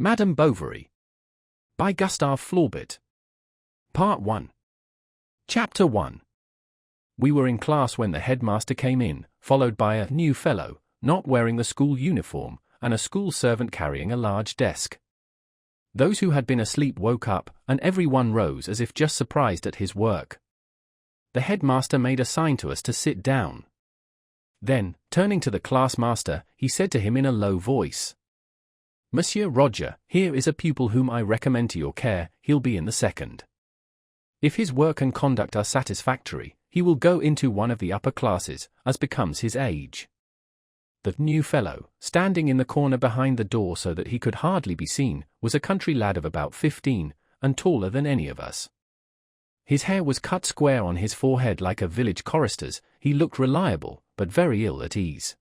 Madame Bovary. By Gustave Flaubert. Part 1. Chapter 1. We were in class when the headmaster came in, followed by a new fellow, not wearing the school uniform, and a school servant carrying a large desk. Those who had been asleep woke up, and every one rose as if just surprised at his work. The headmaster made a sign to us to sit down. Then, turning to the class master, he said to him in a low voice, "Monsieur Roger, here is a pupil whom I recommend to your care. He'll be in the second. If his work and conduct are satisfactory, he will go into one of the upper classes, as becomes his age." The new fellow, standing in the corner behind the door so that he could hardly be seen, was a country lad of about 15, and taller than any of us. His hair was cut square on his forehead like a village chorister's. He looked reliable, but very ill at ease.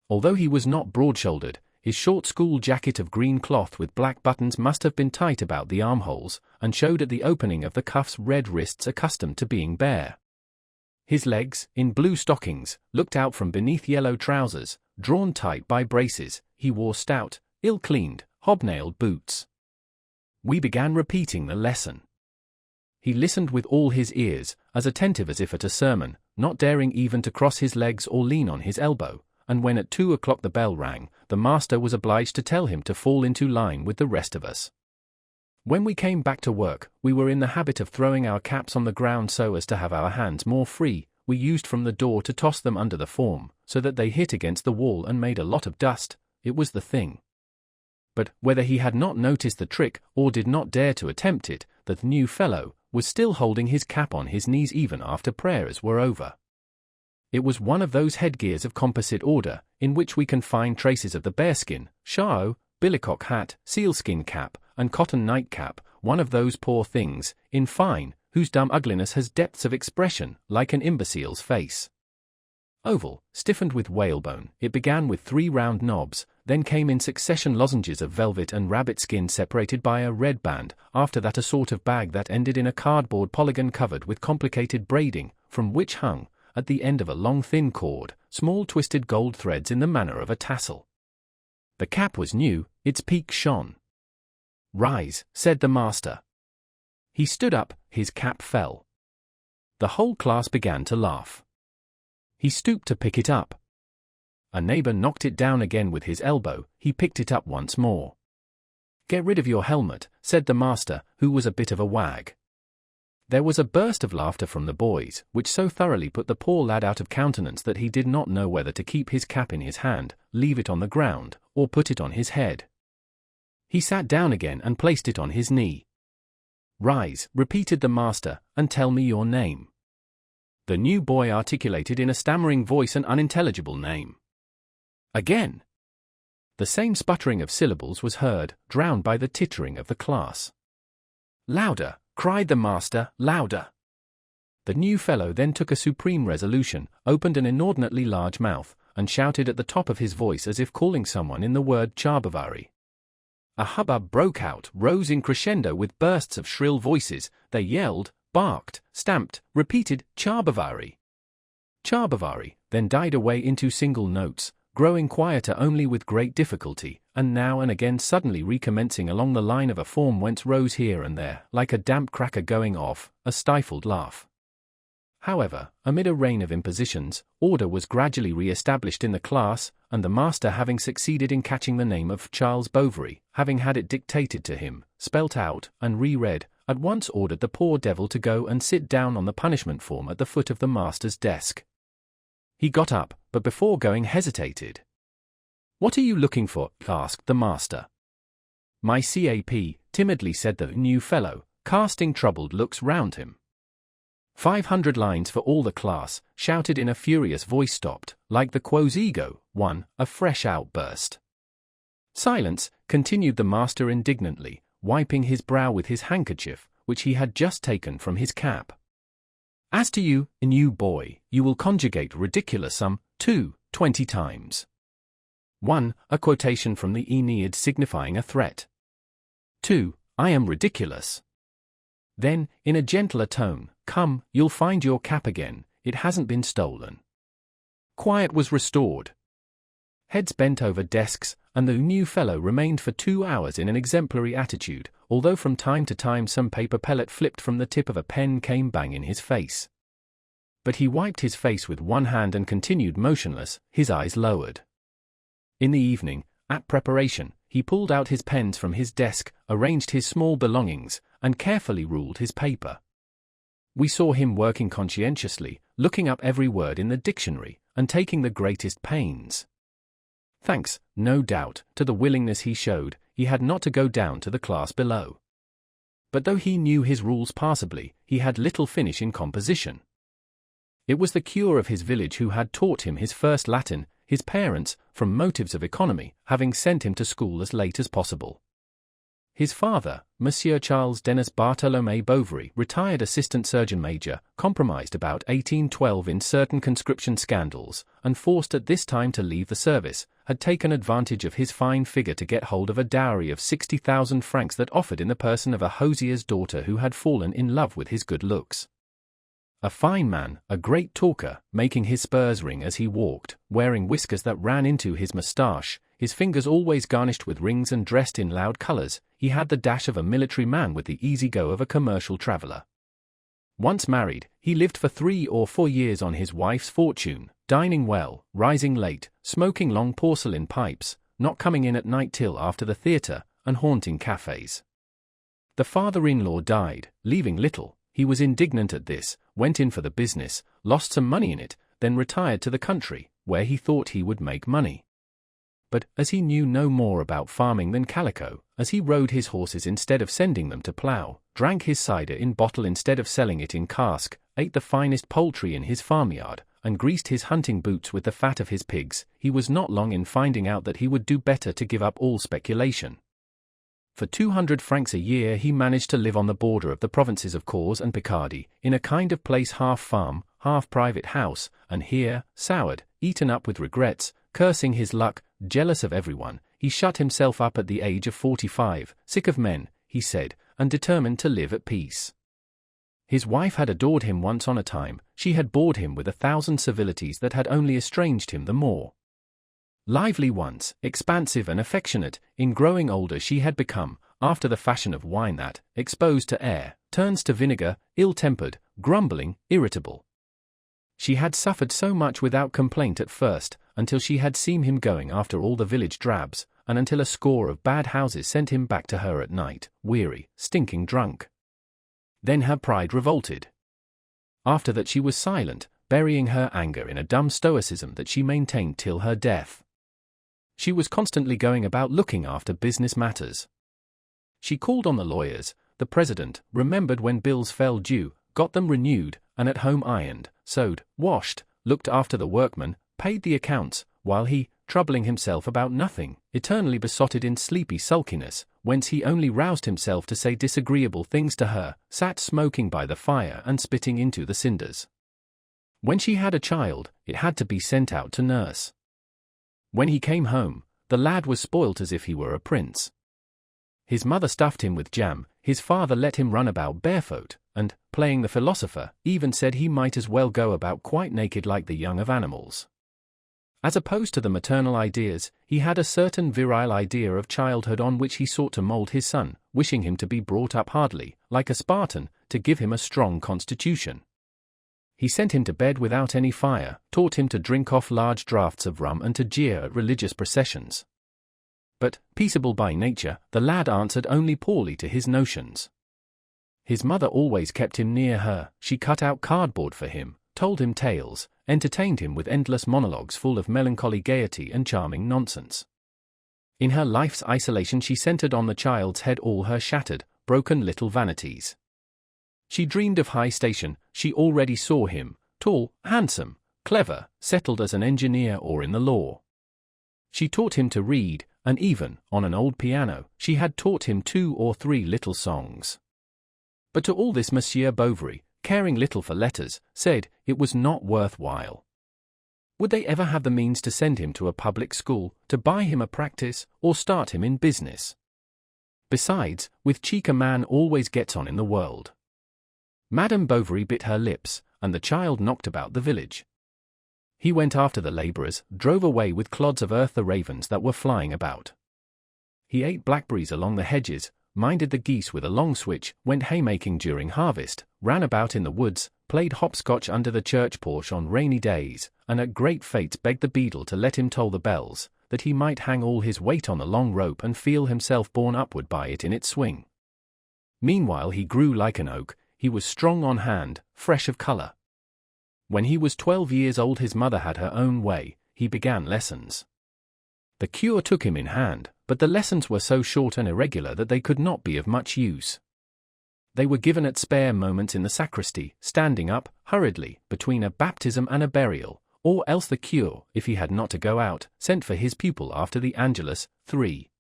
Although he was not broad-shouldered, his short school jacket of green cloth with black buttons must have been tight about the armholes, and showed at the opening of the cuffs red wrists accustomed to being bare. His legs, in blue stockings, looked out from beneath yellow trousers, drawn tight by braces. He wore stout, ill-cleaned, hobnailed boots. We began repeating the lesson. He listened with all his ears, as attentive as if at a sermon, not daring even to cross his legs or lean on his elbow, and when at 2 o'clock the bell rang, the master was obliged to tell him to fall into line with the rest of us. When we came back to work, we were in the habit of throwing our caps on the ground so as to have our hands more free. We used from the door to toss them under the form, so that they hit against the wall and made a lot of dust. It was the thing. But, whether he had not noticed the trick, or did not dare to attempt it, the new fellow was still holding his cap on his knees even after prayers were over. It was one of those headgears of composite order, in which we can find traces of the bearskin, charot, billycock hat, sealskin cap, and cotton nightcap, one of those poor things, in fine, whose dumb ugliness has depths of expression, like an imbecile's face. Oval, stiffened with whalebone, it began with 3 round knobs, then came in succession lozenges of velvet and rabbit skin separated by a red band, after that a sort of bag that ended in a cardboard polygon covered with complicated braiding, from which hung, at the end of a long thin cord, small twisted gold threads in the manner of a tassel. The cap was new, its peak shone. "Rise," said the master. He stood up, his cap fell. The whole class began to laugh. He stooped to pick it up. A neighbor knocked it down again with his elbow. He picked it up once more. "Get rid of your helmet," said the master, who was a bit of a wag. There was a burst of laughter from the boys, which so thoroughly put the poor lad out of countenance that he did not know whether to keep his cap in his hand, leave it on the ground, or put it on his head. He sat down again and placed it on his knee. "Rise," repeated the master, "and tell me your name." The new boy articulated in a stammering voice an unintelligible name. Again. The same sputtering of syllables was heard, drowned by the tittering of the class. "Louder!" cried the master, "louder!" The new fellow then took a supreme resolution, opened an inordinately large mouth, and shouted at the top of his voice as if calling someone in the word Bovary. A hubbub broke out, rose in crescendo with bursts of shrill voices. They yelled, barked, stamped, repeated, Bovary. Bovary, then died away into single notes, growing quieter only with great difficulty, and now and again suddenly recommencing along the line of a form whence rose here and there, like a damp cracker going off, a stifled laugh. However, amid a rain of impositions, order was gradually re-established in the class, and the master, having succeeded in catching the name of Charles Bovary, having had it dictated to him, spelt out, and re-read, at once ordered the poor devil to go and sit down on the punishment form at the foot of the master's desk. He got up, but before going hesitated. "What are you looking for?" asked the master. "My cap," timidly said the new fellow, casting troubled looks round him. 500 lines for all the class, shouted in a furious voice, stopped, like the quos ego, one, a fresh outburst. "Silence," continued the master indignantly, wiping his brow with his handkerchief, which he had just taken from his cap. "As to you, new boy, you will conjugate ridiculousum, 20 times. 1. A quotation from the Aeneid signifying a threat. 2. I am ridiculous." Then, in a gentler tone, "Come, you'll find your cap again, it hasn't been stolen." Quiet was restored. heads bent over desks, and the new fellow remained for 2 hours in an exemplary attitude, although from time to time some paper pellet flipped from the tip of a pen came bang in his face. But he wiped his face with one hand and continued motionless, his eyes lowered. In the evening, at preparation, he pulled out his pens from his desk, arranged his small belongings, and carefully ruled his paper. We saw him working conscientiously, looking up every word in the dictionary, and taking the greatest pains. Thanks, no doubt, to the willingness he showed, he had not to go down to the class below. But though he knew his rules passably, he had little finish in composition. It was the curé of his village who had taught him his first Latin, his parents, from motives of economy, having sent him to school as late as possible. His father, Monsieur Charles Denis Bartholomé Bovary, retired assistant surgeon major, compromised about 1812 in certain conscription scandals, and forced at this time to leave the service, had taken advantage of his fine figure to get hold of a dowry of 60,000 francs that offered in the person of a hosier's daughter who had fallen in love with his good looks. A fine man, a great talker, making his spurs ring as he walked, wearing whiskers that ran into his moustache, his fingers always garnished with rings and dressed in loud colors, he had the dash of a military man with the easy go of a commercial traveler. Once married, he lived for 3 or 4 years on his wife's fortune, dining well, rising late, smoking long porcelain pipes, not coming in at night till after the theatre, and haunting cafes. The father-in-law died, leaving little. He was indignant at this, went in for the business, lost some money in it, then retired to the country, where he thought he would make money. But, as he knew no more about farming than calico, as he rode his horses instead of sending them to plough, drank his cider in bottle instead of selling it in cask, ate the finest poultry in his farmyard, and greased his hunting boots with the fat of his pigs, he was not long in finding out that he would do better to give up all speculation. For 200 francs a year he managed to live on the border of the provinces of Corse and Picardy, in a kind of place half farm, half private house, and here, soured, eaten up with regrets, cursing his luck, jealous of everyone, he shut himself up at the age of 45, sick of men, he said, and determined to live at peace. His wife had adored him once on a time, she had bored him with 1,000 civilities that had only estranged him the more. Lively once, expansive and affectionate, in growing older she had become, after the fashion of wine that, exposed to air, turns to vinegar, ill-tempered, grumbling, irritable. She had suffered so much without complaint at first, until she had seen him going after all the village drabs, and until a score of bad houses sent him back to her at night, weary, stinking drunk. Then her pride revolted. After that she was silent, burying her anger in a dumb stoicism that she maintained till her death. She was constantly going about looking after business matters. She called on the lawyers, the president, remembered when bills fell due, got them renewed, and at home ironed, sewed, washed, looked after the workmen, paid the accounts, while he, troubling himself about nothing, eternally besotted in sleepy sulkiness, whence he only roused himself to say disagreeable things to her, sat smoking by the fire and spitting into the cinders. When she had a child, it had to be sent out to nurse. When he came home, the lad was spoilt as if he were a prince. His mother stuffed him with jam, his father let him run about barefoot, and, playing the philosopher, even said he might as well go about quite naked like the young of animals. As opposed to the maternal ideas, he had a certain virile idea of childhood on which he sought to mold his son, wishing him to be brought up hardly, like a Spartan, to give him a strong constitution. He sent him to bed without any fire, taught him to drink off large draughts of rum and to jeer at religious processions. But, peaceable by nature, the lad answered only poorly to his notions. His mother always kept him near her, she cut out cardboard for him, told him tales, entertained him with endless monologues full of melancholy gaiety and charming nonsense. In her life's isolation she centered on the child's head all her shattered, broken little vanities. She dreamed of high station, she already saw him, tall, handsome, clever, settled as an engineer or in the law. She taught him to read, and even, on an old piano, she had taught him 2 or 3 little songs. But to all this Monsieur Bovary, caring little for letters, said it was not worth while. Would they ever have the means to send him to a public school, to buy him a practice, or start him in business? Besides, with cheek a man always gets on in the world. Madame Bovary bit her lips, and the child knocked about the village. He went after the labourers, drove away with clods of earth the ravens that were flying about. He ate blackberries along the hedges, minded the geese with a long switch, went haymaking during harvest, ran about in the woods, played hopscotch under the church porch on rainy days, and at great fetes begged the beadle to let him toll the bells, that he might hang all his weight on the long rope and feel himself borne upward by it in its swing. Meanwhile he grew like an oak, he was strong on hand, fresh of colour. When he was 12 years old his mother had her own way, he began lessons. The cure took him in hand, but the lessons were so short and irregular that they could not be of much use. They were given at spare moments in the sacristy, standing up, hurriedly, between a baptism and a burial, or else the cure, if he had not to go out, sent for his pupil after the Angelus. 3.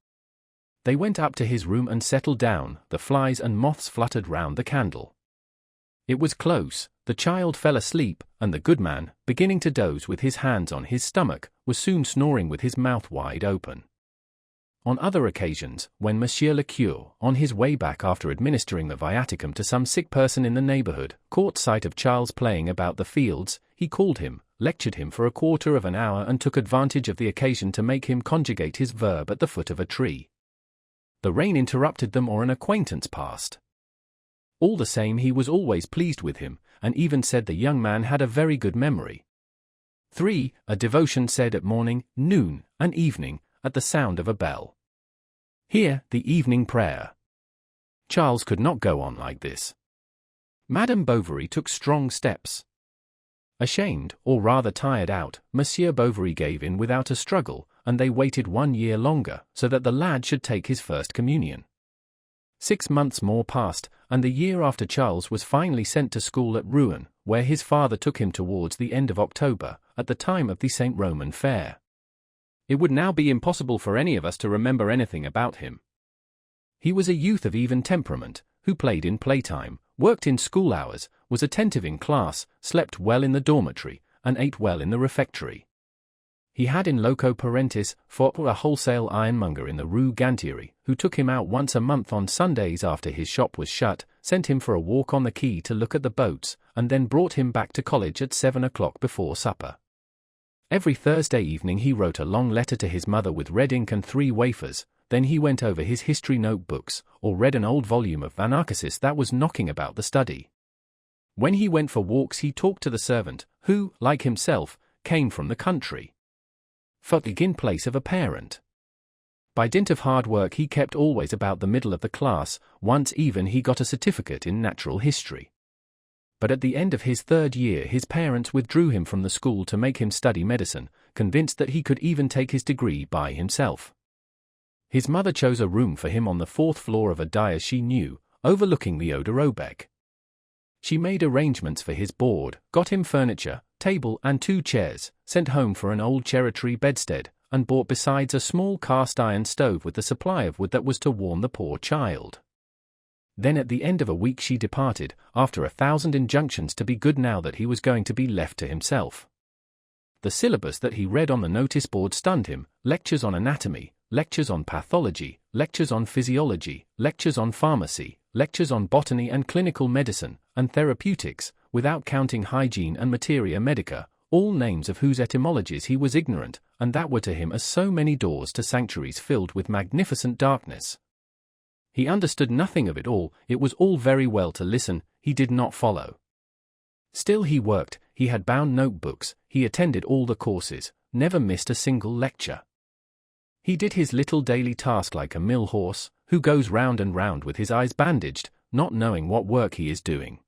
They went up to his room and settled down, the flies and moths fluttered round the candle. It was close, the child fell asleep, and the good man, beginning to doze with his hands on his stomach, was soon snoring with his mouth wide open. On other occasions, when Monsieur le Cure, on his way back after administering the viaticum to some sick person in the neighbourhood, caught sight of Charles playing about the fields, he called him, lectured him for a quarter of an hour and took advantage of the occasion to make him conjugate his verb at the foot of a tree. The rain interrupted them or an acquaintance passed. All the same he was always pleased with him, and even said the young man had a very good memory. 3. A devotion said at morning, noon, and evening, at the sound of a bell. Here, the evening prayer. Charles could not go on like this. Madame Bovary took strong steps. Ashamed, or rather tired out, Monsieur Bovary gave in without a struggle, and they waited 1 year longer, so that the lad should take his first communion. 6 months more passed, and the year after Charles was finally sent to school at Rouen, where his father took him towards the end of October, at the time of the St. Roman Fair. It would now be impossible for any of us to remember anything about him. He was a youth of even temperament, who played in playtime, worked in school hours, was attentive in class, slept well in the dormitory, and ate well in the refectory. He had in loco parentis for a wholesale ironmonger in the Rue Gantieri, who took him out once a month on Sundays after his shop was shut, sent him for a walk on the quay to look at the boats, and then brought him back to college at 7 o'clock before supper. Every Thursday evening he wrote a long letter to his mother with red ink and 3 wafers, then he went over his history notebooks, or read an old volume of Anarchisis that was knocking about the study. When he went for walks he talked to the servant, who, like himself, came from the country. In place of a parent. By dint of hard work he kept always about the middle of the class, once even he got a certificate in natural history. But at the end of his 3rd year his parents withdrew him from the school to make him study medicine, convinced that he could even take his degree by himself. His mother chose a room for him on the 4th floor of a dais she knew, overlooking the Oderobeck. She made arrangements for his board, got him furniture, table and 2 chairs, sent home for an old cherry-tree bedstead, and bought besides a small cast-iron stove with the supply of wood that was to warm the poor child. Then at the end of a week she departed, after 1,000 injunctions to be good now that he was going to be left to himself. The syllabus that he read on the notice board stunned him: lectures on anatomy, lectures on pathology, lectures on physiology, lectures on pharmacy, lectures on botany and clinical medicine, and therapeutics, without counting hygiene and materia medica, all names of whose etymologies he was ignorant, and that were to him as so many doors to sanctuaries filled with magnificent darkness. He understood nothing of it all, it was all very well to listen, he did not follow. Still he worked, he had bound notebooks, he attended all the courses, never missed a single lecture. He did his little daily task like a mill horse, who goes round and round with his eyes bandaged, not knowing what work he is doing.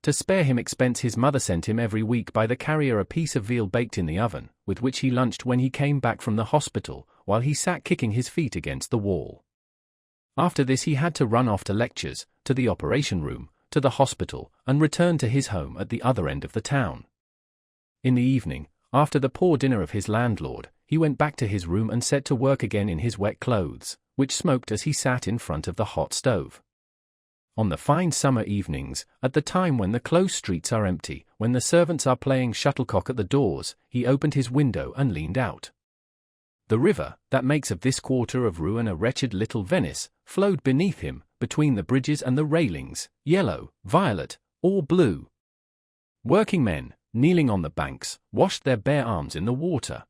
To spare him expense his mother sent him every week by the carrier a piece of veal baked in the oven, with which he lunched when he came back from the hospital, while he sat kicking his feet against the wall. After this he had to run off to lectures, to the operation room, to the hospital, and return to his home at the other end of the town. In the evening, after the poor dinner of his landlord, he went back to his room and set to work again in his wet clothes, which smoked as he sat in front of the hot stove. On the fine summer evenings, at the time when the close streets are empty, when the servants are playing shuttlecock at the doors, he opened his window and leaned out. The river, that makes of this quarter of Rouen a wretched little Venice, flowed beneath him, between the bridges and the railings, yellow, violet, or blue. Working men, kneeling on the banks, washed their bare arms in the water.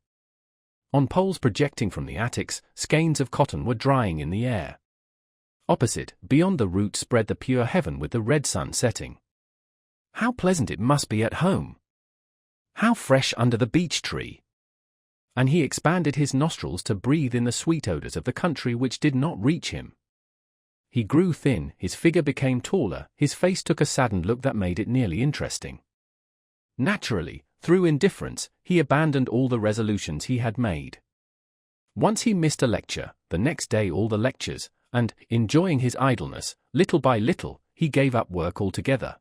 On poles projecting from the attics, skeins of cotton were drying in the air. Opposite, beyond the route, spread the pure heaven with the red sun setting. How pleasant it must be at home! How fresh under the beech tree! And he expanded his nostrils to breathe in the sweet odors of the country which did not reach him. He grew thin, his figure became taller, his face took a saddened look that made it nearly interesting. Naturally, through indifference, he abandoned all the resolutions he had made. Once he missed a lecture, the next day all the lectures, and, enjoying his idleness, little by little, he gave up work altogether.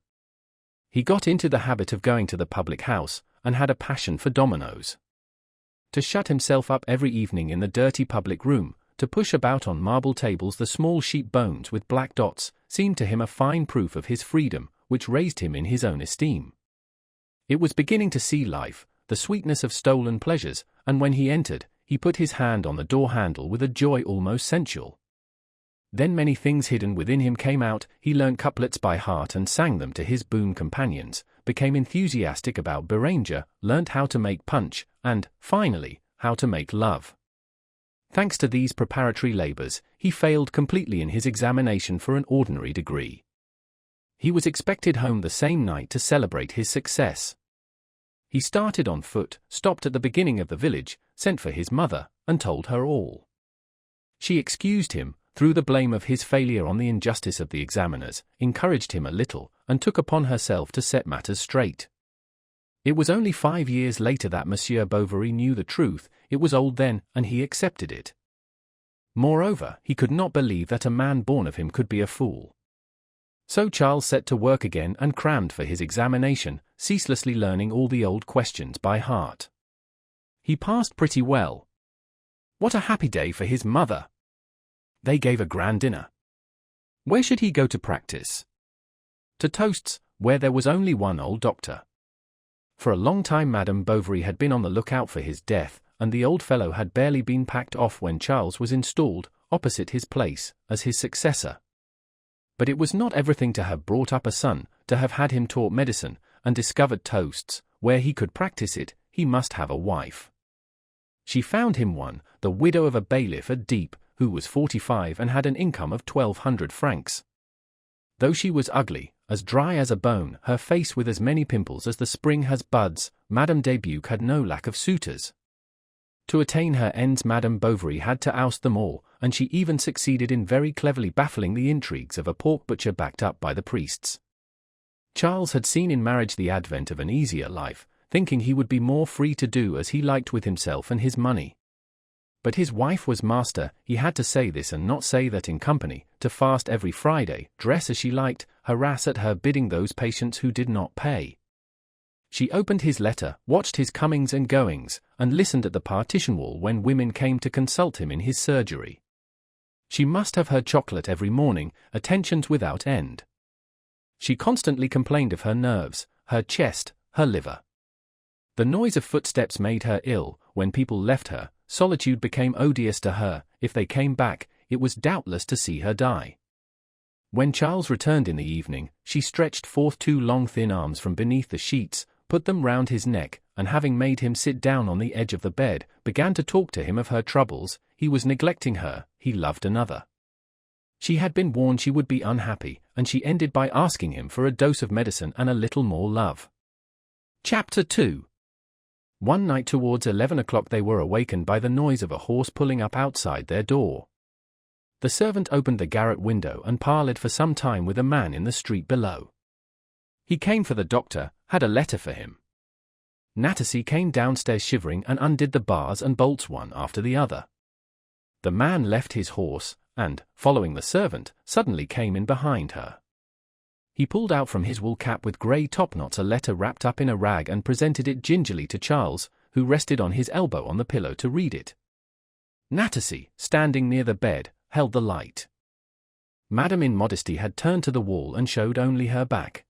He got into the habit of going to the public house, and had a passion for dominoes. To shut himself up every evening in the dirty public room, to push about on marble tables the small sheep bones with black dots, seemed to him a fine proof of his freedom, which raised him in his own esteem. It was beginning to see life, the sweetness of stolen pleasures, and when he entered, he put his hand on the door handle with a joy almost sensual. Then many things hidden within him came out. He learnt couplets by heart and sang them to his boon companions, became enthusiastic about Beranger, learnt how to make punch, and, finally, how to make love. Thanks to these preparatory labors, he failed completely in his examination for an ordinary degree. He was expected home the same night to celebrate his success. He started on foot, stopped at the beginning of the village, sent for his mother, and told her all. She excused him, threw the blame of his failure on the injustice of the examiners, encouraged him a little, and took upon herself to set matters straight. It was only 5 years later that Monsieur Bovary knew the truth. It was old then, and he accepted it. Moreover, he could not believe that a man born of him could be a fool. So Charles set to work again and crammed for his examination, ceaselessly learning all the old questions by heart. He passed pretty well. What a happy day for his mother! They gave a grand dinner. Where should he go to practice? To Toast's, where there was only one old doctor. For a long time Madame Bovary had been on the lookout for his death, and the old fellow had barely been packed off when Charles was installed, opposite his place, as his successor. But it was not everything to have brought up a son, to have had him taught medicine, and discovered Toast's, where he could practice it. He must have a wife. She found him one, the widow of a bailiff at Dieppe, who was 45 and had an income of 1,200 francs. Though she was ugly, as dry as a bone, her face with as many pimples as the spring has buds, Madame de Buch had no lack of suitors. To attain her ends Madame Bovary had to oust them all, and she even succeeded in very cleverly baffling the intrigues of a pork butcher backed up by the priests. Charles had seen in marriage the advent of an easier life, thinking he would be more free to do as he liked with himself and his money. But his wife was master. He had to say this and not say that in company, to fast every Friday, dress as she liked, harass at her bidding those patients who did not pay. She opened his letter, watched his comings and goings, and listened at the partition wall when women came to consult him in his surgery. She must have her chocolate every morning, attentions without end. She constantly complained of her nerves, her chest, her liver. The noise of footsteps made her ill. When people left her, solitude became odious to her. If they came back, it was doubtless to see her die. When Charles returned in the evening, she stretched forth 2 long thin arms from beneath the sheets, put them round his neck, and having made him sit down on the edge of the bed, began to talk to him of her troubles. He was neglecting her, he loved another. She had been warned she would be unhappy, and she ended by asking him for a dose of medicine and a little more love. Chapter 2. One night towards 11 o'clock they were awakened by the noise of a horse pulling up outside their door. The servant opened the garret window and parleyed for some time with a man in the street below. He came for the doctor, had a letter for him. Nathalie came downstairs shivering and undid the bars and bolts one after the other. The man left his horse, and, following the servant, suddenly came in behind her. He pulled out from his wool cap with grey topknots a letter wrapped up in a rag and presented it gingerly to Charles, who rested on his elbow on the pillow to read it. Nathalie, standing near the bed, held the light. Madame in modesty had turned to the wall and showed only her back.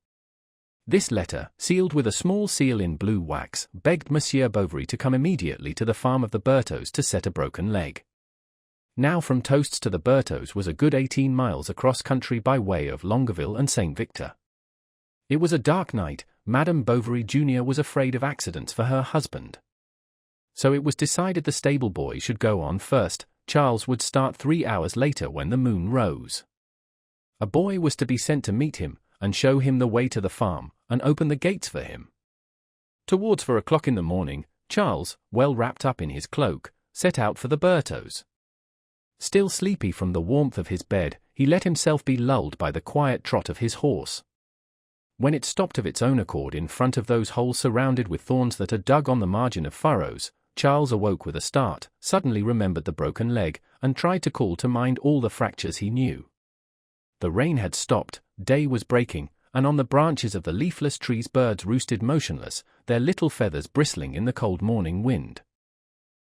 This letter, sealed with a small seal in blue wax, begged Monsieur Bovary to come immediately to the farm of the Bertaux to set a broken leg. Now from Toast's to the Bertaux was a good 18 miles across country by way of Longueville and St. Victor. It was a dark night, Madame Bovary Jr. was afraid of accidents for her husband. So it was decided the stable boy should go on first. Charles would start 3 hours later when the moon rose. A boy was to be sent to meet him, and show him the way to the farm, and open the gates for him. Towards 4 o'clock in the morning, Charles, well wrapped up in his cloak, set out for the Bertaux'. Still sleepy from the warmth of his bed, he let himself be lulled by the quiet trot of his horse. When it stopped of its own accord in front of those holes surrounded with thorns that are dug on the margin of furrows, Charles awoke with a start, suddenly remembered the broken leg, and tried to call to mind all the fractures he knew. The rain had stopped, day was breaking, and on the branches of the leafless trees birds roosted motionless, their little feathers bristling in the cold morning wind.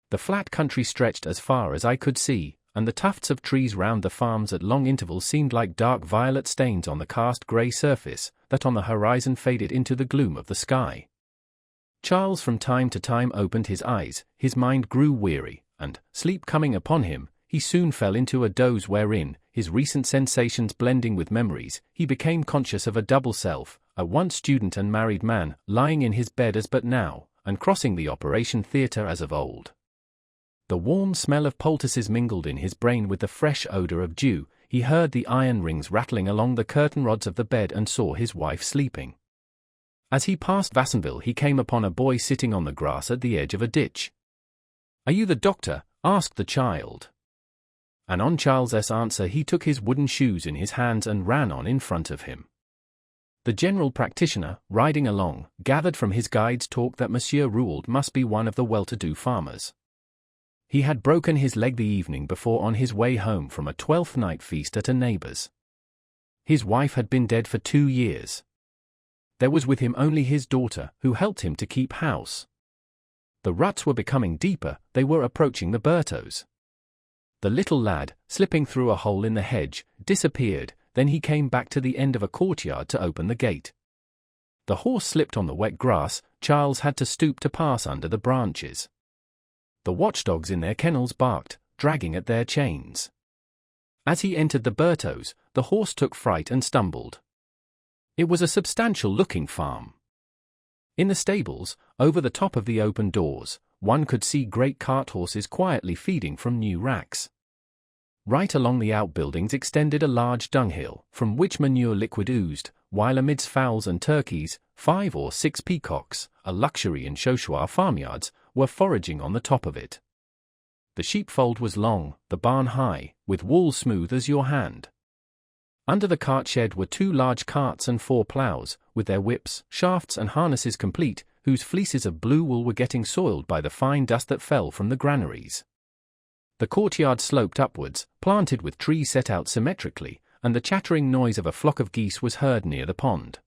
The flat country stretched as far as I could see, and the tufts of trees round the farms at long intervals seemed like dark violet stains on the cast grey surface, that on the horizon faded into the gloom of the sky. Charles from time to time opened his eyes, his mind grew weary, and, sleep coming upon him, he soon fell into a doze wherein, his recent sensations blending with memories, he became conscious of a double self, a once student and married man, lying in his bed as but now, and crossing the operation theatre as of old. The warm smell of poultices mingled in his brain with the fresh odour of dew. He heard the iron rings rattling along the curtain rods of the bed and saw his wife sleeping. As he passed Vassonville he came upon a boy sitting on the grass at the edge of a ditch. "Are you the doctor?" asked the child. And on Charles's answer he took his wooden shoes in his hands and ran on in front of him. The general practitioner, riding along, gathered from his guide's talk that Monsieur Rouault must be one of the well-to-do farmers. He had broken his leg the evening before on his way home from a 12th night feast at a neighbour's. His wife had been dead for 2 years. There was with him only his daughter, who helped him to keep house. The ruts were becoming deeper, they were approaching the Bertaux'. The little lad, slipping through a hole in the hedge, disappeared, then he came back to the end of a courtyard to open the gate. The horse slipped on the wet grass, Charles had to stoop to pass under the branches. The watchdogs in their kennels barked, dragging at their chains. As he entered the Bertaux', the horse took fright and stumbled. It was a substantial-looking farm. In the stables, over the top of the open doors, one could see great cart horses quietly feeding from new racks. Right along the outbuildings extended a large dunghill, from which manure liquid oozed, while amidst fowls and turkeys, 5 or 6 peacocks, a luxury in Chauchois farmyards, were foraging on the top of it. The sheepfold was long, the barn high, with wool smooth as your hand. Under the cart shed were 2 large carts and 4 ploughs, with their whips, shafts and harnesses complete, whose fleeces of blue wool were getting soiled by the fine dust that fell from the granaries. The courtyard sloped upwards, planted with trees set out symmetrically, and the chattering noise of a flock of geese was heard near the pond.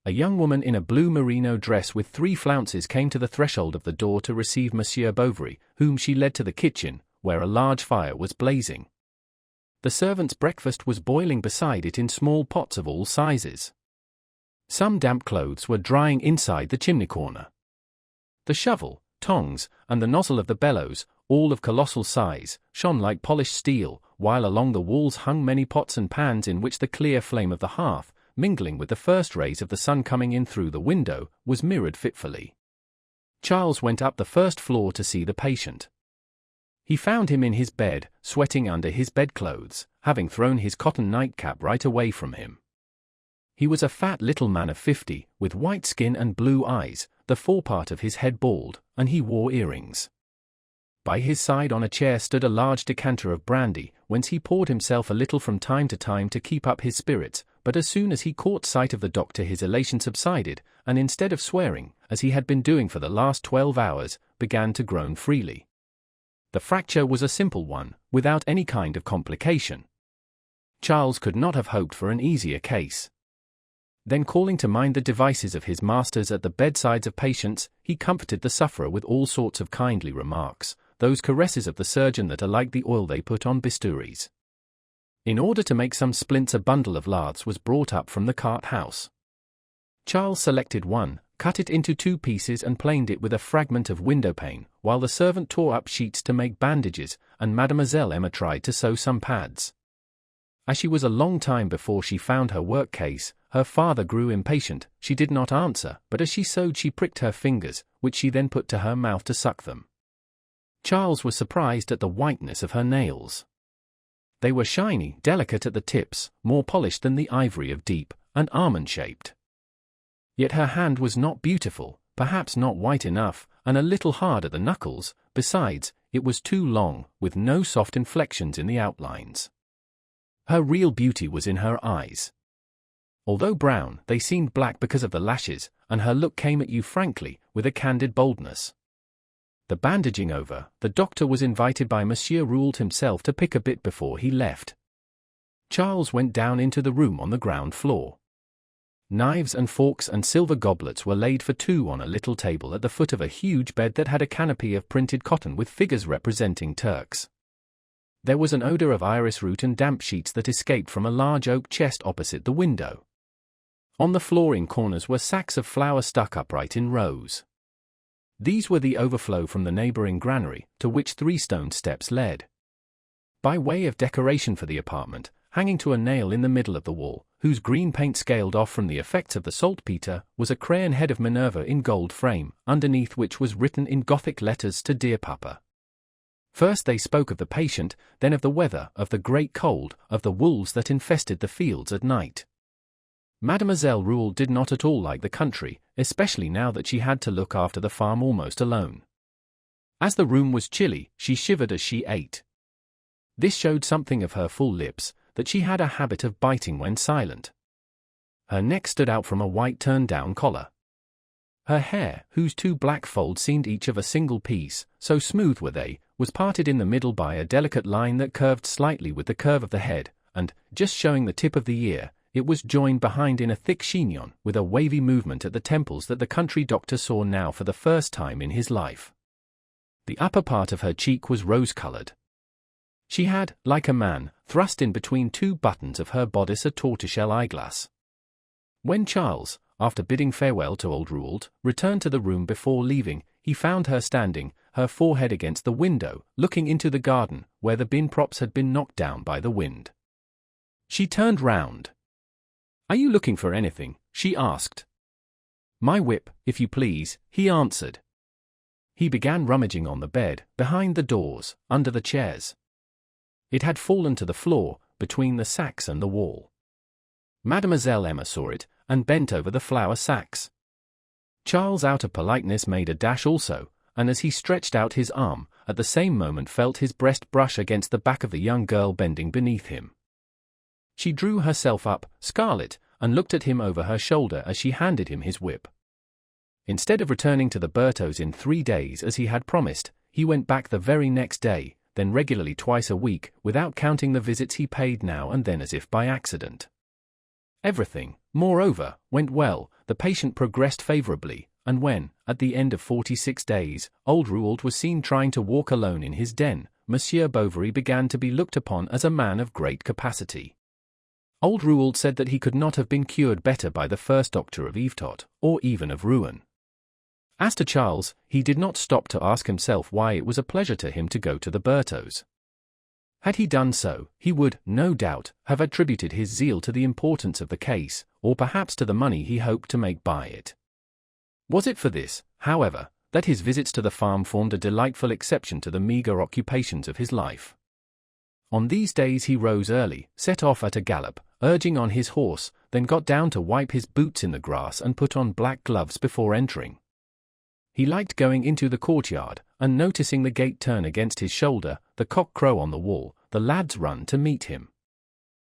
A young woman in a blue merino dress with 3 flounces came to the threshold of the door to receive Monsieur Bovary, whom she led to the kitchen, where a large fire was blazing. The servant's breakfast was boiling beside it in small pots of all sizes. Some damp clothes were drying inside the chimney corner. The shovel, tongs, and the nozzle of the bellows, all of colossal size, shone like polished steel, while along the walls hung many pots and pans in which the clear flame of the hearth, mingling with the first rays of the sun coming in through the window, was mirrored fitfully. Charles went up the first floor to see the patient. He found him in his bed, sweating under his bedclothes, having thrown his cotton nightcap right away from him. He was a fat little man of 50, with white skin and blue eyes, the forepart of his head bald, and he wore earrings. By his side on a chair stood a large decanter of brandy, whence he poured himself a little from time to time to keep up his spirits, but as soon as he caught sight of the doctor his elation subsided, and instead of swearing, as he had been doing for the last 12 hours, began to groan freely. The fracture was a simple one, without any kind of complication. Charles could not have hoped for an easier case. Then calling to mind the devices of his masters at the bedsides of patients, he comforted the sufferer with all sorts of kindly remarks, those caresses of the surgeon that are like the oil they put on bistouries. In order to make some splints a bundle of laths was brought up from the cart house. Charles selected one, cut it into 2 pieces and planed it with a fragment of window pane, while the servant tore up sheets to make bandages, and Mademoiselle Emma tried to sew some pads. As she was a long time before she found her work case, her father grew impatient. She did not answer, but as she sewed she pricked her fingers, which she then put to her mouth to suck them. Charles was surprised at the whiteness of her nails. They were shiny, delicate at the tips, more polished than the ivory of deep, and almond-shaped. Yet her hand was not beautiful, perhaps not white enough, and a little hard at the knuckles. Besides, it was too long, with no soft inflections in the outlines. Her real beauty was in her eyes. Although brown, they seemed black because of the lashes, and her look came at you frankly, with a candid boldness. The bandaging over, the doctor was invited by Monsieur Rouault himself to pick a bit before he left. Charles went down into the room on the ground floor. Knives and forks and silver goblets were laid for two on a little table at the foot of a huge bed that had a canopy of printed cotton with figures representing Turks. There was an odor of iris root and damp sheets that escaped from a large oak chest opposite the window. On the floor in corners were sacks of flour stuck upright in rows. These were the overflow from the neighboring granary, to which 3 stone steps led. By way of decoration for the apartment, hanging to a nail in the middle of the wall, whose green paint scaled off from the effects of the saltpeter, was a crayon head of Minerva in gold frame, underneath which was written in Gothic letters to dear Papa. First they spoke of the patient, then of the weather, of the great cold, of the wolves that infested the fields at night. Mademoiselle Rouault did not at all like the country, especially now that she had to look after the farm almost alone. As the room was chilly, she shivered as she ate. This showed something of her full lips, that she had a habit of biting when silent. Her neck stood out from a white turned-down collar. Her hair, whose 2 black folds seemed each of a single piece, so smooth were they, was parted in the middle by a delicate line that curved slightly with the curve of the head, and, just showing the tip of the ear, it was joined behind in a thick chignon, with a wavy movement at the temples that the country doctor saw now for the first time in his life. The upper part of her cheek was rose-colored. She had, like a man, thrust in between 2 buttons of her bodice a tortoiseshell eyeglass. When Charles, after bidding farewell to old Rouault, returned to the room before leaving, he found her standing, her forehead against the window, looking into the garden, where the bin props had been knocked down by the wind. She turned round. "Are you looking for anything?" she asked. "My whip, if you please," he answered. He began rummaging on the bed, behind the doors, under the chairs. It had fallen to the floor, between the sacks and the wall. Mademoiselle Emma saw it, and bent over the flour sacks. Charles, out of politeness, made a dash also, and as he stretched out his arm, at the same moment felt his breast brush against the back of the young girl bending beneath him. She drew herself up, scarlet, and looked at him over her shoulder as she handed him his whip. Instead of returning to the Bertaux in 3 days as he had promised, he went back the very next day, then regularly twice a week, without counting the visits he paid now and then as if by accident. Everything, moreover, went well, the patient progressed favorably, and when, at the end of 46 days, old Rouault was seen trying to walk alone in his den, Monsieur Bovary began to be looked upon as a man of great capacity. Old Rouault said that he could not have been cured better by the first doctor of Yvetot, or even of Rouen. As to Charles, he did not stop to ask himself why it was a pleasure to him to go to the Bertaux. Had he done so, he would, no doubt, have attributed his zeal to the importance of the case, or perhaps to the money he hoped to make by it. Was it for this, however, that his visits to the farm formed a delightful exception to the meagre occupations of his life? On these days he rose early, set off at a gallop, urging on his horse, then got down to wipe his boots in the grass and put on black gloves before entering. He liked going into the courtyard, and noticing the gate turn against his shoulder, the cock crow on the wall, the lads run to meet him.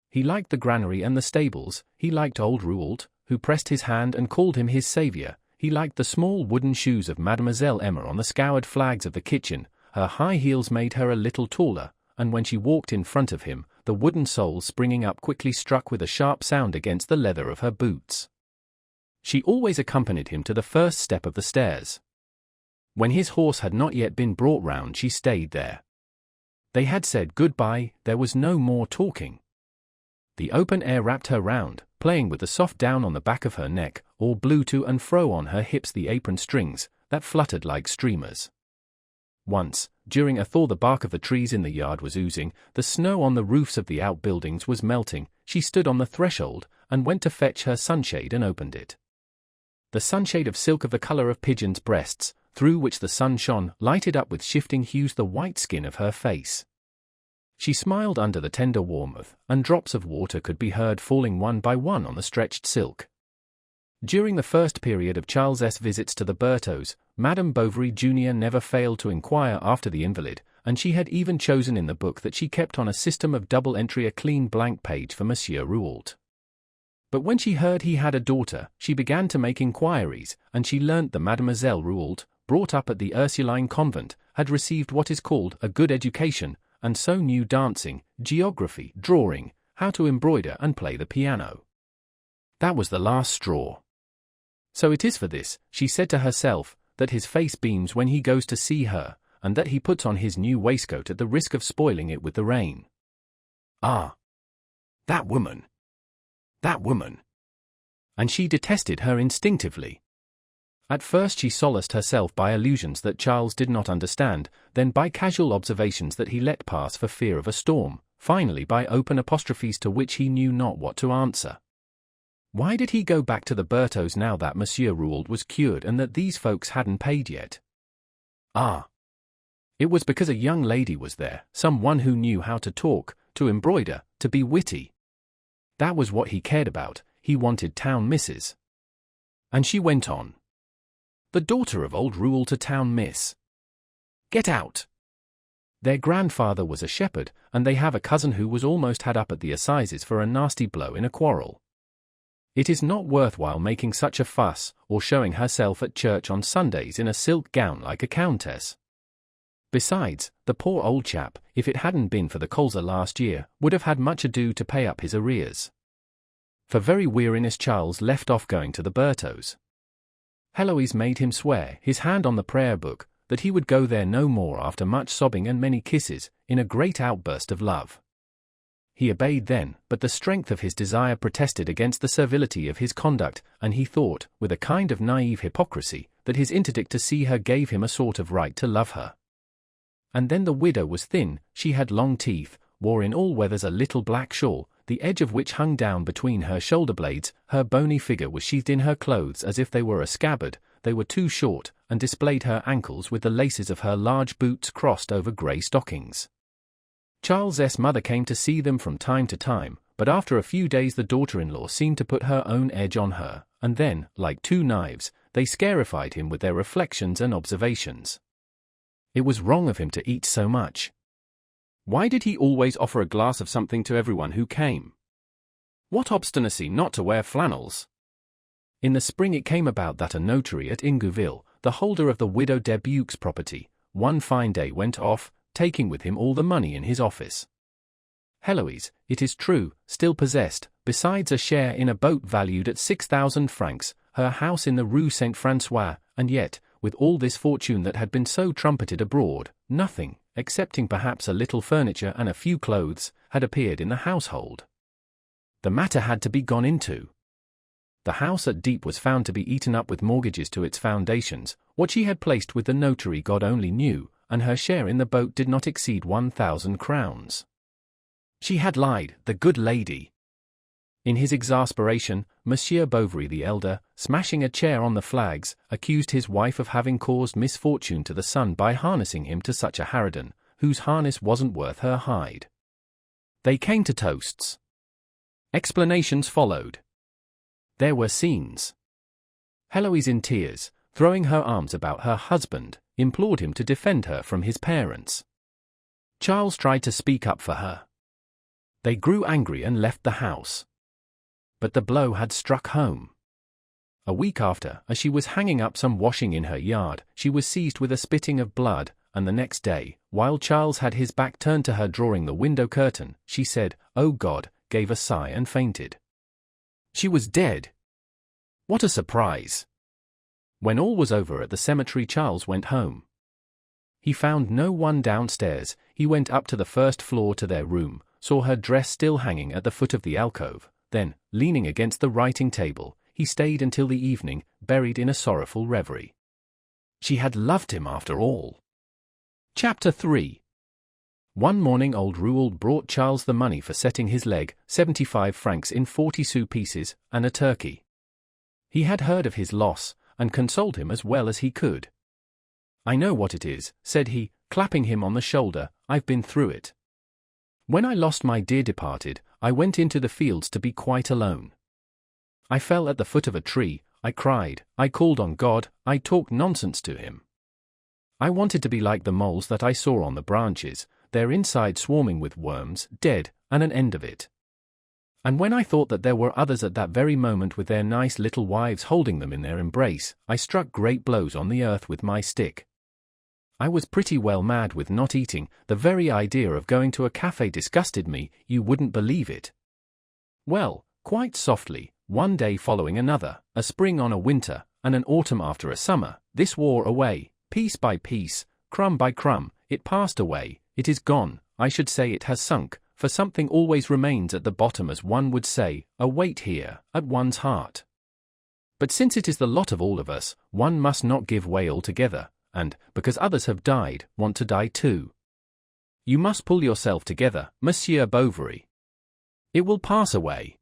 He liked the granary and the stables, he liked old Rouault, who pressed his hand and called him his saviour, he liked the small wooden shoes of Mademoiselle Emma on the scoured flags of the kitchen, her high heels made her a little taller, and when she walked in front of him, the wooden soles springing up quickly struck with a sharp sound against the leather of her boots. She always accompanied him to the first step of the stairs. When his horse had not yet been brought round, she stayed there. They had said goodbye, there was no more talking. The open air wrapped her round, playing with the soft down on the back of her neck, or blew to and fro on her hips the apron strings, that fluttered like streamers. Once, during a thaw the bark of the trees in the yard was oozing, the snow on the roofs of the outbuildings was melting, she stood on the threshold, and went to fetch her sunshade and opened it. The sunshade of silk of the color of pigeons' breasts, through which the sun shone, lighted up with shifting hues the white skin of her face. She smiled under the tender warmth, and drops of water could be heard falling one by one on the stretched silk. During the first period of Charles's visits to the Bertaux, Madame Bovary Jr. never failed to inquire after the invalid, and she had even chosen in the book that she kept on a system of double entry a clean blank page for Monsieur Rouault. But when she heard he had a daughter, she began to make inquiries, and she learnt that Mademoiselle Rouault, brought up at the Ursuline convent, had received what is called a good education, and so knew dancing, geography, drawing, how to embroider and play the piano. That was the last straw. So it is for this, she said to herself, that his face beams when he goes to see her, and that he puts on his new waistcoat at the risk of spoiling it with the rain. Ah! That woman! That woman! And she detested her instinctively. At first she solaced herself by allusions that Charles did not understand, then by casual observations that he let pass for fear of a storm, finally by open apostrophes to which he knew not what to answer. Why did he go back to the Bertaux now that Monsieur Rouault was cured and that these folks hadn't paid yet? Ah! It was because a young lady was there, some one who knew how to talk, to embroider, to be witty. That was what he cared about, he wanted town misses. And she went on. The daughter of old Rouault to town miss. Get out! Their grandfather was a shepherd, and they have a cousin who was almost had up at the assizes for a nasty blow in a quarrel. It is not worthwhile making such a fuss, or showing herself at church on Sundays in a silk gown like a countess. Besides, the poor old chap, if it hadn't been for the colza last year, would have had much ado to pay up his arrears. For very weariness Charles left off going to the Bertaux. Heloise made him swear, his hand on the prayer book, that he would go there no more after much sobbing and many kisses, in a great outburst of love. He obeyed then, but the strength of his desire protested against the servility of his conduct, and he thought, with a kind of naive hypocrisy, that his interdict to see her gave him a sort of right to love her. And then the widow was thin, she had long teeth, wore in all weathers a little black shawl, the edge of which hung down between her shoulder blades, her bony figure was sheathed in her clothes as if they were a scabbard, they were too short, and displayed her ankles with the laces of her large boots crossed over grey stockings. Charles's mother came to see them from time to time, but after a few days the daughter-in-law seemed to put her own edge on her, and then, like two knives, they scarified him with their reflections and observations. It was wrong of him to eat so much. Why did he always offer a glass of something to everyone who came? What obstinacy not to wear flannels! In the spring it came about that a notary at Ingouville, the holder of the widow Dubuque's property, one fine day went off, taking with him all the money in his office. Heloise, it is true, still possessed, besides a share in a boat valued at 6,000 francs, her house in the Rue Saint-François, and yet, with all this fortune that had been so trumpeted abroad, nothing, excepting perhaps a little furniture and a few clothes, had appeared in the household. The matter had to be gone into. The house at Dieppe was found to be eaten up with mortgages to its foundations, what she had placed with the notary God only knew, and her share in the boat did not exceed 1,000 crowns. She had lied, the good lady. In his exasperation, Monsieur Bovary the elder, smashing a chair on the flags, accused his wife of having caused misfortune to the son by harnessing him to such a harridan, whose harness wasn't worth her hide. They came to toasts. Explanations followed. There were scenes. Heloise in tears, throwing her arms about her husband, implored him to defend her from his parents. Charles tried to speak up for her. They grew angry and left the house. But the blow had struck home. A week after, as she was hanging up some washing in her yard, she was seized with a spitting of blood, and the next day, while Charles had his back turned to her drawing the window curtain, she said, "Oh God," gave a sigh and fainted. She was dead. What a surprise! When all was over at the cemetery, Charles went home. He found no one downstairs. He went up to the first floor to their room, saw her dress still hanging at the foot of the alcove, then, leaning against the writing table, he stayed until the evening, buried in a sorrowful reverie. She had loved him after all. Chapter 3. One morning old Roald brought Charles the money for setting his leg, 75 francs in 40 sou pieces, and a turkey. He had heard of his loss, and consoled him as well as he could. "I know what it is," said he, clapping him on the shoulder, "I've been through it. When I lost my dear departed, I went into the fields to be quite alone. I fell at the foot of a tree, I cried, I called on God, I talked nonsense to him. I wanted to be like the moles that I saw on the branches, their inside swarming with worms, dead, and an end of it. And when I thought that there were others at that very moment with their nice little wives holding them in their embrace, I struck great blows on the earth with my stick. I was pretty well mad with not eating, the very idea of going to a cafe disgusted me, you wouldn't believe it. Well, quite softly, one day following another, a spring on a winter, and an autumn after a summer, this wore away, piece by piece, crumb by crumb, it passed away, it is gone, I should say it has sunk, for something always remains at the bottom, as one would say, a weight here, at one's heart. But since it is the lot of all of us, one must not give way altogether, and, because others have died, want to die too. You must pull yourself together, Monsieur Bovary. It will pass away.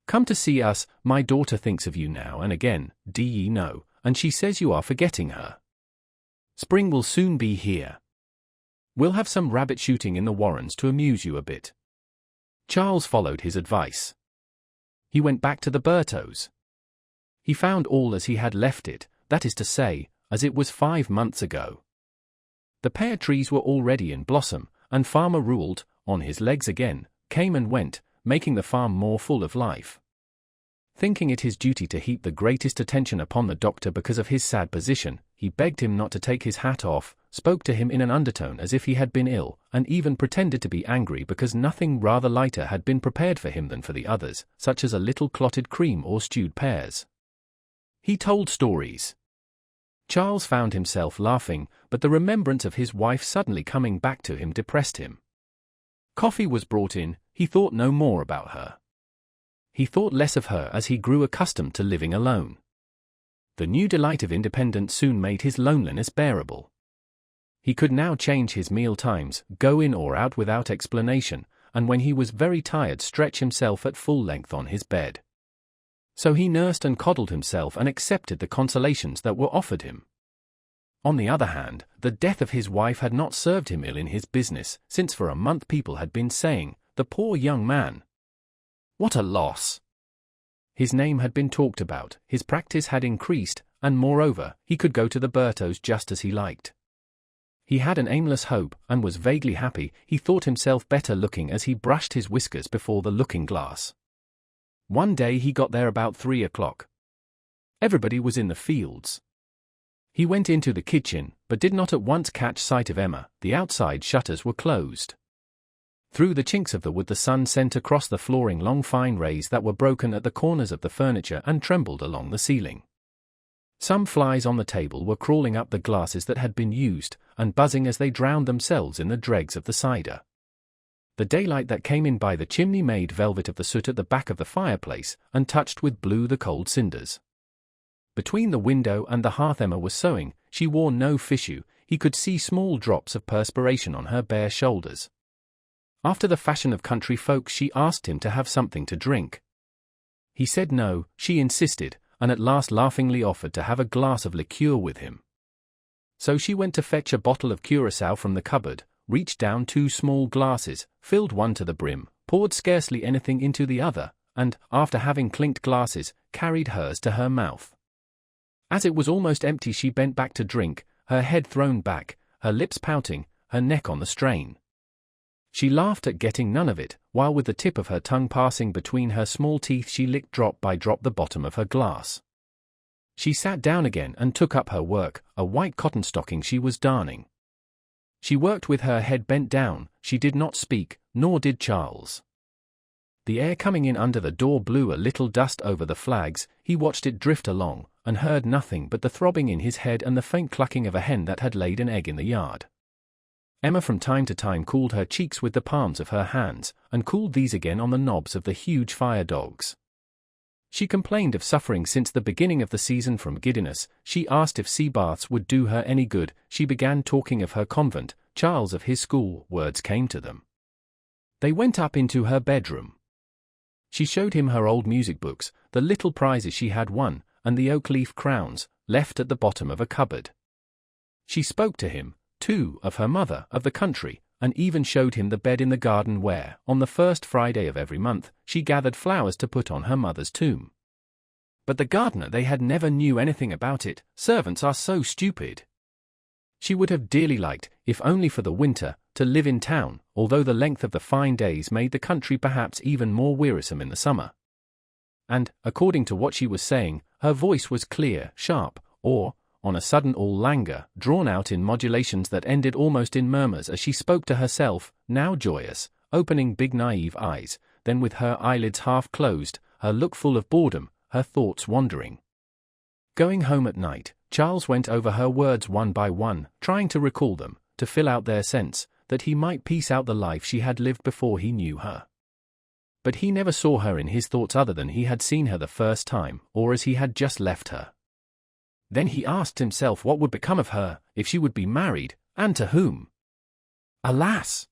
Come to see us, my daughter thinks of you now and again, do ye know, and she says you are forgetting her. Spring will soon be here. We'll have some rabbit shooting in the warrens to amuse you a bit." Charles followed his advice. He went back to the Bertaux's. He found all as he had left it, that is to say, as it was 5 months ago. The pear trees were already in blossom, and Farmer Roald, on his legs again, came and went, making the farm more full of life. Thinking it his duty to heap the greatest attention upon the doctor because of his sad position, he begged him not to take his hat off, spoke to him in an undertone as if he had been ill, and even pretended to be angry because nothing rather lighter had been prepared for him than for the others, such as a little clotted cream or stewed pears. He told stories. Charles found himself laughing, but the remembrance of his wife suddenly coming back to him depressed him. Coffee was brought in, he thought no more about her. He thought less of her as he grew accustomed to living alone. The new delight of independence soon made his loneliness bearable. He could now change his meal times, go in or out without explanation, and when he was very tired stretch himself at full length on his bed. So he nursed and coddled himself and accepted the consolations that were offered him. On the other hand, the death of his wife had not served him ill in his business, since for a month people had been saying, "The poor young man. What a loss!" His name had been talked about, his practice had increased, and moreover, he could go to the Bertaux's just as he liked. He had an aimless hope, and was vaguely happy. He thought himself better looking as he brushed his whiskers before the looking-glass. One day he got there about 3 o'clock. Everybody was in the fields. He went into the kitchen, but did not at once catch sight of Emma. The outside shutters were closed. Through the chinks of the wood the sun sent across the flooring long fine rays that were broken at the corners of the furniture and trembled along the ceiling. Some flies on the table were crawling up the glasses that had been used, and buzzing as they drowned themselves in the dregs of the cider. The daylight that came in by the chimney made velvet of the soot at the back of the fireplace, and touched with blue the cold cinders. Between the window and the hearth Emma was sewing. She wore no fichu, he could see small drops of perspiration on her bare shoulders. After the fashion of country folk she asked him to have something to drink. He said no, she insisted, and at last laughingly offered to have a glass of liqueur with him. So she went to fetch a bottle of curaçao from the cupboard, reached down 2 small glasses, filled one to the brim, poured scarcely anything into the other, and, after having clinked glasses, carried hers to her mouth. As it was almost empty she bent back to drink, her head thrown back, her lips pouting, her neck on the strain. She laughed at getting none of it, while with the tip of her tongue passing between her small teeth she licked drop by drop the bottom of her glass. She sat down again and took up her work, a white cotton stocking she was darning. She worked with her head bent down, she did not speak, nor did Charles. The air coming in under the door blew a little dust over the flags. He watched it drift along, and heard nothing but the throbbing in his head and the faint clucking of a hen that had laid an egg in the yard. Emma from time to time cooled her cheeks with the palms of her hands, and cooled these again on the knobs of the huge fire dogs. She complained of suffering since the beginning of the season from giddiness. She asked if sea baths would do her any good. She began talking of her convent, Charles of his school. Words came to them. They went up into her bedroom. She showed him her old music books, the little prizes she had won, and the oak leaf crowns, left at the bottom of a cupboard. She spoke to him, too, of her mother, of the country, and even showed him the bed in the garden where, on the first Friday of every month, she gathered flowers to put on her mother's tomb. But the gardener, they had never knew anything about it. Servants are so stupid. She would have dearly liked, if only for the winter, to live in town, although the length of the fine days made the country perhaps even more wearisome in the summer. And, according to what she was saying, her voice was clear, sharp, or, on a sudden all languor, drawn out in modulations that ended almost in murmurs as she spoke to herself, now joyous, opening big naive eyes, then with her eyelids half closed, her look full of boredom, her thoughts wandering. Going home at night, Charles went over her words one by one, trying to recall them, to fill out their sense, that he might piece out the life she had lived before he knew her. But he never saw her in his thoughts other than he had seen her the first time, or as he had just left her. Then he asked himself what would become of her, if she would be married, and to whom. Alas!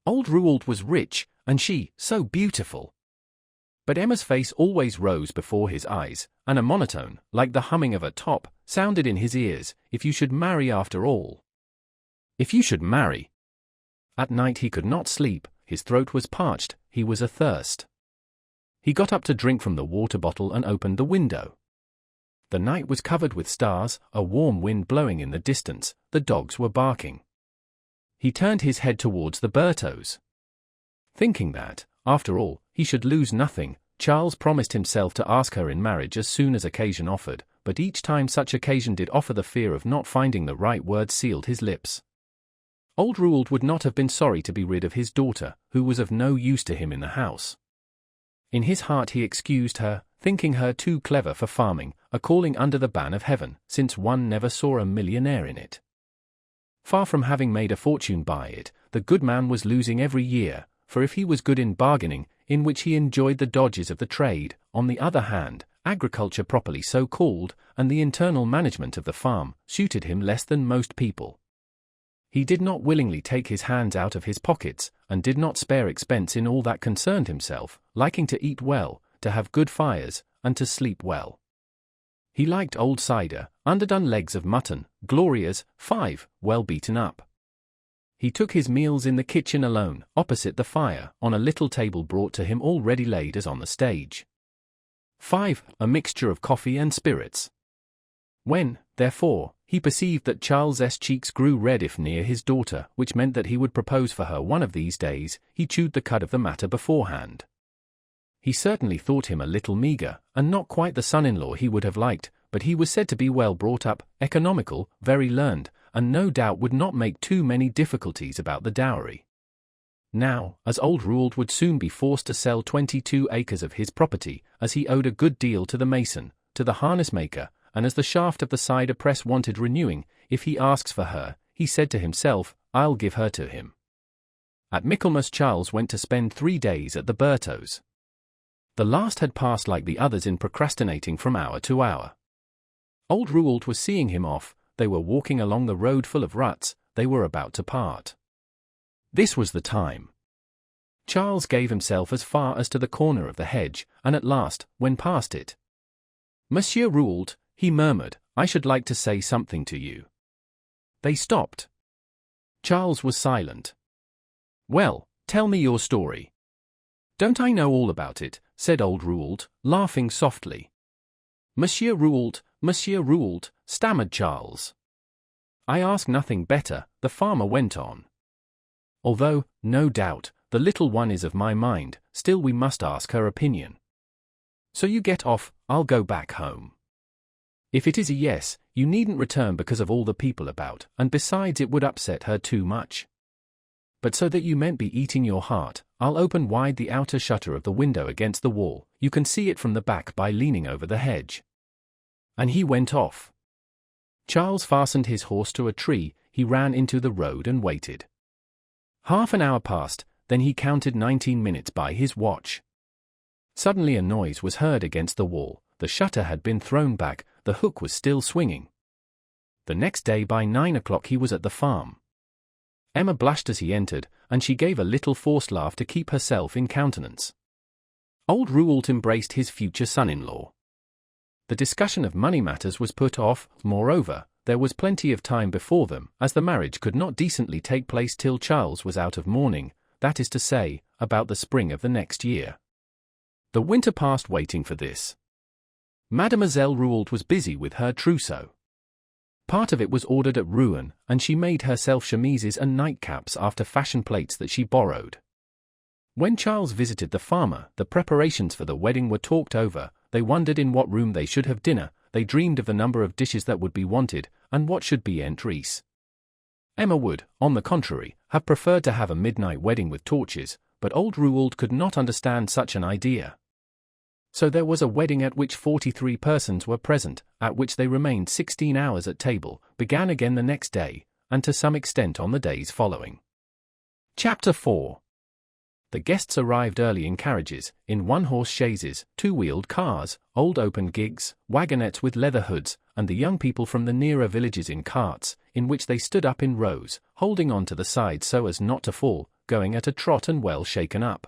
Old Rouault was rich, and she, so beautiful. But Emma's face always rose before his eyes, and a monotone, like the humming of a top, sounded in his ears. If you should marry after all. If you should marry. At night he could not sleep, his throat was parched, he was athirst. He got up to drink from the water bottle and opened the window. The night was covered with stars, a warm wind blowing in the distance, the dogs were barking. He turned his head towards the Bertaux. Thinking that, after all, he should lose nothing, Charles promised himself to ask her in marriage as soon as occasion offered, but each time such occasion did offer, the fear of not finding the right words sealed his lips. Old Rouault would not have been sorry to be rid of his daughter, who was of no use to him in the house. In his heart he excused her, thinking her too clever for farming, a calling under the ban of heaven, since one never saw a millionaire in it. Far from having made a fortune by it, the good man was losing every year, for if he was good in bargaining, in which he enjoyed the dodges of the trade, on the other hand, agriculture properly so called, and the internal management of the farm, suited him less than most people. He did not willingly take his hands out of his pockets, and did not spare expense in all that concerned himself, liking to eat well, to have good fires, and to sleep well. He liked old cider, underdone legs of mutton, glorias, 5, well beaten up. He took his meals in the kitchen alone, opposite the fire, on a little table brought to him already laid as on the stage. 5, a mixture of coffee and spirits. When, therefore, he perceived that Charles's cheeks grew red if near his daughter, which meant that he would propose for her one of these days, he chewed the cud of the matter beforehand. He certainly thought him a little meagre, and not quite the son-in-law he would have liked, but he was said to be well brought up, economical, very learned, and no doubt would not make too many difficulties about the dowry. Now, as old Rouault would soon be forced to sell 22 acres of his property, as he owed a good deal to the mason, to the harness-maker, and as the shaft of the cider press wanted renewing, if he asks for her, he said to himself, I'll give her to him. At Michaelmas Charles went to spend 3 days at the Bertaux. The last had passed like the others in procrastinating from hour to hour. Old Rouault was seeing him off, they were walking along the road full of ruts, they were about to part. This was the time. Charles gave himself as far as to the corner of the hedge, and at last, when past it, Monsieur Rouault, he murmured, I should like to say something to you. They stopped. Charles was silent. Well, tell me your story. Don't I know all about it, said old Rouault, laughing softly. Monsieur Rouault, stammered Charles. I ask nothing better, the farmer went on. Although, no doubt, the little one is of my mind, still we must ask her opinion. So you get off, I'll go back home. If it is a yes, you needn't return because of all the people about, and besides it would upset her too much. But so that you mayn't be eating your heart, I'll open wide the outer shutter of the window against the wall, you can see it from the back by leaning over the hedge. And he went off. Charles fastened his horse to a tree, he ran into the road and waited. Half an hour passed, then he counted 19 minutes by his watch. Suddenly a noise was heard against the wall, the shutter had been thrown back, the hook was still swinging. The next day by 9 o'clock he was at the farm. Emma blushed as he entered, and she gave a little forced laugh to keep herself in countenance. Old Rouault embraced his future son-in-law. The discussion of money matters was put off, moreover, there was plenty of time before them, as the marriage could not decently take place till Charles was out of mourning, that is to say, about the spring of the next year. The winter passed waiting for this. Mademoiselle Rouault was busy with her trousseau. Part of it was ordered at Rouen, and she made herself chemises and nightcaps after fashion plates that she borrowed. When Charles visited the farmer, the preparations for the wedding were talked over, they wondered in what room they should have dinner, they dreamed of the number of dishes that would be wanted, and what should be entries. Emma would, on the contrary, have preferred to have a midnight wedding with torches, but old Rouault could not understand such an idea. So there was a wedding at which 43 persons were present, at which they remained 16 hours at table, began again the next day, and to some extent on the days following. Chapter 4. The guests arrived early in carriages, in one-horse chaises, two-wheeled cars, old open gigs, wagonettes with leather hoods, and the young people from the nearer villages in carts, in which they stood up in rows, holding on to the sides so as not to fall, going at a trot and well shaken up.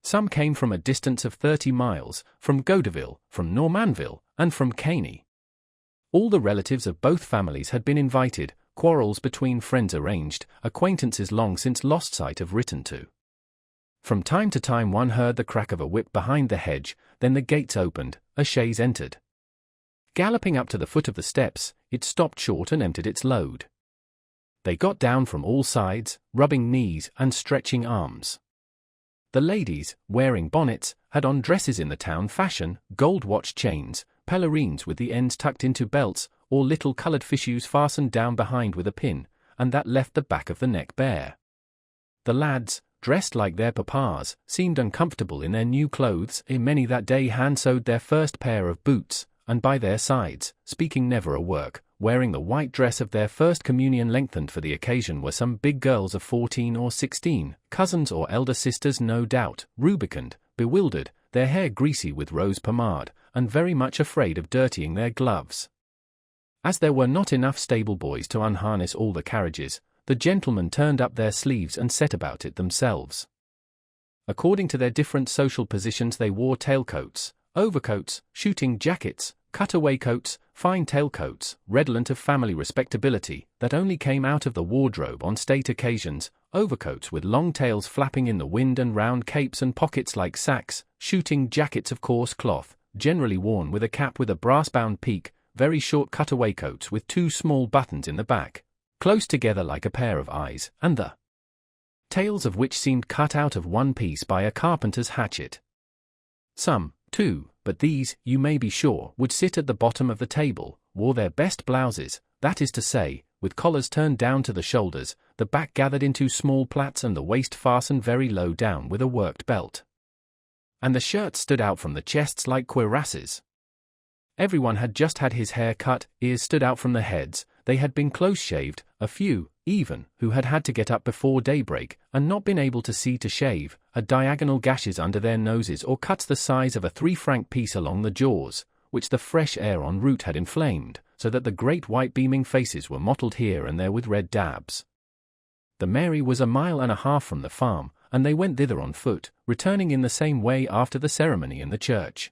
Some came from a distance of 30 miles, from Gaudeville, from Normanville, and from Caney. All the relatives of both families had been invited, quarrels between friends arranged, acquaintances long since lost sight of written to. From time to time one heard the crack of a whip behind the hedge, then the gates opened, a chaise entered. Galloping up to the foot of the steps, it stopped short and emptied its load. They got down from all sides, rubbing knees and stretching arms. The ladies, wearing bonnets, had on dresses in the town fashion, gold watch chains, pelerines with the ends tucked into belts, or little coloured fichus fastened down behind with a pin, and that left the back of the neck bare. The lads, dressed like their papas, seemed uncomfortable in their new clothes. Many that day hand-sewed their first pair of boots, and by their sides, speaking never a word, wearing the white dress of their first communion lengthened for the occasion were some big girls of 14 or 16, cousins or elder sisters no doubt, rubicund, bewildered, their hair greasy with rose pomade, and very much afraid of dirtying their gloves. As there were not enough stable boys to unharness all the carriages, the gentlemen turned up their sleeves and set about it themselves. According to their different social positions they wore tailcoats, overcoats, shooting jackets, cutaway coats, fine tailcoats, redolent of family respectability, that only came out of the wardrobe on state occasions, overcoats with long tails flapping in the wind and round capes and pockets like sacks, shooting jackets of coarse cloth, generally worn with a cap with a brass-bound peak, very short cutaway coats with two small buttons in the back, close together like a pair of eyes, and the tails of which seemed cut out of one piece by a carpenter's hatchet. Some, too, but these, you may be sure, would sit at the bottom of the table, wore their best blouses, that is to say, with collars turned down to the shoulders, the back gathered into small plaits and the waist fastened very low down with a worked belt. And the shirts stood out from the chests like cuirasses. Everyone had just had his hair cut, ears stood out from the heads, they had been close-shaved, a few, even, who had had to get up before daybreak, and not been able to see to shave, had diagonal gashes under their noses or cuts the size of a 3-franc piece along the jaws, which the fresh air en route had inflamed, so that the great white beaming faces were mottled here and there with red dabs. The Mairie was 1.5 miles from the farm, and they went thither on foot, returning in the same way after the ceremony in the church.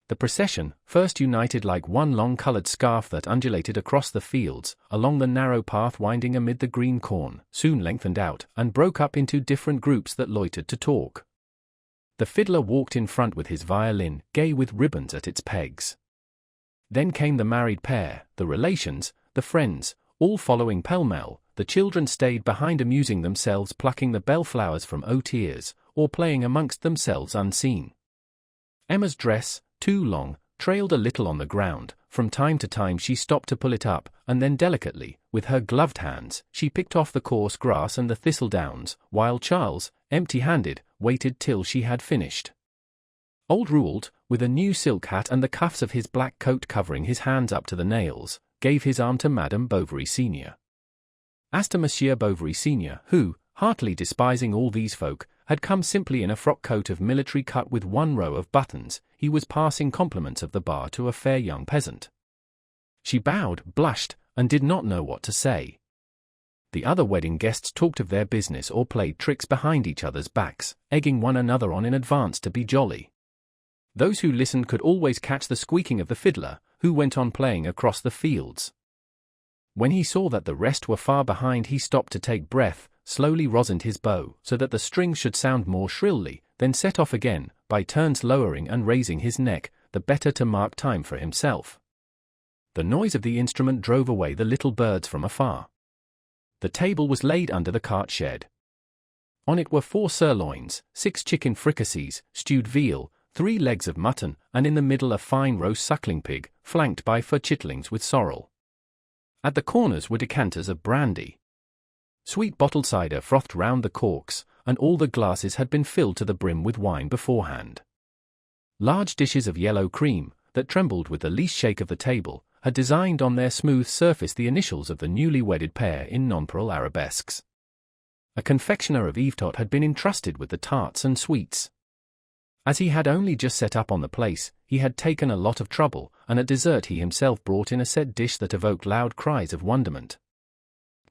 The procession, first united like one long coloured scarf that undulated across the fields, along the narrow path winding amid the green corn, soon lengthened out, and broke up into different groups that loitered to talk. The fiddler walked in front with his violin, gay with ribbons at its pegs. Then came the married pair, the relations, the friends, all following pell-mell. The children stayed behind amusing themselves plucking the bellflowers from oat ears, or playing amongst themselves unseen. Emma's dress, too long, trailed a little on the ground. From time to time she stopped to pull it up, and then delicately, with her gloved hands, she picked off the coarse grass and the thistledowns, while Charles, empty-handed, waited till she had finished. Old Rouault, with a new silk hat and the cuffs of his black coat covering his hands up to the nails, gave his arm to Madame Bovary senior. As to Monsieur Bovary senior, who, heartily despising all these folk, had come simply in a frock coat of military cut with one row of buttons. He was passing compliments of the bar to a fair young peasant. She bowed, blushed, and did not know what to say. The other wedding guests talked of their business or played tricks behind each other's backs, egging one another on in advance to be jolly. Those who listened could always catch the squeaking of the fiddler, who went on playing across the fields. When he saw that the rest were far behind, he stopped to take breath, slowly rosined his bow so that the strings should sound more shrilly, then set off again, by turns lowering and raising his neck, the better to mark time for himself. The noise of the instrument drove away the little birds from afar. The table was laid under the cart shed. On it were 4 sirloins, 6 chicken fricassees, stewed veal, 3 legs of mutton, and in the middle a fine roast suckling pig, flanked by 4 chitlings with sorrel. At the corners were decanters of brandy. Sweet bottled cider frothed round the corks, and all the glasses had been filled to the brim with wine beforehand. Large dishes of yellow cream, that trembled with the least shake of the table, had designed on their smooth surface the initials of the newly wedded pair in nonpareil arabesques. A confectioner of Yvetot had been entrusted with the tarts and sweets. As he had only just set up on the place, he had taken a lot of trouble, and at dessert he himself brought in a set dish that evoked loud cries of wonderment.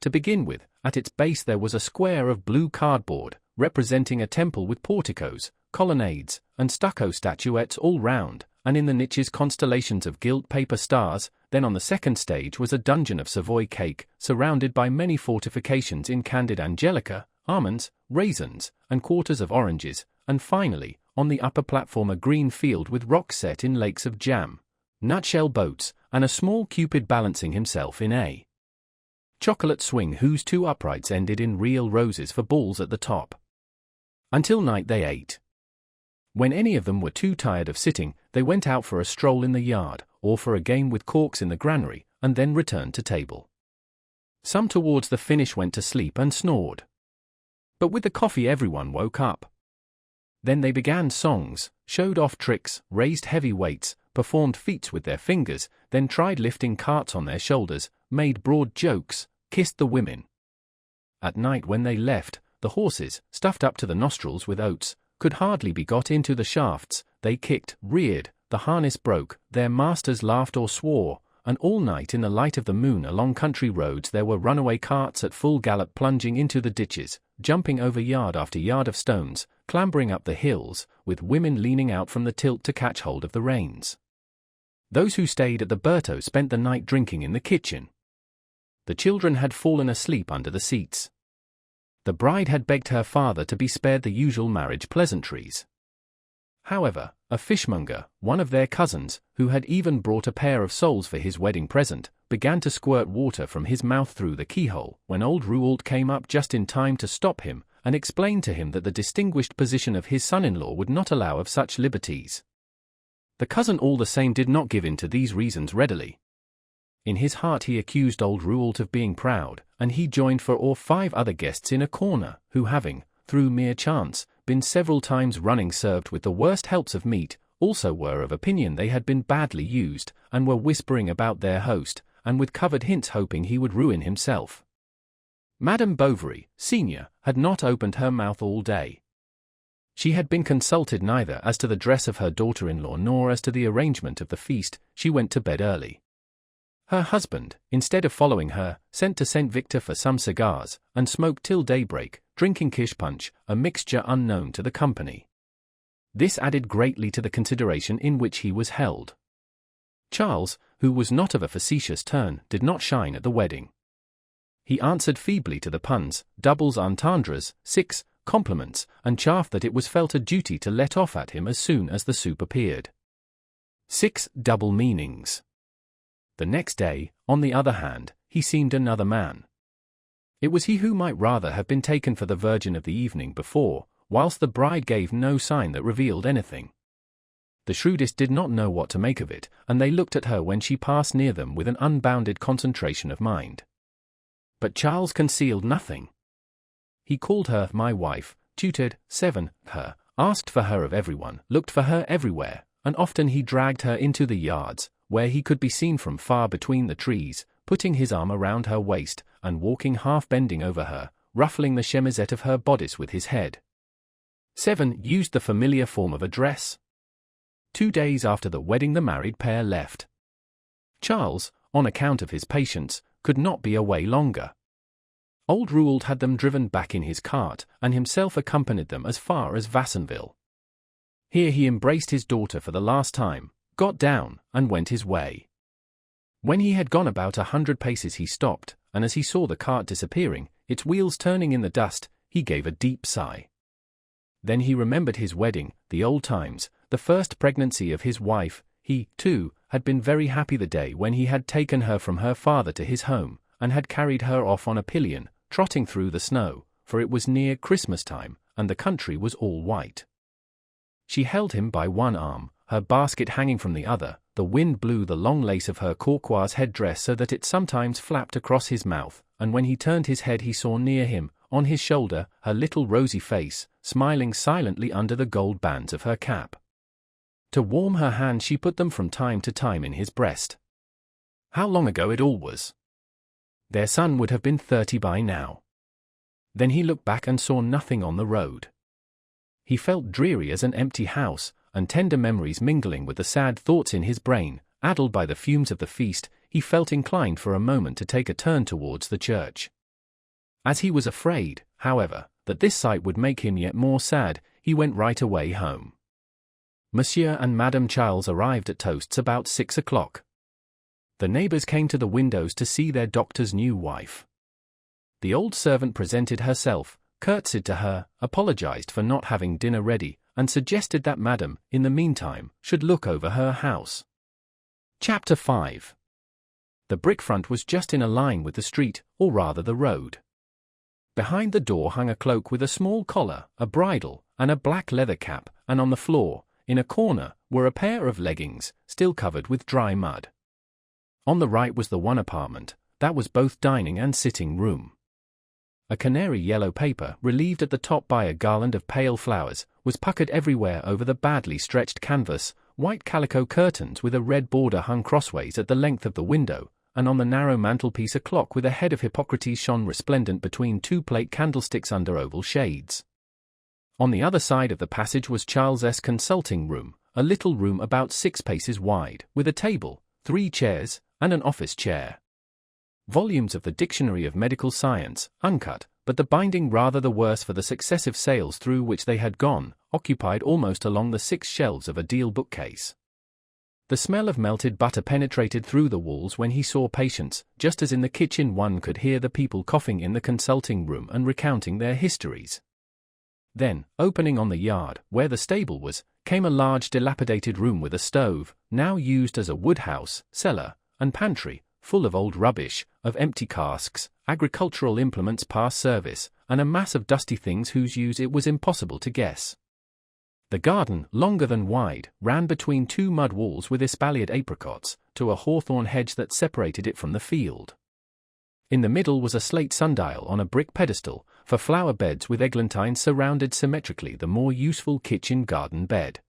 To begin with, at its base there was a square of blue cardboard, representing a temple with porticos, colonnades, and stucco statuettes all round, and in the niches constellations of gilt paper stars. Then on the second stage was a dungeon of Savoy cake, surrounded by many fortifications in candied angelica, almonds, raisins, and quarters of oranges, and finally, on the upper platform a green field with rocks set in lakes of jam, nutshell boats, and a small Cupid balancing himself in a chocolate swing whose 2 uprights ended in real roses for balls at the top. Until night they ate. When any of them were too tired of sitting, they went out for a stroll in the yard, or for a game with corks in the granary, and then returned to table. Some towards the finish went to sleep and snored. But with the coffee everyone woke up. Then they began songs, showed off tricks, raised heavy weights, performed feats with their fingers, then tried lifting carts on their shoulders, made broad jokes, kissed the women. At night when they left, the horses, stuffed up to the nostrils with oats, could hardly be got into the shafts. They kicked, reared, the harness broke, their masters laughed or swore, and all night in the light of the moon along country roads there were runaway carts at full gallop plunging into the ditches, jumping over yard after yard of stones, clambering up the hills, with women leaning out from the tilt to catch hold of the reins. Those who stayed at the Bertaux spent the night drinking in the kitchen. The children had fallen asleep under the seats. The bride had begged her father to be spared the usual marriage pleasantries. However, a fishmonger, one of their cousins, who had even brought a pair of soles for his wedding present, began to squirt water from his mouth through the keyhole, when old Rouault came up just in time to stop him, and explained to him that the distinguished position of his son-in-law would not allow of such liberties. The cousin all the same did not give in to these reasons readily. In his heart he accused old Rouault of being proud, and he joined 4 or 5 other guests in a corner, who having, through mere chance, been several times running served with the worst helps of meat, also were of opinion they had been badly used, and were whispering about their host, and with covered hints hoping he would ruin himself. Madame Bovary, senior, had not opened her mouth all day. She had been consulted neither as to the dress of her daughter-in-law nor as to the arrangement of the feast. She went to bed early. Her husband, instead of following her, sent to St. Victor for some cigars, and smoked till daybreak, drinking kish punch, a mixture unknown to the company. This added greatly to the consideration in which he was held. Charles, who was not of a facetious turn, did not shine at the wedding. He answered feebly to the puns, doubles entendres, 6 compliments, and chaffed that it was felt a duty to let off at him as soon as the soup appeared. 6 double meanings. The next day, on the other hand, he seemed another man. It was he who might rather have been taken for the virgin of the evening before, whilst the bride gave no sign that revealed anything. The shrewdest did not know what to make of it, and they looked at her when she passed near them with an unbounded concentration of mind. But Charles concealed nothing. He called her my wife, tutored, 7, her, asked for her of everyone, looked for her everywhere, and often he dragged her into the yards, where he could be seen from far between the trees, putting his arm around her waist, and walking half bending over her, ruffling the chemisette of her bodice with his head. 7. Used the familiar form of address. 2 days after the wedding the married pair left. Charles, on account of his patients, could not be away longer. Old Rould had them driven back in his cart, and himself accompanied them as far as Vassonville. Here he embraced his daughter for the last time, got down, and went his way. When he had gone about 100 paces he stopped, and as he saw the cart disappearing, its wheels turning in the dust, he gave a deep sigh. Then he remembered his wedding, the old times, the first pregnancy of his wife. He, too, had been very happy the day when he had taken her from her father to his home, and had carried her off on a pillion, trotting through the snow, for it was near Christmas time, and the country was all white. She held him by one arm, her basket hanging from the other. The wind blew the long lace of her Cauchoise headdress so that it sometimes flapped across his mouth, and when he turned his head he saw near him, on his shoulder, her little rosy face, smiling silently under the gold bands of her cap. To warm her hands she put them from time to time in his breast. How long ago it all was! Their son would have been 30 by now. Then he looked back and saw nothing on the road. He felt dreary as an empty house, and tender memories mingling with the sad thoughts in his brain, addled by the fumes of the feast, he felt inclined for a moment to take a turn towards the church. As he was afraid, however, that this sight would make him yet more sad, he went right away home. Monsieur and Madame Charles arrived at Toasts about 6 o'clock. The neighbors came to the windows to see their doctor's new wife. The old servant presented herself, curtsied to her, apologized for not having dinner ready, and suggested that Madame, in the meantime, should look over her house. Chapter 5. The brick front was just in a line with the street, or rather the road. Behind the door hung a cloak with a small collar, a bridle, and a black leather cap, and on the floor, in a corner, were a pair of leggings, still covered with dry mud. On the right was the one apartment, that was both dining and sitting room. A canary yellow paper, relieved at the top by a garland of pale flowers, was puckered everywhere over the badly stretched canvas. White calico curtains with a red border hung crossways at the length of the window, and on the narrow mantelpiece a clock with a head of Hippocrates shone resplendent between 2 plate candlesticks under oval shades. On the other side of the passage was Charles's consulting room, a little room about 6 paces wide, with a table, 3 chairs, and an office chair. Volumes of the Dictionary of Medical Science, uncut, but the binding rather the worse for the successive sales through which they had gone, occupied almost along the 6 shelves of a deal bookcase. The smell of melted butter penetrated through the walls when he saw patients, just as in the kitchen one could hear the people coughing in the consulting room and recounting their histories. Then, opening on the yard, where the stable was, came a large dilapidated room with a stove, now used as a wood-house, cellar, and pantry, full of old rubbish, of empty casks, agricultural implements past service, and a mass of dusty things whose use it was impossible to guess. The garden, longer than wide, ran between 2 mud walls with espaliered apricots, to a hawthorn hedge that separated it from the field. In the middle was a slate sundial on a brick pedestal, for flower beds with eglantines surrounded symmetrically the more useful kitchen garden bed.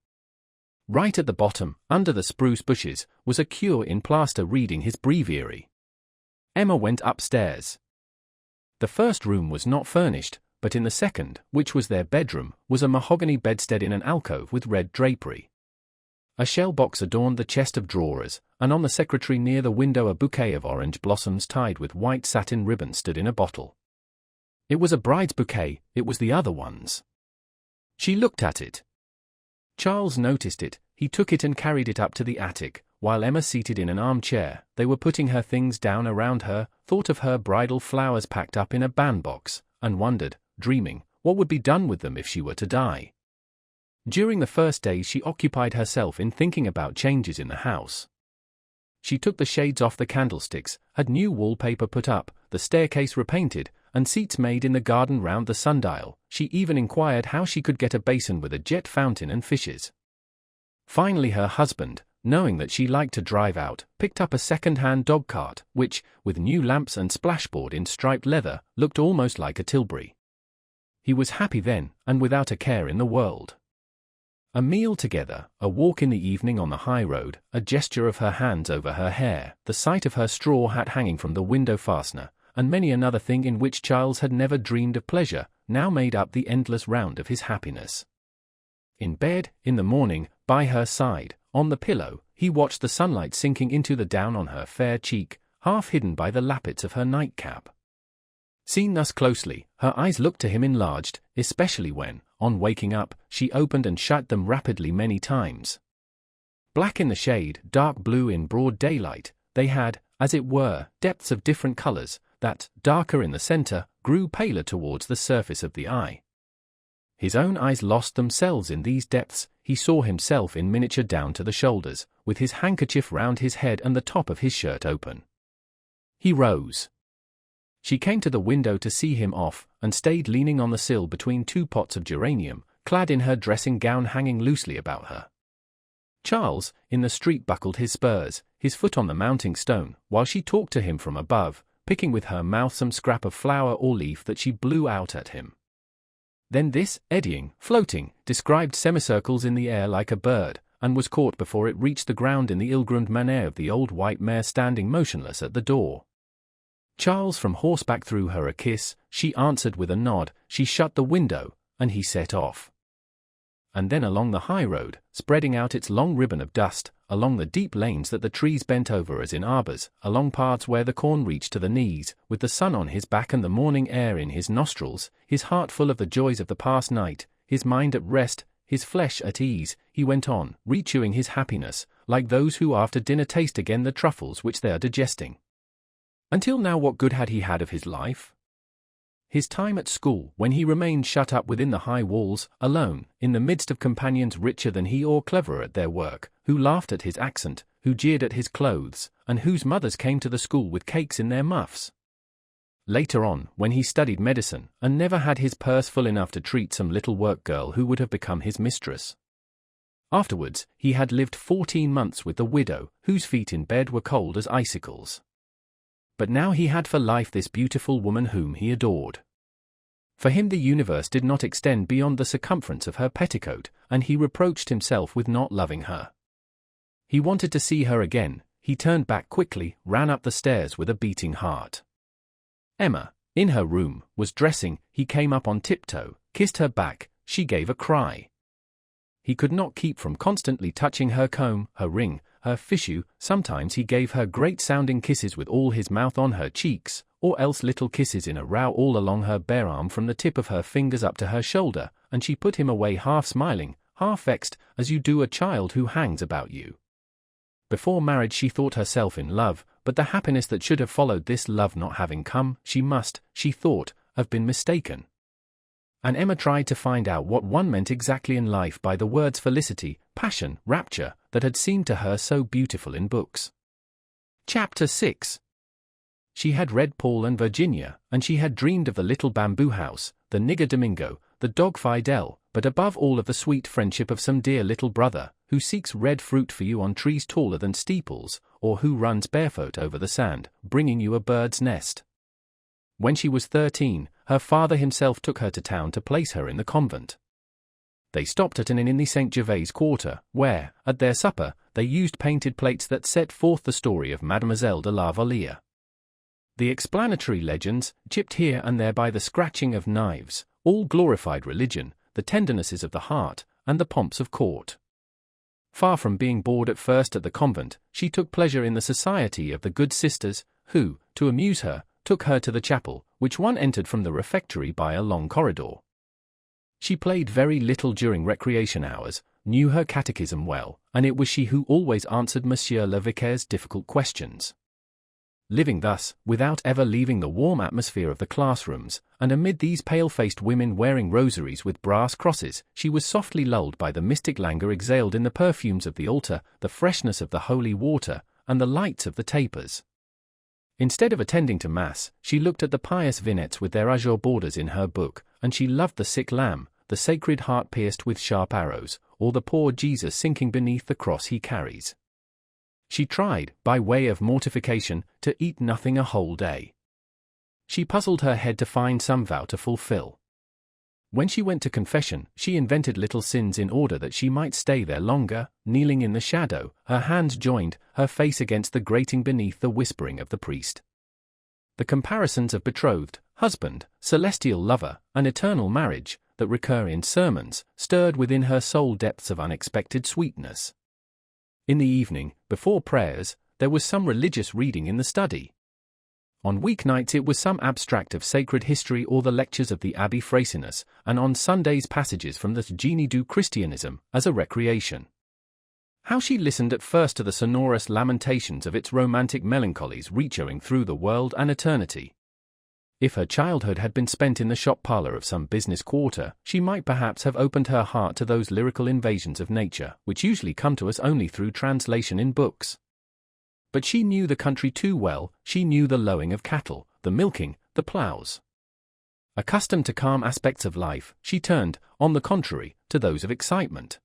Right at the bottom, under the spruce bushes, was a cure in plaster reading his breviary. Emma went upstairs. The first room was not furnished, but in the second, which was their bedroom, was a mahogany bedstead in an alcove with red drapery. A shell box adorned the chest of drawers, and on the secretary near the window a bouquet of orange blossoms tied with white satin ribbon stood in a bottle. It was a bride's bouquet, it was the other one's. She looked at it. Charles noticed it, he took it and carried it up to the attic, while Emma seated in an armchair, they were putting her things down around her, thought of her bridal flowers packed up in a bandbox, and wondered, dreaming, what would be done with them if she were to die. During the first days she occupied herself in thinking about changes in the house. She took the shades off the candlesticks, had new wallpaper put up, the staircase repainted, and seats made in the garden round the sundial. She even inquired how she could get a basin with a jet fountain and fishes. Finally her husband, knowing that she liked to drive out, picked up a second-hand dog-cart, which, with new lamps and splashboard in striped leather, looked almost like a tilbury. He was happy then, and without a care in the world. A meal together, a walk in the evening on the high road, a gesture of her hands over her hair, the sight of her straw hat hanging from the window fastener, and many another thing in which Charles had never dreamed of pleasure, now made up the endless round of his happiness. In bed, in the morning, by her side, on the pillow, he watched the sunlight sinking into the down on her fair cheek, half hidden by the lappets of her nightcap. Seen thus closely, her eyes looked to him enlarged, especially when, on waking up, she opened and shut them rapidly many times. Black in the shade, dark blue in broad daylight, they had, as it were, depths of different colors, that, darker in the center, grew paler towards the surface of the eye. His own eyes lost themselves in these depths. He saw himself in miniature down to the shoulders, with his handkerchief round his head and the top of his shirt open. He rose. She came to the window to see him off, and stayed leaning on the sill between two pots of geranium, clad in her dressing gown hanging loosely about her. Charles, in the street, buckled his spurs, his foot on the mounting stone, while she talked to him from above, picking with her mouth some scrap of flower or leaf that she blew out at him. Then this, eddying, floating, described semicircles in the air like a bird, and was caught before it reached the ground in the ill-groomed manner of the old white mare standing motionless at the door. Charles from horseback threw her a kiss, she answered with a nod, she shut the window, and he set off. And then along the high road, spreading out its long ribbon of dust, along the deep lanes that the trees bent over as in arbors, along paths where the corn reached to the knees, with the sun on his back and the morning air in his nostrils, his heart full of the joys of the past night, his mind at rest, his flesh at ease, he went on, rechewing his happiness, like those who after dinner taste again the truffles which they are digesting. Until now, what good had he had of his life? His time at school, when he remained shut up within the high walls, alone, in the midst of companions richer than he or cleverer at their work, who laughed at his accent, who jeered at his clothes, and whose mothers came to the school with cakes in their muffs. Later on, when he studied medicine, and never had his purse full enough to treat some little work girl who would have become his mistress. Afterwards, he had lived 14 months with the widow, whose feet in bed were cold as icicles. But now he had for life this beautiful woman whom he adored. For him the universe did not extend beyond the circumference of her petticoat, and he reproached himself with not loving her. He wanted to see her again. He turned back quickly, ran up the stairs with a beating heart. Emma, in her room, was dressing. He came up on tiptoe, kissed her back. She gave a cry. He could not keep from constantly touching her comb, her ring, her fichu. Sometimes he gave her great-sounding kisses with all his mouth on her cheeks, or else little kisses in a row all along her bare arm from the tip of her fingers up to her shoulder, and she put him away half smiling, half vexed, as you do a child who hangs about you. Before marriage she thought herself in love, but the happiness that should have followed this love not having come, she must, she thought, have been mistaken. And Emma tried to find out what one meant exactly in life by the words felicity, passion, rapture, that had seemed to her so beautiful in books. Chapter 6. She had read Paul and Virginia, and she had dreamed of the little bamboo house, the nigger Domingo, the dog Fidel, but above all of the sweet friendship of some dear little brother, who seeks red fruit for you on trees taller than steeples, or who runs barefoot over the sand, bringing you a bird's nest. When she was 13, her father himself took her to town to place her in the convent. They stopped at an inn in the St. Gervais quarter, where, at their supper, they used painted plates that set forth the story of Mademoiselle de la Valliere. The explanatory legends, chipped here and there by the scratching of knives, all glorified religion, the tendernesses of the heart, and the pomps of court. Far from being bored at first at the convent, she took pleasure in the society of the good sisters, who, to amuse her, took her to the chapel, which one entered from the refectory by a long corridor. She played very little during recreation hours, knew her catechism well, and it was she who always answered Monsieur le Vicair's difficult questions. Living thus, without ever leaving the warm atmosphere of the classrooms, and amid these pale-faced women wearing rosaries with brass crosses, she was softly lulled by the mystic languor exhaled in the perfumes of the altar, the freshness of the holy water, and the lights of the tapers. Instead of attending to Mass, she looked at the pious vignettes with their azure borders in her book, and she loved the sick lamb, the sacred heart pierced with sharp arrows, or the poor Jesus sinking beneath the cross he carries. She tried, by way of mortification, to eat nothing a whole day. She puzzled her head to find some vow to fulfill. When she went to confession, she invented little sins in order that she might stay there longer, kneeling in the shadow, her hands joined, her face against the grating beneath the whispering of the priest. The comparisons of betrothed, husband, celestial lover, and eternal marriage, that recur in sermons, stirred within her soul depths of unexpected sweetness. In the evening, before prayers, there was some religious reading in the study. On weeknights it was some abstract of sacred history or the lectures of the Abbé Freycinus, and on Sundays passages from the Génie du Christianisme, as a recreation. How she listened at first to the sonorous lamentations of its romantic melancholies reaching through the world and eternity. If her childhood had been spent in the shop parlour of some business quarter, she might perhaps have opened her heart to those lyrical invasions of nature, which usually come to us only through translation in books. But she knew the country too well, she knew the lowing of cattle, the milking, the ploughs. Accustomed to calm aspects of life, she turned, on the contrary, to those of excitement.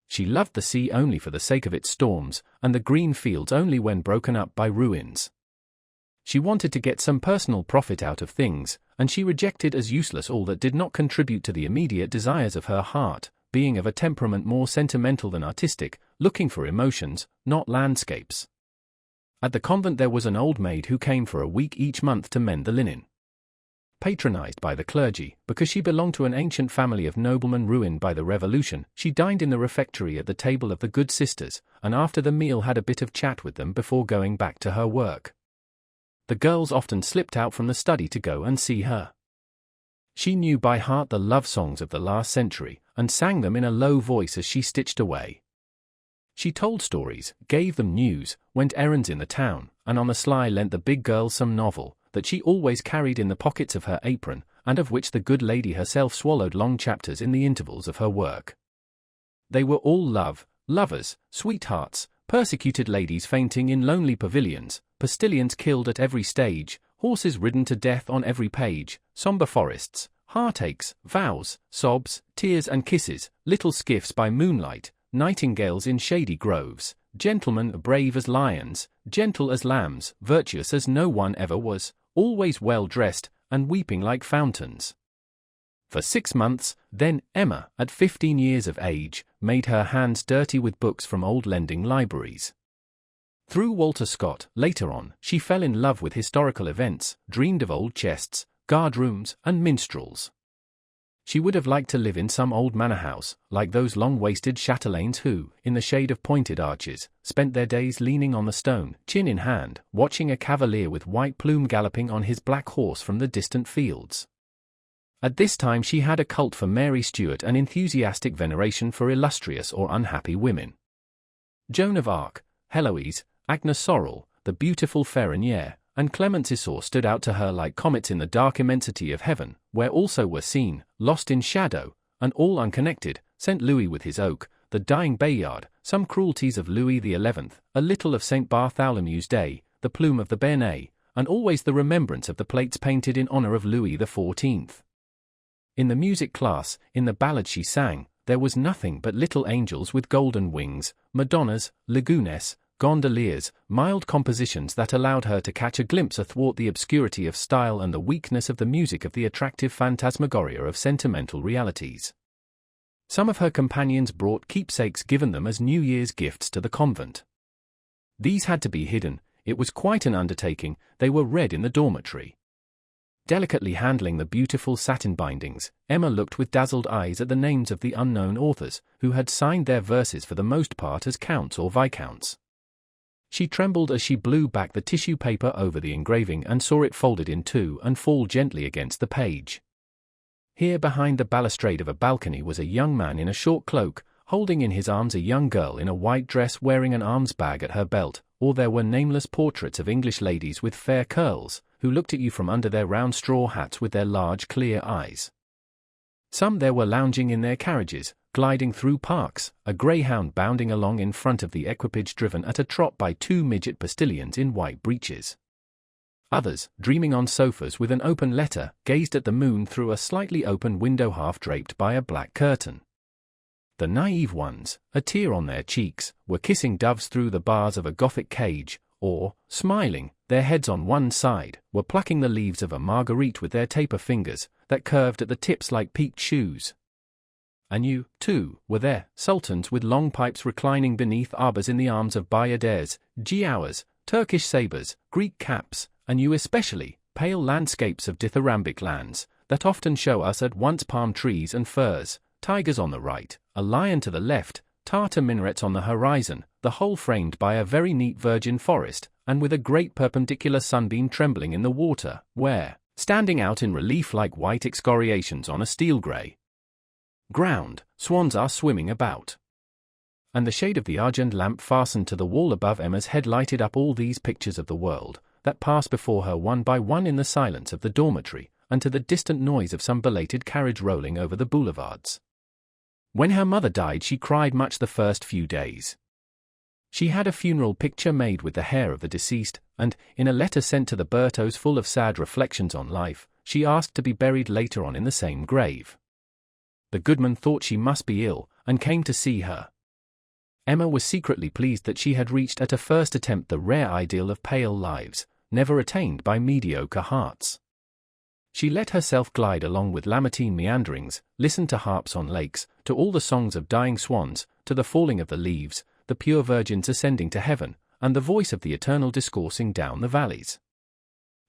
She loved the sea only for the sake of its storms, and the green fields only when broken up by ruins. She wanted to get some personal profit out of things, and she rejected as useless all that did not contribute to the immediate desires of her heart, being of a temperament more sentimental than artistic, looking for emotions, not landscapes. At the convent there was an old maid who came for a week each month to mend the linen. Patronized by the clergy, because she belonged to an ancient family of noblemen ruined by the Revolution, she dined in the refectory at the table of the good sisters, and after the meal had a bit of chat with them before going back to her work. The girls often slipped out from the study to go and see her. She knew by heart the love songs of the last century, and sang them in a low voice as she stitched away. She told stories, gave them news, went errands in the town, and on the sly lent the big girls some novel, that she always carried in the pockets of her apron, and of which the good lady herself swallowed long chapters in the intervals of her work. They were all lovers, sweethearts, persecuted ladies fainting in lonely pavilions, postilions killed at every stage, horses ridden to death on every page, sombre forests, heartaches, vows, sobs, tears and kisses, little skiffs by moonlight, nightingales in shady groves, gentlemen brave as lions, gentle as lambs, virtuous as no one ever was, always well dressed, and weeping like fountains. For 6 months, then, Emma, at 15 years of age, made her hands dirty with books from old lending libraries. Through Walter Scott, later on, she fell in love with historical events, dreamed of old chests, guard-rooms, and minstrels. She would have liked to live in some old manor house, like those long-waisted chatelaines who, in the shade of pointed arches, spent their days leaning on the stone, chin in hand, watching a cavalier with white plume galloping on his black horse from the distant fields. At this time she had a cult for Mary Stuart and enthusiastic veneration for illustrious or unhappy women. Joan of Arc, Heloise, Agnes Sorel, the beautiful Ferroniere, and Clemence Isaure stood out to her like comets in the dark immensity of heaven, where also were seen, lost in shadow, and all unconnected, St. Louis with his oak, the dying Bayard, some cruelties of Louis XI, a little of St. Bartholomew's Day, the plume of the Béarnais, and always the remembrance of the plates painted in honor of Louis XIV. In the music class, in the ballad she sang, there was nothing but little angels with golden wings, Madonnas, lagunes, gondoliers, mild compositions that allowed her to catch a glimpse athwart the obscurity of style and the weakness of the music of the attractive phantasmagoria of sentimental realities. Some of her companions brought keepsakes given them as New Year's gifts to the convent. These had to be hidden, it was quite an undertaking, they were read in the dormitory. Delicately handling the beautiful satin bindings, Emma looked with dazzled eyes at the names of the unknown authors, who had signed their verses for the most part as counts or viscounts. She trembled as she blew back the tissue paper over the engraving and saw it folded in two and fall gently against the page. Here behind the balustrade of a balcony was a young man in a short cloak, holding in his arms a young girl in a white dress wearing an arms bag at her belt, or there were nameless portraits of English ladies with fair curls, who looked at you from under their round straw hats with their large clear eyes. Some there were lounging in their carriages, gliding through parks, a greyhound bounding along in front of the equipage driven at a trot by 2 midget postilions in white breeches. Others, dreaming on sofas with an open letter, gazed at the moon through a slightly open window half draped by a black curtain. The naive ones, a tear on their cheeks, were kissing doves through the bars of a Gothic cage, or, smiling, their heads on one side, were plucking the leaves of a marguerite with their taper fingers, that curved at the tips like peaked shoes. And you, too, were there, sultans with long pipes reclining beneath arbors in the arms of bayadères, giaours, Turkish sabres, Greek caps, and you especially, pale landscapes of dithyrambic lands, that often show us at once palm trees and firs, tigers on the right, a lion to the left, Tartar minarets on the horizon, the whole framed by a very neat virgin forest, and with a great perpendicular sunbeam trembling in the water, where, standing out in relief like white excoriations on a steel-grey ground, swans are swimming about. And the shade of the argent lamp fastened to the wall above Emma's head lighted up all these pictures of the world, that passed before her one by one in the silence of the dormitory, and to the distant noise of some belated carriage rolling over the boulevards. When her mother died she cried much the first few days. She had a funeral picture made with the hair of the deceased, and, in a letter sent to the Bertaux full of sad reflections on life, she asked to be buried later on in the same grave. The goodman thought she must be ill, and came to see her. Emma was secretly pleased that she had reached at a first attempt the rare ideal of pale lives, never attained by mediocre hearts. She let herself glide along with Lamartine meanderings, listened to harps on lakes, to all the songs of dying swans, to the falling of the leaves, the pure virgins ascending to heaven, and the voice of the eternal discoursing down the valleys.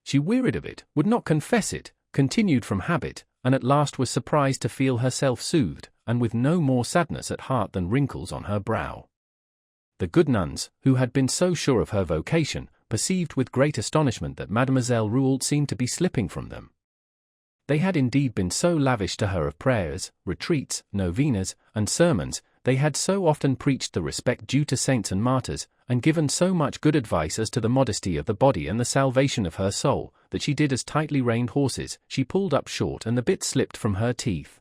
She wearied of it, would not confess it, continued from habit, and at last was surprised to feel herself soothed, and with no more sadness at heart than wrinkles on her brow. The good nuns, who had been so sure of her vocation, perceived with great astonishment that Mademoiselle Rouault seemed to be slipping from them. They had indeed been so lavish to her of prayers, retreats, novenas, and sermons, they had so often preached the respect due to saints and martyrs, and given so much good advice as to the modesty of the body and the salvation of her soul, that she did as tightly reined horses, she pulled up short and the bit slipped from her teeth.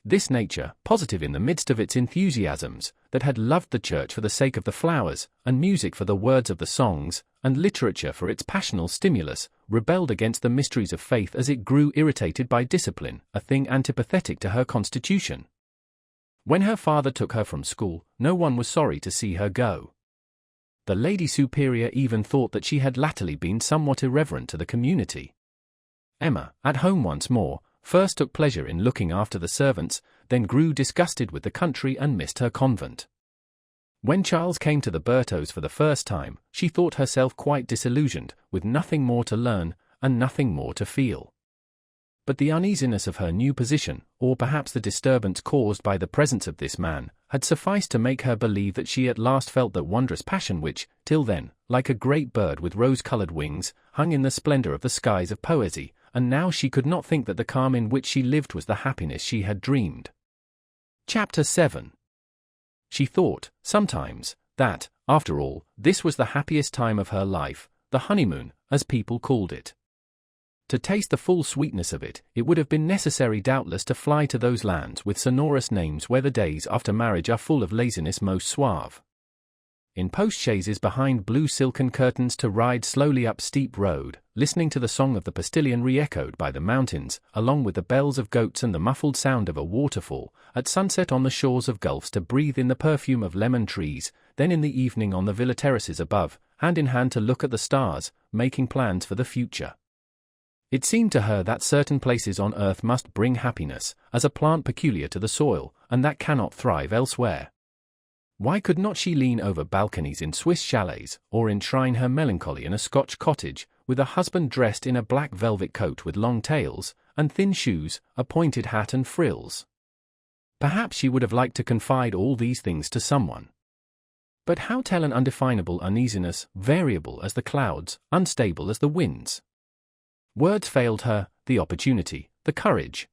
This nature, positive in the midst of its enthusiasms, that had loved the church for the sake of the flowers, and music for the words of the songs, and literature for its passional stimulus, rebelled against the mysteries of faith as it grew irritated by discipline, a thing antipathetic to her constitution. When her father took her from school, no one was sorry to see her go. The Lady Superior even thought that she had latterly been somewhat irreverent to the community. Emma, at home once more, first took pleasure in looking after the servants, then grew disgusted with the country and missed her convent. When Charles came to the Bertaux for the first time, she thought herself quite disillusioned, with nothing more to learn, and nothing more to feel. But the uneasiness of her new position, or perhaps the disturbance caused by the presence of this man, had sufficed to make her believe that she at last felt that wondrous passion which, till then, like a great bird with rose-coloured wings, hung in the splendour of the skies of poesy, and now she could not think that the calm in which she lived was the happiness she had dreamed. Chapter 7. She thought, sometimes, that, after all, this was the happiest time of her life, the honeymoon, as people called it. To taste the full sweetness of it, it would have been necessary doubtless to fly to those lands with sonorous names where the days after marriage are full of laziness most suave. In post-chaises behind blue silken curtains to ride slowly up steep road, listening to the song of the postilion re-echoed by the mountains, along with the bells of goats and the muffled sound of a waterfall, at sunset on the shores of gulfs to breathe in the perfume of lemon trees, then in the evening on the villa terraces above, hand in hand to look at the stars, making plans for the future. It seemed to her that certain places on earth must bring happiness, as a plant peculiar to the soil, and that cannot thrive elsewhere. Why could not she lean over balconies in Swiss chalets, or enshrine her melancholy in a Scotch cottage, with a husband dressed in a black velvet coat with long tails, and thin shoes, a pointed hat and frills? Perhaps she would have liked to confide all these things to someone. But how tell an undefinable uneasiness, variable as the clouds, unstable as the winds? Words failed her, the opportunity, the courage.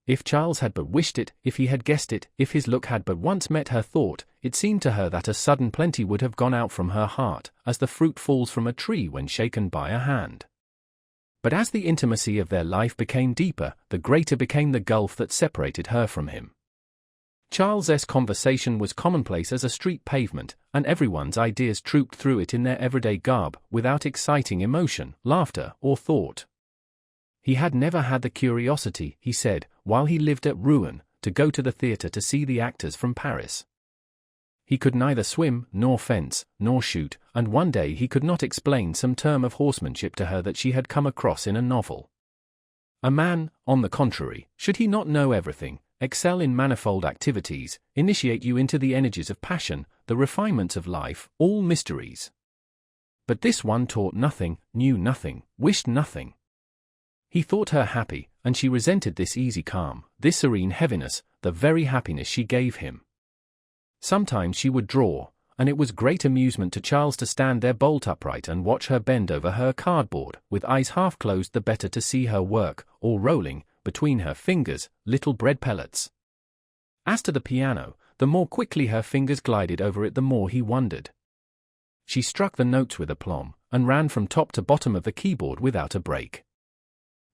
If Charles had but wished it, if he had guessed it, if his look had but once met her thought, it seemed to her that a sudden plenty would have gone out from her heart, as the fruit falls from a tree when shaken by a hand. But as the intimacy of their life became deeper, the greater became the gulf that separated her from him. Charles's conversation was commonplace as a street pavement, and everyone's ideas trooped through it in their everyday garb, without exciting emotion, laughter, or thought. He had never had the curiosity, he said, while he lived at Rouen, to go to the theatre to see the actors from Paris. He could neither swim, nor fence, nor shoot, and one day he could not explain some term of horsemanship to her that she had come across in a novel. A man, on the contrary, should he not know everything, excel in manifold activities, initiate you into the energies of passion, the refinements of life, all mysteries? But this one taught nothing, knew nothing, wished nothing. He thought her happy, and she resented this easy calm, this serene heaviness, the very happiness she gave him. Sometimes she would draw, and it was great amusement to Charles to stand there bolt upright and watch her bend over her cardboard, with eyes half closed the better to see her work, or rolling, between her fingers, little bread pellets. As to the piano, the more quickly her fingers glided over it the more he wondered. She struck the notes with aplomb, and ran from top to bottom of the keyboard without a break.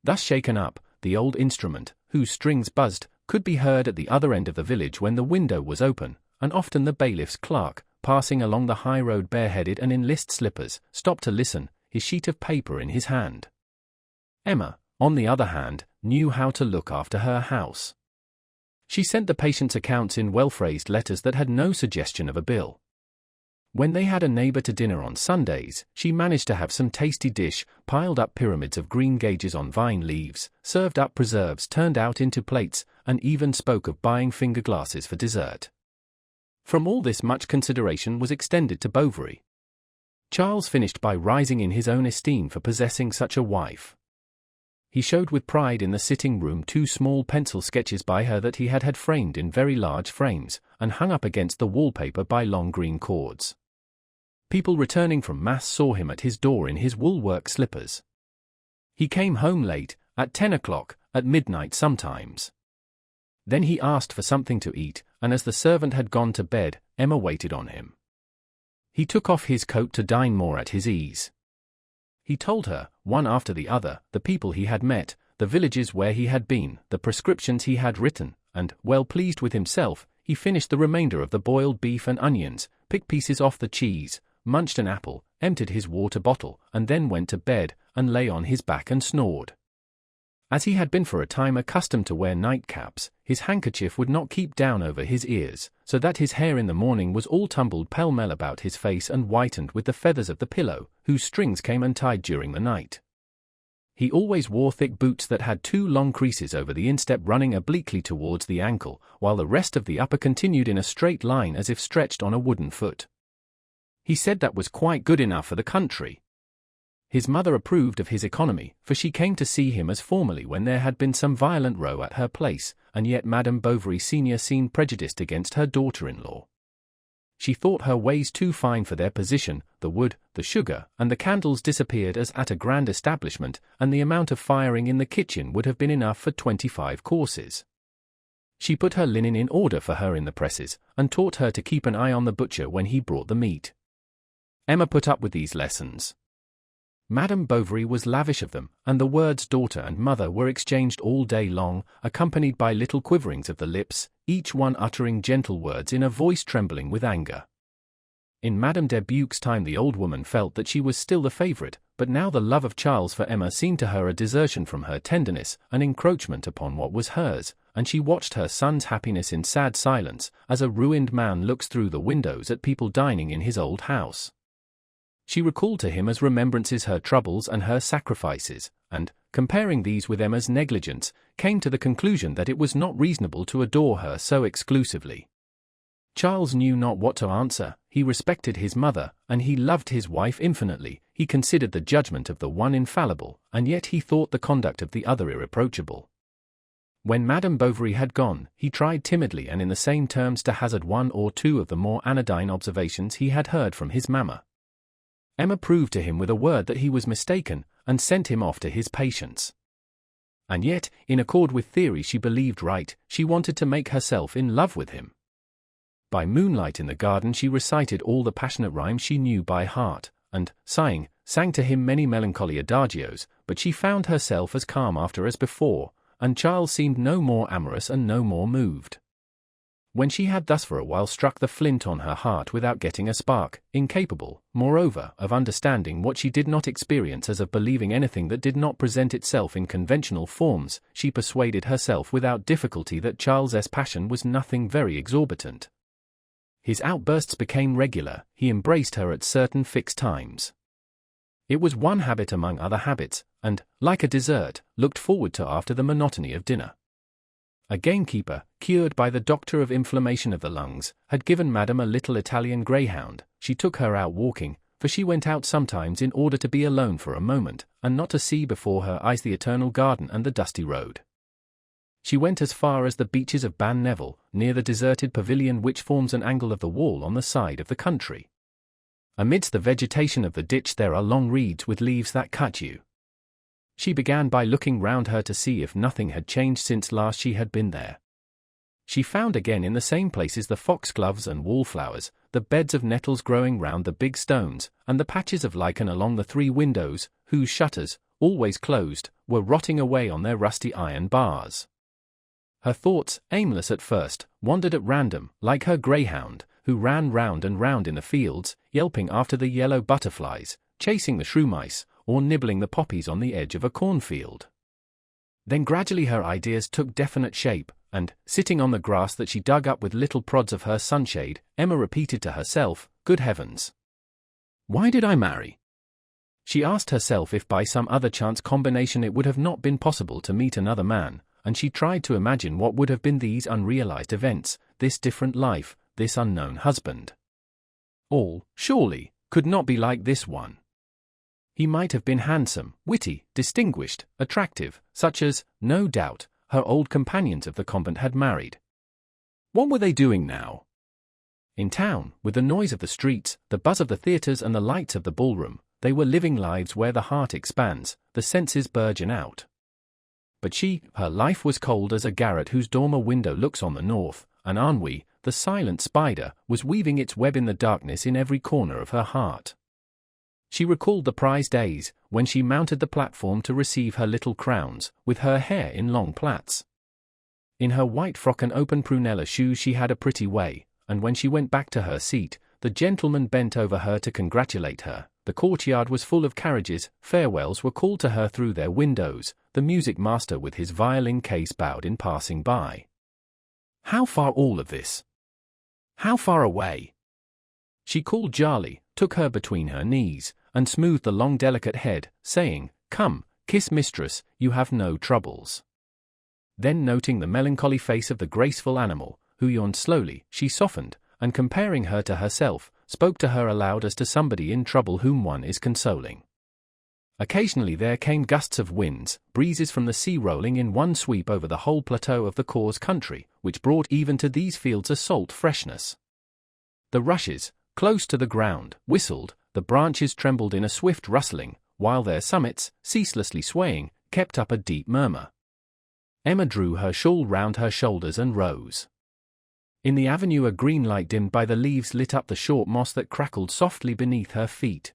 Thus shaken up, the old instrument, whose strings buzzed, could be heard at the other end of the village when the window was open, and often the bailiff's clerk, passing along the high road bareheaded and in list slippers, stopped to listen, his sheet of paper in his hand. Emma, on the other hand, knew how to look after her house. She sent the patient's accounts in well-phrased letters that had no suggestion of a bill. When they had a neighbor to dinner on Sundays, she managed to have some tasty dish, piled up pyramids of green gages on vine leaves, served up preserves turned out into plates, and even spoke of buying finger glasses for dessert. From all this much consideration was extended to Bovary. Charles finished by rising in his own esteem for possessing such a wife. He showed with pride in the sitting-room 2 small pencil sketches by her that he had had framed in very large frames, and hung up against the wallpaper by long green cords. People returning from mass saw him at his door in his wool-work slippers. He came home late, at 10 o'clock, at midnight sometimes. Then he asked for something to eat, and as the servant had gone to bed, Emma waited on him. He took off his coat to dine more at his ease. He told her, one after the other, the people he had met, the villages where he had been, the prescriptions he had written, and, well pleased with himself, he finished the remainder of the boiled beef and onions, picked pieces off the cheese, munched an apple, emptied his water bottle, and then went to bed, and lay on his back and snored. As he had been for a time accustomed to wear nightcaps, his handkerchief would not keep down over his ears, so that his hair in the morning was all tumbled pell-mell about his face and whitened with the feathers of the pillow, whose strings came untied during the night. He always wore thick boots that had 2 long creases over the instep running obliquely towards the ankle, while the rest of the upper continued in a straight line as if stretched on a wooden foot. He said that was quite good enough for the country. His mother approved of his economy, for she came to see him as formerly when there had been some violent row at her place, and yet Madame Bovary senior seemed prejudiced against her daughter-in-law. She thought her ways too fine for their position, the wood, the sugar, and the candles disappeared as at a grand establishment, and the amount of firing in the kitchen would have been enough for 25 courses. She put her linen in order for her in the presses, and taught her to keep an eye on the butcher when he brought the meat. Emma put up with these lessons. Madame Bovary was lavish of them, and the words daughter and mother were exchanged all day long, accompanied by little quiverings of the lips, each one uttering gentle words in a voice trembling with anger. In Madame de Bucques's time the old woman felt that she was still the favourite, but now the love of Charles for Emma seemed to her a desertion from her tenderness, an encroachment upon what was hers, and she watched her son's happiness in sad silence, as a ruined man looks through the windows at people dining in his old house. She recalled to him as remembrances her troubles and her sacrifices, and, comparing these with Emma's negligence, came to the conclusion that it was not reasonable to adore her so exclusively. Charles knew not what to answer. He respected his mother, and he loved his wife infinitely. He considered the judgment of the one infallible, and yet he thought the conduct of the other irreproachable. When Madame Bovary had gone, he tried timidly and in the same terms to hazard 1 or 2 of the more anodyne observations he had heard from his mamma. Emma proved to him with a word that he was mistaken, and sent him off to his patients. And yet, in accord with theory she believed right, she wanted to make herself in love with him. By moonlight in the garden she recited all the passionate rhymes she knew by heart, and, sighing, sang to him many melancholy adagios, but she found herself as calm after as before, and Charles seemed no more amorous and no more moved. When she had thus for a while struck the flint on her heart without getting a spark, incapable, moreover, of understanding what she did not experience as of believing anything that did not present itself in conventional forms, she persuaded herself without difficulty that Charles's passion was nothing very exorbitant. His outbursts became regular, he embraced her at certain fixed times. It was one habit among other habits, and, like a dessert, looked forward to after the monotony of dinner. A gamekeeper, cured by the doctor of inflammation of the lungs, had given Madame a little Italian greyhound. She took her out walking, for she went out sometimes in order to be alone for a moment, and not to see before her eyes the eternal garden and the dusty road. She went as far as the beeches of Ban Neville, near the deserted pavilion which forms an angle of the wall on the side of the country. Amidst the vegetation of the ditch there are long reeds with leaves that cut you. She began by looking round her to see if nothing had changed since last she had been there. She found again in the same places the foxgloves and wallflowers, the beds of nettles growing round the big stones, and the patches of lichen along the 3 windows, whose shutters, always closed, were rotting away on their rusty iron bars. Her thoughts, aimless at first, wandered at random, like her greyhound, who ran round and round in the fields, yelping after the yellow butterflies, chasing the shrew mice, or nibbling the poppies on the edge of a cornfield. Then gradually her ideas took definite shape, and, sitting on the grass that she dug up with little prods of her sunshade, Emma repeated to herself, "Good heavens! Why did I marry?" She asked herself if by some other chance combination it would have not been possible to meet another man, and she tried to imagine what would have been these unrealized events, this different life, this unknown husband. All, surely, could not be like this one. He might have been handsome, witty, distinguished, attractive, such as, no doubt, her old companions of the convent had married. What were they doing now? In town, with the noise of the streets, the buzz of the theatres and the lights of the ballroom, they were living lives where the heart expands, the senses burgeon out. But her life was cold as a garret whose dormer window looks on the north, and ennui, the silent spider, was weaving its web in the darkness in every corner of her heart. She recalled the prize days, when she mounted the platform to receive her little crowns, with her hair in long plaits. In her white frock and open prunella shoes she had a pretty way, and when she went back to her seat, the gentlemen bent over her to congratulate her, the courtyard was full of carriages, farewells were called to her through their windows, the music master with his violin case bowed in passing by. How far all of this? How far away? She called Jarley, took her between her knees, and smoothed the long delicate head, saying, "Come, kiss mistress, you have no troubles." Then noting the melancholy face of the graceful animal, who yawned slowly, she softened, and comparing her to herself, spoke to her aloud as to somebody in trouble whom one is consoling. Occasionally there came gusts of winds, breezes from the sea rolling in one sweep over the whole plateau of the Cause country, which brought even to these fields a salt freshness. The rushes, close to the ground, whistled, the branches trembled in a swift rustling, while their summits, ceaselessly swaying, kept up a deep murmur. Emma drew her shawl round her shoulders and rose. In the avenue a green light dimmed by the leaves lit up the short moss that crackled softly beneath her feet.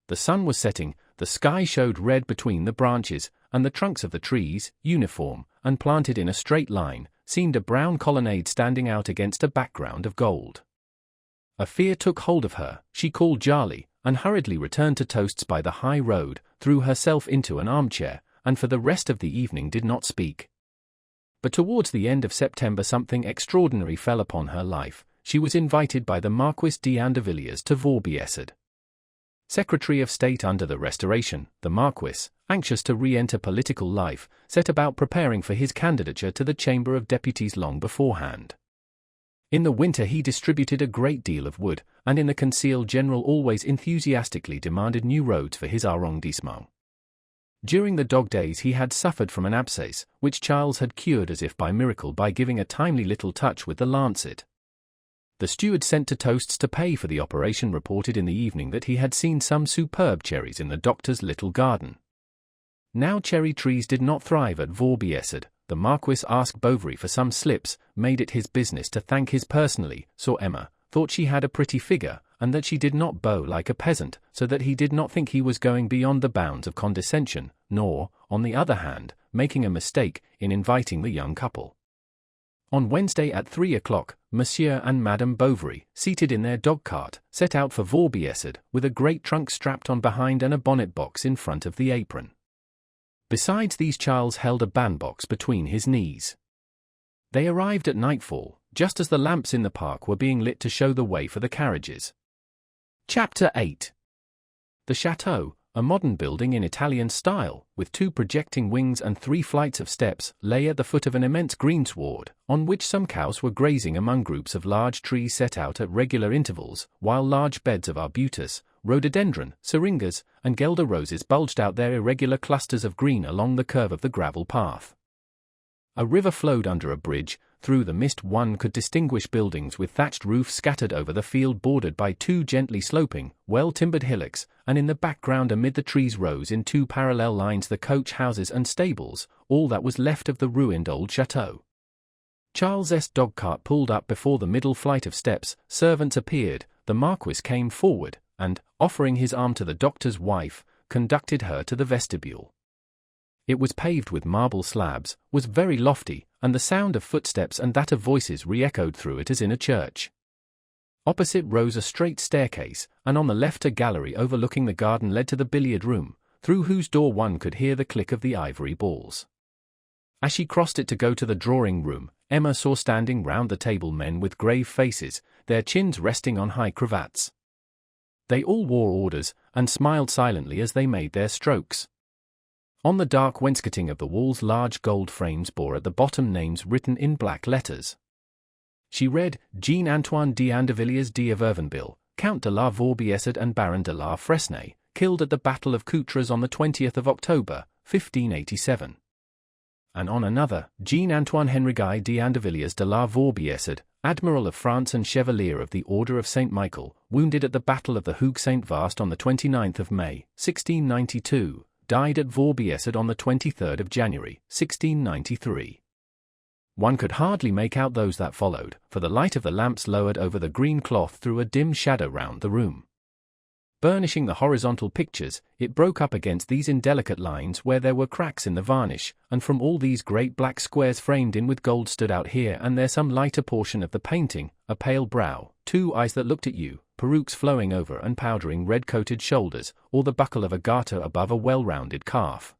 The sun was setting, the sky showed red between the branches, and the trunks of the trees, uniform, and planted in a straight line, seemed a brown colonnade standing out against a background of gold. A fear took hold of her, she called Jarley, and hurriedly returned to toasts by the high road, threw herself into an armchair, and for the rest of the evening did not speak. But towards the end of September something extraordinary fell upon her life. She was invited by the Marquis d'Andervilliers to Vaubyessard. Secretary of State under the Restoration, the Marquis, anxious to re-enter political life, set about preparing for his candidature to the Chamber of Deputies long beforehand. In the winter he distributed a great deal of wood, and in the Conseil General always enthusiastically demanded new roads for his arrondissement. During the dog days he had suffered from an abscess, which Charles had cured as if by miracle by giving a timely little touch with the lancet. The steward sent to toasts to pay for the operation reported in the evening that he had seen some superb cherries in the doctor's little garden. Now cherry trees did not thrive at Vaubyessard. The Marquis asked Bovary for some slips, made it his business to thank his personally, saw Emma, thought she had a pretty figure, and that she did not bow like a peasant, so that he did not think he was going beyond the bounds of condescension, nor, on the other hand, making a mistake in inviting the young couple. On Wednesday at 3 o'clock, Monsieur and Madame Bovary, seated in their dog-cart, set out for Vaubyessard, with a great trunk strapped on behind and a bonnet-box in front of the apron. Besides these Charles held a bandbox between his knees. They arrived at nightfall, just as the lamps in the park were being lit to show the way for the carriages. Chapter 8. The chateau, a modern building in Italian style, with 2 projecting wings and 3 flights of steps, lay at the foot of an immense greensward, on which some cows were grazing among groups of large trees set out at regular intervals, while large beds of arbutus, rhododendron, syringas, and guelder roses bulged out their irregular clusters of green along the curve of the gravel path. A river flowed under a bridge. Through the mist one could distinguish buildings with thatched roofs scattered over the field bordered by two gently sloping, well-timbered hillocks, and in the background amid the trees rose in two parallel lines the coach houses and stables, all that was left of the ruined old chateau. Charles's dogcart pulled up before the middle flight of steps, servants appeared, the Marquis came forward, and, offering his arm to the doctor's wife, conducted her to the vestibule. It was paved with marble slabs, was very lofty, and the sound of footsteps and that of voices re-echoed through it as in a church. Opposite rose a straight staircase, and on the left a gallery overlooking the garden led to the billiard room, through whose door one could hear the click of the ivory balls. As she crossed it to go to the drawing room, Emma saw standing round the table men with grave faces, their chins resting on high cravats. They all wore orders, and smiled silently as they made their strokes. On the dark wainscoting of the walls large gold frames bore at the bottom names written in black letters. She read, Jean-Antoine d'Andevilliers of Ervenville, Count de la Vaubyessard and Baron de la Fresnay, killed at the Battle of Coutras on the 20th of October, 1587. And on another, Jean-Antoine Henri d'Andevilliers de la Vaubyessard, Admiral of France and Chevalier of the Order of St. Michael, wounded at the Battle of the Hogue Saint-Vaast on the 29th of May, 1692, died at Vaubyessard on the 23rd of January, 1693. One could hardly make out those that followed, for the light of the lamps lowered over the green cloth threw a dim shadow round the room. Burnishing the horizontal pictures, it broke up against these indelicate lines where there were cracks in the varnish, and from all these great black squares framed in with gold stood out here and there some lighter portion of the painting, a pale brow, two eyes that looked at you, perukes flowing over and powdering red-coated shoulders, or the buckle of a garter above a well-rounded calf.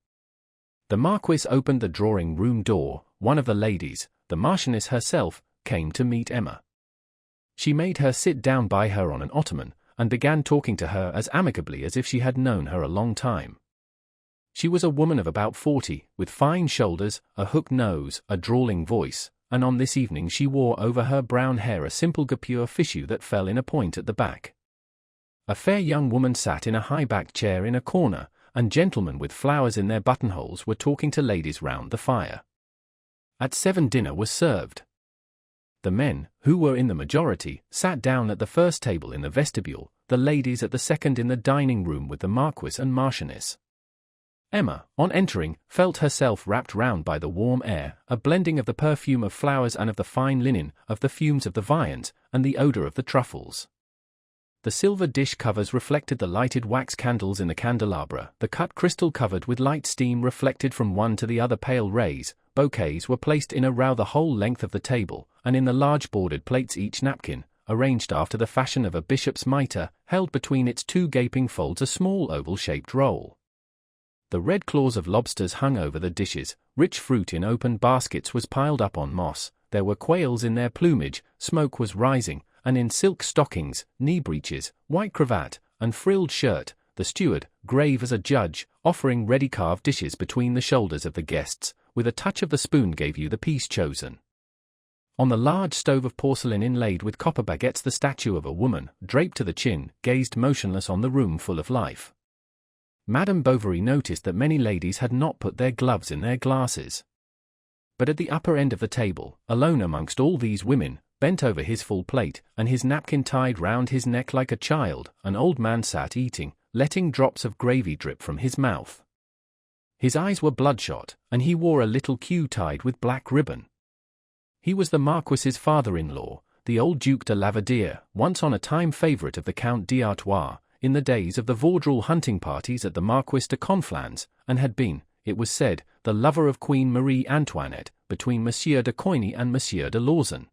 The Marquis opened the drawing-room door. One of the ladies, the Marchioness herself, came to meet Emma. She made her sit down by her on an ottoman, and began talking to her as amicably as if she had known her a long time. She was a woman of about 40, with fine shoulders, a hooked nose, a drawling voice, and on this evening she wore over her brown hair a simple guipure fichu that fell in a point at the back. A fair young woman sat in a high-backed chair in a corner, and gentlemen with flowers in their buttonholes were talking to ladies round the fire. At 7 dinner was served. The men, who were in the majority, sat down at the first table in the vestibule, the ladies at the second in the dining-room with the Marquis and Marchioness. Emma, on entering, felt herself wrapped round by the warm air, a blending of the perfume of flowers and of the fine linen, of the fumes of the viands, and the odour of the truffles. The silver dish covers reflected the lighted wax candles in the candelabra, the cut crystal covered with light steam reflected from one to the other pale rays, bouquets were placed in a row the whole length of the table, and in the large bordered plates each napkin, arranged after the fashion of a bishop's mitre, held between its two gaping folds a small oval-shaped roll. The red claws of lobsters hung over the dishes, rich fruit in open baskets was piled up on moss, there were quails in their plumage, smoke was rising, and in silk stockings, knee breeches, white cravat, and frilled shirt, the steward, grave as a judge, offering ready-carved dishes between the shoulders of the guests, with a touch of the spoon gave you the piece chosen. On the large stove of porcelain inlaid with copper baguettes the statue of a woman, draped to the chin, gazed motionless on the room full of life. Madame Bovary noticed that many ladies had not put their gloves in their glasses. But at the upper end of the table, alone amongst all these women, bent over his full plate, and his napkin tied round his neck like a child, an old man sat eating, letting drops of gravy drip from his mouth. His eyes were bloodshot, and he wore a little queue tied with black ribbon. He was the Marquis's father-in-law, the old Duke de Lavadier, once on a time favourite of the Count d'Artois, in the days of the vaudeville hunting parties at the Marquis de Conflans, and had been, it was said, the lover of Queen Marie Antoinette, between Monsieur de Coigny and Monsieur de Lauzun.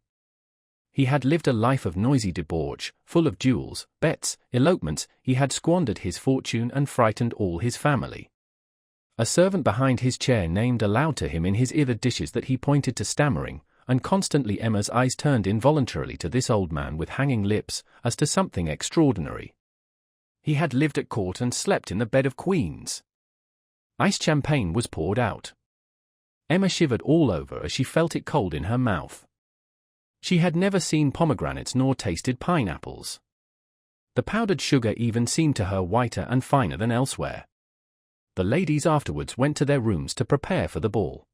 He had lived a life of noisy debauch, full of duels, bets, elopements. He had squandered his fortune and frightened all his family. A servant behind his chair named aloud to him in his ear the dishes that he pointed to stammering, and constantly Emma's eyes turned involuntarily to this old man with hanging lips, as to something extraordinary. He had lived at court and slept in the bed of queens. Iced champagne was poured out. Emma shivered all over as she felt it cold in her mouth. She had never seen pomegranates nor tasted pineapples. The powdered sugar even seemed to her whiter and finer than elsewhere. The ladies afterwards went to their rooms to prepare for the ball.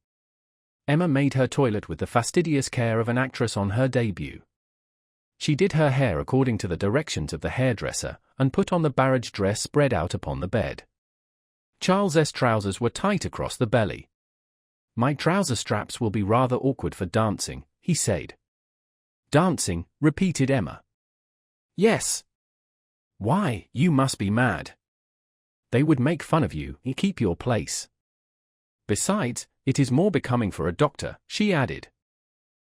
Emma made her toilet with the fastidious care of an actress on her debut. She did her hair according to the directions of the hairdresser, and put on the barège dress spread out upon the bed. Charles's trousers were tight across the belly. "My trouser straps will be rather awkward for dancing," he said. "Dancing," repeated Emma. "Yes." "Why, you must be mad. They would make fun of you. Keep your place. Besides, it is more becoming for a doctor," she added.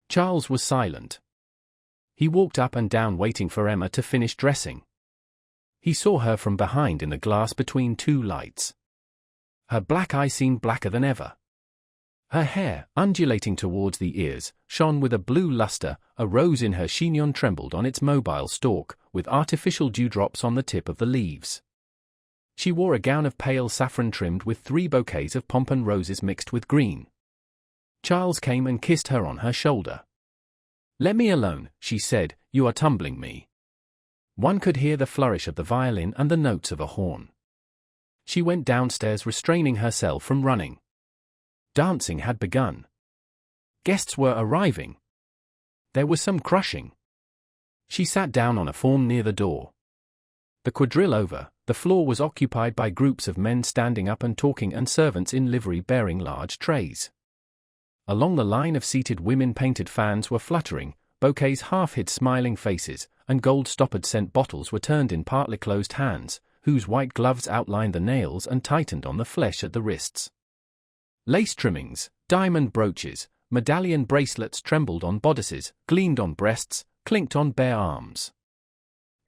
Charles was silent. He walked up and down waiting for Emma to finish dressing. He saw her from behind in the glass between two lights. Her black eye seemed blacker than ever. Her hair, undulating towards the ears, shone with a blue luster. A rose in her chignon trembled on its mobile stalk, with artificial dewdrops on the tip of the leaves. She wore a gown of pale saffron trimmed with 3 bouquets of pompon roses mixed with green. Charles came and kissed her on her shoulder. "Let me alone," she said, "you are tumbling me." One could hear the flourish of the violin and the notes of a horn. She went downstairs restraining herself from running. Dancing had begun. Guests were arriving. There was some crushing. She sat down on a form near the door. The quadrille over, the floor was occupied by groups of men standing up and talking and servants in livery bearing large trays. Along the line of seated women painted fans were fluttering, bouquets half hid smiling faces, and gold-stoppered scent bottles were turned in partly closed hands, whose white gloves outlined the nails and tightened on the flesh at the wrists. Lace trimmings, diamond brooches, medallion bracelets trembled on bodices, gleamed on breasts, clinked on bare arms.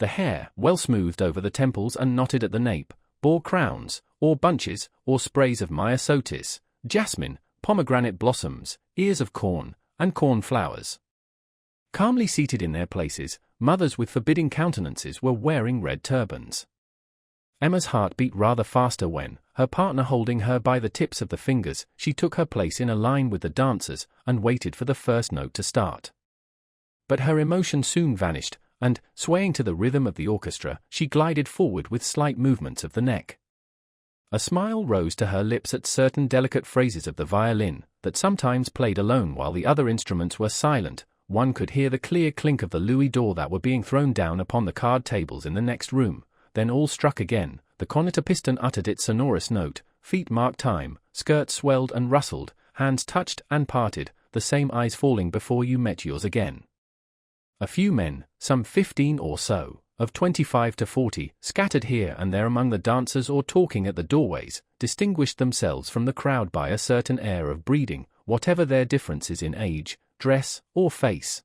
The hair, well smoothed over the temples and knotted at the nape, bore crowns, or bunches, or sprays of myosotis, jasmine, pomegranate blossoms, ears of corn, and cornflowers. Calmly seated in their places, mothers with forbidding countenances were wearing red turbans. Emma's heart beat rather faster when, her partner holding her by the tips of the fingers, she took her place in a line with the dancers and waited for the first note to start. But her emotion soon vanished, and, swaying to the rhythm of the orchestra, she glided forward with slight movements of the neck. A smile rose to her lips at certain delicate phrases of the violin, that sometimes played alone while the other instruments were silent. One could hear the clear clink of the louis d'or that were being thrown down upon the card tables in the next room. Then all struck again, the cornetapiston uttered its sonorous note, feet marked time, skirts swelled and rustled, hands touched and parted, the same eyes falling before you met yours again. A few men, some 15 or so, of 25 to 40, scattered here and there among the dancers or talking at the doorways, distinguished themselves from the crowd by a certain air of breeding, whatever their differences in age, dress, or face.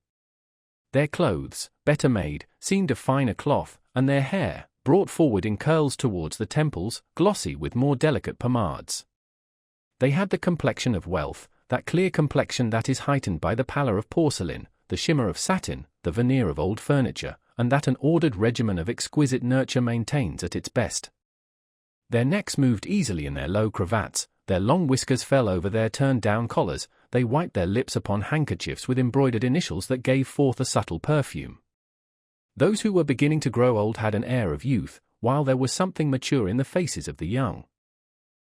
Their clothes, better made, seemed of finer cloth, and their hair, brought forward in curls towards the temples, glossy with more delicate pomades. They had the complexion of wealth, that clear complexion that is heightened by the pallor of porcelain, the shimmer of satin, the veneer of old furniture, and that an ordered regimen of exquisite nurture maintains at its best. Their necks moved easily in their low cravats, their long whiskers fell over their turned-down collars, they wiped their lips upon handkerchiefs with embroidered initials that gave forth a subtle perfume. Those who were beginning to grow old had an air of youth, while there was something mature in the faces of the young.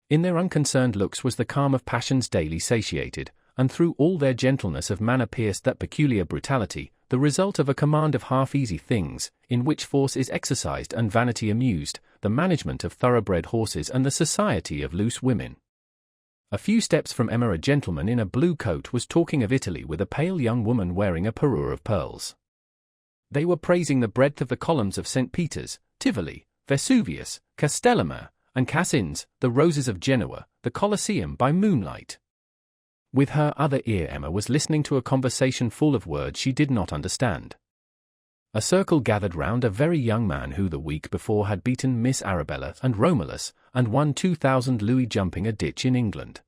In their unconcerned looks was the calm of passions daily satiated, and through all their gentleness of manner pierced that peculiar brutality, the result of a command of half-easy things, in which force is exercised and vanity amused, the management of thoroughbred horses and the society of loose women. A few steps from Emma a gentleman in a blue coat was talking of Italy with a pale young woman wearing a parure of pearls. They were praising the breadth of the columns of St. Peter's, Tivoli, Vesuvius, Castellamare, and Cassins, the roses of Genoa, the Colosseum by moonlight. With her other ear Emma was listening to a conversation full of words she did not understand. A circle gathered round a very young man who the week before had beaten Miss Arabella and Romulus, and won 2,000 louis jumping a ditch in England.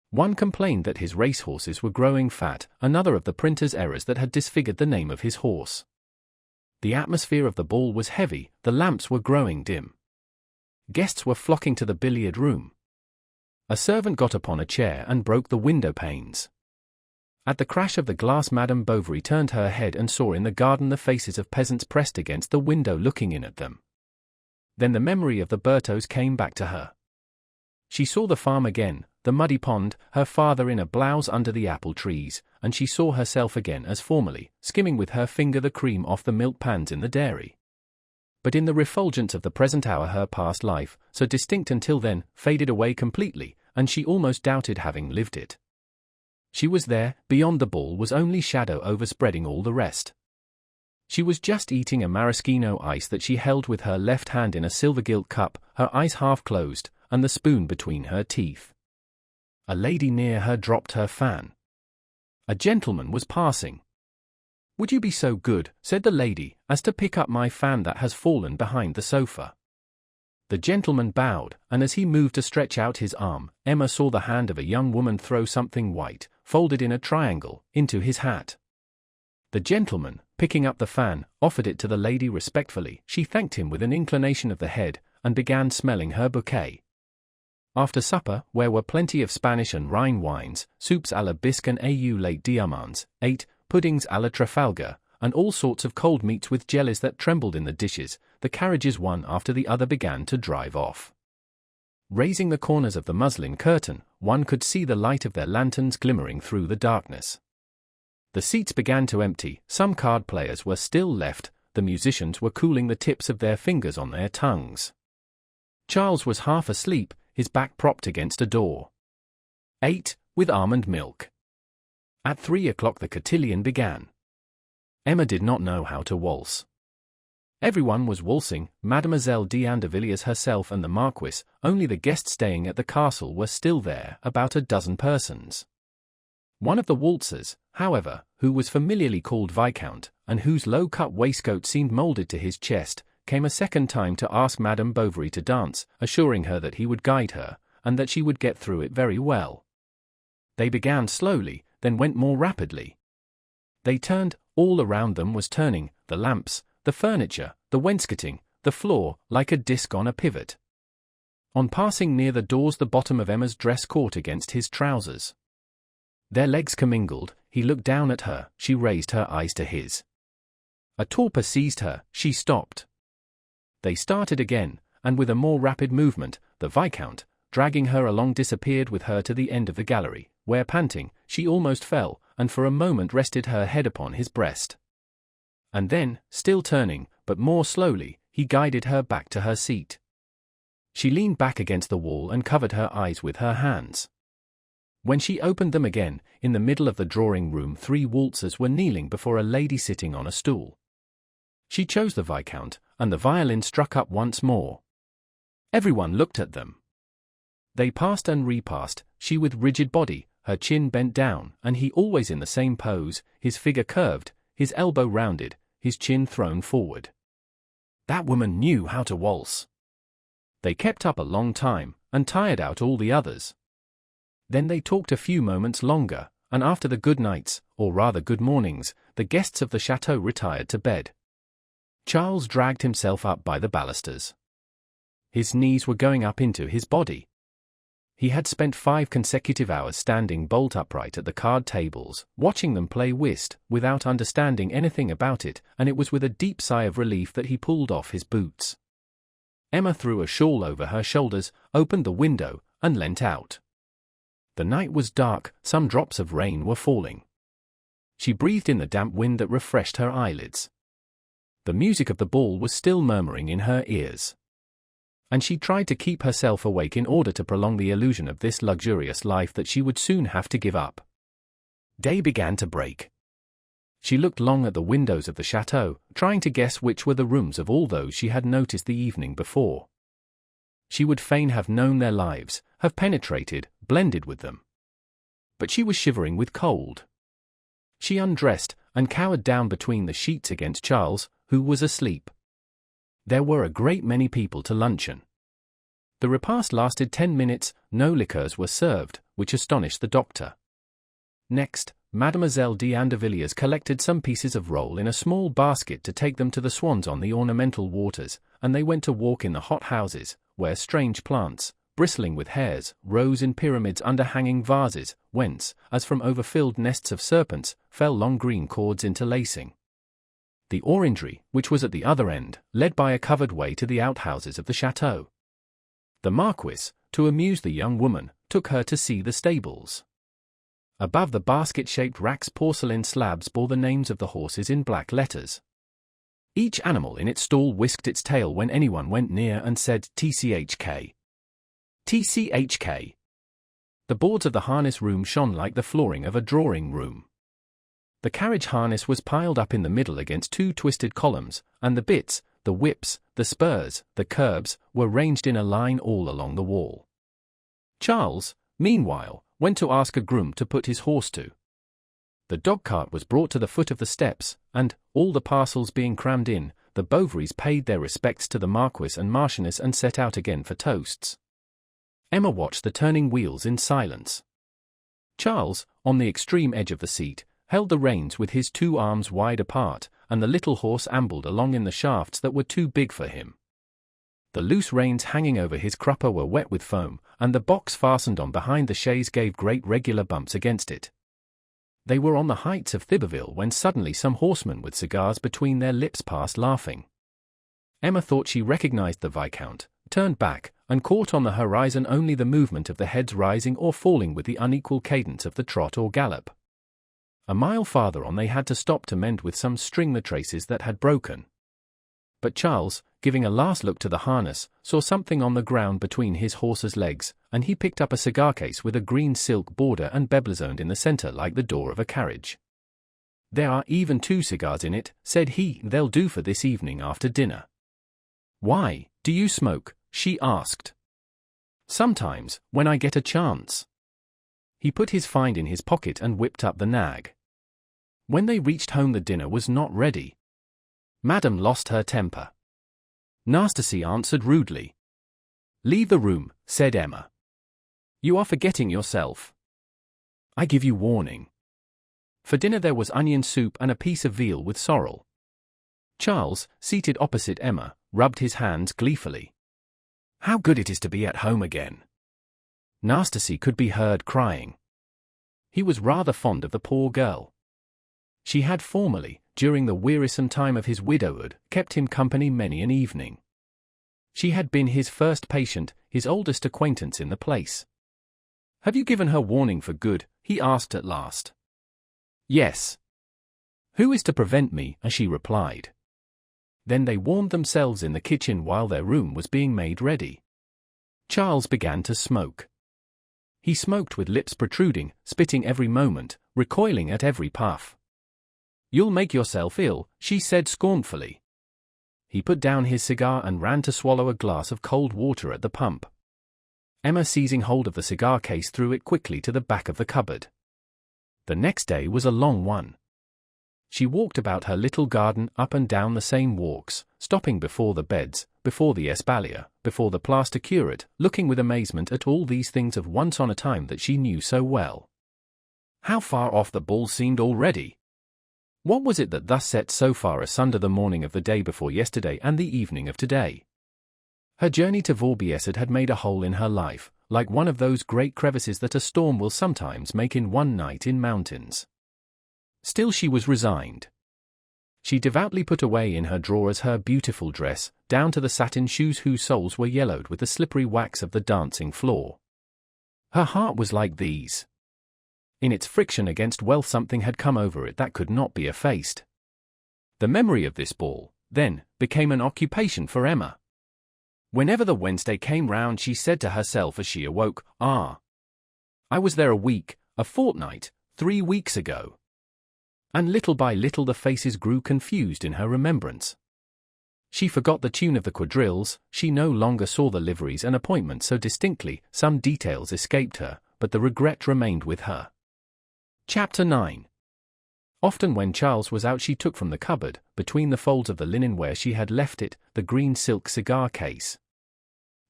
One complained that his racehorses were growing fat, another of the printer's errors that had disfigured the name of his horse. The atmosphere of the ball was heavy, the lamps were growing dim. Guests were flocking to the billiard room. A servant got upon a chair and broke the window panes. At the crash of the glass, Madame Bovary turned her head and saw in the garden the faces of peasants pressed against the window looking in at them. Then the memory of the Bertauds came back to her. She saw the farm again, the muddy pond, her father in a blouse under the apple trees, and she saw herself again as formerly, skimming with her finger the cream off the milk pans in the dairy. But in the refulgence of the present hour her past life, so distinct until then, faded away completely, and she almost doubted having lived it. She was there, beyond the ball was only shadow overspreading all the rest. She was just eating a maraschino ice that she held with her left hand in a silver gilt cup, her eyes half closed, and the spoon between her teeth. A lady near her dropped her fan. A gentleman was passing. "Would you be so good," said the lady, "as to pick up my fan that has fallen behind the sofa?" The gentleman bowed, and as he moved to stretch out his arm, Emma saw the hand of a young woman throw something white, folded in a triangle, into his hat. The gentleman, picking up the fan, offered it to the lady respectfully. She thanked him with an inclination of the head, and began smelling her bouquet. After supper, where were plenty of Spanish and Rhine wines, soups à la bisque and au lait diamonds, puddings à la Trafalgar, and all sorts of cold meats with jellies that trembled in the dishes, the carriages one after the other began to drive off. Raising the corners of the muslin curtain, one could see the light of their lanterns glimmering through the darkness. The seats began to empty, some card players were still left, the musicians were cooling the tips of their fingers on their tongues. Charles was half asleep, his back propped against a door. 8, with almond milk. At 3 o'clock the cotillion began. Emma did not know how to waltz. Everyone was waltzing, Mademoiselle d'Andervilliers herself and the Marquis, only the guests staying at the castle were still there, about a dozen persons. One of the waltzers, however, who was familiarly called Viscount, and whose low-cut waistcoat seemed moulded to his chest, came a second time to ask Madame Bovary to dance, assuring her that he would guide her, and that she would get through it very well. They began slowly, then went more rapidly. They turned, all around them was turning, the lamps, the furniture, the wainscoting, the floor, like a disc on a pivot. On passing near the doors the bottom of Emma's dress caught against his trousers. Their legs commingled, he looked down at her, she raised her eyes to his. A torpor seized her, she stopped. They started again, and with a more rapid movement, the Viscount, dragging her along, disappeared with her to the end of the gallery, where, panting, she almost fell, and for a moment rested her head upon his breast. And then, still turning, but more slowly, he guided her back to her seat. She leaned back against the wall and covered her eyes with her hands. When she opened them again, in the middle of the drawing-room 3 waltzers were kneeling before a lady sitting on a stool. She chose the Viscount, and the violin struck up once more. Everyone looked at them. They passed and repassed, she with rigid body, her chin bent down, and he always in the same pose, his figure curved, his elbow rounded, his chin thrown forward. That woman knew how to waltz. They kept up a long time, and tired out all the others. Then they talked a few moments longer, and after the good nights, or rather good mornings, the guests of the chateau retired to bed. Charles dragged himself up by the balusters. His knees were going up into his body. He had spent 5 consecutive hours standing bolt upright at the card tables, watching them play whist, without understanding anything about it, and it was with a deep sigh of relief that he pulled off his boots. Emma threw a shawl over her shoulders, opened the window, and leant out. The night was dark, some drops of rain were falling. She breathed in the damp wind that refreshed her eyelids. The music of the ball was still murmuring in her ears. And she tried to keep herself awake in order to prolong the illusion of this luxurious life that she would soon have to give up. Day began to break. She looked long at the windows of the chateau, trying to guess which were the rooms of all those she had noticed the evening before. She would fain have known their lives, have penetrated, blended with them. But she was shivering with cold. She undressed, and cowered down between the sheets against Charles, who was asleep. There were a great many people to luncheon. The repast lasted 10 minutes, no liqueurs were served, which astonished the doctor. Next, Mademoiselle d'Andervilliers collected some pieces of roll in a small basket to take them to the swans on the ornamental waters, and they went to walk in the hot houses, where strange plants, bristling with hairs, rose in pyramids under hanging vases, whence, as from overfilled nests of serpents, fell long green cords interlacing. The orangery, which was at the other end, led by a covered way to the outhouses of the chateau. The Marquis, to amuse the young woman, took her to see the stables. Above the basket-shaped racks porcelain slabs bore the names of the horses in black letters. Each animal in its stall whisked its tail when anyone went near and said TCHK. TCHK. The boards of the harness room shone like the flooring of a drawing room. The carriage harness was piled up in the middle against two twisted columns, and the bits, the whips, the spurs, the curbs, were ranged in a line all along the wall. Charles, meanwhile, went to ask a groom to put his horse to. The dog-cart was brought to the foot of the steps, and, all the parcels being crammed in, the Bovarys paid their respects to the Marquis and Marchioness and set out again for toasts. Emma watched the turning wheels in silence. Charles, on the extreme edge of the seat, held the reins with his two arms wide apart, and the little horse ambled along in the shafts that were too big for him. The loose reins hanging over his crupper were wet with foam, and the box fastened on behind the chaise gave great regular bumps against it. They were on the heights of Thiberville when suddenly some horsemen with cigars between their lips passed laughing. Emma thought she recognized the Viscount, turned back, and caught on the horizon only the movement of the heads rising or falling with the unequal cadence of the trot or gallop. A mile farther on they had to stop to mend with some string the traces that had broken. But Charles, giving a last look to the harness, saw something on the ground between his horse's legs, and he picked up a cigar case with a green silk border and beblazoned in the center like the door of a carriage. "There are even 2 cigars in it," said he. "They'll do for this evening after dinner." "Why, do you smoke?" she asked. "Sometimes, when I get a chance." He put his find in his pocket and whipped up the nag. When they reached home the dinner was not ready. Madame lost her temper. Nastasy answered rudely. "Leave the room," said Emma. "You are forgetting yourself. I give you warning." For dinner there was onion soup and a piece of veal with sorrel. Charles, seated opposite Emma, rubbed his hands gleefully. "How good it is to be at home again." Nastasy could be heard crying. He was rather fond of the poor girl. She had formerly, during the wearisome time of his widowhood, kept him company many an evening. She had been his first patient, his oldest acquaintance in the place. "Have you given her warning for good?" he asked at last. "Yes." "Who is to prevent me?" she replied. Then they warmed themselves in the kitchen while their room was being made ready. Charles began to smoke. He smoked with lips protruding, spitting every moment, recoiling at every puff. "You'll make yourself ill," she said scornfully. He put down his cigar and ran to swallow a glass of cold water at the pump. Emma, seizing hold of the cigar case, threw it quickly to the back of the cupboard. The next day was a long one. She walked about her little garden, up and down the same walks, stopping before the beds, before the espalier, before the plaster curate, looking with amazement at all these things of once on a time that she knew so well. How far off the ball seemed already! What was it that thus set so far asunder the morning of the day before yesterday and the evening of today? Her journey to Vaubyessard had made a hole in her life, like one of those great crevices that a storm will sometimes make in one night in mountains. Still she was resigned. She devoutly put away in her drawers her beautiful dress, down to the satin shoes whose soles were yellowed with the slippery wax of the dancing floor. Her heart was like these. In its friction against wealth something had come over it that could not be effaced. The memory of this ball, then, became an occupation for Emma. Whenever the Wednesday came round she said to herself as she awoke, "Ah! I was there a week, a fortnight, 3 weeks ago." And little by little the faces grew confused in her remembrance. She forgot the tune of the quadrilles, she no longer saw the liveries and appointments so distinctly, some details escaped her, but the regret remained with her. Chapter 9. Often when Charles was out she took from the cupboard, between the folds of the linen where she had left it, the green silk cigar case.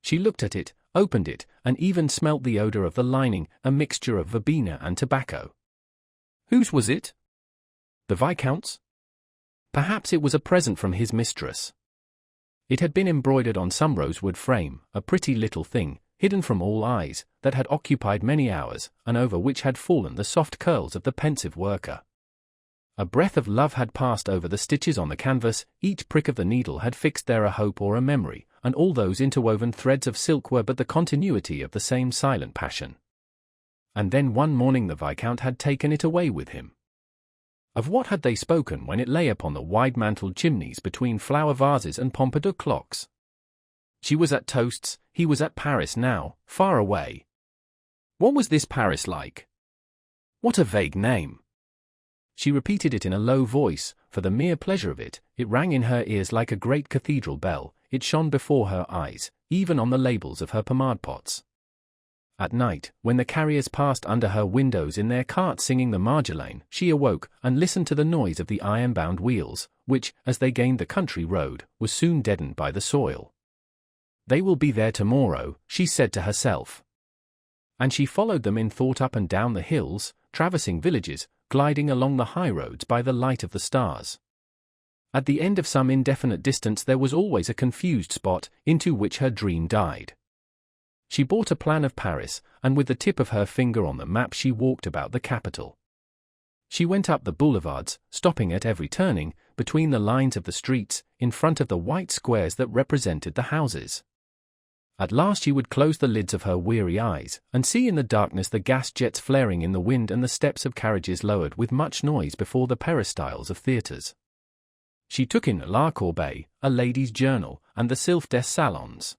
She looked at it, opened it, and even smelt the odor of the lining, a mixture of verbena and tobacco. Whose was it? The Viscount's? Perhaps it was a present from his mistress. It had been embroidered on some rosewood frame, a pretty little thing, hidden from all eyes, that had occupied many hours, and over which had fallen the soft curls of the pensive worker. A breath of love had passed over the stitches on the canvas, each prick of the needle had fixed there a hope or a memory, and all those interwoven threads of silk were but the continuity of the same silent passion. And then one morning the Viscount had taken it away with him. Of what had they spoken when it lay upon the wide-mantled chimneys between flower vases and pompadour clocks? She was at toasts, he was at Paris now, far away. What was this Paris like? What a vague name! She repeated it in a low voice, for the mere pleasure of it. It rang in her ears like a great cathedral bell, it shone before her eyes, even on the labels of her pomade pots. At night, when the carriers passed under her windows in their carts singing the Marjolaine, she awoke, and listened to the noise of the iron-bound wheels, which, as they gained the country road, was soon deadened by the soil. They will be there tomorrow, she said to herself. And she followed them in thought up and down the hills, traversing villages, gliding along the high roads by the light of the stars. At the end of some indefinite distance there was always a confused spot, into which her dream died. She bought a plan of Paris, and with the tip of her finger on the map she walked about the capital. She went up the boulevards, stopping at every turning, between the lines of the streets, in front of the white squares that represented the houses. At last she would close the lids of her weary eyes, and see in the darkness the gas jets flaring in the wind and the steps of carriages lowered with much noise before the peristyles of theatres. She took in La Corbeille, a lady's journal, and the Sylph des Salons.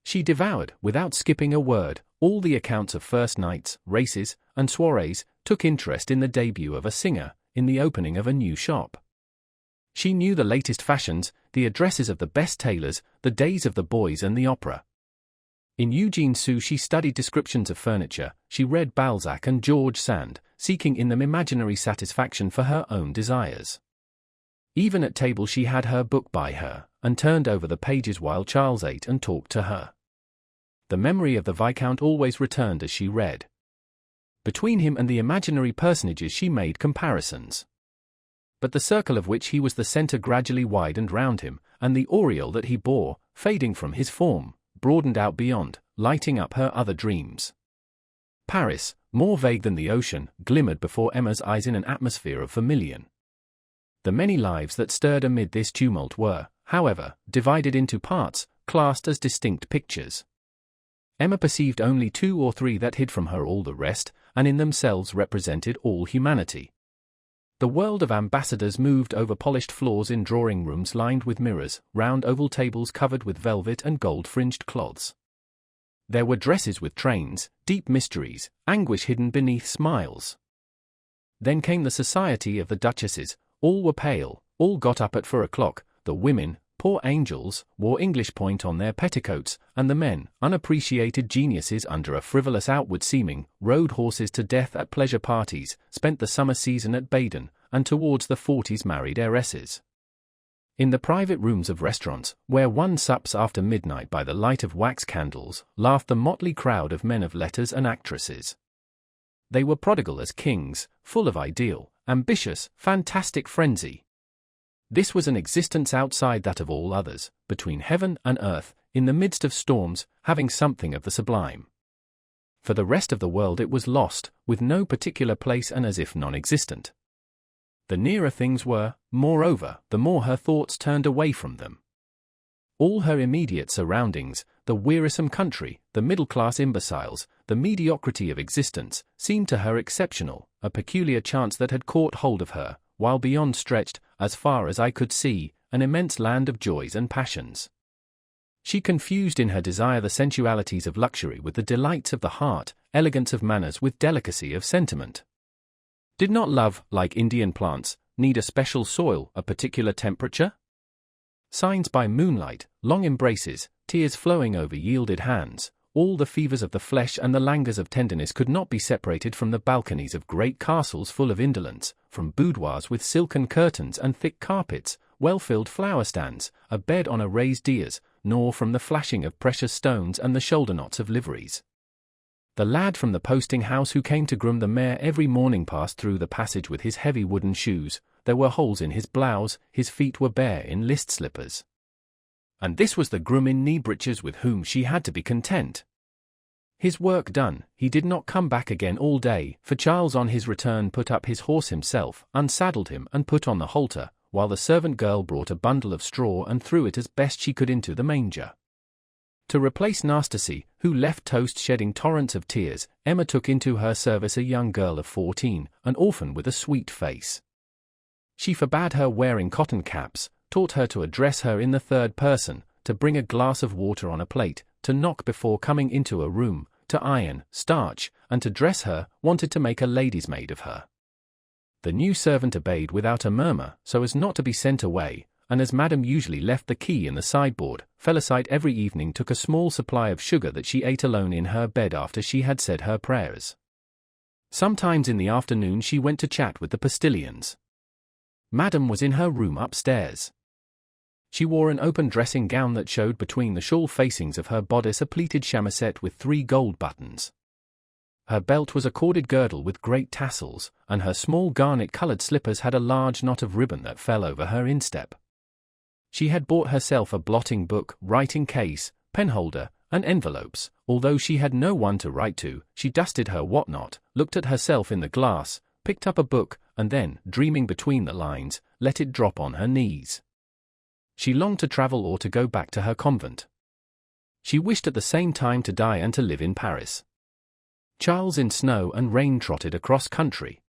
She devoured, without skipping a word, all the accounts of first nights, races, and soirees, took interest in the debut of a singer, in the opening of a new shop. She knew the latest fashions, the addresses of the best tailors, the days of the boys and the opera. In Eugene Sue she studied descriptions of furniture, she read Balzac and George Sand, seeking in them imaginary satisfaction for her own desires. Even at table she had her book by her, and turned over the pages while Charles ate and talked to her. The memory of the Viscount always returned as she read. Between him and the imaginary personages she made comparisons. But the circle of which he was the centre gradually widened round him, and the aureole that he bore, fading from his form, broadened out beyond, lighting up her other dreams. Paris, more vague than the ocean, glimmered before Emma's eyes in an atmosphere of vermilion. The many lives that stirred amid this tumult were, however, divided into parts, classed as distinct pictures. Emma perceived only 2 or 3 that hid from her all the rest, and in themselves represented all humanity. The world of ambassadors moved over polished floors in drawing-rooms lined with mirrors, round oval tables covered with velvet and gold-fringed cloths. There were dresses with trains, deep mysteries, anguish hidden beneath smiles. Then came the society of the duchesses. All were pale, all got up at 4 o'clock, the women, poor angels, wore English point on their petticoats, and the men, unappreciated geniuses under a frivolous outward seeming, rode horses to death at pleasure parties, spent the summer season at Baden, and towards the 40s married heiresses. In the private rooms of restaurants, where one sups after midnight by the light of wax candles, laughed the motley crowd of men of letters and actresses. They were prodigal as kings, full of ideal, ambitious, fantastic frenzy. This was an existence outside that of all others, between heaven and earth, in the midst of storms, having something of the sublime. For the rest of the world it was lost, with no particular place and as if non-existent. The nearer things were, moreover, the more her thoughts turned away from them. All her immediate surroundings, the wearisome country, the middle-class imbeciles, the mediocrity of existence, seemed to her exceptional, a peculiar chance that had caught hold of her, while beyond stretched, as far as I could see, an immense land of joys and passions. She confused in her desire the sensualities of luxury with the delights of the heart, elegance of manners with delicacy of sentiment. Did not love, like Indian plants, need a special soil, a particular temperature? Signs by moonlight, long embraces, tears flowing over yielded hands, all the fevers of the flesh and the languors of tenderness could not be separated from the balconies of great castles full of indolence, from boudoirs with silken curtains and thick carpets, well-filled flower-stands, a bed on a raised dais, nor from the flashing of precious stones and the shoulder-knots of liveries. The lad from the posting-house who came to groom the mare every morning passed through the passage with his heavy wooden shoes. There were holes in his blouse, his feet were bare in list slippers. And this was the groom in knee breeches with whom she had to be content. His work done, he did not come back again all day, for Charles on his return put up his horse himself, unsaddled him and put on the halter, while the servant girl brought a bundle of straw and threw it as best she could into the manger. To replace Nastasy, who left toast shedding torrents of tears, Emma took into her service a young girl of 14, an orphan with a sweet face. She forbade her wearing cotton caps, taught her to address her in the third person, to bring a glass of water on a plate, to knock before coming into a room, to iron, starch, and to dress her, wanted to make a lady's maid of her. The new servant obeyed without a murmur, so as not to be sent away, and as Madame usually left the key in the sideboard, Felicite every evening took a small supply of sugar that she ate alone in her bed after she had said her prayers. Sometimes in the afternoon she went to chat with the postilions. Madame was in her room upstairs. She wore an open dressing gown that showed between the shawl facings of her bodice a pleated chamisette with 3 gold buttons. Her belt was a corded girdle with great tassels, and her small garnet-coloured slippers had a large knot of ribbon that fell over her instep. She had bought herself a blotting book, writing case, penholder, and envelopes. Although she had no one to write to, she dusted her whatnot, looked at herself in the glass, picked up a book, and then, dreaming between the lines, let it drop on her knees. She longed to travel or to go back to her convent. She wished at the same time to die and to live in Paris. Charles in snow and rain trotted across country.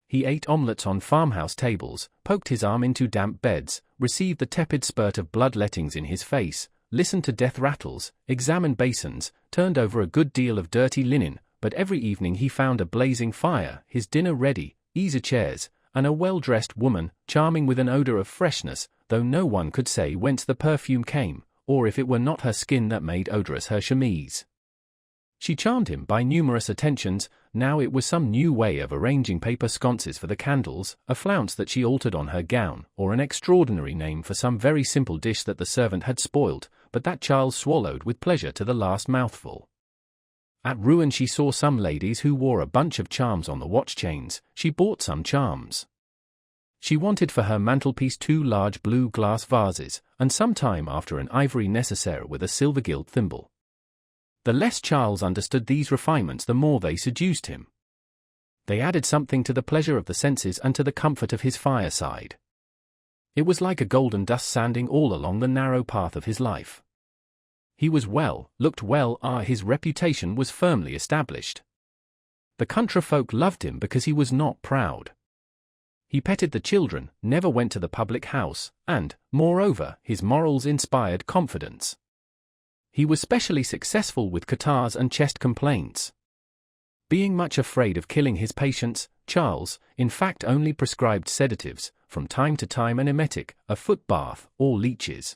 He ate omelettes on farmhouse tables, poked his arm into damp beds, received the tepid spurt of bloodlettings in his face, listened to death rattles, examined basins, turned over a good deal of dirty linen, but every evening he found a blazing fire, his dinner ready, easy chairs, and a well-dressed woman, charming with an odor of freshness, though no one could say whence the perfume came, or if it were not her skin that made odorous her chemise. She charmed him by numerous attentions. Now it was some new way of arranging paper sconces for the candles, a flounce that she altered on her gown, or an extraordinary name for some very simple dish that the servant had spoiled, but that Charles swallowed with pleasure to the last mouthful. At Rouen she saw some ladies who wore a bunch of charms on the watch chains. She bought some charms. She wanted for her mantelpiece 2 large blue glass vases, and some time after an ivory nécessaire with a silver gilt thimble. The less Charles understood these refinements, the more they seduced him. They added something to the pleasure of the senses and to the comfort of his fireside. It was like a golden dust sanding all along the narrow path of his life. He was well, looked well, his reputation was firmly established. The countryfolk loved him because he was not proud. He petted the children, never went to the public house, and, moreover, his morals inspired confidence. He was specially successful with catarrhs and chest complaints. Being much afraid of killing his patients, Charles, in fact, only prescribed sedatives, from time to time an emetic, a foot bath, or leeches.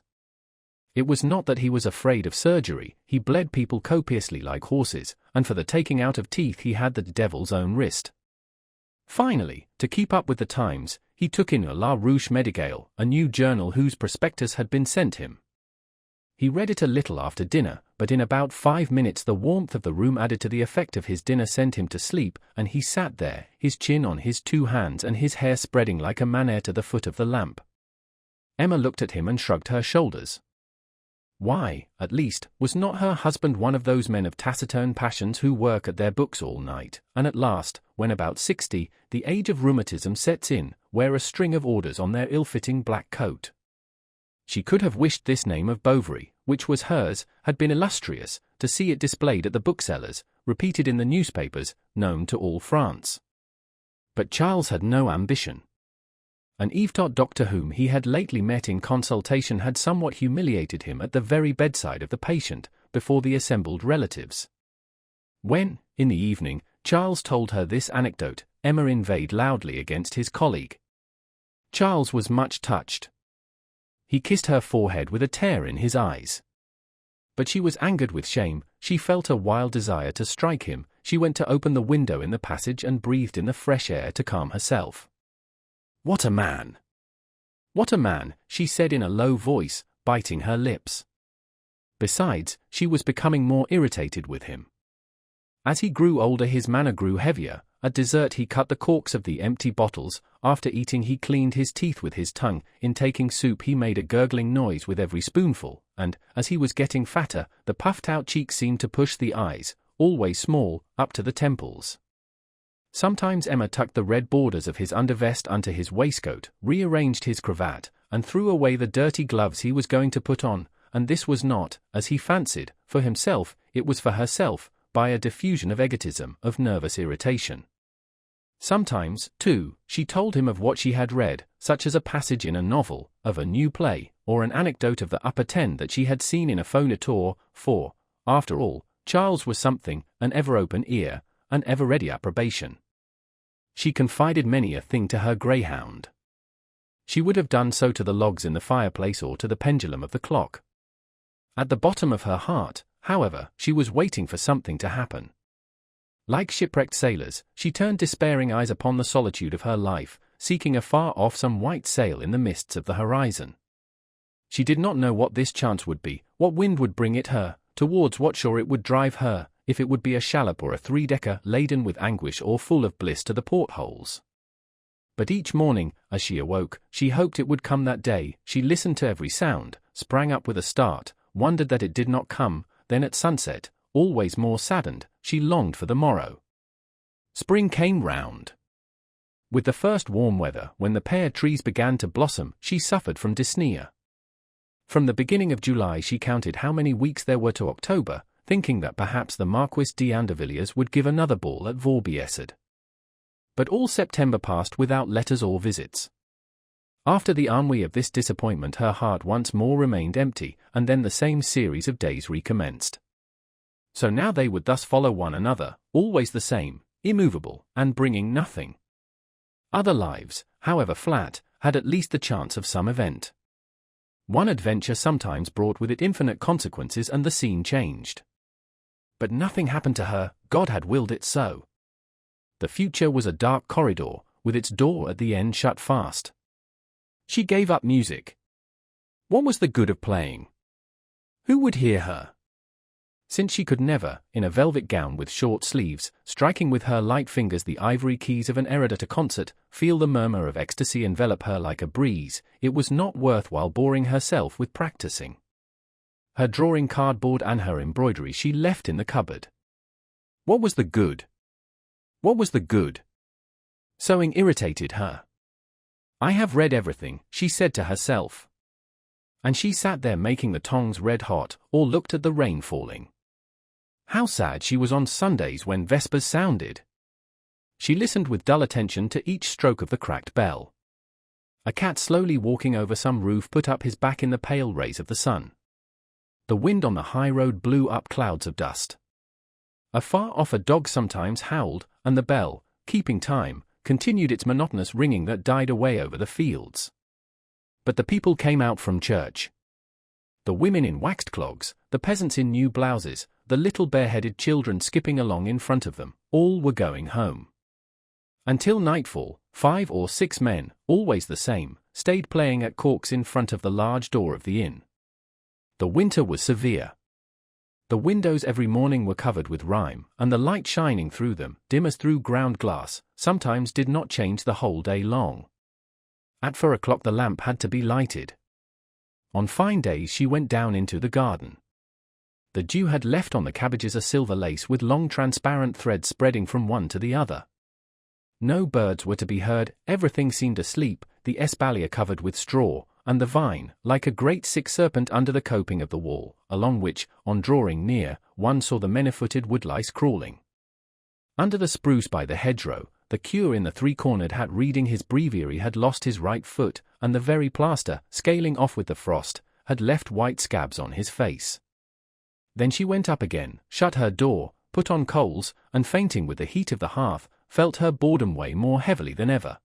It was not that he was afraid of surgery. He bled people copiously like horses, and for the taking out of teeth he had the devil's own wrist. Finally, to keep up with the times, he took in a La Ruche Médicale, a new journal whose prospectus had been sent him. He read it a little after dinner, but in about 5 minutes the warmth of the room added to the effect of his dinner sent him to sleep, and he sat there, his chin on his 2 hands and his hair spreading like a manner to the foot of the lamp. Emma looked at him and shrugged her shoulders. Why, at least, was not her husband one of those men of taciturn passions who work at their books all night, and at last, when about 60, the age of rheumatism sets in, wear a string of orders on their ill-fitting black coat? She could have wished this name of Bovary, which was hers, had been illustrious, to see it displayed at the booksellers, repeated in the newspapers, known to all France. But Charles had no ambition. An Yvetot doctor whom he had lately met in consultation had somewhat humiliated him at the very bedside of the patient, before the assembled relatives. When, in the evening, Charles told her this anecdote, Emma inveighed loudly against his colleague. Charles was much touched. He kissed her forehead with a tear in his eyes. But she was angered with shame. She felt a wild desire to strike him. She went to open the window in the passage and breathed in the fresh air to calm herself. "What a man! What a man!" she said in a low voice, biting her lips. Besides, she was becoming more irritated with him. As he grew older his manner grew heavier. At dessert he cut the corks of the empty bottles. After eating he cleaned his teeth with his tongue. In taking soup he made a gurgling noise with every spoonful, and, as he was getting fatter, the puffed-out cheeks seemed to push the eyes. always small, up to the temples. Sometimes Emma tucked the red borders of his undervest under his waistcoat, rearranged his cravat, and threw away the dirty gloves he was going to put on, and this was not, as he fancied, for himself, it was for herself, by a diffusion of egotism, of nervous irritation. Sometimes, too, she told him of what she had read, such as a passage in a novel, of a new play, or an anecdote of the upper ten that she had seen in a feuilleton, for, after all, Charles was something, an ever-open ear, an ever-ready approbation. She confided many a thing to her greyhound. She would have done so to the logs in the fireplace or to the pendulum of the clock. At the bottom of her heart, however, she was waiting for something to happen. Like shipwrecked sailors, she turned despairing eyes upon the solitude of her life, seeking afar off some white sail in the mists of the horizon. She did not know what this chance would be, what wind would bring it her, towards what shore it would drive her, if it would be a shallop or a three-decker laden with anguish or full of bliss to the portholes. But each morning, as she awoke, she hoped it would come that day. She listened to every sound, sprang up with a start, wondered that it did not come, then at sunset, always more saddened, she longed for the morrow. Spring came round. With the first warm weather, when the pear trees began to blossom, she suffered from dyspnea. From the beginning of July she counted how many weeks there were to October, thinking that perhaps the Marquis d'Andervilliers would give another ball at Vaubyessard. But all September passed without letters or visits. After the ennui of this disappointment her heart once more remained empty, and then the same series of days recommenced. So now they would thus follow one another, always the same, immovable, and bringing nothing. Other lives, however flat, had at least the chance of some event. One adventure sometimes brought with it infinite consequences and the scene changed. But nothing happened to her, God had willed it so. The future was a dark corridor, with its door at the end shut fast. She gave up music. What was the good of playing? Who would hear her? Since she could never, in a velvet gown with short sleeves, striking with her light fingers the ivory keys of an erudite at a concert, feel the murmur of ecstasy envelop her like a breeze, it was not worth while boring herself with practicing. Her drawing cardboard and her embroidery she left in the cupboard. What was the good? What was the good? Sewing irritated her. I have read everything, she said to herself. And she sat there making the tongs red hot, or looked at the rain falling. How sad she was on Sundays when vespers sounded. She listened with dull attention to each stroke of the cracked bell. A cat slowly walking over some roof put up his back in the pale rays of the sun. The wind on the high road blew up clouds of dust. Afar off a dog sometimes howled, and the bell, keeping time, continued its monotonous ringing that died away over the fields. But the people came out from church. The women in waxed clogs, the peasants in new blouses, the little bareheaded children skipping along in front of them, all were going home. Until nightfall, 5 or 6 men, always the same, stayed playing at corks in front of the large door of the inn. The winter was severe. The windows every morning were covered with rime, and the light shining through them, dim as through ground glass, sometimes did not change the whole day long. At 4 o'clock the lamp had to be lighted. On fine days she went down into the garden. The dew had left on the cabbages a silver lace with long transparent threads spreading from one to the other. No birds were to be heard, everything seemed asleep, the espalier covered with straw, and the vine, like a great sick serpent under the coping of the wall, along which, on drawing near, one saw the many-footed woodlice crawling. Under the spruce by the hedgerow, the cure in the three-cornered hat reading his breviary had lost his right foot, and the very plaster, scaling off with the frost, had left white scabs on his face. Then she went up again, shut her door, put on coals, and fainting with the heat of the hearth, felt her boredom weigh more heavily than ever.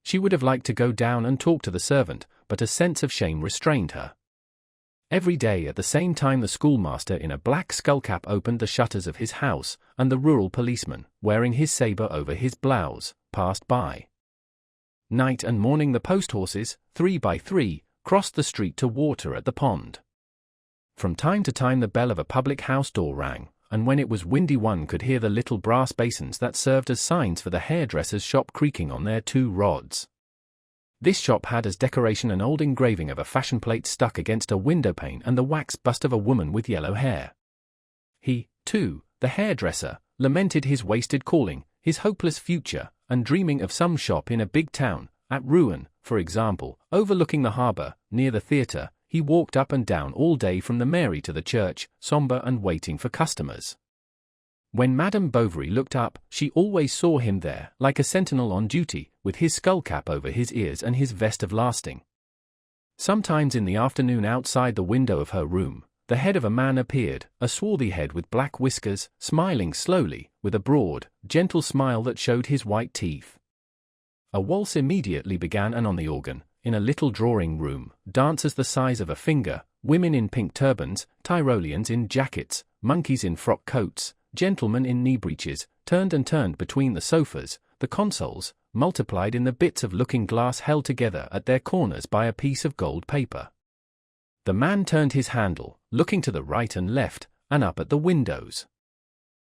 She would have liked to go down and talk to the servant, but a sense of shame restrained her. Every day at the same time the schoolmaster in a black skullcap opened the shutters of his house, and the rural policeman, wearing his sabre over his blouse, passed by. Night and morning the post-horses, 3 by 3, crossed the street to water at the pond. From time to time the bell of a public house door rang, and when it was windy one could hear the little brass basins that served as signs for the hairdresser's shop creaking on their 2 rods. This shop had as decoration an old engraving of a fashion plate stuck against a window pane and the wax bust of a woman with yellow hair. He, too, the hairdresser, lamented his wasted calling, his hopeless future, and dreaming of some shop in a big town, at Rouen, for example, overlooking the harbour, near the theatre. He walked up and down all day from the mairie to the church, sombre and waiting for customers. When Madame Bovary looked up, she always saw him there, like a sentinel on duty, with his skullcap over his ears and his vest of lasting. Sometimes in the afternoon outside the window of her room, the head of a man appeared, a swarthy head with black whiskers, smiling slowly, with a broad, gentle smile that showed his white teeth. A waltz immediately began, and on the organ, in a little drawing-room, dancers the size of a finger, women in pink turbans, Tyroleans in jackets, monkeys in frock coats, gentlemen in knee-breeches, turned and turned between the sofas, the consoles, multiplied in the bits of looking-glass held together at their corners by a piece of gold paper. The man turned his handle, looking to the right and left, and up at the windows.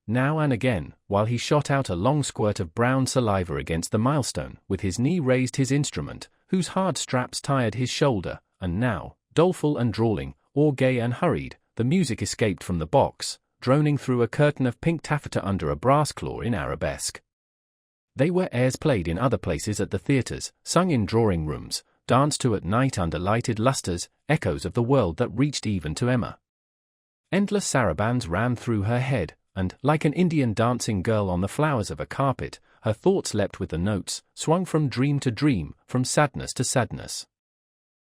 Now and again, while he shot out a long squirt of brown saliva against the milestone, with his knee raised his instrument, whose hard straps tired his shoulder, and now, doleful and drawling, or gay and hurried, the music escaped from the box, droning through a curtain of pink taffeta under a brass claw in arabesque. They were airs played in other places at the theatres, sung in drawing-rooms, danced to at night under lighted lustres, echoes of the world that reached even to Emma. Endless sarabands ran through her head, and, like an Indian dancing girl on the flowers of a carpet, her thoughts leapt with the notes, swung from dream to dream, from sadness to sadness.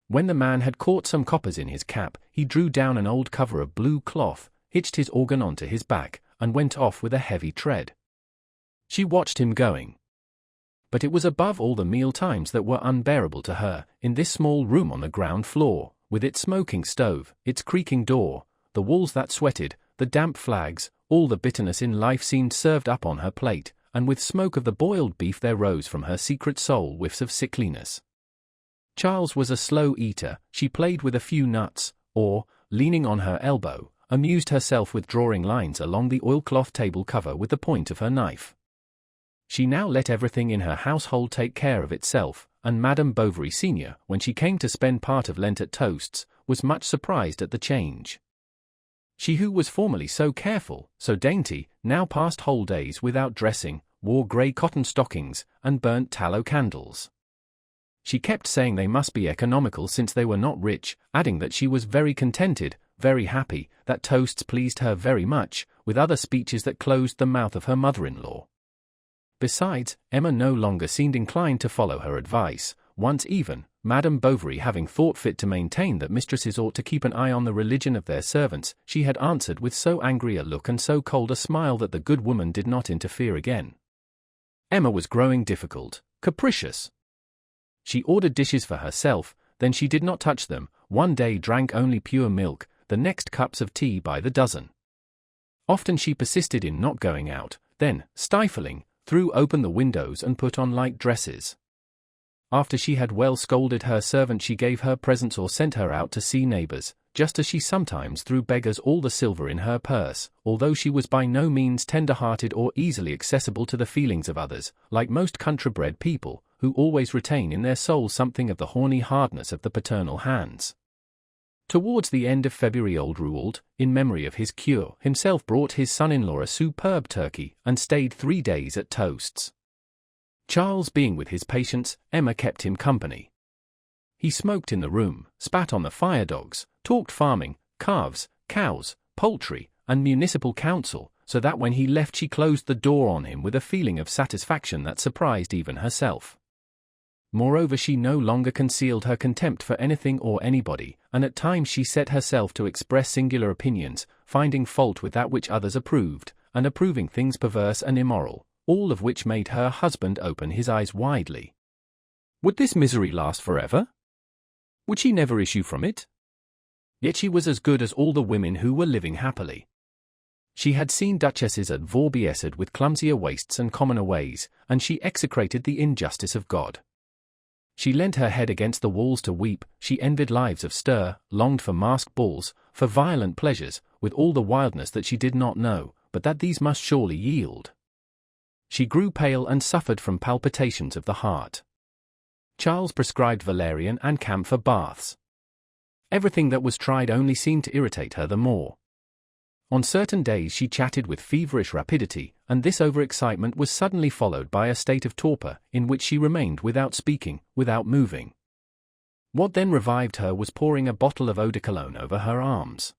When the man had caught some coppers in his cap, he drew down an old cover of blue cloth, hitched his organ onto his back, and went off with a heavy tread. She watched him going. But it was above all the meal times that were unbearable to her, in this small room on the ground floor, with its smoking stove, its creaking door, the walls that sweated, the damp flags, all the bitterness in life seemed served up on her plate, and with smoke of the boiled beef there rose from her secret soul whiffs of sickliness. Charles was a slow eater. She played with a few nuts, or, leaning on her elbow, amused herself with drawing lines along the oilcloth table cover with the point of her knife. She now let everything in her household take care of itself, and Madame Bovary Senior, when she came to spend part of Lent at Toasts, was much surprised at the change. She who was formerly so careful, so dainty, now passed whole days without dressing, wore grey cotton stockings, and burnt tallow candles. She kept saying they must be economical since they were not rich, adding that she was very contented, very happy, that toasts pleased her very much, with other speeches that closed the mouth of her mother-in-law. Besides, Emma no longer seemed inclined to follow her advice. Once even, Madame Bovary having thought fit to maintain that mistresses ought to keep an eye on the religion of their servants, she had answered with so angry a look and so cold a smile that the good woman did not interfere again. Emma was growing difficult, capricious. She ordered dishes for herself, then she did not touch them, one day drank only pure milk, the next cups of tea by the dozen. Often she persisted in not going out, then, stifling, threw open the windows and put on light dresses. After she had well scolded her servant, she gave her presents or sent her out to see neighbors, just as she sometimes threw beggars all the silver in her purse, although she was by no means tender-hearted or easily accessible to the feelings of others, like most country-bred people, who always retain in their souls something of the horny hardness of the paternal hands. Towards the end of February old Rouault, in memory of his cure, himself brought his son-in-law a superb turkey, and stayed 3 days at Toasts. Charles being with his patients, Emma kept him company. He smoked in the room, spat on the fire-dogs, talked farming, calves, cows, poultry, and municipal council, so that when he left she closed the door on him with a feeling of satisfaction that surprised even herself. Moreover, she no longer concealed her contempt for anything or anybody, and at times she set herself to express singular opinions, finding fault with that which others approved, and approving things perverse and immoral, all of which made her husband open his eyes widely. Would this misery last forever? Would she never issue from it? Yet she was as good as all the women who were living happily. She had seen duchesses at Vaubyessard with clumsier waists and commoner ways, and she execrated the injustice of God. She leant her head against the walls to weep, she envied lives of stir, longed for masked balls, for violent pleasures, with all the wildness that she did not know, but that these must surely yield. She grew pale and suffered from palpitations of the heart. Charles prescribed valerian and camphor baths. Everything that was tried only seemed to irritate her the more. On certain days she chatted with feverish rapidity, and this overexcitement was suddenly followed by a state of torpor, in which she remained without speaking, without moving. What then revived her was pouring a bottle of eau de cologne over her arms.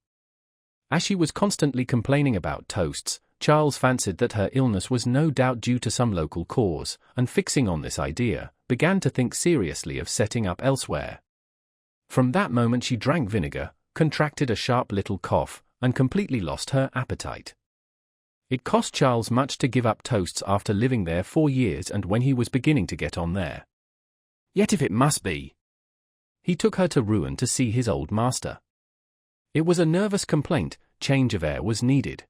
As she was constantly complaining about toasts, Charles fancied that her illness was no doubt due to some local cause, and fixing on this idea, began to think seriously of setting up elsewhere. From that moment she drank vinegar, contracted a sharp little cough, and completely lost her appetite. It cost Charles much to give up toasts after living there 4 years and when he was beginning to get on there. Yet if it must be, he took her to Rouen to see his old master. It was a nervous complaint, change of air was needed.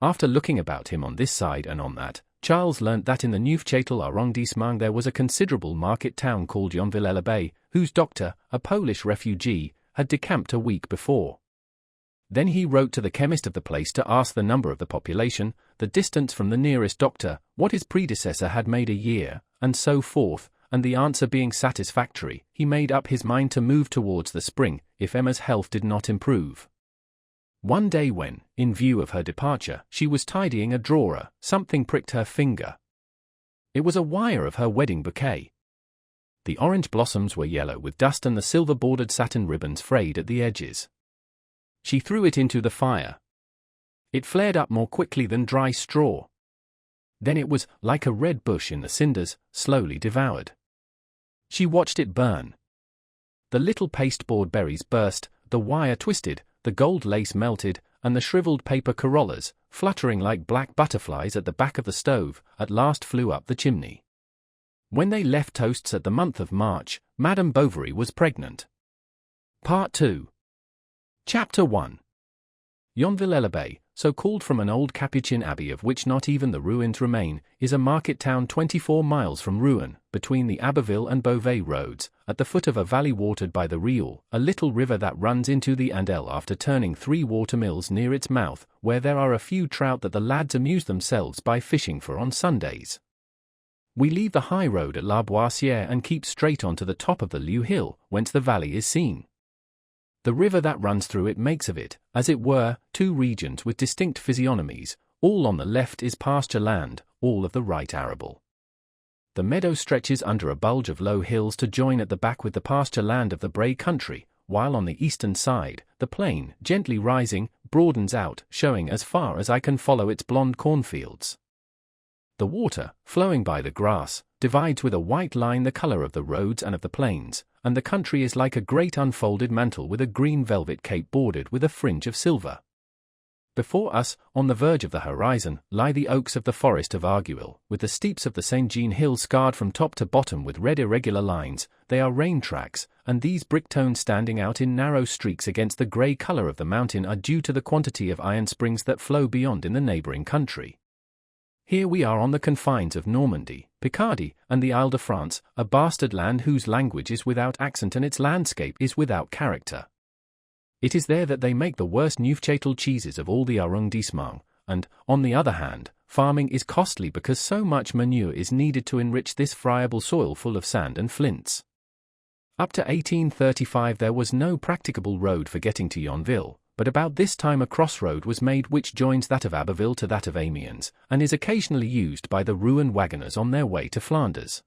After looking about him on this side and on that, Charles learnt that in the Neufchâtel arrondissement there was a considerable market town called Yonville-l'Abbaye, whose doctor, a Polish refugee, had decamped a week before. Then he wrote to the chemist of the place to ask the number of the population, the distance from the nearest doctor, what his predecessor had made a year, and so forth, and the answer being satisfactory, he made up his mind to move towards the spring, if Emma's health did not improve. One day when, in view of her departure, she was tidying a drawer, something pricked her finger. It was a wire of her wedding bouquet. The orange blossoms were yellow with dust and the silver-bordered satin ribbons frayed at the edges. She threw it into the fire. It flared up more quickly than dry straw. Then it was, like a red bush in the cinders, slowly devoured. She watched it burn. The little pasteboard berries burst, the wire twisted, the gold lace melted, and the shriveled paper corollas, fluttering like black butterflies at the back of the stove, at last flew up the chimney. When they left toasts at the month of March, Madame Bovary was pregnant. Part 2. Chapter 1. Yonville-l'Abbaye, so called from an old Capuchin abbey of which not even the ruins remain, is a market town 24 miles from Rouen, between the Abbeville and Beauvais roads, at the foot of a valley watered by the Rieule, a little river that runs into the Andelle after turning 3 watermills near its mouth, where there are a few trout that the lads amuse themselves by fishing for on Sundays. We leave the high road at La Boissière and keep straight on to the top of the Lieu hill, whence the valley is seen. The river that runs through it makes of it, as it were, 2 regions with distinct physiognomies. All on the left is pasture land, all of the right arable. The meadow stretches under a bulge of low hills to join at the back with the pasture land of the Bray country, while on the eastern side, the plain, gently rising, broadens out, showing as far as I can follow its blonde cornfields. The water, flowing by the grass, divides with a white line the color of the roads and of the plains, and the country is like a great unfolded mantle with a green velvet cape bordered with a fringe of silver. Before us, on the verge of the horizon, lie the oaks of the forest of Arguil, with the steeps of the Saint-Jean hill scarred from top to bottom with red irregular lines. They are rain tracks, and these brick-tones standing out in narrow streaks against the grey color of the mountain are due to the quantity of iron springs that flow beyond in the neighboring country. Here we are on the confines of Normandy, Picardy, and the Isle de France, a bastard land whose language is without accent and its landscape is without character. It is there that they make the worst Neufchâtel cheeses of all the arrondissement, and, on the other hand, farming is costly because so much manure is needed to enrich this friable soil full of sand and flints. Up to 1835 there was no practicable road for getting to Yonville, but about this time a crossroad was made which joins that of Abbeville to that of Amiens, and is occasionally used by the Rouen wagoners on their way to Flanders.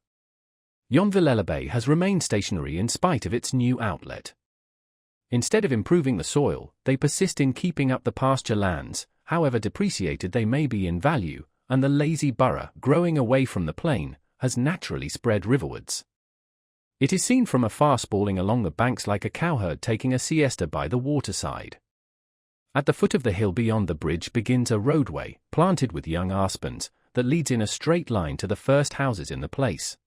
Yonville-l'Abbaye has remained stationary in spite of its new outlet. Instead of improving the soil, they persist in keeping up the pasture lands, however depreciated they may be in value, and the lazy borough, growing away from the plain, has naturally spread riverwards. It is seen from afar sprawling along the banks like a cowherd taking a siesta by the waterside. At the foot of the hill beyond the bridge begins a roadway, planted with young aspens, that leads in a straight line to the first houses in the place.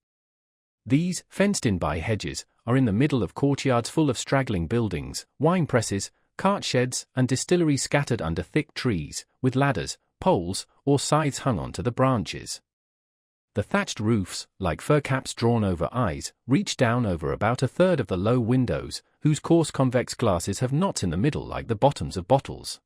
These, fenced in by hedges, are in the middle of courtyards full of straggling buildings, wine presses, cart sheds, and distilleries scattered under thick trees, with ladders, poles, or scythes hung on to the branches. The thatched roofs, like fur caps drawn over eyes, reach down over about a third of the low windows, whose coarse convex glasses have knots in the middle like the bottoms of bottles.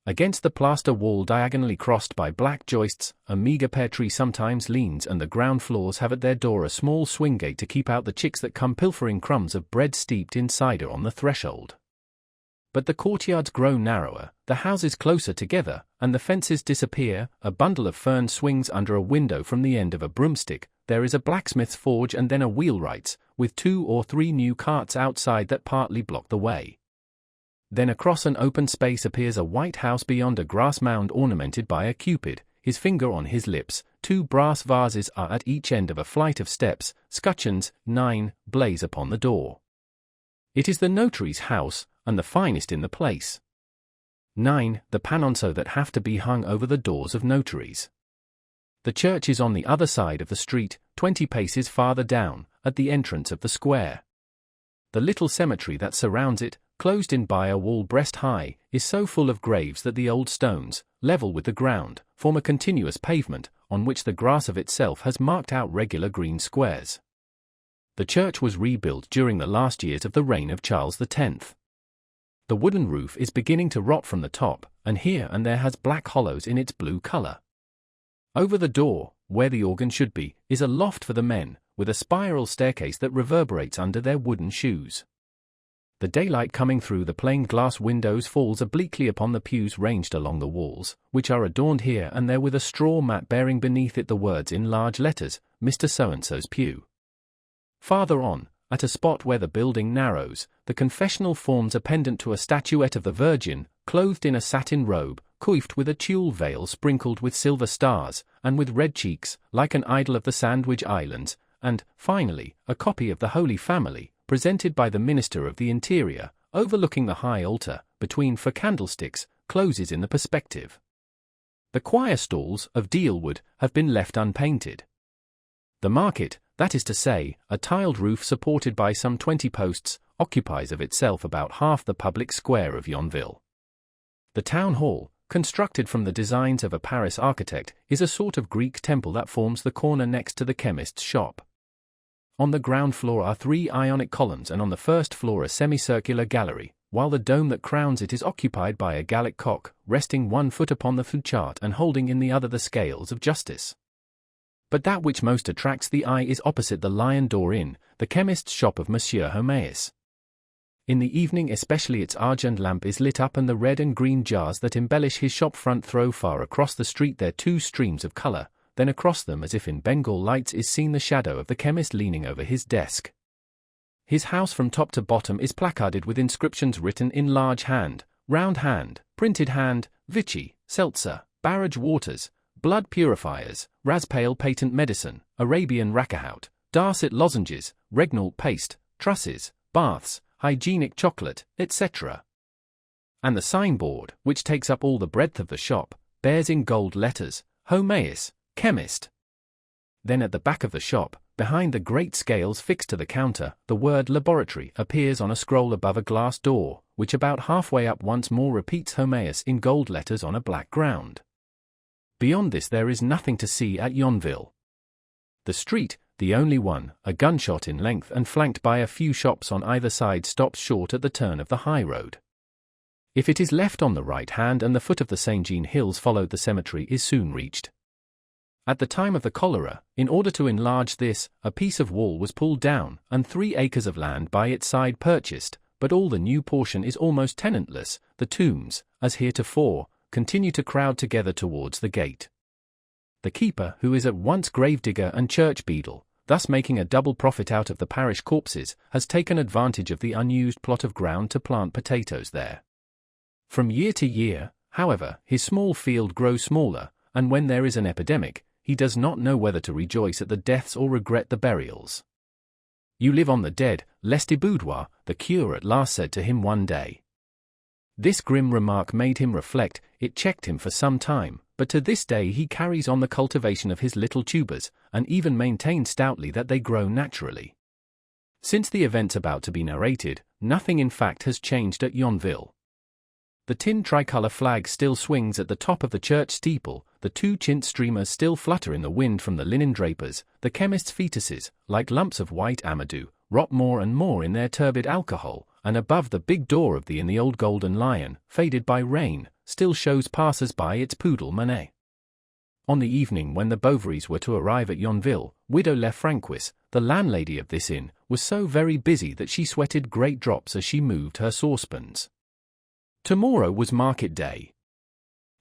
Against the plaster wall diagonally crossed by black joists, a meagre pear tree sometimes leans, and the ground floors have at their door a small swing gate to keep out the chicks that come pilfering crumbs of bread steeped in cider on the threshold. but the courtyards grow narrower, the houses closer together, and the fences disappear. A bundle of fern swings under a window from the end of a broomstick. There is a blacksmith's forge and then a wheelwright's, with 2 or 3 new carts outside that partly block the way. Then across an open space appears a white house beyond a grass mound ornamented by a cupid, his finger on his lips. 2 brass vases are at each end of a flight of steps. Scutcheons, 9, blaze upon the door. It is the notary's house, and the finest in the place. 9. The panonceaux that have to be hung over the doors of notaries. The church is on the other side of the street, 20 paces farther down, at the entrance of the square. The little cemetery that surrounds it, closed in by a wall breast high, is so full of graves that the old stones, level with the ground, form a continuous pavement, on which the grass of itself has marked out regular green squares. The church was rebuilt during the last years of the reign of Charles X. The wooden roof is beginning to rot from the top, and here and there has black hollows in its blue color. Over the door, where the organ should be, is a loft for the men, with a spiral staircase that reverberates under their wooden shoes. The daylight coming through the plain glass windows falls obliquely upon the pews ranged along the walls, which are adorned here and there with a straw mat bearing beneath it the words in large letters, Mr. So-and-so's pew. Farther on, at a spot where the building narrows, the confessional forms a pendant to a statuette of the Virgin, clothed in a satin robe, coiffed with a tulle veil sprinkled with silver stars, and with red cheeks, like an idol of the Sandwich Islands, and, finally, a copy of the Holy Family, presented by the Minister of the Interior, overlooking the high altar, between 4 candlesticks, closes in the perspective. The choir stalls, of deal wood, have been left unpainted. The market, that is to say, a tiled roof supported by some 20 posts, occupies of itself about half the public square of Yonville. The town hall, constructed from the designs of a Paris architect, is a sort of Greek temple that forms the corner next to the chemist's shop. On the ground floor are 3 Ionic columns and on the first floor a semicircular gallery, while the dome that crowns it is occupied by a Gallic cock, resting 1 foot upon the food chart and holding in the other the scales of justice. But that which most attracts the eye is opposite the Lion Door Inn, the chemist's shop of Monsieur Homéus. In the evening especially its argent lamp is lit up and the red and green jars that embellish his shop front throw far across the street their 2 streams of color, then across them as if in Bengal lights is seen the shadow of the chemist leaning over his desk. His house from top to bottom is placarded with inscriptions written in large hand, round hand, printed hand, Vichy, seltzer, barrage waters, blood purifiers, Raspale patent medicine, Arabian racahout, Darcet lozenges, Regnault paste, trusses, baths, hygienic chocolate, etc. And the signboard, which takes up all the breadth of the shop, bears in gold letters, Homéus, chemist. Then at the back of the shop, behind the great scales fixed to the counter, the word laboratory appears on a scroll above a glass door, which about halfway up once more repeats Homéus in gold letters on a black ground. Beyond this there is nothing to see at Yonville. The street, the only one, a gunshot in length and flanked by a few shops on either side, stops short at the turn of the high road. If it is left on the right hand and the foot of the Saint-Jean hills followed, the cemetery is soon reached. At the time of the cholera, in order to enlarge this, a piece of wall was pulled down, and 3 acres of land by its side purchased, but all the new portion is almost tenantless. The tombs, as heretofore, continue to crowd together towards the gate. The keeper, who is at once gravedigger and church beadle, thus making a double profit out of the parish corpses, has taken advantage of the unused plot of ground to plant potatoes there. From year to year, however, his small field grows smaller, and when there is an epidemic, he does not know whether to rejoice at the deaths or regret the burials. "You live on the dead, Lestiboudois," the cure at last said to him one day. This grim remark made him reflect, it checked him for some time, but to this day he carries on the cultivation of his little tubers, and even maintains stoutly that they grow naturally. Since the events about to be narrated, nothing in fact has changed at Yonville. The tin tricolour flag still swings at the top of the church steeple, the 2 chintz streamers still flutter in the wind from the linen drapers, the chemist's fetuses, like lumps of white amadou, rot more and more in their turbid alcohol, and above the big door of the inn the old Golden Lion, faded by rain, still shows passers-by its poodle Manet. On the evening when the Bovarys were to arrive at Yonville, widow Lefrancois, the landlady of this inn, was so very busy that she sweated great drops as she moved her saucepans. Tomorrow was market day.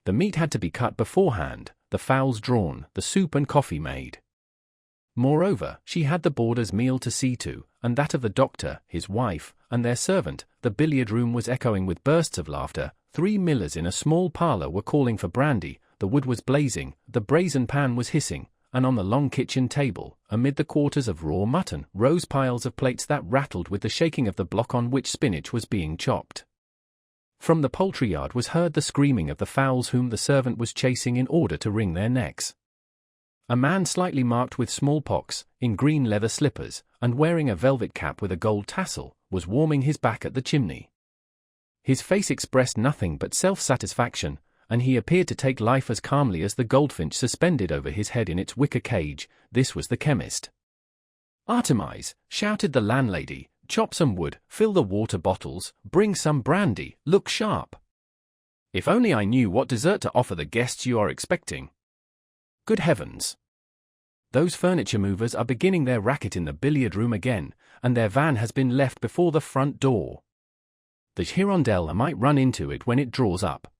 The meat had to be cut beforehand, the fowls drawn, the soup and coffee made. Moreover, she had the boarder's meal to see to, and that of the doctor, his wife, and their servant. The billiard room was echoing with bursts of laughter. 3 millers in a small parlour were calling for brandy, the wood was blazing, the brazen pan was hissing, and on the long kitchen table, amid the quarters of raw mutton, rose piles of plates that rattled with the shaking of the block on which spinach was being chopped. From the poultry yard was heard the screaming of the fowls whom the servant was chasing in order to wring their necks. A man slightly marked with smallpox, in green leather slippers, and wearing a velvet cap with a gold tassel, was warming his back at the chimney. His face expressed nothing but self-satisfaction, and he appeared to take life as calmly as the goldfinch suspended over his head in its wicker cage. This was the chemist. "Artemise," shouted the landlady, "chop some wood, fill the water bottles, bring some brandy, look sharp. If only I knew what dessert to offer the guests you are expecting. Good heavens! Those furniture movers are beginning their racket in the billiard room again, and their van has been left before the front door. The Hirondelle might run into it when it draws up.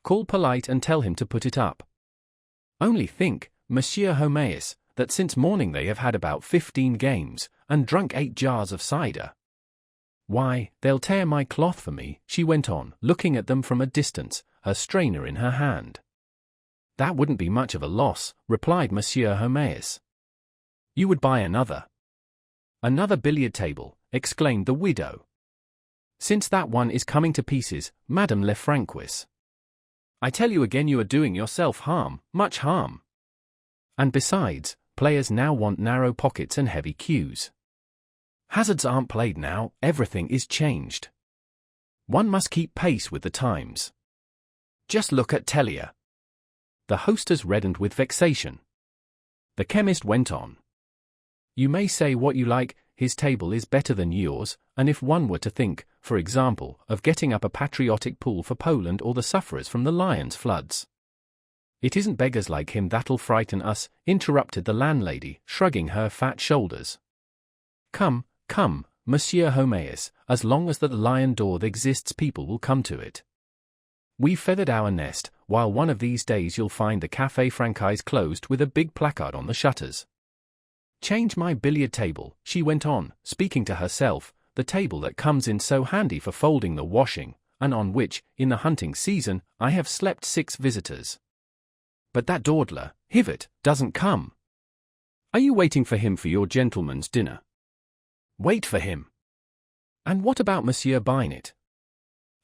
Call Polite and tell him to put it up. Only think, Monsieur Homéus, that since morning they have had about 15 games, and drunk 8 jars of cider. Why, they'll tear my cloth for me," she went on, looking at them from a distance, her strainer in her hand. "That wouldn't be much of a loss," replied Monsieur Homéus. "You would buy another." "Another billiard table," exclaimed the widow. "Since that one is coming to pieces, Madame la Franquise. I tell you again you are doing yourself harm, much harm. And besides, players now want narrow pockets and heavy cues. Hazards aren't played now, everything is changed. One must keep pace with the times. Just look at Tellier." The hostess reddened with vexation. The chemist went on. "You may say what you like, his table is better than yours, and if one were to think, for example, of getting up a patriotic pool for Poland or the sufferers from the Lyons floods." "It isn't beggars like him that'll frighten us," interrupted the landlady, shrugging her fat shoulders. Come, Monsieur Homéus, as long as the Lion d'Or exists people will come to it. We've feathered our nest, while one of these days you'll find the Café Francaise closed with a big placard on the shutters. Change my billiard table," she went on, speaking to herself, "the table that comes in so handy for folding the washing, and on which, in the hunting season, I have slept 6 visitors. But that dawdler, Hivet, doesn't come. Are you waiting for him for your gentleman's dinner? Wait for him. And what about Monsieur Binet?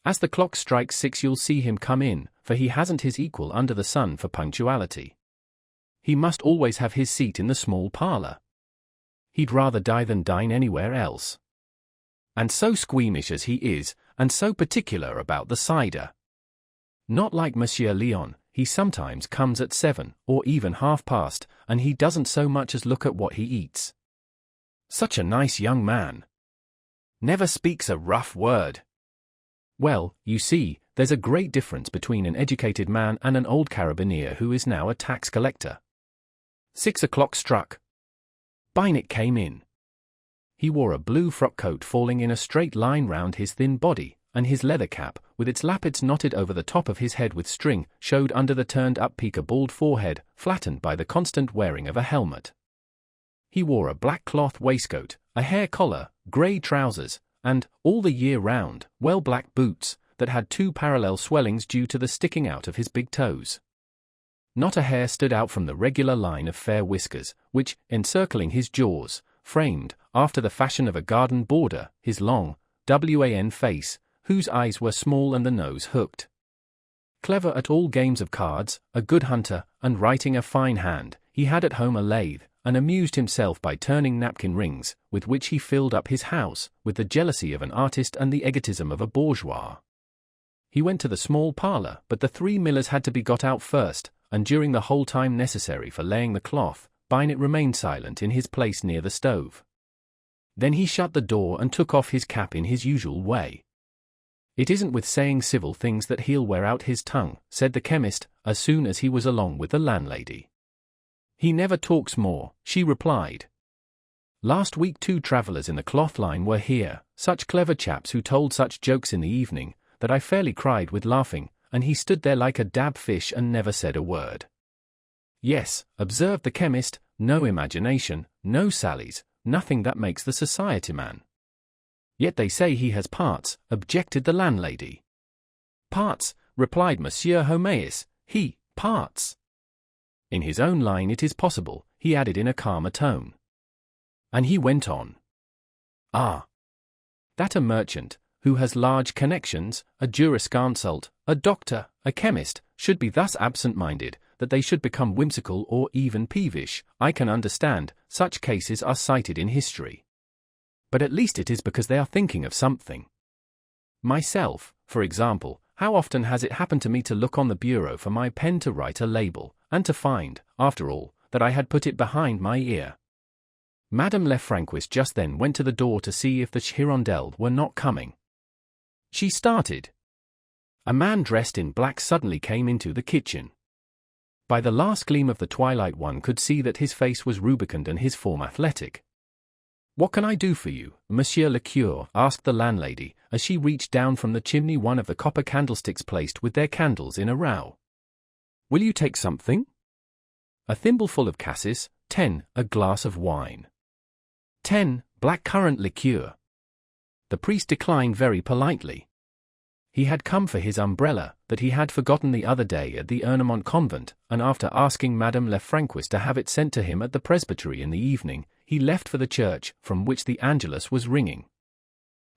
As the clock strikes 6 you'll see him come in, for he hasn't his equal under the sun for punctuality. He must always have his seat in the small parlour. He'd rather die than dine anywhere else. And so squeamish as he is, and so particular about the cider. Not like Monsieur Léon, he sometimes comes at 7, or even half past, and he doesn't so much as look at what he eats. Such a nice young man. Never speaks a rough word. Well, you see, there's a great difference between an educated man and an old carabinier who is now a tax collector." 6 o'clock struck. Binet came in. He wore a blue frock coat falling in a straight line round his thin body, and his leather cap, with its lappets knotted over the top of his head with string, showed under the turned-up peak a bald forehead, flattened by the constant wearing of a helmet. He wore a black cloth waistcoat, a hair collar, grey trousers, and, all the year round, well-black boots, that had 2 parallel swellings due to the sticking out of his big toes. Not a hair stood out from the regular line of fair whiskers, which, encircling his jaws, framed, after the fashion of a garden border, his long, wan face, whose eyes were small and the nose hooked. Clever at all games of cards, a good hunter, and writing a fine hand, he had at home a lathe, and amused himself by turning napkin rings, with which he filled up his house, with the jealousy of an artist and the egotism of a bourgeois. He went to the small parlour, but the 3 millers had to be got out first, and during the whole time necessary for laying the cloth, Binet remained silent in his place near the stove. Then he shut the door and took off his cap in his usual way. "It isn't with saying civil things that he'll wear out his tongue," said the chemist, as soon as he was along with the landlady. "He never talks more," she replied. "Last week 2 travellers in the cloth line were here, such clever chaps who told such jokes in the evening, that I fairly cried with laughing, and he stood there like a dab fish and never said a word. Yes, observed the chemist, no imagination, no sallies, nothing that makes the society man. Yet they say he has parts, objected the landlady. Parts, replied Monsieur Homais, parts. In his own line it is possible, he added in a calmer tone. And he went on. Ah! That a merchant, who has large connections, a jurisconsult, a doctor, a chemist, should be thus absent-minded, that they should become whimsical or even peevish, I can understand, such cases are cited in history. But at least it is because they are thinking of something. Myself, for example, how often has it happened to me to look on the bureau for my pen to write a label, and to find, after all, that I had put it behind my ear. Madame Lefrancois just then went to the door to see if the Hirondelle were not coming. She started. A man dressed in black suddenly came into the kitchen. By the last gleam of the twilight one could see that his face was rubicund and his form athletic. "What can I do for you, Monsieur le Curé?" asked the landlady, as she reached down from the chimney one of the copper candlesticks placed with their candles in a row. "Will you take something?" "A thimbleful of cassis, 10, a glass of wine." 10, black currant liqueur. The priest declined very politely. He had come for his umbrella, that he had forgotten the other day at the Ernemont convent, and after asking Madame Lefrancois to have it sent to him at the presbytery in the evening, he left for the church, from which the angelus was ringing.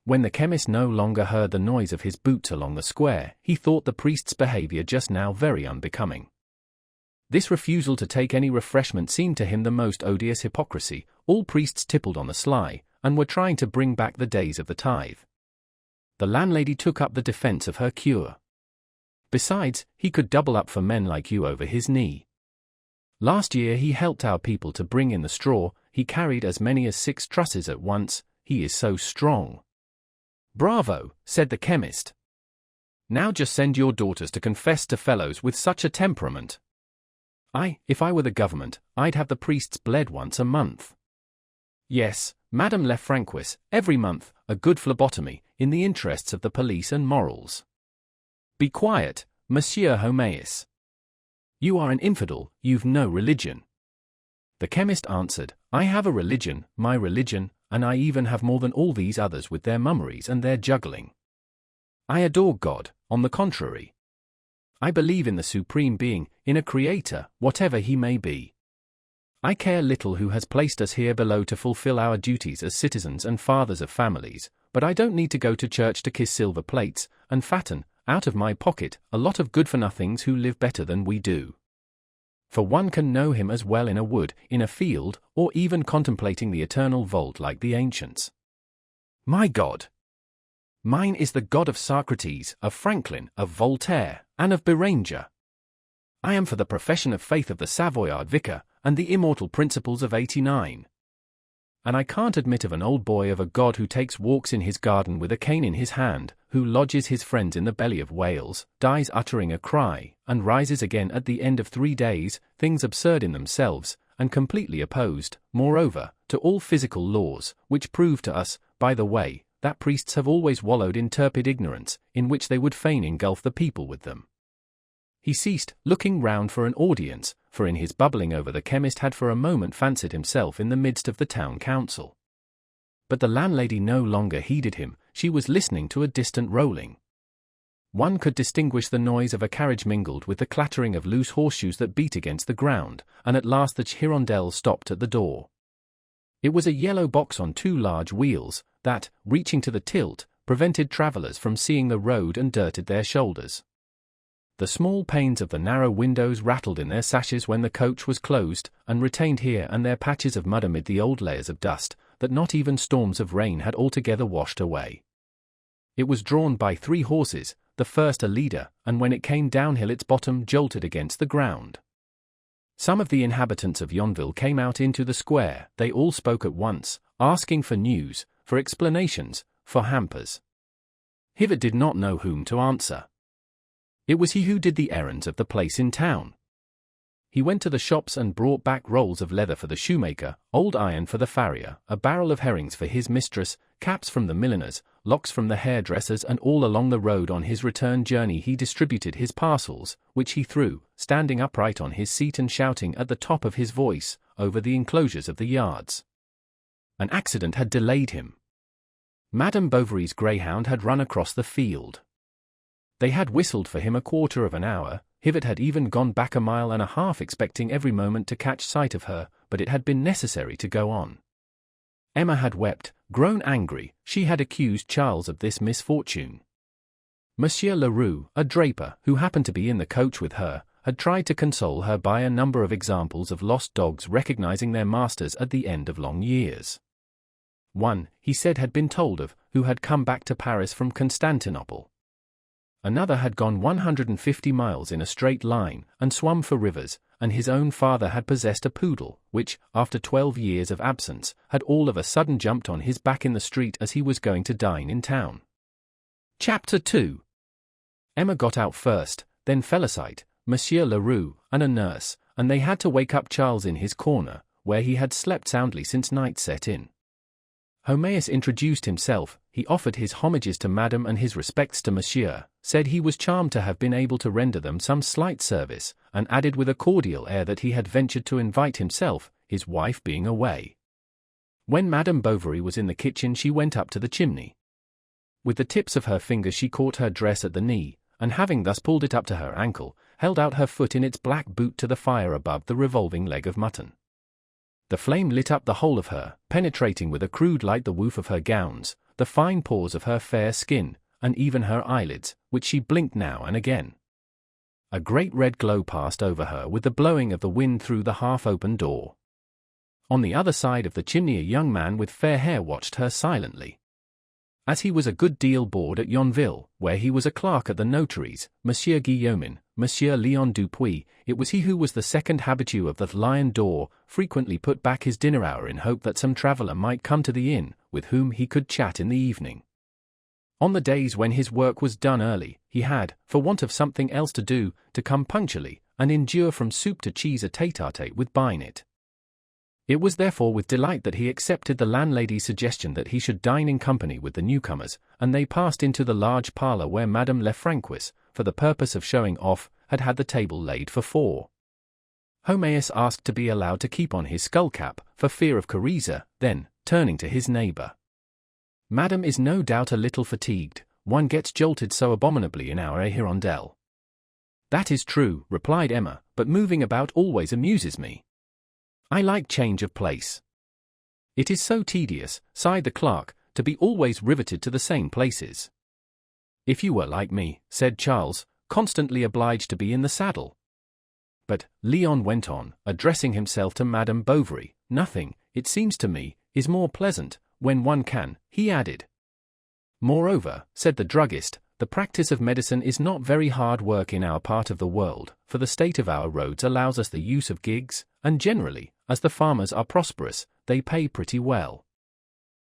When the chemist no longer heard the noise of his boots along the square, he thought the priest's behavior just now very unbecoming. This refusal to take any refreshment seemed to him the most odious hypocrisy. All priests tippled on the sly, and were trying to bring back the days of the tithe. The landlady took up the defense of her cure. "Besides, he could double up for men like you over his knee. Last year he helped our people to bring in the straw, he carried as many as 6 trusses at once, he is so strong." "Bravo," said the chemist. "Now just send your daughters to confess to fellows with such a temperament. If I were the government, I'd have the priests bled once a month. Yes, Madame Lefrancois, every month, a good phlebotomy, in the interests of the police and morals." "Be quiet, Monsieur Homais. You are an infidel, you've no religion." The chemist answered, "I have a religion, my religion, and I even have more than all these others with their mummeries and their juggling. I adore God, on the contrary. I believe in the Supreme Being, in a Creator, whatever he may be. I care little who has placed us here below to fulfill our duties as citizens and fathers of families, but I don't need to go to church to kiss silver plates, and fatten, out of my pocket, a lot of good-for-nothings who live better than we do. For one can know him as well in a wood, in a field, or even contemplating the eternal vault like the ancients. My God! Mine is the God of Socrates, of Franklin, of Voltaire, and of Beranger. I am for the profession of faith of the Savoyard vicar, and the immortal principles of 89. And I can't admit of an old boy of a God who takes walks in his garden with a cane in his hand, who lodges his friends in the belly of whales, dies uttering a cry, and rises again at the end of 3 days, things absurd in themselves, and completely opposed, moreover, to all physical laws, which prove to us, by the way, that priests have always wallowed in turpid ignorance, in which they would fain engulf the people with them." He ceased, looking round for an audience, for in his bubbling over the chemist had for a moment fancied himself in the midst of the town council. But the landlady no longer heeded him, she was listening to a distant rolling. One could distinguish the noise of a carriage mingled with the clattering of loose horseshoes that beat against the ground, and at last the Hirondelle stopped at the door. It was a yellow box on 2 large wheels, that, reaching to the tilt, prevented travellers from seeing the road and dirted their shoulders. The small panes of the narrow windows rattled in their sashes when the coach was closed, and retained here and there patches of mud amid the old layers of dust, that not even storms of rain had altogether washed away. It was drawn by 3 horses, the first a leader, and when it came downhill its bottom jolted against the ground. Some of the inhabitants of Yonville came out into the square, they all spoke at once, asking for news, for explanations, for hampers. Hivet did not know whom to answer. It was he who did the errands of the place in town. He went to the shops and brought back rolls of leather for the shoemaker, old iron for the farrier, a barrel of herrings for his mistress, caps from the milliners, locks from the hairdressers, and all along the road on his return journey he distributed his parcels, which he threw, standing upright on his seat and shouting at the top of his voice, over the enclosures of the yards. An accident had delayed him. Madame Bovary's greyhound had run across the field. They had whistled for him a quarter of an hour. Hivet had even gone back a mile and a half expecting every moment to catch sight of her, but it had been necessary to go on. Emma had wept, grown angry. She had accused Charles of this misfortune. Monsieur Leroux, a draper, who happened to be in the coach with her, had tried to console her by a number of examples of lost dogs recognizing their masters at the end of long years. One, he said, had been told of, who had come back to Paris from Constantinople. Another had gone 150 miles in a straight line, and swum for rivers, and his own father had possessed a poodle, which, after 12 years of absence, had all of a sudden jumped on his back in the street as he was going to dine in town. Chapter 2. Emma got out first, then Felicite, Monsieur Leroux, and a nurse, and they had to wake up Charles in his corner, where he had slept soundly since night set in. Homéus introduced himself. He offered his homages to Madame and his respects to Monsieur, said he was charmed to have been able to render them some slight service, and added with a cordial air that he had ventured to invite himself, his wife being away. When Madame Bovary was in the kitchen she went up to the chimney. With the tips of her fingers she caught her dress at the knee, and having thus pulled it up to her ankle, held out her foot in its black boot to the fire above the revolving leg of mutton. The flame lit up the whole of her, penetrating with a crude light the woof of her gowns, the fine pores of her fair skin, and even her eyelids, which she blinked now and again. A great red glow passed over her with the blowing of the wind through the half-open door. On the other side of the chimney a young man with fair hair watched her silently. As he was a good deal bored at Yonville, where he was a clerk at the notary's, Monsieur Guillaumin, Monsieur Léon Dupuis, it was he who was the second habitué of the Lion d'Or, frequently put back his dinner hour in hope that some traveller might come to the inn, with whom he could chat in the evening. On the days when his work was done early, he had, for want of something else to do, to come punctually, and endure from soup to cheese a tête-à-tête with Binet. It was therefore with delight that he accepted the landlady's suggestion that he should dine in company with the newcomers, and they passed into the large parlour where Madame Lefrancois, for the purpose of showing off, had had the table laid for 4. Homéus asked to be allowed to keep on his skull-cap, for fear of Coriza, then, turning to his neighbour. Madame is no doubt a little fatigued, one gets jolted so abominably in our Hirondelle. That is true, replied Emma, but moving about always amuses me. I like change of place. It is so tedious, sighed the clerk, to be always riveted to the same places. If you were like me, said Charles, constantly obliged to be in the saddle. But, Léon went on, addressing himself to Madame Bovary, nothing, it seems to me, is more pleasant, when one can, he added. Moreover, said the druggist, the practice of medicine is not very hard work in our part of the world, for the state of our roads allows us the use of gigs, and generally, as the farmers are prosperous, they pay pretty well.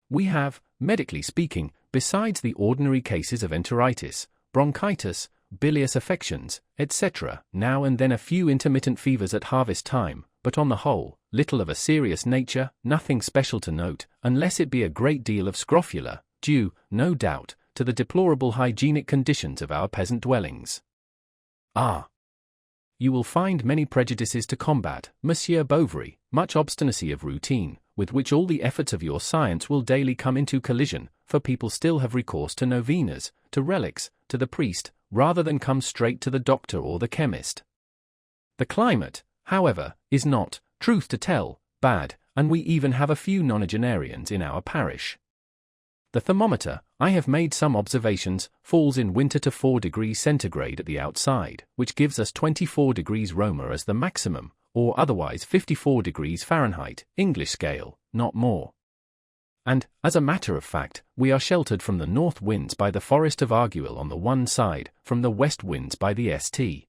We have, medically speaking, besides the ordinary cases of enteritis, bronchitis, bilious affections, etc., now and then a few intermittent fevers at harvest time, but on the whole, little of a serious nature, nothing special to note, unless it be a great deal of scrofula, due, no doubt, to the deplorable hygienic conditions of our peasant dwellings. Ah! You will find many prejudices to combat, Monsieur Bovary, much obstinacy of routine, with which all the efforts of your science will daily come into collision, for people still have recourse to novenas, to relics, to the priest, rather than come straight to the doctor or the chemist. The climate, however, is not, truth to tell, bad, and we even have a few nonagenarians in our parish. The thermometer, I have made some observations, falls in winter to 4 degrees centigrade at the outside, which gives us 24 degrees Roma as the maximum, or otherwise 54 degrees Fahrenheit, English scale, not more. And, as a matter of fact, we are sheltered from the north winds by the forest of Arguil on the one side, from the west winds by the St.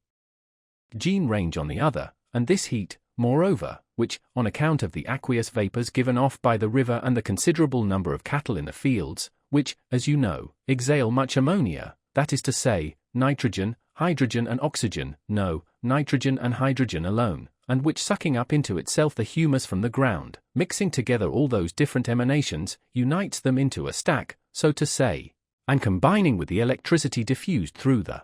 Jean range on the other, and this heat, moreover, which, on account of the aqueous vapours given off by the river and the considerable number of cattle in the fields, which, as you know, exhale much ammonia, that is to say, nitrogen, hydrogen and oxygen, no, nitrogen and hydrogen alone, and which sucking up into itself the humus from the ground, mixing together all those different emanations, unites them into a stack, so to say, and combining with the electricity diffused through the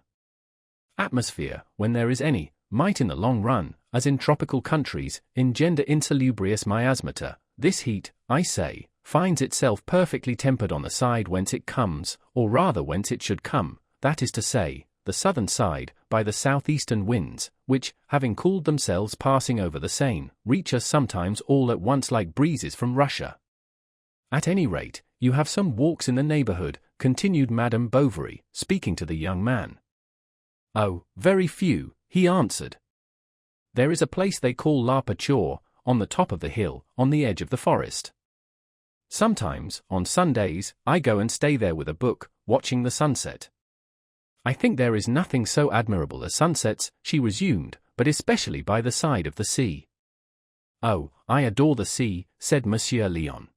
atmosphere, when there is any, might in the long run, as in tropical countries, engender insalubrious miasmata. This heat, I say, finds itself perfectly tempered on the side whence it comes, or rather whence it should come, that is to say, the southern side, by the southeastern winds, which, having cooled themselves passing over the Seine, reach us sometimes all at once like breezes from Russia. At any rate, you have some walks in the neighborhood, continued Madame Bovary, speaking to the young man. Oh, very few, he answered. There is a place they call La Pâture, on the top of the hill, on the edge of the forest. Sometimes, on Sundays, I go and stay there with a book, watching the sunset. I think there is nothing so admirable as sunsets, she resumed, but especially by the side of the sea. Oh, I adore the sea, said Monsieur Léon.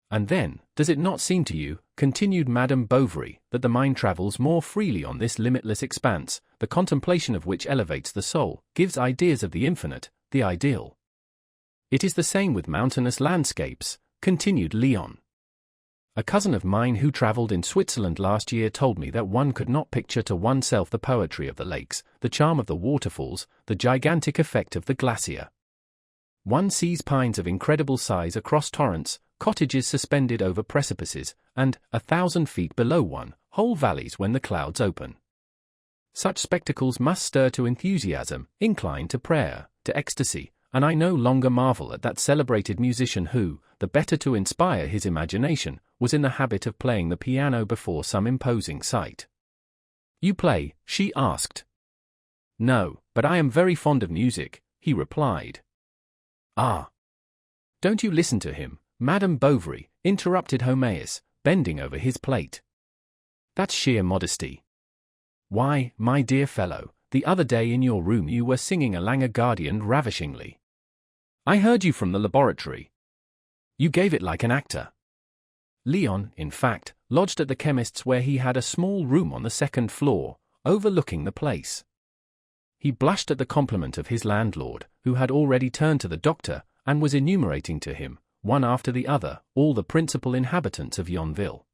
And then, does it not seem to you, continued Madame Bovary, that the mind travels more freely on this limitless expanse, the contemplation of which elevates the soul, gives ideas of the infinite, the ideal? It is the same with mountainous landscapes, continued Léon. A cousin of mine who travelled in Switzerland last year told me that one could not picture to oneself the poetry of the lakes, the charm of the waterfalls, the gigantic effect of the glacier. One sees pines of incredible size across torrents, cottages suspended over precipices, and, 1,000 feet below one, whole valleys when the clouds open. Such spectacles must stir to enthusiasm, incline to prayer, to ecstasy, and I no longer marvel at that celebrated musician who, the better to inspire his imagination, was in the habit of playing the piano before some imposing sight. You play? She asked. No, but I am very fond of music, he replied. Ah! Don't you listen to him, Madame Bovary, interrupted Homaeus, bending over his plate. That's sheer modesty. Why, my dear fellow, the other day in your room you were singing a Langer Guardian ravishingly. I heard you from the laboratory. You gave it like an actor. Léon, in fact, lodged at the chemist's where he had a small room on the second floor, overlooking the place. He blushed at the compliment of his landlord, who had already turned to the doctor, and was enumerating to him, one after the other, all the principal inhabitants of Yonville.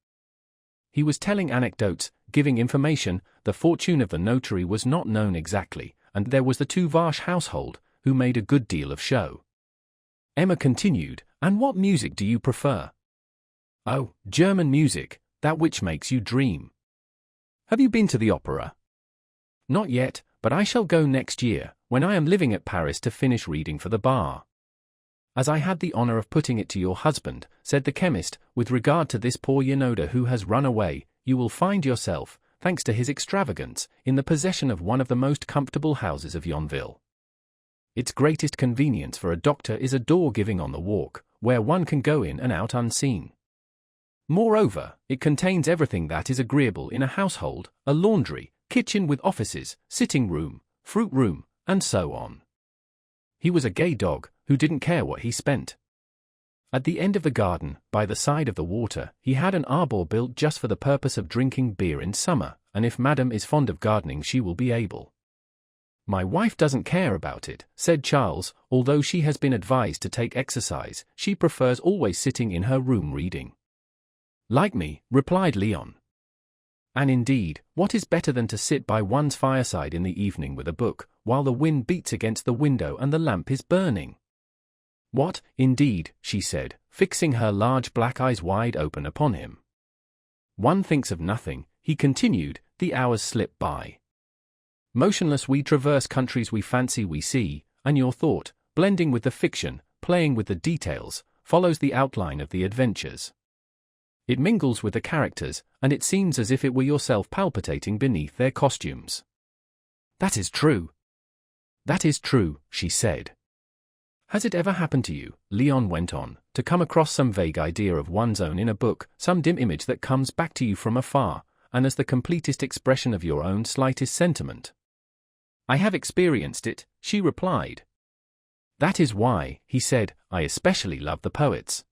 He was telling anecdotes, giving information. The fortune of the notary was not known exactly, and there was the Tuvache household, who made a good deal of show. Emma continued, and what music do you prefer? Oh, German music, that which makes you dream. Have you been to the opera? Not yet, but I shall go next year, when I am living at Paris to finish reading for the bar. As I had the honor of putting it to your husband, said the chemist, with regard to this poor Yanoda who has run away, you will find yourself, thanks to his extravagance, in the possession of one of the most comfortable houses of Yonville. Its greatest convenience for a doctor is a door giving on the walk, where one can go in and out unseen. Moreover, it contains everything that is agreeable in a household, a laundry, kitchen with offices, sitting room, fruit room, and so on. He was a gay dog, who didn't care what he spent. At the end of the garden, by the side of the water, he had an arbor built just for the purpose of drinking beer in summer, and if Madame is fond of gardening she will be able. My wife doesn't care about it, said Charles, although she has been advised to take exercise, she prefers always sitting in her room reading. Like me, replied Léon. And indeed, what is better than to sit by one's fireside in the evening with a book, while the wind beats against the window and the lamp is burning? What, indeed, she said, fixing her large black eyes wide open upon him. One thinks of nothing, he continued, the hours slip by. Motionless we traverse countries we fancy we see, and your thought, blending with the fiction, playing with the details, follows the outline of the adventures. It mingles with the characters, and it seems as if it were yourself palpitating beneath their costumes. That is true. That is true, she said. Has it ever happened to you, Léon went on, to come across some vague idea of one's own in a book, some dim image that comes back to you from afar, and as the completest expression of your own slightest sentiment? I have experienced it, she replied. That is why, he said, I especially love the poets.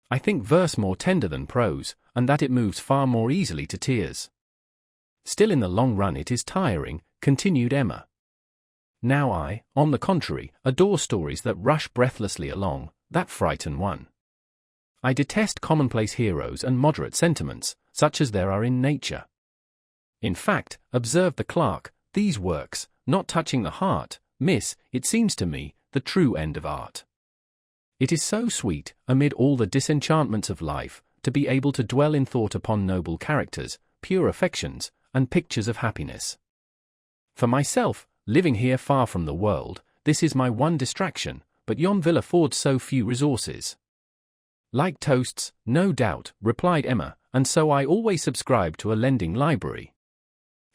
I think verse more tender than prose, and that it moves far more easily to tears. Still in the long run it is tiring, continued Emma. Now I, on the contrary, adore stories that rush breathlessly along, that frighten one. I detest commonplace heroes and moderate sentiments, such as there are in nature. In fact, observed the clerk, these works, not touching the heart, miss, it seems to me, the true end of art. It is so sweet, amid all the disenchantments of life, to be able to dwell in thought upon noble characters, pure affections, and pictures of happiness. For myself, living here far from the world, this is my one distraction, but Yonville affords so few resources. Like toasts, no doubt, replied Emma, and so I always subscribe to a lending library.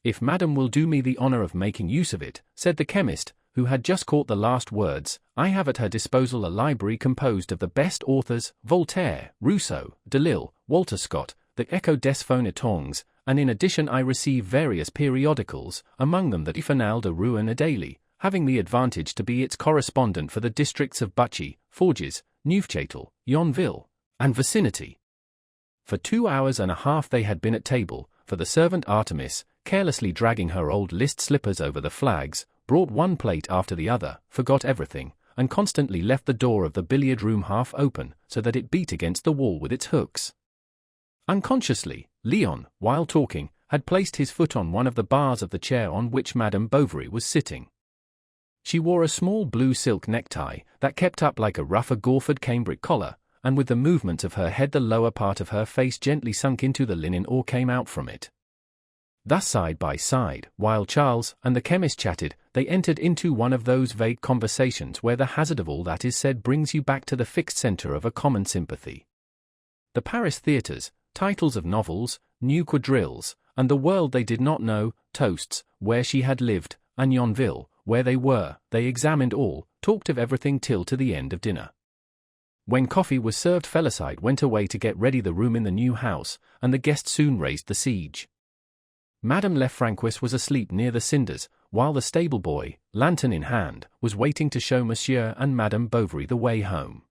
If Madame will do me the honor of making use of it, said the chemist, who had just caught the last words, I have at her disposal a library composed of the best authors, Voltaire, Rousseau, Delille, Walter Scott, the Echo des Feuilletons, and in addition I receive various periodicals, among them the Journal de Rouen daily, having the advantage to be its correspondent for the districts of Buchy, Forges, Neufchâtel, Yonville, and vicinity. For 2 hours and a half they had been at table, for the servant Artemis, carelessly dragging her old list slippers over the flags, brought one plate after the other, forgot everything, and constantly left the door of the billiard-room half open, so that it beat against the wall with its hooks. Unconsciously, Leon, while talking, had placed his foot on one of the bars of the chair on which Madame Bovary was sitting. She wore a small blue silk necktie that kept up like a rough Gorford cambric collar, and with the movements of her head the lower part of her face gently sunk into the linen or came out from it. Thus side by side, while Charles and the chemist chatted, they entered into one of those vague conversations where the hazard of all that is said brings you back to the fixed center of a common sympathy. The Paris theatres, titles of novels, new quadrilles, and the world they did not know, toasts, where she had lived, and Yonville, where they were, they examined all, talked of everything till to the end of dinner. When coffee was served Felicite went away to get ready the room in the new house, and the guests soon raised the siege. Madame Lefrancois was asleep near the cinders, while the stable boy, lantern in hand, was waiting to show Monsieur and Madame Bovary the way home.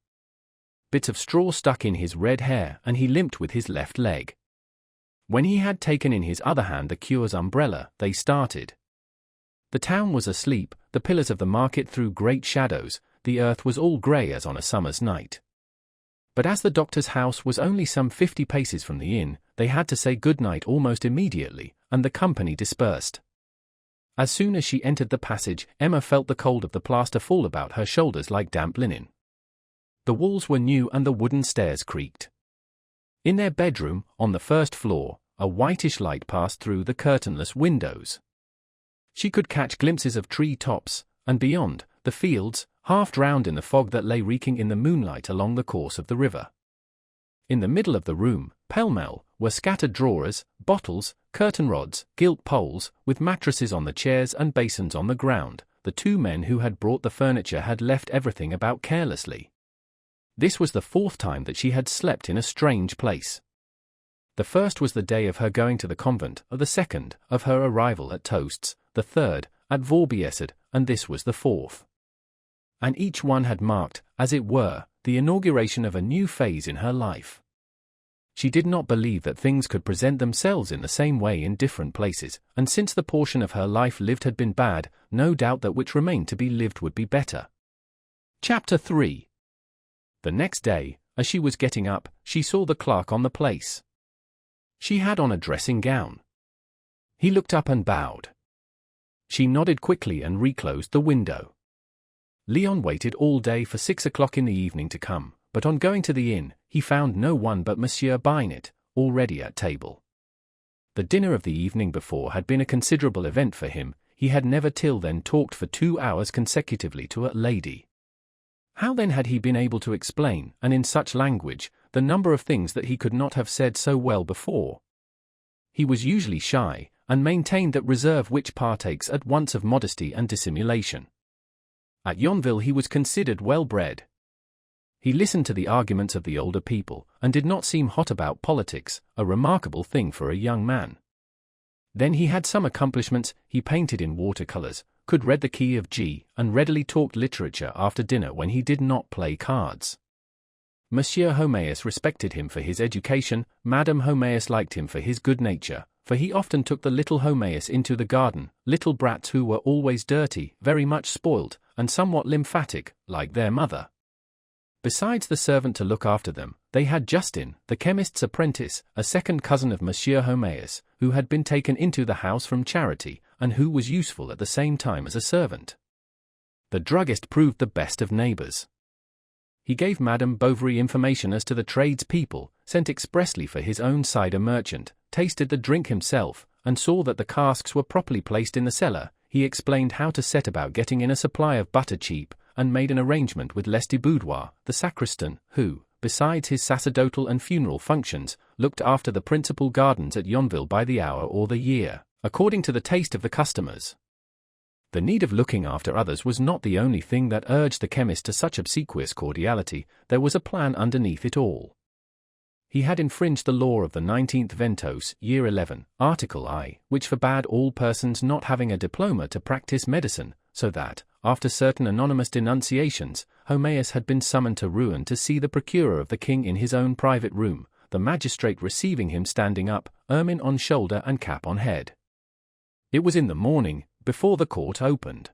Bits of straw stuck in his red hair and he limped with his left leg. When he had taken in his other hand the cure's umbrella, they started. The town was asleep, the pillars of the market threw great shadows, the earth was all grey as on a summer's night. But as the doctor's house was only some 50 paces from the inn, they had to say good night almost immediately, and the company dispersed. As soon as she entered the passage, Emma felt the cold of the plaster fall about her shoulders like damp linen. The walls were new and the wooden stairs creaked. In their bedroom, on the first floor, a whitish light passed through the curtainless windows. She could catch glimpses of tree tops, and beyond, the fields, half drowned in the fog that lay reeking in the moonlight along the course of the river. In the middle of the room, pell-mell, were scattered drawers, bottles, curtain rods, gilt poles, with mattresses on the chairs and basins on the ground. The two men who had brought the furniture had left everything about carelessly. This was the 4th time that she had slept in a strange place. The first was the day of her going to the convent, the second, of her arrival at Toasts, the third, at Vaubyessard, and this was the 4th. And each one had marked, as it were, the inauguration of a new phase in her life. She did not believe that things could present themselves in the same way in different places, and since the portion of her life lived had been bad, no doubt that which remained to be lived would be better. Chapter 3. The next day, as she was getting up, she saw the clerk on the place. She had on a dressing gown. He looked up and bowed. She nodded quickly and reclosed the window. Leon waited all day for 6 o'clock in the evening to come, but on going to the inn, he found no one but Monsieur Binet, already at table. The dinner of the evening before had been a considerable event for him. He had never till then talked for 2 hours consecutively to a lady. How then had he been able to explain, and in such language, the number of things that he could not have said so well before? He was usually shy, and maintained that reserve which partakes at once of modesty and dissimulation. At Yonville he was considered well-bred. He listened to the arguments of the older people, and did not seem hot about politics, a remarkable thing for a young man. Then he had some accomplishments. He painted in watercolors, could read the key of G, and readily talked literature after dinner when he did not play cards. Monsieur Homéus respected him for his education, Madame Homéus liked him for his good nature, for he often took the little Homéus into the garden, little brats who were always dirty, very much spoilt, and somewhat lymphatic, like their mother. Besides the servant to look after them, They had Justin, the chemist's apprentice, a second cousin of Monsieur Homais, who had been taken into the house from charity, and who was useful at the same time as a servant. The druggist proved the best of neighbors. He gave Madame Bovary information as to the tradespeople, sent expressly for his own cider merchant, tasted the drink himself, and saw that the casks were properly placed in the cellar. He explained how to set about getting in a supply of butter cheap, and made an arrangement with Lestiboudois, the sacristan, who, besides his sacerdotal and funeral functions, looked after the principal gardens at Yonville by the hour or the year, according to the taste of the customers. The need of looking after others was not the only thing that urged the chemist to such obsequious cordiality. There was a plan underneath it all. He had infringed the law of the 19th Ventos, Year 11, Article I, which forbade all persons not having a diploma to practice medicine, so that, after certain anonymous denunciations, Homais had been summoned to Rouen to see the procureur of the king in his own private room, the magistrate receiving him standing up, ermine on shoulder and cap on head. It was in the morning, before the court opened.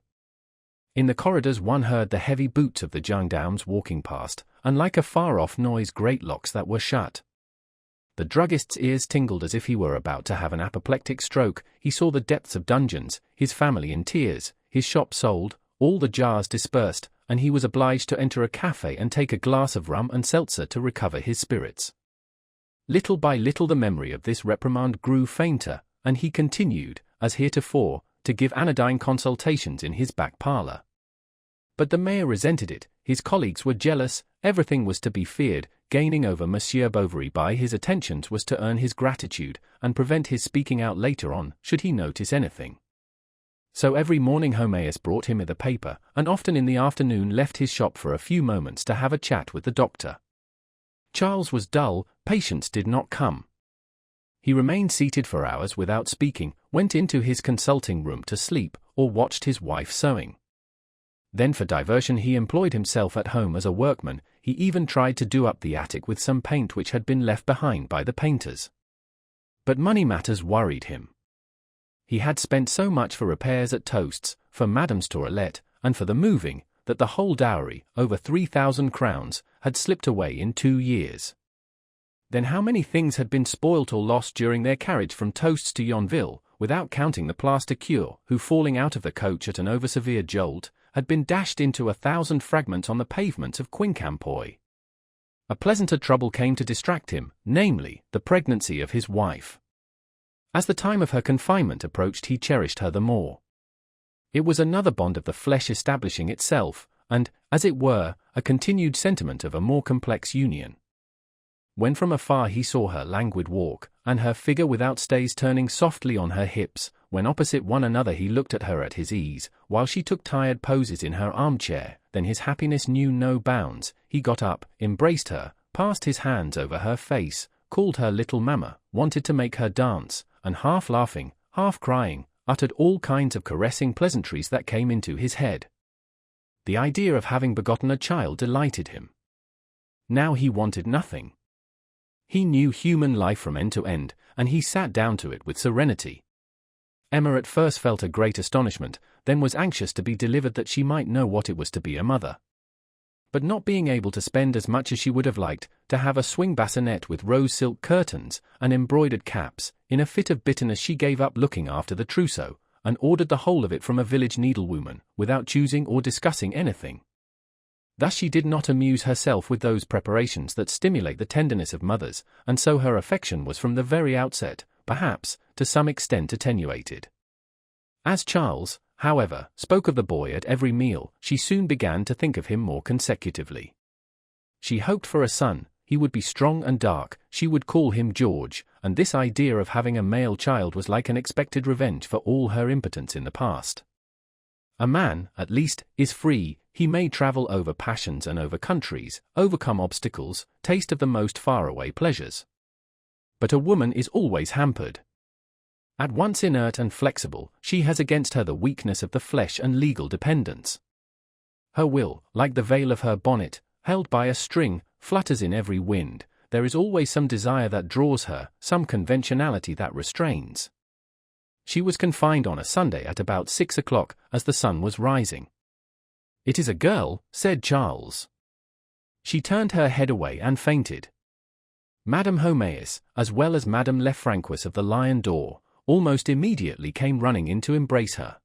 In the corridors one heard the heavy boots of the gendarmes walking past, and like a far-off noise great locks that were shut. The druggist's ears tingled as if he were about to have an apoplectic stroke. He saw the depths of dungeons, his family in tears, his shop sold, all the jars dispersed, and he was obliged to enter a café and take a glass of rum and seltzer to recover his spirits. Little by little the memory of this reprimand grew fainter, and he continued, as heretofore, to give anodyne consultations in his back parlour. But the mayor resented it, his colleagues were jealous, everything was to be feared. Gaining over Monsieur Bovary by his attentions was to earn his gratitude, and prevent his speaking out later on, should he notice anything. So every morning Homais brought him the paper, and often in the afternoon left his shop for a few moments to have a chat with the doctor. Charles was dull, patients did not come. He remained seated for hours without speaking, went into his consulting room to sleep, or watched his wife sewing. Then for diversion he employed himself at home as a workman. He even tried to do up the attic with some paint which had been left behind by the painters. But money matters worried him. He had spent so much for repairs at Toast's, for Madame's toilette, and for the moving, that the whole dowry, over 3,000 crowns, had slipped away in 2 years. Then how many things had been spoilt or lost during their carriage from Toast's to Yonville, without counting the plaster cure, who falling out of the coach at an over-severe jolt, had been dashed into 1,000 fragments on the pavements of Quincampoix. A pleasanter trouble came to distract him, namely, the pregnancy of his wife. As the time of her confinement approached he cherished her the more. It was another bond of the flesh establishing itself, and, as it were, a continued sentiment of a more complex union. When from afar he saw her languid walk, and her figure without stays turning softly on her hips, when opposite one another he looked at her at his ease, while she took tired poses in her armchair, then his happiness knew no bounds. He got up, embraced her, passed his hands over her face, called her little mamma, wanted to make her dance, and half laughing, half crying, uttered all kinds of caressing pleasantries that came into his head. The idea of having begotten a child delighted him. Now he wanted nothing. He knew human life from end to end, and he sat down to it with serenity. Emma at first felt a great astonishment, then was anxious to be delivered that she might know what it was to be a mother. But not being able to spend as much as she would have liked, to have a swing bassinet with rose silk curtains and embroidered caps, in a fit of bitterness she gave up looking after the trousseau, and ordered the whole of it from a village needlewoman, without choosing or discussing anything. Thus she did not amuse herself with those preparations that stimulate the tenderness of mothers, and so her affection was from the very outset, perhaps, to some extent attenuated. As Charles, however, spoke of the boy at every meal, she soon began to think of him more consecutively. She hoped for a son, he would be strong and dark, she would call him George, and this idea of having a male child was like an expected revenge for all her impotence in the past. A man, at least, is free, he may travel over passions and over countries, overcome obstacles, taste of the most faraway pleasures. But a woman is always hampered. At once inert and flexible, she has against her the weakness of the flesh and legal dependence. Her will, like the veil of her bonnet, held by a string, flutters in every wind. There is always some desire that draws her, some conventionality that restrains. She was confined on a Sunday at about 6 o'clock, as the sun was rising. "It is a girl," said Charles. She turned her head away and fainted. Madame Homéis, as well as Madame Lefrancois of the Lion d'Or, almost immediately came running in to embrace her.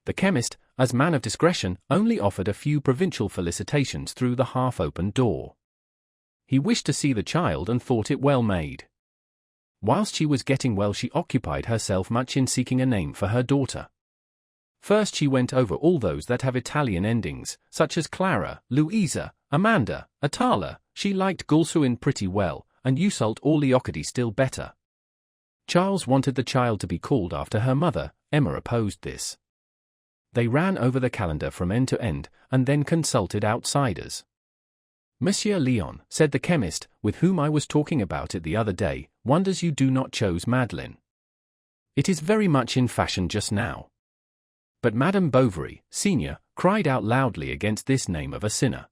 The chemist, as man of discretion, only offered a few provincial felicitations through the half-open door. He wished to see the child and thought it well made. Whilst she was getting well, she occupied herself much in seeking a name for her daughter. First she went over all those that have Italian endings, such as Clara, Louisa, Amanda, Atala. She liked Gulsuin pretty well, and Yseult or Leocadie still better. Charles wanted the child to be called after her mother. Emma opposed this. They ran over the calendar from end to end, and then consulted outsiders. Monsieur Léon, said the chemist, with whom I was talking about it the other day, wonders you do not choose Madeleine. It is very much in fashion just now. But Madame Bovary, senior, cried out loudly against this name of a sinner.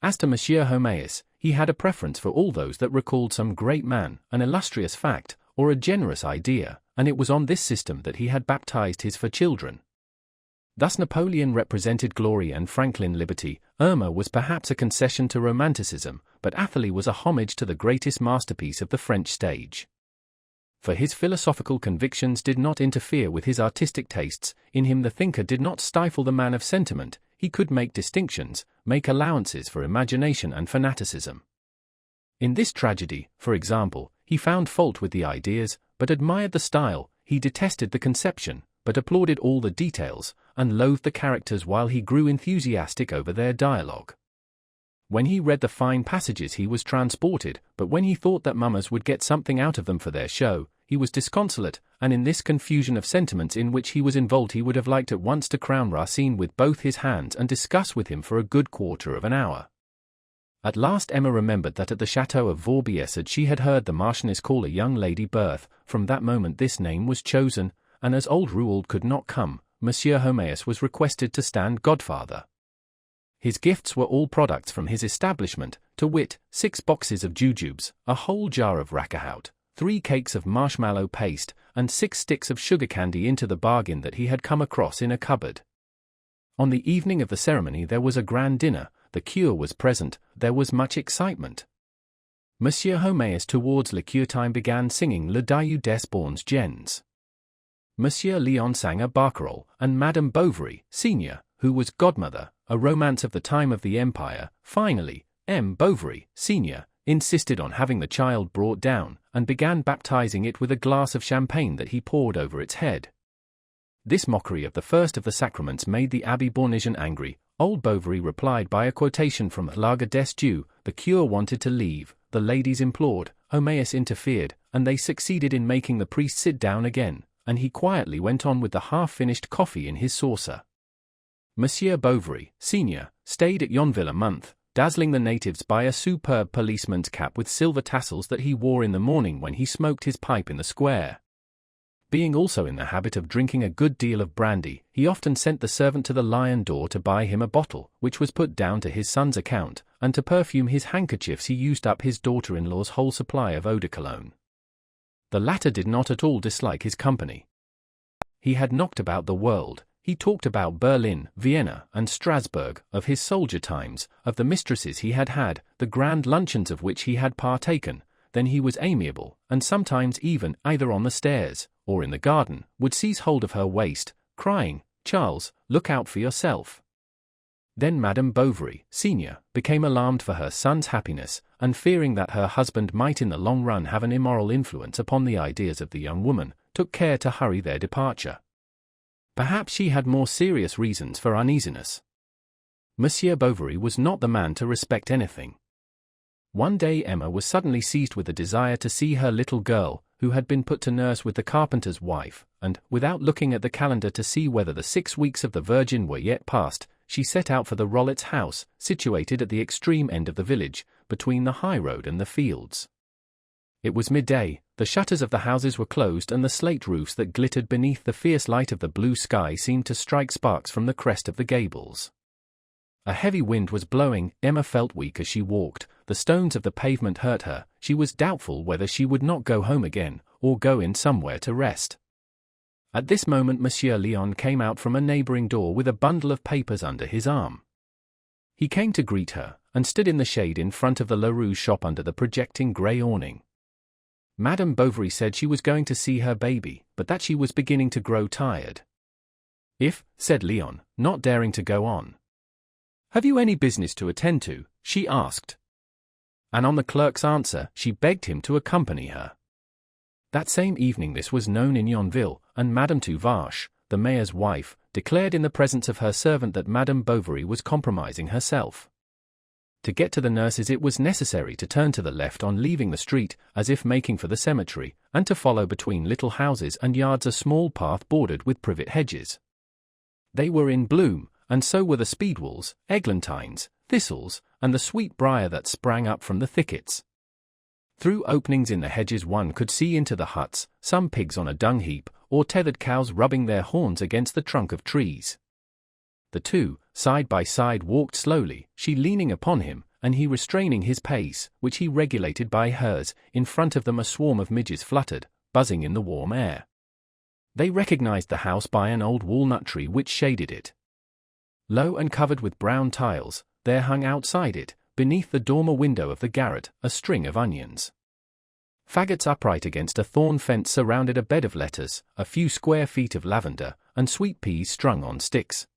As to Monsieur Homéis, he had a preference for all those that recalled some great man, an illustrious fact, or a generous idea, and it was on this system that he had baptized his 4 children. Thus Napoleon represented glory and Franklin liberty. Irma was perhaps a concession to romanticism, but Athalie was a homage to the greatest masterpiece of the French stage. For his philosophical convictions did not interfere with his artistic tastes. In him the thinker did not stifle the man of sentiment. He could make distinctions, make allowances for imagination and fanaticism. In this tragedy, for example, he found fault with the ideas, but admired the style. He detested the conception, but applauded all the details, and loathed the characters while he grew enthusiastic over their dialogue. When he read the fine passages he was transported, but when he thought that mummers would get something out of them for their show, he was disconsolate, and in this confusion of sentiments in which he was involved he would have liked at once to crown Racine with both his hands and discuss with him for a good quarter of an hour. At last Emma remembered that at the chateau of Vaubyessard she had heard the Marchioness call a young lady Berthe. From that moment this name was chosen, and as old Rouault could not come, Monsieur Homéis was requested to stand godfather. His gifts were all products from his establishment, to wit, 6 boxes of jujubes, a whole jar of racahout, 3 cakes of marshmallow paste, and 6 sticks of sugar candy into the bargain that he had come across in a cupboard. On the evening of the ceremony there was a grand dinner. The cure was present. There was much excitement. Monsieur Homéis towards liqueur time began singing Le Dieu des Bons Gens. Monsieur Léon sang a barcarolle, and Madame Bovary, senior, who was godmother, a romance of the time of the Empire. Finally, M. Bovary, senior, insisted on having the child brought down, and began baptizing it with a glass of champagne that he poured over its head. This mockery of the first of the sacraments made the Abbé Bournisien angry. Old Bovary replied by a quotation from Laga des Dieux. The cure wanted to leave, the ladies implored, Homéis interfered, and they succeeded in making the priest sit down again, and he quietly went on with the half-finished coffee in his saucer. Monsieur Bovary, senior, stayed at Yonville a month, dazzling the natives by a superb policeman's cap with silver tassels that he wore in the morning when he smoked his pipe in the square. Being also in the habit of drinking a good deal of brandy, he often sent the servant to the Lion d'Or to buy him a bottle, which was put down to his son's account, and to perfume his handkerchiefs he used up his daughter-in-law's whole supply of eau de cologne. The latter did not at all dislike his company. He had knocked about the world. He talked about Berlin, Vienna, and Strasbourg, of his soldier times, of the mistresses he had had, the grand luncheons of which he had partaken. Then he was amiable, and sometimes even, either on the stairs, or in the garden, would seize hold of her waist, crying, "Charles, look out for yourself." Then Madame Bovary, senior, became alarmed for her son's happiness, and fearing that her husband might in the long run have an immoral influence upon the ideas of the young woman, took care to hurry their departure. Perhaps she had more serious reasons for uneasiness. Monsieur Bovary was not the man to respect anything. One day Emma was suddenly seized with a desire to see her little girl, who had been put to nurse with the carpenter's wife, and, without looking at the calendar to see whether the 6 weeks of the Virgin were yet past, she set out for the Rollets' house, situated at the extreme end of the village, between the high road and the fields. It was midday, the shutters of the houses were closed and the slate roofs that glittered beneath the fierce light of the blue sky seemed to strike sparks from the crest of the gables. A heavy wind was blowing. Emma felt weak as she walked. The stones of the pavement hurt her. She was doubtful whether she would not go home again, or go in somewhere to rest. At this moment Monsieur Léon came out from a neighboring door with a bundle of papers under his arm. He came to greet her, and stood in the shade in front of the Leroux shop under the projecting grey awning. Madame Bovary said she was going to see her baby, but that she was beginning to grow tired. "If," said Leon, not daring to go on. "Have you any business to attend to?" she asked. And on the clerk's answer, she begged him to accompany her. That same evening this was known in Yonville, and Madame Tuvache, the mayor's wife, declared in the presence of her servant that Madame Bovary was compromising herself. To get to the nurse's it was necessary to turn to the left on leaving the street, as if making for the cemetery, and to follow between little houses and yards a small path bordered with privet hedges. They were in bloom, and so were the speedwells, eglantines, thistles, and the sweet briar that sprang up from the thickets. Through openings in the hedges one could see into the huts, some pigs on a dung heap, or tethered cows rubbing their horns against the trunk of trees. The two, side by side, walked slowly, she leaning upon him, and he restraining his pace, which he regulated by hers. In front of them a swarm of midges fluttered, buzzing in the warm air. They recognized the house by an old walnut tree which shaded it. Low and covered with brown tiles, there hung outside it, beneath the dormer window of the garret, a string of onions. Faggots upright against a thorn fence surrounded a bed of lettuce, a few square feet of lavender, and sweet peas strung on sticks.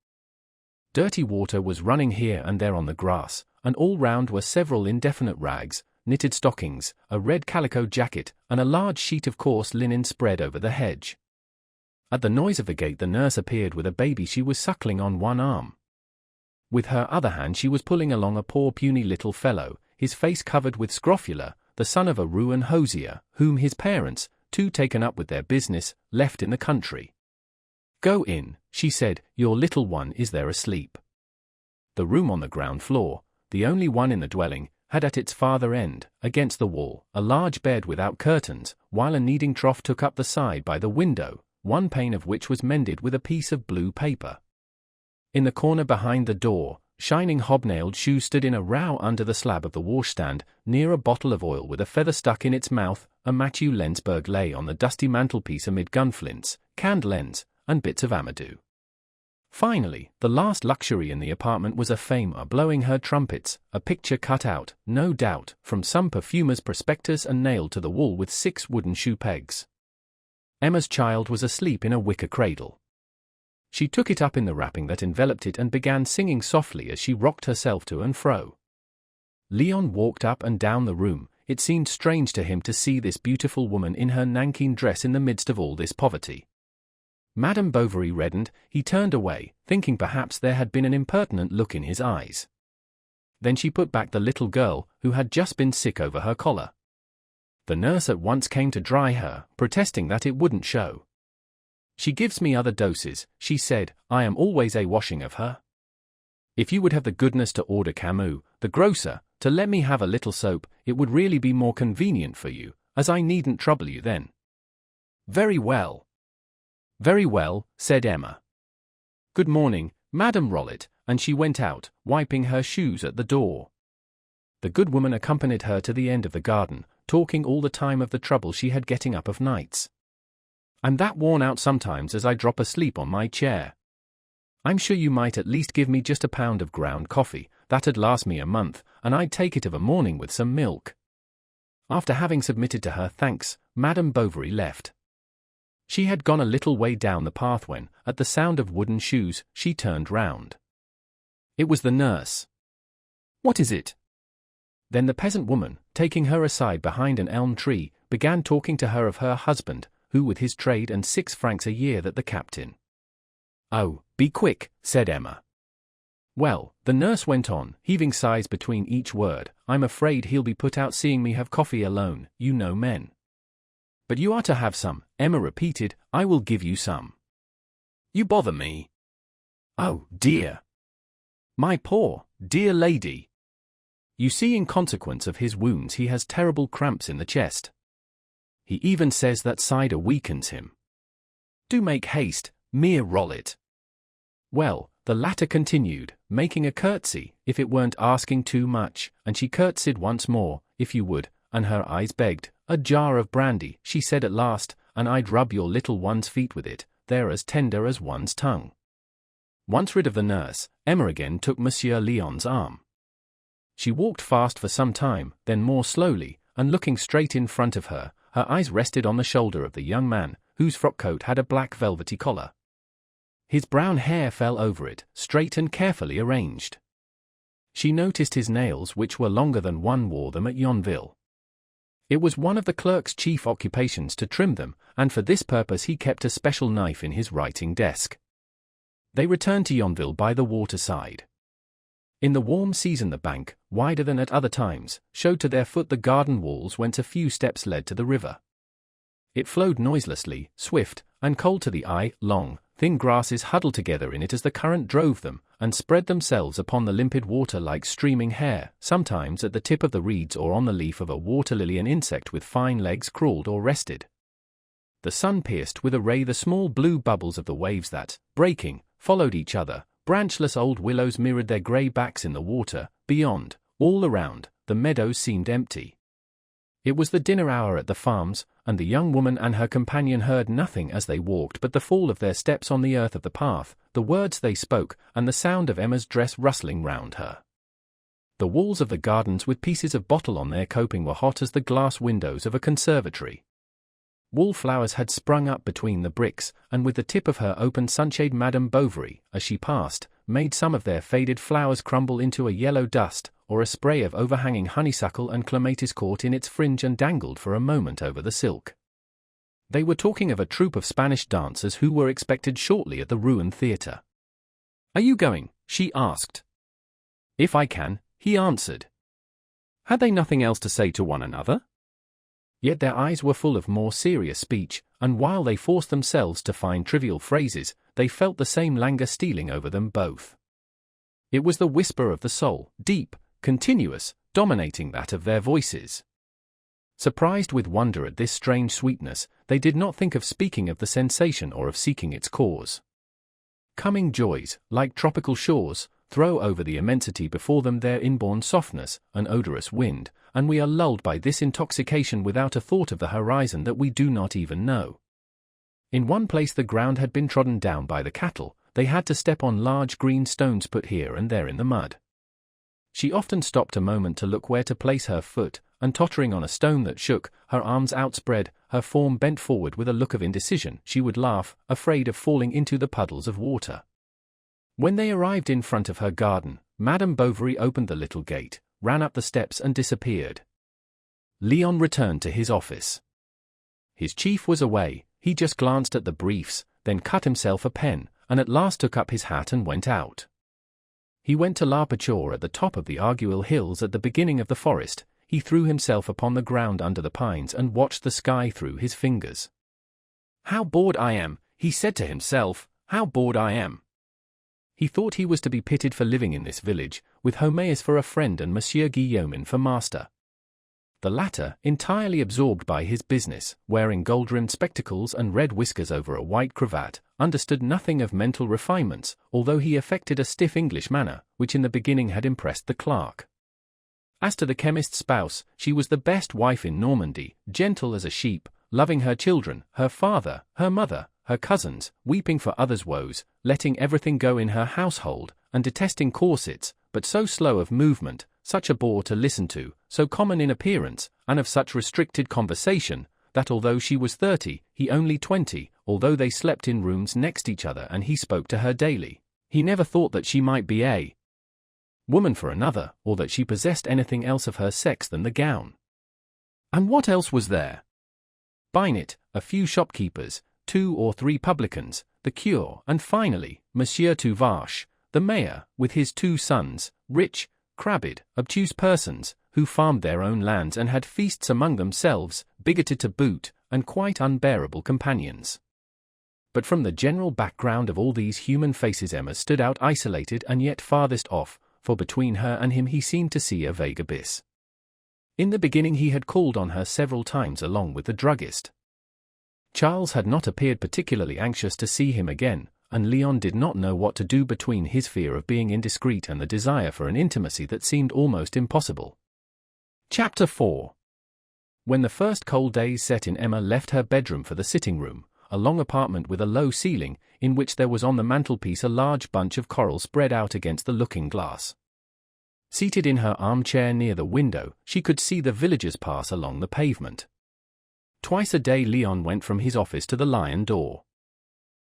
Dirty water was running here and there on the grass, and all round were several indefinite rags, knitted stockings, a red calico jacket, and a large sheet of coarse linen spread over the hedge. At the noise of the gate the nurse appeared with a baby she was suckling on one arm. With her other hand she was pulling along a poor puny little fellow, his face covered with scrofula, the son of a ruin hosier, whom his parents, too taken up with their business, left in the country. "Go in," she said, "your little one is there asleep." The room on the ground floor, the only one in the dwelling, had at its farther end, against the wall, a large bed without curtains, while a kneading trough took up the side by the window, one pane of which was mended with a piece of blue paper. In the corner behind the door, shining hobnailed shoes stood in a row under the slab of the washstand, near a bottle of oil with a feather stuck in its mouth. A Mathieu Lensberg lay on the dusty mantelpiece amid gunflints, canned lens, and bits of amadou. Finally, the last luxury in the apartment was a femme blowing her trumpets, a picture cut out, no doubt, from some perfumer's prospectus and nailed to the wall with 6 wooden shoe pegs. Emma's child was asleep in a wicker cradle. She took it up in the wrapping that enveloped it and began singing softly as she rocked herself to and fro. Leon walked up and down the room. It seemed strange to him to see this beautiful woman in her nankeen dress in the midst of all this poverty. Madame Bovary reddened. He turned away, thinking perhaps there had been an impertinent look in his eyes. Then she put back the little girl, who had just been sick, over her collar. The nurse at once came to dry her, protesting that it wouldn't show. "She gives me other doses," she said, "I am always a washing of her. If you would have the goodness to order Camus, the grocer, to let me have a little soap, it would really be more convenient for you, as I needn't trouble you then." "Very well." "Very well," said Emma. "Good morning, Madame Rollet," and she went out, wiping her shoes at the door. The good woman accompanied her to the end of the garden, talking all the time of the trouble she had getting up of nights. "I'm that worn out sometimes as I drop asleep on my chair. I'm sure you might at least give me just a pound of ground coffee, that'd last me a month, and I'd take it of a morning with some milk." After having submitted to her thanks, Madame Bovary left. She had gone a little way down the path when, at the sound of wooden shoes, she turned round. It was the nurse. "What is it?" Then the peasant woman, taking her aside behind an elm tree, began talking to her of her husband, who with his trade and 6 francs a year that the captain. "Oh, be quick," said Emma. "Well," the nurse went on, heaving sighs between each word, "I'm afraid he'll be put out seeing me have coffee alone, you know men." "But you are to have some," Emma repeated, "I will give you some." "You bother me." "Oh, dear. My poor, dear lady. You see, in consequence of his wounds he has terrible cramps in the chest. He even says that cider weakens him. Do make haste, mere Rollet." Well, the latter continued, making a curtsy, if it weren't asking too much, and she curtsied once more, "If you would," and her eyes begged, "a jar of brandy," she said at last, "and I'd rub your little one's feet with it, they're as tender as one's tongue." Once rid of the nurse, Emma again took Monsieur Leon's arm. She walked fast for some time, then more slowly, and looking straight in front of her, her eyes rested on the shoulder of the young man, whose frock coat had a black velvety collar. His brown hair fell over it, straight and carefully arranged. She noticed his nails, which were longer than one wore them at Yonville. It was one of the clerk's chief occupations to trim them, and for this purpose he kept a special knife in his writing desk. They returned to Yonville by the waterside. In the warm season the bank, wider than at other times, showed to their foot the garden walls whence a few steps led to the river. It flowed noiselessly, swift, and cold to the eye, long, thin grasses huddled together in it as the current drove them, and spread themselves upon the limpid water like streaming hair. Sometimes at the tip of the reeds or on the leaf of a water lily an insect with fine legs crawled or rested. The sun pierced with a ray the small blue bubbles of the waves that, breaking, followed each other. Branchless old willows mirrored their grey backs in the water. Beyond, all around, the meadows seemed empty. It was the dinner hour at the farms, and the young woman and her companion heard nothing as they walked but the fall of their steps on the earth of the path, the words they spoke, and the sound of Emma's dress rustling round her. The walls of the gardens with pieces of bottle on their coping were hot as the glass windows of a conservatory. Wallflowers had sprung up between the bricks, and with the tip of her open sunshade Madame Bovary, as she passed, made some of their faded flowers crumble into a yellow dust, or a spray of overhanging honeysuckle and clematis caught in its fringe and dangled for a moment over the silk. They were talking of a troupe of Spanish dancers who were expected shortly at the ruined theatre. "Are you going?" she asked. "If I can," he answered. Had they nothing else to say to one another? Yet their eyes were full of more serious speech, and while they forced themselves to find trivial phrases, they felt the same languor stealing over them both. It was the whisper of the soul, deep, continuous, dominating that of their voices. Surprised with wonder at this strange sweetness, they did not think of speaking of the sensation or of seeking its cause. Coming joys, like tropical shores, throw over the immensity before them their inborn softness, an odorous wind, and we are lulled by this intoxication without a thought of the horizon that we do not even know. In one place the ground had been trodden down by the cattle. They had to step on large green stones put here and there in the mud. She often stopped a moment to look where to place her foot, and tottering on a stone that shook, her arms outspread, her form bent forward with a look of indecision, she would laugh, afraid of falling into the puddles of water. When they arrived in front of her garden, Madame Bovary opened the little gate, ran up the steps and disappeared. Leon returned to his office. His chief was away. He just glanced at the briefs, then cut himself a pen, and at last took up his hat and went out. He went to La Pachore at the top of the Arguil Hills at the beginning of the forest. He threw himself upon the ground under the pines and watched the sky through his fingers. "How bored I am," he said to himself, "how bored I am." He thought he was to be pitied for living in this village, with Homéus for a friend and Monsieur Guillaumin for master. The latter, entirely absorbed by his business, wearing gold-rimmed spectacles and red whiskers over a white cravat, understood nothing of mental refinements, although he affected a stiff English manner, which in the beginning had impressed the clerk. As to the chemist's spouse, she was the best wife in Normandy, gentle as a sheep, loving her children, her father, her mother, her cousins, weeping for others' woes, letting everything go in her household, and detesting corsets, but so slow of movement, such a bore to listen to, so common in appearance, and of such restricted conversation, that although she was 30, he only 20, although they slept in rooms next each other and he spoke to her daily, he never thought that she might be a woman for another, or that she possessed anything else of her sex than the gown. And what else was there? Binet, a few shopkeepers, 2 or 3 publicans, the cure, and finally, Monsieur Tuvache, the mayor, with his 2 sons, rich, crabbed, obtuse persons, who farmed their own lands and had feasts among themselves, bigoted to boot, and quite unbearable companions. But from the general background of all these human faces Emma stood out isolated and yet farthest off, for between her and him he seemed to see a vague abyss. In the beginning he had called on her several times along with the druggist. Charles had not appeared particularly anxious to see him again, and Leon did not know what to do between his fear of being indiscreet and the desire for an intimacy that seemed almost impossible. Chapter 4. When the first cold days set in, Emma left her bedroom for the sitting-room, a long apartment with a low ceiling, in which there was on the mantelpiece a large bunch of coral spread out against the looking-glass. Seated in her armchair near the window, she could see the villagers pass along the pavement. Twice a day Leon went from his office to the Lion door.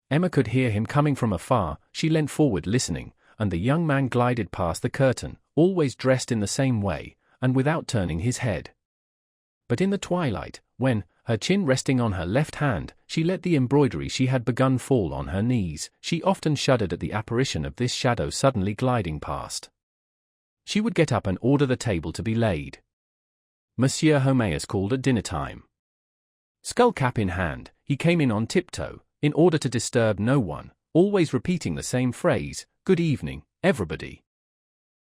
Emma could hear him coming from afar. She leant forward listening, and the young man glided past the curtain, always dressed in the same way, and without turning his head. But in the twilight, when, her chin resting on her left hand, she let the embroidery she had begun fall on her knees, she often shuddered at the apparition of this shadow suddenly gliding past. She would get up and order the table to be laid. Monsieur Homais called at dinner time. Skull-cap in hand, he came in on tiptoe, in order to disturb no one, always repeating the same phrase, "Good evening, everybody."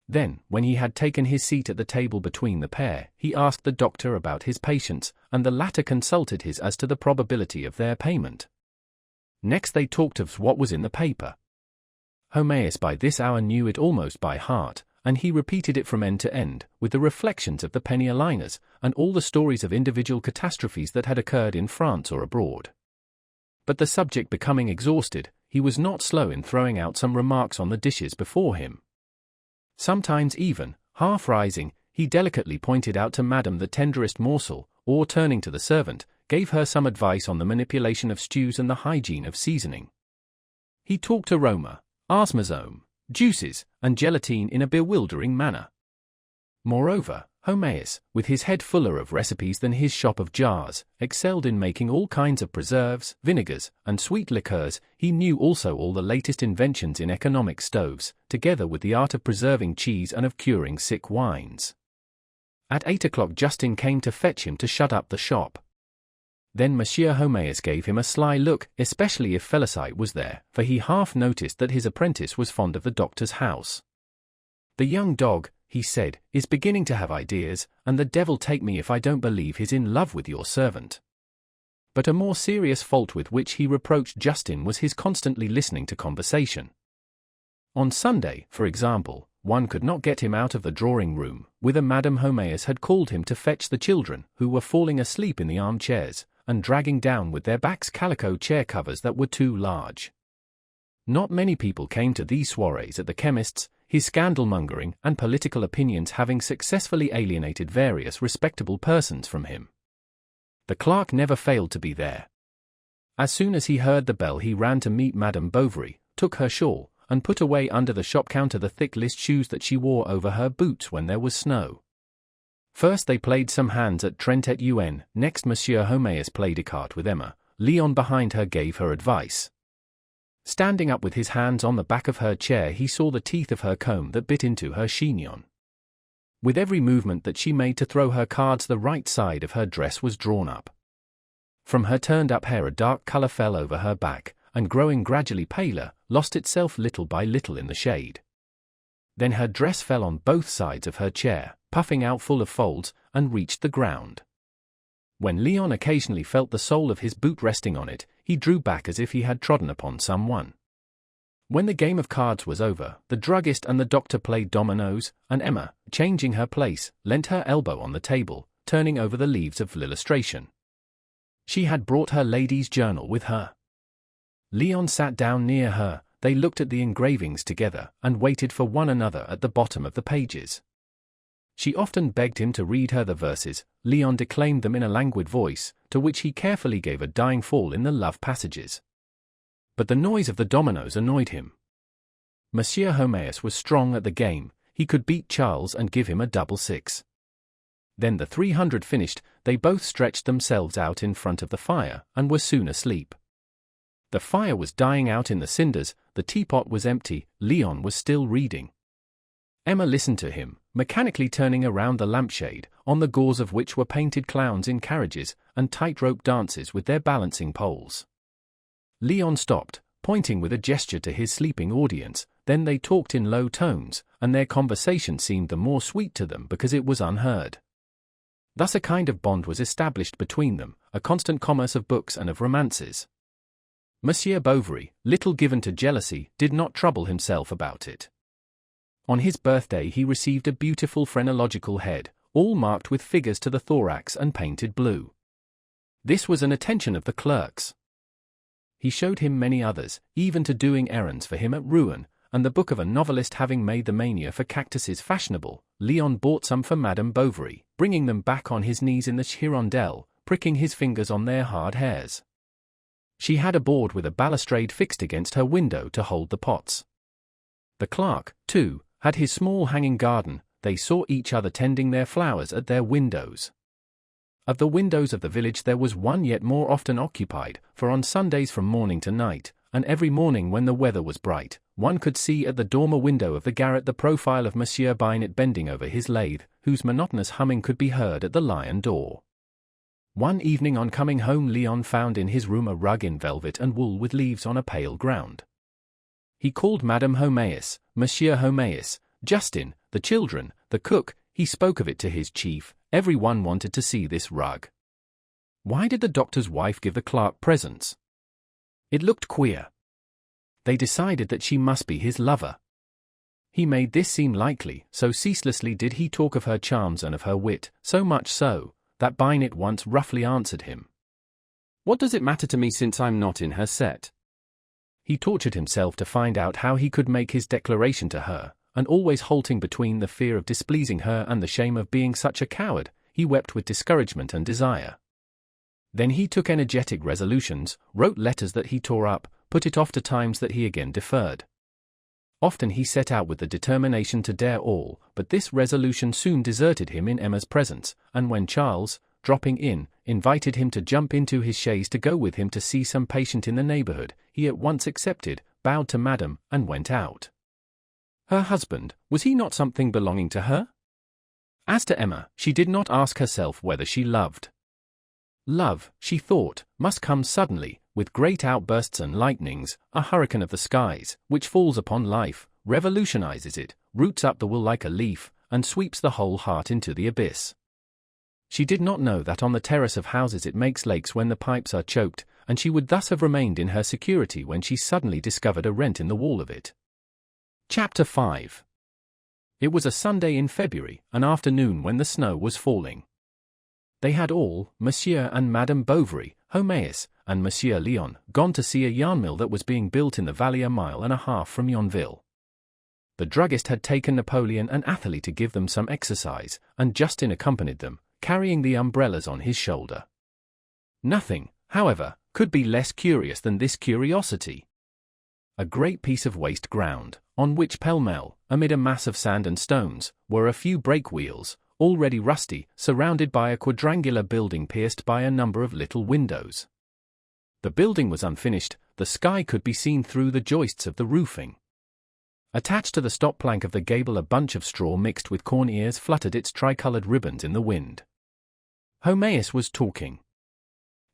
Then, when he had taken his seat at the table between the pair, he asked the doctor about his patients, and the latter consulted his as to the probability of their payment. Next they talked of what was in the paper. Homais by this hour knew it almost by heart, and he repeated it from end to end, with the reflections of the penny-a-liners, and all the stories of individual catastrophes that had occurred in France or abroad. But the subject becoming exhausted, he was not slow in throwing out some remarks on the dishes before him. Sometimes even, half rising, he delicately pointed out to Madame the tenderest morsel, or turning to the servant, gave her some advice on the manipulation of stews and the hygiene of seasoning. He talked aroma, arsmazome, juices, and gelatine in a bewildering manner. Moreover, Homais, with his head fuller of recipes than his shop of jars, excelled in making all kinds of preserves, vinegars, and sweet liqueurs. He knew also all the latest inventions in economic stoves, together with the art of preserving cheese and of curing sick wines. At 8 o'clock Justin came to fetch him to shut up the shop. Then Monsieur Homais gave him a sly look, especially if Felicite was there, for he half noticed that his apprentice was fond of the doctor's house. "The young dog," he said, "is beginning to have ideas, and the devil take me if I don't believe he's in love with your servant." But a more serious fault with which he reproached Justin was his constantly listening to conversation. On Sunday, for example, one could not get him out of the drawing-room, whither Madame Homais had called him to fetch the children, who were falling asleep in the armchairs, and dragging down with their backs calico chair covers that were too large. Not many people came to these soirees at the chemist's, his scandal-mongering and political opinions having successfully alienated various respectable persons from him. The clerk never failed to be there. As soon as he heard the bell he ran to meet Madame Bovary, took her shawl, and put away under the shop counter the thick list shoes that she wore over her boots when there was snow. First they played some hands at Trente et Un, next Monsieur Homais played écarté with Emma. Leon behind her gave her advice. Standing up with his hands on the back of her chair he saw the teeth of her comb that bit into her chignon. With every movement that she made to throw her cards the right side of her dress was drawn up. From her turned-up hair a dark colour fell over her back, and growing gradually paler, lost itself little by little in the shade. Then her dress fell on both sides of her chair, puffing out full of folds, and reached the ground. When Leon occasionally felt the sole of his boot resting on it, he drew back as if he had trodden upon someone. When the game of cards was over, the druggist and the doctor played dominoes, and Emma, changing her place, leant her elbow on the table, turning over the leaves of illustration. She had brought her lady's journal with her. Leon sat down near her, they looked at the engravings together, and waited for one another at the bottom of the pages. She often begged him to read her the verses. Leon declaimed them in a languid voice, to which he carefully gave a dying fall in the love passages. But the noise of the dominoes annoyed him. Monsieur Homais was strong at the game, he could beat Charles and give him a double six. Then the 300 finished, they both stretched themselves out in front of the fire, and were soon asleep. The fire was dying out in the cinders, the teapot was empty, Leon was still reading. Emma listened to him, mechanically turning around the lampshade, on the gauze of which were painted clowns in carriages, and tightrope dances with their balancing poles. Leon stopped, pointing with a gesture to his sleeping audience, then they talked in low tones, and their conversation seemed the more sweet to them because it was unheard. Thus a kind of bond was established between them, a constant commerce of books and of romances. Monsieur Bovary, little given to jealousy, did not trouble himself about it. On his birthday he received a beautiful phrenological head, all marked with figures to the thorax and painted blue. This was an attention of the clerk's. He showed him many others, even to doing errands for him at Rouen, and the book of a novelist having made the mania for cactuses fashionable, Leon bought some for Madame Bovary, bringing them back on his knees in the hirondelle, pricking his fingers on their hard hairs. She had a board with a balustrade fixed against her window to hold the pots. The clerk, too, had his small hanging garden. They saw each other tending their flowers at their windows. Of the windows of the village there was one yet more often occupied, for on Sundays from morning to night, and every morning when the weather was bright, one could see at the dormer window of the garret the profile of Monsieur Binet bending over his lathe, whose monotonous humming could be heard at the lion door. One evening on coming home Leon found in his room a rug in velvet and wool with leaves on a pale ground. He called Madame Homéus, Monsieur Homéus, Justin, the children, the cook. He spoke of it to his chief. Every one wanted to see this rug. Why did the doctor's wife give the clerk presents? It looked queer. They decided that she must be his lover. He made this seem likely, so ceaselessly did he talk of her charms and of her wit, so much so, that Binet once roughly answered him. "What does it matter to me since I'm not in her set?" He tortured himself to find out how he could make his declaration to her, and always halting between the fear of displeasing her and the shame of being such a coward, he wept with discouragement and desire. Then he took energetic resolutions, wrote letters that he tore up, put it off to times that he again deferred. Often he set out with the determination to dare all, but this resolution soon deserted him in Emma's presence, and when Charles, dropping in, invited him to jump into his chaise to go with him to see some patient in the neighborhood, he at once accepted, bowed to Madame, and went out. Her husband, was he not something belonging to her? As to Emma, she did not ask herself whether she loved. Love, she thought, must come suddenly, with great outbursts and lightnings, a hurricane of the skies, which falls upon life, revolutionizes it, roots up the will like a leaf, and sweeps the whole heart into the abyss. She did not know that on the terrace of houses it makes lakes when the pipes are choked, and she would thus have remained in her security when she suddenly discovered a rent in the wall of it. Chapter 5. It was a Sunday in February, an afternoon when the snow was falling. They had all, Monsieur and Madame Bovary, Homéus, and Monsieur Leon, gone to see a yarn mill that was being built in the valley a mile and a half from Yonville. The druggist had taken Napoleon and Athalie to give them some exercise, and Justin accompanied them, carrying the umbrellas on his shoulder. Nothing, however, could be less curious than this curiosity. A great piece of waste ground, on which pell-mell, amid a mass of sand and stones, were a few brake wheels, already rusty, surrounded by a quadrangular building pierced by a number of little windows. The building was unfinished, the sky could be seen through the joists of the roofing. Attached to the stop plank of the gable a bunch of straw mixed with corn ears fluttered its tricolored ribbons in the wind. Homéus was talking.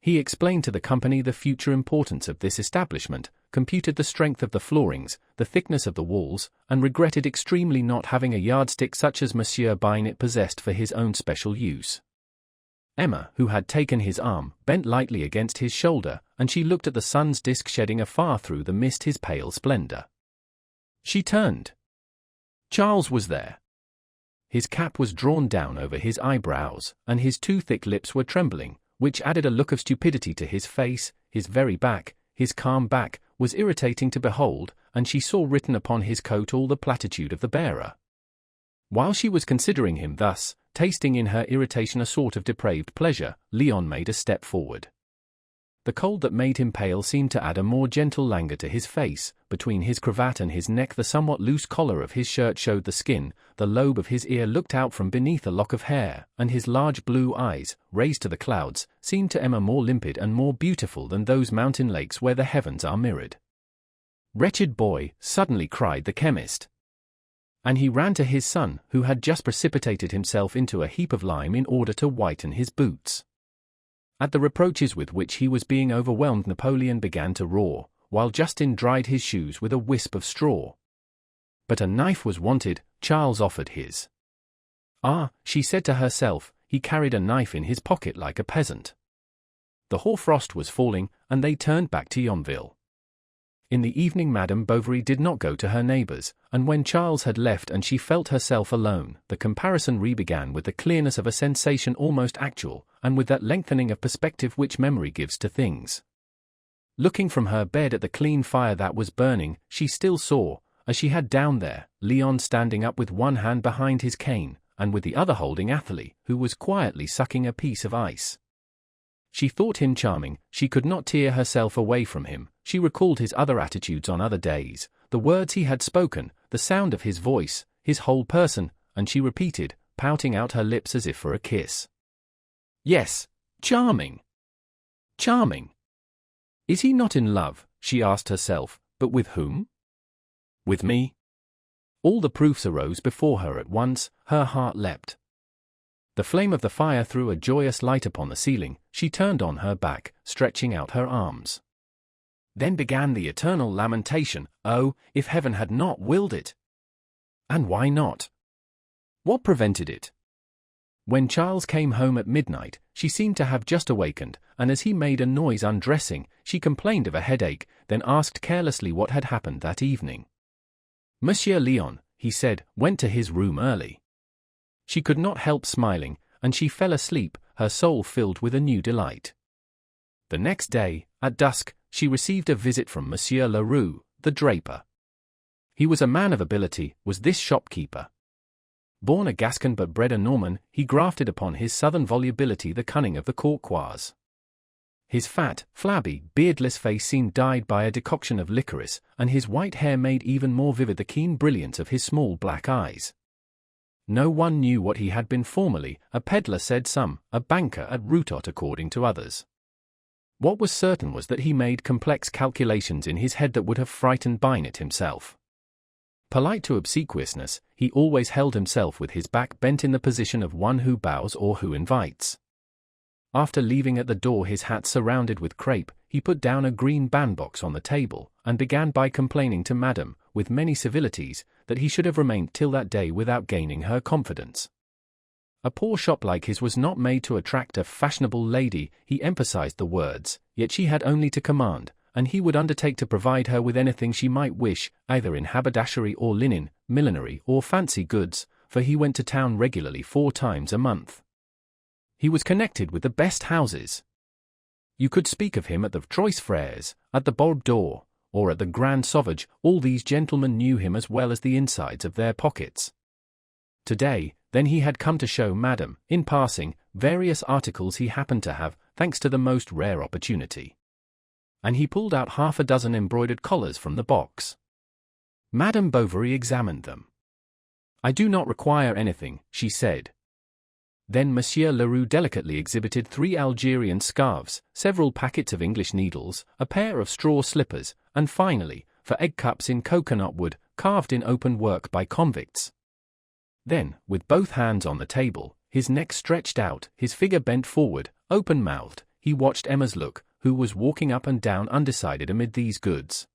He explained to the company the future importance of this establishment, computed the strength of the floorings, the thickness of the walls, and regretted extremely not having a yardstick such as Monsieur Binet possessed for his own special use. Emma, who had taken his arm, bent lightly against his shoulder, and she looked at the sun's disk shedding afar through the mist his pale splendor. She turned. Charles was there. His cap was drawn down over his eyebrows, and his two thick lips were trembling, which added a look of stupidity to his face. His very back, his calm back, was irritating to behold, and she saw written upon his coat all the platitude of the bearer. While she was considering him thus, tasting in her irritation a sort of depraved pleasure, Leon made a step forward. The cold that made him pale seemed to add a more gentle languor to his face. Between his cravat and his neck the somewhat loose collar of his shirt showed the skin, the lobe of his ear looked out from beneath a lock of hair, and his large blue eyes, raised to the clouds, seemed to Emma more limpid and more beautiful than those mountain lakes where the heavens are mirrored. "Wretched boy!" suddenly cried the chemist. And he ran to his son, who had just precipitated himself into a heap of lime in order to whiten his boots. At the reproaches with which he was being overwhelmed, Napoleon began to roar, while Justin dried his shoes with a wisp of straw. But a knife was wanted. Charles offered his. "Ah," she said to herself, he carried a knife in his pocket like a peasant. The hoarfrost was falling, and they turned back to Yonville. In the evening Madame Bovary did not go to her neighbors, and when Charles had left and she felt herself alone, the comparison re-began with the clearness of a sensation almost actual, and with that lengthening of perspective which memory gives to things. Looking from her bed at the clean fire that was burning, she still saw, as she had down there, Leon standing up with one hand behind his cane, and with the other holding Athalie, who was quietly sucking a piece of ice. She thought him charming, she could not tear herself away from him, she recalled his other attitudes on other days, the words he had spoken, the sound of his voice, his whole person, and she repeated, pouting out her lips as if for a kiss. Yes, charming. Charming. Is he not in love, she asked herself, but with whom? With me? All the proofs arose before her at once, her heart leapt. The flame of the fire threw a joyous light upon the ceiling, she turned on her back, stretching out her arms. Then began the eternal lamentation, oh, if heaven had not willed it! And why not? What prevented it? When Charles came home at midnight, she seemed to have just awakened, and as he made a noise undressing, she complained of a headache, then asked carelessly what had happened that evening. Monsieur Léon, he said, went to his room early. She could not help smiling, and she fell asleep, her soul filled with a new delight. The next day, at dusk, she received a visit from Monsieur Leroux, the draper. He was a man of ability, was this shopkeeper. Born a Gascon but bred a Norman, he grafted upon his southern volubility the cunning of the courtois. His fat, flabby, beardless face seemed dyed by a decoction of licorice, and his white hair made even more vivid the keen brilliance of his small black eyes. No one knew what he had been formerly, a peddler said some, a banker at Routot according to others. What was certain was that he made complex calculations in his head that would have frightened Binet himself. Polite to obsequiousness, he always held himself with his back bent in the position of one who bows or who invites. After leaving at the door his hat surrounded with crape, he put down a green bandbox on the table, and began by complaining to Madame, with many civilities, that he should have remained till that day without gaining her confidence. A poor shop like his was not made to attract a fashionable lady, he emphasized the words, yet she had only to command, and he would undertake to provide her with anything she might wish, either in haberdashery or linen, millinery or fancy goods, for he went to town regularly 4 times a month. He was connected with the best houses. You could speak of him at the Trois Frères, at the Barbe d'Or, or at the Grand Sauvage, all these gentlemen knew him as well as the insides of their pockets. Today, then he had come to show Madame, in passing, various articles he happened to have, thanks to the most rare opportunity. And he pulled out 6 embroidered collars from the box. Madame Bovary examined them. I do not require anything, she said. Then Monsieur Leroux delicately exhibited 3 Algerian scarves, several packets of English needles, a pair of straw slippers, and finally, 4 egg cups in coconut wood, carved in open work by convicts. Then, with both hands on the table, his neck stretched out, his figure bent forward, open-mouthed, he watched Emma's look, who was walking up and down undecided amid these goods.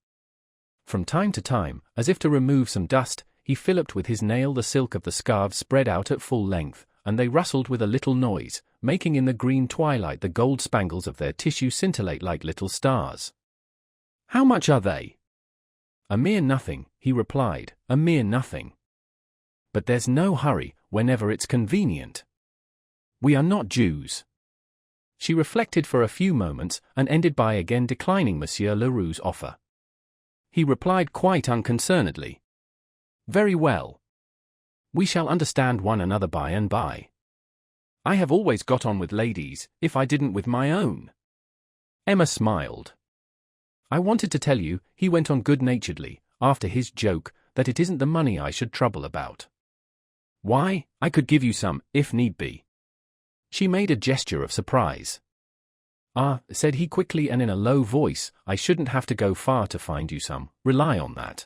From time to time, as if to remove some dust, he filliped with his nail the silk of the scarves spread out at full length, and they rustled with a little noise, making in the green twilight the gold spangles of their tissue scintillate like little stars. How much are they? A mere nothing, he replied, a mere nothing. But there's no hurry, whenever it's convenient. We are not Jews. She reflected for a few moments, and ended by again declining Monsieur Leroux's offer. He replied quite unconcernedly. Very well. We shall understand one another by and by. I have always got on with ladies, if I didn't with my own. Emma smiled. I wanted to tell you, he went on good-naturedly, after his joke, that it isn't the money I should trouble about. Why, I could give you some, if need be. She made a gesture of surprise. Ah, said he quickly and in a low voice, I shouldn't have to go far to find you some, rely on that.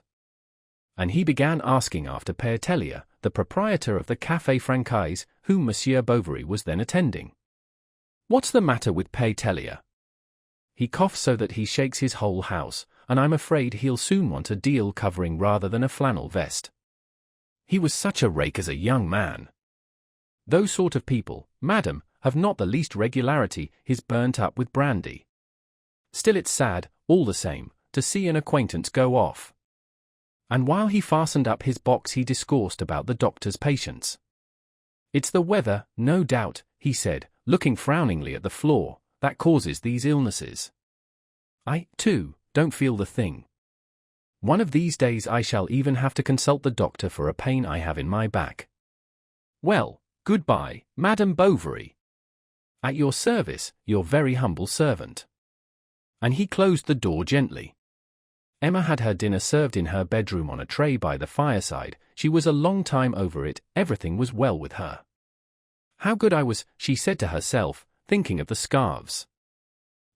And he began asking after Père Tellier, the proprietor of the Café Francaise, whom Monsieur Bovary was then attending. What's the matter with Père Tellier? He coughs so that he shakes his whole house, and I'm afraid he'll soon want a deal covering rather than a flannel vest. He was such a rake as a young man. Those sort of people, madam, have not the least regularity, he's burnt up with brandy. Still it's sad, all the same, to see an acquaintance go off. And while he fastened up his box he discoursed about the doctor's patients. It's the weather, no doubt, he said, looking frowningly at the floor, that causes these illnesses. I, too, don't feel the thing. One of these days I shall even have to consult the doctor for a pain I have in my back. Well, goodbye, Madame Bovary. At your service, your very humble servant. And he closed the door gently. Emma had her dinner served in her bedroom on a tray by the fireside. She was a long time over it, everything was well with her. How good I was, she said to herself, thinking of the scarves.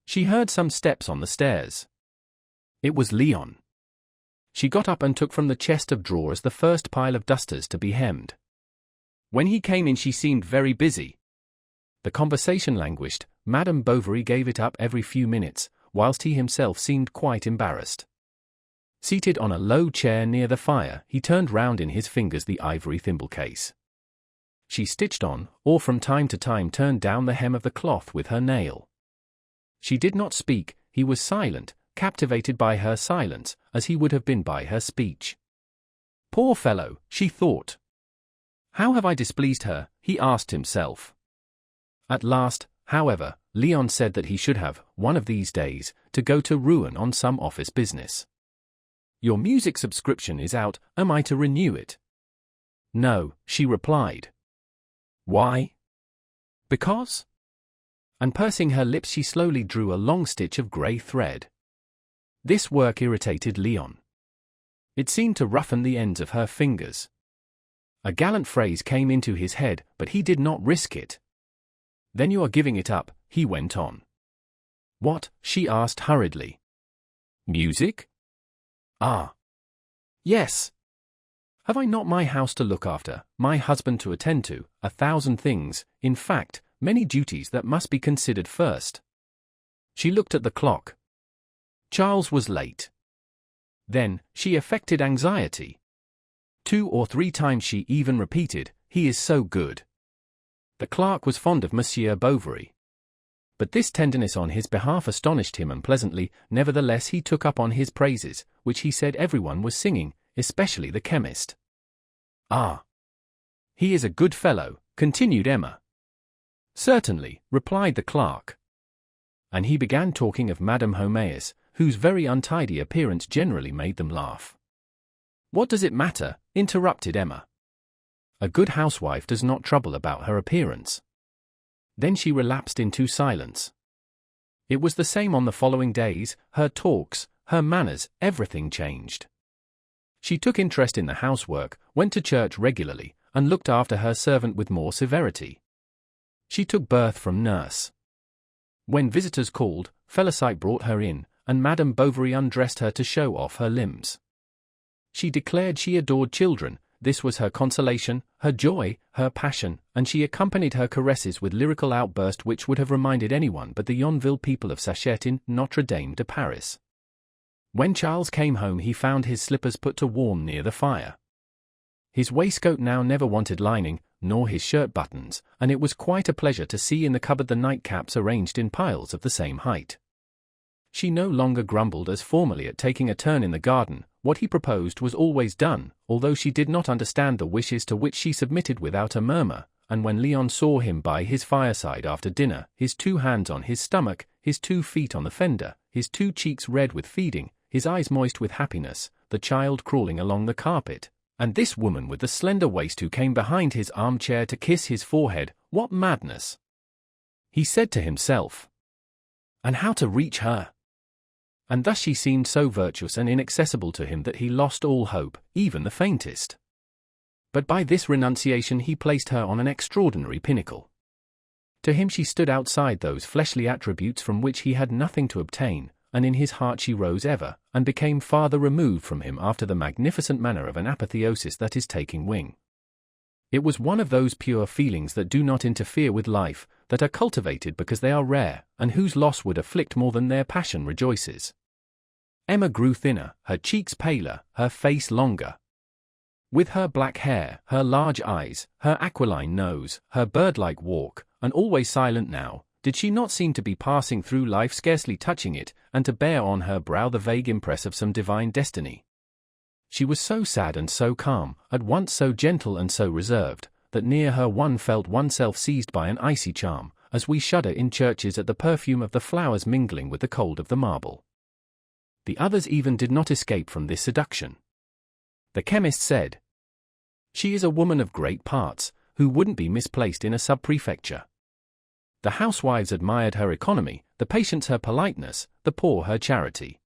She heard some steps on the stairs. It was Leon. She got up and took from the chest of drawers the first pile of dusters to be hemmed. When he came in she seemed very busy. The conversation languished. Madame Bovary gave it up every few minutes, whilst he himself seemed quite embarrassed. Seated on a low chair near the fire, he turned round in his fingers the ivory thimble case. She stitched on, or from time to time turned down the hem of the cloth with her nail. She did not speak, he was silent, captivated by her silence, as he would have been by her speech. Poor fellow, she thought. How have I displeased her, he asked himself. At last, however, Leon said that he should have, one of these days, to go to Rouen on some office business. Your music subscription is out, am I to renew it? No, she replied. Why? Because? And pursing her lips she slowly drew a long stitch of grey thread. This work irritated Leon. It seemed to roughen the ends of her fingers. A gallant phrase came into his head, but he did not risk it. Then you are giving it up, he went on. What? She asked hurriedly. Music? Ah. Yes. Have I not my house to look after, my husband to attend to, 1,000 things, in fact, many duties that must be considered first? She looked at the clock. Charles was late. Then, she affected anxiety. 2 or 3 times she even repeated, he is so good. The clerk was fond of Monsieur Bovary. But this tenderness on his behalf astonished him unpleasantly. Nevertheless he took up on his praises, which he said everyone was singing, especially the chemist. Ah! He is a good fellow, continued Emma. Certainly, replied the clerk. And he began talking of Madame Homais, whose very untidy appearance generally made them laugh. What does it matter? Interrupted Emma. A good housewife does not trouble about her appearance. Then she relapsed into silence. It was the same on the following days, her talks, her manners, everything changed. She took interest in the housework, went to church regularly, and looked after her servant with more severity. She took birth from nurse. When visitors called, Felicite brought her in, and Madame Bovary undressed her to show off her limbs. She declared she adored children. This was her consolation, her joy, her passion, and she accompanied her caresses with lyrical outbursts which would have reminded anyone but the Yonville people of Sachet in Notre Dame de Paris. When Charles came home he found his slippers put to warm near the fire. His waistcoat now never wanted lining, nor his shirt buttons, and it was quite a pleasure to see in the cupboard the nightcaps arranged in piles of the same height. She no longer grumbled as formerly at taking a turn in the garden. What he proposed was always done, although she did not understand the wishes to which she submitted without a murmur, and when Leon saw him by his fireside after dinner, his 2 hands on his stomach, his 2 feet on the fender, his 2 cheeks red with feeding, his eyes moist with happiness, the child crawling along the carpet, and this woman with the slender waist who came behind his armchair to kiss his forehead, what madness! He said to himself. And how to reach her? And thus she seemed so virtuous and inaccessible to him that he lost all hope, even the faintest. But by this renunciation he placed her on an extraordinary pinnacle. To him she stood outside those fleshly attributes from which he had nothing to obtain, and in his heart she rose ever, and became farther removed from him after the magnificent manner of an apotheosis that is taking wing. It was one of those pure feelings that do not interfere with life, that are cultivated because they are rare, and whose loss would afflict more than their passion rejoices. Emma grew thinner, her cheeks paler, her face longer. With her black hair, her large eyes, her aquiline nose, her bird-like walk, and always silent now, did she not seem to be passing through life scarcely touching it, and to bear on her brow the vague impress of some divine destiny? She was so sad and so calm, at once so gentle and so reserved, that near her one felt oneself seized by an icy charm, as we shudder in churches at the perfume of the flowers mingling with the cold of the marble. The others even did not escape from this seduction. The chemist said, "She is a woman of great parts, who wouldn't be misplaced in a sub-prefecture." The housewives admired her economy, the patients her politeness, the poor her charity.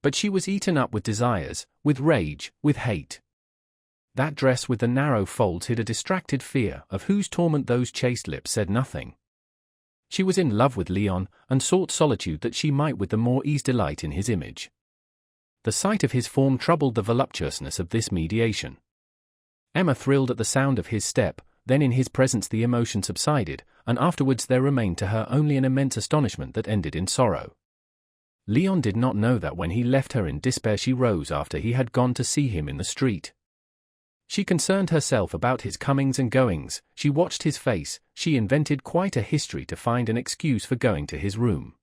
But she was eaten up with desires, with rage, with hate. That dress with the narrow folds hid a distracted fear, of whose torment those chaste lips said nothing. She was in love with Leon, and sought solitude that she might with the more ease delight in his image. The sight of his form troubled the voluptuousness of this mediation. Emma thrilled at the sound of his step, then in his presence the emotion subsided, and afterwards there remained to her only an immense astonishment that ended in sorrow. Leon did not know that when he left her in despair she rose after he had gone to see him in the street. She concerned herself about his comings and goings, she watched his face, she invented quite a history to find an excuse for going to his room.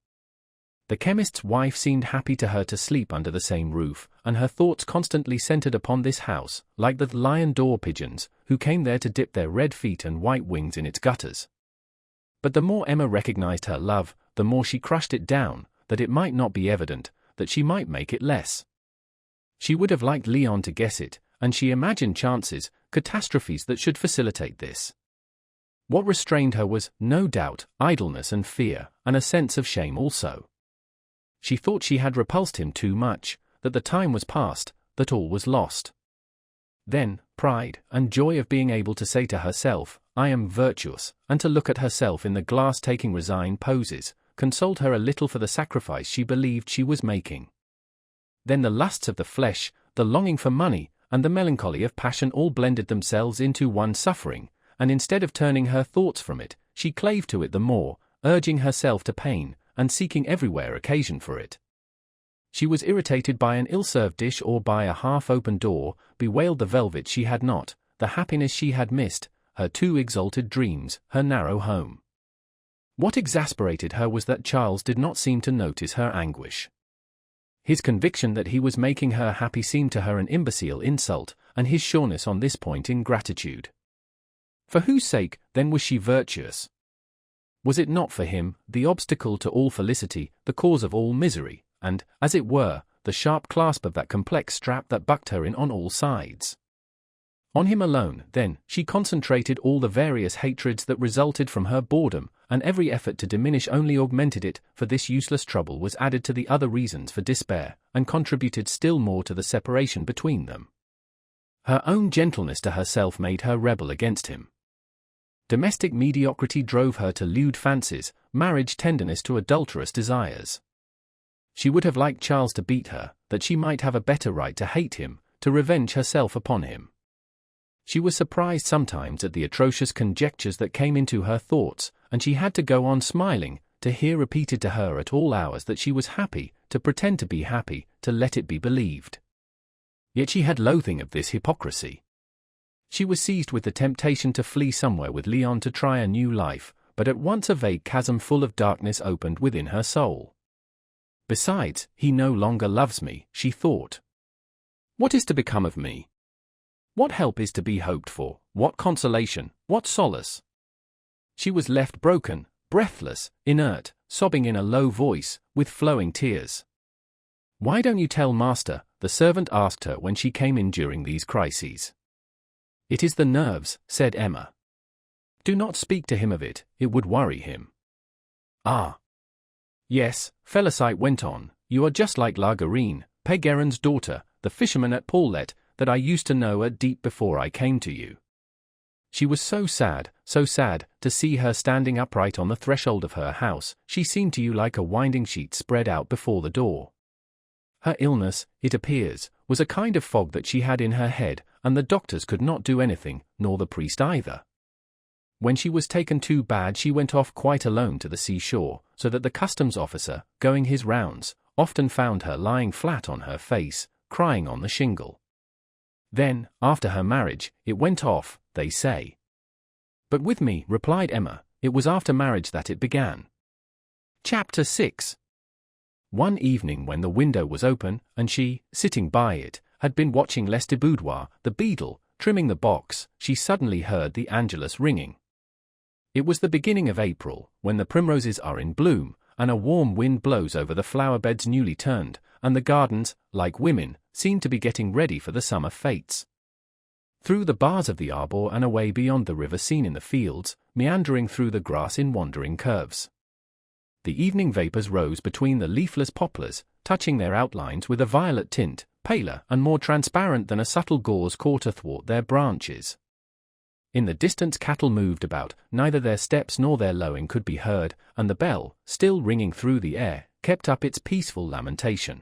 The chemist's wife seemed happy to her to sleep under the same roof, and her thoughts constantly centered upon this house, like the lion door pigeons, who came there to dip their red feet and white wings in its gutters. But the more Emma recognized her love, the more she crushed it down, that it might not be evident, that she might make it less. She would have liked Leon to guess it, and she imagined chances, catastrophes that should facilitate this. What restrained her was, no doubt, idleness and fear, and a sense of shame also. She thought she had repulsed him too much, that the time was past, that all was lost. Then, pride, and joy of being able to say to herself, "I am virtuous," and to look at herself in the glass taking resigned poses, consoled her a little for the sacrifice she believed she was making. Then the lusts of the flesh, the longing for money, and the melancholy of passion all blended themselves into one suffering, and instead of turning her thoughts from it, she clave to it the more, urging herself to pain, and seeking everywhere occasion for it. She was irritated by an ill-served dish or by a half-open door, bewailed the velvet she had not, the happiness she had missed, her too exalted dreams, her narrow home. What exasperated her was that Charles did not seem to notice her anguish. His conviction that he was making her happy seemed to her an imbecile insult, and his sureness on this point ingratitude. For whose sake, then, was she virtuous? Was it not for him, the obstacle to all felicity, the cause of all misery, and, as it were, the sharp clasp of that complex strap that bucked her in on all sides? On him alone, then, she concentrated all the various hatreds that resulted from her boredom, and every effort to diminish only augmented it, for this useless trouble was added to the other reasons for despair, and contributed still more to the separation between them. Her own gentleness to herself made her rebel against him. Domestic mediocrity drove her to lewd fancies, marriage tenderness to adulterous desires. She would have liked Charles to beat her, that she might have a better right to hate him, to revenge herself upon him. She was surprised sometimes at the atrocious conjectures that came into her thoughts, and she had to go on smiling, to hear repeated to her at all hours that she was happy, to pretend to be happy, to let it be believed. Yet she had loathing of this hypocrisy. She was seized with the temptation to flee somewhere with Leon to try a new life, but at once a vague chasm full of darkness opened within her soul. Besides, he no longer loves me, she thought. What is to become of me? What help is to be hoped for, what consolation, what solace? She was left broken, breathless, inert, sobbing in a low voice, with flowing tears. "Why don't you tell master?" the servant asked her when she came in during these crises. "It is the nerves," said Emma. "Do not speak to him of it, it would worry him." "Ah. Yes," Felicite went on, "you are just like Marguerite, Peguerin's daughter, the fisherman at Paulet, that I used to know at Deep before I came to you." She was so sad, to see her standing upright on the threshold of her house. She seemed to you like a winding sheet spread out before the door. Her illness, it appears, was a kind of fog that she had in her head, and the doctors could not do anything, nor the priest either. When she was taken too bad she went off quite alone to the seashore, so that the customs officer, going his rounds, often found her lying flat on her face, crying on the shingle. Then, after her marriage, it went off, they say. "But with me," replied Emma, "it was after marriage that it began." Chapter 6. One evening when the window was open, and she, sitting by it, had been watching Lestiboudois, the beadle, trimming the box, she suddenly heard the Angelus ringing. It was the beginning of April, when the primroses are in bloom, and a warm wind blows over the flower beds newly turned, and the gardens, like women, seem to be getting ready for the summer fetes. Through the bars of the arbor and away beyond the river seen in the fields, meandering through the grass in wandering curves. The evening vapors rose between the leafless poplars, touching their outlines with a violet tint, paler and more transparent than a subtle gauze caught athwart their branches. In the distance cattle moved about, neither their steps nor their lowing could be heard, and the bell, still ringing through the air, kept up its peaceful lamentation.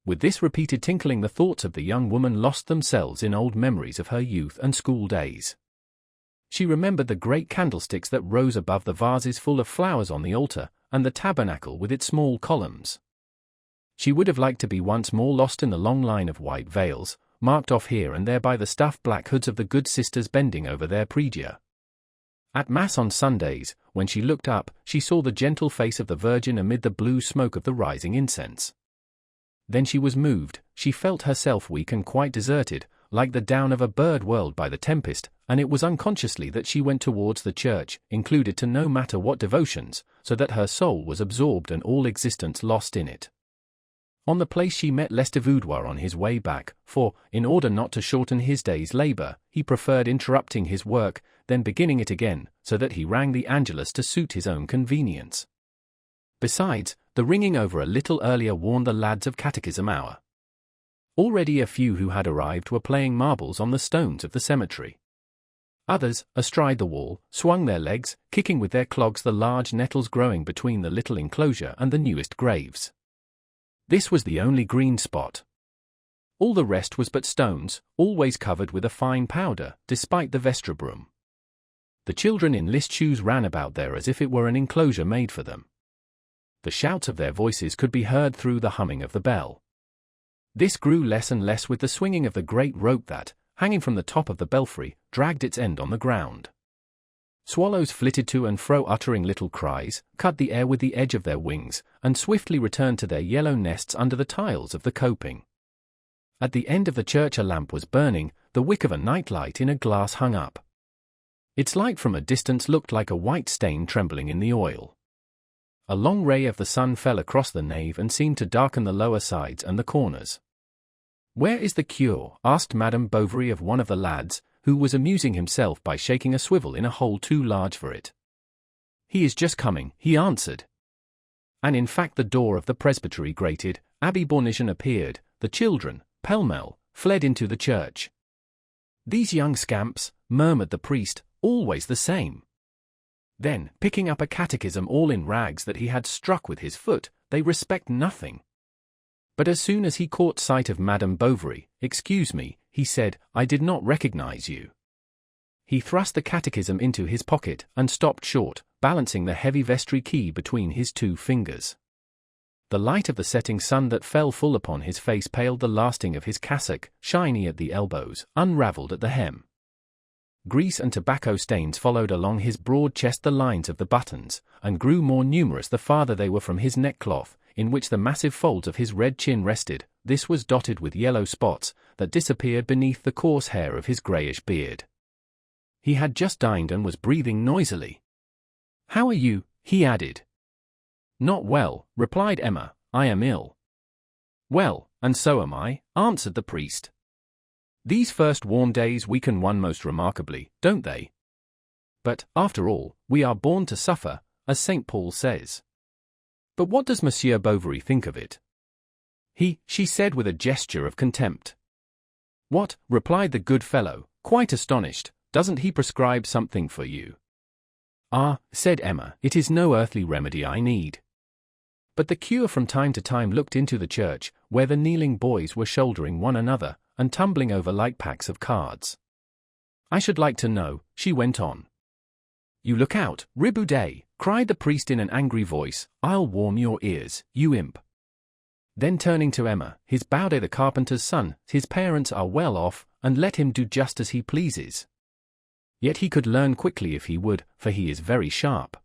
With this repeated tinkling the thoughts of the young woman lost themselves in old memories of her youth and school days. She remembered the great candlesticks that rose above the vases full of flowers on the altar, and the tabernacle with its small columns. She would have liked to be once more lost in the long line of white veils, marked off here and there by the stuffed black hoods of the good sisters bending over their prie-dieu. At Mass on Sundays, when she looked up, she saw the gentle face of the Virgin amid the blue smoke of the rising incense. Then she was moved, she felt herself weak and quite deserted, like the down of a bird whirled by the tempest, and it was unconsciously that she went towards the church, included to no matter what devotions, so that her soul was absorbed and all existence lost in it. On the place she met Lestiboudois on his way back, for, in order not to shorten his day's labor, he preferred interrupting his work, then beginning it again, so that he rang the Angelus to suit his own convenience. Besides, the ringing over a little earlier warned the lads of catechism hour. Already a few who had arrived were playing marbles on the stones of the cemetery. Others, astride the wall, swung their legs, kicking with their clogs the large nettles growing between the little enclosure and the newest graves. This was the only green spot. All the rest was but stones, always covered with a fine powder, despite the vestibroom. The children in list shoes ran about there as if it were an enclosure made for them. The shouts of their voices could be heard through the humming of the bell. This grew less and less with the swinging of the great rope that, hanging from the top of the belfry, dragged its end on the ground. Swallows flitted to and fro uttering little cries, cut the air with the edge of their wings, and swiftly returned to their yellow nests under the tiles of the coping. At the end of the church a lamp was burning, the wick of a nightlight in a glass hung up. Its light from a distance looked like a white stain trembling in the oil. A long ray of the sun fell across the nave and seemed to darken the lower sides and the corners. "Where is the cure?" asked Madame Bovary of one of the lads, who was amusing himself by shaking a swivel in a hole too large for it. "He is just coming," he answered. And in fact the door of the presbytery grated, Abbé Bournisien appeared, the children, pell-mell, fled into the church. "These young scamps," murmured the priest, "always the same." Then, picking up a catechism all in rags that he had struck with his foot, they respect nothing. But as soon as he caught sight of Madame Bovary, "Excuse me," he said, "I did not recognize you." He thrust the catechism into his pocket and stopped short, balancing the heavy vestry key between his 2 fingers. The light of the setting sun that fell full upon his face paled the lasting of his cassock, shiny at the elbows, unravelled at the hem. Grease and tobacco stains followed along his broad chest the lines of the buttons, and grew more numerous the farther they were from his neckcloth, in which the massive folds of his red chin rested. This was dotted with yellow spots, that disappeared beneath the coarse hair of his greyish beard. He had just dined and was breathing noisily. "How are you?" he added. "Not well," replied Emma, "I am ill." "Well, and so am I," answered the priest. "These first warm days weaken one most remarkably, don't they? But, after all, we are born to suffer, as St. Paul says. But what does Monsieur Bovary think of it?" She said with a gesture of contempt. "What," replied the good fellow, quite astonished, "doesn't he prescribe something for you?" "Ah," said Emma, "it is no earthly remedy I need." But the cure from time to time looked into the church, where the kneeling boys were shouldering one another, and tumbling over like packs of cards. "I should like to know," she went on. "You look out, Riboudet," cried the priest in an angry voice, "I'll warm your ears, you imp." Then turning to Emma, "His Baudet the carpenter's son, his parents are well off, and let him do just as he pleases. Yet he could learn quickly if he would, for he is very sharp.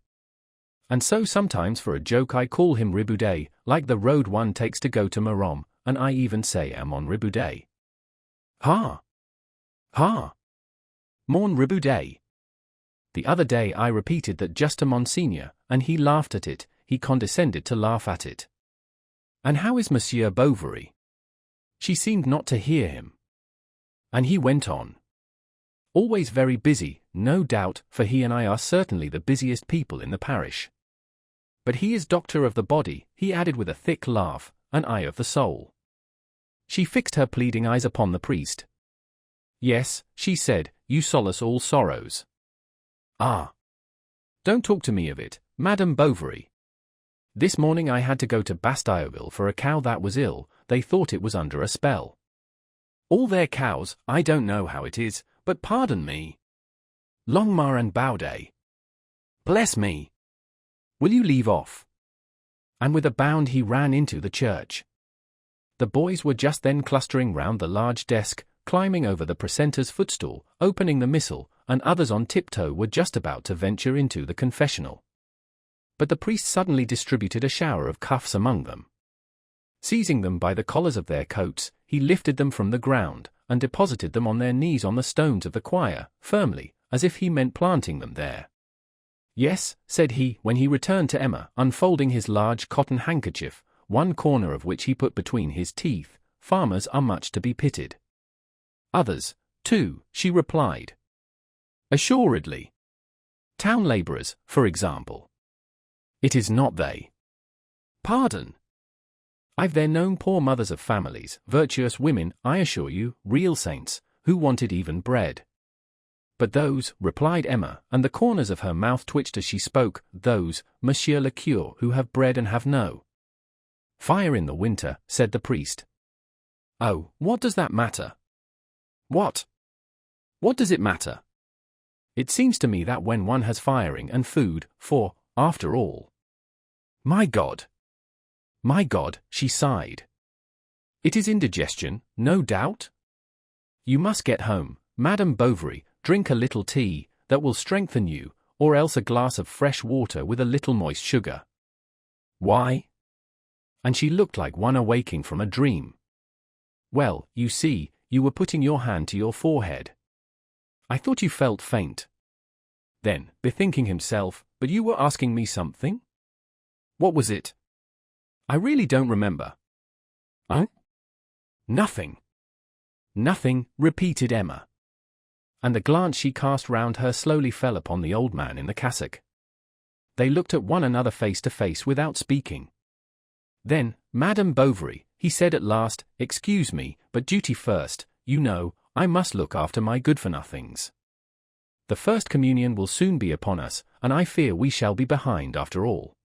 And so sometimes for a joke I call him Riboudet, like the road one takes to go to Merom, and I even say I'm on Riboudet. Ha! Ha! Mon Riboudet. The other day I repeated that just to Monseigneur, and he laughed at it. he condescended to laugh at it. "And how is Monsieur Bovary?" She seemed not to hear him. And he went on. "Always very busy, no doubt, for he and I are certainly the busiest people in the parish. But he is doctor of the body," he added with a thick laugh, "an eye of the soul." She fixed her pleading eyes upon the priest. "Yes," she said, "you solace all sorrows." "Ah! Don't talk to me of it, Madame Bovary. This morning I had to go to Bastilleville for a cow that was ill. They thought it was under a spell. All their cows, I don't know how it is, but pardon me. Longmar and Baudet. Bless me. Will you leave off?" And with a bound he ran into the church. The boys were just then clustering round the large desk, climbing over the precentor's footstool, opening the missal, and others on tiptoe were just about to venture into the confessional. But the priest suddenly distributed a shower of cuffs among them. Seizing them by the collars of their coats, he lifted them from the ground, and deposited them on their knees on the stones of the choir, firmly, as if he meant planting them there. "Yes," said he, when he returned to Emma, unfolding his large cotton handkerchief, one corner of which he put between his teeth, "farmers are much to be pitied." "Others, too," she replied. "Assuredly. Town labourers, for example." "It is not they." "Pardon. I've there known poor mothers of families, virtuous women, I assure you, real saints, who wanted even bread." "But those," replied Emma, and the corners of her mouth twitched as she spoke, "those, Monsieur le Curé, who have bread and have no fire in the winter," said the priest. "Oh, what does that matter?" "What? What does it matter? It seems to me that when one has firing and food, for, after all—" My God, she sighed. "It is indigestion, no doubt? You must get home, Madame Bovary, drink a little tea, that will strengthen you, or else a glass of fresh water with a little moist sugar." "Why?" And she looked like one awaking from a dream. "Well, you see, you were putting your hand to your forehead. I thought you felt faint." Then, bethinking himself, "But you were asking me something? What was it? I really don't remember." "Huh?" "Nothing." "Nothing," repeated Emma. And the glance she cast round her slowly fell upon the old man in the cassock. They looked at one another face to face without speaking. Then, "Madame Bovary," he said at last, "excuse me, but duty first, you know, I must look after my good-for-nothings. The first communion will soon be upon us, and I fear we shall be behind after all.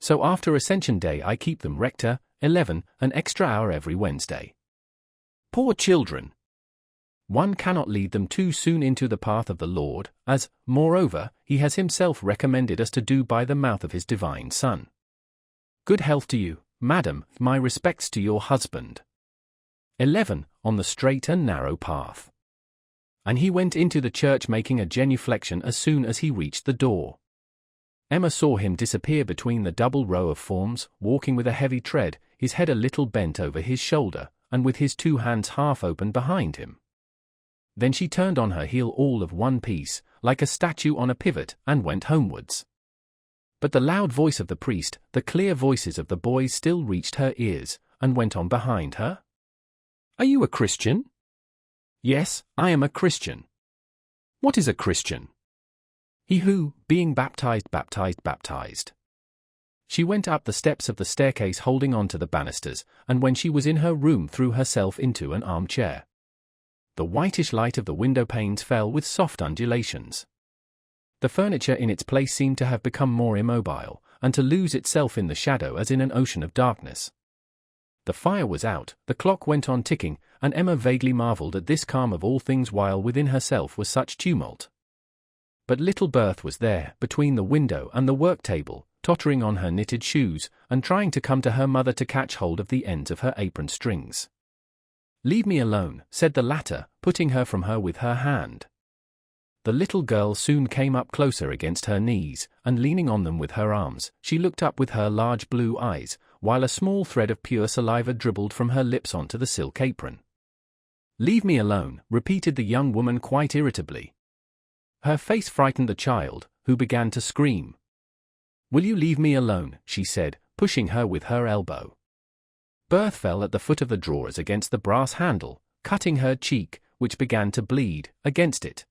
So after Ascension Day I keep them rector, 11, an extra hour every Wednesday. Poor children! One cannot lead them too soon into the path of the Lord, as, moreover, he has himself recommended us to do by the mouth of his divine Son. Good health to you, madam, my respects to your husband. 11, on the straight and narrow path." And he went into the church making a genuflection as soon as he reached the door. Emma saw him disappear between the double row of forms, walking with a heavy tread, his head a little bent over his shoulder, and with his two hands half open behind him. Then she turned on her heel all of one piece, like a statue on a pivot, and went homewards. But the loud voice of the priest, the clear voices of the boys still reached her ears, and went on behind her. "Are you a Christian?" "Yes, I am a Christian." "What is a Christian?" "He who, being baptized. She went up the steps of the staircase holding on to the banisters, and when she was in her room threw herself into an armchair. The whitish light of the window panes fell with soft undulations. The furniture in its place seemed to have become more immobile, and to lose itself in the shadow as in an ocean of darkness. The fire was out, the clock went on ticking, and Emma vaguely marvelled at this calm of all things while within herself was such tumult. But little Berthe was there, between the window and the work-table, tottering on her knitted shoes, and trying to come to her mother to catch hold of the ends of her apron strings. "Leave me alone," said the latter, putting her from her with her hand. The little girl soon came up closer against her knees, and leaning on them with her arms, she looked up with her large blue eyes, while a small thread of pure saliva dribbled from her lips onto the silk apron. "Leave me alone," repeated the young woman quite irritably. Her face frightened the child, who began to scream. "Will you leave me alone?" she said, pushing her with her elbow. Berthe fell at the foot of the drawers against the brass handle, cutting her cheek, which began to bleed, against it.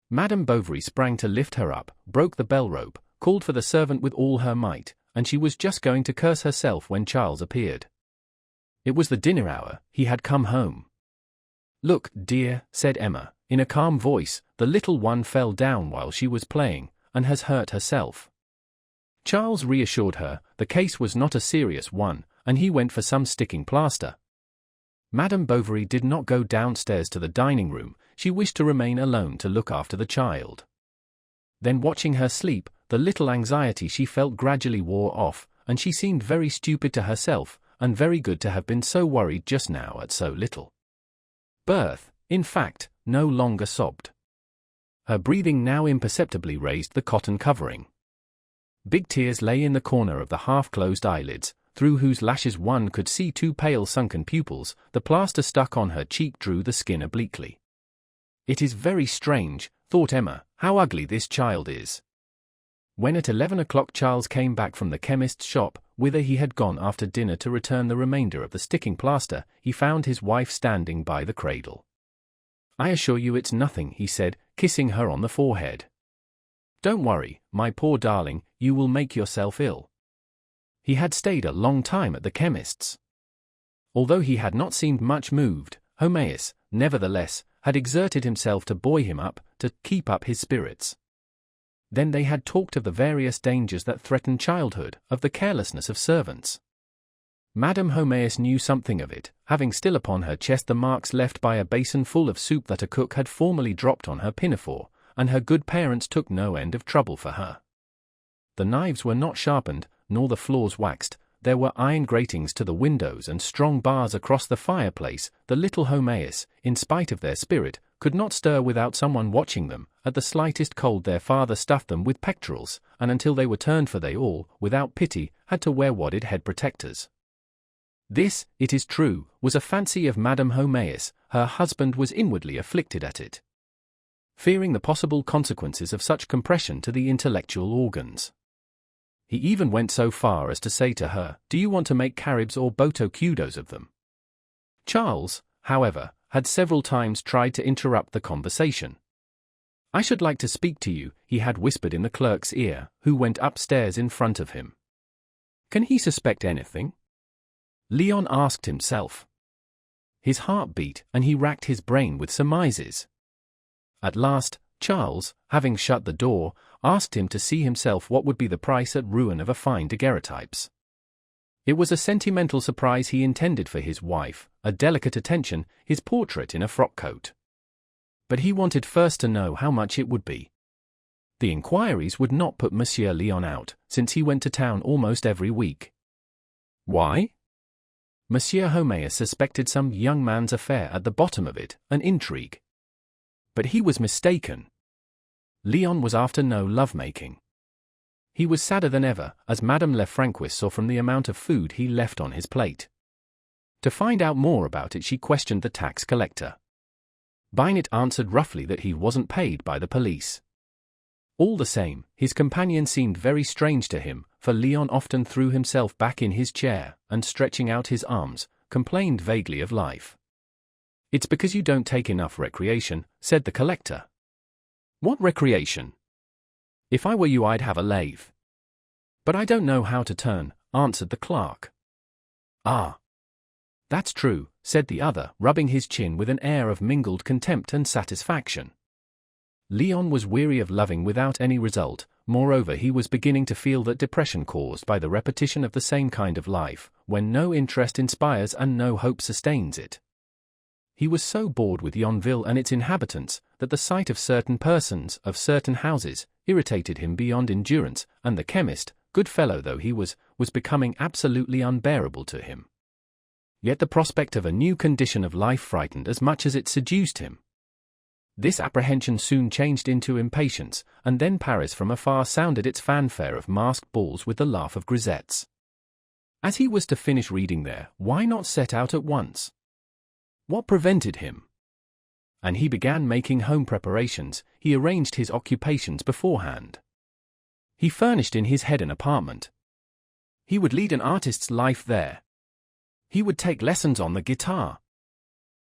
Madame Bovary sprang to lift her up, broke the bell rope, called for the servant with all her might, and she was just going to curse herself when Charles appeared. It was the dinner hour. He had come home. "Look, dear," said Emma, in a calm voice, "the little one fell down while she was playing, and has hurt herself." Charles reassured her the case was not a serious one, and he went for some sticking plaster. Madame Bovary did not go downstairs to the dining room. She wished to remain alone to look after the child. Then, watching her sleep, the little anxiety she felt gradually wore off, and she seemed very stupid to herself, and very good to have been so worried just now at so little. Berthe, in fact, no longer sobbed. Her breathing now imperceptibly raised the cotton covering. Big tears lay in the corner of the half-closed eyelids, through whose lashes one could see two pale sunken pupils. The plaster stuck on her cheek drew the skin obliquely. "It is very strange," thought Emma, "how ugly this child is." When at 11 o'clock Charles came back from the chemist's shop, whither he had gone after dinner to return the remainder of the sticking plaster, he found his wife standing by the cradle. "I assure you it's nothing," he said, kissing her on the forehead. "Don't worry, my poor darling, you will make yourself ill." He had stayed a long time at the chemist's. Although he had not seemed much moved, Homaeus, nevertheless, had exerted himself to buoy him up, to keep up his spirits. Then they had talked of the various dangers that threatened childhood, of the carelessness of servants. Madame Homaeus knew something of it, having still upon her chest the marks left by a basin full of soup that a cook had formerly dropped on her pinafore, and her good parents took no end of trouble for her. The knives were not sharpened, nor the floors waxed. There were iron gratings to the windows and strong bars across the fireplace. The little Homaeus, in spite of their spirit, could not stir without someone watching them. At the slightest cold their father stuffed them with pectorals, and until they were turned for they all, without pity, had to wear wadded head protectors. This, it is true, was a fancy of Madame Homaeus. Her husband was inwardly afflicted at it, fearing the possible consequences of such compression to the intellectual organs. He even went so far as to say to her, "Do you want to make caribs or boto kudos of them?" Charles, however, had several times tried to interrupt the conversation. "I should like to speak to you," he had whispered in the clerk's ear, who went upstairs in front of him. Can he suspect anything? Leon asked himself. His heart beat, and he racked his brain with surmises. At last, Charles, having shut the door, asked him to see himself what would be the price at Rouen of a fine daguerreotypes. It was a sentimental surprise he intended for his wife, a delicate attention, his portrait in a frock-coat. But he wanted first to know how much it would be. The inquiries would not put Monsieur Leon out, since he went to town almost every week. Why? Monsieur Homaeus suspected some young man's affair at the bottom of it, an intrigue. But he was mistaken. Leon was after no love-making. He was sadder than ever, as Madame Lefrancois saw from the amount of food he left on his plate. To find out more about it she questioned the tax collector. Binet answered roughly that he wasn't paid by the police. All the same, his companion seemed very strange to him, for Leon often threw himself back in his chair, and stretching out his arms, complained vaguely of life. "It's because you don't take enough recreation," said the collector. "What recreation? If I were you I'd have a lathe." "But I don't know how to turn," answered the clerk. "Ah. That's true," said the other, rubbing his chin with an air of mingled contempt and satisfaction. Leon was weary of loving without any result. Moreover, he was beginning to feel that depression caused by the repetition of the same kind of life, when no interest inspires and no hope sustains it. He was so bored with Yonville and its inhabitants, that the sight of certain persons, of certain houses, irritated him beyond endurance, and the chemist, good fellow though he was becoming absolutely unbearable to him. Yet the prospect of a new condition of life frightened as much as it seduced him. This apprehension soon changed into impatience, and then Paris from afar sounded its fanfare of masked balls with the laugh of grisettes. As he was to finish reading there, why not set out at once? What prevented him? And he began making home preparations. He arranged his occupations beforehand. He furnished in his head an apartment. He would lead an artist's life there. He would take lessons on the guitar.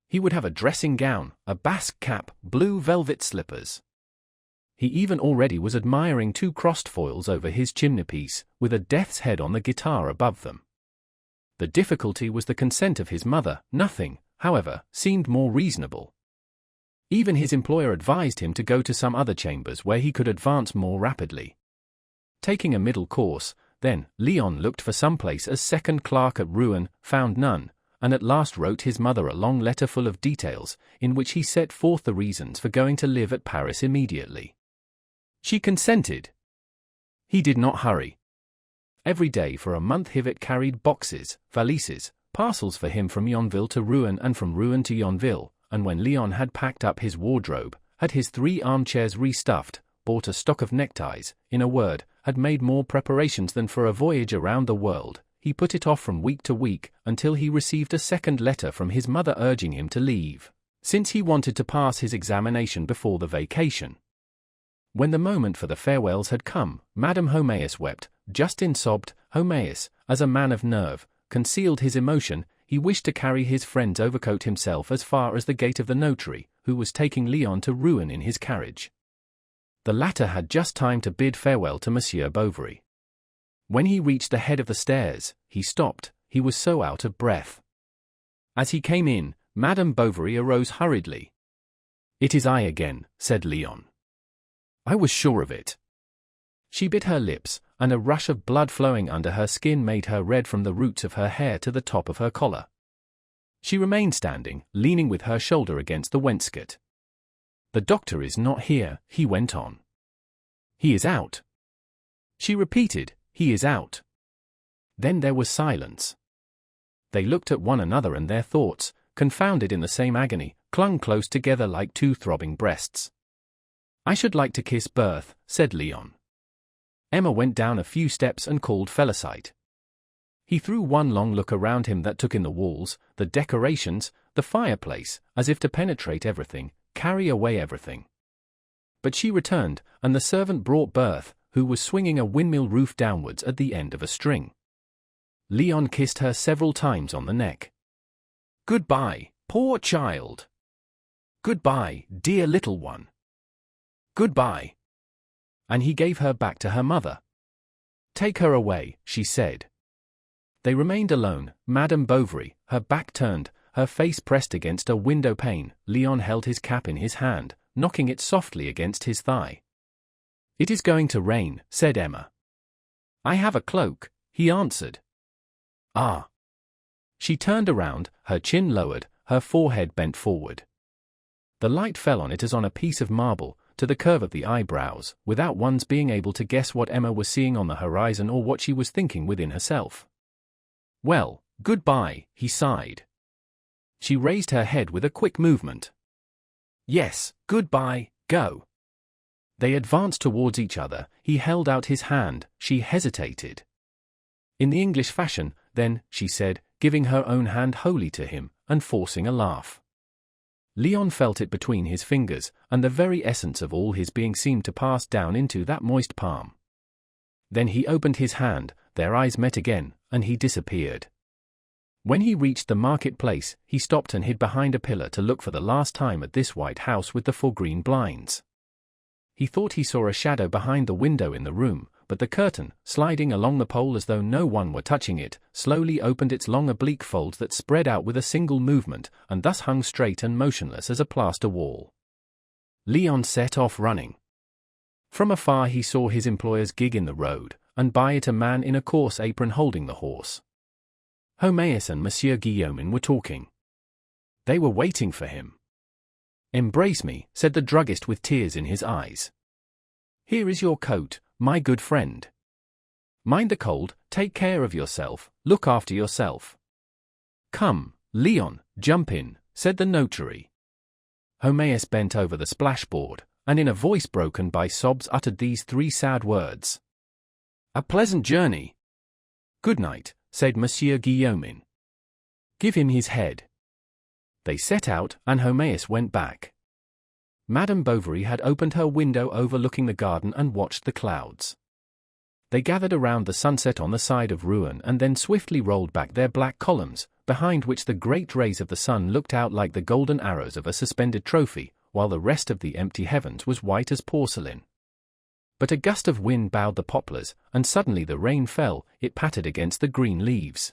He would have a dressing gown, a basque cap, blue velvet slippers. He even already was admiring 2 crossed foils over his chimneypiece, with a death's head on the guitar above them. The difficulty was the consent of his mother. Nothing, however, seemed more reasonable. Even his employer advised him to go to some other chambers where he could advance more rapidly. Taking a middle course, then, Leon looked for some place as second clerk at Rouen, found none, and at last wrote his mother a long letter full of details, in which he set forth the reasons for going to live at Paris immediately. She consented. He did not hurry. Every day for a month Hivet carried boxes, valises, parcels for him from Yonville to Rouen and from Rouen to Yonville, and when Leon had packed up his wardrobe, had his 3 armchairs restuffed, bought a stock of neckties, in a word, had made more preparations than for a voyage around the world, he put it off from week to week, until he received a second letter from his mother urging him to leave, since he wanted to pass his examination before the vacation. When the moment for the farewells had come, Madame Homéus wept. Justin sobbed. Homéus, as a man of nerve, concealed his emotion. He wished to carry his friend's overcoat himself as far as the gate of the notary, who was taking Leon to Rouen in his carriage. The latter had just time to bid farewell to Monsieur Bovary. When he reached the head of the stairs, he stopped, he was so out of breath. As he came in, Madame Bovary arose hurriedly. "It is I again," said Leon. "I was sure of it." She bit her lips, and a rush of blood flowing under her skin made her red from the roots of her hair to the top of her collar. She remained standing, leaning with her shoulder against the wainscot. "The doctor is not here," he went on. "He is out." She repeated, "He is out." Then there was silence. They looked at one another, and their thoughts, confounded in the same agony, clung close together like 2 throbbing breasts. "I should like to kiss Berthe," said Leon. Emma went down a few steps and called Félicite. He threw one long look around him that took in the walls, the decorations, the fireplace, as if to penetrate everything, carry away everything. But she returned, and the servant brought Berthe, who was swinging a windmill roof downwards at the end of a string. Leon kissed her several times on the neck. "Goodbye, poor child. Goodbye, dear little one. Goodbye." And he gave her back to her mother. "Take her away," she said. They remained alone, Madame Bovary, her back turned, her face pressed against a window pane. Leon held his cap in his hand, knocking it softly against his thigh. "It is going to rain," said Emma. "I have a cloak," he answered. "Ah." She turned around, her chin lowered, her forehead bent forward. The light fell on it as on a piece of marble, to the curve of the eyebrows, without one's being able to guess what Emma was seeing on the horizon or what she was thinking within herself. "Well, goodbye," he sighed. She raised her head with a quick movement. "Yes, goodbye, go." They advanced towards each other, he held out his hand, she hesitated. "In the English fashion, then," she said, giving her own hand wholly to him, and forcing a laugh. Leon felt it between his fingers, and the very essence of all his being seemed to pass down into that moist palm. Then he opened his hand, their eyes met again, and he disappeared. When he reached the market-place, he stopped and hid behind a pillar to look for the last time at this white house with the 4 green blinds. He thought he saw a shadow behind the window in the room, but the curtain, sliding along the pole as though no one were touching it, slowly opened its long oblique folds that spread out with a single movement, and thus hung straight and motionless as a plaster wall. Leon set off running. From afar he saw his employer's gig in the road, and by it a man in a coarse apron holding the horse. Homéus and Monsieur Guillaumin were talking. They were waiting for him. "Embrace me," said the druggist with tears in his eyes. "Here is your coat, my good friend. Mind the cold, take care of yourself, look after yourself." "Come, Leon, jump in," said the notary. Homéus bent over the splashboard, and in a voice broken by sobs uttered these 3 sad words. "A pleasant journey." "Good night," said Monsieur Guillaumin. "Give him his head." They set out, and Homéus went back. Madame Bovary had opened her window overlooking the garden and watched the clouds. They gathered around the sunset on the side of Rouen and then swiftly rolled back their black columns, behind which the great rays of the sun looked out like the golden arrows of a suspended trophy, while the rest of the empty heavens was white as porcelain. But a gust of wind bowed the poplars, and suddenly the rain fell. It pattered against the green leaves.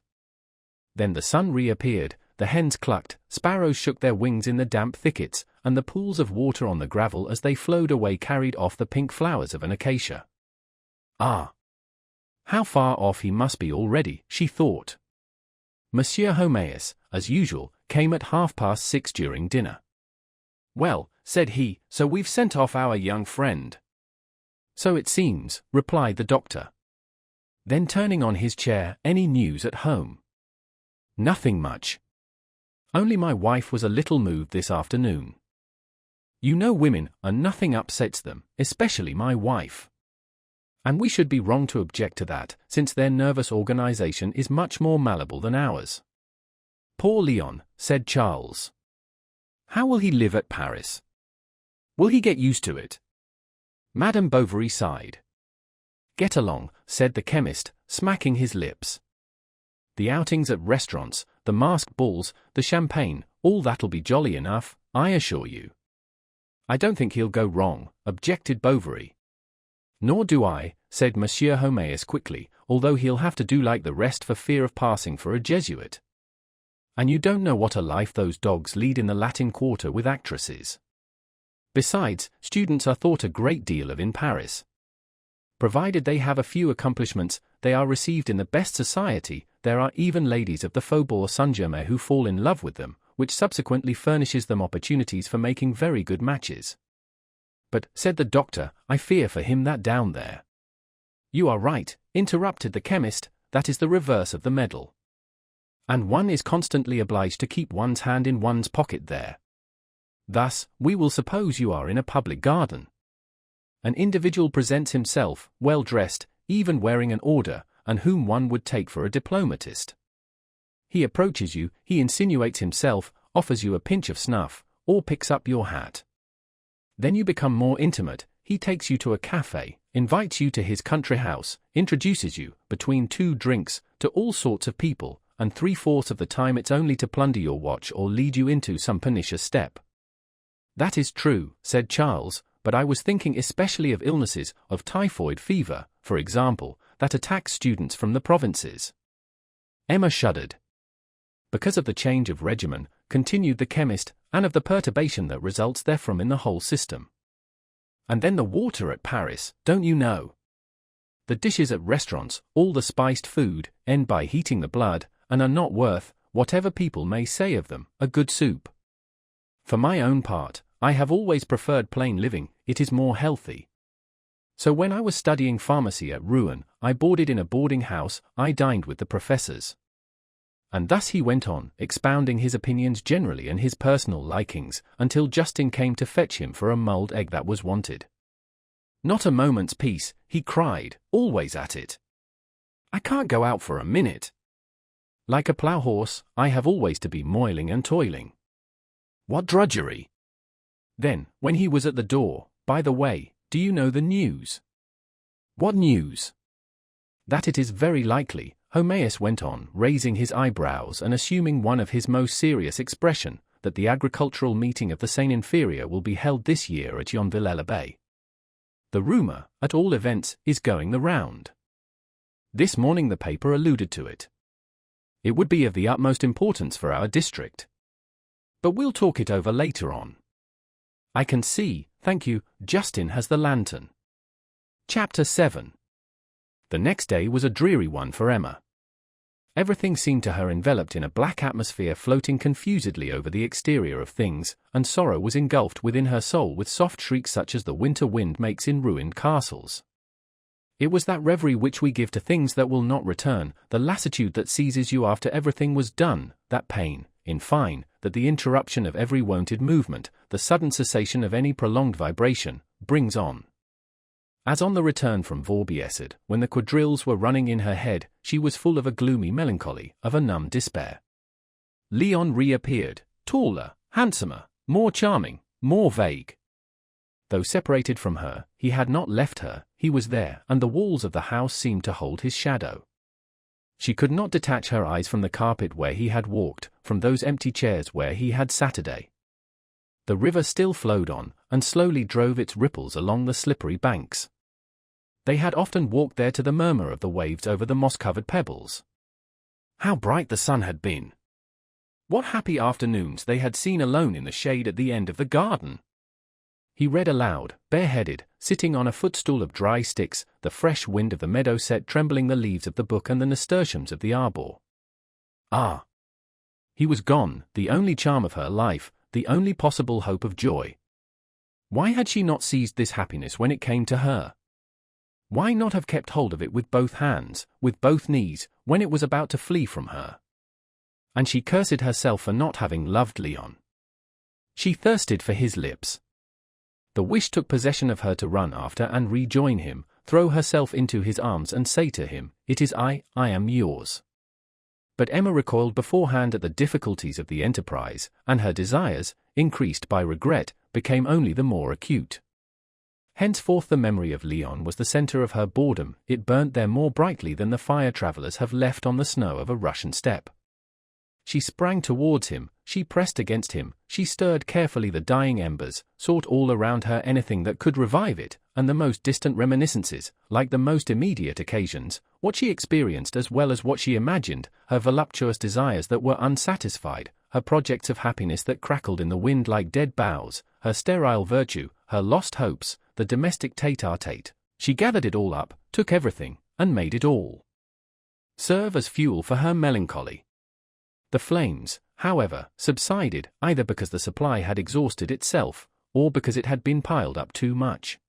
Then the sun reappeared, the hens clucked, sparrows shook their wings in the damp thickets, and the pools of water on the gravel as they flowed away carried off the pink flowers of an acacia. Ah! How far off he must be already, she thought. Monsieur Homais, as usual, came at 6:30 during dinner. "Well," said he, "so we've sent off our young friend." "So it seems," replied the doctor. Then turning on his chair, "Any news at home?" "Nothing much. Only my wife was a little moved this afternoon. You know women, and nothing upsets them, especially my wife. And we should be wrong to object to that, since their nervous organization is much more malleable than ours." "Poor Leon," said Charles. "How will he live at Paris? Will he get used to it?" Madame Bovary sighed. "Get along," said the chemist, smacking his lips. "The outings at restaurants, the masked balls, the champagne, all that'll be jolly enough, I assure you." "I don't think he'll go wrong," objected Bovary. "Nor do I," said Monsieur Homais quickly, "although he'll have to do like the rest for fear of passing for a Jesuit. And you don't know what a life those dogs lead in the Latin Quarter with actresses. Besides, students are thought a great deal of in Paris. Provided they have a few accomplishments, they are received in the best society. There are even ladies of the Faubourg Saint-Germain who fall in love with them, which subsequently furnishes them opportunities for making very good matches." "But," said the doctor, "I fear for him that down there." "You are right," interrupted the chemist, "that is the reverse of the medal. And one is constantly obliged to keep one's hand in one's pocket there. Thus, we will suppose you are in a public garden. An individual presents himself, well dressed, even wearing an order, and whom one would take for a diplomatist. He approaches you, he insinuates himself, offers you a pinch of snuff, or picks up your hat. Then you become more intimate, he takes you to a café, invites you to his country house, introduces you, between two drinks, to all sorts of people, and 3/4 of the time it's only to plunder your watch or lead you into some pernicious step." "That is true," said Charles, "but I was thinking especially of illnesses, of typhoid fever, for example, that attacks students from the provinces." Emma shuddered. "Because of the change of regimen," continued the chemist, "and of the perturbation that results therefrom in the whole system. And then the water at Paris, don't you know? The dishes at restaurants, all the spiced food, end by heating the blood, and are not worth, whatever people may say of them, a good soup. For my own part, I have always preferred plain living, it is more healthy. So when I was studying pharmacy at Rouen, I boarded in a boarding house, I dined with the professors." And thus he went on, expounding his opinions generally and his personal likings, until Justin came to fetch him for a mulled egg that was wanted. "Not a moment's peace," he cried, "always at it. I can't go out for a minute. Like a plough horse, I have always to be moiling and toiling. What drudgery!" Then, when he was at the door, "By the way, do you know the news?" "What news?" "That it is very likely," Homais went on, raising his eyebrows and assuming one of his most serious expression, "that the agricultural meeting of the Seine Inferior will be held this year at Yonville-l'Abbaye. The rumor, at all events, is going the round. This morning the paper alluded to it. It would be of the utmost importance for our district. But we'll talk it over later on. I can see, thank you, Justin has the lantern." Chapter 7. The next day was a dreary one for Emma. Everything seemed to her enveloped in a black atmosphere floating confusedly over the exterior of things, and sorrow was engulfed within her soul with soft shrieks such as the winter wind makes in ruined castles. It was that reverie which we give to things that will not return, the lassitude that seizes you after everything was done, that pain, in fine, that the interruption of every wonted movement, the sudden cessation of any prolonged vibration, brings on. As on the return from Vaubyessard, when the quadrilles were running in her head, she was full of a gloomy melancholy, of a numb despair. Leon reappeared, taller, handsomer, more charming, more vague. Though separated from her, he had not left her, he was there, and the walls of the house seemed to hold his shadow. She could not detach her eyes from the carpet where he had walked, from those empty chairs where he had Saturday. The river still flowed on, and slowly drove its ripples along the slippery banks. They had often walked there to the murmur of the waves over the moss-covered pebbles. How bright the sun had been! What happy afternoons they had seen alone in the shade at the end of the garden! He read aloud, bareheaded, sitting on a footstool of dry sticks, the fresh wind of the meadow set trembling the leaves of the book and the nasturtiums of the arbor. Ah! He was gone, the only charm of her life, the only possible hope of joy. Why had she not seized this happiness when it came to her? Why not have kept hold of it with both hands, with both knees, when it was about to flee from her? And she cursed herself for not having loved Leon. She thirsted for his lips. The wish took possession of her to run after and rejoin him, throw herself into his arms and say to him, "It is I am yours." But Emma recoiled beforehand at the difficulties of the enterprise, and her desires, increased by regret, became only the more acute. Henceforth the memory of Leon was the center of her boredom, it burnt there more brightly than the fire travelers have left on the snow of a Russian steppe. She sprang towards him, she pressed against him, she stirred carefully the dying embers, sought all around her anything that could revive it, and the most distant reminiscences, like the most immediate occasions, what she experienced as well as what she imagined, her voluptuous desires that were unsatisfied, her projects of happiness that crackled in the wind like dead boughs, her sterile virtue, her lost hopes, the domestic tete-a-tete. She gathered it all up, took everything, and made it all serve as fuel for her melancholy. The flames, however, subsided, either because the supply had exhausted itself, or because it had been piled up too much.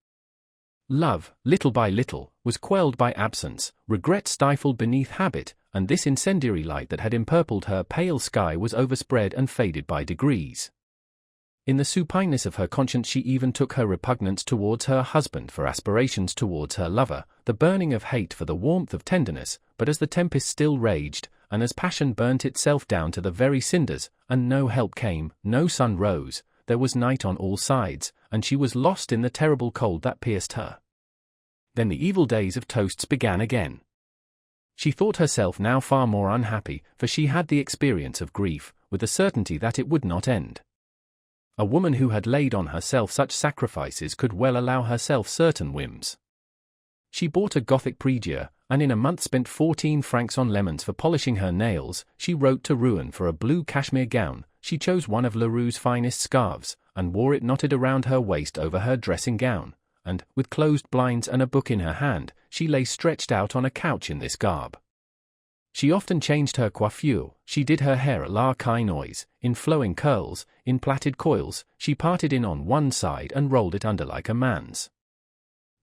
Love, little by little, was quelled by absence, regret stifled beneath habit, and this incendiary light that had empurpled her pale sky was overspread and faded by degrees. In the supineness of her conscience she even took her repugnance towards her husband for aspirations towards her lover, the burning of hate for the warmth of tenderness, but as the tempest still raged, and as passion burnt itself down to the very cinders, and no help came, no sun rose, there was night on all sides, and she was lost in the terrible cold that pierced her. Then the evil days of toasts began again. She thought herself now far more unhappy, for she had the experience of grief, with the certainty that it would not end. A woman who had laid on herself such sacrifices could well allow herself certain whims. She bought a Gothic prie-dieu, and in a month spent 14 francs on lemons for polishing her nails. She wrote to Rouen for a blue cashmere gown. She chose one of Leroux's finest scarves, and wore it knotted around her waist over her dressing gown, and, with closed blinds and a book in her hand, she lay stretched out on a couch in this garb. She often changed her coiffure, she did her hair à la Quinoise, in flowing curls, in plaited coils, she parted in on one side and rolled it under like a man's.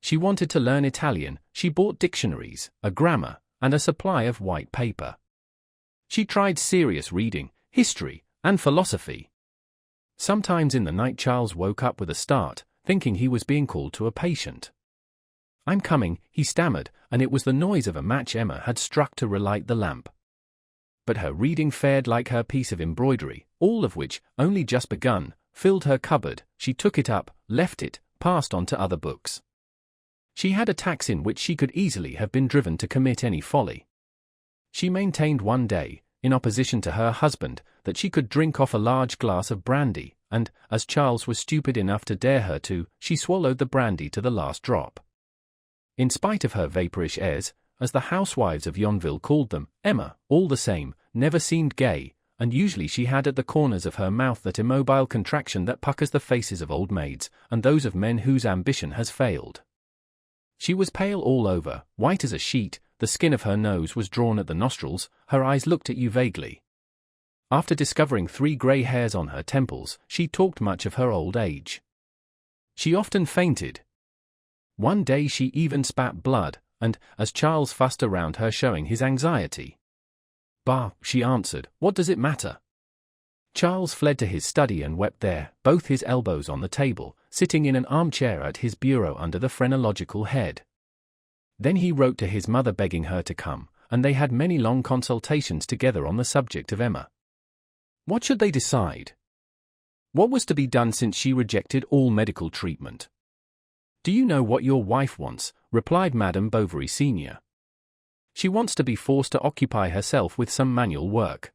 She wanted to learn Italian, she bought dictionaries, a grammar, and a supply of white paper. She tried serious reading, history, and philosophy. Sometimes in the night Charles woke up with a start, thinking he was being called to a patient. "I'm coming," he stammered, and it was the noise of a match Emma had struck to relight the lamp. But her reading fared like her piece of embroidery, all of which, only just begun, filled her cupboard. She took it up, left it, passed on to other books. She had a tax in which she could easily have been driven to commit any folly. She maintained one day, in opposition to her husband, that she could drink off a large glass of brandy, and, as Charles was stupid enough to dare her to, she swallowed the brandy to the last drop. In spite of her vaporish airs, as the housewives of Yonville called them, Emma, all the same, never seemed gay, and usually she had at the corners of her mouth that immobile contraction that puckers the faces of old maids, and those of men whose ambition has failed. She was pale all over, white as a sheet, the skin of her nose was drawn at the nostrils, her eyes looked at you vaguely. After discovering 3 grey hairs on her temples, she talked much of her old age. She often fainted. One day she even spat blood, and, as Charles fussed around her showing his anxiety. "Bah," she answered, "what does it matter?" Charles fled to his study and wept there, both his elbows on the table, sitting in an armchair at his bureau under the phrenological head. Then he wrote to his mother begging her to come, and they had many long consultations together on the subject of Emma. What should they decide? What was to be done since she rejected all medical treatment? "Do you know what your wife wants?" replied Madame Bovary Senior. "She wants to be forced to occupy herself with some manual work.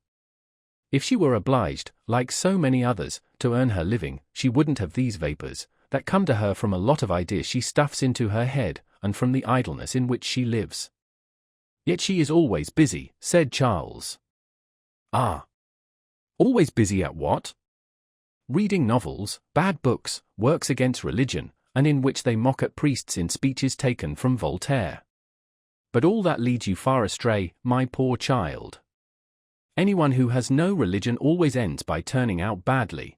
If she were obliged, like so many others, to earn her living, she wouldn't have these vapors that come to her from a lot of ideas she stuffs into her head, and from the idleness in which she lives." "Yet she is always busy," said Charles. "Ah. Always busy at what?" "Reading novels, bad books, works against religion, and in which they mock at priests in speeches taken from Voltaire. But all that leads you far astray, my poor child. Anyone who has no religion always ends by turning out badly."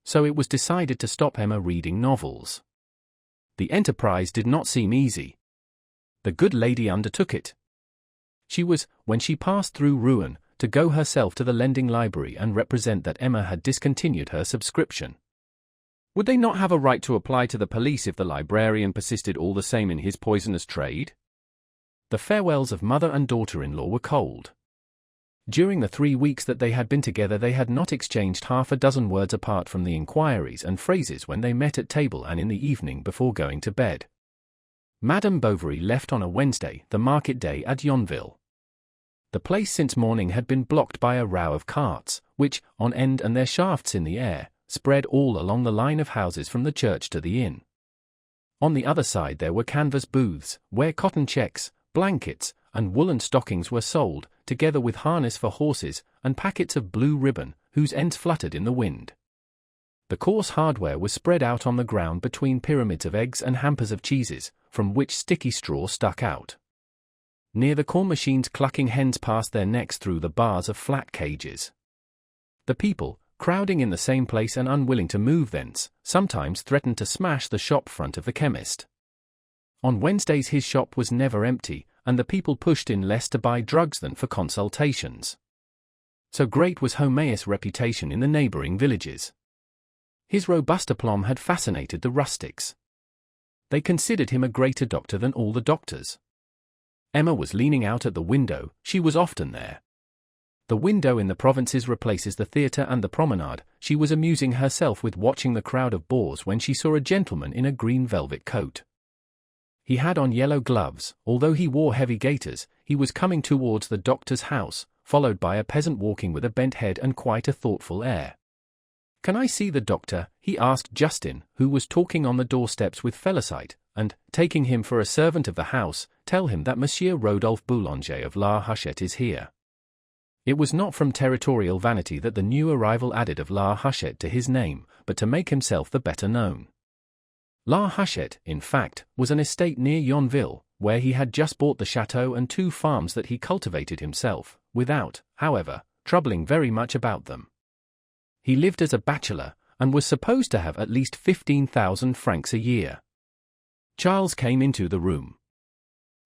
So it was decided to stop Emma reading novels. The enterprise did not seem easy. The good lady undertook it. She was, when she passed through Rouen, to go herself to the lending library and represent that Emma had discontinued her subscription. Would they not have a right to apply to the police if the librarian persisted all the same in his poisonous trade? The farewells of mother and daughter-in-law were cold. During the 3 weeks that they had been together they had not exchanged half a dozen words apart from the inquiries and phrases when they met at table and in the evening before going to bed. Madame Bovary left on a Wednesday, the market day at Yonville. The place since morning had been blocked by a row of carts, which, on end and their shafts in the air, spread all along the line of houses from the church to the inn. On the other side there were canvas booths, where cotton checks, blankets, and woolen stockings were sold, together with harness for horses, and packets of blue ribbon, whose ends fluttered in the wind. The coarse hardware was spread out on the ground between pyramids of eggs and hampers of cheeses, from which sticky straw stuck out. Near the corn machines clucking hens passed their necks through the bars of flat cages. The people, crowding in the same place and unwilling to move thence, sometimes threatened to smash the shop front of the chemist. On Wednesdays his shop was never empty, and the people pushed in less to buy drugs than for consultations. So great was Homéus' reputation in the neighboring villages. His robust aplomb had fascinated the rustics. They considered him a greater doctor than all the doctors. Emma was leaning out at the window, she was often there. The window in the provinces replaces the theatre and the promenade. She was amusing herself with watching the crowd of boors when she saw a gentleman in a green velvet coat. He had on yellow gloves, although he wore heavy gaiters. He was coming towards the doctor's house, followed by a peasant walking with a bent head and quite a thoughtful air. "Can I see the doctor?" he asked Justin, who was talking on the doorsteps with Félicite, and, taking him for a servant of the house, "Tell him that Monsieur Rodolphe Boulanger of La Huchette is here." It was not from territorial vanity that the new arrival added of La Huchette to his name, but to make himself the better known. La Huchette, in fact, was an estate near Yonville, where he had just bought the chateau and 2 farms that he cultivated himself, without, however, troubling very much about them. He lived as a bachelor, and was supposed to have at least 15,000 francs a year. Charles came into the room.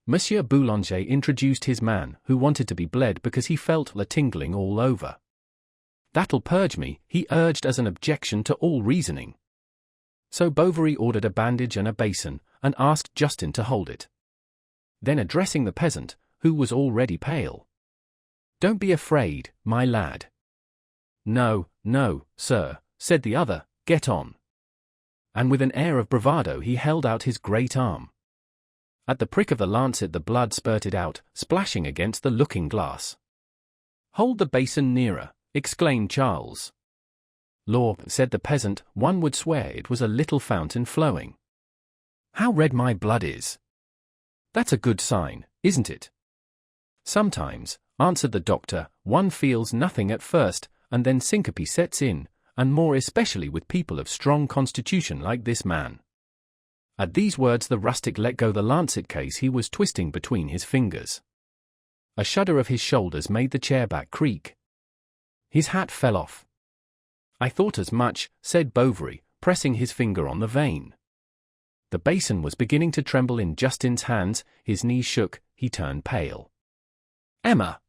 Monsieur Boulanger introduced his man, who wanted to be bled because he felt la tingling all over. "That'll purge me," he urged as an objection to all reasoning. So Bovary ordered a bandage and a basin, and asked Justin to hold it. Then addressing the peasant, who was already pale, "Don't be afraid, my lad." "No, no, sir," said the other, "get on." And with an air of bravado he held out his great arm. At the prick of the lancet the blood spurted out, splashing against the looking-glass. "Hold the basin nearer," exclaimed Charles. "Law," said the peasant, "one would swear it was a little fountain flowing. How red my blood is! That's a good sign, isn't it?" "Sometimes," answered the doctor, "one feels nothing at first, and then syncope sets in, and more especially with people of strong constitution like this man." At these words the rustic let go the lancet case he was twisting between his fingers. A shudder of his shoulders made the chair back creak. His hat fell off. "I thought as much," said Bovary, pressing his finger on the vein. The basin was beginning to tremble in Justin's hands, his knees shook, he turned pale. "Emma!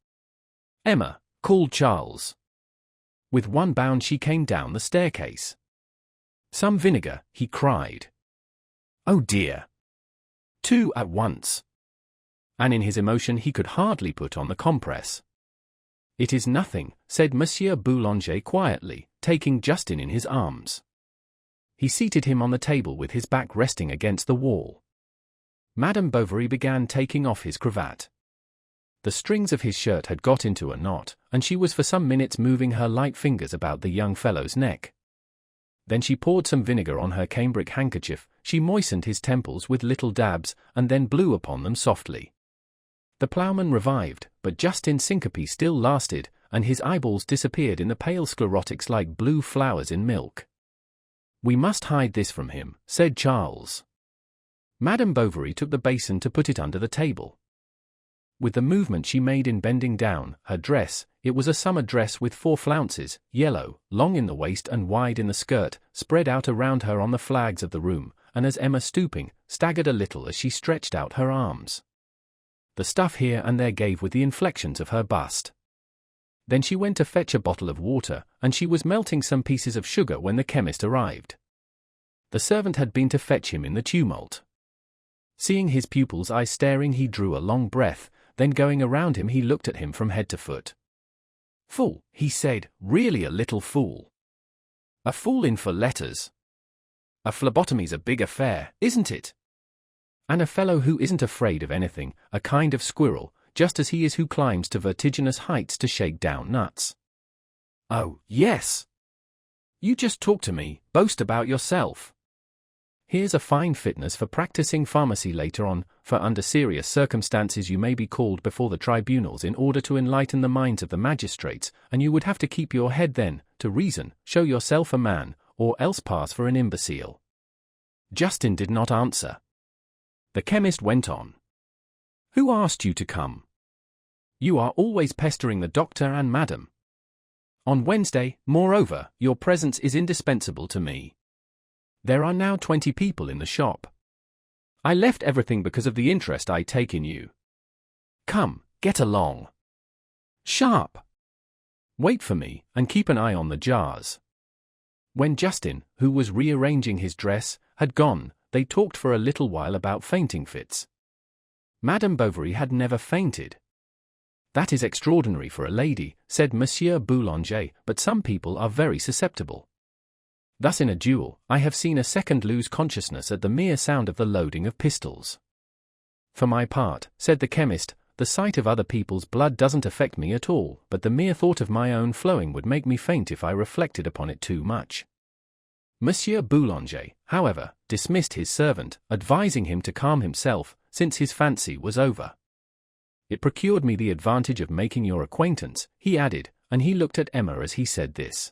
Emma!" called Charles. With one bound she came down the staircase. "Some vinegar," he cried. "Oh dear!" 2 at once. And in his emotion he could hardly put on the compress. "It is nothing," said Monsieur Boulanger quietly, taking Justin in his arms. He seated him on the table with his back resting against the wall. Madame Bovary began taking off his cravat. The strings of his shirt had got into a knot, and she was for some minutes moving her light fingers about the young fellow's neck. Then she poured some vinegar on her cambric handkerchief, she moistened his temples with little dabs, and then blew upon them softly. The ploughman revived, but Justin's syncope still lasted, and his eyeballs disappeared in the pale sclerotics like blue flowers in milk. "We must hide this from him," said Charles. Madame Bovary took the basin to put it under the table. With the movement she made in bending down, her dress, it was a summer dress with 4 flounces, yellow, long in the waist and wide in the skirt, spread out around her on the flags of the room, and as Emma, stooping, staggered a little as she stretched out her arms. The stuff here and there gave with the inflections of her bust. Then she went to fetch a bottle of water, and she was melting some pieces of sugar when the chemist arrived. The servant had been to fetch him in the tumult. Seeing his pupil's eyes staring, he drew a long breath, then going around him he looked at him from head to foot. "Fool," he said, "really a little fool. A fool in for letters. A phlebotomy's a big affair, isn't it? And a fellow who isn't afraid of anything, a kind of squirrel, just as he is who climbs to vertiginous heights to shake down nuts. Oh, yes. You just talk to me, boast about yourself. Here's a fine fitness for practicing pharmacy later on, for under serious circumstances you may be called before the tribunals in order to enlighten the minds of the magistrates, and you would have to keep your head then, to reason, show yourself a man, or else pass for an imbecile." Justin did not answer. The chemist went on. "Who asked you to come? You are always pestering the doctor and madam. On Wednesday, moreover, your presence is indispensable to me. There are now 20 people in the shop. I left everything because of the interest I take in you. Come, get along. Sharp. Wait for me, and keep an eye on the jars." When Justin, who was rearranging his dress, had gone, they talked for a little while about fainting fits. Madame Bovary had never fainted. "That is extraordinary for a lady," said Monsieur Boulanger, "but some people are very susceptible. Thus in a duel, I have seen a second lose consciousness at the mere sound of the loading of pistols. For my part," said the chemist, "the sight of other people's blood doesn't affect me at all, but the mere thought of my own flowing would make me faint if I reflected upon it too much." Monsieur Boulanger, however, dismissed his servant, advising him to calm himself, since his fancy was over. "It procured me the advantage of making your acquaintance," he added, and he looked at Emma as he said this.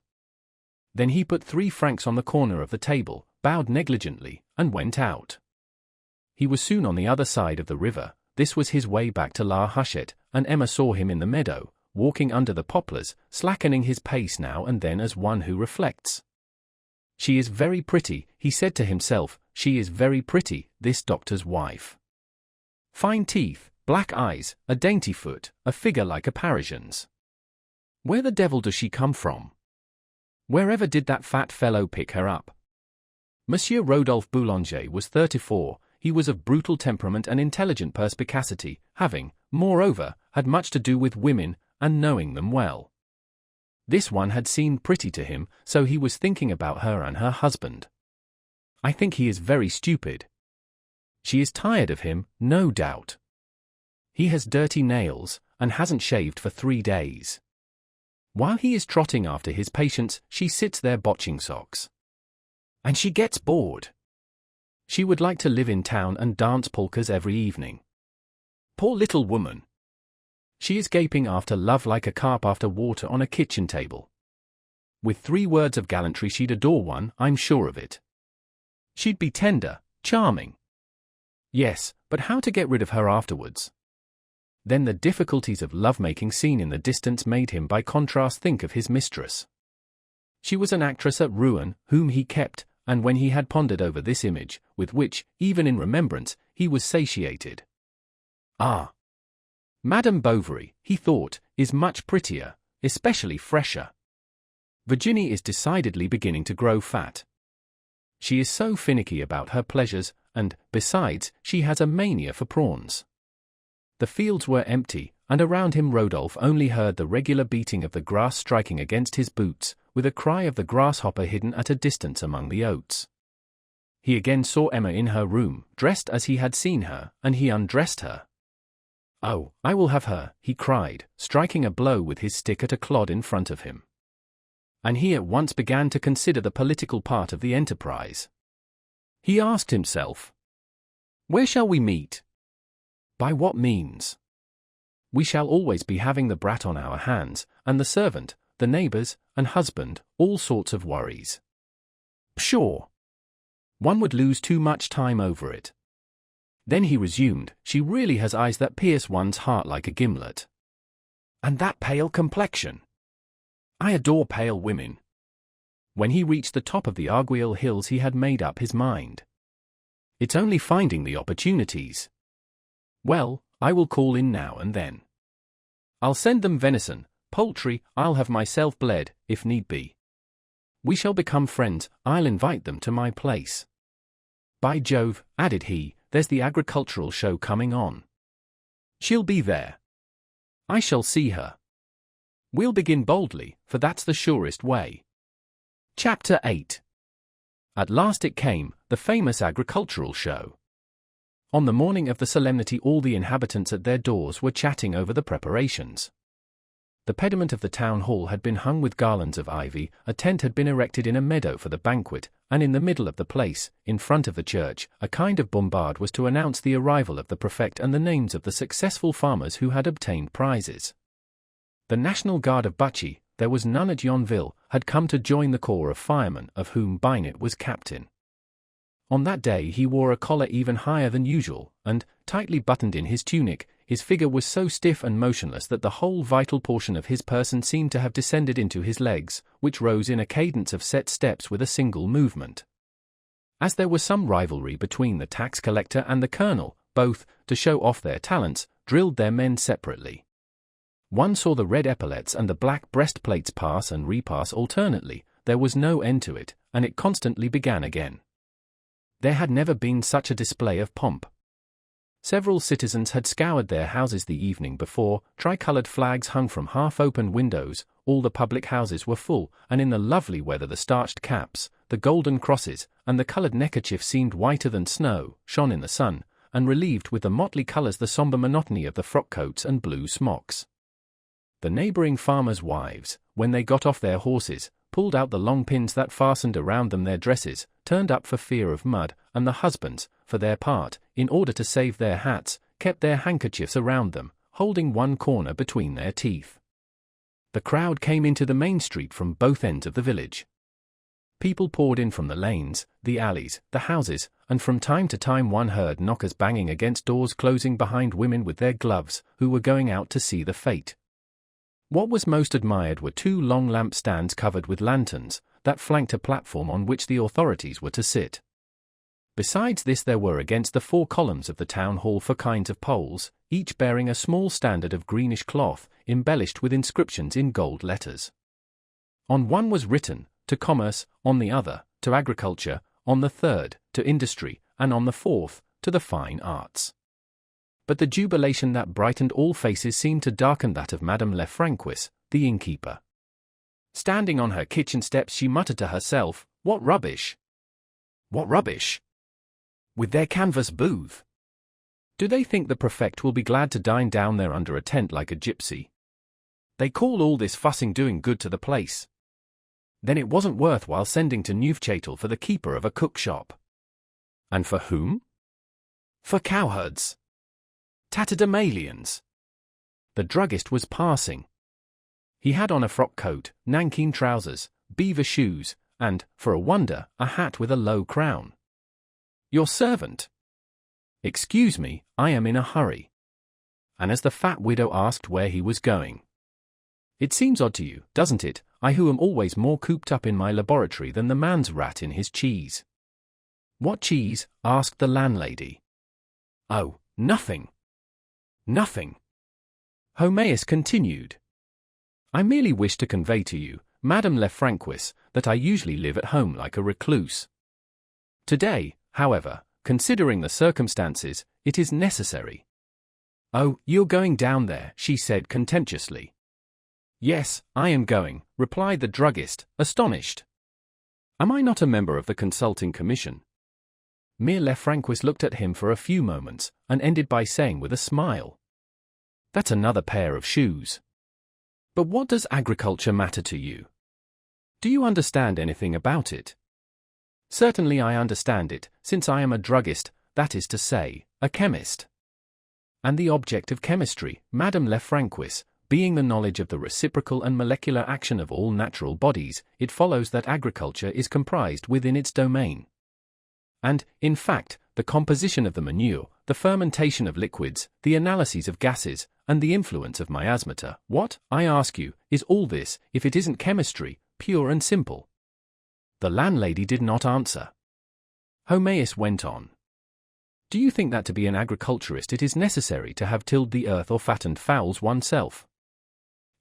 Then he put 3 francs on the corner of the table, bowed negligently, and went out. He was soon on the other side of the river. This was his way back to La Huchette, and Emma saw him in the meadow, walking under the poplars, slackening his pace now and then as one who reflects. "She is very pretty," he said to himself, "she is very pretty, this doctor's wife. Fine teeth, black eyes, a dainty foot, a figure like a Parisian's. Where the devil does she come from? Wherever did that fat fellow pick her up?" Monsieur Rodolphe Boulanger was 34, he was of brutal temperament and intelligent perspicacity, having, moreover, had much to do with women, and knowing them well. This one had seemed pretty to him, so he was thinking about her and her husband. "I think he is very stupid. She is tired of him, no doubt. He has dirty nails, and hasn't shaved for 3 days. While he is trotting after his patients, she sits there botching socks. And she gets bored. She would like to live in town and dance polkas every evening. Poor little woman. She is gaping after love like a carp after water on a kitchen table. With 3 words of gallantry she'd adore one, I'm sure of it. She'd be tender, charming. Yes, but how to get rid of her afterwards?" Then the difficulties of love-making seen in the distance made him by contrast think of his mistress. She was an actress at Rouen, whom he kept, and when he had pondered over this image, with which, even in remembrance, he was satiated. "Ah! Madame Bovary," he thought, "is much prettier, especially fresher. Virginie is decidedly beginning to grow fat. She is so finicky about her pleasures, and, besides, she has a mania for prawns." The fields were empty, and around him Rodolphe only heard the regular beating of the grass striking against his boots, with a cry of the grasshopper hidden at a distance among the oats. He again saw Emma in her room, dressed as he had seen her, and he undressed her. "Oh, I will have her," he cried, striking a blow with his stick at a clod in front of him. And he at once began to consider the political part of the enterprise. He asked himself, "Where shall we meet? By what means? We shall always be having the brat on our hands, and the servant, the neighbors, and husband, all sorts of worries. Pshaw! One would lose too much time over it." Then he resumed, "She really has eyes that pierce one's heart like a gimlet. And that pale complexion! I adore pale women." When he reached the top of the Arguil Hills he had made up his mind. It's only finding the opportunities. Well, I will call in now and then. I'll send them venison, poultry, I'll have myself bled, if need be. We shall become friends, I'll invite them to my place. By Jove, added he, there's the agricultural show coming on. She'll be there. I shall see her. We'll begin boldly, for that's the surest way. Chapter 8. At last it came, the famous agricultural show. On the morning of the solemnity all the inhabitants at their doors were chatting over the preparations. The pediment of the town hall had been hung with garlands of ivy, a tent had been erected in a meadow for the banquet, and in the middle of the place, in front of the church, a kind of bombard was to announce the arrival of the prefect and the names of the successful farmers who had obtained prizes. The National Guard of Buchy, there was none at Yonville, had come to join the corps of firemen, of whom Binet was captain. On that day he wore a collar even higher than usual, and, tightly buttoned in his tunic, his figure was so stiff and motionless that the whole vital portion of his person seemed to have descended into his legs, which rose in a cadence of set steps with a single movement. As there was some rivalry between the tax collector and the colonel, both, to show off their talents, drilled their men separately. One saw the red epaulets and the black breastplates pass and repass alternately, there was no end to it, and it constantly began again. There had never been such a display of pomp. Several citizens had scoured their houses the evening before, tricolored flags hung from half-open windows, all the public houses were full, and in the lovely weather the starched caps, the golden crosses, and the colored neckerchief seemed whiter than snow, shone in the sun, and relieved with the motley colors the somber monotony of the frock-coats and blue smocks. The neighboring farmers' wives, when they got off their horses, pulled out the long pins that fastened around them their dresses, turned up for fear of mud, and the husbands, for their part, in order to save their hats, kept their handkerchiefs around them, holding one corner between their teeth. The crowd came into the main street from both ends of the village. People poured in from the lanes, the alleys, the houses, and from time to time one heard knockers banging against doors closing behind women with their gloves, who were going out to see the fete. What was most admired were two long lamp stands covered with lanterns, that flanked a platform on which the authorities were to sit. Besides this there were against the four columns of the town hall 4 kinds of poles, each bearing a small standard of greenish cloth, embellished with inscriptions in gold letters. On one was written, "To Commerce," on the other, "To Agriculture," on the third, "To Industry," and on the fourth, "To the Fine Arts." But the jubilation that brightened all faces seemed to darken that of Madame Lefrancois, the innkeeper. Standing on her kitchen steps she muttered to herself, "What rubbish! What rubbish! With their canvas booth! Do they think the prefect will be glad to dine down there under a tent like a gypsy? They call all this fussing doing good to the place. Then it wasn't worth while sending to Neufchâtel for the keeper of a cook shop. And for whom? For cowherds! Tatterdemalions!" The druggist was passing. He had on a frock coat, nankeen trousers, beaver shoes, and, for a wonder, a hat with a low crown. "Your servant." "Excuse me, I am in a hurry." And as the fat widow asked where he was going. "It seems odd to you, doesn't it, I who am always more cooped up in my laboratory than the man's rat in his cheese." "What cheese?" asked the landlady. "Oh, nothing. Nothing." Homaeus continued. "I merely wish to convey to you, Madame Lefrancois, that I usually live at home like a recluse. Today, however, considering the circumstances, it is necessary." "Oh, you're going down there," she said contemptuously. "Yes, I am going," replied the druggist, astonished. "Am I not a member of the Consulting Commission? Mere Lefrancois looked at him for a few moments, and ended by saying with a smile, "That's another pair of shoes. But what does agriculture matter to you? Do you understand anything about it?" "Certainly I understand it, since I am a druggist, that is to say, a chemist. And the object of chemistry, Madame Lefrancois, being the knowledge of the reciprocal and molecular action of all natural bodies, it follows that agriculture is comprised within its domain. And, in fact, the composition of the manure, the fermentation of liquids, the analyses of gases, and the influence of miasmata, what, I ask you, is all this, if it isn't chemistry, pure and simple?" The landlady did not answer. Homais went on. "Do you think that to be an agriculturist it is necessary to have tilled the earth or fattened fowls oneself?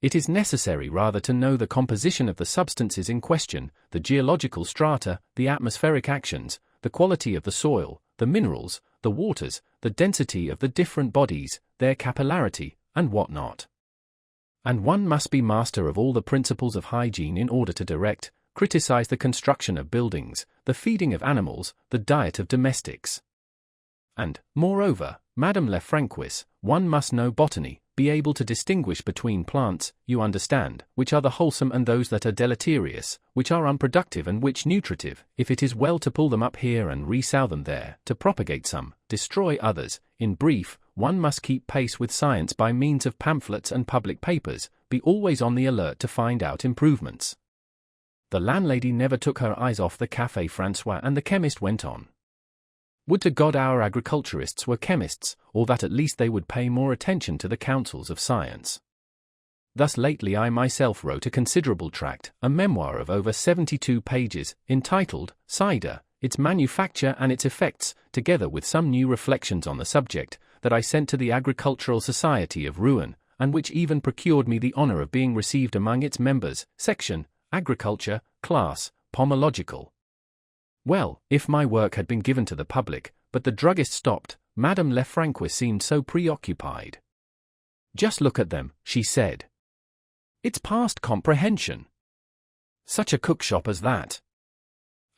It is necessary rather to know the composition of the substances in question, the geological strata, the atmospheric actions, the quality of the soil, the minerals, the waters, the density of the different bodies, their capillarity, and what not. And one must be master of all the principles of hygiene in order to direct, criticize the construction of buildings, the feeding of animals, the diet of domestics. And, moreover, Madame Lefrancois, one must know botany, be able to distinguish between plants, you understand, which are the wholesome and those that are deleterious, which are unproductive and which nutritive, if it is well to pull them up here and resow them there, to propagate some, destroy others. In brief, one must keep pace with science by means of pamphlets and public papers, be always on the alert to find out improvements." The landlady never took her eyes off the Café François, and the chemist went on. "Would to God our agriculturists were chemists, or that at least they would pay more attention to the counsels of science. Thus lately I myself wrote a considerable tract, a memoir of over 72 pages, entitled, Cider, its Manufacture and its Effects, together with some new reflections on the subject, that I sent to the Agricultural Society of Rouen, and which even procured me the honor of being received among its members, section, Agriculture, class, Pomological. Well, if my work had been given to the public, but the druggist stopped, Madame Lefrancois seemed so preoccupied. "Just look at them," she said. "It's past comprehension. Such a cook-shop as that."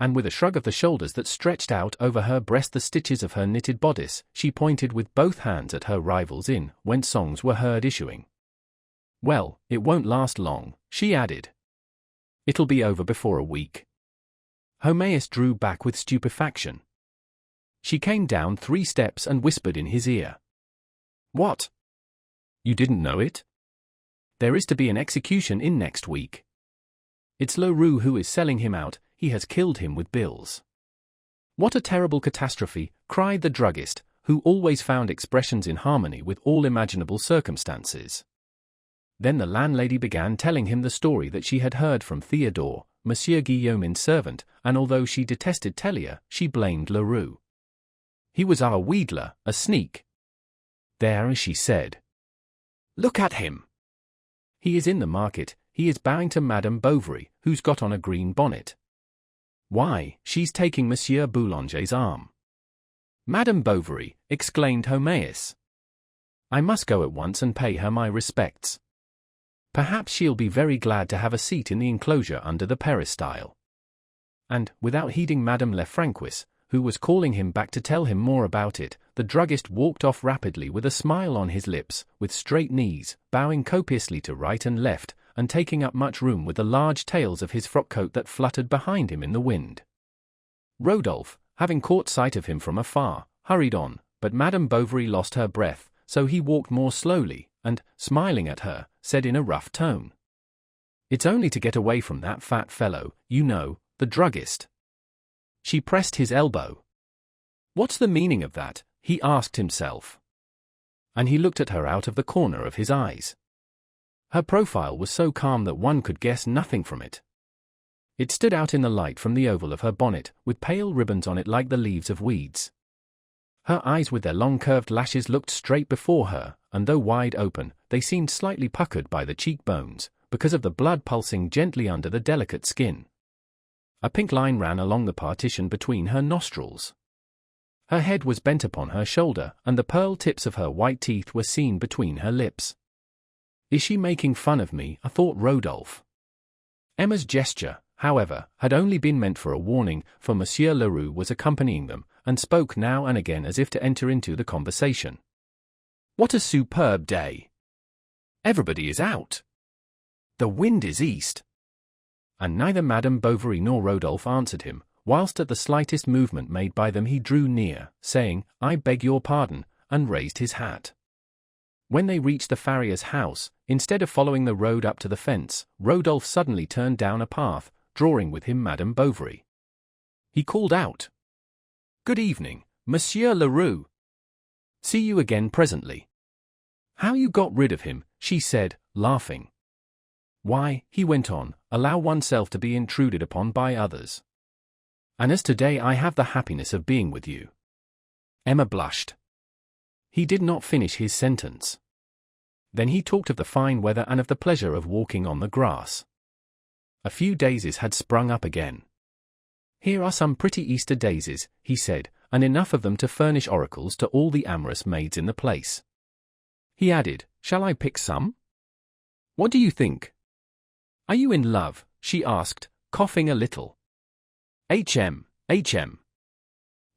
And with a shrug of the shoulders that stretched out over her breast the stitches of her knitted bodice, she pointed with both hands at her rival's inn, whence songs were heard issuing. "Well, it won't last long," she added. "It'll be over before a week." Homais drew back with stupefaction. She came down 3 steps and whispered in his ear. "What? You didn't know it? There is to be an execution in next week. It's Leroux who is selling him out, he has killed him with bills." "What a terrible catastrophe," cried the druggist, who always found expressions in harmony with all imaginable circumstances. Then the landlady began telling him the story that she had heard from Theodore, Monsieur Guillaume's servant, and although she detested Tellier, she blamed Leroux. "He was our wheedler, a sneak. There," she said. "Look at him. He is in the market, he is bowing to Madame Bovary, who's got on a green bonnet. Why, she's taking Monsieur Boulanger's arm." "Madame Bovary," exclaimed Homais. "I must go at once and pay her my respects. Perhaps she'll be very glad to have a seat in the enclosure under the peristyle." And, without heeding Madame Lefrancois, who was calling him back to tell him more about it, the druggist walked off rapidly with a smile on his lips, with straight knees, bowing copiously to right and left, and taking up much room with the large tails of his frock-coat that fluttered behind him in the wind. Rodolphe, having caught sight of him from afar, hurried on, but Madame Bovary lost her breath, so he walked more slowly, and, smiling at her, said in a rough tone, "It's only to get away from that fat fellow, you know, the druggist." She pressed his elbow. "What's the meaning of that?" he asked himself. And he looked at her out of the corner of his eyes. Her profile was so calm that one could guess nothing from it. It stood out in the light from the oval of her bonnet, with pale ribbons on it like the leaves of weeds. Her eyes with their long curved lashes looked straight before her, and though wide open, they seemed slightly puckered by the cheekbones, because of the blood pulsing gently under the delicate skin. A pink line ran along the partition between her nostrils. Her head was bent upon her shoulder, and the pearl tips of her white teeth were seen between her lips. "Is she making fun of me?" thought Rodolphe. Emma's gesture, however, had only been meant for a warning, for Monsieur Leroux was accompanying them, and spoke now and again as if to enter into the conversation. "What a superb day! Everybody is out. The wind is east." And neither Madame Bovary nor Rodolphe answered him, whilst at the slightest movement made by them he drew near, saying, "I beg your pardon," and raised his hat. When they reached the farrier's house, instead of following the road up to the fence, Rodolphe suddenly turned down a path, drawing with him Madame Bovary. He called out, "Good evening, Monsieur Leroux. See you again presently." "How you got rid of him," she said, laughing. "Why," he went on, "allow oneself to be intruded upon by others. And as today I have the happiness of being with you." Emma blushed. He did not finish his sentence. Then he talked of the fine weather and of the pleasure of walking on the grass. A few daisies had sprung up again. "Here are some pretty Easter daisies," he said, "and enough of them to furnish oracles to all the amorous maids in the place." He added, "Shall I pick some? What do you think?" "Are you in love?" she asked, coughing a little. "Hm.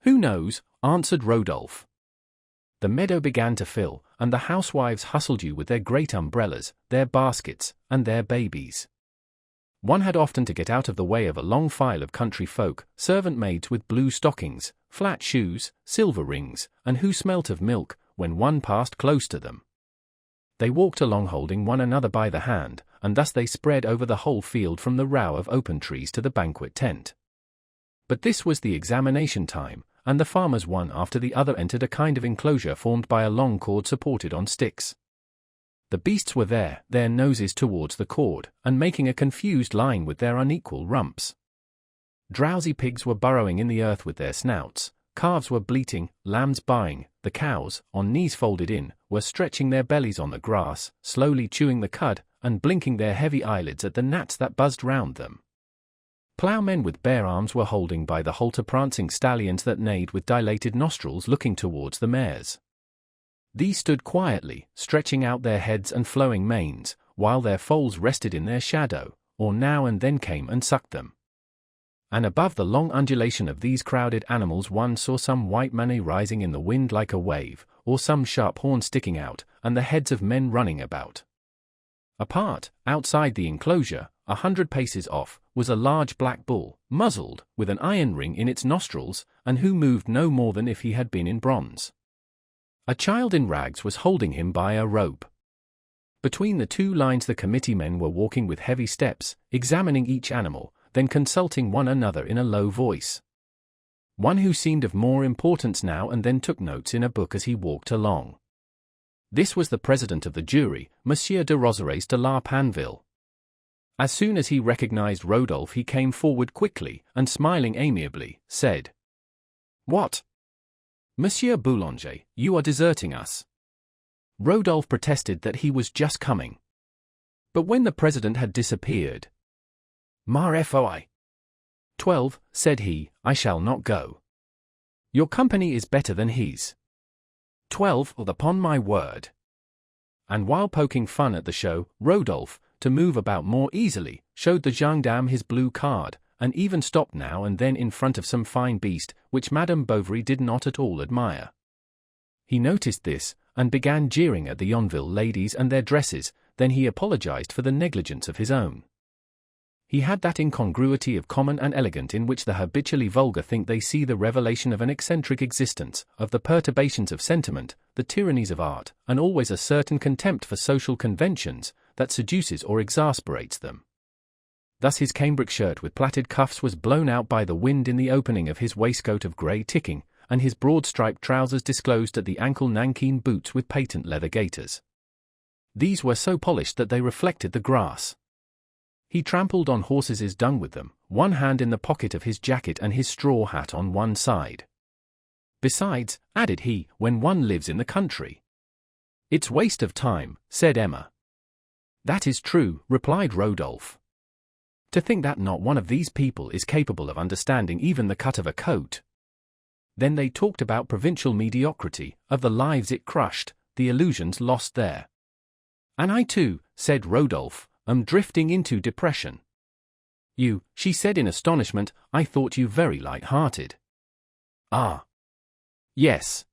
Who knows?" answered Rodolphe. The meadow began to fill, and the housewives hustled you with their great umbrellas, their baskets, and their babies. One had often to get out of the way of a long file of country folk, servant maids with blue stockings, flat shoes, silver rings, and who smelt of milk, when one passed close to them. They walked along holding one another by the hand, and thus they spread over the whole field from the row of open trees to the banquet tent. But this was the examination time, and the farmers one after the other entered a kind of enclosure formed by a long cord supported on sticks. The beasts were there, their noses towards the cord, and making a confused line with their unequal rumps. Drowsy pigs were burrowing in the earth with their snouts, calves were bleating, lambs baaing, the cows, on knees folded in, were stretching their bellies on the grass, slowly chewing the cud, and blinking their heavy eyelids at the gnats that buzzed round them. Ploughmen with bare arms were holding by the halter prancing stallions that neighed with dilated nostrils looking towards the mares. These stood quietly, stretching out their heads and flowing manes, while their foals rested in their shadow, or now and then came and sucked them. And above the long undulation of these crowded animals one saw some white mane rising in the wind like a wave, or some sharp horn sticking out, and the heads of men running about. Apart, outside the enclosure, 100 paces off, was a large black bull, muzzled, with an iron ring in its nostrils, and who moved no more than if he had been in bronze. A child in rags was holding him by a rope. Between the two lines the committee men were walking with heavy steps, examining each animal, then consulting one another in a low voice. One who seemed of more importance now and then took notes in a book as he walked along. This was the president of the jury, Monsieur de Roserès de la Panville. As soon as he recognized Rodolphe he came forward quickly, and smiling amiably, said, "What? Monsieur Boulanger, you are deserting us." Rodolphe protested that he was just coming. But when the president had disappeared, "Ma foi. 12, said he, "I shall not go. Your company is better than his. 12, upon my word." And while poking fun at the show, Rodolphe, to move about more easily, showed the gendarme his blue card, and even stopped now and then in front of some fine beast, which Madame Bovary did not at all admire. He noticed this, and began jeering at the Yonville ladies and their dresses, then he apologized for the negligence of his own. He had that incongruity of common and elegant in which the habitually vulgar think they see the revelation of an eccentric existence, of the perturbations of sentiment, the tyrannies of art, and always a certain contempt for social conventions, that seduces or exasperates them. Thus his cambric shirt with plaited cuffs was blown out by the wind in the opening of his waistcoat of grey ticking, and his broad-striped trousers disclosed at the ankle nankeen boots with patent leather gaiters. These were so polished that they reflected the grass. He trampled on horses' dung with them, one hand in the pocket of his jacket and his straw hat on one side. "Besides," added he, "when one lives in the country." "It's waste of time," said Emma. "That is true," replied Rodolphe. "To think that not one of these people is capable of understanding even the cut of a coat." Then they talked about provincial mediocrity, of the lives it crushed, the illusions lost there. "And I too," said Rodolphe, "am drifting into depression." "You," she said in astonishment, "I thought you very light-hearted." "Ah, Yes.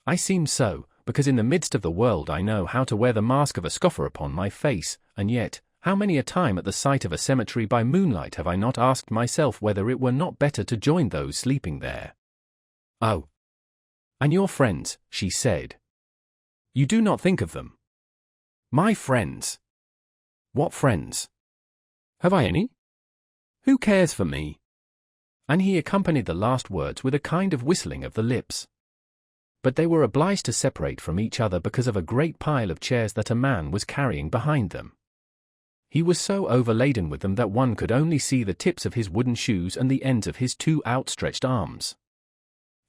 I seem so, because in the midst of the world I know how to wear the mask of a scoffer upon my face, and yet, how many a time at the sight of a cemetery by moonlight have I not asked myself whether it were not better to join those sleeping there? Oh. And your friends, she said. You do not think of them. My friends. What friends? Have I any? Who cares for me? And he accompanied the last words with a kind of whistling of the lips. But they were obliged to separate from each other because of a great pile of chairs that a man was carrying behind them. He was so overladen with them that one could only see the tips of his wooden shoes and the ends of his two outstretched arms.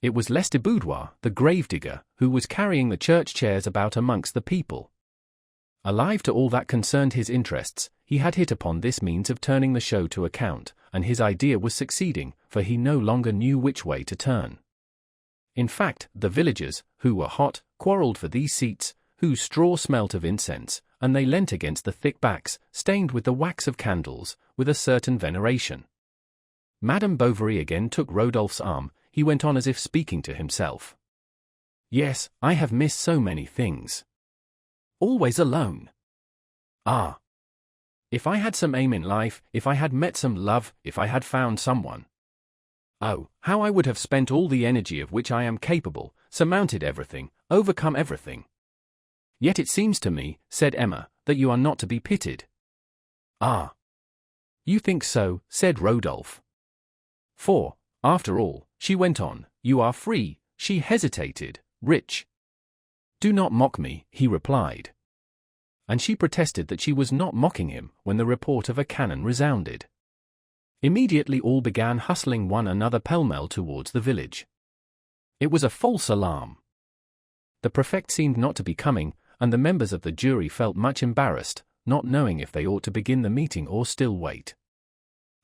It was Lestiboudois, the gravedigger, who was carrying the church chairs about amongst the people. Alive to all that concerned his interests, he had hit upon this means of turning the show to account, and his idea was succeeding, for he no longer knew which way to turn. In fact, the villagers, who were hot, quarrelled for these seats, whose straw smelt of incense, and they leant against the thick backs, stained with the wax of candles, with a certain veneration. Madame Bovary again took Rodolphe's arm. He went on as if speaking to himself. Yes, I have missed so many things. Always alone. Ah! If I had some aim in life, if I had met some love, if I had found someone. Oh, how I would have spent all the energy of which I am capable, surmounted everything, overcome everything. Yet it seems to me, said Emma, that you are not to be pitied. Ah! You think so, said Rodolphe. For, after all, she went on, you are free. She hesitated, rich. Do not mock me, he replied. And she protested that she was not mocking him when the report of a cannon resounded. Immediately all began hustling one another pell-mell towards the village. It was a false alarm. The prefect seemed not to be coming, and the members of the jury felt much embarrassed, not knowing if they ought to begin the meeting or still wait.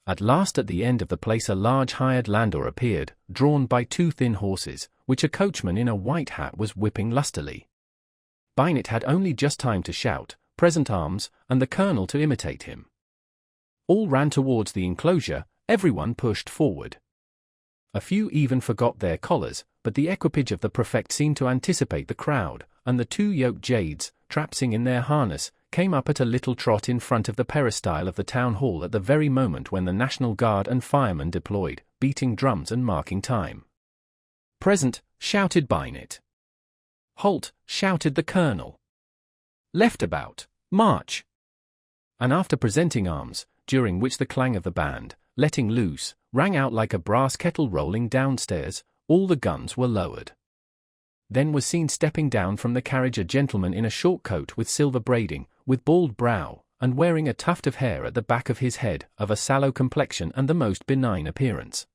At last at the end of the place a large hired landau appeared, drawn by two thin horses, which a coachman in a white hat was whipping lustily. Binet had only just time to shout, "Present arms," and the colonel to imitate him. All ran towards the enclosure, everyone pushed forward. A few even forgot their collars, but the equipage of the prefect seemed to anticipate the crowd, and the two yoked jades, trapsing in their harness, came up at a little trot in front of the peristyle of the town hall at the very moment when the National Guard and firemen deployed, beating drums and marking time. "Present," shouted Binet. "Halt," shouted the colonel. "Left about, march." And after presenting arms, during which the clang of the band, letting loose, rang out like a brass kettle rolling downstairs, all the guns were lowered. Then was seen stepping down from the carriage a gentleman in a short coat with silver braiding, with bald brow, and wearing a tuft of hair at the back of his head, of a sallow complexion and the most benign appearance.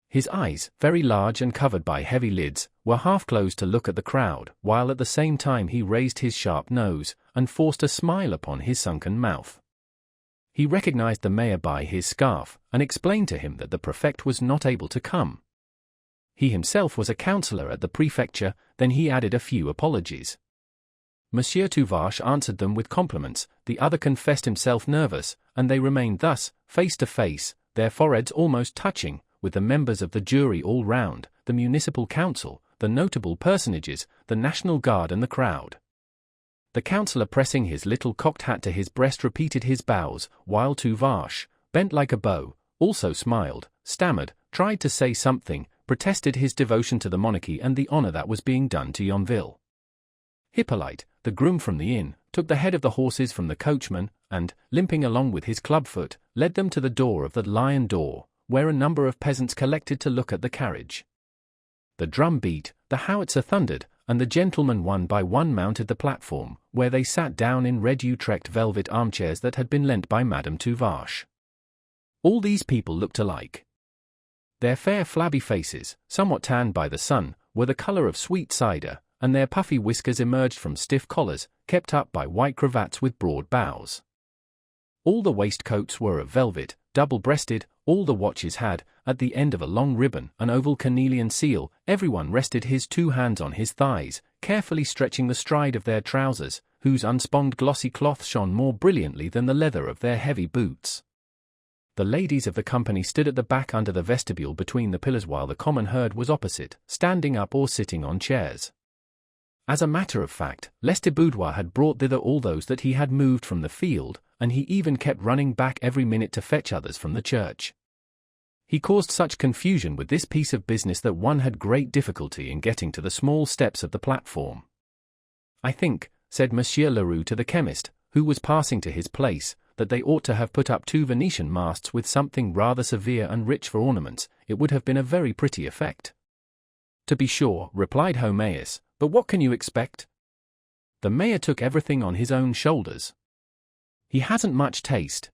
His eyes, very large and covered by heavy lids, were half closed to look at the crowd, while at the same time he raised his sharp nose, and forced a smile upon his sunken mouth. He recognized the mayor by his scarf, and explained to him that the prefect was not able to come. He himself was a councillor at the prefecture. Then he added a few apologies. Monsieur Tuvache answered them with compliments, the other confessed himself nervous, and they remained thus, face to face, their foreheads almost touching, with the members of the jury all round, the municipal council, the notable personages, the National Guard and the crowd. The councillor, pressing his little cocked hat to his breast, repeated his bows, while Tuvache, bent like a bow, also smiled, stammered, tried to say something, protested his devotion to the monarchy and the honour that was being done to Yonville. Hippolyte, the groom from the inn, took the head of the horses from the coachman, and, limping along with his club-foot, led them to the door of the Lion d'Or, where a number of peasants collected to look at the carriage. The drum beat, the howitzer thundered, and the gentlemen one by one mounted the platform, where they sat down in red Utrecht velvet armchairs that had been lent by Madame Tuvache. All these people looked alike. Their fair flabby faces, somewhat tanned by the sun, were the colour of sweet cider, and their puffy whiskers emerged from stiff collars, kept up by white cravats with broad bows. All the waistcoats were of velvet, double-breasted, all the watches had, at the end of a long ribbon, an oval cornelian seal. Everyone rested his two hands on his thighs, carefully stretching the stride of their trousers, whose unsponged glossy cloth shone more brilliantly than the leather of their heavy boots. The ladies of the company stood at the back under the vestibule between the pillars while the common herd was opposite, standing up or sitting on chairs. As a matter of fact, Lestiboudois had brought thither all those that he had moved from the field, and he even kept running back every minute to fetch others from the church. He caused such confusion with this piece of business that one had great difficulty in getting to the small steps of the platform. "I think," said Monsieur Leroux to the chemist, who was passing to his place, "that they ought to have put up 2 Venetian masts with something rather severe and rich for ornaments. It would have been a very pretty effect." "To be sure," replied Homaeus, "but what can you expect? The mayor took everything on his own shoulders. He hasn't much taste.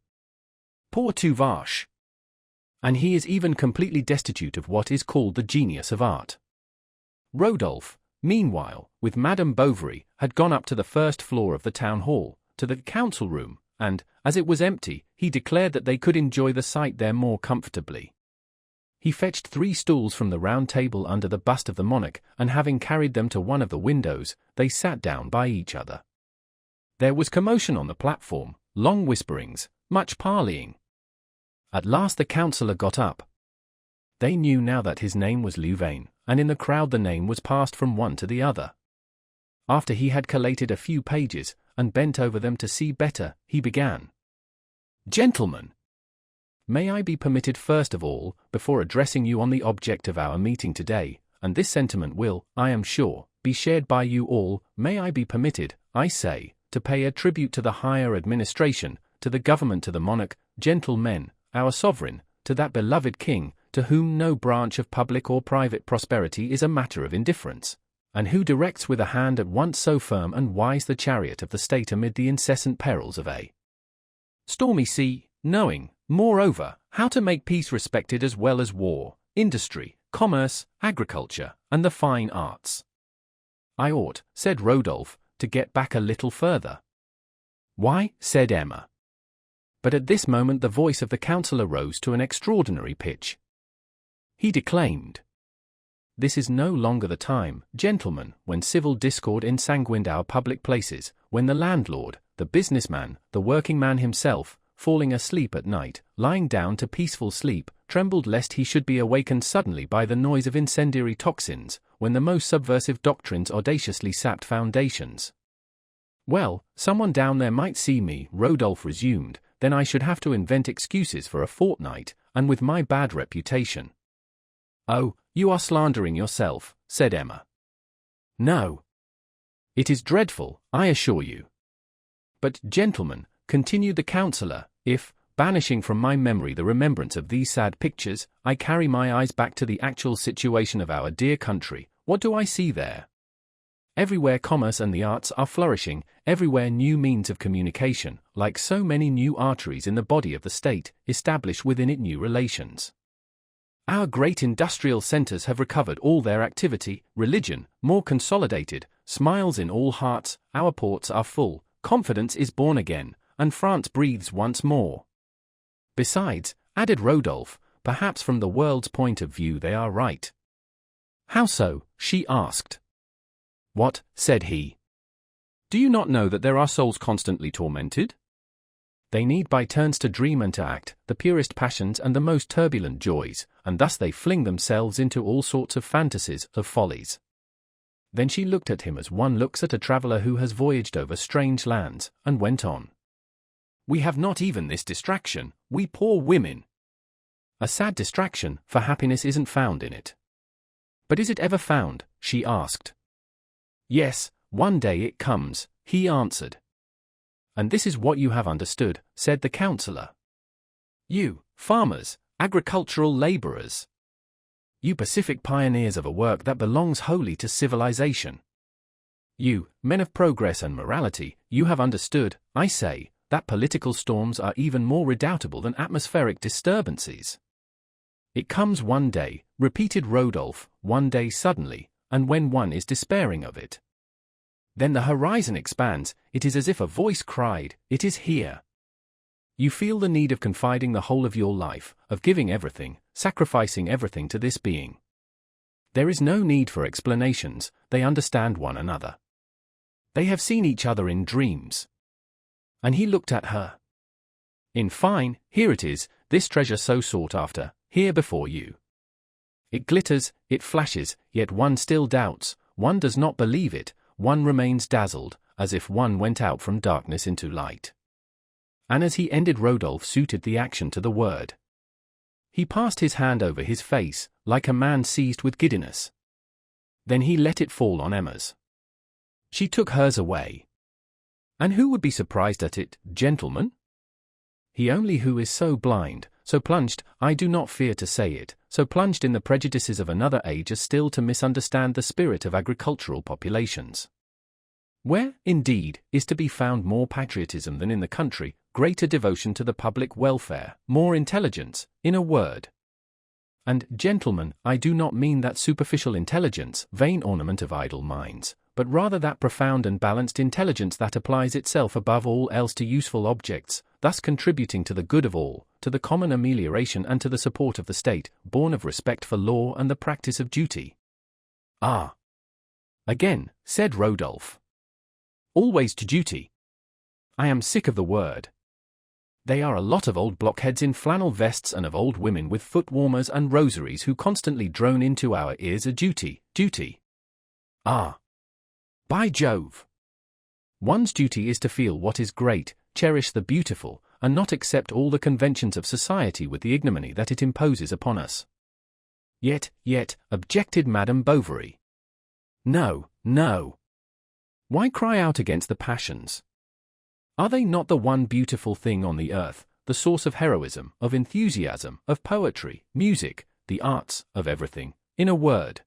Poor Tuvache. And he is even completely destitute of what is called the genius of art." Rodolphe, meanwhile, with Madame Bovary, had gone up to the first floor of the town hall, to the council room, and, as it was empty, he declared that they could enjoy the sight there more comfortably. He fetched 3 stools from the round table under the bust of the monarch, and having carried them to one of the windows, they sat down by each other. There was commotion on the platform, long whisperings, much parleying. At last the councillor got up. They knew now that his name was Louvain, and in the crowd the name was passed from one to the other. After he had collated a few pages, and bent over them to see better, he began. "Gentlemen, may I be permitted first of all, before addressing you on the object of our meeting today, and this sentiment will, I am sure, be shared by you all, may I be permitted, I say, to pay a tribute to the higher administration, to the government, to the monarch, gentlemen, our sovereign, to that beloved king, to whom no branch of public or private prosperity is a matter of indifference, and who directs with a hand at once so firm and wise the chariot of the state amid the incessant perils of a stormy sea, knowing, moreover, how to make peace respected as well as war, industry, commerce, agriculture, and the fine arts." "I ought," said Rodolphe, "to get back a little further." "Why?" said Emma. But at this moment the voice of the councillor rose to an extraordinary pitch. He declaimed, "This is no longer the time, gentlemen, when civil discord ensanguined our public places, when the landlord, the businessman, the working man himself, falling asleep at night, lying down to peaceful sleep, trembled lest he should be awakened suddenly by the noise of incendiary tocsins, when the most subversive doctrines audaciously sapped foundations." "Well, someone down there might see me," Rodolphe resumed, "then I should have to invent excuses for a fortnight, and with my bad reputation." "Oh, you are slandering yourself," said Emma. "No. It is dreadful, I assure you. But, gentlemen," continued the councillor, "if, banishing from my memory the remembrance of these sad pictures, I carry my eyes back to the actual situation of our dear country, what do I see there? Everywhere commerce and the arts are flourishing, everywhere new means of communication, like so many new arteries in the body of the state, establish within it new relations. Our great industrial centers have recovered all their activity, religion, more consolidated, smiles in all hearts, our ports are full, confidence is born again, and France breathes once more. Besides," added Rodolphe, "perhaps from the world's point of view they are right." "How so?" she asked. "What?" said he. "Do you not know that there are souls constantly tormented? They need by turns to dream and to act, the purest passions and the most turbulent joys, and thus they fling themselves into all sorts of fantasies, of follies." Then she looked at him as one looks at a traveler who has voyaged over strange lands, and went on. "We have not even this distraction, we poor women. A sad distraction, for happiness isn't found in it." "But is it ever found?" she asked. "Yes, one day it comes," he answered. "And this is what you have understood," said the councillor. "You, farmers, agricultural laborers. You pacific pioneers of a work that belongs wholly to civilization. You, men of progress and morality, you have understood, I say, that political storms are even more redoubtable than atmospheric disturbances. It comes one day," repeated Rodolphe, "one day suddenly, and when one is despairing of it. Then the horizon expands, it is as if a voice cried, 'It is here.' You feel the need of confiding the whole of your life, of giving everything, sacrificing everything to this being. There is no need for explanations, they understand one another. They have seen each other in dreams." And he looked at her. "In fine, here it is, this treasure so sought after, here before you. It glitters, it flashes, yet one still doubts, one does not believe it, one remains dazzled, as if one went out from darkness into light. And as he ended, Rodolphe suited the action to the word. He passed his hand over his face, like a man seized with giddiness. Then he let it fall on Emma's. She took hers away. And who would be surprised at it, gentlemen? He only who is so blind, so plunged, I do not fear to say it, so plunged in the prejudices of another age as still to misunderstand the spirit of agricultural populations. Where, indeed, is to be found more patriotism than in the country, greater devotion to the public welfare, more intelligence, in a word. And, gentlemen, I do not mean that superficial intelligence, vain ornament of idle minds, but rather that profound and balanced intelligence that applies itself above all else to useful objects, thus contributing to the good of all, to the common amelioration and to the support of the state, born of respect for law and the practice of duty. Ah! Again, said Rodolphe. Always to duty. I am sick of the word. They are a lot of old blockheads in flannel vests and of old women with foot-warmers and rosaries who constantly drone into our ears a duty, duty. Ah! By Jove! One's duty is to feel what is great, cherish the beautiful, and not accept all the conventions of society with the ignominy that it imposes upon us. Yet, objected Madame Bovary. No, no. Why cry out against the passions? Are they not the one beautiful thing on the earth, the source of heroism, of enthusiasm, of poetry, music, the arts, of everything, in a word?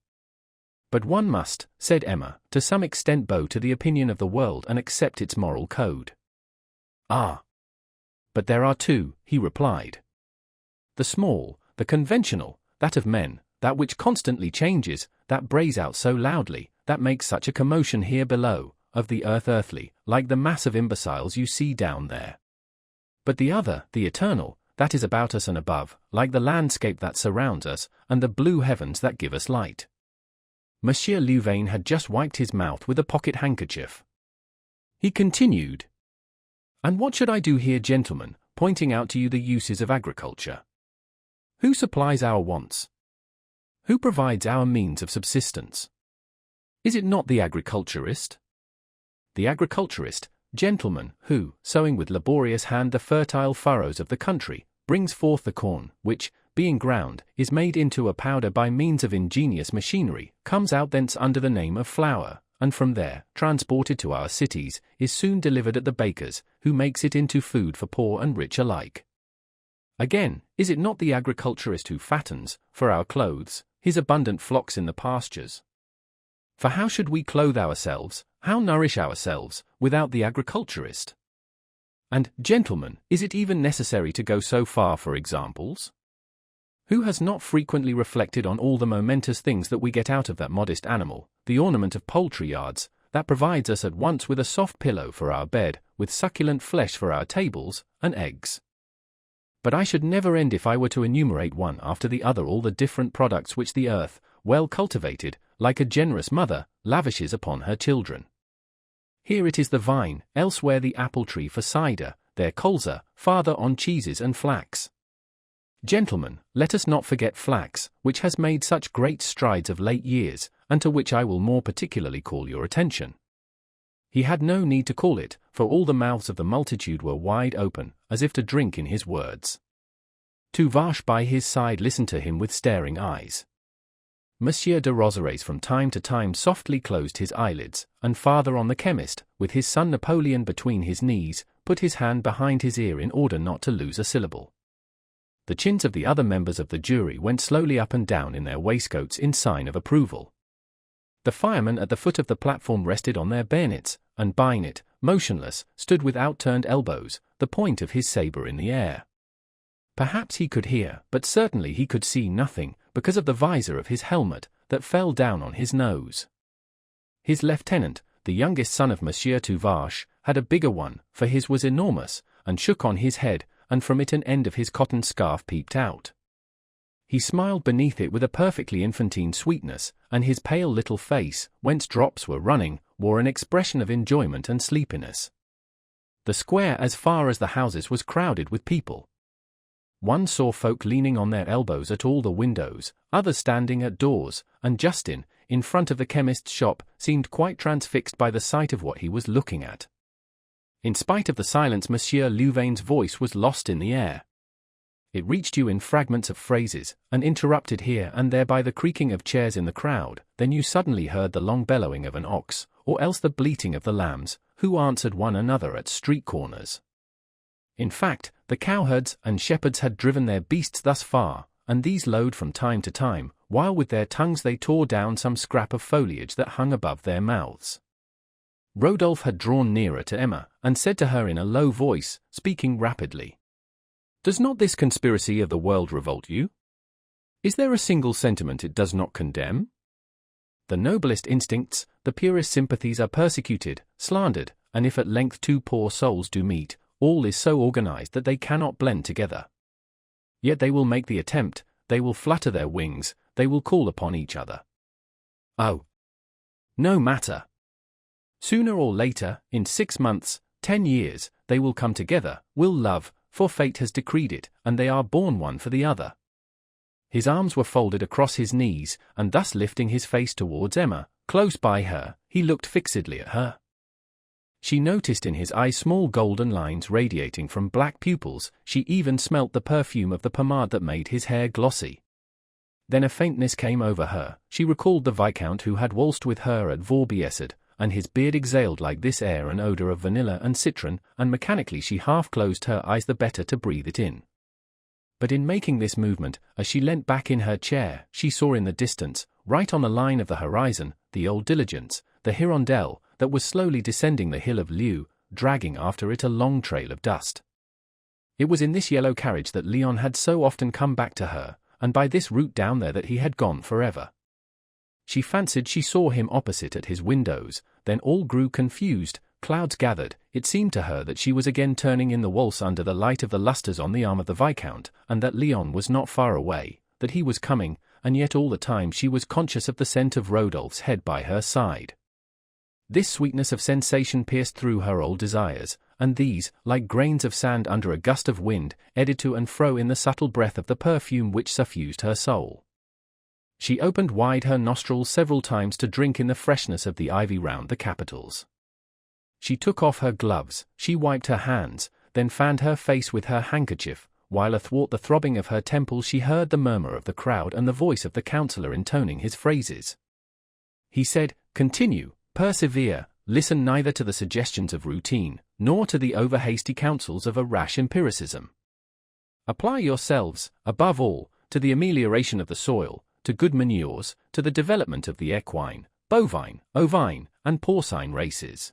But one must, said Emma, to some extent bow to the opinion of the world and accept its moral code. Ah! But there are two, he replied. The small, the conventional, that of men, that which constantly changes, that brays out so loudly, that makes such a commotion here below, of the earth earthly, like the mass of imbeciles you see down there. But the other, the eternal, that is about us and above, like the landscape that surrounds us, and the blue heavens that give us light. Monsieur Louvain had just wiped his mouth with a pocket handkerchief. He continued. And what should I do here, gentlemen, pointing out to you the uses of agriculture? Who supplies our wants? Who provides our means of subsistence? Is it not the agriculturist? The agriculturist, gentlemen, who, sowing with laborious hand the fertile furrows of the country, brings forth the corn, which, being ground, is made into a powder by means of ingenious machinery, comes out thence under the name of flour, and from there, transported to our cities, is soon delivered at the baker's, who makes it into food for poor and rich alike. Again, is it not the agriculturist who fattens, for our clothes, his abundant flocks in the pastures? For how should we clothe ourselves, how nourish ourselves, without the agriculturist? And, gentlemen, is it even necessary to go so far for examples? Who has not frequently reflected on all the momentous things that we get out of that modest animal, the ornament of poultry yards, that provides us at once with a soft pillow for our bed, with succulent flesh for our tables, and eggs? But I should never end if I were to enumerate one after the other all the different products which the earth, well cultivated, like a generous mother, lavishes upon her children. Here it is the vine, elsewhere the apple tree for cider, there colza, farther on cheeses and flax. Gentlemen, let us not forget flax, which has made such great strides of late years, and to which I will more particularly call your attention. He had no need to call it, for all the mouths of the multitude were wide open, as if to drink in his words. Tuvache by his side listened to him with staring eyes. Monsieur de Roserais from time to time softly closed his eyelids, and farther on the chemist, with his son Napoleon between his knees, put his hand behind his ear in order not to lose a syllable. The chins of the other members of the jury went slowly up and down in their waistcoats in sign of approval. The firemen at the foot of the platform rested on their bayonets, and Binet, motionless, stood with outturned elbows, the point of his sabre in the air. Perhaps he could hear, but certainly he could see nothing, because of the visor of his helmet, that fell down on his nose. His lieutenant, the youngest son of Monsieur Tuvache, had a bigger one, for his was enormous, and shook on his head, and from it an end of his cotton scarf peeped out. He smiled beneath it with a perfectly infantine sweetness, and his pale little face, whence drops were running, wore an expression of enjoyment and sleepiness. The square as far as the houses was crowded with people. One saw folk leaning on their elbows at all the windows, others standing at doors, and Justin, in front of the chemist's shop, seemed quite transfixed by the sight of what he was looking at. In spite of the silence, Monsieur Louvain's voice was lost in the air. It reached you in fragments of phrases, and interrupted here and there by the creaking of chairs in the crowd. Then you suddenly heard the long bellowing of an ox, or else the bleating of the lambs, who answered one another at street corners. In fact, the cowherds and shepherds had driven their beasts thus far, and these lowed from time to time, while with their tongues they tore down some scrap of foliage that hung above their mouths. Rodolphe had drawn nearer to Emma, and said to her in a low voice, speaking rapidly, "Does not this conspiracy of the world revolt you? Is there a single sentiment it does not condemn? The noblest instincts, the purest sympathies are persecuted, slandered, and if at length two poor souls do meet, all is so organized that they cannot blend together. Yet they will make the attempt, they will flutter their wings, they will call upon each other. Oh, no matter. Sooner or later, in 6 months, 10 years, they will come together, will love, for fate has decreed it, and they are born one for the other." His arms were folded across his knees, and thus lifting his face towards Emma, close by her, he looked fixedly at her. She noticed in his eyes small golden lines radiating from black pupils. She even smelt the perfume of the pomade that made his hair glossy. Then a faintness came over her. She recalled the Viscount who had waltzed with her at Vaubyessard, and his beard exhaled like this air an odor of vanilla and citron, and mechanically she half closed her eyes the better to breathe it in. But in making this movement, as she leant back in her chair, she saw in the distance, right on the line of the horizon, the old diligence, the Hirondelle, that was slowly descending the hill of Liu, dragging after it a long trail of dust. It was in this yellow carriage that Leon had so often come back to her, and by this route down there that he had gone forever. She fancied she saw him opposite at his windows, then all grew confused, clouds gathered. It seemed to her that she was again turning in the waltz under the light of the lustres on the arm of the Viscount, and that Leon was not far away, that he was coming, and yet all the time she was conscious of the scent of Rodolphe's head by her side. This sweetness of sensation pierced through her old desires, and these, like grains of sand under a gust of wind, eddied to and fro in the subtle breath of the perfume which suffused her soul. She opened wide her nostrils several times to drink in the freshness of the ivy round the capitals. She took off her gloves, she wiped her hands, then fanned her face with her handkerchief, while athwart the throbbing of her temples she heard the murmur of the crowd and the voice of the counsellor intoning his phrases. He said, "Continue, persevere, listen neither to the suggestions of routine, nor to the over-hasty counsels of a rash empiricism. Apply yourselves, above all, to the amelioration of the soil, to good manures, to the development of the equine, bovine, ovine, and porcine races.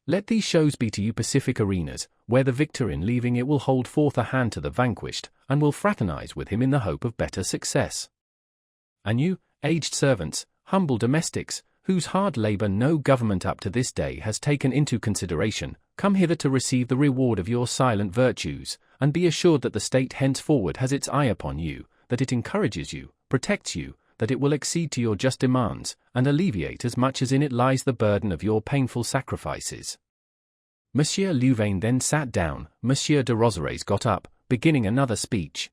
Let these shows be to you pacific arenas, where the victor in leaving it will hold forth a hand to the vanquished, and will fraternize with him in the hope of better success. And you, aged servants, humble domestics, whose hard labor no government up to this day has taken into consideration, come hither to receive the reward of your silent virtues, and be assured that the state henceforward has its eye upon you, that it encourages you, protects you, that it will accede to your just demands, and alleviate as much as in it lies the burden of your painful sacrifices." Monsieur Louvain then sat down. Monsieur de Roserais got up, beginning another speech.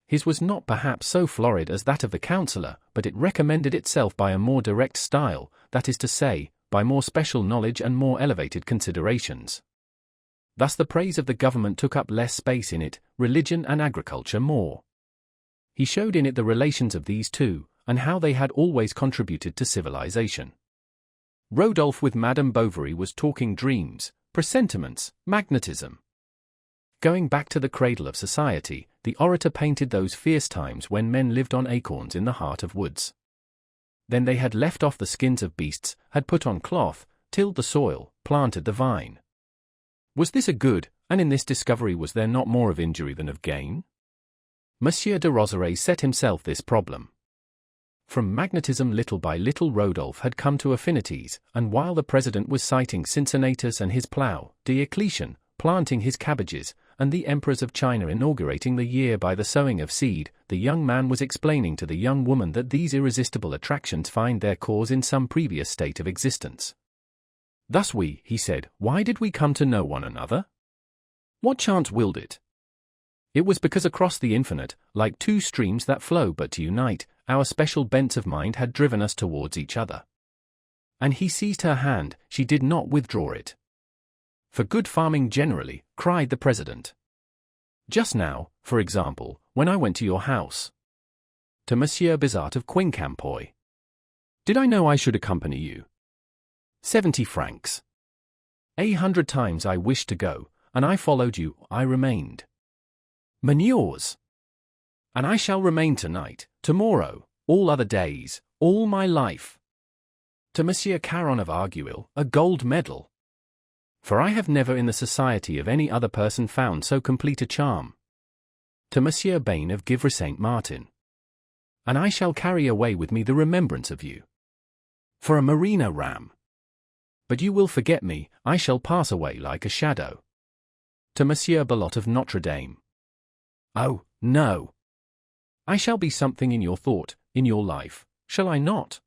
His was not perhaps so florid as that of the counsellor, but it recommended itself by a more direct style, that is to say, by more special knowledge and more elevated considerations. Thus the praise of the government took up less space in it, religion and agriculture more. He showed in it the relations of these two, and how they had always contributed to civilization. Rodolphe with Madame Bovary was talking dreams, presentiments, magnetism. Going back to the cradle of society, the orator painted those fierce times when men lived on acorns in the heart of woods. Then they had left off the skins of beasts, had put on cloth, tilled the soil, planted the vine. Was this a good, and in this discovery was there not more of injury than of gain? Monsieur de Roserais set himself this problem. From magnetism little by little Rodolphe had come to affinities, and while the president was citing Cincinnatus and his plough, Diocletian, planting his cabbages, and the emperors of China inaugurating the year by the sowing of seed, the young man was explaining to the young woman that these irresistible attractions find their cause in some previous state of existence. Thus he said, why did we come to know one another? What chance willed it? It was because across the infinite, like two streams that flow but to unite, our special bents of mind had driven us towards each other. And he seized her hand, she did not withdraw it. For good farming generally, cried the president. Just now, for example, when I went to your house. To Monsieur Bizart of Quincampoix. Did I know I should accompany you? 70 francs. 100 times I wished to go, and I followed you, I remained. Manures. And I shall remain tonight, tomorrow, all other days, all my life. To Monsieur Caron of Arguil, a gold medal. For I have never in the society of any other person found so complete a charm. To Monsieur Bain of Givry Saint Martin. And I shall carry away with me the remembrance of you. For a merino ram. But you will forget me, I shall pass away like a shadow. To Monsieur Belot of Notre Dame. Oh, no. I shall be something in your thought, in your life, shall I not?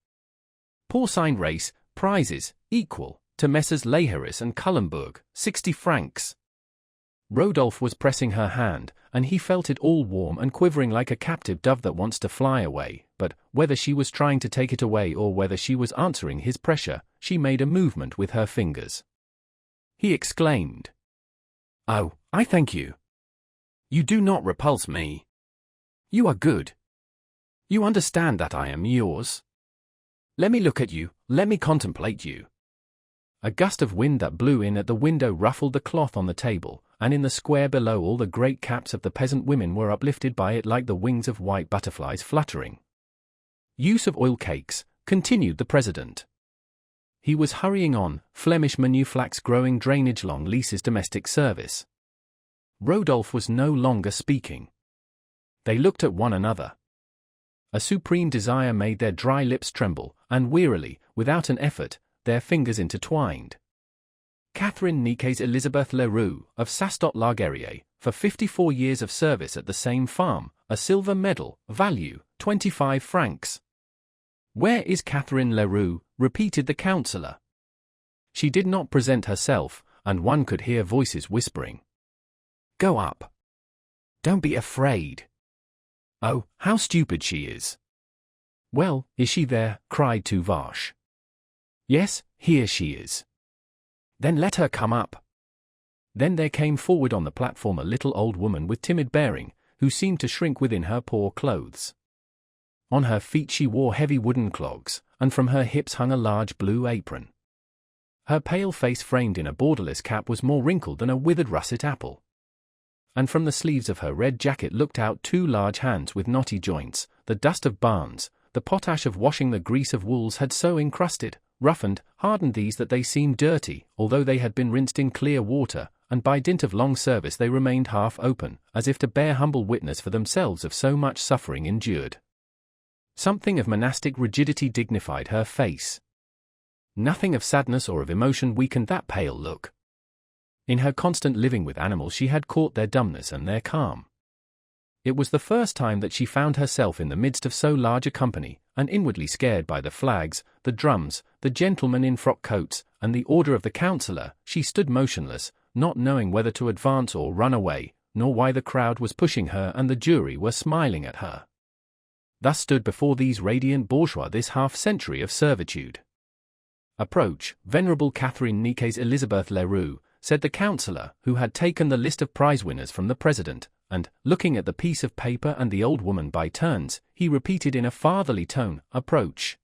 Porcine race, prizes, equal, to Messrs. Laharis and Cullenberg, 60 francs. Rodolphe was pressing her hand, and he felt it all warm and quivering like a captive dove that wants to fly away, but, whether she was trying to take it away or whether she was answering his pressure, she made a movement with her fingers. He exclaimed. Oh, I thank you. You do not repulse me. You are good. You understand that I am yours. Let me look at you, let me contemplate you. A gust of wind that blew in at the window ruffled the cloth on the table, and in the square below all the great caps of the peasant women were uplifted by it like the wings of white butterflies fluttering. Use of oil cakes, continued the president. He was hurrying on, Flemish menu flax growing drainage long leases domestic service. Rodolphe was no longer speaking. They looked at one another. A supreme desire made their dry lips tremble, and wearily, without an effort, their fingers intertwined. Catherine Niquez Elizabeth Leroux, of Sastot-Larguerier, for 54 years of service at the same farm, a silver medal, value, 25 francs. Where is Catherine Leroux? Repeated the councillor. She did not present herself, and one could hear voices whispering. Go up. Don't be afraid. Oh, how stupid she is. Well, is she there? Cried Tuvache. Yes, here she is. Then let her come up. Then there came forward on the platform a little old woman with timid bearing, who seemed to shrink within her poor clothes. On her feet she wore heavy wooden clogs, and from her hips hung a large blue apron. Her pale face framed in a borderless cap was more wrinkled than a withered russet apple. And from the sleeves of her red jacket looked out two large hands with knotty joints. The dust of barns, the potash of washing, the grease of wools had so encrusted, roughened, hardened these that they seemed dirty, although they had been rinsed in clear water, and by dint of long service they remained half open, as if to bear humble witness for themselves of so much suffering endured. Something of monastic rigidity dignified her face. Nothing of sadness or of emotion weakened that pale look. In her constant living with animals she had caught their dumbness and their calm. It was the first time that she found herself in the midst of so large a company, and inwardly scared by the flags, the drums, the gentlemen in frock coats, and the order of the councillor. She stood motionless, not knowing whether to advance or run away, nor why the crowd was pushing her and the jury were smiling at her. Thus stood before these radiant bourgeois this half-century of servitude. Approach, venerable Catherine Niquez Elizabeth Leroux, said the councillor, who had taken the list of prize-winners from the president, and, looking at the piece of paper and the old woman by turns, he repeated in a fatherly tone, approach.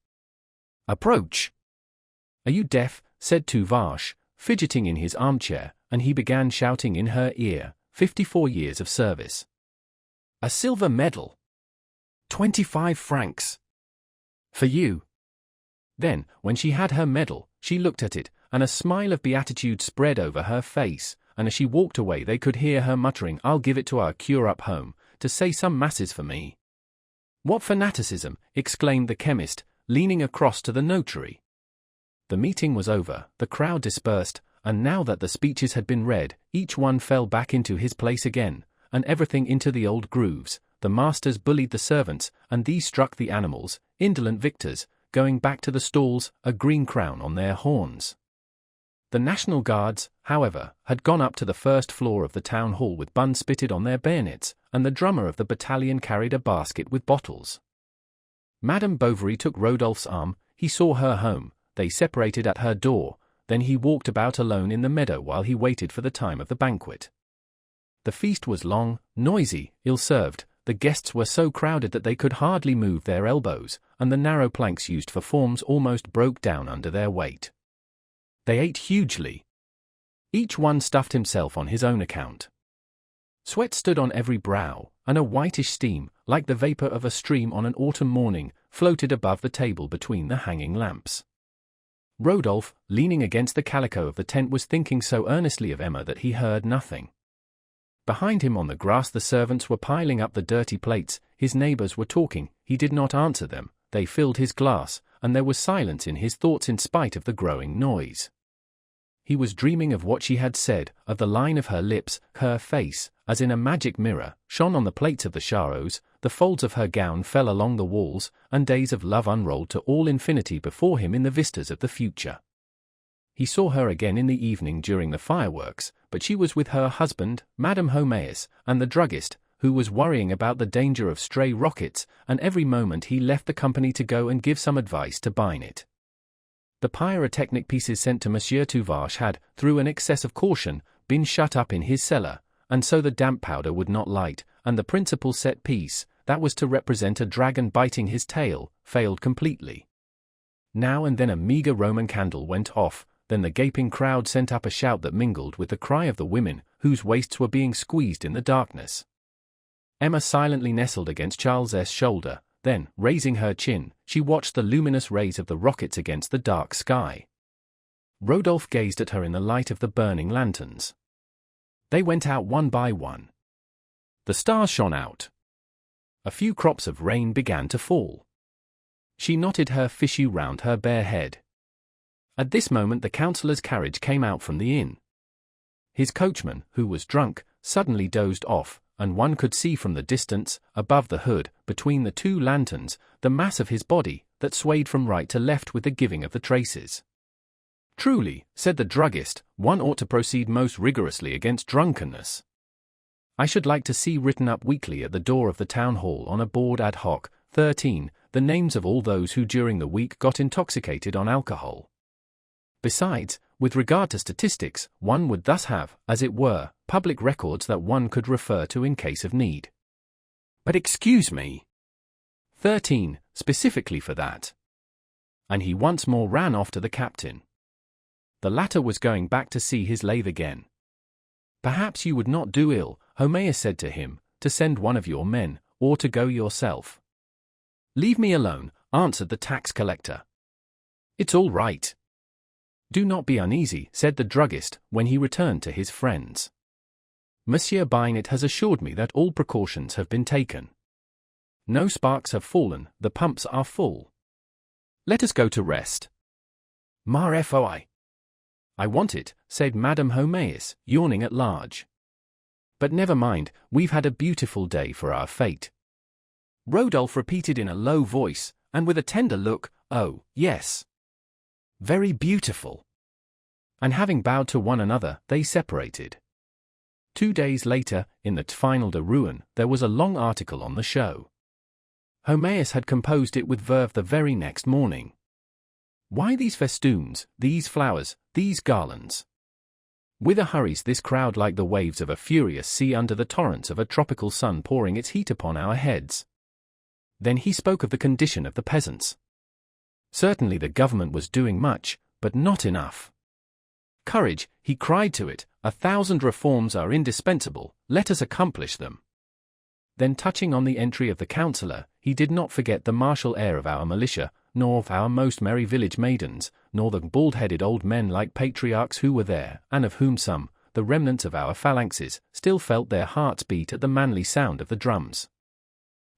Approach. Are you deaf? Said Tuvache, fidgeting in his armchair, and he began shouting in her ear, 54 years of service. A silver medal. 25 francs. For you. Then, when she had her medal, she looked at it, and a smile of beatitude spread over her face, and as she walked away they could hear her muttering, I'll give it to our cure up home, to say some masses for me. What fanaticism, exclaimed the chemist, leaning across to the notary. The meeting was over, the crowd dispersed, and now that the speeches had been read, each one fell back into his place again, and everything into the old grooves. The masters bullied the servants, and these struck the animals, indolent victors, going back to the stalls, a green crown on their horns. The National Guards, however, had gone up to the first floor of the town hall with buns spitted on their bayonets, and the drummer of the battalion carried a basket with bottles. Madame Bovary took Rodolphe's arm. He saw her home. They separated at her door. Then he walked about alone in the meadow while he waited for the time of the banquet. The feast was long, noisy, ill-served. The guests were so crowded that they could hardly move their elbows, and the narrow planks used for forms almost broke down under their weight. They ate hugely. Each one stuffed himself on his own account. Sweat stood on every brow, and a whitish steam, like the vapor of a stream on an autumn morning, floated above the table between the hanging lamps. Rodolphe, leaning against the calico of the tent, was thinking so earnestly of Emma that he heard nothing. Behind him on the grass the servants were piling up the dirty plates. His neighbors were talking. He did not answer them. They filled his glass, and there was silence in his thoughts in spite of the growing noise. He was dreaming of what she had said, of the line of her lips. Her face, as in a magic mirror, shone on the plates of the charros. The folds of her gown fell along the walls, and days of love unrolled to all infinity before him in the vistas of the future. He saw her again in the evening during the fireworks, but she was with her husband, Madame Homéus, and the druggist, who was worrying about the danger of stray rockets, and every moment he left the company to go and give some advice to Binet. The pyrotechnic pieces sent to Monsieur Tuvache had, through an excess of caution, been shut up in his cellar, and so the damp powder would not light, and the principal set piece, that was to represent a dragon biting his tail, failed completely. Now and then a meagre Roman candle went off. Then the gaping crowd sent up a shout that mingled with the cry of the women, whose waists were being squeezed in the darkness. Emma silently nestled against Charles's shoulder. Then, raising her chin, she watched the luminous rays of the rockets against the dark sky. Rodolphe gazed at her in the light of the burning lanterns. They went out one by one. The stars shone out. A few crops of rain began to fall. She knotted her fichu round her bare head. At this moment the councillor's carriage came out from the inn. His coachman, who was drunk, suddenly dozed off, and one could see from the distance, above the hood, between the two lanterns, the mass of his body, that swayed from right to left with the giving of the traces. "Truly," said the druggist, "one ought to proceed most rigorously against drunkenness. I should like to see written up weekly at the door of the town hall on a board ad hoc, 13, the names of all those who during the week got intoxicated on alcohol. Besides, with regard to statistics, one would thus have, as it were, public records that one could refer to in case of need. But excuse me. 13, specifically for that." And he once more ran off to the captain. The latter was going back to see his lathe again. "Perhaps you would not do ill," Homéus said to him, "to send one of your men, or to go yourself." "Leave me alone," answered the tax collector. "It's all right." "Do not be uneasy," said the druggist, when he returned to his friends. "Monsieur Binet has assured me that all precautions have been taken. No sparks have fallen, the pumps are full. Let us go to rest." "Ma foi. I want it," said Madame Homéus, yawning at large. "But never mind, we've had a beautiful day for our fête." Rodolphe repeated in a low voice, and with a tender look, "Oh, yes. Very beautiful." And having bowed to one another, they separated. 2 days later, in the Final de Rouen, there was a long article on the show. Homéus had composed it with verve the very next morning. Why these festoons, these flowers, these garlands? Whither hurries this crowd like the waves of a furious sea under the torrents of a tropical sun pouring its heat upon our heads? Then he spoke of the condition of the peasants. Certainly the government was doing much, but not enough. "Courage," he cried to it, "1,000 reforms are indispensable, let us accomplish them." Then touching on the entry of the councillor, he did not forget the martial air of our militia, nor of our most merry village maidens, nor the bald-headed old men like patriarchs who were there, and of whom some, the remnants of our phalanxes, still felt their hearts beat at the manly sound of the drums.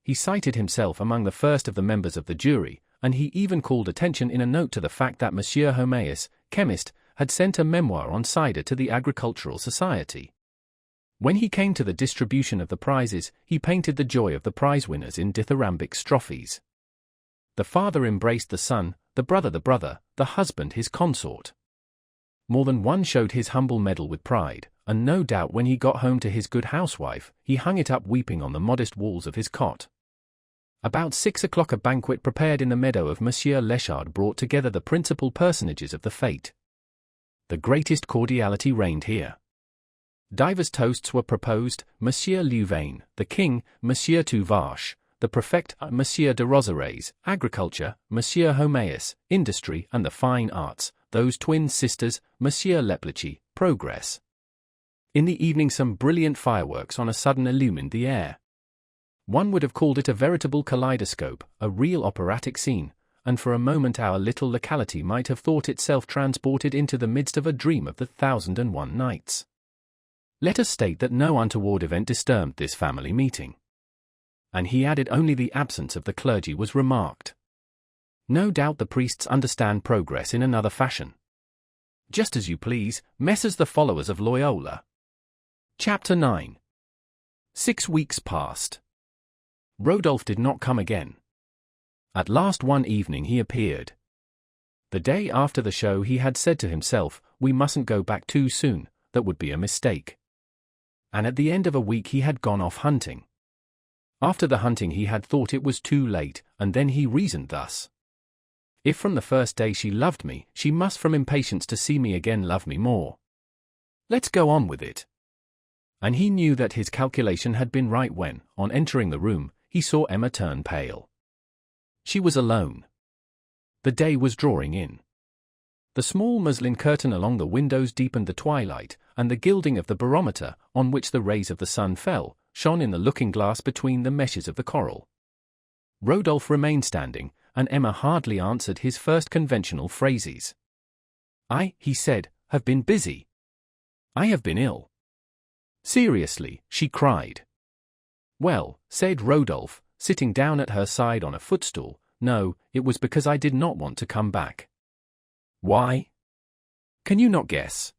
He cited himself among the first of the members of the jury, and he even called attention in a note to the fact that Monsieur Homéus, chemist, had sent a memoir on cider to the Agricultural Society. When he came to the distribution of the prizes, he painted the joy of the prize winners in dithyrambic strophes. The father embraced the son, the brother, the husband his consort. More than one showed his humble medal with pride, and no doubt when he got home to his good housewife, he hung it up weeping on the modest walls of his cot. About 6 o'clock a banquet prepared in the meadow of Monsieur Léchard brought together the principal personages of the fête. The greatest cordiality reigned here. Divers toasts were proposed: Monsieur Louvain, the king; Monsieur Tuvache, the prefect; Monsieur de Rosaires, agriculture; Monsieur Homéus, industry and the fine arts; those twin sisters, Monsieur Leplichi, progress. In the evening some brilliant fireworks on a sudden illumined the air. One would have called it a veritable kaleidoscope, a real operatic scene, and for a moment our little locality might have thought itself transported into the midst of a dream of the 1001 Nights. Let us state that no untoward event disturbed this family meeting. And he added only the absence of the clergy was remarked. No doubt the priests understand progress in another fashion. Just as you please, Messrs. The followers of Loyola. Chapter 9. 6 weeks passed. Rodolphe did not come again. At last one evening he appeared. The day after the show he had said to himself, "We mustn't go back too soon, that would be a mistake." And at the end of a week he had gone off hunting. After the hunting he had thought it was too late, and then he reasoned thus. If from the first day she loved me, she must from impatience to see me again love me more. Let's go on with it. And he knew that his calculation had been right when, on entering the room, he saw Emma turn pale. She was alone. The day was drawing in. The small muslin curtain along the windows deepened the twilight, and the gilding of the barometer, on which the rays of the sun fell, shone in the looking-glass between the meshes of the coral. Rodolphe remained standing, and Emma hardly answered his first conventional phrases. "I," he said, "have been busy. I have been ill." "Seriously," she cried. "Well," said Rodolphe, sitting down at her side on a footstool, "no, it was because I did not want to come back." "Why? Can you not guess?"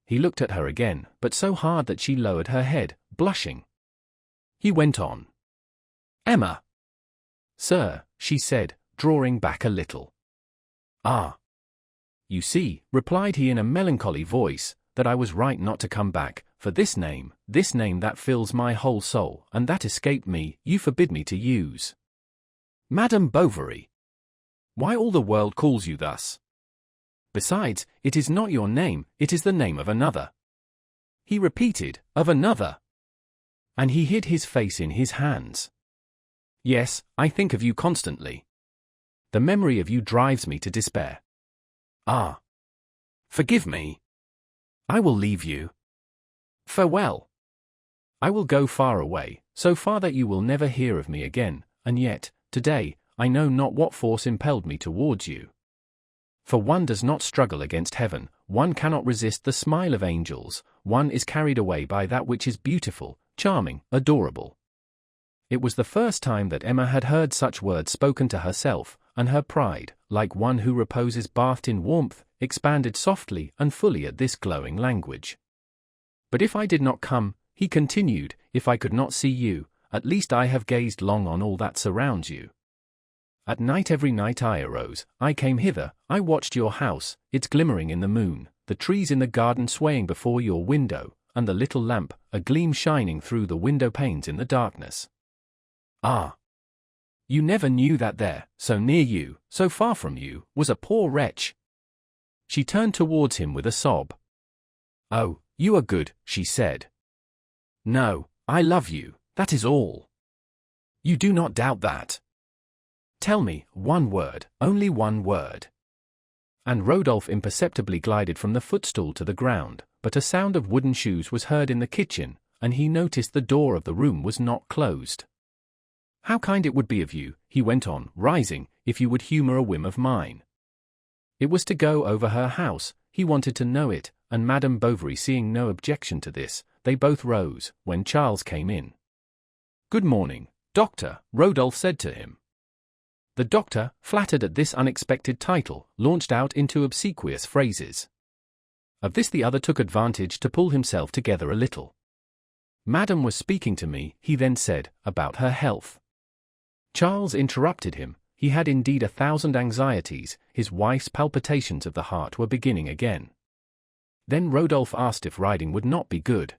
He looked at her again, but so hard that she lowered her head, blushing. He went on. "Emma." "Sir," she said, drawing back a little. "Ah. You see," replied he in a melancholy voice, "that I was right not to come back, for this name that fills my whole soul, and that escaped me, you forbid me to use. Madame Bovary. Why all the world calls you thus? Besides, it is not your name, it is the name of another." He repeated, "Of another." And he hid his face in his hands. "Yes, I think of you constantly. The memory of you drives me to despair. Ah. Forgive me. I will leave you. Farewell. I will go far away, so far that you will never hear of me again, and yet, today, I know not what force impelled me towards you. For one does not struggle against heaven, one cannot resist the smile of angels, one is carried away by that which is beautiful, charming, adorable." It was the first time that Emma had heard such words spoken to herself, and her pride, like one who reposes bathed in warmth, expanded softly and fully at this glowing language. "But if I did not come," he continued, "if I could not see you, at least I have gazed long on all that surrounds you. At night, every night I arose, I came hither, I watched your house, its glimmering in the moon, the trees in the garden swaying before your window, and the little lamp, a gleam shining through the window panes in the darkness. Ah! You never knew that there, so near you, so far from you, was a poor wretch." She turned towards him with a sob. "Oh, you are good," she said. "No, I love you, that is all. You do not doubt that. Tell me, one word, only one word." And Rodolphe imperceptibly glided from the footstool to the ground, but a sound of wooden shoes was heard in the kitchen, and he noticed the door of the room was not closed. "How kind it would be of you," he went on, rising, "if you would humor a whim of mine." It was to go over her house, he wanted to know it, and Madame Bovary seeing no objection to this, they both rose, when Charles came in. "Good morning, doctor," Rodolphe said to him. The doctor, flattered at this unexpected title, launched out into obsequious phrases. Of this the other took advantage to pull himself together a little. "Madame was speaking to me," he then said, "about her health." Charles interrupted him. He had indeed 1,000 anxieties, his wife's palpitations of the heart were beginning again. Then Rodolphe asked if riding would not be good.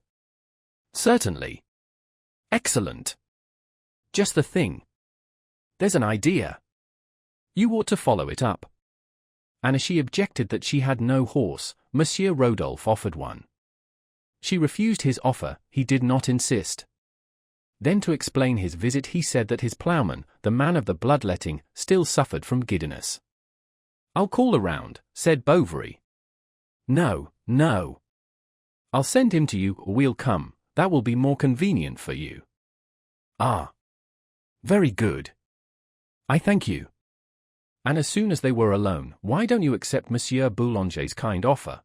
Certainly. Excellent. Just the thing. There's an idea. You ought to follow it up. And as she objected that she had no horse, Monsieur Rodolphe offered one. She refused his offer, he did not insist. Then to explain his visit he said that his ploughman, the man of the bloodletting, still suffered from giddiness. I'll call around, said Bovary. No, no. I'll send him to you or we'll come, that will be more convenient for you. Ah. Very good. I thank you. And as soon as they were alone, why don't you accept Monsieur Boulanger's kind offer?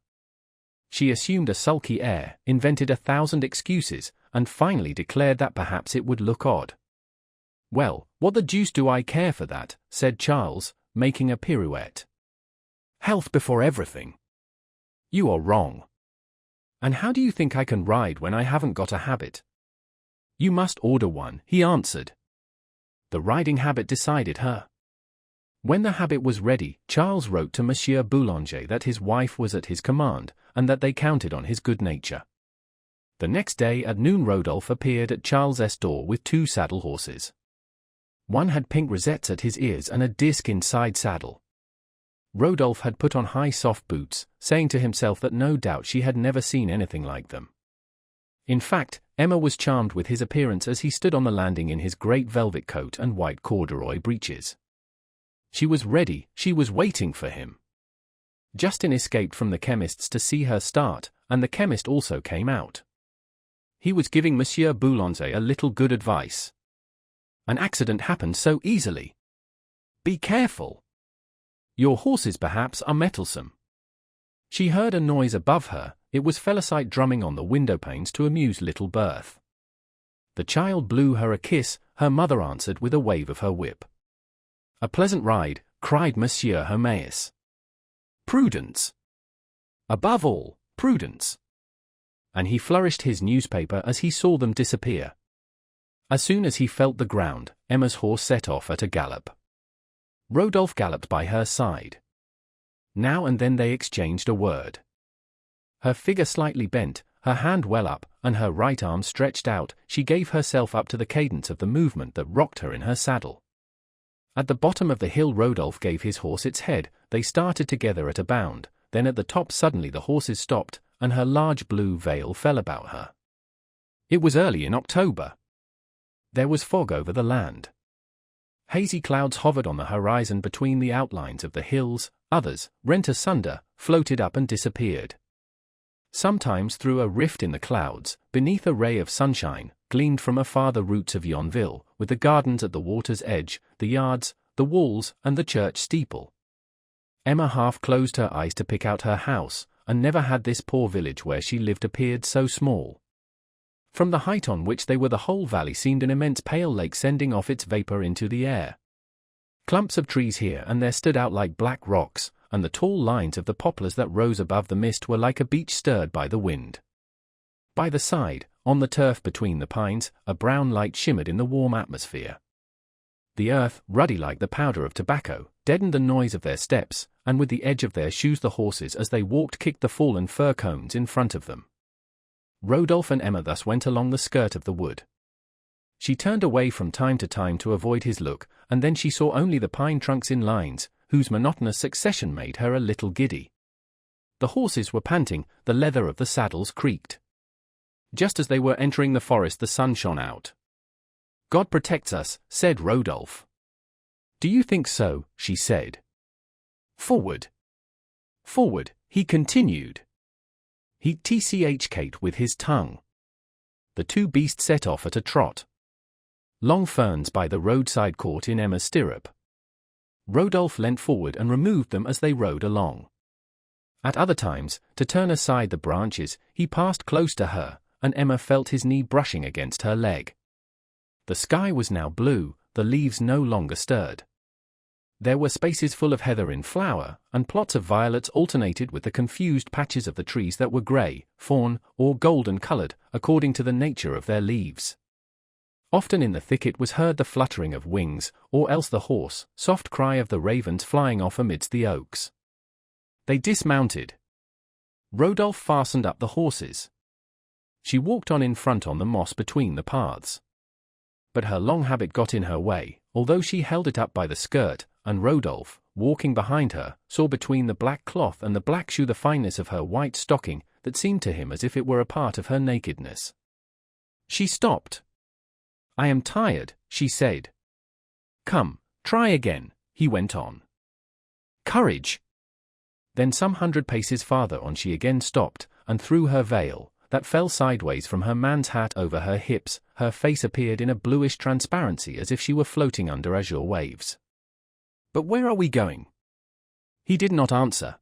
She assumed a sulky air, invented 1,000 excuses, and finally declared that perhaps it would look odd. Well, what the deuce do I care for that, said Charles, making a pirouette. Health before everything. You are wrong. And how do you think I can ride when I haven't got a habit? You must order one, he answered. The riding habit decided her. When the habit was ready, Charles wrote to Monsieur Boulanger that his wife was at his command, and that they counted on his good nature. The next day at noon Rodolphe appeared at Charles's door with 2 saddle horses. One had pink rosettes at his ears and a deer-skin-side saddle. Rodolphe had put on high soft boots, saying to himself that no doubt she had never seen anything like them. In fact, Emma was charmed with his appearance as he stood on the landing in his great velvet coat and white corduroy breeches. She was ready, she was waiting for him. Justin escaped from the chemist's to see her start, and the chemist also came out. He was giving Monsieur Boulanger a little good advice. An accident happened so easily. Be careful. Your horses perhaps are mettlesome. She heard a noise above her, it was Felicite drumming on the window-panes to amuse little Berthe. The child blew her a kiss, her mother answered with a wave of her whip. A pleasant ride, cried Monsieur Herméus. Prudence. Above all, prudence. And he flourished his newspaper as he saw them disappear. As soon as he felt the ground, Emma's horse set off at a gallop. Rodolphe galloped by her side. Now and then they exchanged a word. Her figure slightly bent, her hand well up, and her right arm stretched out, she gave herself up to the cadence of the movement that rocked her in her saddle. At the bottom of the hill Rodolphe gave his horse its head, they started together at a bound, then at the top suddenly the horses stopped, and her large blue veil fell about her. It was early in October. There was fog over the land. Hazy clouds hovered on the horizon between the outlines of the hills, others, rent asunder, floated up and disappeared. Sometimes through a rift in the clouds, beneath a ray of sunshine, gleamed from afar the roots of Yonville, with the gardens at the water's edge, the yards, the walls, and the church steeple. Emma half closed her eyes to pick out her house, and never had this poor village where she lived appeared so small. From the height on which they were the whole valley seemed an immense pale lake sending off its vapor into the air. Clumps of trees here and there stood out like black rocks, and the tall lines of the poplars that rose above the mist were like a beach stirred by the wind. By the side, on the turf between the pines, a brown light shimmered in the warm atmosphere. The earth, ruddy like the powder of tobacco, deadened the noise of their steps, and with the edge of their shoes the horses as they walked kicked the fallen fir cones in front of them. Rodolphe and Emma thus went along the skirt of the wood. She turned away from time to time to avoid his look, and then she saw only the pine trunks in lines, whose monotonous succession made her a little giddy. The horses were panting, the leather of the saddles creaked. Just as they were entering the forest the sun shone out. God protects us, said Rodolphe. Do you think so? She said. Forward. Forward, he continued. He tchk'd with his tongue. The two beasts set off at a trot. Long ferns by the roadside caught in Emma's stirrup. Rodolphe leant forward and removed them as they rode along. At other times, to turn aside the branches, he passed close to her, and Emma felt his knee brushing against her leg. The sky was now blue, the leaves no longer stirred. There were spaces full of heather in flower, and plots of violets alternated with the confused patches of the trees that were grey, fawn, or golden-coloured, according to the nature of their leaves. Often in the thicket was heard the fluttering of wings, or else the hoarse, soft cry of the ravens flying off amidst the oaks. They dismounted. Rodolphe fastened up the horses. She walked on in front on the moss between the paths. But her long habit got in her way, although she held it up by the skirt, and Rodolphe, walking behind her, saw between the black cloth and the black shoe the fineness of her white stocking that seemed to him as if it were a part of her nakedness. She stopped. "I am tired," she said. "Come, try again," he went on. "Courage!" Then some 100 paces farther on she again stopped, and through her veil, that fell sideways from her man's hat over her hips, her face appeared in a bluish transparency as if she were floating under azure waves. "But where are we going?" He did not answer.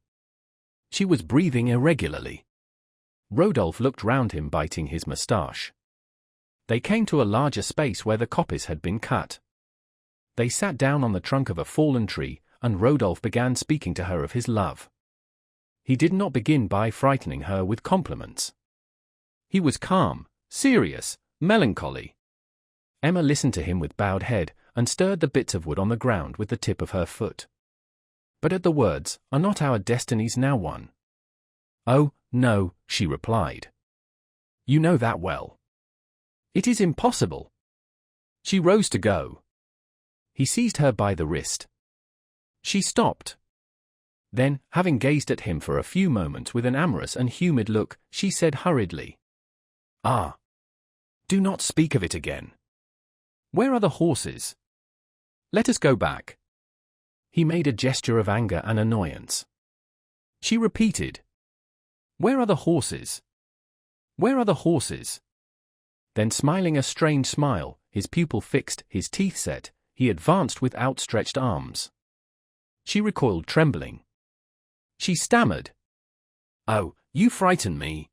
She was breathing irregularly. Rodolphe looked round him, biting his moustache. They came to a larger space where the coppice had been cut. They sat down on the trunk of a fallen tree, and Rodolphe began speaking to her of his love. He did not begin by frightening her with compliments. He was calm, serious, melancholy. Emma listened to him with bowed head, and stirred the bits of wood on the ground with the tip of her foot. But at the words, "Are not our destinies now one?" "Oh, no," she replied. "You know that well. It is impossible." She rose to go. He seized her by the wrist. She stopped. Then, having gazed at him for a few moments with an amorous and humid look, she said hurriedly, "Ah! Do not speak of it again. Where are the horses? Let us go back." He made a gesture of anger and annoyance. She repeated, "Where are the horses? Where are the horses?" Then, smiling a strange smile, his pupil fixed, his teeth set, he advanced with outstretched arms. She recoiled trembling. She stammered, "Oh, you frighten me.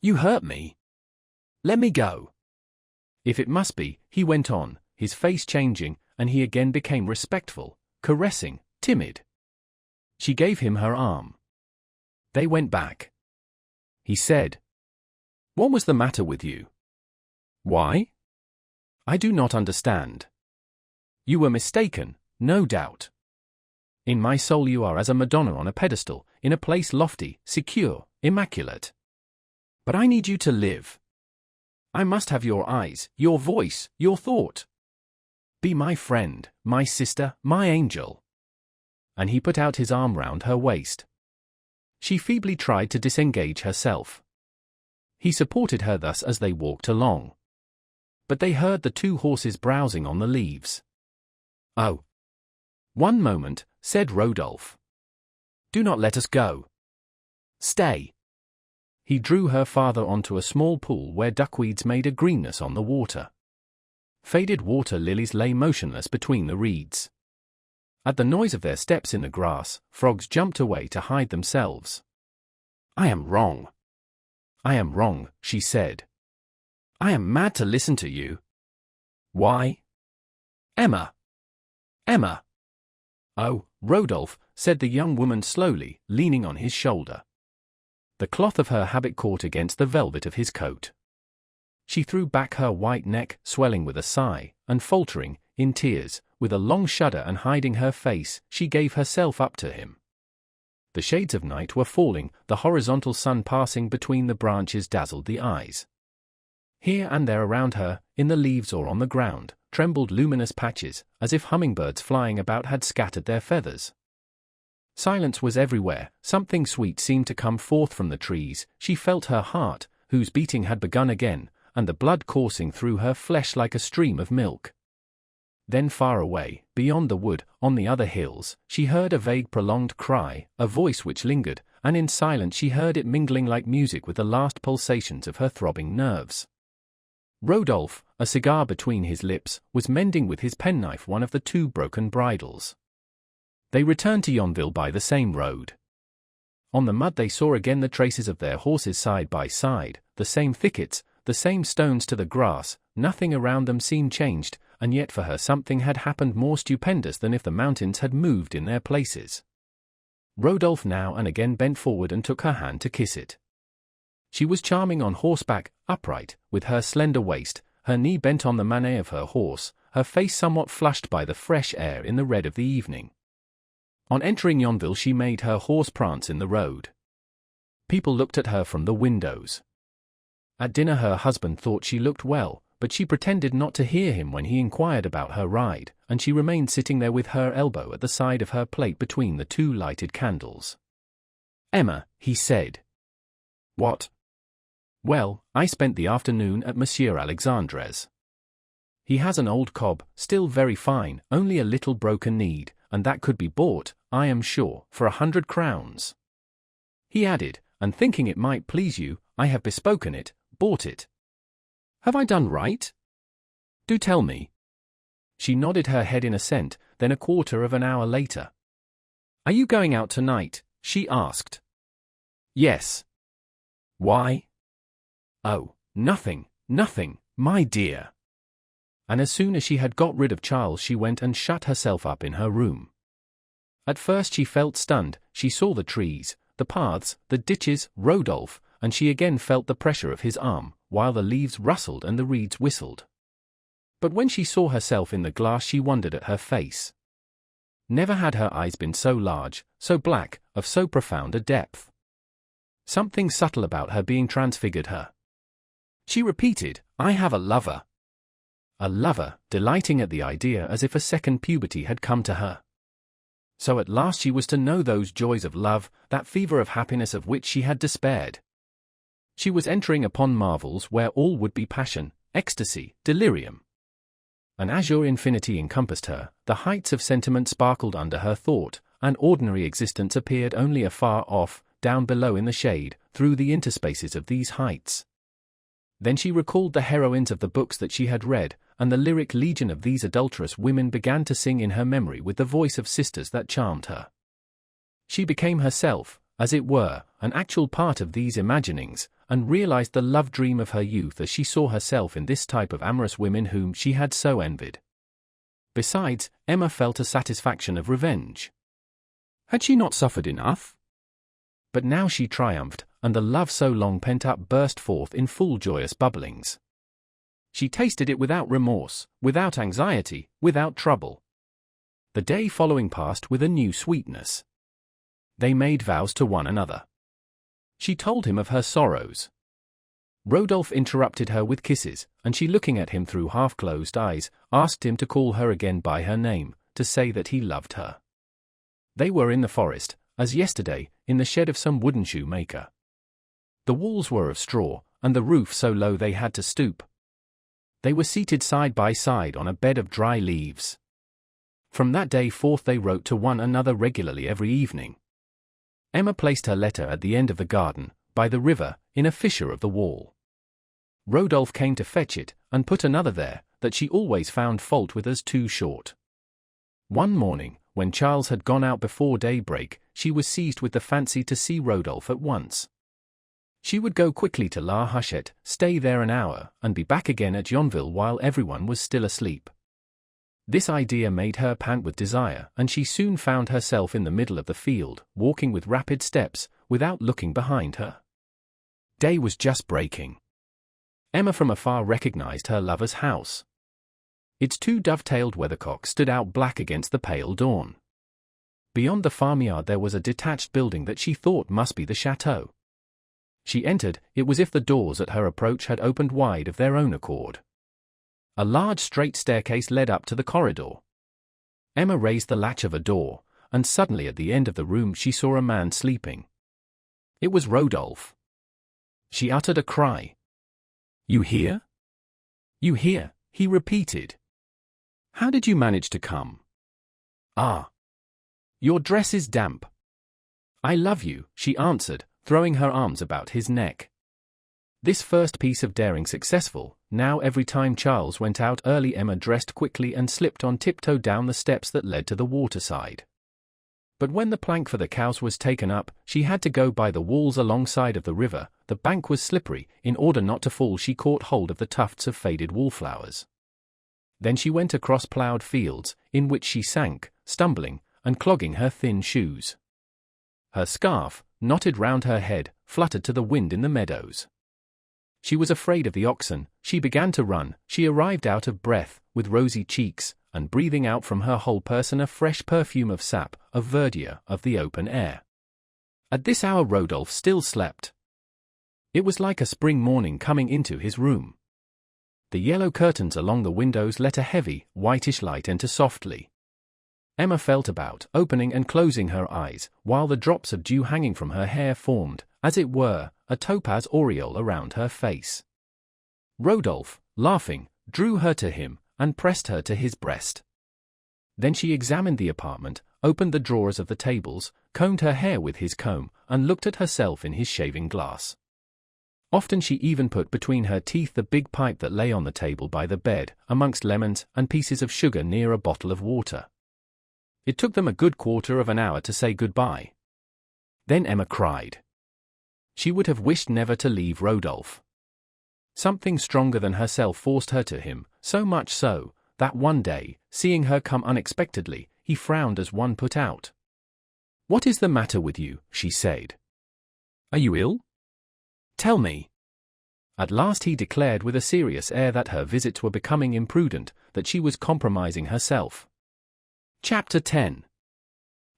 You hurt me. Let me go." "If it must be," he went on, his face changing, and he again became respectful, caressing, timid. She gave him her arm. They went back. He said, "What was the matter with you? Why? I do not understand. You were mistaken, no doubt. In my soul you are as a Madonna on a pedestal, in a place lofty, secure, immaculate. But I need you to live. I must have your eyes, your voice, your thought. Be my friend, my sister, my angel." And he put out his arm round her waist. She feebly tried to disengage herself. He supported her thus as they walked along. But they heard the 2 horses browsing on the leaves. "Oh! One moment," said Rodolphe. "Do not let us go. Stay." He drew her farther onto a small pool where duckweeds made a greenness on the water. Faded water lilies lay motionless between the reeds. At the noise of their steps in the grass, frogs jumped away to hide themselves. "I am wrong. I am wrong," she said. "I am mad to listen to you." "Why?" "Emma. Emma." "Oh, Rodolphe," said the young woman slowly, leaning on his shoulder. The cloth of her habit caught against the velvet of his coat. She threw back her white neck, swelling with a sigh, and faltering, in tears, with a long shudder and hiding her face, she gave herself up to him. The shades of night were falling, the horizontal sun passing between the branches dazzled the eyes. Here and there around her, in the leaves or on the ground, trembled luminous patches, as if hummingbirds flying about had scattered their feathers. Silence was everywhere, something sweet seemed to come forth from the trees, she felt her heart, whose beating had begun again, and the blood coursing through her flesh like a stream of milk. Then far away, beyond the wood, on the other hills, she heard a vague prolonged cry, a voice which lingered, and in silence she heard it mingling like music with the last pulsations of her throbbing nerves. Rodolphe, a cigar between his lips, was mending with his penknife one of the 2 broken bridles. They returned to Yonville by the same road. On the mud they saw again the traces of their horses side by side, the same thickets, the same stones to the grass, nothing around them seemed changed, and yet for her something had happened more stupendous than if the mountains had moved in their places. Rodolphe now and again bent forward and took her hand to kiss it. She was charming on horseback, upright, with her slender waist, her knee bent on the manet of her horse, her face somewhat flushed by the fresh air in the red of the evening. On entering Yonville she made her horse prance in the road. People looked at her from the windows. At dinner her husband thought she looked well, but she pretended not to hear him when he inquired about her ride, and she remained sitting there with her elbow at the side of her plate between the two lighted candles. "Emma," he said. "What?" "Well, I spent the afternoon at Monsieur Alexandre's. He has an old cob, still very fine, only a little broken-kneed, and that could be bought, I am sure, for 100 crowns. He added, and thinking it might please you, I have bespoken it, bought it. Have I done right? Do tell me." She nodded her head in assent, then a quarter of an hour later. "Are you going out tonight?" she asked. "Yes." "Why?" "Oh, nothing, my dear." And as soon as she had got rid of Charles she went and shut herself up in her room. At first she felt stunned. She saw the trees, the paths, the ditches, Rodolphe, and she again felt the pressure of his arm, while the leaves rustled and the reeds whistled. But when she saw herself in the glass she wondered at her face. Never had her eyes been so large, so black, of so profound a depth. Something subtle about her being transfigured her. She repeated, "I have a lover." A lover, delighting at the idea as if a second puberty had come to her. So at last she was to know those joys of love, that fever of happiness of which she had despaired. She was entering upon marvels where all would be passion, ecstasy, delirium. An azure infinity encompassed her, the heights of sentiment sparkled under her thought, and ordinary existence appeared only afar off, down below in the shade, through the interspaces of these heights. Then she recalled the heroines of the books that she had read, and the lyric legion of these adulterous women began to sing in her memory with the voice of sisters that charmed her. She became herself, as it were, an actual part of these imaginings, and realized the love dream of her youth as she saw herself in this type of amorous women whom she had so envied. Besides, Emma felt a satisfaction of revenge. Had she not suffered enough? But now she triumphed, and the love so long pent up burst forth in full joyous bubblings. She tasted it without remorse, without anxiety, without trouble. The day following passed with a new sweetness. They made vows to one another. She told him of her sorrows. Rodolphe interrupted her with kisses, and she, looking at him through half-closed eyes, asked him to call her again by her name, to say that he loved her. They were in the forest, as yesterday, in the shed of some wooden shoemaker. The walls were of straw, and the roof so low they had to stoop. They were seated side by side on a bed of dry leaves. From that day forth they wrote to one another regularly every evening. Emma placed her letter at the end of the garden, by the river, in a fissure of the wall. Rodolphe came to fetch it, and put another there, that she always found fault with as too short. One morning, when Charles had gone out before daybreak, she was seized with the fancy to see Rodolphe at once. She would go quickly to La Huchette, stay there an hour, and be back again at Yonville while everyone was still asleep. This idea made her pant with desire, and she soon found herself in the middle of the field, walking with rapid steps, without looking behind her. Day was just breaking. Emma from afar recognized her lover's house. Its two dove-tailed weathercocks stood out black against the pale dawn. Beyond the farmyard there was a detached building that she thought must be the chateau. She entered. It was as if the doors at her approach had opened wide of their own accord. A large straight staircase led up to the corridor. Emma raised the latch of a door, and suddenly at the end of the room she saw a man sleeping. It was Rodolphe. She uttered a cry. "You here?" "You here?" he repeated. "How did you manage to come?" "Ah. Your dress is damp." "I love you," she answered, throwing her arms about his neck. This first piece of daring successful, now every time Charles went out early Emma dressed quickly and slipped on tiptoe down the steps that led to the waterside. But when the plank for the cows was taken up, she had to go by the walls alongside of the river. The bank was slippery. In order not to fall she caught hold of the tufts of faded wallflowers. Then she went across ploughed fields, in which she sank, stumbling, and clogging her thin shoes. Her scarf, knotted round her head, fluttered to the wind in the meadows. She was afraid of the oxen. She began to run. She arrived out of breath, with rosy cheeks, and breathing out from her whole person a fresh perfume of sap, of verdure, of the open air. At this hour Rodolphe still slept. It was like a spring morning coming into his room. The yellow curtains along the windows let a heavy, whitish light enter softly. Emma felt about, opening and closing her eyes, while the drops of dew hanging from her hair formed, as it were, a topaz aureole around her face. Rodolphe, laughing, drew her to him, and pressed her to his breast. Then she examined the apartment, opened the drawers of the tables, combed her hair with his comb, and looked at herself in his shaving glass. Often she even put between her teeth the big pipe that lay on the table by the bed, amongst lemons and pieces of sugar near a bottle of water. It took them a good quarter of an hour to say goodbye. Then Emma cried. She would have wished never to leave Rodolphe. Something stronger than herself forced her to him, so much so, that one day, seeing her come unexpectedly, he frowned as one put out. "What is the matter with you?" she said. "Are you ill? Tell me." At last he declared with a serious air that her visits were becoming imprudent, that she was compromising herself. Chapter 10.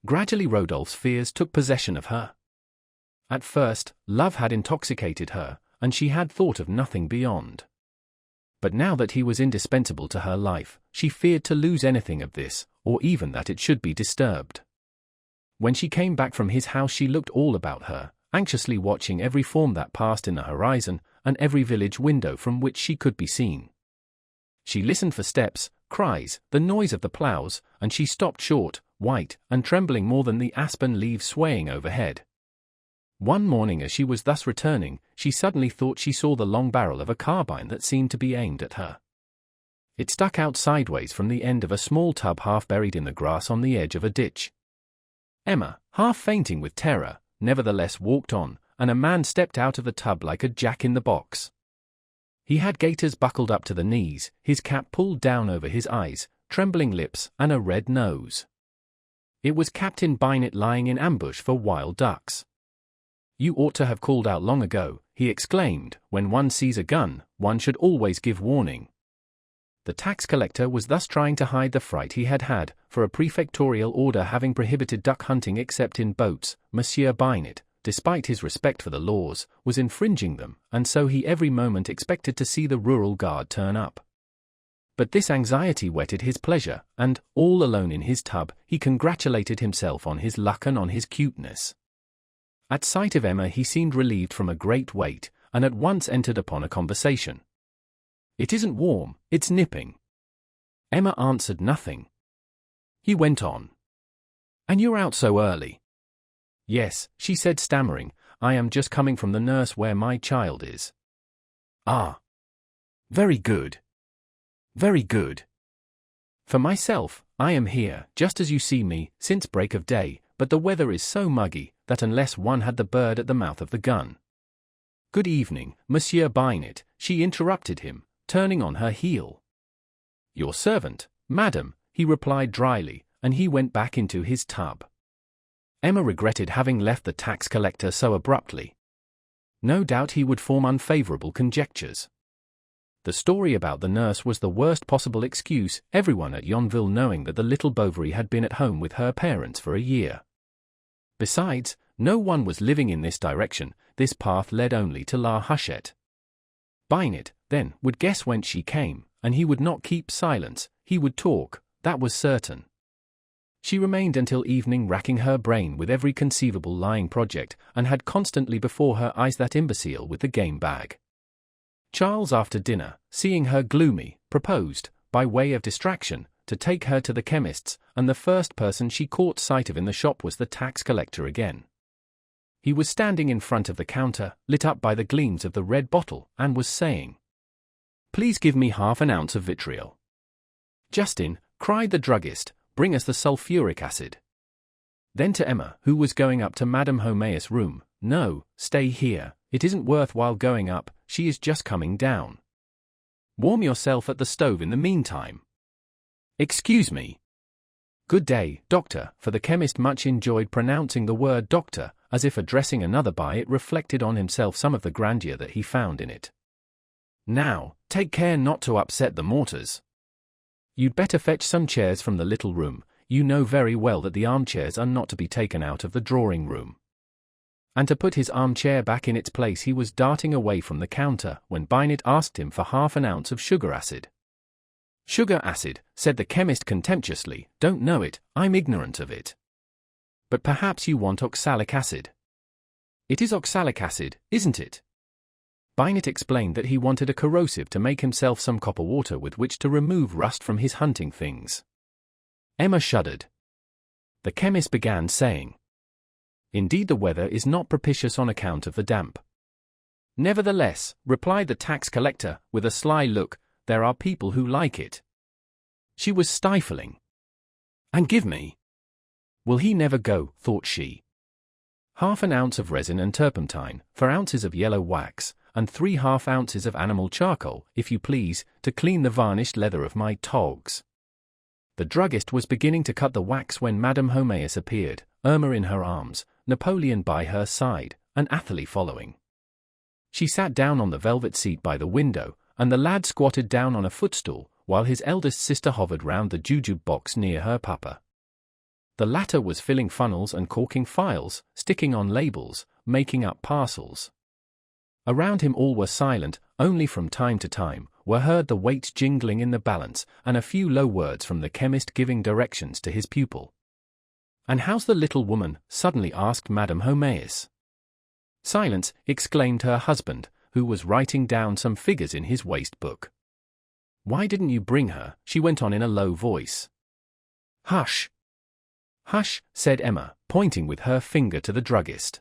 Gradually Rodolphe's fears took possession of her. At first, love had intoxicated her, and she had thought of nothing beyond. But now that he was indispensable to her life, she feared to lose anything of this, or even that it should be disturbed. When she came back from his house she looked all about her, anxiously watching every form that passed in the horizon, and every village window from which she could be seen. She listened for steps, cries, the noise of the ploughs, and she stopped short, white, and trembling more than the aspen leaves swaying overhead. One morning as she was thus returning, she suddenly thought she saw the long barrel of a carbine that seemed to be aimed at her. It stuck out sideways from the end of a small tub half buried in the grass on the edge of a ditch. Emma, half fainting with terror, nevertheless walked on, and a man stepped out of the tub like a jack-in-the-box. He had gaiters buckled up to the knees, his cap pulled down over his eyes, trembling lips, and a red nose. It was Captain Binet lying in ambush for wild ducks. "You ought to have called out long ago," he exclaimed. "When one sees a gun, one should always give warning." The tax collector was thus trying to hide the fright he had had, for a prefectorial order having prohibited duck hunting except in boats, Monsieur Binet, despite his respect for the laws, was infringing them, and so he every moment expected to see the rural guard turn up. But this anxiety whetted his pleasure, and, all alone in his tub, he congratulated himself on his luck and on his cuteness. At sight of Emma he seemed relieved from a great weight, and at once entered upon a conversation. "It isn't warm, it's nipping." Emma answered nothing. He went on. "And you're out so early?" "Yes," she said stammering, "I am just coming from the nurse where my child is." "Ah. Very good. Very good. For myself, I am here, just as you see me, since break of day, but the weather is so muggy, that unless one had the bird at the mouth of the gun—" "Good evening, Monsieur Binet," she interrupted him, turning on her heel. "Your servant, madam," he replied dryly, and he went back into his tub. Emma regretted having left the tax collector so abruptly. No doubt he would form unfavorable conjectures. The story about the nurse was the worst possible excuse, everyone at Yonville knowing that the little Bovary had been at home with her parents for a year. Besides, no one was living in this direction, this path led only to La Huchette. Binet, then, would guess whence she came, and he would not keep silence, he would talk, that was certain. She remained until evening racking her brain with every conceivable lying project, and had constantly before her eyes that imbecile with the game bag. Charles, after dinner, seeing her gloomy, proposed, by way of distraction, to take her to the chemist's, and the first person she caught sight of in the shop was the tax collector again. He was standing in front of the counter, lit up by the gleams of the red bottle, and was saying, "Please give me half an ounce of vitriol." "Justin," cried the druggist, "bring us the sulfuric acid." Then to Emma, who was going up to Madame Homéus' room, "No, stay here, it isn't worth while going up, she is just coming down. Warm yourself at the stove in the meantime." "Excuse me." "Good day, doctor," for the chemist much enjoyed pronouncing the word doctor, as if addressing another by it reflected on himself some of the grandeur that he found in it. "Now, take care not to upset the mortars. You'd better fetch some chairs from the little room, you know very well that the armchairs are not to be taken out of the drawing-room." And to put his armchair back in its place he was darting away from the counter when Binet asked him for half an ounce of sugar acid. "Sugar acid," said the chemist contemptuously, "don't know it, I'm ignorant of it. But perhaps you want oxalic acid." "It is oxalic acid, isn't it?" Binet explained that he wanted a corrosive to make himself some copper water with which to remove rust from his hunting things. Emma shuddered. The chemist began saying, "Indeed the weather is not propitious on account of the damp." "Nevertheless," replied the tax collector, with a sly look, "there are people who like it." She was stifling. "And give me." "Will he never go?" thought she. "Half an ounce of resin and turpentine, 4 ounces of yellow wax, and 3/2 ounces of animal charcoal, if you please, to clean the varnished leather of my togs." The druggist was beginning to cut the wax when Madame Homais appeared, Irma in her arms, Napoleon by her side, and Athalie following. She sat down on the velvet seat by the window, and the lad squatted down on a footstool, while his eldest sister hovered round the jujube box near her papa. The latter was filling funnels and corking phials, sticking on labels, making up parcels. Around him all were silent, only from time to time were heard the weights jingling in the balance and a few low words from the chemist giving directions to his pupil. "And how's the little woman?" suddenly asked Madame Homais. "Silence," exclaimed her husband, who was writing down some figures in his waste book. "Why didn't you bring her?" she went on in a low voice. "Hush! Hush," said Emma, pointing with her finger to the druggist.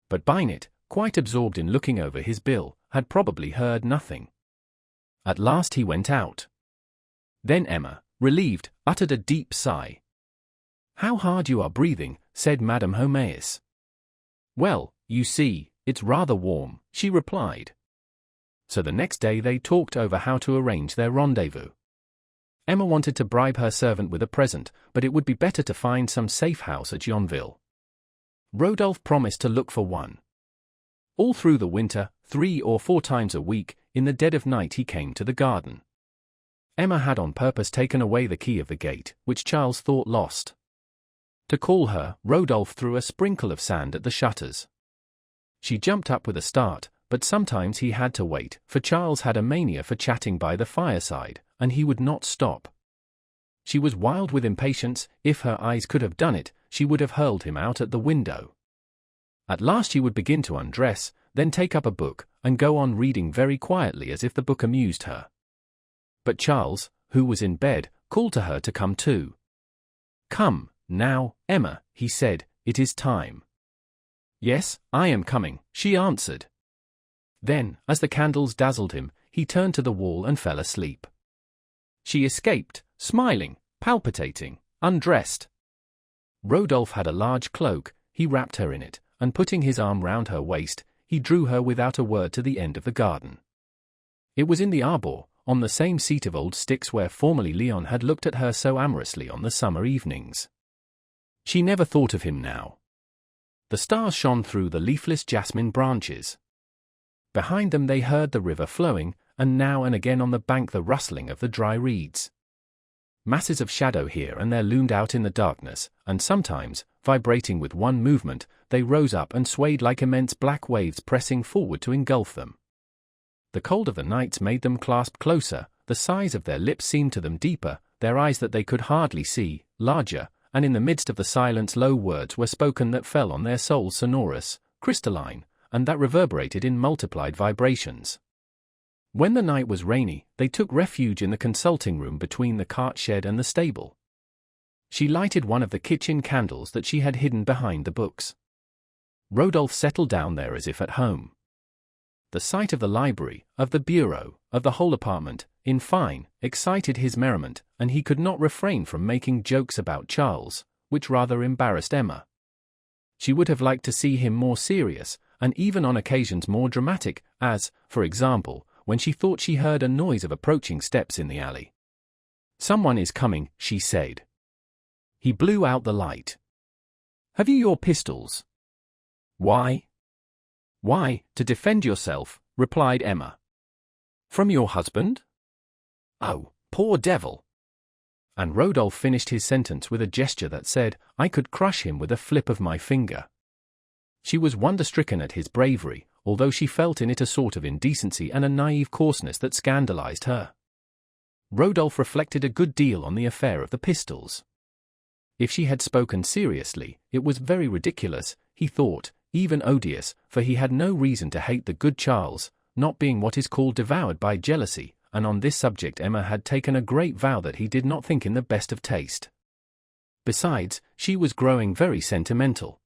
But Binet, quite absorbed in looking over his bill, had probably heard nothing. At last he went out. Then Emma, relieved, uttered a deep sigh. "How hard you are breathing," said Madame Homais. "Well, you see, it's rather warm," she replied. So the next day they talked over how to arrange their rendezvous. Emma wanted to bribe her servant with a present, but it would be better to find some safe house at Yonville. Rodolphe promised to look for one. All through the winter, 3 or 4 times a week, in the dead of night he came to the garden. Emma had on purpose taken away the key of the gate, which Charles thought lost. To call her, Rodolphe threw a sprinkle of sand at the shutters. She jumped up with a start, but sometimes he had to wait, for Charles had a mania for chatting by the fireside, and he would not stop. She was wild with impatience. If her eyes could have done it, she would have hurled him out at the window. At last she would begin to undress, then take up a book, and go on reading very quietly as if the book amused her. But Charles, who was in bed, called to her to come too. "Come, now, Emma," he said, "it is time." "Yes, I am coming," she answered. Then, as the candles dazzled him, he turned to the wall and fell asleep. She escaped, smiling, palpitating, undressed. Rodolphe had a large cloak, he wrapped her in it, and putting his arm round her waist, he drew her without a word to the end of the garden. It was in the arbor, on the same seat of old sticks where formerly Leon had looked at her so amorously on the summer evenings. She never thought of him now. The stars shone through the leafless jasmine branches. Behind them they heard the river flowing, and now and again on the bank the rustling of the dry reeds. Masses of shadow here and there loomed out in the darkness, and sometimes, vibrating with one movement, they rose up and swayed like immense black waves pressing forward to engulf them. The cold of the nights made them clasp closer, the size of their lips seemed to them deeper, their eyes that they could hardly see, larger, and in the midst of the silence low words were spoken that fell on their souls sonorous, crystalline, and that reverberated in multiplied vibrations. When the night was rainy, they took refuge in the consulting room between the cart shed and the stable. She lighted one of the kitchen candles that she had hidden behind the books. Rodolphe settled down there as if at home. The sight of the library, of the bureau, of the whole apartment, in fine, excited his merriment, and he could not refrain from making jokes about Charles, which rather embarrassed Emma. She would have liked to see him more serious, and even on occasions more dramatic, as, for example, when she thought she heard a noise of approaching steps in the alley. "Someone is coming," she said. He blew out the light. "Have you your pistols?" "Why?" "Why, to defend yourself," replied Emma. "From your husband?" "Oh, poor devil!" And Rodolphe finished his sentence with a gesture that said, "I could crush him with a flip of my finger." She was wonder-stricken at his bravery, although she felt in it a sort of indecency and a naive coarseness that scandalized her. Rodolphe reflected a good deal on the affair of the pistols. If she had spoken seriously, it was very ridiculous, he thought, even odious, for he had no reason to hate the good Charles, not being what is called devoured by jealousy, and on this subject Emma had taken a great vow that he did not think in the best of taste. Besides, she was growing very sentimental.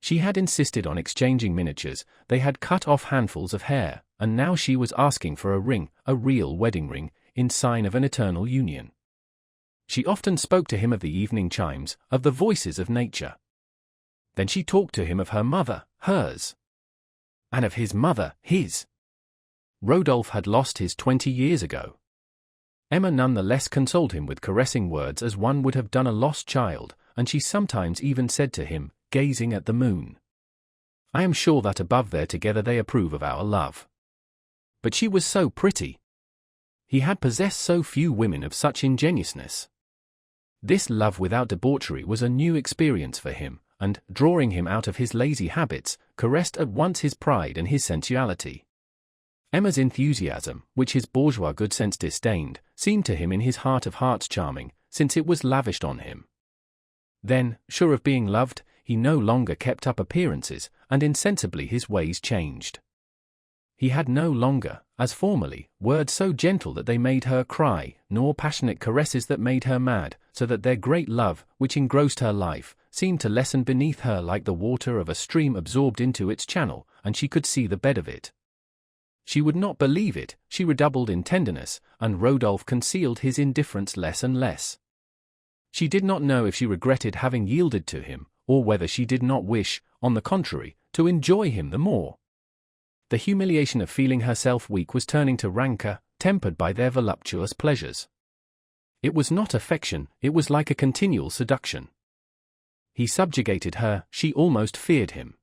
She had insisted on exchanging miniatures, they had cut off handfuls of hair, and now she was asking for a ring, a real wedding ring, in sign of an eternal union. She often spoke to him of the evening chimes, of the voices of nature. Then she talked to him of her mother, hers. And of his mother, his. Rodolphe had lost his 20 years ago. Emma none the less consoled him with caressing words as one would have done a lost child, and she sometimes even said to him, gazing at the moon, "I am sure that above there together they approve of our love." But she was so pretty. He had possessed so few women of such ingenuousness. This love without debauchery was a new experience for him, and, drawing him out of his lazy habits, caressed at once his pride and his sensuality. Emma's enthusiasm, which his bourgeois good sense disdained, seemed to him in his heart of hearts charming, since it was lavished on him. Then, sure of being loved, he no longer kept up appearances, and insensibly his ways changed. He had no longer, as formerly, words so gentle that they made her cry, nor passionate caresses that made her mad, so that their great love, which engrossed her life, seemed to lessen beneath her like the water of a stream absorbed into its channel, and she could see the bed of it. She would not believe it, she redoubled in tenderness, and Rodolphe concealed his indifference less and less. She did not know if she regretted having yielded to him, or whether she did not wish, on the contrary, to enjoy him the more. The humiliation of feeling herself weak was turning to rancor, tempered by their voluptuous pleasures. It was not affection, it was like a continual seduction. He subjugated her, she almost feared him.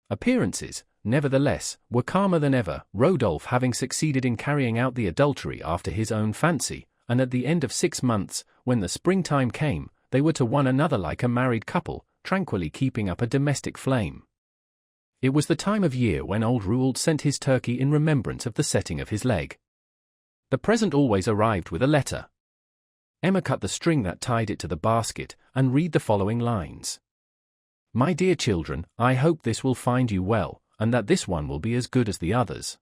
Appearances, nevertheless, were calmer than ever, Rodolphe having succeeded in carrying out the adultery after his own fancy, and at the end of 6 months, when the springtime came, they were to one another like a married couple, tranquilly keeping up a domestic flame. It was the time of year when old Rouault sent his turkey in remembrance of the setting of his leg. The present always arrived with a letter. Emma cut the string that tied it to the basket, and read the following lines. "My dear children, I hope this will find you well, and that this one will be as good as the others.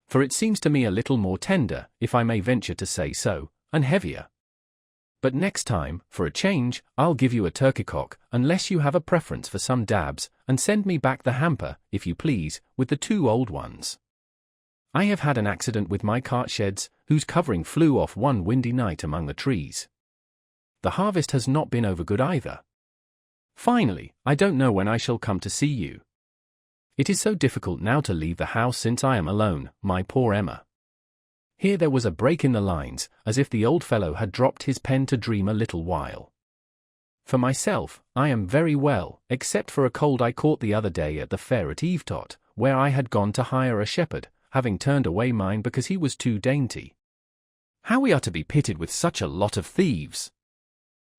For it seems to me a little more tender, if I may venture to say so, and heavier. But next time, for a change, I'll give you a turkey-cock, unless you have a preference for some dabs, and send me back the hamper, if you please, with the 2 old ones. I have had an accident with my cart sheds, whose covering flew off one windy night among the trees. The harvest has not been over good either. Finally, I don't know when I shall come to see you. It is so difficult now to leave the house since I am alone, my poor Emma." Here there was a break in the lines, as if the old fellow had dropped his pen to dream a little while. "For myself, I am very well, except for a cold I caught the other day at the fair at Yvetot, where I had gone to hire a shepherd, having turned away mine because he was too dainty. How we are to be pitied with such a lot of thieves!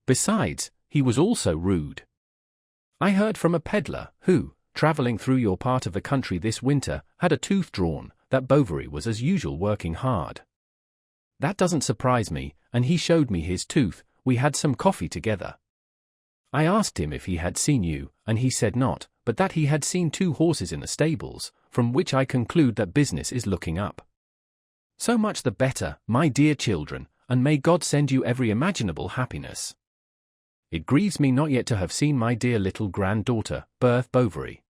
Besides, he was also rude. I heard from a peddler, who, travelling through your part of the country this winter, had a tooth drawn, that Bovary was as usual working hard. That doesn't surprise me, and he showed me his tooth, we had some coffee together. I asked him if he had seen you, and he said not, but that he had seen 2 horses in the stables, from which I conclude that business is looking up. So much the better, my dear children, and may God send you every imaginable happiness. It grieves me not yet to have seen my dear little granddaughter, Berthe Bovary.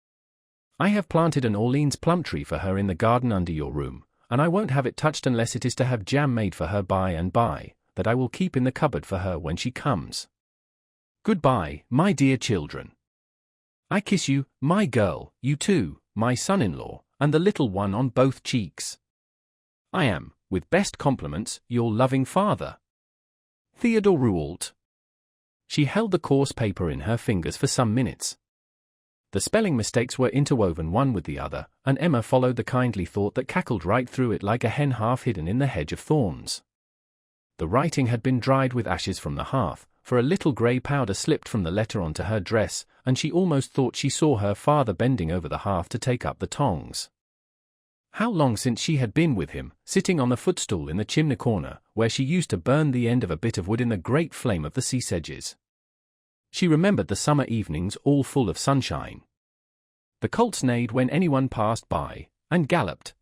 I have planted an Orleans plum tree for her in the garden under your room, and I won't have it touched unless it is to have jam made for her by and by, that I will keep in the cupboard for her when she comes. Goodbye, my dear children. I kiss you, my girl, you too, my son-in-law, and the little one on both cheeks. I am, with best compliments, your loving father. Theodore Rouault." She held the coarse paper in her fingers for some minutes. The spelling mistakes were interwoven one with the other, and Emma followed the kindly thought that cackled right through it like a hen half hidden in the hedge of thorns. The writing had been dried with ashes from the hearth, for a little grey powder slipped from the letter onto her dress, and she almost thought she saw her father bending over the hearth to take up the tongs. How long since she had been with him, sitting on the footstool in the chimney corner, where she used to burn the end of a bit of wood in the great flame of the sea sedges. She remembered the summer evenings all full of sunshine. The colts neighed when anyone passed by, and galloped.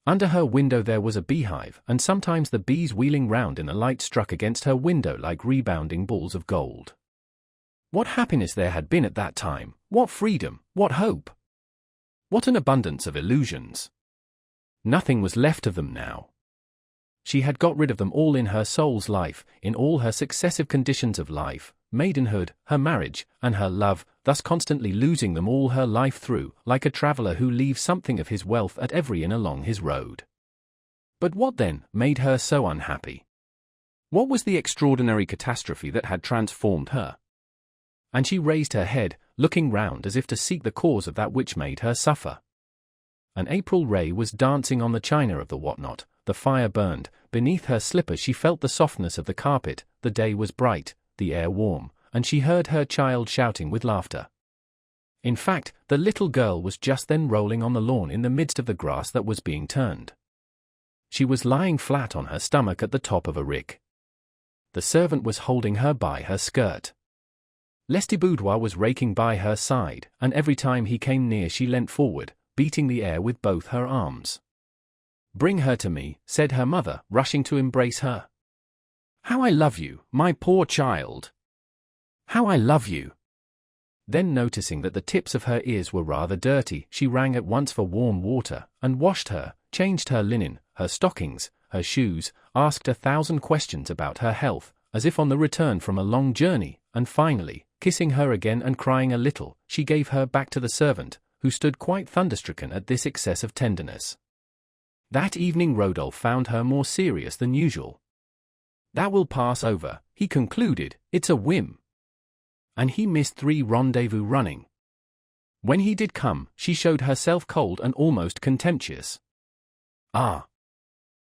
Under her window there was a beehive, and sometimes the bees wheeling round in the light struck against her window like rebounding balls of gold. What happiness there had been at that time, what freedom, what hope! What an abundance of illusions! Nothing was left of them now. She had got rid of them all in her soul's life, in all her successive conditions of life, maidenhood, her marriage, and her love, thus constantly losing them all her life through, like a traveller who leaves something of his wealth at every inn along his road. But what then made her so unhappy? What was the extraordinary catastrophe that had transformed her? And she raised her head, looking round as if to seek the cause of that which made her suffer. An April ray was dancing on the china of the whatnot, the fire burned, beneath her slippers she felt the softness of the carpet, the day was bright, the air warm, and she heard her child shouting with laughter. In fact, the little girl was just then rolling on the lawn in the midst of the grass that was being turned. She was lying flat on her stomach at the top of a rick. The servant was holding her by her skirt. Lestiboudois was raking by her side, and every time he came near she leant forward, beating the air with both her arms. "Bring her to me," said her mother, rushing to embrace her. "How I love you, my poor child! How I love you!" Then noticing that the tips of her ears were rather dirty, she rang at once for warm water, and washed her, changed her linen, her stockings, her shoes, asked 1,000 questions about her health, as if on the return from a long journey, and finally, kissing her again and crying a little, she gave her back to the servant, who stood quite thunderstricken at this excess of tenderness. That evening Rodolphe found her more serious than usual. "That will pass over," he concluded, "it's a whim." And he missed 3 rendezvous running. When he did come, she showed herself cold and almost contemptuous. "Ah!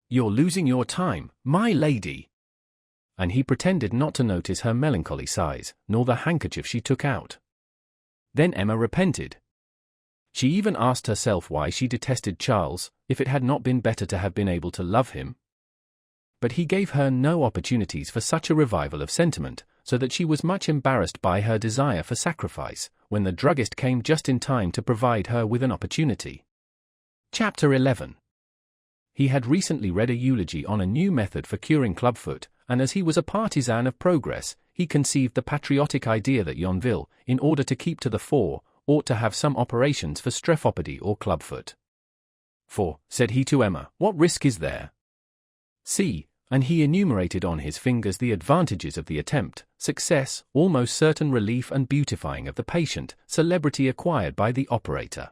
You're losing your time, my lady!" And he pretended not to notice her melancholy sighs, nor the handkerchief she took out. Then Emma repented. She even asked herself why she detested Charles, if it had not been better to have been able to love him. But he gave her no opportunities for such a revival of sentiment, so that she was much embarrassed by her desire for sacrifice, when the druggist came just in time to provide her with an opportunity. Chapter 11. He had recently read a eulogy on a new method for curing clubfoot, and as he was a partisan of progress, he conceived the patriotic idea that Yonville, in order to keep to the fore, ought to have some operations for strephopody or clubfoot. "For," said he to Emma, "what risk is there? See," and he enumerated on his fingers the advantages of the attempt: success, almost certain relief and beautifying of the patient, celebrity acquired by the operator.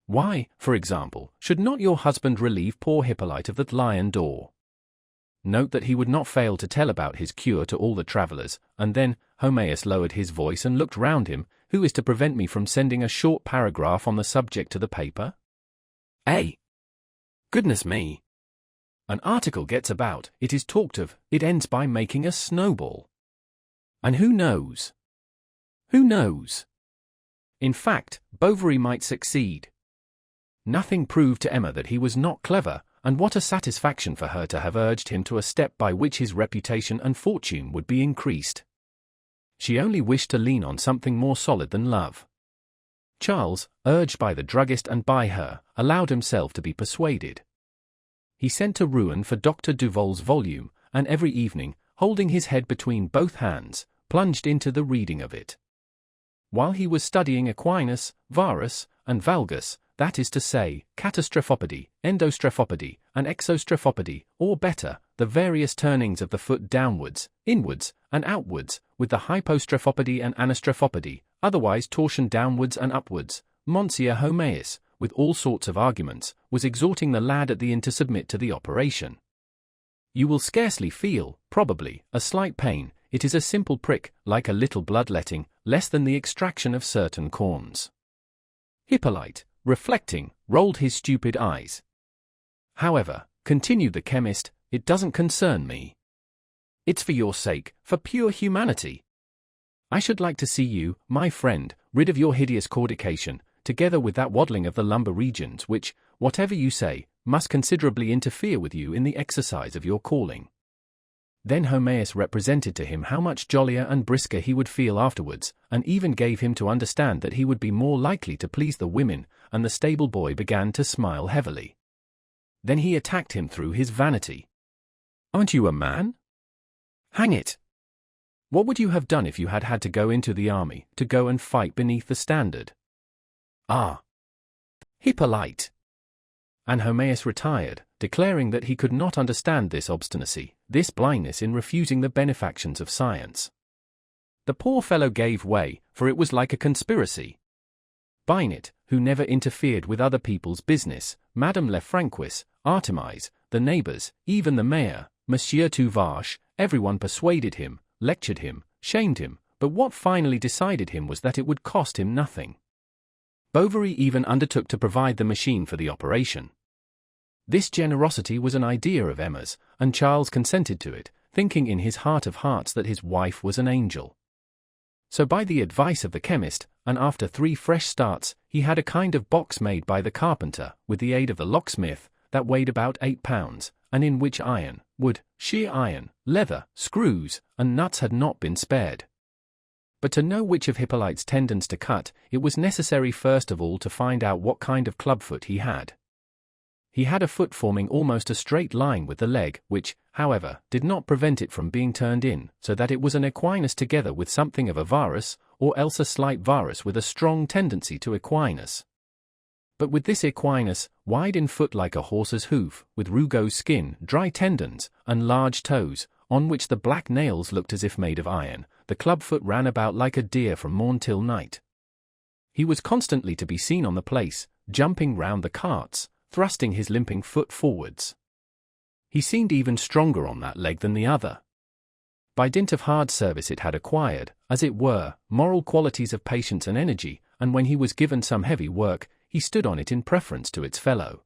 Why, for example, should not your husband relieve poor Hippolyte of the lion d'or? Note that he would not fail to tell about his cure to all the travellers, and then, Homaeus lowered his voice and looked round him, who is to prevent me from sending a short paragraph on the subject to the paper? Eh? Goodness me! An article gets about, it is talked of, it ends by making a snowball. And who knows? Who knows? In fact, Bovary might succeed. Nothing proved to Emma that he was not clever, and what a satisfaction for her to have urged him to a step by which his reputation and fortune would be increased. She only wished to lean on something more solid than love. Charles, urged by the druggist and by her, allowed himself to be persuaded. He sent to Rouen for Dr. Duval's volume, and every evening, holding his head between both hands, plunged into the reading of it. While he was studying Aquinas, Varus, and Valgus, that is to say, catastrephopody, endostrephopody, and exostrephopody, or better, the various turnings of the foot downwards, inwards, and outwards, with the hypostrephopody and anastrephopody, otherwise torsion downwards and upwards, Monsieur Homaeus, with all sorts of arguments, was exhorting the lad at the inn to submit to the operation. You will scarcely feel, probably, a slight pain. It is a simple prick, like a little bloodletting, less than the extraction of certain corns. Hippolyte, reflecting, rolled his stupid eyes. However, continued the chemist, it doesn't concern me. It's for your sake, for pure humanity. I should like to see you, my friend, rid of your hideous caudication, together with that waddling of the lumbar regions which, whatever you say, must considerably interfere with you in the exercise of your calling. Then Homaeus represented to him how much jollier and brisker he would feel afterwards, and even gave him to understand that he would be more likely to please the women, and the stable boy began to smile heavily. Then he attacked him through his vanity. Aren't you a man? Hang it! What would you have done if you had had to go into the army, to go and fight beneath the standard? Ah! Hippolyte! And Homaeus retired, declaring that he could not understand this obstinacy, this blindness in refusing the benefactions of science. The poor fellow gave way, for it was like a conspiracy. Binet, who never interfered with other people's business, Madame Lefrancois, Artemise, the neighbors, even the mayor, Monsieur Tuvache, everyone persuaded him, lectured him, shamed him, but what finally decided him was that it would cost him nothing. Bovary even undertook to provide the machine for the operation. This generosity was an idea of Emma's, and Charles consented to it, thinking in his heart of hearts that his wife was an angel. So by the advice of the chemist, and after 3 fresh starts, he had a kind of box made by the carpenter, with the aid of the locksmith, that weighed about 8 pounds, and in which iron, wood, sheer iron, leather, screws, and nuts had not been spared. But to know which of Hippolyte's tendons to cut, it was necessary first of all to find out what kind of clubfoot he had. He had a foot forming almost a straight line with the leg, which, however, did not prevent it from being turned in, so that it was an equinus together with something of a varus, or else a slight varus with a strong tendency to equinus. But with this equinus, wide in foot like a horse's hoof, with rugo's skin, dry tendons, and large toes, on which the black nails looked as if made of iron, the clubfoot ran about like a deer from morn till night. He was constantly to be seen on the place, jumping round the carts, thrusting his limping foot forwards. He seemed even stronger on that leg than the other. By dint of hard service it had acquired, as it were, moral qualities of patience and energy, and when he was given some heavy work, he stood on it in preference to its fellow.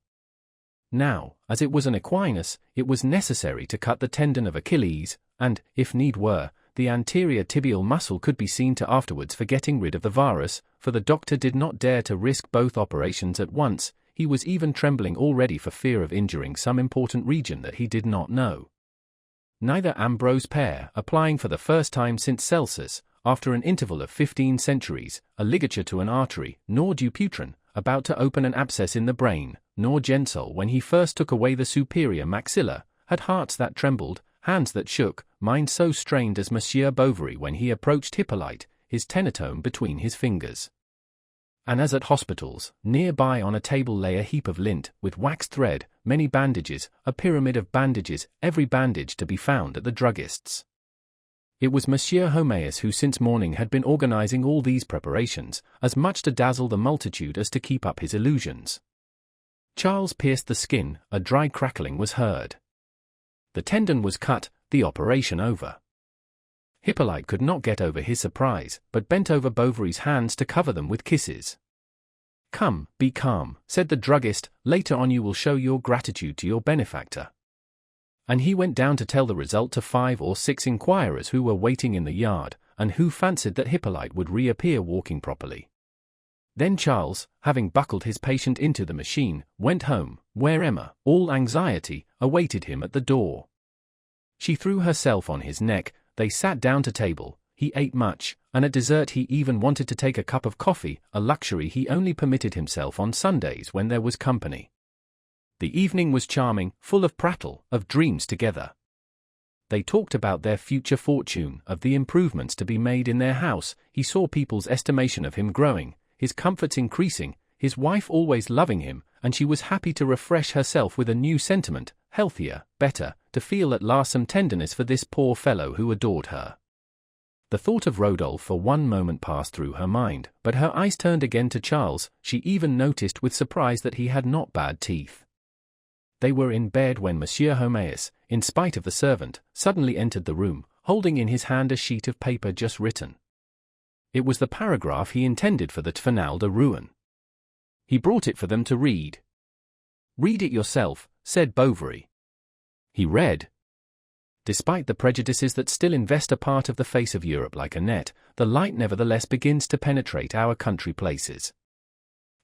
Now, as it was an equinus, it was necessary to cut the tendon of Achilles, and, if need were, the anterior tibial muscle could be seen to afterwards for getting rid of the varus, for the doctor did not dare to risk both operations at once. He was even trembling already for fear of injuring some important region that he did not know. Neither Ambrose Pare, applying for the first time since Celsus, after an interval of 15 centuries, a ligature to an artery, nor Dupuytren, about to open an abscess in the brain, nor Gensol when he first took away the superior maxilla, had hearts that trembled, hands that shook, mind so strained as Monsieur Bovary when he approached Hippolyte, his tenatome between his fingers. And as at hospitals, near-by on a table lay a heap of lint, with waxed thread, many bandages, a pyramid of bandages, every bandage to be found at the druggist's. It was Monsieur Homaeus who since morning had been organizing all these preparations, as much to dazzle the multitude as to keep up his illusions. Charles pierced the skin, a dry crackling was heard. The tendon was cut, the operation over. Hippolyte could not get over his surprise, but bent over Bovary's hands to cover them with kisses. "Come, be calm," said the druggist, "later on you will show your gratitude to your benefactor." And he went down to tell the result to 5 or 6 inquirers who were waiting in the yard, and who fancied that Hippolyte would reappear walking properly. Then Charles, having buckled his patient into the machine, went home, where Emma, all anxiety, awaited him at the door. She threw herself on his neck, they sat down to table, he ate much, and at dessert he even wanted to take a cup of coffee, a luxury he only permitted himself on Sundays when there was company. The evening was charming, full of prattle, of dreams together. They talked about their future fortune, of the improvements to be made in their house. He saw people's estimation of him growing, his comforts increasing, his wife always loving him, and she was happy to refresh herself with a new sentiment, healthier, better, to feel at last some tenderness for this poor fellow who adored her. The thought of Rodolphe for one moment passed through her mind, but her eyes turned again to Charles. She even noticed with surprise that he had not bad teeth. They were in bed when Monsieur Homaeus, in spite of the servant, suddenly entered the room, holding in his hand a sheet of paper just written. It was the paragraph he intended for the Finale de Rouen. He brought it for them to read. "Read it yourself," said Bovary. He read. Despite the prejudices that still invest a part of the face of Europe like a net, the light nevertheless begins to penetrate our country places.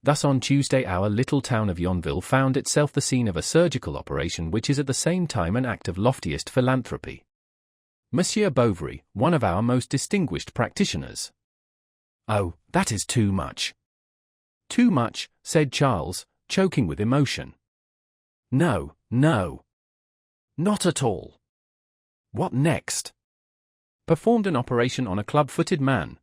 Thus on Tuesday our little town of Yonville found itself the scene of a surgical operation which is at the same time an act of loftiest philanthropy. Monsieur Bovary, one of our most distinguished practitioners. "Oh, that is too much." "Too much," said Charles, choking with emotion. "No, no. Not at all." "What next?" "Performed an operation on a club-footed man."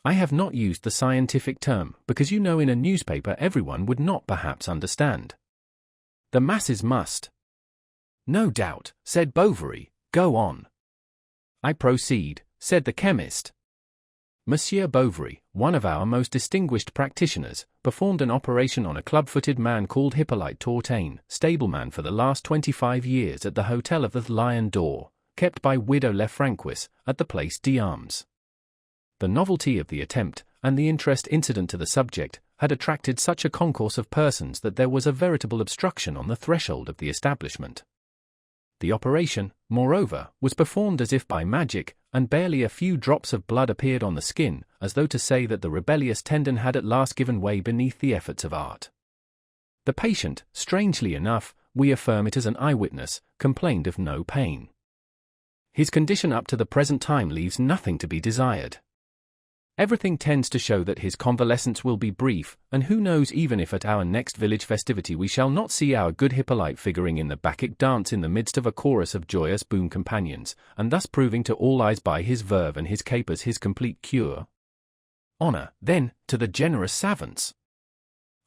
I have not used the scientific term, because you know in a newspaper everyone would not perhaps understand. The masses must. "No doubt," said Bovary, "go on." "I proceed," said the chemist. Monsieur Bovary, one of our most distinguished practitioners, performed an operation on a club-footed man called Hippolyte Tourtain, stableman for the last 25 years at the Hotel of the Lion d'Or, kept by Widow Lefrancois, at the Place d'Armes. The novelty of the attempt, and the interest incident to the subject, had attracted such a concourse of persons that there was a veritable obstruction on the threshold of the establishment. The operation, moreover, was performed as if by magic, and barely a few drops of blood appeared on the skin, as though to say that the rebellious tendon had at last given way beneath the efforts of art. The patient, strangely enough, we affirm it as an eyewitness, complained of no pain. His condition up to the present time leaves nothing to be desired. Everything tends to show that his convalescence will be brief, and who knows even if at our next village festivity we shall not see our good Hippolyte figuring in the Bacchic dance in the midst of a chorus of joyous boon companions, and thus proving to all eyes by his verve and his capers his complete cure. Honor, then, to the generous savants.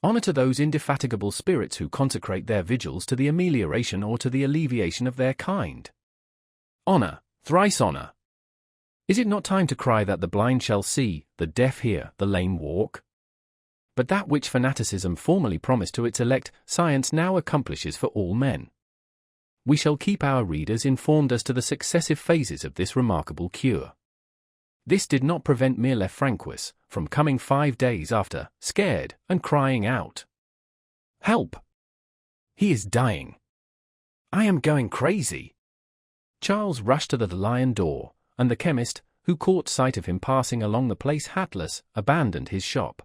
Honor to those indefatigable spirits who consecrate their vigils to the amelioration or to the alleviation of their kind. Honor, thrice honor. Is it not time to cry that the blind shall see, the deaf hear, the lame walk? But that which fanaticism formerly promised to its elect, science now accomplishes for all men. We shall keep our readers informed as to the successive phases of this remarkable cure. This did not prevent mere Lefrancois from coming 5 days after, scared, and crying out, "Help! He is dying! I am going crazy!" Charles rushed to the Lion d'Or, and the chemist, who caught sight of him passing along the place hatless, abandoned his shop.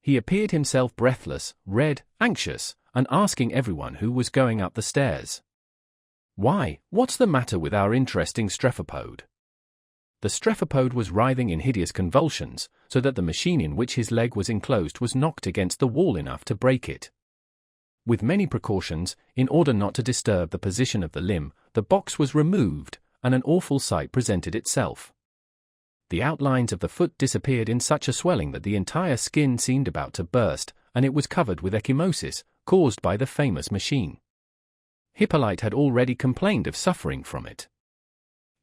He appeared himself breathless, red, anxious, and asking everyone who was going up the stairs, "Why, what's the matter with our interesting strephopode?" The strephopode was writhing in hideous convulsions, so that the machine in which his leg was enclosed was knocked against the wall enough to break it. With many precautions, in order not to disturb the position of the limb, the box was removed, and an awful sight presented itself. The outlines of the foot disappeared in such a swelling that the entire skin seemed about to burst, and it was covered with ecchymosis, caused by the famous machine. Hippolyte had already complained of suffering from it.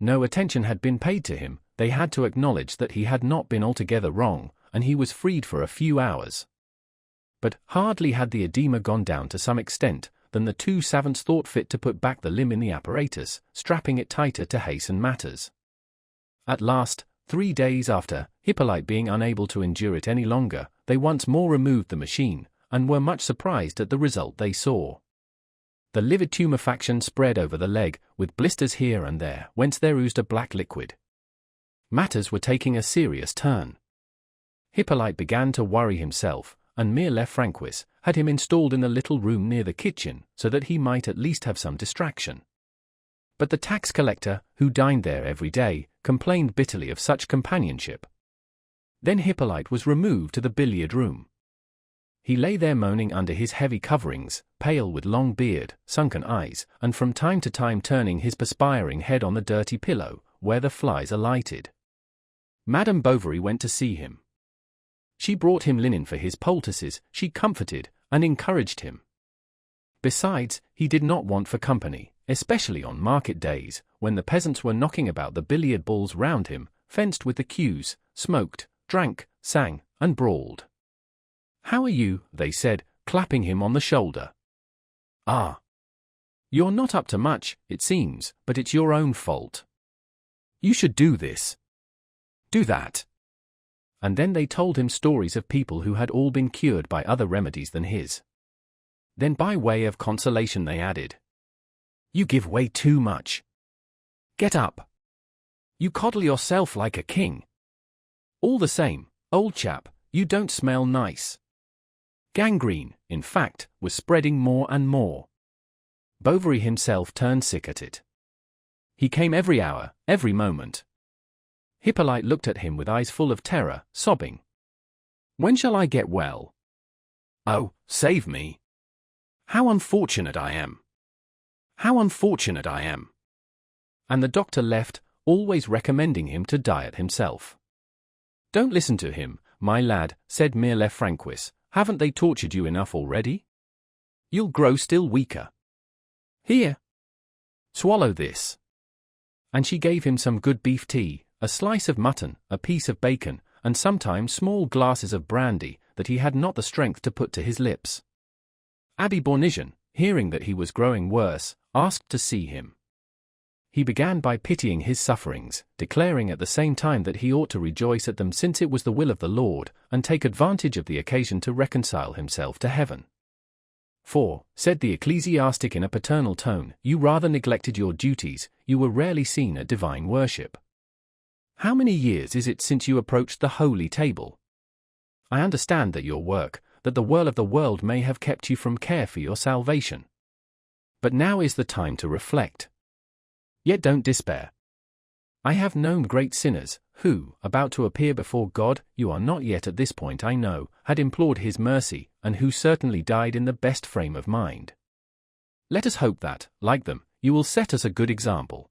No attention had been paid to him, they had to acknowledge that he had not been altogether wrong, and he was freed for a few hours. But hardly had the edema gone down to some extent, than the 2 savants thought fit to put back the limb in the apparatus, strapping it tighter to hasten matters. At last, 3 days after, Hippolyte being unable to endure it any longer, they once more removed the machine, and were much surprised at the result they saw. The livid tumefaction spread over the leg, with blisters here and there, whence there oozed a black liquid. Matters were taking a serious turn. Hippolyte began to worry himself, and mere Lefrancois had him installed in the little room near the kitchen, so that he might at least have some distraction. But the tax collector, who dined there every day, complained bitterly of such companionship. Then Hippolyte was removed to the billiard room. He lay there moaning under his heavy coverings, pale with long beard, sunken eyes, and from time to time turning his perspiring head on the dirty pillow, where the flies alighted. Madame Bovary went to see him. She brought him linen for his poultices, she comforted and encouraged him. Besides, he did not want for company, especially on market days, when the peasants were knocking about the billiard balls round him, fenced with the cues, smoked, drank, sang, and brawled. "How are you?" they said, clapping him on the shoulder. "Ah! You're not up to much, it seems, but it's your own fault. You should do this. Do that." And then they told him stories of people who had all been cured by other remedies than his. Then by way of consolation they added, "You give way too much. Get up. You coddle yourself like a king. All the same, old chap, you don't smell nice. Gangrene, in fact, was spreading more and more. Bovary himself turned sick at it. He came every hour, every moment. Hippolyte looked at him with eyes full of terror, sobbing. When shall I get well? Oh, save me. How unfortunate I am. How unfortunate I am. And the doctor left, always recommending him to diet himself. Don't listen to him, my lad, said Mère Lefrancois. Haven't they tortured you enough already? You'll grow still weaker. Here. Swallow this. And she gave him some good beef tea, a slice of mutton, a piece of bacon, and sometimes small glasses of brandy that he had not the strength to put to his lips. Abbe Bournisien, hearing that he was growing worse, asked to see him. He began by pitying his sufferings, declaring at the same time that he ought to rejoice at them since it was the will of the Lord, and take advantage of the occasion to reconcile himself to heaven. For, said the ecclesiastic in a paternal tone, you rather neglected your duties, you were rarely seen at divine worship. How many years is it since you approached the holy table? I understand that your work, that the whirl of the world may have kept you from care for your salvation. But now is the time to reflect. Yet don't despair. I have known great sinners, who, about to appear before God, you are not yet at this point I know, had implored his mercy, and who certainly died in the best frame of mind. Let us hope that, like them, you will set us a good example.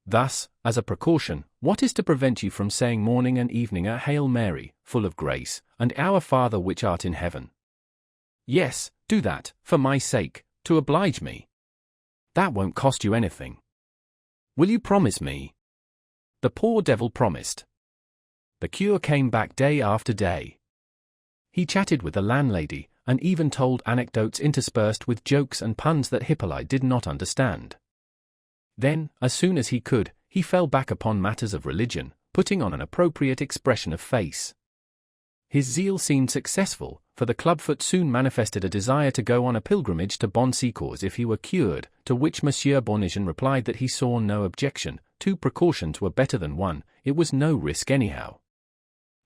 Thus, as a precaution, what is to prevent you from saying morning and evening a Hail Mary, full of grace, and Our Father which art in heaven? Yes, do that, for my sake, to oblige me. That won't cost you anything. Will you promise me? The poor devil promised. The cure came back day after day. He chatted with the landlady, and even told anecdotes interspersed with jokes and puns that Hippolyte did not understand. Then, as soon as he could, he fell back upon matters of religion, putting on an appropriate expression of face. His zeal seemed successful, for the clubfoot soon manifested a desire to go on a pilgrimage to Bon Secours if he were cured, to which Monsieur Bournisien replied that he saw no objection, 2 precautions were better than 1, it was no risk anyhow.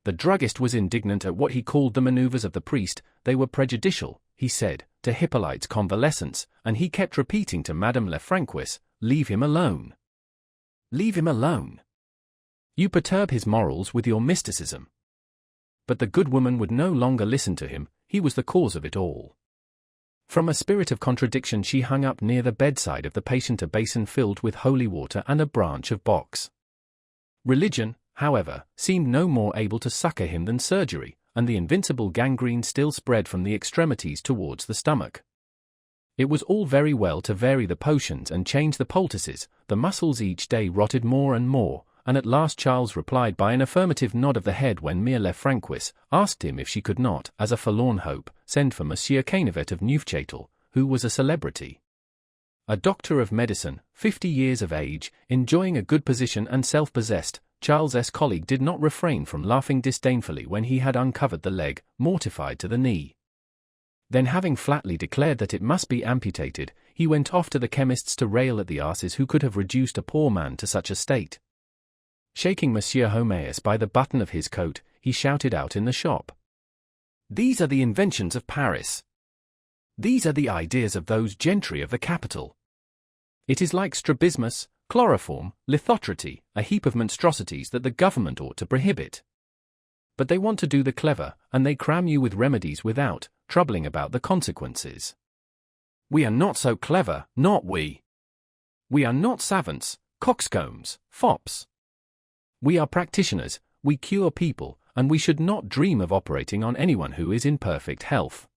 The druggist was indignant at what he called the manoeuvres of the priest, they were prejudicial, he said, to Hippolyte's convalescence, and he kept repeating to Madame Lefrancois, leave him alone. Leave him alone. You perturb his morals with your mysticism. But the good woman would no longer listen to him, he was the cause of it all. From a spirit of contradiction she hung up near the bedside of the patient a basin filled with holy water and a branch of box. Religion, however, seemed no more able to succor him than surgery, and the invincible gangrene still spread from the extremities towards the stomach. It was all very well to vary the potions and change the poultices, the muscles each day rotted more and more, and at last Charles replied by an affirmative nod of the head when Mère Lefrancois asked him if she could not, as a forlorn hope, send for Monsieur Cainevet of Neufchâtel, who was a celebrity. A doctor of medicine, 50 years of age, enjoying a good position and self-possessed, Charles's colleague did not refrain from laughing disdainfully when he had uncovered the leg, mortified to the knee. Then, having flatly declared that it must be amputated, he went off to the chemist's to rail at the asses who could have reduced a poor man to such a state. Shaking Monsieur Homéus by the button of his coat, he shouted out in the shop. These are the inventions of Paris. These are the ideas of those gentry of the capital. It is like strabismus, chloroform, lithotrity, a heap of monstrosities that the government ought to prohibit. But they want to do the clever, and they cram you with remedies without troubling about the consequences. We are not so clever, not we. We are not savants, coxcombs, fops. We are practitioners, we cure people, and we should not dream of operating on anyone who is in perfect health.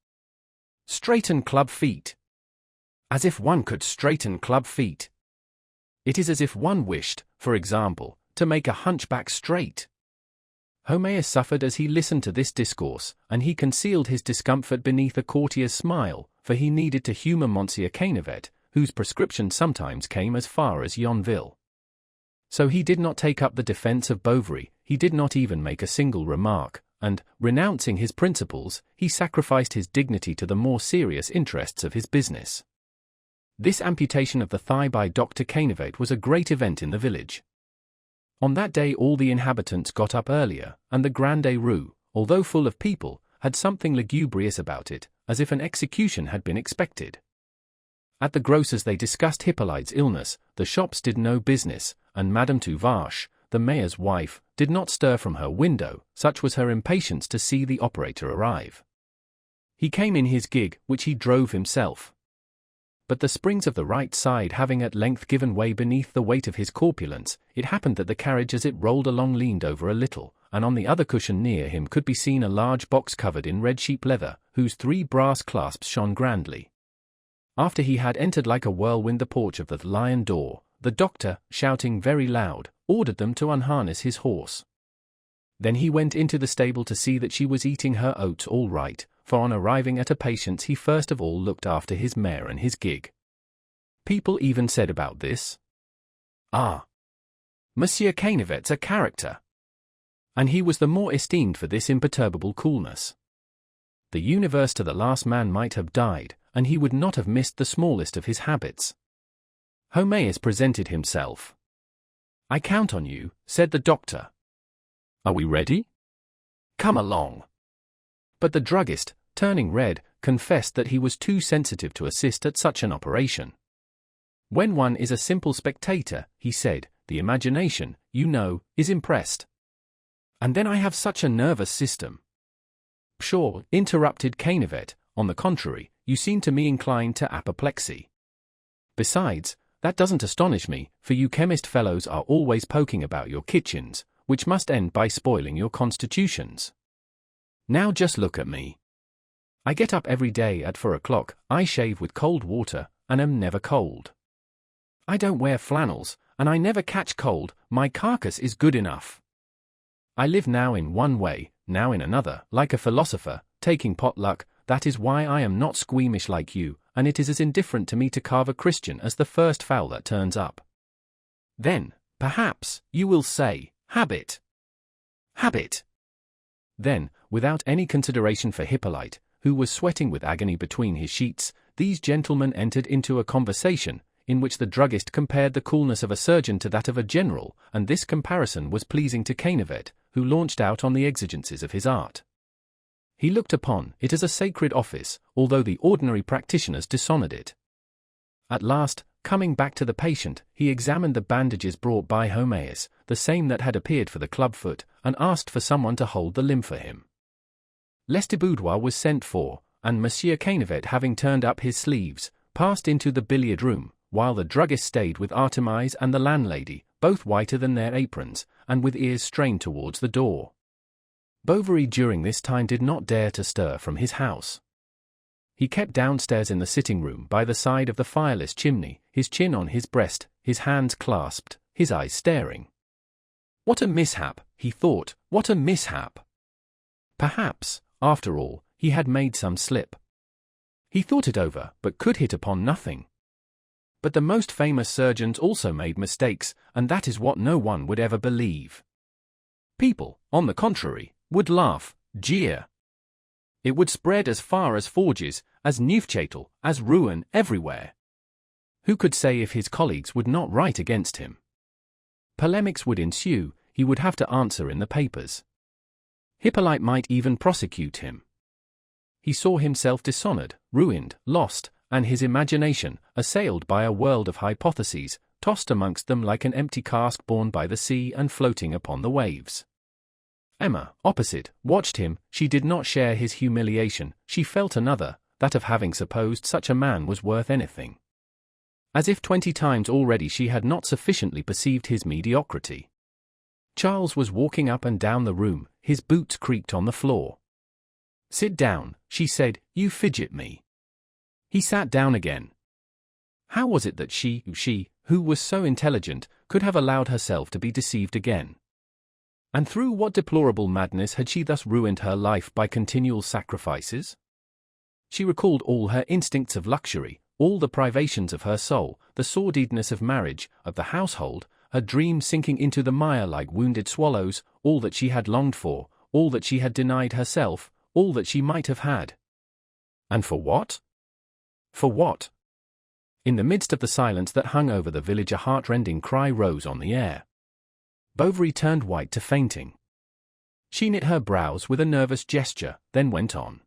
Straighten club feet. As if one could straighten club feet. It is as if one wished, for example, to make a hunchback straight. Homéus suffered as he listened to this discourse, and he concealed his discomfort beneath a courtier's smile, for he needed to humour Monsieur Cainevet, whose prescription sometimes came as far as Yonville. So he did not take up the defence of Bovary, he did not even make a single remark, and, renouncing his principles, he sacrificed his dignity to the more serious interests of his business. This amputation of the thigh by Dr. Canivet was a great event in the village. On that day all the inhabitants got up earlier, and the Grande Rue, although full of people, had something lugubrious about it, as if an execution had been expected. At the grocer's they discussed Hippolyte's illness, the shops did no business, and Madame Tuvache, the mayor's wife, did not stir from her window, such was her impatience to see the operator arrive. He came in his gig, which he drove himself. But the springs of the right side having at length given way beneath the weight of his corpulence, it happened that the carriage as it rolled along leaned over a little, and on the other cushion near him could be seen a large box covered in red sheep leather, whose 3 brass clasps shone grandly. After he had entered like a whirlwind the porch of the lion door, the doctor, shouting very loud, ordered them to unharness his horse. Then he went into the stable to see that she was eating her oats all right, for on arriving at a patient's he first of all looked after his mare and his gig. People even said about this, "Ah, Monsieur Canivet's a character." And he was the more esteemed for this imperturbable coolness. The universe to the last man might have died, and he would not have missed the smallest of his habits. Homaeus presented himself. "I count on you," said the doctor. "Are we ready?" "Come along." But the druggist, turning red, confessed that he was too sensitive to assist at such an operation. "When one is a simple spectator," he said, "the imagination, you know, is impressed. And then I have such a nervous system." "Pshaw," interrupted Canivet, "on the contrary, you seem to me inclined to apoplexy. Besides, that doesn't astonish me, for you chemist fellows are always poking about your kitchens, which must end by spoiling your constitutions. Now just look at me. I get up every day at 4 o'clock, I shave with cold water, and am never cold. I don't wear flannels, and I never catch cold, my carcass is good enough. I live now in one way, now in another, like a philosopher, taking pot luck. That is why I am not squeamish like you, and it is as indifferent to me to carve a Christian as the first fowl that turns up. Then, perhaps, you will say, habit. Habit. Then, without any consideration for Hippolyte, who was sweating with agony between his sheets, these gentlemen entered into a conversation, in which the druggist compared the coolness of a surgeon to that of a general, and this comparison was pleasing to Canivet, who launched out on the exigencies of his art. He looked upon it as a sacred office, although the ordinary practitioners dishonored it. At last, coming back to the patient, he examined the bandages brought by Homaeus, the same that had appeared for the clubfoot, and asked for someone to hold the limb for him. Lestiboudois was sent for, and Monsieur Canivet, having turned up his sleeves, passed into the billiard room, while the druggist stayed with Artemise and the landlady, both whiter than their aprons, and with ears strained towards the door. Bovary during this time did not dare to stir from his house. He kept downstairs in the sitting-room by the side of the fireless chimney, his chin on his breast, his hands clasped, his eyes staring. What a mishap, he thought, what a mishap! Perhaps, after all, he had made some slip. He thought it over, but could hit upon nothing. But the most famous surgeons also made mistakes, and that is what no one would ever believe. People, on the contrary, would laugh, jeer. It would spread as far as Forges, as Neufchâtel, as Rouen, everywhere. Who could say if his colleagues would not write against him? Polemics would ensue, he would have to answer in the papers. Hippolyte might even prosecute him. He saw himself dishonored, ruined, lost, and his imagination, assailed by a world of hypotheses, tossed amongst them like an empty cask borne by the sea and floating upon the waves. Emma, opposite, watched him. She did not share his humiliation, she felt another, that of having supposed such a man was worth anything. As if 20 times already she had not sufficiently perceived his mediocrity. Charles was walking up and down the room, his boots creaked on the floor. "Sit down," she said, "you fidget me." He sat down again. How was it that she, who was so intelligent, could have allowed herself to be deceived again? And through what deplorable madness had she thus ruined her life by continual sacrifices? She recalled all her instincts of luxury, all the privations of her soul, the sordidness of marriage, of the household, her dreams sinking into the mire like wounded swallows, all that she had longed for, all that she had denied herself, all that she might have had. And for what? For what? In the midst of the silence that hung over the village, a heart-rending cry rose on the air. Bovary turned white to fainting. She knit her brows with a nervous gesture, then went on.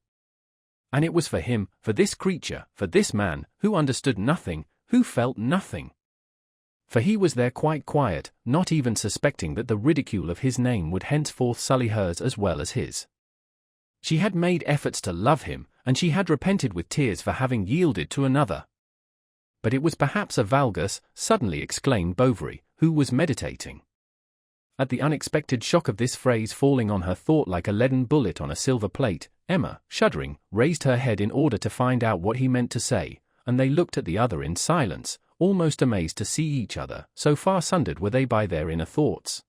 And it was for him, for this creature, for this man, who understood nothing, who felt nothing. For he was there quite quiet, not even suspecting that the ridicule of his name would henceforth sully hers as well as his. She had made efforts to love him, and she had repented with tears for having yielded to another. But it was perhaps a valgus, suddenly exclaimed Bovary, who was meditating. At the unexpected shock of this phrase falling on her thought like a leaden bullet on a silver plate, Emma, shuddering, raised her head in order to find out what he meant to say, and they looked at the other in silence, almost amazed to see each other, so far sundered were they by their inner thoughts.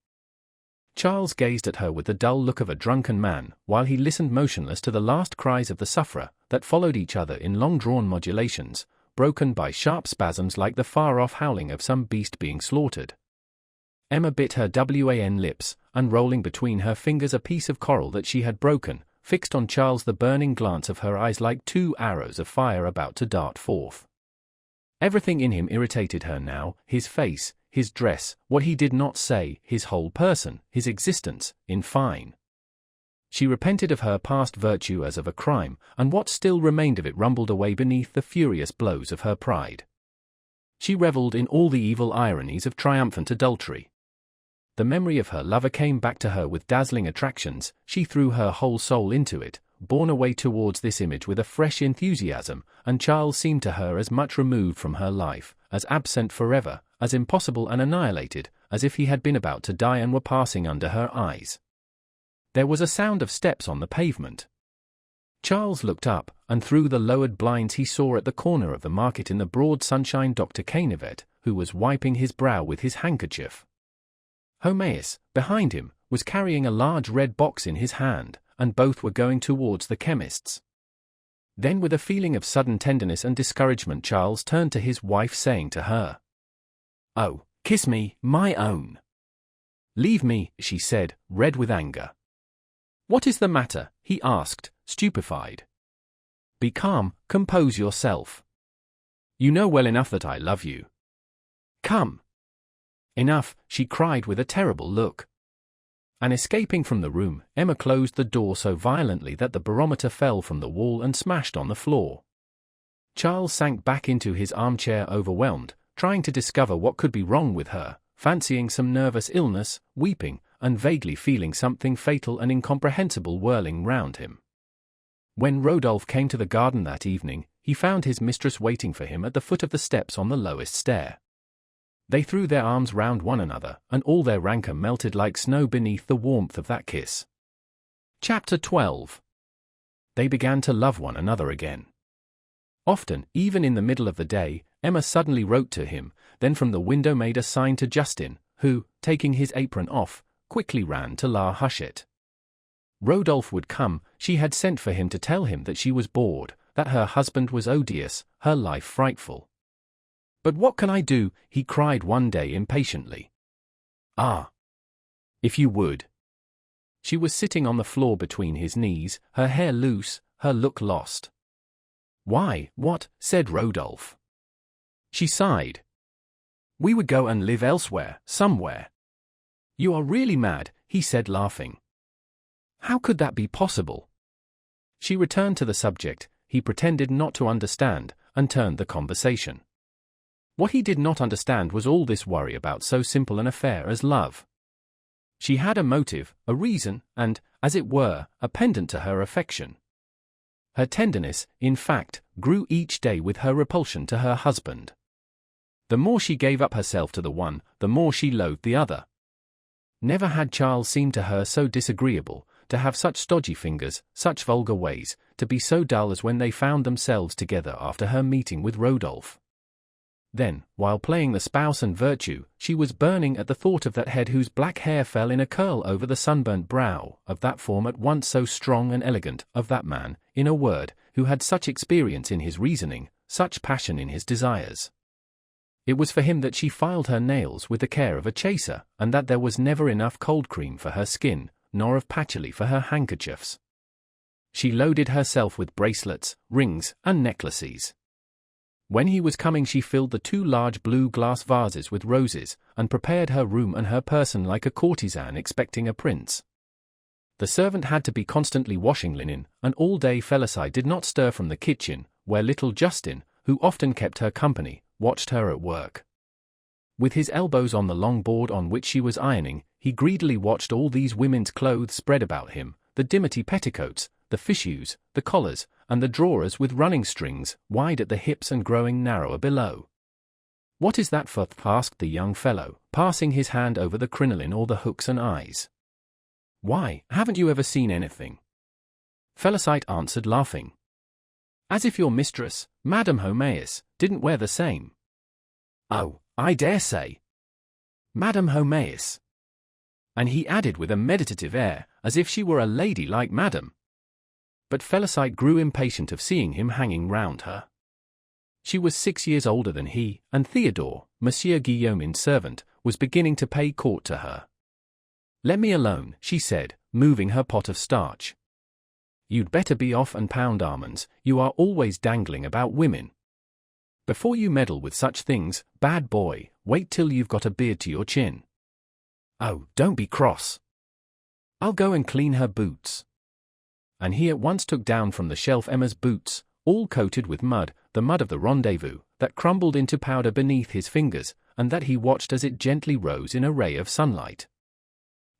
Charles gazed at her with the dull look of a drunken man, while he listened motionless to the last cries of the sufferer, that followed each other in long-drawn modulations, broken by sharp spasms like the far-off howling of some beast being slaughtered. Emma bit her wan lips, unrolling between her fingers a piece of coral that she had broken, fixed on Charles the burning glance of her eyes like two arrows of fire about to dart forth. Everything in him irritated her now, his face, his dress, what he did not say, his whole person, his existence, in fine. She repented of her past virtue as of a crime, and what still remained of it rumbled away beneath the furious blows of her pride. She revelled in all the evil ironies of triumphant adultery. The memory of her lover came back to her with dazzling attractions, she threw her whole soul into it, borne away towards this image with a fresh enthusiasm, and Charles seemed to her as much removed from her life, as absent forever, as impossible and annihilated, as if he had been about to die and were passing under her eyes. There was a sound of steps on the pavement. Charles looked up, and through the lowered blinds he saw at the corner of the market in the broad sunshine Dr. Cainevet, who was wiping his brow with his handkerchief. Homaeus, behind him, was carrying a large red box in his hand, and both were going towards the chemist's. Then with a feeling of sudden tenderness and discouragement Charles turned to his wife, saying to her, "Oh, kiss me, my own." "Leave me," she said, red with anger. "What is the matter?" he asked, stupefied. "Be calm, compose yourself. You know well enough that I love you. Come." "Enough," she cried with a terrible look. And escaping from the room, Emma closed the door so violently that the barometer fell from the wall and smashed on the floor. Charles sank back into his armchair overwhelmed, trying to discover what could be wrong with her, fancying some nervous illness, weeping, and vaguely feeling something fatal and incomprehensible whirling round him. When Rodolphe came to the garden that evening, he found his mistress waiting for him at the foot of the steps on the lowest stair. They threw their arms round one another, and all their rancour melted like snow beneath the warmth of that kiss. Chapter 12. They began to love one another again. Often, even in the middle of the day, Emma suddenly wrote to him, then from the window made a sign to Justin, who, taking his apron off, quickly ran to La Huchette. Rodolphe would come, she had sent for him to tell him that she was bored, that her husband was odious, her life frightful. "But what can I do?" he cried one day impatiently. "Ah! If you would." She was sitting on the floor between his knees, her hair loose, her look lost. "Why, what?" said Rodolphe. She sighed. "We would go and live elsewhere, somewhere." "You are really mad," he said laughing. "How could that be possible?" She returned to the subject, he pretended not to understand, and turned the conversation. What he did not understand was all this worry about so simple an affair as love. She had a motive, a reason, and, as it were, a pendant to her affection. Her tenderness, in fact, grew each day with her repulsion to her husband. The more she gave up herself to the one, the more she loathed the other. Never had Charles seemed to her so disagreeable, to have such stodgy fingers, such vulgar ways, to be so dull as when they found themselves together after her meeting with Rodolphe. Then, while playing the spouse and virtue, she was burning at the thought of that head whose black hair fell in a curl over the sunburnt brow, of that form at once so strong and elegant, of that man, in a word, who had such experience in his reasoning, such passion in his desires. It was for him that she filed her nails with the care of a chaser, and that there was never enough cold cream for her skin, nor of patchouli for her handkerchiefs. She loaded herself with bracelets, rings, and necklaces. When he was coming, she filled the 2 large blue glass vases with roses, and prepared her room and her person like a courtesan expecting a prince. The servant had to be constantly washing linen, and all day Félicité did not stir from the kitchen, where little Justin, who often kept her company, watched her at work. With his elbows on the long board on which she was ironing, he greedily watched all these women's clothes spread about him, the dimity petticoats, the fichus, the collars, and the drawers with running strings, wide at the hips and growing narrower below. "What is that for?" asked the young fellow, passing his hand over the crinoline or the hooks and eyes. "Why, haven't you ever seen anything?" Félicité answered, laughing. "As if your mistress, Madame Homéus, didn't wear the same." "Oh, I dare say. Madame Homéus." And he added with a meditative air, as if she were a lady like Madame. But Félicité grew impatient of seeing him hanging round her. She was 6 years older than he, and Theodore, Monsieur Guillaume's servant, was beginning to pay court to her. "Let me alone," she said, moving her pot of starch. "You'd better be off and pound almonds, you are always dangling about women. Before you meddle with such things, bad boy, wait till you've got a beard to your chin. Oh, don't be cross. I'll go and clean her boots." And he at once took down from the shelf Emma's boots, all coated with mud, the mud of the rendezvous, that crumbled into powder beneath his fingers, and that he watched as it gently rose in a ray of sunlight.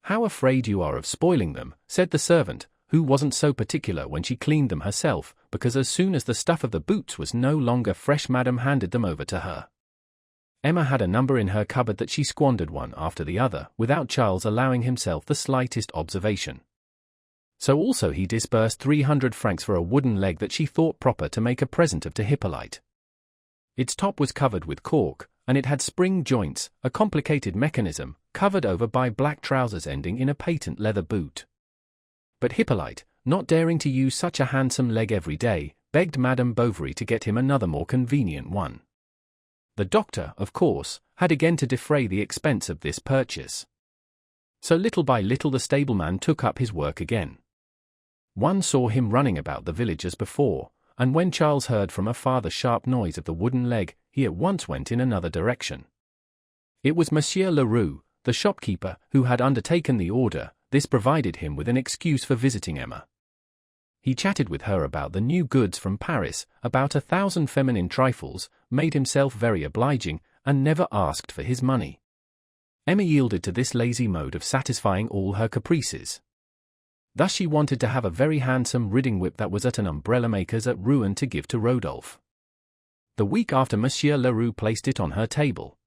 "How afraid you are of spoiling them," said the servant, who wasn't so particular when she cleaned them herself, because as soon as the stuff of the boots was no longer fresh, Madame handed them over to her. Emma had a number in her cupboard that she squandered one after the other, without Charles allowing himself the slightest observation. So also he disbursed 300 francs for a wooden leg that she thought proper to make a present of to Hippolyte. Its top was covered with cork, and it had spring joints, a complicated mechanism, covered over by black trousers ending in a patent leather boot. But Hippolyte, not daring to use such a handsome leg every day, begged Madame Bovary to get him another more convenient one. The doctor, of course, had again to defray the expense of this purchase. So little by little the stableman took up his work again. One saw him running about the village as before, and when Charles heard from afar the sharp noise of the wooden leg, he at once went in another direction. It was Monsieur Leroux, the shopkeeper, who had undertaken the order. This provided him with an excuse for visiting Emma. He chatted with her about the new goods from Paris, about 1,000 feminine trifles, made himself very obliging, and never asked for his money. Emma yielded to this lazy mode of satisfying all her caprices. Thus she wanted to have a very handsome riding whip that was at an umbrella maker's at Rouen to give to Rodolphe. The week after, Monsieur Leroux placed it on her table.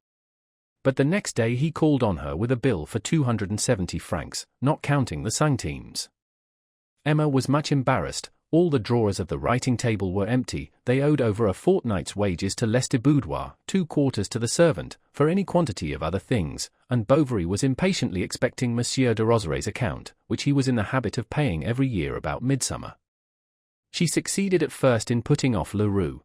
But the next day he called on her with a bill for 270 francs, not counting the centimes. Emma was much embarrassed. All the drawers of the writing table were empty. They owed over a fortnight's wages to Lestiboudois, 2 quarters to the servant, for any quantity of other things, and Bovary was impatiently expecting Monsieur de Rozeret's account, which he was in the habit of paying every year about midsummer. She succeeded at first in putting off Leroux.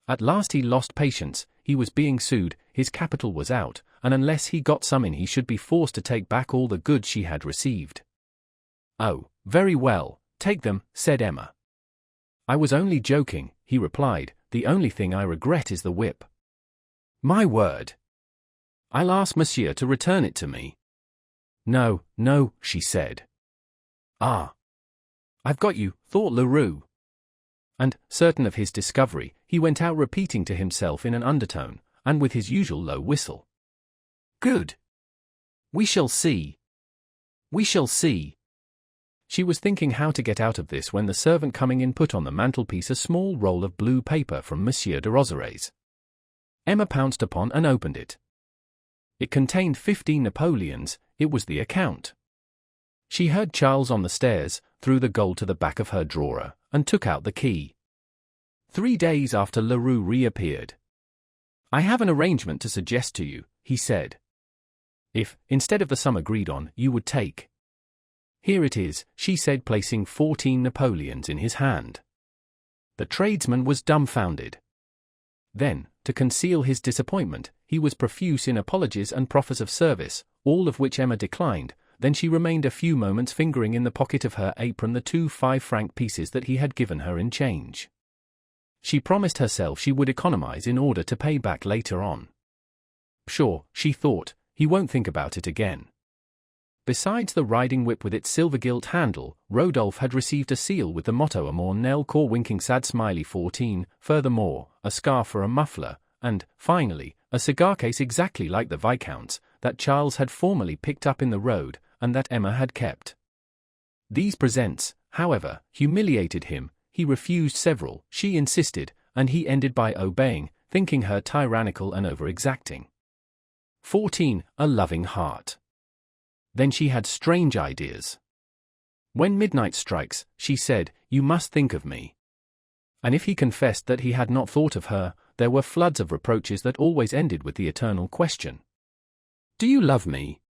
At last he lost patience. He was being sued, his capital was out, and unless he got some in he should be forced to take back all the goods she had received. "Oh, very well, take them," said Emma. "I was only joking," he replied. "The only thing I regret is the whip." "My word! I'll ask Monsieur to return it to me." "No, no," she said. "Ah! I've got you," thought Leroux. And, certain of his discovery, he went out repeating to himself in an undertone, and with his usual low whistle, "Good! We shall see! We shall see!" She was thinking how to get out of this when the servant coming in put on the mantelpiece a small roll of blue paper from Monsieur de Rozeret's. Emma pounced upon and opened it. It contained 15 Napoleons. It was the account. She heard Charles on the stairs, threw the gold to the back of her drawer, and took out the key. 3 days after Leroux reappeared. "I have an arrangement to suggest to you," he said. "If, instead of the sum agreed on, you would take—" "Here it is," she said, placing 14 Napoleons in his hand. The tradesman was dumbfounded. Then, to conceal his disappointment, he was profuse in apologies and proffers of service, all of which Emma declined. Then she remained a few moments fingering in the pocket of her apron the 2 5-franc pieces that he had given her in change. she promised herself she would economize in order to pay back later on. Sure, she thought, he won't think about it again. Besides the riding whip with its silver-gilt handle, Rodolphe had received a seal with the motto Amour nel cor winking sad smiley 14, furthermore, a scarf for a muffler, and, finally, a cigar case exactly like the Viscount's, that Charles had formerly picked up in the road, and that Emma had kept. These presents, however, humiliated him. He refused several, she insisted, and he ended by obeying, thinking her tyrannical and over-exacting. 14. A loving heart. Then she had strange ideas. When midnight strikes, she said, you must think of me. And if he confessed that he had not thought of her, there were floods of reproaches that always ended with the eternal question. Do you love me?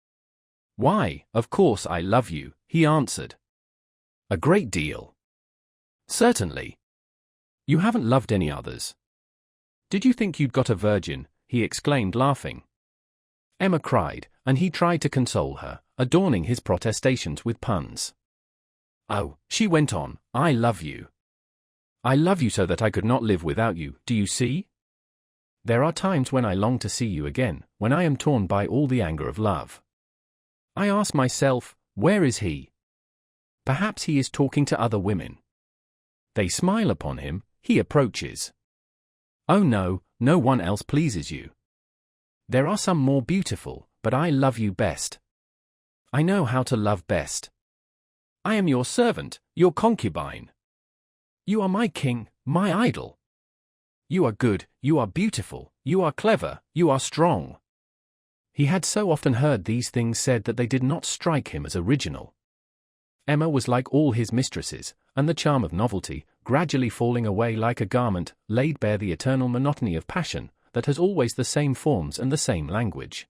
Why, of course I love you, he answered. A great deal. Certainly. You haven't loved any others. Did you think you'd got a virgin? He exclaimed, laughing. Emma cried, and he tried to console her, adorning his protestations with puns. Oh, she went on, I love you. I love you so that I could not live without you, do you see? There are times when I long to see you again, when I am torn by all the anger of love. I ask myself, where is he? Perhaps he is talking to other women. They smile upon him, he approaches. Oh no, no one else pleases you. There are some more beautiful, but I love you best. I know how to love best. I am your servant, your concubine. You are my king, my idol. You are good, you are beautiful, you are clever, you are strong. He had so often heard these things said that they did not strike him as original. Emma was like all his mistresses, and the charm of novelty, gradually falling away like a garment, laid bare the eternal monotony of passion, that has always the same forms and the same language.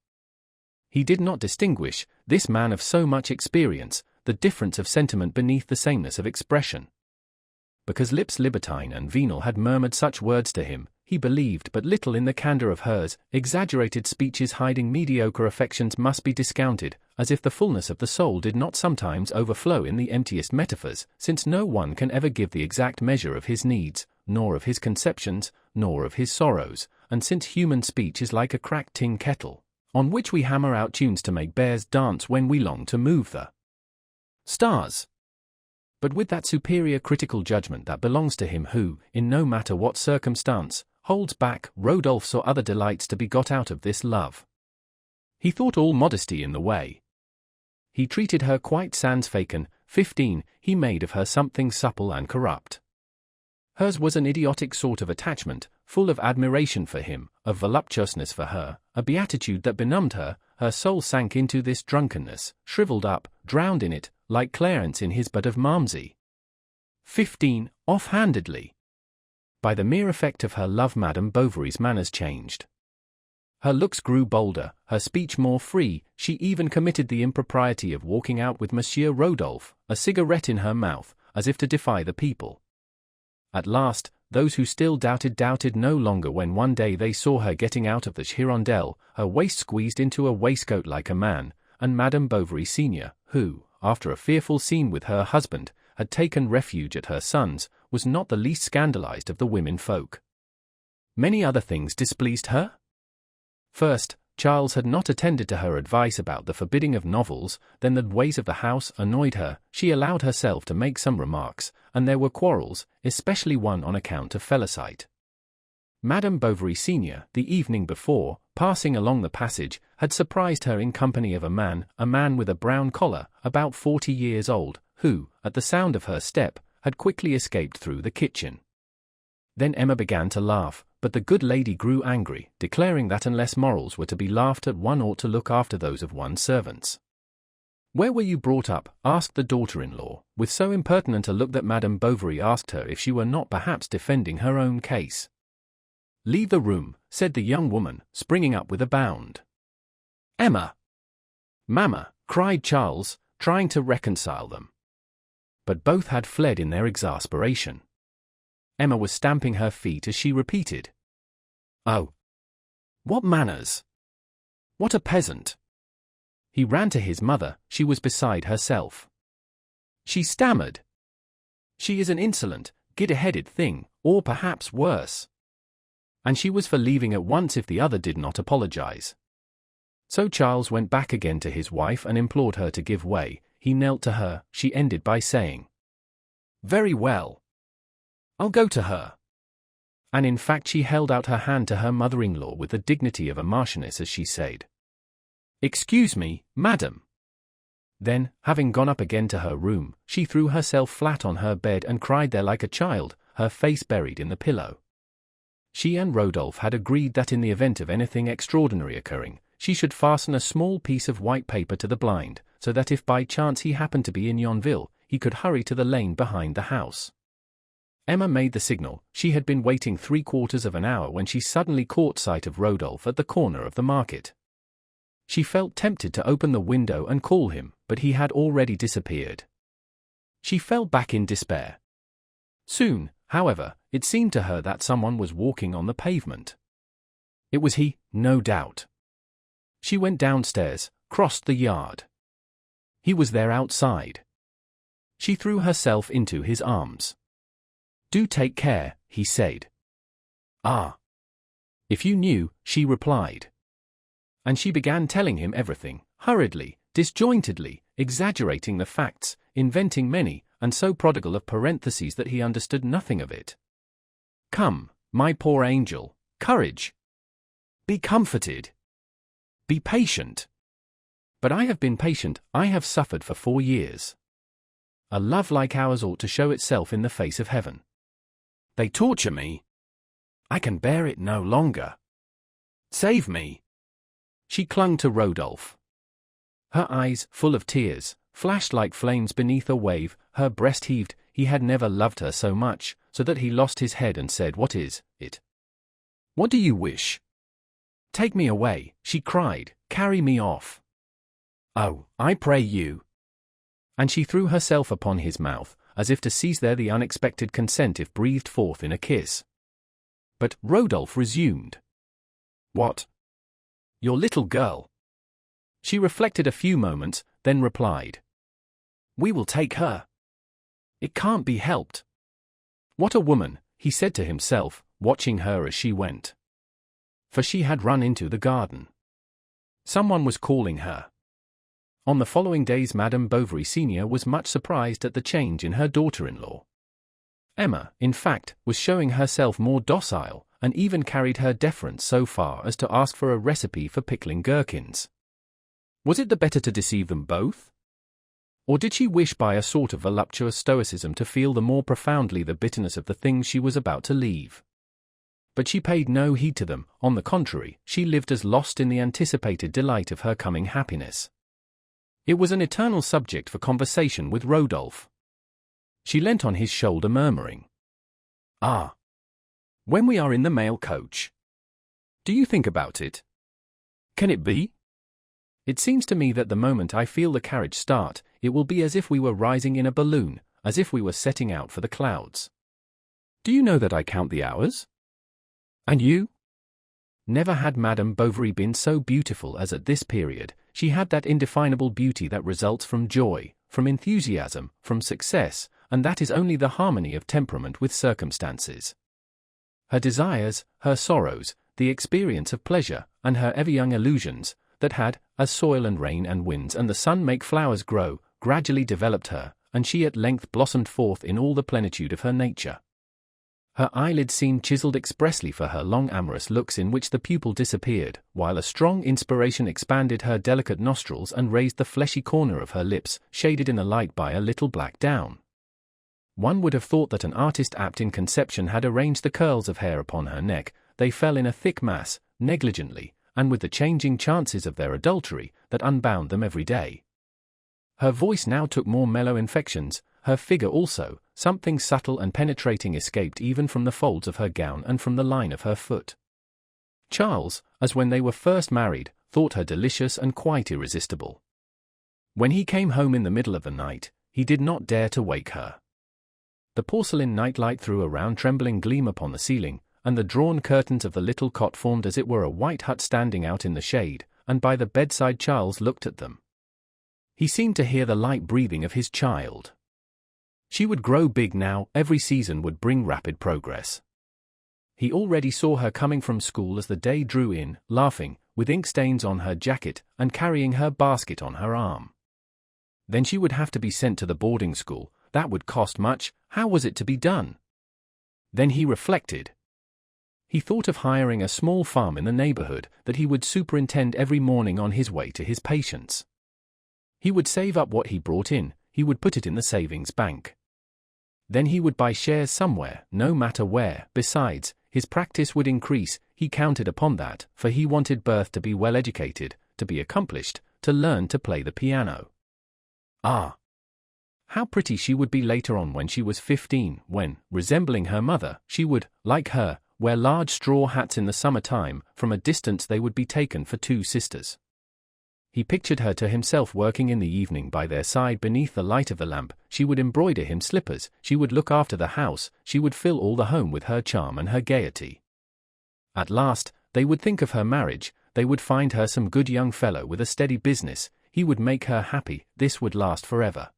He did not distinguish, this man of so much experience, the difference of sentiment beneath the sameness of expression. Because lips libertine and venal had murmured such words to him, he believed but little in the candor of hers. Exaggerated speeches hiding mediocre affections must be discounted, as if the fullness of the soul did not sometimes overflow in the emptiest metaphors, since no one can ever give the exact measure of his needs, nor of his conceptions, nor of his sorrows, and since human speech is like a cracked tin kettle, on which we hammer out tunes to make bears dance when we long to move the stars. But with that superior critical judgment that belongs to him who, in no matter what circumstance, holds back, Rodolphe saw other delights to be got out of this love. He thought all modesty in the way. He treated her quite sans façon. 15. He made of her something supple and corrupt. Hers was an idiotic sort of attachment, full of admiration for him, of voluptuousness for her, a beatitude that benumbed her. Her soul sank into this drunkenness, shriveled up, drowned in it, like Clarence in his bud of Malmsey. 15. Off-handedly. By the mere effect of her love Madame Bovary's manners changed. Her looks grew bolder, her speech more free, she even committed the impropriety of walking out with Monsieur Rodolphe, a cigarette in her mouth, as if to defy the people. At last, those who still doubted no longer when one day they saw her getting out of the Hirondelle, her waist squeezed into a waistcoat like a man, and Madame Bovary senior, who, after a fearful scene with her husband, had taken refuge at her son's, was not the least scandalized of the women folk. Many other things displeased her. First, Charles had not attended to her advice about the forbidding of novels, then the ways of the house annoyed her, she allowed herself to make some remarks, and there were quarrels, especially one on account of Felicite. Madame Bovary senior, the evening before, passing along the passage, had surprised her in company of a man with a brown collar, about 40 years old, who, at the sound of her step, had quickly escaped through the kitchen. Then Emma began to laugh, but the good lady grew angry, declaring that unless morals were to be laughed at one ought to look after those of one's servants. "Where were you brought up?" asked the daughter-in-law, with so impertinent a look that Madame Bovary asked her if she were not perhaps defending her own case. "Leave the room," said the young woman, springing up with a bound. "Emma!" "Mamma!" cried Charles, trying to reconcile them. But both had fled in their exasperation. Emma was stamping her feet as she repeated, "Oh! What manners! What a peasant!" He ran to his mother, she was beside herself. She stammered, "She is an insolent, gid-headed thing, or perhaps worse. And she was for leaving at once if the other did not apologize. So Charles went back again to his wife and implored her to give way. He knelt to her. She ended by saying, "Very well. I'll go to her." And in fact she held out her hand to her mother-in-law with the dignity of a marchioness as she said, "Excuse me, madam." Then, having gone up again to her room, she threw herself flat on her bed and cried there like a child, her face buried in the pillow. She and Rodolphe had agreed that in the event of anything extraordinary occurring, she should fasten a small piece of white paper to the blind, so that if by chance he happened to be in Yonville, he could hurry to the lane behind the house. Emma made the signal. She had been waiting 3/4 of an hour when she suddenly caught sight of Rodolphe at the corner of the market. She felt tempted to open the window and call him, but he had already disappeared. She fell back in despair. Soon, however, it seemed to her that someone was walking on the pavement. It was he, no doubt. She went downstairs, crossed the yard. He was there outside. She threw herself into his arms. "Do take care," he said. "Ah. If you knew," she replied. And she began telling him everything, hurriedly, disjointedly, exaggerating the facts, inventing many, and so prodigal of parentheses that he understood nothing of it. "Come, my poor angel, courage. Be comforted. Be patient. But I have been patient, I have suffered for 4 years. A love like ours ought to show itself in the face of heaven. They torture me. I can bear it no longer. Save me." She clung to Rodolphe. Her eyes, full of tears, flashed like flames beneath a wave, her breast heaved. He had never loved her so much, so that he lost his head and said, "What is it? What do you wish?" "Take me away," she cried, "carry me off. Oh, I pray you." And she threw herself upon his mouth, as if to seize there the unexpected consent if breathed forth in a kiss. But Rodolphe resumed. "What? Your little girl?" She reflected a few moments, then replied, "We will take her. It can't be helped." "What a woman," he said to himself, watching her as she went. For she had run into the garden. Someone was calling her. On the following days Madame Bovary Senior was much surprised at the change in her daughter-in-law. Emma, in fact, was showing herself more docile, and even carried her deference so far as to ask for a recipe for pickling gherkins. Was it the better to deceive them both? Or did she wish by a sort of voluptuous stoicism to feel the more profoundly the bitterness of the things she was about to leave? But she paid no heed to them. On the contrary, she lived as lost in the anticipated delight of her coming happiness. It was an eternal subject for conversation with Rodolphe. She leant on his shoulder murmuring, "Ah, when we are in the mail coach. Do you think about it? Can it be? It seems to me that the moment I feel the carriage start, it will be as if we were rising in a balloon, as if we were setting out for the clouds. Do you know that I count the hours? And you?" Never had Madame Bovary been so beautiful as at this period. She had that indefinable beauty that results from joy, from enthusiasm, from success, and that is only the harmony of temperament with circumstances. Her desires, her sorrows, the experience of pleasure, and her ever-young illusions, that had, as soil and rain and winds and the sun make flowers grow, gradually developed her, and she at length blossomed forth in all the plenitude of her nature. Her eyelids seemed chiseled expressly for her long amorous looks in which the pupil disappeared, while a strong inspiration expanded her delicate nostrils and raised the fleshy corner of her lips, shaded in the light by a little black down. One would have thought that an artist apt in conception had arranged the curls of hair upon her neck. They fell in a thick mass, negligently, and with the changing chances of their adultery, that unbound them every day. Her voice now took more mellow inflections, her figure also, something subtle and penetrating escaped even from the folds of her gown and from the line of her foot. Charles, as when they were first married, thought her delicious and quite irresistible. When he came home in the middle of the night, he did not dare to wake her. The porcelain nightlight threw a round trembling gleam upon the ceiling, and the drawn curtains of the little cot formed as it were a white hut standing out in the shade, and by the bedside Charles looked at them. He seemed to hear the light breathing of his child. She would grow big now, every season would bring rapid progress. He already saw her coming from school as the day drew in, laughing, with ink stains on her jacket, and carrying her basket on her arm. Then she would have to be sent to the boarding school. That would cost much. How was it to be done? Then he reflected. He thought of hiring a small farm in the neighborhood that he would superintend every morning on his way to his patients. He would save up what he brought in, he would put it in the savings bank. Then he would buy shares somewhere, no matter where. Besides, his practice would increase. He counted upon that, for he wanted Berthe to be well educated, to be accomplished, to learn to play the piano. Ah! How pretty she would be later on when she was 15, when, resembling her mother, she would, like her, wear large straw hats in the summer time. From a distance they would be taken for two sisters. He pictured her to himself working in the evening by their side beneath the light of the lamp. She would embroider him slippers, she would look after the house, she would fill all the home with her charm and her gaiety. At last, they would think of her marriage, they would find her some good young fellow with a steady business, he would make her happy, this would last forever.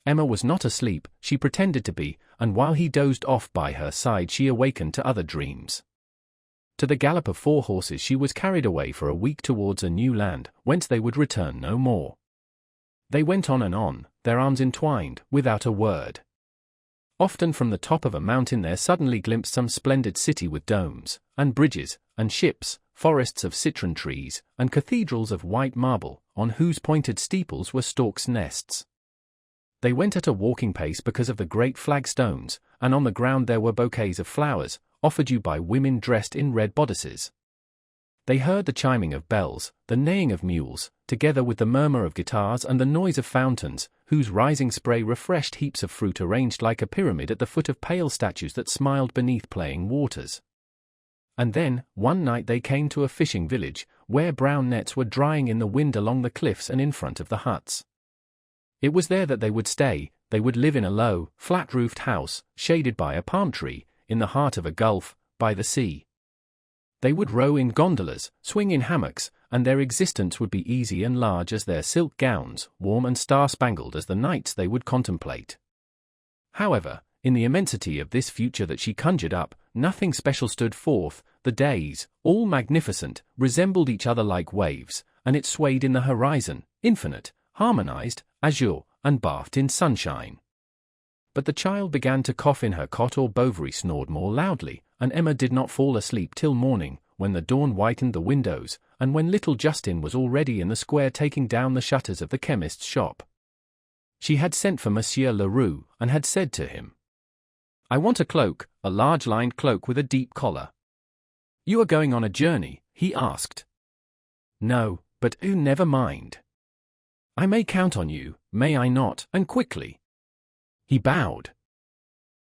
Emma was not asleep, she pretended to be, and while he dozed off by her side she awakened to other dreams. To the gallop of 4 horses she was carried away for a week towards a new land, whence they would return no more. They went on and on, their arms entwined, without a word. Often from the top of a mountain there suddenly glimpsed some splendid city with domes, and bridges, and ships, forests of citron trees, and cathedrals of white marble, on whose pointed steeples were storks' nests. They went at a walking pace because of the great flagstones, and on the ground there were bouquets of flowers, offered you by women dressed in red bodices. They heard the chiming of bells, the neighing of mules, together with the murmur of guitars and the noise of fountains, whose rising spray refreshed heaps of fruit arranged like a pyramid at the foot of pale statues that smiled beneath playing waters. And then, one night they came to a fishing village, where brown nets were drying in the wind along the cliffs and in front of the huts. It was there that they would stay. They would live in a low, flat-roofed house, shaded by a palm tree, in the heart of a gulf, by the sea. They would row in gondolas, swing in hammocks, and their existence would be easy and large as their silk gowns, warm and star-spangled as the nights they would contemplate. However, in the immensity of this future that she conjured up, nothing special stood forth. The days, all magnificent, resembled each other like waves, and it swayed in the horizon, infinite, harmonized, azure, and bathed in sunshine. But the child began to cough in her cot, or Bovary snored more loudly, and Emma did not fall asleep till morning, when the dawn whitened the windows, and when little Justin was already in the square taking down the shutters of the chemist's shop. She had sent for Monsieur Leroux, and had said to him, "I want a cloak, a large lined cloak with a deep collar." "You are going on a journey?" he asked. "No, but never mind. I may count on you, may I not, and quickly." He bowed.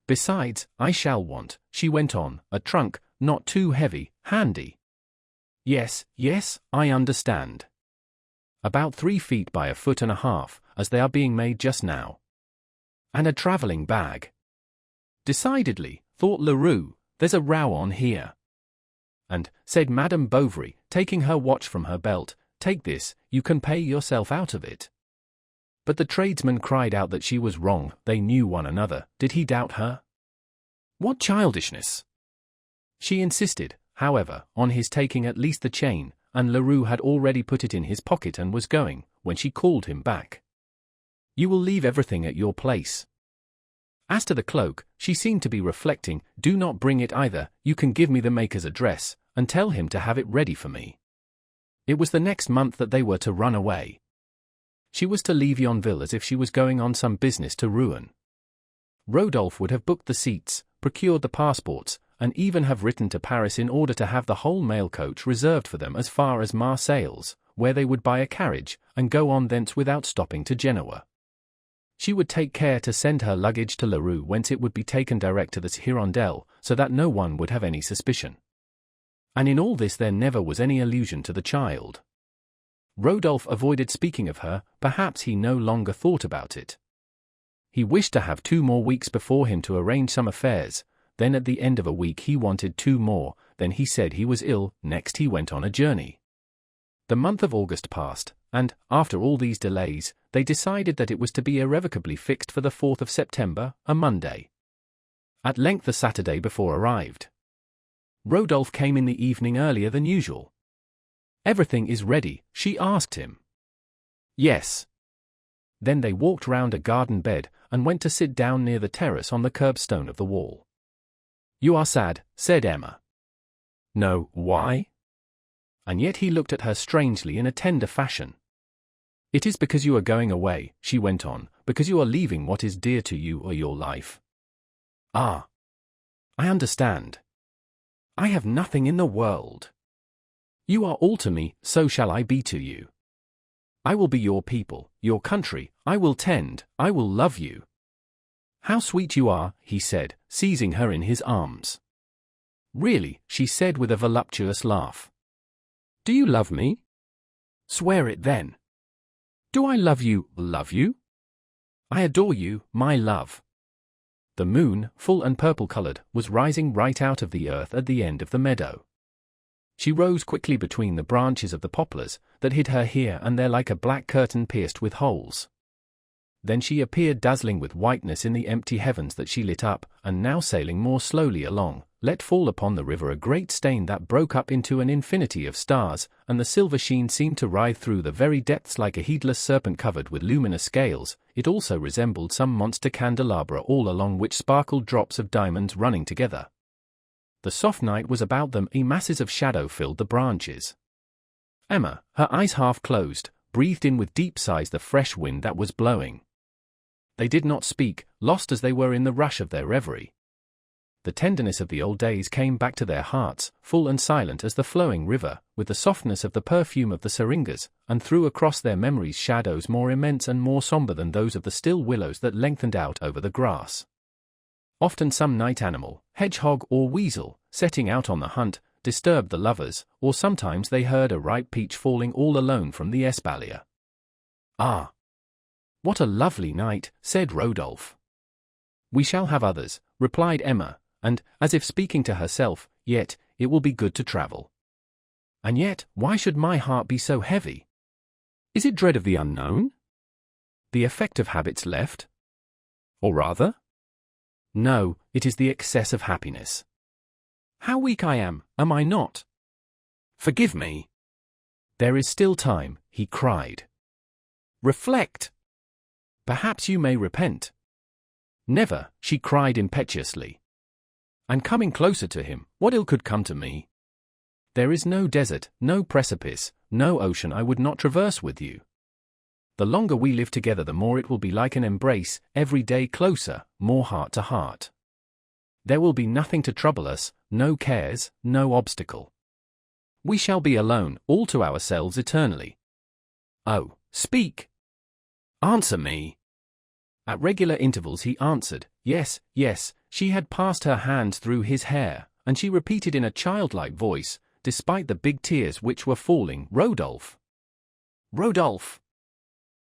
"Besides, I shall want," she went on, "a trunk, not too heavy, handy." Yes, I understand. About 3 feet by 1.5 feet, as they are being made just now. And a traveling bag. Decidedly, thought Leroux, there's a row on here. And, said Madame Bovary, taking her watch from her belt, "Take this, you can pay yourself out of it." But the tradesman cried out that she was wrong. They knew one another. Did he doubt her? What childishness! She insisted, however, on his taking at least the chain, and Leroux had already put it in his pocket and was going, when she called him back. "You will leave everything at your place." As to the cloak, she seemed to be reflecting. "Do not bring it either. You can give me the maker's address, and tell him to have it ready for me." It was the next month that they were to run away. She was to leave Yonville as if she was going on some business to Rouen. Rodolphe would have booked the seats, procured the passports, and even have written to Paris in order to have the whole mail coach reserved for them as far as Marseilles, where they would buy a carriage, and go on thence without stopping to Genoa. She would take care to send her luggage to Leroux, whence it would be taken direct to the Hirondelle, so that no one would have any suspicion. And in all this there never was any allusion to the child. Rodolphe avoided speaking of her, perhaps he no longer thought about it. He wished to have 2 more weeks before him to arrange some affairs, then at the end of a week he wanted 2 more, then he said he was ill, next he went on a journey. The month of August passed, and, after all these delays, they decided that it was to be irrevocably fixed for the 4th of September, a Monday. At length the Saturday before arrived. Rodolphe came in the evening earlier than usual. "Everything is ready?" she asked him. "Yes." Then they walked round a garden bed and went to sit down near the terrace on the curbstone of the wall. "You are sad," said Emma. "No, why?" And yet he looked at her strangely in a tender fashion. "It is because you are going away," she went on, "because you are leaving what is dear to you or your life." "Ah. I understand. I have nothing in the world. You are all to me, so shall I be to you. I will be your people, your country, I will tend, I will love you." "How sweet you are," he said, seizing her in his arms. "Really," she said with a voluptuous laugh. "Do you love me? Swear it then." "Do I love you, love you? I adore you, my love." The moon, full and purple-colored, was rising right out of the earth at the end of the meadow. She rose quickly between the branches of the poplars that hid her here and there like a black curtain pierced with holes. Then she appeared dazzling with whiteness in the empty heavens that she lit up, and now sailing more slowly along, let fall upon the river a great stain that broke up into an infinity of stars, and the silver sheen seemed to writhe through the very depths like a heedless serpent covered with luminous scales. It also resembled some monster candelabra all along which sparkled drops of diamonds running together. The soft night was about them, masses of shadow filled the branches. Emma, her eyes half closed, breathed in with deep sighs the fresh wind that was blowing. They did not speak, lost as they were in the rush of their reverie. The tenderness of the old days came back to their hearts, full and silent as the flowing river, with the softness of the perfume of the syringas, and threw across their memories shadows more immense and more sombre than those of the still willows that lengthened out over the grass. Often some night animal, hedgehog or weasel, setting out on the hunt, disturbed the lovers, or sometimes they heard a ripe peach falling all alone from the espalier. "Ah! What a lovely night," said Rodolphe. "We shall have others," replied Emma, and, as if speaking to herself, "Yet, it will be good to travel. And yet, why should my heart be so heavy? Is it dread of the unknown? The effect of habits left? Or rather? No, it is the excess of happiness. How weak I am I not? Forgive me." "There is still time," he cried. "Reflect. Perhaps you may repent." "Never," she cried impetuously. And coming closer to him, "What ill could come to me? There is no desert, no precipice, no ocean I would not traverse with you. The longer we live together the more it will be like an embrace, every day closer, more heart to heart. There will be nothing to trouble us, no cares, no obstacle. We shall be alone, all to ourselves eternally. Oh, speak! Answer me!" At regular intervals he answered, "Yes, yes." She had passed her hands through his hair, and she repeated in a childlike voice, despite the big tears which were falling, "Rodolphe! Rodolphe!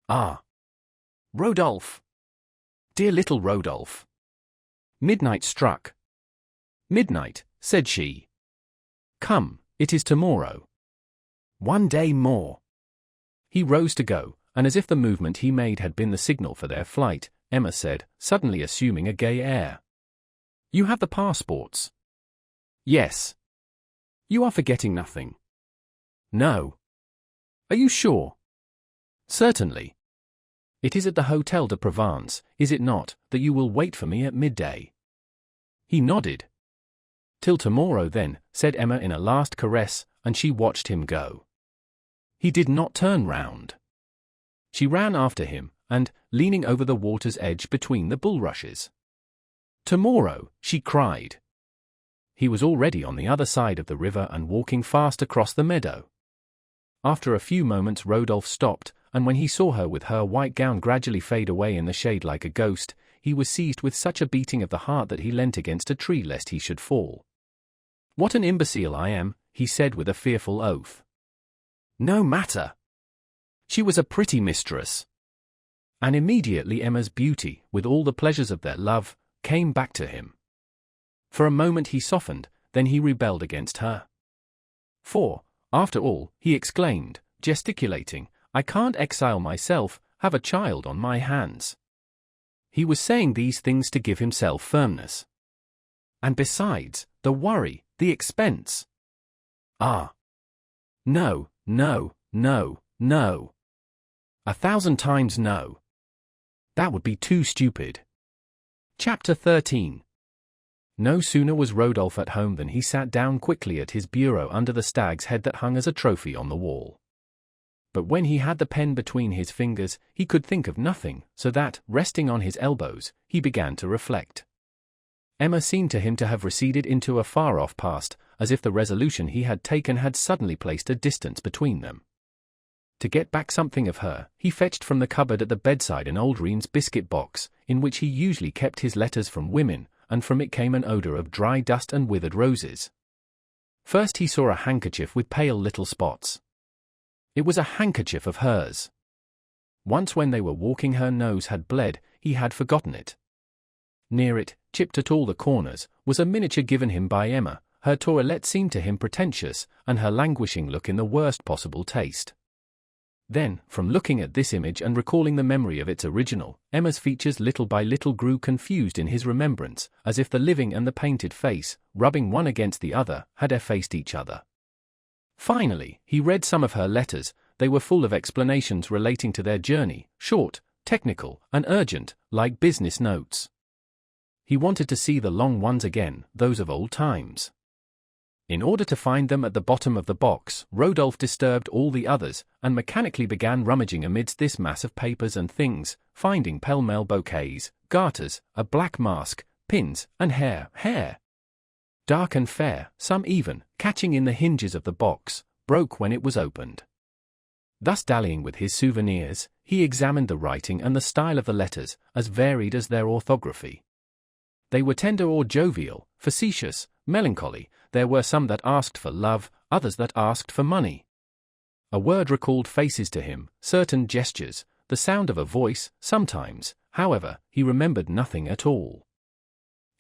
Ah! Rodolphe! Dear little Rodolphe!" Midnight struck. "Midnight," said she. "Come, it is tomorrow. One day more." He rose to go, and as if the movement he made had been the signal for their flight, Emma said, suddenly assuming a gay air, "You have the passports?" "Yes." "You are forgetting nothing?" "No." "Are you sure?" "Certainly." "It is at the Hotel de Provence, is it not, that you will wait for me at midday?" He nodded. "Till tomorrow then," said Emma in a last caress, and she watched him go. He did not turn round. She ran after him, and, leaning over the water's edge between the bulrushes, "Tomorrow," she cried. He was already on the other side of the river and walking fast across the meadow. After a few moments Rodolphe stopped, and when he saw her with her white gown gradually fade away in the shade like a ghost, he was seized with such a beating of the heart that he leant against a tree lest he should fall. "What an imbecile I am," he said with a fearful oath. "No matter. She was a pretty mistress." And immediately Emma's beauty, with all the pleasures of their love, came back to him. For a moment he softened, then he rebelled against her. "For, after all," he exclaimed, gesticulating, I can't exile myself, have a child on my hands. He was saying these things to give himself firmness. And besides, the worry, the expense. Ah. No, no, no, no. 1,000 times no. That would be too stupid. Chapter 13. No sooner was Rodolphe at home than he sat down quickly at his bureau under the stag's head that hung as a trophy on the wall. But when he had the pen between his fingers, he could think of nothing, so that, resting on his elbows, he began to reflect. Emma seemed to him to have receded into a far-off past, as if the resolution he had taken had suddenly placed a distance between them. To get back something of her, he fetched from the cupboard at the bedside an old Rheims biscuit box, in which he usually kept his letters from women, and from it came an odour of dry dust and withered roses. First he saw a handkerchief with pale little spots. It was a handkerchief of hers. Once when they were walking her nose had bled, he had forgotten it. Near it, chipped at all the corners, was a miniature given him by Emma. Her toilette seemed to him pretentious, and her languishing look in the worst possible taste. Then, from looking at this image and recalling the memory of its original, Emma's features little by little grew confused in his remembrance, as if the living and the painted face, rubbing one against the other, had effaced each other. Finally, he read some of her letters. They were full of explanations relating to their journey, short, technical, and urgent, like business notes. He wanted to see the long ones again, those of old times. In order to find them at the bottom of the box, Rodolphe disturbed all the others, and mechanically began rummaging amidst this mass of papers and things, finding pell-mell bouquets, garters, a black mask, pins, and hair. Dark and fair, some even, catching in the hinges of the box, broke when it was opened. Thus dallying with his souvenirs, he examined the writing and the style of the letters, as varied as their orthography. They were tender or jovial, facetious, melancholy. There were some that asked for love, others that asked for money. A word recalled faces to him, certain gestures, the sound of a voice. Sometimes, however, he remembered nothing at all.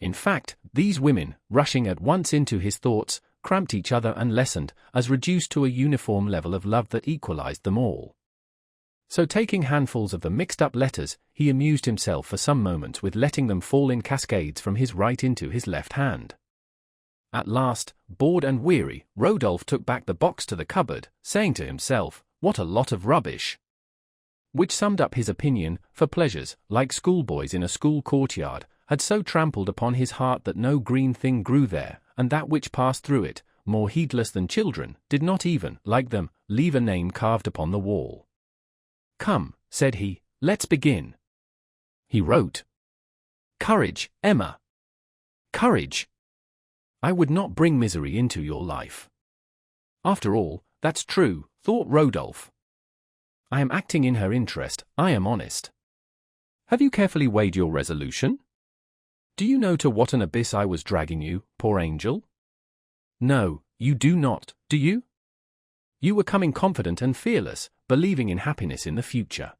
In fact, these women, rushing at once into his thoughts, cramped each other and lessened, as reduced to a uniform level of love that equalized them all. So taking handfuls of the mixed-up letters, he amused himself for some moments with letting them fall in cascades from his right into his left hand. At last, bored and weary, Rodolphe took back the box to the cupboard, saying to himself, "What a lot of rubbish!" Which summed up his opinion, for pleasures, like schoolboys in a school courtyard, had so trampled upon his heart that no green thing grew there, and that which passed through it, more heedless than children, did not even, like them, leave a name carved upon the wall. "Come," said he, "let's begin." He wrote, "Courage, Emma. Courage. I would not bring misery into your life." After all, that's true, thought Rodolphe. I am acting in her interest, I am honest. Have you carefully weighed your resolution? Do you know to what an abyss I was dragging you, poor angel? No, you do not, do you? You were coming confident and fearless, believing in happiness in the future.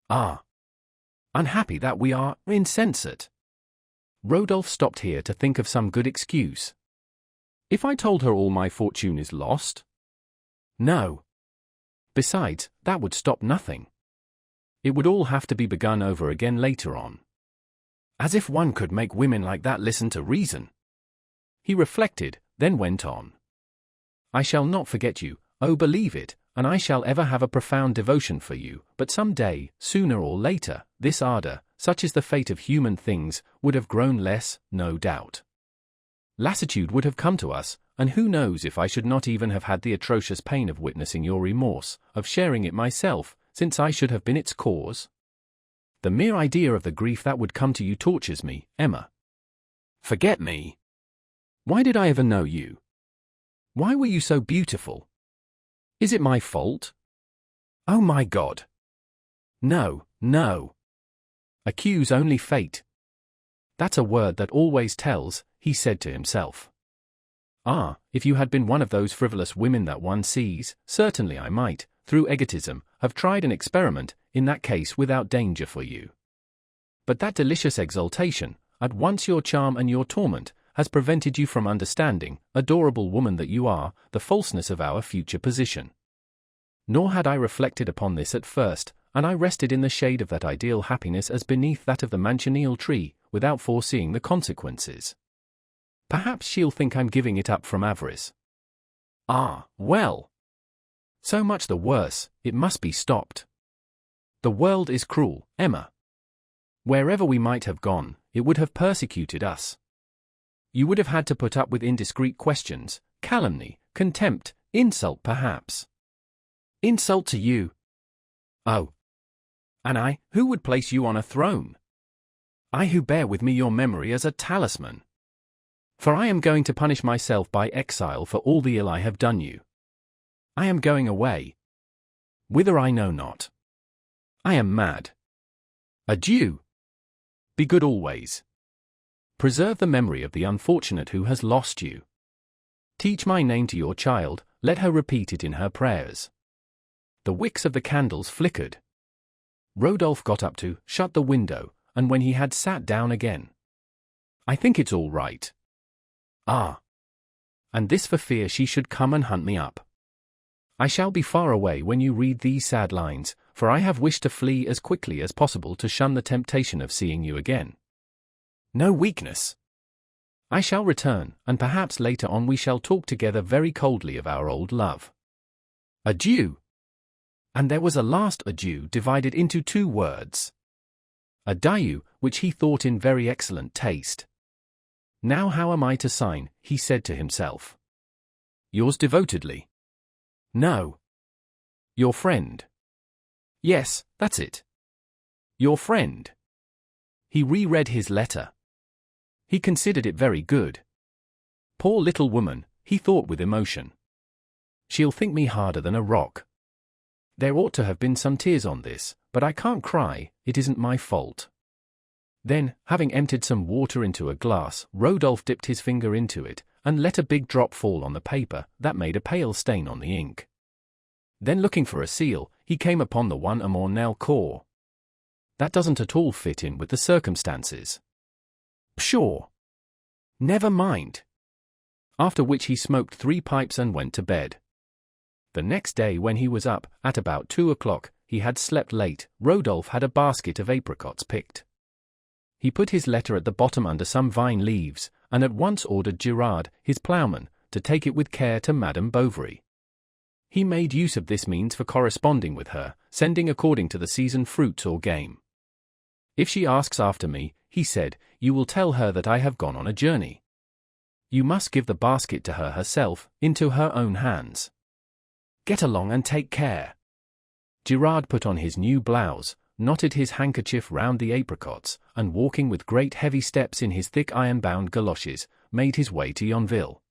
Ah! Unhappy that we are, insensate. Rodolphe stopped here to think of some good excuse. If I told her all my fortune is lost? No. Besides, that would stop nothing. It would all have to be begun over again later on. As if one could make women like that listen to reason. He reflected, then went on. I shall not forget you, oh believe it, and I shall ever have a profound devotion for you, but some day, sooner or later, this ardour, such is the fate of human things, would have grown less, no doubt. Lassitude would have come to us, and who knows if I should not even have had the atrocious pain of witnessing your remorse, of sharing it myself, since I should have been its cause? The mere idea of the grief that would come to you tortures me, Emma. Forget me. Why did I ever know you? Why were you so beautiful? Is it my fault? Oh my God! No, no. Accuse only fate. That's a word that always tells, he said to himself. Ah, if you had been one of those frivolous women that one sees, certainly I might, through egotism, have tried an experiment, in that case without danger for you. But that delicious exaltation, at once your charm and your torment, has prevented you from understanding, adorable woman that you are, the falseness of our future position. Nor had I reflected upon this at first, and I rested in the shade of that ideal happiness as beneath that of the manchineel tree, without foreseeing the consequences. Perhaps she'll think I'm giving it up from avarice. Ah, well. So much the worse, it must be stopped. The world is cruel, Emma. Wherever we might have gone, it would have persecuted us. You would have had to put up with indiscreet questions, calumny, contempt, insult perhaps. Insult to you? Oh. And I, who would place you on a throne? I who bear with me your memory as a talisman. For I am going to punish myself by exile for all the ill I have done you. I am going away. Whither I know not. I am mad. Adieu. Be good always. Preserve the memory of the unfortunate who has lost you. Teach my name to your child, let her repeat it in her prayers. The wicks of the candles flickered. Rodolphe got up to shut the window, and when he had sat down again. I think it's all right. Ah. And this for fear she should come and hunt me up. I shall be far away when you read these sad lines, for I have wished to flee as quickly as possible to shun the temptation of seeing you again. No weakness. I shall return, and perhaps later on we shall talk together very coldly of our old love. Adieu. And there was a last adieu divided into 2 words. Adieu, which he thought in very excellent taste. Now how am I to sign, he said to himself. Yours devotedly. No. Your friend. Yes, that's it. Your friend. He reread his letter. He considered it very good. Poor little woman, he thought with emotion. She'll think me harder than a rock. There ought to have been some tears on this, but I can't cry, it isn't my fault. Then, having emptied some water into a glass, Rodolphe dipped his finger into it, and let a big drop fall on the paper, that made a pale stain on the ink. Then looking for a seal, he came upon the one a Mornell core. That doesn't at all fit in with the circumstances. Pshaw! Never mind. After which he smoked 3 pipes and went to bed. The next day when he was up, at about 2 o'clock, he had slept late, Rodolphe had a basket of apricots picked. He put his letter at the bottom under some vine leaves, and at once ordered Girard, his ploughman, to take it with care to Madame Bovary. He made use of this means for corresponding with her, sending according to the season fruits or game. If she asks after me, he said, you will tell her that I have gone on a journey. You must give the basket to her herself, into her own hands. Get along and take care. Girard put on his new blouse, knotted his handkerchief round the apricots, and walking with great heavy steps in his thick iron-bound galoshes, made his way to Yonville.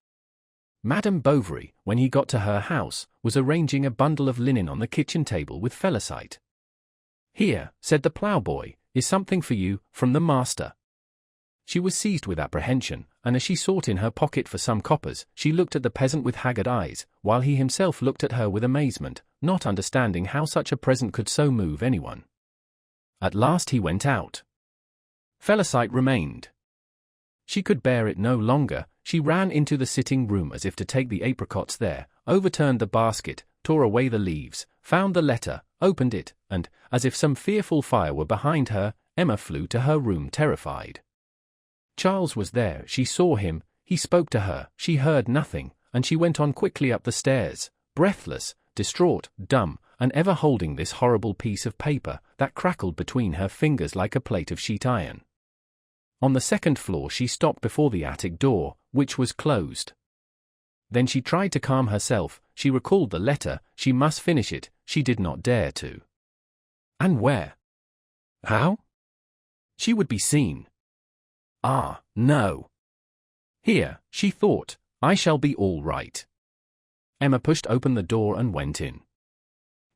Madame Bovary, when he got to her house, was arranging a bundle of linen on the kitchen table with Felicite. Here, said the ploughboy, is something for you, from the master. She was seized with apprehension, and as she sought in her pocket for some coppers, she looked at the peasant with haggard eyes, while he himself looked at her with amazement, not understanding how such a present could so move anyone. At last he went out. Felicite remained. She could bear it no longer, she ran into the sitting-room as if to take the apricots there, overturned the basket, tore away the leaves, found the letter, opened it, and, as if some fearful fire were behind her, Emma flew to her room terrified. Charles was there, she saw him, he spoke to her, she heard nothing, and she went on quickly up the stairs, breathless, distraught, dumb, and ever holding this horrible piece of paper, that crackled between her fingers like a plate of sheet iron. On the 2nd floor she stopped before the attic door, which was closed. Then she tried to calm herself, she recalled the letter, she must finish it, she did not dare to. And where? How? She would be seen. Ah, no. Here, she thought, I shall be all right. Emma pushed open the door and went in.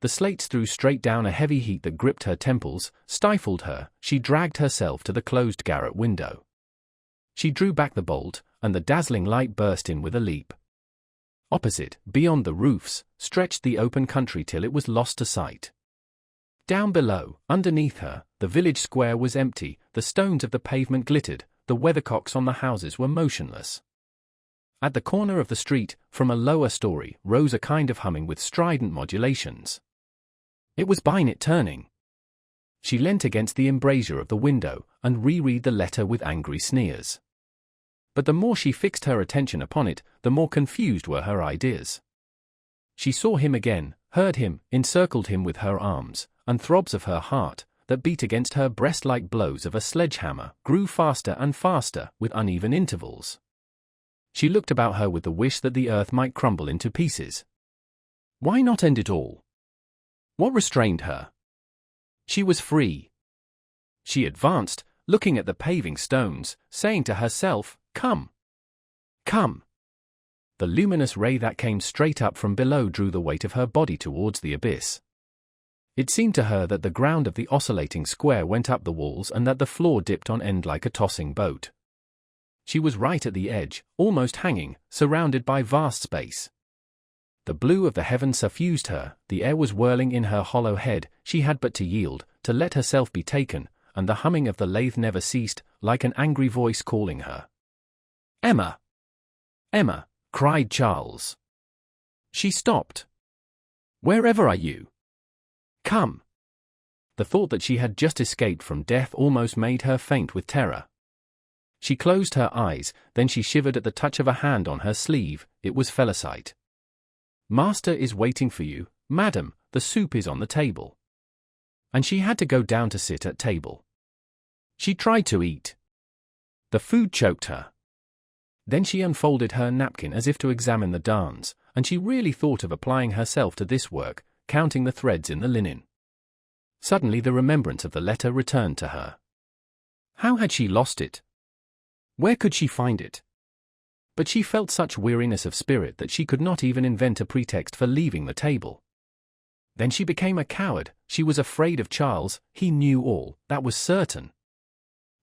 The slates threw straight down a heavy heat that gripped her temples, stifled her, she dragged herself to the closed garret window. She drew back the bolt, and the dazzling light burst in with a leap. Opposite, beyond the roofs, stretched the open country till it was lost to sight. Down below, underneath her, the village square was empty, the stones of the pavement glittered, the weathercocks on the houses were motionless. At the corner of the street, from a lower story, rose a kind of humming with strident modulations. It was Binet turning. She leant against the embrasure of the window, and reread the letter with angry sneers. But the more she fixed her attention upon it, the more confused were her ideas. She saw him again, heard him, encircled him with her arms, and throbs of her heart, that beat against her breast like blows of a sledgehammer, grew faster and faster, with uneven intervals. She looked about her with the wish that the earth might crumble into pieces. Why not end it all? What restrained her? She was free. She advanced, looking at the paving stones, saying to herself, "Come! Come!" The luminous ray that came straight up from below drew the weight of her body towards the abyss. It seemed to her that the ground of the oscillating square went up the walls and that the floor dipped on end like a tossing boat. She was right at the edge, almost hanging, surrounded by vast space. The blue of the heaven suffused her, the air was whirling in her hollow head, she had but to yield, to let herself be taken, and the humming of the lathe never ceased, like an angry voice calling her. "Emma! Emma!" cried Charles. She stopped. "Wherever are you? Come!" The thought that she had just escaped from death almost made her faint with terror. She closed her eyes, then she shivered at the touch of a hand on her sleeve. It was Felicite. "Master is waiting for you, madam, the soup is on the table." And she had to go down to sit at table. She tried to eat. The food choked her. Then she unfolded her napkin as if to examine the darns, and she really thought of applying herself to this work, counting the threads in the linen. Suddenly the remembrance of the letter returned to her. How had she lost it? Where could she find it? But she felt such weariness of spirit that she could not even invent a pretext for leaving the table. Then she became a coward. She was afraid of Charles. He knew all, that was certain.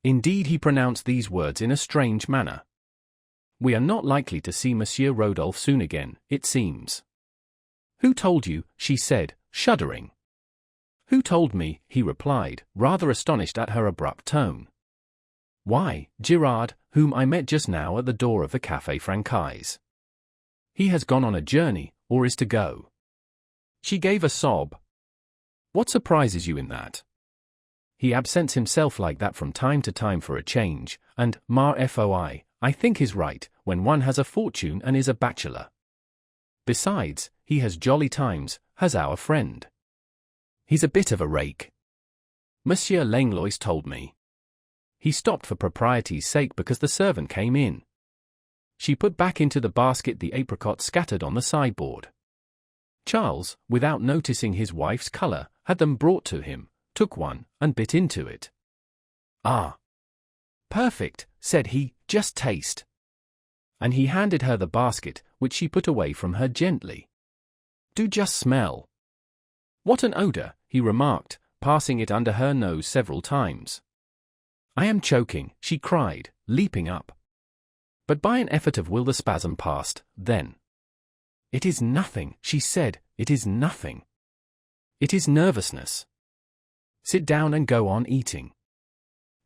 Indeed, he pronounced these words in a strange manner. "We are not likely to see Monsieur Rodolphe soon again, it seems." "Who told you?" she said, shuddering. "Who told me?" he replied, rather astonished at her abrupt tone. "Why, Girard, whom I met just now at the door of the Café Francaise. He has gone on a journey, or is to go." She gave a sob. "What surprises you in that?" "He absents himself like that from time to time for a change, and, ma foi, I think is right, when one has a fortune and is a bachelor. Besides, he has jolly times, has our friend. He's a bit of a rake. Monsieur Langlois told me. He stopped for propriety's sake because the servant came in." She put back into the basket the apricots scattered on the sideboard. Charles, without noticing his wife's color, had them brought to him, took one, and bit into it. "Ah! Perfect," said he, "just taste." And he handed her the basket, which she put away from her gently. "Do just smell." "What an odor," he remarked, passing it under her nose several times. "I am choking," she cried, leaping up. But by an effort of will the spasm passed, then. "It is nothing," she said, "it is nothing. It is nervousness. Sit down and go on eating."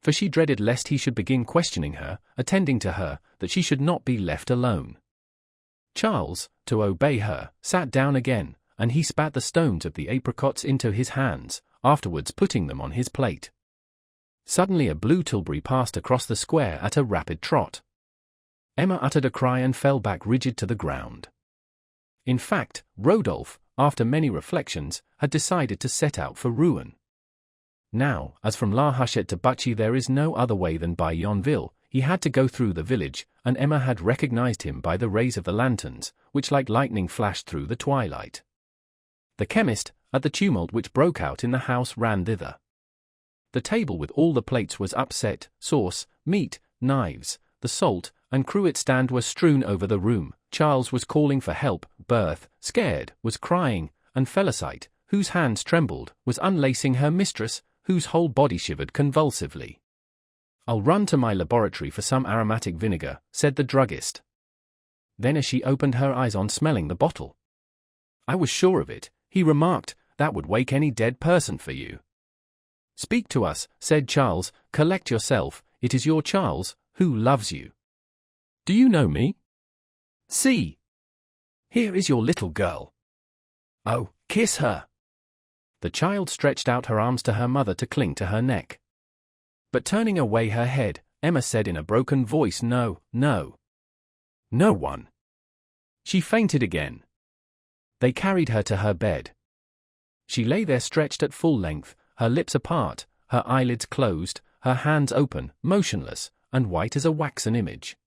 For she dreaded lest he should begin questioning her, attending to her, that she should not be left alone. Charles, to obey her, sat down again, and he spat the stones of the apricots into his hands, afterwards putting them on his plate. Suddenly a blue tilbury passed across the square at a rapid trot. Emma uttered a cry and fell back rigid to the ground. In fact, Rodolphe, after many reflections, had decided to set out for Rouen. Now, as from La Huchette to Buchy there is no other way than by Yonville, he had to go through the village, and Emma had recognized him by the rays of the lanterns, which like lightning flashed through the twilight. The chemist, at the tumult which broke out in the house, ran thither. The table with all the plates was upset, sauce, meat, knives, the salt, and cruet stand were strewn over the room. Charles was calling for help, Berthe, scared, was crying, and Felicite, whose hands trembled, was unlacing her mistress, whose whole body shivered convulsively. "I'll run to my laboratory for some aromatic vinegar," said the druggist. Then as she opened her eyes on smelling the bottle. "I was sure of it," he remarked, "that would wake any dead person for you." "Speak to us," said Charles, "collect yourself, it is your Charles, who loves you. Do you know me?" See? Here is your little girl. Oh, kiss her. The child stretched out her arms to her mother to cling to her neck. But turning away her head, Emma said in a broken voice, "No, no. No one." She fainted again. They carried her to her bed. She lay there stretched at full length, her lips apart, her eyelids closed, her hands open, motionless, and white as a waxen image.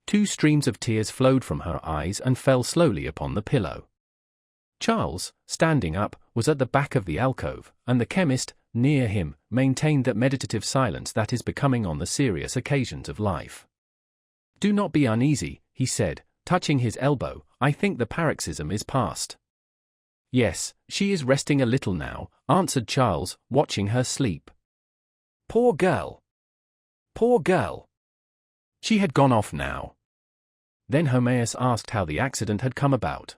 2 streams of tears flowed from her eyes and fell slowly upon the pillow. Charles, standing up, was at the back of the alcove, and the chemist, near him, maintained that meditative silence that is becoming on the serious occasions of life. "Do not be uneasy," he said, touching his elbow, "I think the paroxysm is past." "Yes, she is resting a little now," answered Charles, watching her sleep. "Poor girl! Poor girl!" She had gone off now. Then Hermaeus asked how the accident had come about.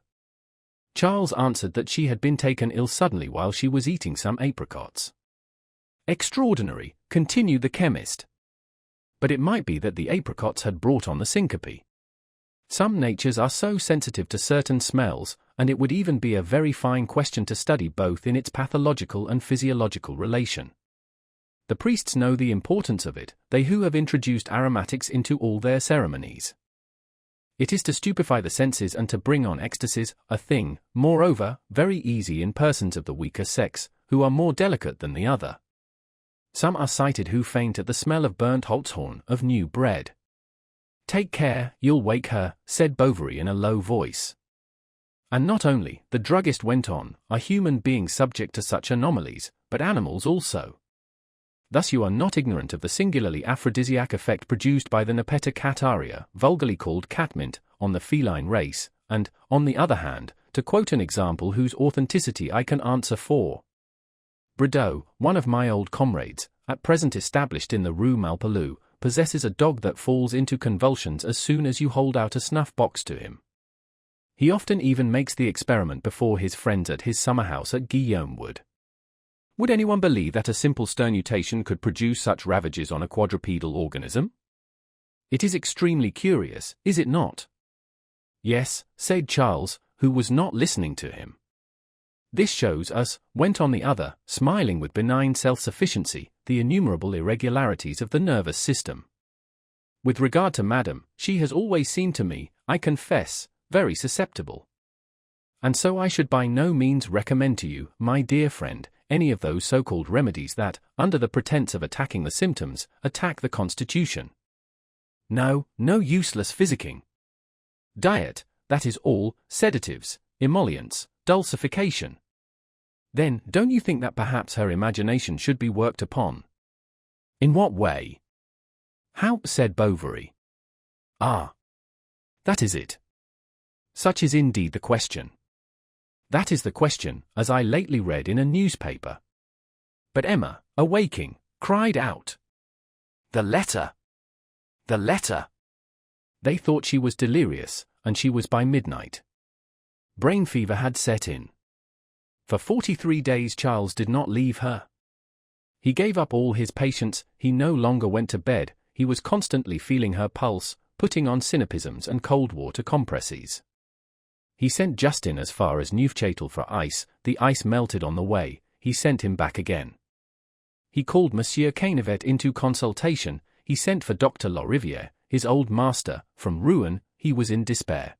Charles answered that she had been taken ill suddenly while she was eating some apricots. "Extraordinary," continued the chemist. "But it might be that the apricots had brought on the syncope. Some natures are so sensitive to certain smells, and it would even be a very fine question to study both in its pathological and physiological relation. The priests know the importance of it, they who have introduced aromatics into all their ceremonies. It is to stupefy the senses and to bring on ecstasies, a thing, moreover, very easy in persons of the weaker sex, who are more delicate than the other. Some are cited who faint at the smell of burnt holzhorn, of new bread. "Take care, you'll wake her," said Bovary in a low voice. And not only, the druggist went on, are human beings subject to such anomalies, but animals also. Thus you are not ignorant of the singularly aphrodisiac effect produced by the Nepeta cataria, vulgarly called catmint, on the feline race, and, on the other hand, to quote an example whose authenticity I can answer for. Brideau, one of my old comrades, at present established in the Rue Malpalu, possesses a dog that falls into convulsions as soon as you hold out a snuff-box to him. He often even makes the experiment before his friends at his summer house at Guillaume Wood. Would anyone believe that a simple sternutation could produce such ravages on a quadrupedal organism? It is extremely curious, is it not? "Yes," said Charles, who was not listening to him. "This shows us," went on the other, smiling with benign self-sufficiency, "the innumerable irregularities of the nervous system. With regard to Madame, she has always seemed to me, I confess, very susceptible. And so I should by no means recommend to you, my dear friend, any of those so-called remedies that, under the pretense of attacking the symptoms, attack the constitution. No, no useless physicking. Diet, that is all, sedatives, emollients, dulcification. Then, don't you think that perhaps her imagination should be worked upon?" "In what way?" "How?" said Bovary. "Ah. That is it. Such is indeed the question. That is the question, as I lately read in a newspaper." But Emma, awaking, cried out, "The letter! The letter!" They thought she was delirious, and she was by midnight. Brain fever had set in. For 43 days Charles did not leave her. He gave up all his patients, he no longer went to bed, he was constantly feeling her pulse, putting on synepisms and cold water compresses. He sent Justin as far as Neufchâtel for ice, the ice melted on the way, he sent him back again. He called Monsieur Cainevet into consultation, he sent for Dr. Loriviere, his old master, from Rouen, he was in despair.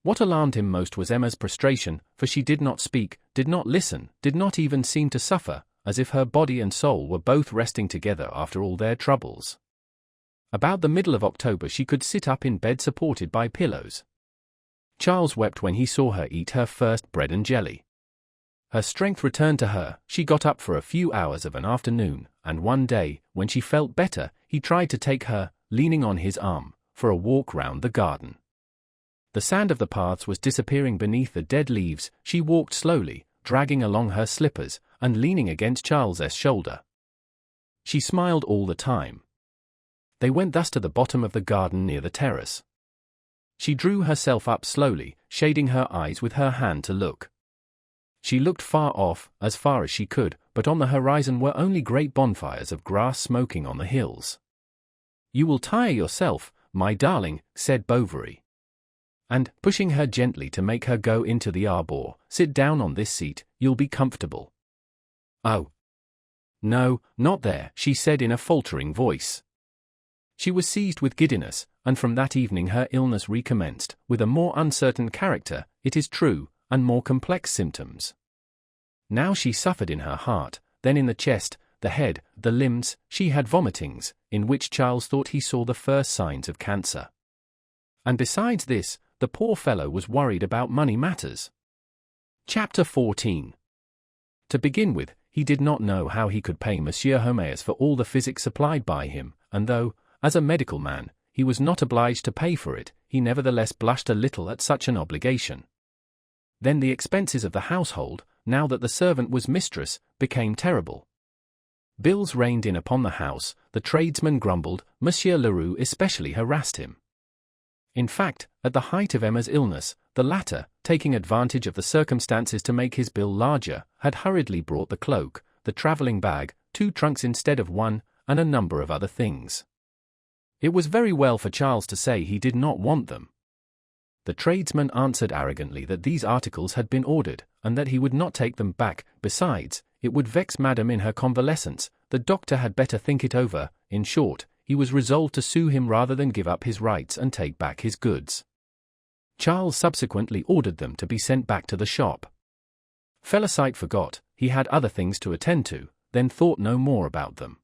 What alarmed him most was Emma's prostration, for she did not speak, did not listen, did not even seem to suffer, as if her body and soul were both resting together after all their troubles. About the middle of October she could sit up in bed supported by pillows. Charles wept when he saw her eat her first bread and jelly. Her strength returned to her, she got up for a few hours of an afternoon, and one day, when she felt better, he tried to take her, leaning on his arm, for a walk round the garden. The sand of the paths was disappearing beneath the dead leaves, she walked slowly, dragging along her slippers, and leaning against Charles's shoulder. She smiled all the time. They went thus to the bottom of the garden near the terrace. She drew herself up slowly, shading her eyes with her hand to look. She looked far off, as far as she could, but on the horizon were only great bonfires of grass smoking on the hills. "You will tire yourself, my darling," said Bovary. and, pushing her gently to make her go into the arbor, "Sit down on this seat, you'll be comfortable." "Oh. No, not there," she said in a faltering voice. She was seized with giddiness, and from that evening her illness recommenced, with a more uncertain character, it is true, and more complex symptoms. Now she suffered in her heart, then in the chest, the head, the limbs. She had vomitings, in which Charles thought he saw the first signs of cancer. And besides this, the poor fellow was worried about money matters. Chapter 14. To begin with, he did not know how he could pay Monsieur Homais for all the physic supplied by him, and though, as a medical man, he was not obliged to pay for it, he nevertheless blushed a little at such an obligation. Then the expenses of the household, now that the servant was mistress, became terrible. Bills rained in upon the house, the tradesmen grumbled, Monsieur Leroux especially harassed him. In fact, at the height of Emma's illness, the latter, taking advantage of the circumstances to make his bill larger, had hurriedly brought the cloak, the travelling bag, 2 trunks instead of 1, and a number of other things. It was very well for Charles to say he did not want them. The tradesman answered arrogantly that these articles had been ordered, and that he would not take them back. Besides, it would vex Madame in her convalescence. The doctor had better think it over. In short, he was resolved to sue him rather than give up his rights and take back his goods. Charles subsequently ordered them to be sent back to the shop. Felicite forgot, he had other things to attend to, then thought no more about them.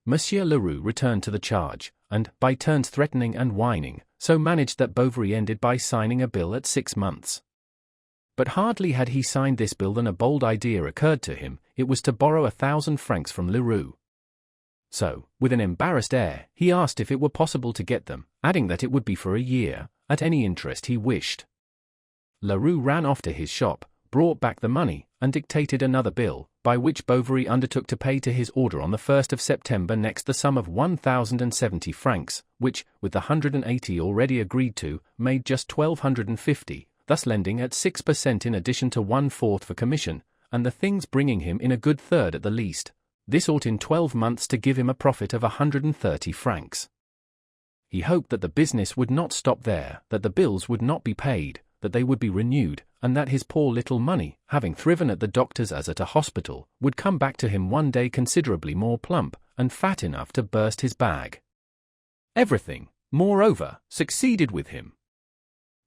Monsieur Leroux returned to the charge, and, by turns threatening and whining, so managed that Bovary ended by signing a bill at 6 months. But hardly had he signed this bill than a bold idea occurred to him. It was to borrow 1,000 francs from Leroux. So, with an embarrassed air, he asked if it were possible to get them, adding that it would be for a year, at any interest he wished. Leroux ran off to his shop, brought back the money, and dictated another bill, by which Bovary undertook to pay to his order on the 1st of September next the sum of 1,070 francs, which, with the 180 already agreed to, made just 1,250, thus lending at 6% in addition to 1/4 for commission, and the things bringing him in a good third at the least. This ought in 12 months to give him a profit of 130 francs. He hoped that the business would not stop there, that the bills would not be paid, that they would be renewed, and that his poor little money, having thriven at the doctor's as at a hospital, would come back to him one day considerably more plump and fat enough to burst his bag. Everything, moreover, succeeded with him.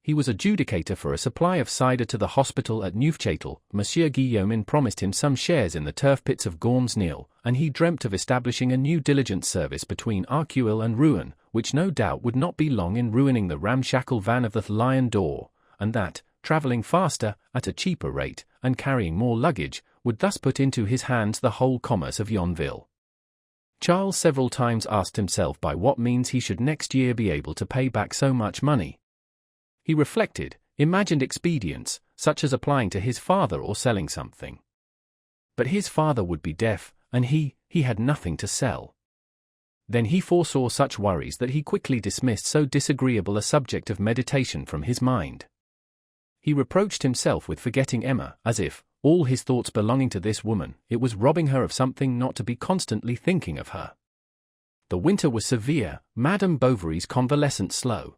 He was adjudicator for a supply of cider to the hospital at Neufchâtel. Monsieur Guillaumin promised him some shares in the turf pits of Gormesnil, and he dreamt of establishing a new diligence service between Arcueil and Rouen, which no doubt would not be long in ruining the ramshackle van of the Lion d'Or, and that, travelling faster, at a cheaper rate, and carrying more luggage, would thus put into his hands the whole commerce of Yonville. Charles several times asked himself by what means he should next year be able to pay back so much money. He reflected, imagined expedients, such as applying to his father or selling something. But his father would be deaf, and he had nothing to sell. Then he foresaw such worries that he quickly dismissed so disagreeable a subject of meditation from his mind. He reproached himself with forgetting Emma, as if, all his thoughts belonging to this woman, it was robbing her of something not to be constantly thinking of her. The winter was severe, Madame Bovary's convalescence slow.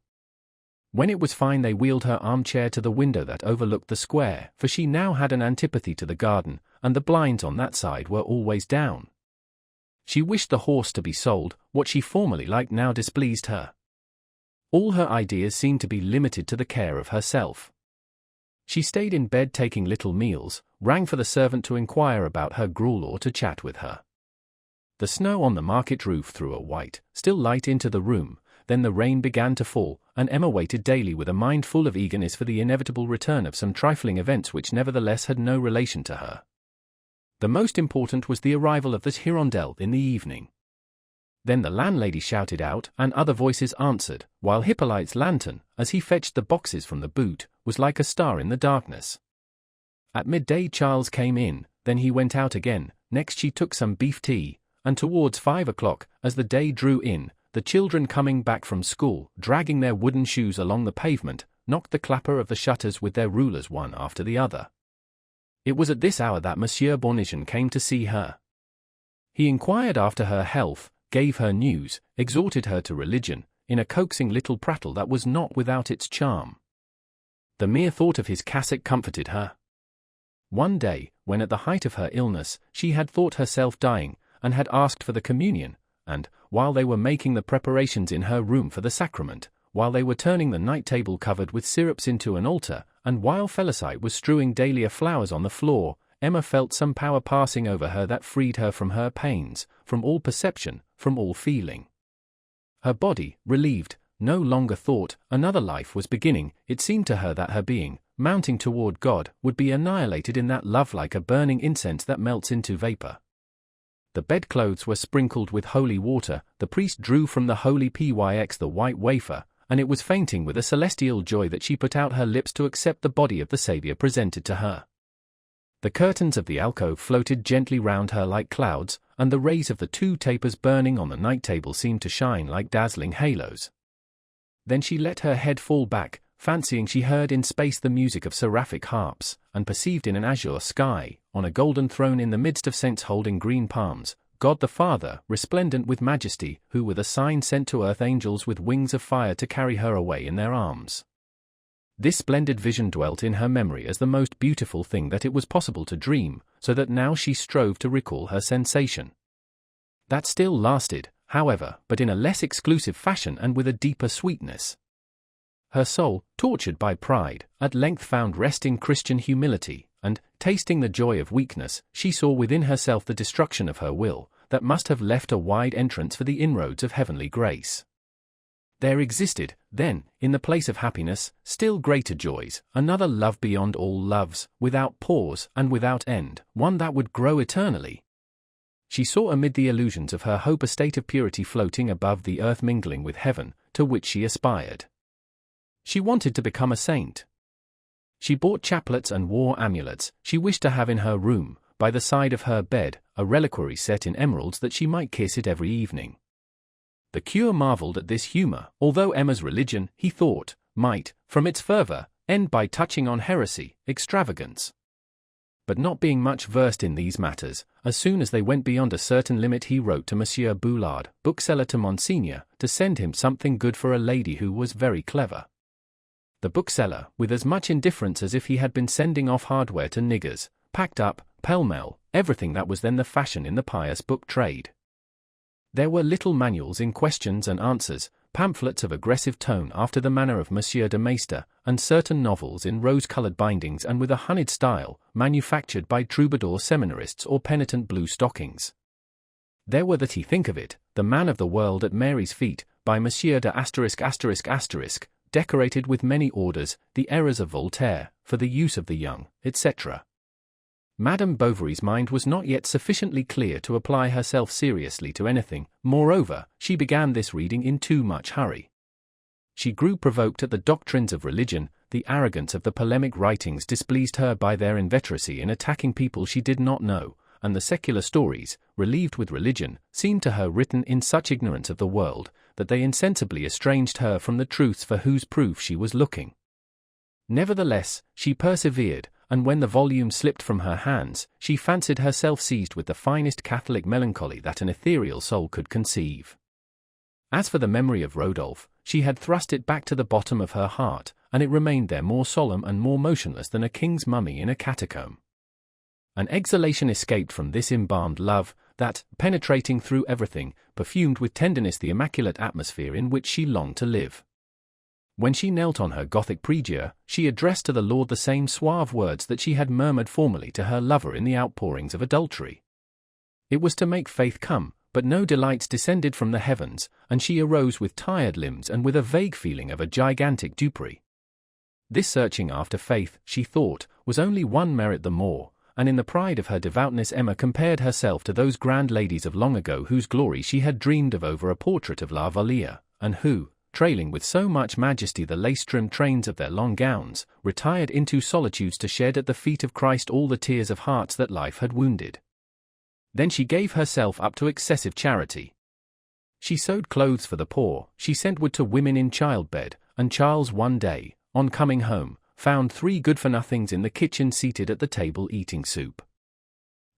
When it was fine they wheeled her armchair to the window that overlooked the square, for she now had an antipathy to the garden, and the blinds on that side were always down. She wished the horse to be sold. What she formerly liked now displeased her. All her ideas seemed to be limited to the care of herself. She stayed in bed taking little meals, rang for the servant to inquire about her gruel or to chat with her. The snow on the market roof threw a white, still light into the room. Then the rain began to fall, and Emma waited daily with a mind full of eagerness for the inevitable return of some trifling events which nevertheless had no relation to her. The most important was the arrival of the Hirondelle in the evening. Then the landlady shouted out, and other voices answered, while Hippolyte's lantern, as he fetched the boxes from the boot, was like a star in the darkness. At midday Charles came in, then he went out again. Next she took some beef tea, and towards 5 o'clock, as the day drew in, the children coming back from school, dragging their wooden shoes along the pavement, knocked the clapper of the shutters with their rulers one after the other. It was at this hour that Monsieur Bournisien came to see her. He inquired after her health, gave her news, exhorted her to religion, in a coaxing little prattle that was not without its charm. The mere thought of his cassock comforted her. One day, when at the height of her illness, she had thought herself dying, and had asked for the communion, and, while they were making the preparations in her room for the sacrament, while they were turning the night table covered with syrups into an altar, and while Felicite was strewing dahlia flowers on the floor, Emma felt some power passing over her that freed her from her pains, from all perception, from all feeling. Her body, relieved, no longer thought another life was beginning. It seemed to her that her being, mounting toward God, would be annihilated in that love like a burning incense that melts into vapor. The bedclothes were sprinkled with holy water, the priest drew from the holy pyx the white wafer, and it was fainting with a celestial joy that she put out her lips to accept the body of the Saviour presented to her. The curtains of the alcove floated gently round her like clouds, and the rays of the 2 tapers burning on the night table seemed to shine like dazzling halos. Then she let her head fall back, fancying she heard in space the music of seraphic harps, and perceived in an azure sky, on a golden throne in the midst of saints holding green palms, God the Father, resplendent with majesty, who with a sign sent to earth angels with wings of fire to carry her away in their arms. This splendid vision dwelt in her memory as the most beautiful thing that it was possible to dream, so that now she strove to recall her sensation. That still lasted, however, but in a less exclusive fashion and with a deeper sweetness. Her soul, tortured by pride, at length found rest in Christian humility, and, tasting the joy of weakness, she saw within herself the destruction of her will, that must have left a wide entrance for the inroads of heavenly grace. There existed, then, in the place of happiness, still greater joys, another love beyond all loves, without pause and without end, one that would grow eternally. She saw amid the illusions of her hope a state of purity floating above the earth mingling with heaven, to which she aspired. She wanted to become a saint. She bought chaplets and wore amulets. She wished to have in her room, by the side of her bed, a reliquary set in emeralds that she might kiss it every evening. The curé marvelled at this humour, although Emma's religion, he thought, might, from its fervour, end by touching on heresy, extravagance. But not being much versed in these matters, as soon as they went beyond a certain limit he wrote to Monsieur Boulard, bookseller to Monseigneur, to send him something good for a lady who was very clever. The bookseller, with as much indifference as if he had been sending off hardware to niggers, packed up, pell-mell, everything that was then the fashion in the pious book trade. There were little manuals in questions and answers, pamphlets of aggressive tone after the manner of Monsieur de Maistre, and certain novels in rose-coloured bindings and with a honeyed style, manufactured by troubadour seminarists or penitent blue stockings. There were that he think of it, the Man of the World at Mary's Feet, by Monsieur de ****, decorated with many orders, the Errors of Voltaire, for the use of the young, etc. Madame Bovary's mind was not yet sufficiently clear to apply herself seriously to anything. Moreover, she began this reading in too much hurry. She grew provoked at the doctrines of religion. The arrogance of the polemic writings displeased her by their inveteracy in attacking people she did not know, and the secular stories, relieved with religion, seemed to her written in such ignorance of the world, that they insensibly estranged her from the truths for whose proof she was looking. Nevertheless, she persevered, and when the volume slipped from her hands, she fancied herself seized with the finest Catholic melancholy that an ethereal soul could conceive. As for the memory of Rodolphe, she had thrust it back to the bottom of her heart, and it remained there more solemn and more motionless than a king's mummy in a catacomb. An exhalation escaped from this embalmed love, that, penetrating through everything, perfumed with tenderness the immaculate atmosphere in which she longed to live. When she knelt on her Gothic prie-dieu, she addressed to the Lord the same suave words that she had murmured formerly to her lover in the outpourings of adultery. It was to make faith come, but no delights descended from the heavens, and she arose with tired limbs and with a vague feeling of a gigantic dupery. This searching after faith, she thought, was only one merit the more, and in the pride of her devoutness Emma compared herself to those grand ladies of long ago whose glory she had dreamed of over a portrait of La Valliere, and who, trailing with so much majesty the lace-trimmed trains of their long gowns, retired into solitudes to shed at the feet of Christ all the tears of hearts that life had wounded. Then she gave herself up to excessive charity. She sewed clothes for the poor, she sent wood to women in childbed, and Charles one day, on coming home, found 3 good-for-nothings in the kitchen seated at the table eating soup.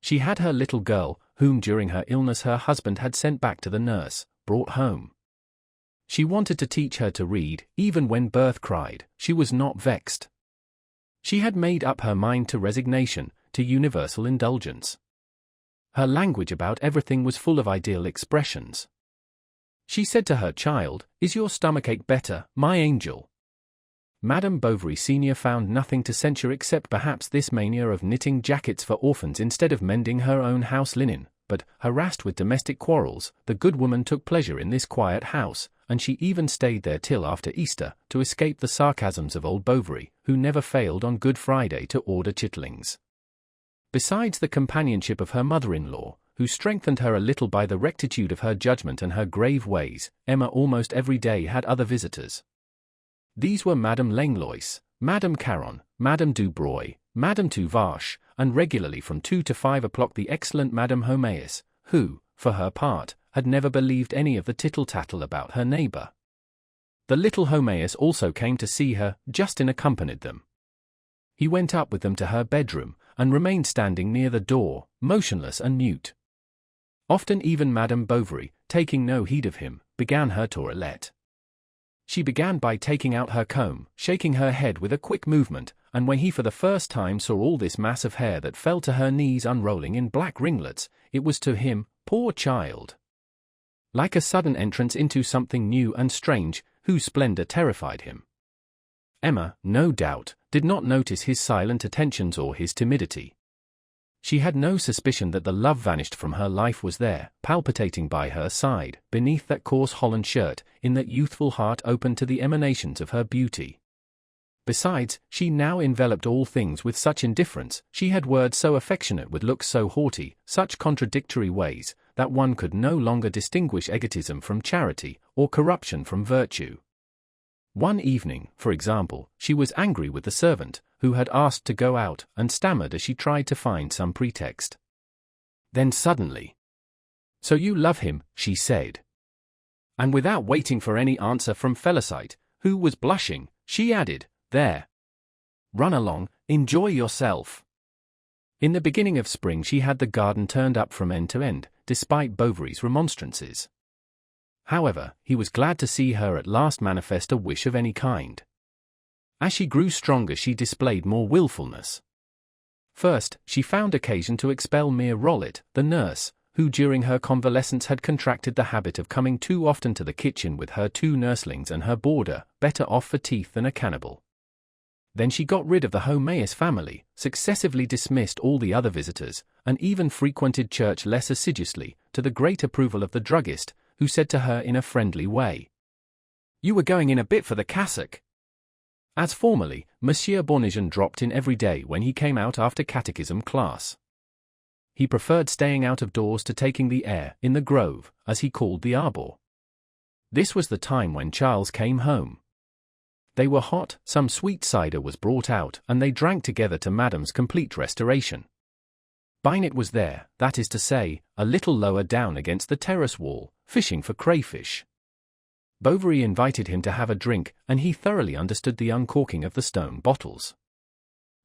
She had her little girl, whom during her illness her husband had sent back to the nurse, brought home. She wanted to teach her to read, even when birth cried, she was not vexed. She had made up her mind to resignation, to universal indulgence. Her language about everything was full of ideal expressions. She said to her child, "Is your stomachache better, my angel?" Madame Bovary Senior found nothing to censure except perhaps this mania of knitting jackets for orphans instead of mending her own house linen, but, harassed with domestic quarrels, the good woman took pleasure in this quiet house, and she even stayed there till after Easter, to escape the sarcasms of old Bovary, who never failed on Good Friday to order chitterlings. Besides the companionship of her mother-in-law, who strengthened her a little by the rectitude of her judgment and her grave ways, Emma almost every day had other visitors. These were Madame Langlois, Madame Caron, Madame Dubreuil, Madame Tuvache, and regularly from 2 to 5 o'clock the excellent Madame Homéus, who, for her part, had never believed any of the tittle-tattle about her neighbor. The little Homéus also came to see her. Justin accompanied them. He went up with them to her bedroom, and remained standing near the door, motionless and mute. Often even Madame Bovary, taking no heed of him, began her toilette. She began by taking out her comb, shaking her head with a quick movement, and when he for the first time saw all this mass of hair that fell to her knees unrolling in black ringlets, it was to him, poor child, like a sudden entrance into something new and strange, whose splendor terrified him. Emma, no doubt, did not notice his silent attentions or his timidity. She had no suspicion that the love vanished from her life was there, palpitating by her side, beneath that coarse holland shirt, in that youthful heart open to the emanations of her beauty. Besides, she now enveloped all things with such indifference, she had words so affectionate with looks so haughty, such contradictory ways, that one could no longer distinguish egotism from charity, or corruption from virtue. One evening, for example, she was angry with the servant, who had asked to go out, and stammered as she tried to find some pretext. Then suddenly, "So you love him," she said. And without waiting for any answer from Félicite, who was blushing, she added, "There. Run along, enjoy yourself." In the beginning of spring she had the garden turned up from end to end, despite Bovary's remonstrances. However, he was glad to see her at last manifest a wish of any kind. As she grew stronger she displayed more willfulness. First, she found occasion to expel Mere Rollet, the nurse, who during her convalescence had contracted the habit of coming too often to the kitchen with her 2 nurslings and her boarder, better off for teeth than a cannibal. Then she got rid of the Homéus family, successively dismissed all the other visitors, and even frequented church less assiduously, to the great approval of the druggist, who said to her in a friendly way, "You were going in a bit for the cassock." As formerly, Monsieur Bournisien dropped in every day when he came out after catechism class. He preferred staying out of doors to taking the air, in the grove, as he called the arbor. This was the time when Charles came home. They were hot, some sweet cider was brought out, and they drank together to Madame's complete restoration. Binet was there, that is to say, a little lower down against the terrace wall, fishing for crayfish. Bovary invited him to have a drink, and he thoroughly understood the uncorking of the stone bottles.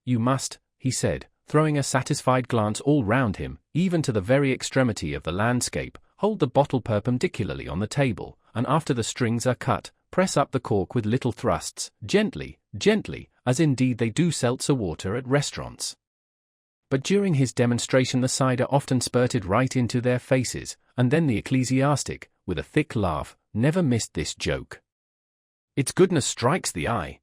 "You must," he said, throwing a satisfied glance all round him, even to the very extremity of the landscape, "hold the bottle perpendicularly on the table, and after the strings are cut, press up the cork with little thrusts, gently, gently, as indeed they do seltzer water at restaurants." But during his demonstration the cider often spurted right into their faces, and then the ecclesiastic, with a thick laugh, never missed this joke. "Its goodness strikes the eye."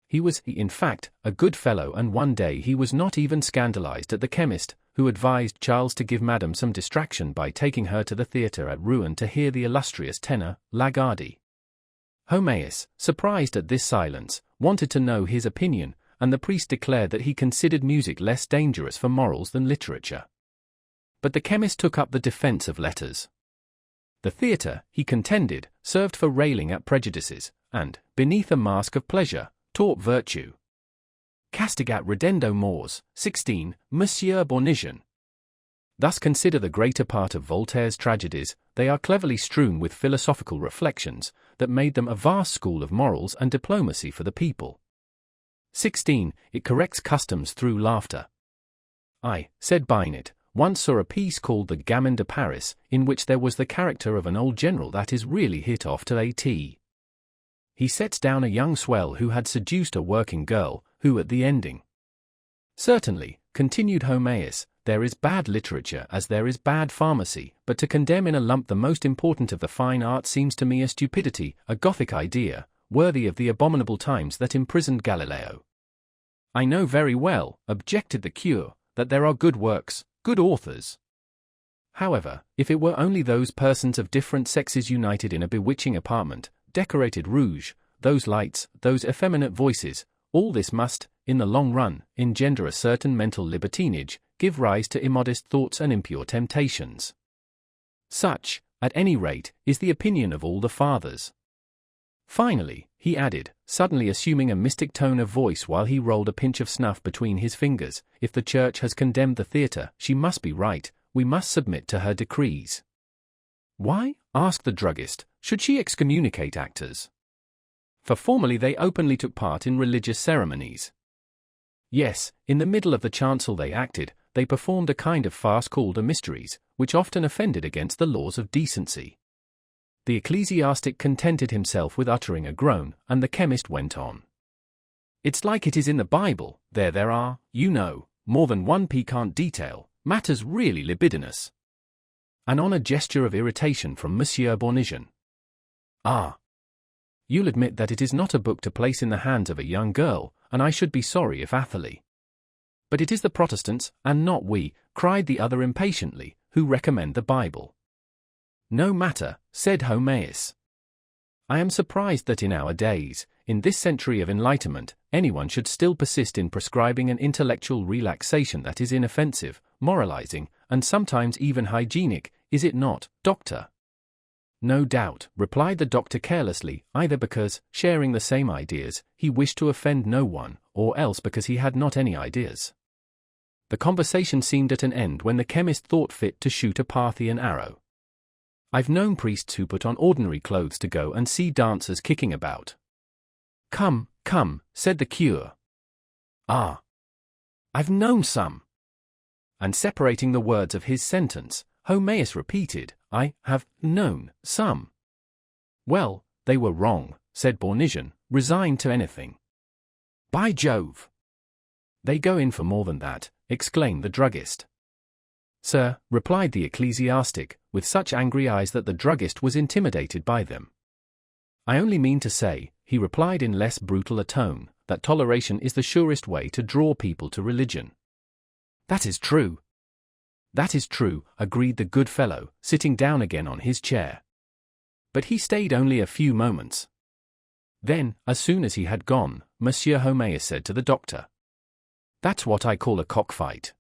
He was, in fact, a good fellow, and one day he was not even scandalized at the chemist, who advised Charles to give Madame some distraction by taking her to the theatre at Rouen to hear the illustrious tenor, Lagardy. Homéus, surprised at this silence, wanted to know his opinion, and the priest declared that he considered music less dangerous for morals than literature. But the chemist took up the defense of letters. The theatre, he contended, served for railing at prejudices, and, beneath a mask of pleasure, taught virtue. Castigat ridendo mors, 16, Monsieur Bournisien. Thus consider the greater part of Voltaire's tragedies, they are cleverly strewn with philosophical reflections, that made them a vast school of morals and diplomacy for the people. 16. It corrects customs through laughter. "I," said Binet, "once saw a piece called the Gamin de Paris, in which there was the character of an old general that is really hit off to a T. He sets down a young swell who had seduced a working girl, who at the ending? Certainly, continued Homais, there is bad literature as there is bad pharmacy, but to condemn in a lump the most important of the fine arts seems to me a stupidity, a Gothic idea, worthy of the abominable times that imprisoned Galileo. I know very well, objected the curé, that there are good works, good authors. However, if it were only those persons of different sexes united in a bewitching apartment, decorated rouge, those lights, those effeminate voices, all this must, in the long run, engender a certain mental libertinage, give rise to immodest thoughts and impure temptations. Such, at any rate, is the opinion of all the fathers. Finally, he added, suddenly assuming a mystic tone of voice while he rolled a pinch of snuff between his fingers, if the Church has condemned the theatre, she must be right, we must submit to her decrees. Why, asked the druggist, should she excommunicate actors? For formerly they openly took part in religious ceremonies. Yes, in the middle of the chancel they acted, they performed a kind of farce called a mysteries, which often offended against the laws of decency. The ecclesiastic contented himself with uttering a groan, and the chemist went on. It's like it is in the Bible, there are, you know, more than one piquant detail, matters really libidinous. An honest gesture of irritation from Monsieur Bournisien. Ah! You'll admit that it is not a book to place in the hands of a young girl, and I should be sorry if Athalie. But it is the Protestants, and not we, cried the other impatiently, who recommend the Bible. No matter, said Homais. I am surprised that in our days, in this century of enlightenment, anyone should still persist in prescribing an intellectual relaxation that is inoffensive, moralizing, and sometimes even hygienic, is it not, doctor? No doubt, replied the doctor carelessly, either because, sharing the same ideas, he wished to offend no one, or else because he had not any ideas. The conversation seemed at an end when the chemist thought fit to shoot a Parthian arrow. I've known priests who put on ordinary clothes to go and see dancers kicking about. Come, said the curé. Ah! I've known some. And separating the words of his sentence, Homais repeated, I have known some. Well, they were wrong, said Bournisien, resigned to anything. By Jove! They go in for more than that, exclaimed the druggist. Sir, replied the ecclesiastic, with such angry eyes that the druggist was intimidated by them. I only mean to say, he replied in less brutal a tone, that toleration is the surest way to draw people to religion. That is true. That is true, agreed the good fellow, sitting down again on his chair. But he stayed only a few moments. Then, as soon as he had gone, Monsieur Homais said to the doctor, That's what I call a cockfight.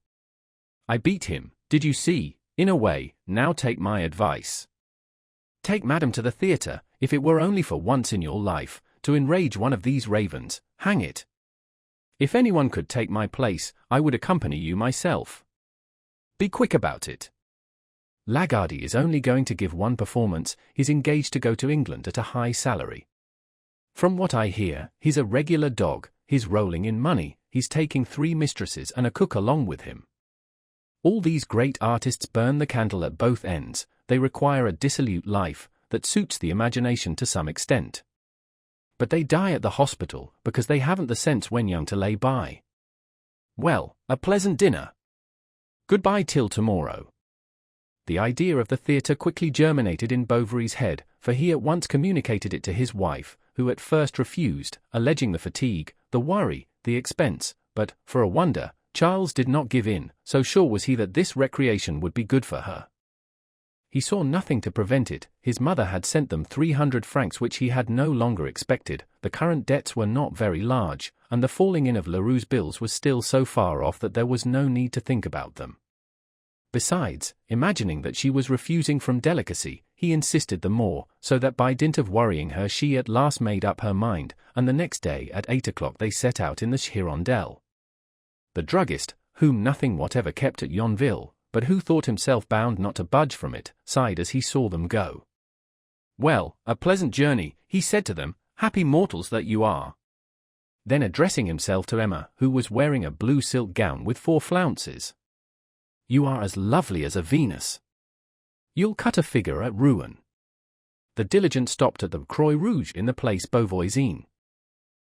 I beat him, did you see, in a way, now take my advice. Take Madame to the theatre, if it were only for once in your life, to enrage one of these ravens, hang it. If anyone could take my place, I would accompany you myself. Be quick about it. Lagardy is only going to give one performance, he's engaged to go to England at a high salary. From what I hear, he's a regular dog, he's rolling in money, he's taking 3 mistresses and a cook along with him. All these great artists burn the candle at both ends, they require a dissolute life, that suits the imagination to some extent. But they die at the hospital, because they haven't the sense when young to lay by. Well, a pleasant dinner. Goodbye till tomorrow. The idea of the theatre quickly germinated in Bovary's head, for he at once communicated it to his wife, who at first refused, alleging the fatigue, the worry, the expense, but, for a wonder, Charles did not give in, so sure was he that this recreation would be good for her. He saw nothing to prevent it, his mother had sent them 300 francs which he had no longer expected, the current debts were not very large, and the falling in of Leroux's bills was still so far off that there was no need to think about them. Besides, imagining that she was refusing from delicacy, he insisted the more, so that by dint of worrying her she at last made up her mind, and the next day at 8 o'clock they set out in the Hirondelle. The druggist, whom nothing whatever kept at Yonville, but who thought himself bound not to budge from it, sighed as he saw them go. Well, a pleasant journey, he said to them, happy mortals that you are. Then addressing himself to Emma, who was wearing a blue silk gown with 4 flounces. You are as lovely as a Venus. You'll cut a figure at Rouen. The diligence stopped at the Croix Rouge in the Place Beauvoisin.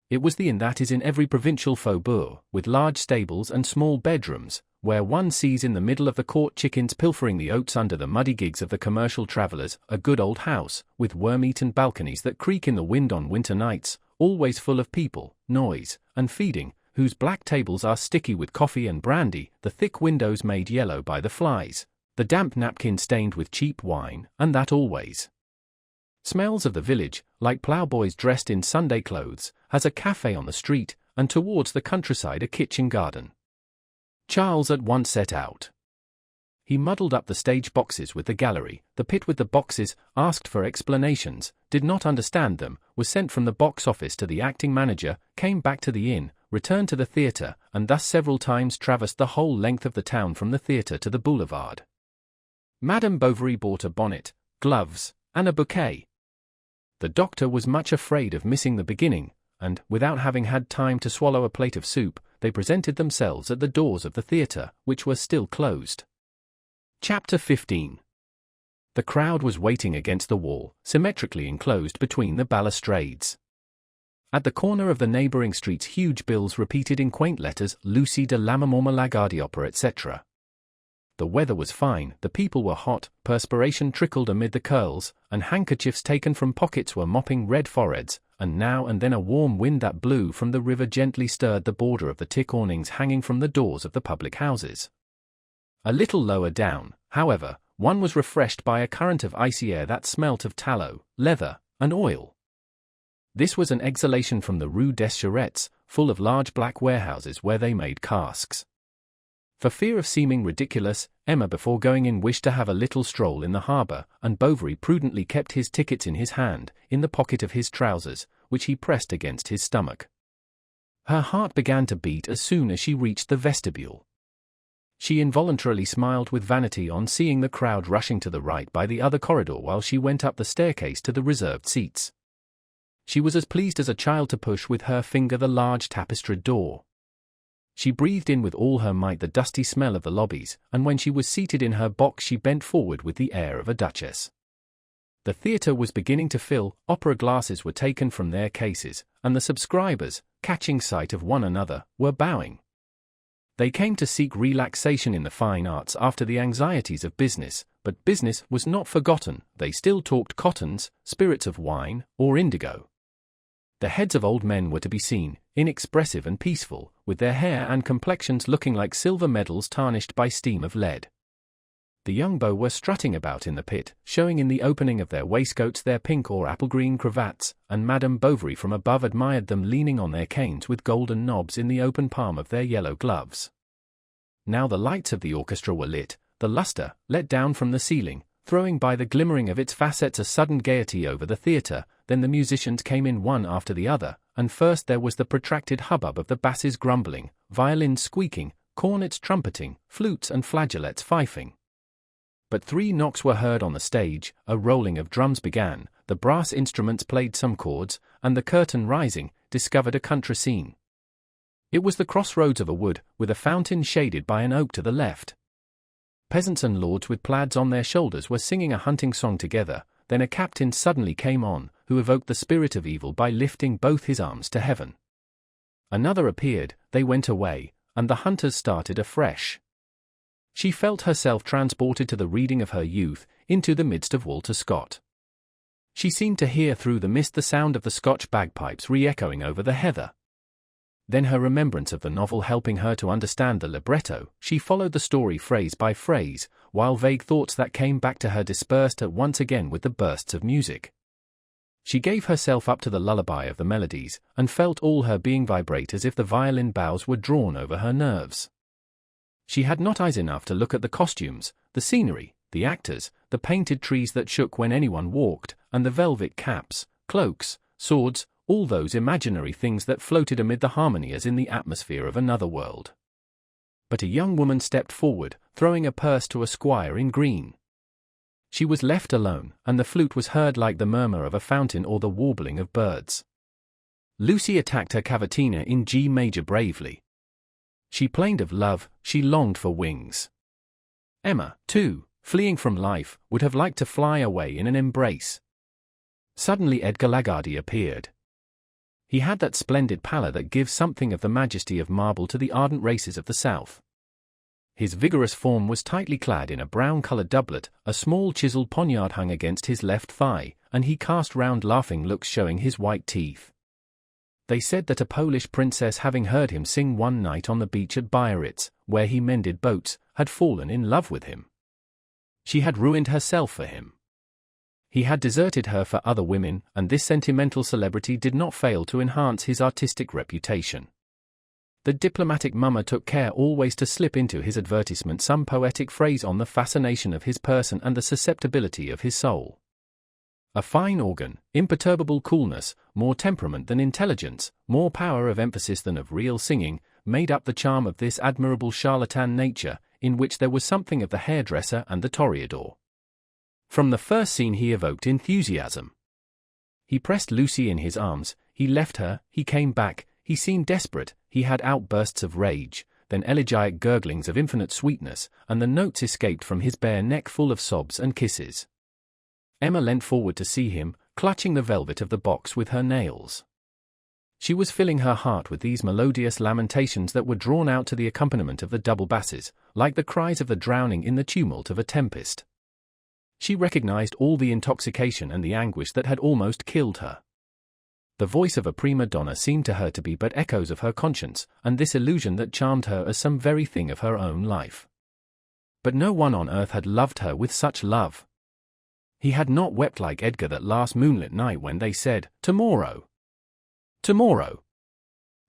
It was the inn that is in every provincial faubourg, with large stables and small bedrooms, where one sees in the middle of the court chickens pilfering the oats under the muddy gigs of the commercial travellers, a good old house, with worm-eaten balconies that creak in the wind on winter nights, always full of people, noise, and feeding, whose black tables are sticky with coffee and brandy, the thick windows made yellow by the flies, the damp napkin stained with cheap wine, and that always smells of the village, like ploughboys dressed in Sunday clothes, has a café on the street, and towards the countryside a kitchen garden. Charles at once set out. He muddled up the stage boxes with the gallery, the pit with the boxes, asked for explanations, did not understand them, was sent from the box office to the acting manager, came back to the inn, returned to the theatre, and thus several times traversed the whole length of the town from the theatre to the boulevard. Madame Bovary bought a bonnet, gloves, and a bouquet. The doctor was much afraid of missing the beginning, and, without having had time to swallow a plate of soup, they presented themselves at the doors of the theatre, which were still closed. Chapter 15. The crowd was waiting against the wall, symmetrically enclosed between the balustrades. At the corner of the neighbouring streets huge bills repeated in quaint letters Lucie de Lammermoor Lagarde Opera, etc. The weather was fine, the people were hot, perspiration trickled amid the curls, and handkerchiefs taken from pockets were mopping red foreheads, and now and then a warm wind that blew from the river gently stirred the border of the tick awnings hanging from the doors of the public houses. A little lower down, however, one was refreshed by a current of icy air that smelt of tallow, leather, and oil. This was an exhalation from the Rue des Charrettes, full of large black warehouses where they made casks. For fear of seeming ridiculous, Emma before going in wished to have a little stroll in the harbour, and Bovary prudently kept his tickets in his hand, in the pocket of his trousers, which he pressed against his stomach. Her heart began to beat as soon as she reached the vestibule. She involuntarily smiled with vanity on seeing the crowd rushing to the right by the other corridor while she went up the staircase to the reserved seats. She was as pleased as a child to push with her finger the large tapestried door. She breathed in with all her might the dusty smell of the lobbies, and when she was seated in her box she bent forward with the air of a duchess. The theatre was beginning to fill, opera glasses were taken from their cases, and the subscribers, catching sight of one another, were bowing. They came to seek relaxation in the fine arts after the anxieties of business, but business was not forgotten, they still talked cottons, spirits of wine, or indigo. The heads of old men were to be seen, inexpressive and peaceful, with their hair and complexions looking like silver medals tarnished by steam of lead. The young beaux were strutting about in the pit, showing in the opening of their waistcoats their pink or apple-green cravats, and Madame Bovary from above admired them leaning on their canes with golden knobs in the open palm of their yellow gloves. Now the lights of the orchestra were lit, the lustre, let down from the ceiling, throwing by the glimmering of its facets a sudden gaiety over the theatre. Then the musicians came in one after the other, and first there was the protracted hubbub of the basses grumbling, violins squeaking, cornets trumpeting, flutes and flageolets fifing. But 3 knocks were heard on the stage, a rolling of drums began, the brass instruments played some chords, and the curtain rising, discovered a country scene. It was the crossroads of a wood, with a fountain shaded by an oak to the left. Peasants and lords with plaids on their shoulders were singing a hunting song together. Then a captain suddenly came on, who evoked the spirit of evil by lifting both his arms to heaven. Another appeared, they went away, and the hunters started afresh. She felt herself transported to the reading of her youth, into the midst of Walter Scott. She seemed to hear through the mist the sound of the Scotch bagpipes re-echoing over the heather. Then her remembrance of the novel helping her to understand the libretto, she followed the story phrase by phrase, while vague thoughts that came back to her dispersed at once again with the bursts of music. She gave herself up to the lullaby of the melodies, and felt all her being vibrate as if the violin bows were drawn over her nerves. She had not eyes enough to look at the costumes, the scenery, the actors, the painted trees that shook when anyone walked, and the velvet caps, cloaks, swords, all those imaginary things that floated amid the harmony as in the atmosphere of another world. But a young woman stepped forward, throwing a purse to a squire in green. She was left alone, and the flute was heard like the murmur of a fountain or the warbling of birds. Lucy attacked her cavatina in G major bravely. She plained of love, she longed for wings. Emma, too, fleeing from life, would have liked to fly away in an embrace. Suddenly Edgar Lagarde appeared. He had that splendid pallor that gives something of the majesty of marble to the ardent races of the South. His vigorous form was tightly clad in a brown-colored doublet, a small chiseled poniard hung against his left thigh, and he cast round laughing looks showing his white teeth. They said that a Polish princess, having heard him sing one night on the beach at Biarritz, where he mended boats, had fallen in love with him. She had ruined herself for him. He had deserted her for other women, and this sentimental celebrity did not fail to enhance his artistic reputation. The diplomatic mummer took care always to slip into his advertisement some poetic phrase on the fascination of his person and the susceptibility of his soul. A fine organ, imperturbable coolness, more temperament than intelligence, more power of emphasis than of real singing, made up the charm of this admirable charlatan nature, in which there was something of the hairdresser and the toreador. From the first scene he evoked enthusiasm. He pressed Lucy in his arms, he left her, he came back, he seemed desperate, he had outbursts of rage, then elegiac gurglings of infinite sweetness, and the notes escaped from his bare neck full of sobs and kisses. Emma leant forward to see him, clutching the velvet of the box with her nails. She was filling her heart with these melodious lamentations that were drawn out to the accompaniment of the double basses, like the cries of the drowning in the tumult of a tempest. She recognized all the intoxication and the anguish that had almost killed her. The voice of a prima donna seemed to her to be but echoes of her conscience, and this illusion that charmed her as some very thing of her own life. But no one on earth had loved her with such love. He had not wept like Edgar that last moonlit night when they said, "Tomorrow! Tomorrow!"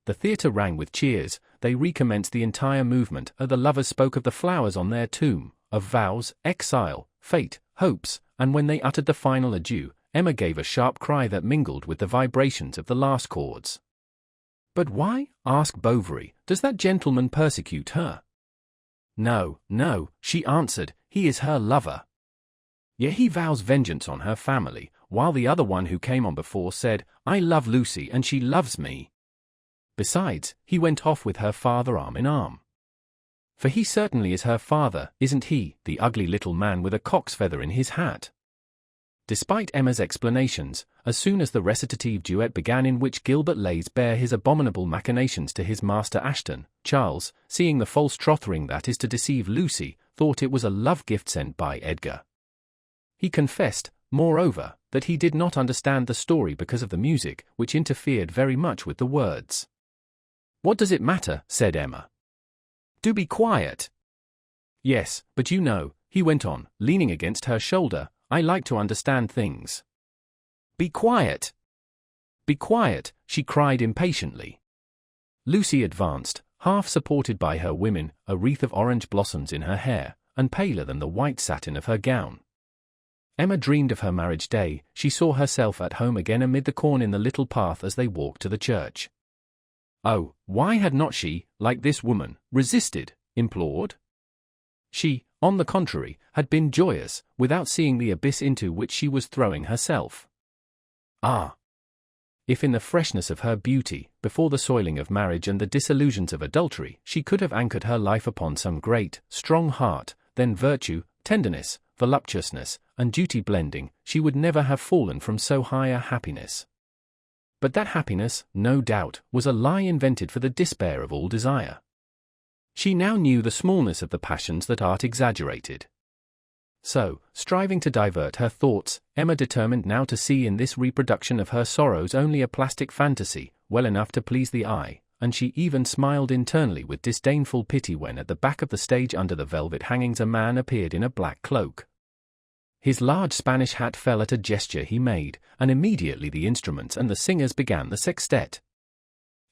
The theatre rang with cheers, they recommenced the entire movement, the lovers spoke of the flowers on their tomb, of vows, exile, fate, hopes, and when they uttered the final adieu, Emma gave a sharp cry that mingled with the vibrations of the last chords. "But why," asked Bovary, "does that gentleman persecute her?" "No, no," she answered, "he is her lover. Yet he vows vengeance on her family, while the other one who came on before said, 'I love Lucy and she loves me.' Besides, he went off with her father arm in arm. For he certainly is her father, isn't he, the ugly little man with a cock's feather in his hat?" Despite Emma's explanations, as soon as the recitative duet began in which Gilbert lays bare his abominable machinations to his master Ashton, Charles, seeing the false troth ring that is to deceive Lucy, thought it was a love gift sent by Edgar. He confessed, moreover, that he did not understand the story because of the music, which interfered very much with the words. "What does it matter?" said Emma. "Do be quiet." "Yes, but you know," he went on, leaning against her shoulder, "I like to understand things." "Be quiet! Be quiet!" she cried impatiently. Lucy advanced, half supported by her women, a wreath of orange blossoms in her hair, and paler than the white satin of her gown. Emma dreamed of her marriage day, she saw herself at home again amid the corn in the little path as they walked to the church. Oh, why had not she, like this woman, resisted, implored? She, on the contrary, had been joyous, without seeing the abyss into which she was throwing herself. Ah! If in the freshness of her beauty, before the soiling of marriage and the disillusions of adultery, she could have anchored her life upon some great, strong heart, then virtue, tenderness, voluptuousness, and duty blending, she would never have fallen from so high a happiness. But that happiness, no doubt, was a lie invented for the despair of all desire. She now knew the smallness of the passions that art exaggerated. So, striving to divert her thoughts, Emma determined now to see in this reproduction of her sorrows only a plastic fantasy, well enough to please the eye, and she even smiled internally with disdainful pity when at the back of the stage under the velvet hangings a man appeared in a black cloak. His large Spanish hat fell at a gesture he made, and immediately the instruments and the singers began the sextet.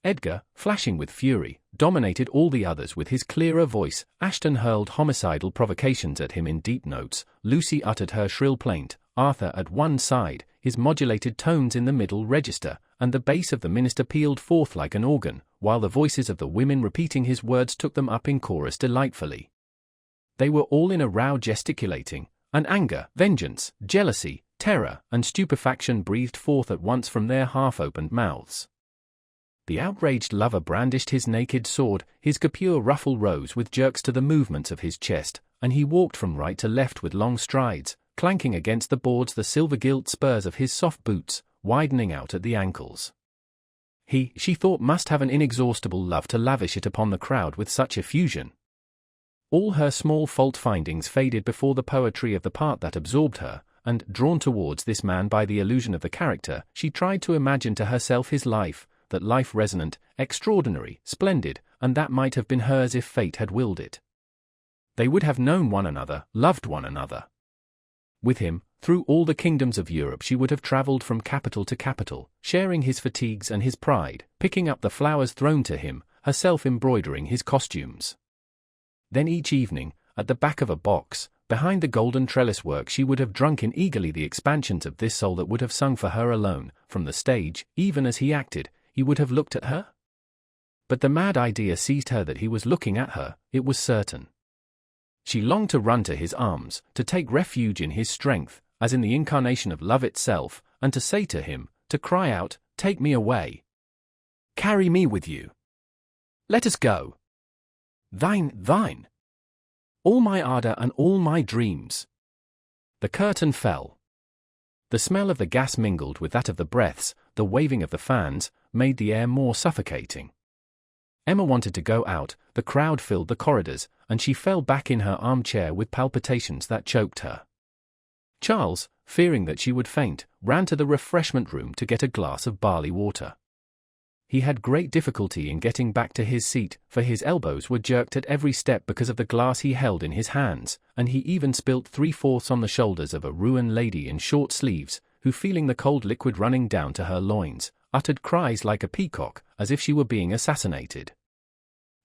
Edgar, flashing with fury, dominated all the others with his clearer voice. Ashton hurled homicidal provocations at him in deep notes, Lucy uttered her shrill plaint, Arthur at one side, his modulated tones in the middle register, and the bass of the minister pealed forth like an organ, while the voices of the women repeating his words took them up in chorus delightfully. They were all in a row gesticulating, and anger, vengeance, jealousy, terror, and stupefaction breathed forth at once from their half-opened mouths. The outraged lover brandished his naked sword, his guipure ruffle rose with jerks to the movements of his chest, and he walked from right to left with long strides, clanking against the boards the silver-gilt spurs of his soft boots, widening out at the ankles. she thought must have an inexhaustible love to lavish it upon the crowd with such effusion. All her small fault-findings faded before the poetry of the part that absorbed her, and, drawn towards this man by the illusion of the character, she tried to imagine to herself his life, that life resonant, extraordinary, splendid, and that might have been hers if fate had willed it. They would have known one another, loved one another. With him, through all the kingdoms of Europe she would have travelled from capital to capital, sharing his fatigues and his pride, picking up the flowers thrown to him, herself embroidering his costumes. Then each evening, at the back of a box, behind the golden trellis work, she would have drunk in eagerly the expansions of this soul that would have sung for her alone. From the stage, even as he acted, he would have looked at her. But the mad idea seized her that he was looking at her, it was certain. She longed to run to his arms, to take refuge in his strength, as in the incarnation of love itself, and to say to him, to cry out, "Take me away. Carry me with you. Let us go. Thine. All my ardor and all my dreams." The curtain fell. The smell of the gas mingled with that of the breaths, the waving of the fans, made the air more suffocating. Emma wanted to go out, the crowd filled the corridors, and she fell back in her armchair with palpitations that choked her. Charles, fearing that she would faint, ran to the refreshment room to get a glass of barley water. He had great difficulty in getting back to his seat, for his elbows were jerked at every step because of the glass he held in his hands, and he even spilt 3/4 on the shoulders of a Rouen lady in short sleeves, who, feeling the cold liquid running down to her loins, uttered cries like a peacock, as if she were being assassinated.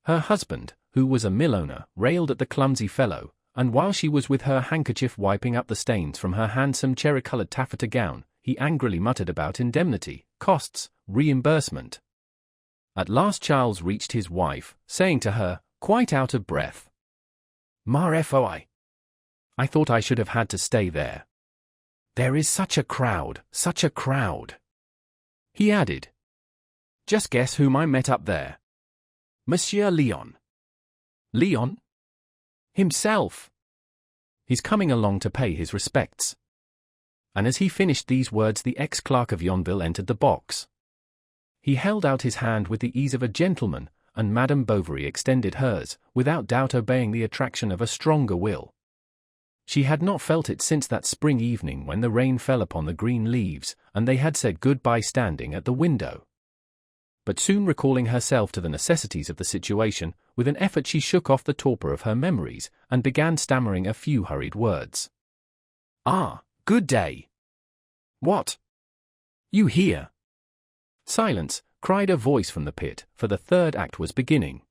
Her husband, who was a mill owner, railed at the clumsy fellow, and while she was with her handkerchief wiping up the stains from her handsome cherry-coloured taffeta gown, he angrily muttered about indemnity, costs, reimbursement. At last Charles reached his wife, saying to her, quite out of breath, "Ma foi! I thought I should have had to stay there. There is such a crowd, such a crowd." He added, "Just guess whom I met up there. Monsieur Léon." "Léon?" "Himself. He's coming along to pay his respects." And as he finished these words the ex-clerk of Yonville entered the box. He held out his hand with the ease of a gentleman, and Madame Bovary extended hers, without doubt obeying the attraction of a stronger will. She had not felt it since that spring evening when the rain fell upon the green leaves, and they had said good-bye standing at the window. But soon recalling herself to the necessities of the situation, with an effort she shook off the torpor of her memories, and began stammering a few hurried words. "Ah, good day. What? You here?" "Silence," cried a voice from the pit, for the third act was beginning.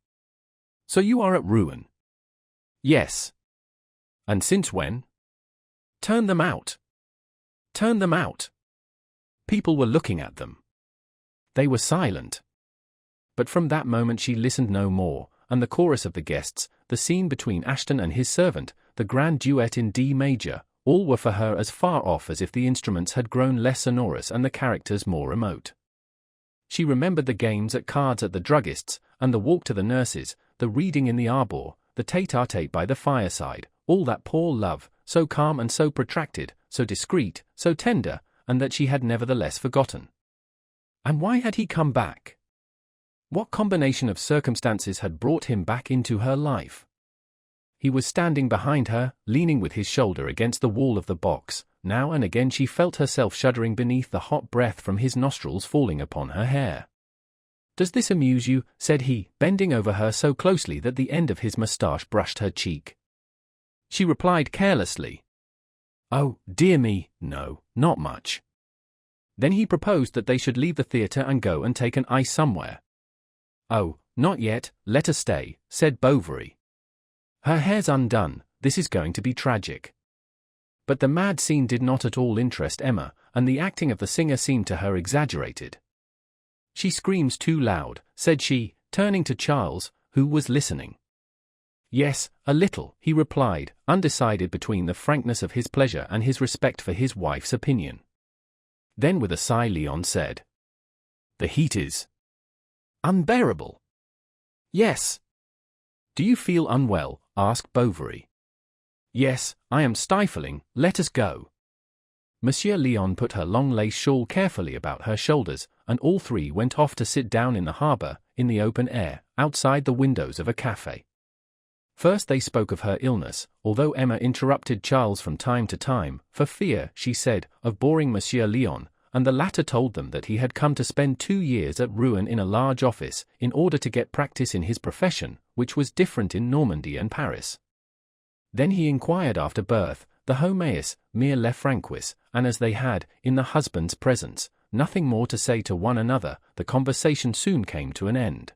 "So you are at Rouen?" "Yes." "And since when?" "Turn them out. Turn them out." People were looking at them. They were silent. But from that moment she listened no more, and the chorus of the guests, the scene between Ashton and his servant, the grand duet in D major, all were for her as far off as if the instruments had grown less sonorous and the characters more remote. She remembered the games at cards at the druggist's, and the walk to the nurse's, the reading in the arbour, the tete-a-tete by the fireside, all that poor love, so calm and so protracted, so discreet, so tender, and that she had nevertheless forgotten. And why had he come back? What combination of circumstances had brought him back into her life? He was standing behind her, leaning with his shoulder against the wall of the box. Now and again she felt herself shuddering beneath the hot breath from his nostrils falling upon her hair. "Does this amuse you?" said he, bending over her so closely that the end of his moustache brushed her cheek. She replied carelessly, "Oh, dear me, no, not much." Then he proposed that they should leave the theatre and go and take an ice somewhere. "Oh, not yet, let us stay," said Bovary. "Her hair's undone, this is going to be tragic." But the mad scene did not at all interest Emma, and the acting of the singer seemed to her exaggerated. "She screams too loud," said she, turning to Charles, who was listening. "Yes, a little," he replied, undecided between the frankness of his pleasure and his respect for his wife's opinion. Then with a sigh Léon said, "The heat is unbearable." "Yes." "Do you feel unwell?" asked Bovary. "Yes, I am stifling, let us go." Monsieur Léon put her long lace shawl carefully about her shoulders, and all three went off to sit down in the harbour, in the open air, outside the windows of a café. First they spoke of her illness, although Emma interrupted Charles from time to time, for fear, she said, of boring Monsieur Léon, and the latter told them that he had come to spend 2 years at Rouen in a large office, in order to get practice in his profession, which was different in Normandy and Paris. Then he inquired after Berthe, the Homéis, mere Lefrancois, and as they had, in the husband's presence, nothing more to say to one another, the conversation soon came to an end.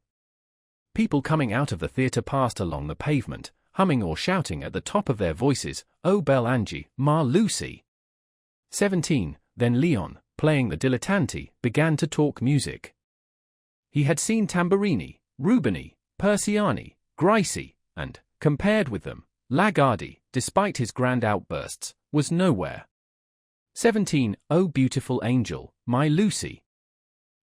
People coming out of the theatre passed along the pavement, humming or shouting at the top of their voices, "Oh belle Angie, ma Lucy." 17. Then Léon, playing the dilettante, began to talk music. He had seen Tamburini, Rubini, Persiani, Grisi, and, compared with them, Lagardy, despite his grand outbursts, was nowhere. 17. Oh beautiful angel, my Lucy.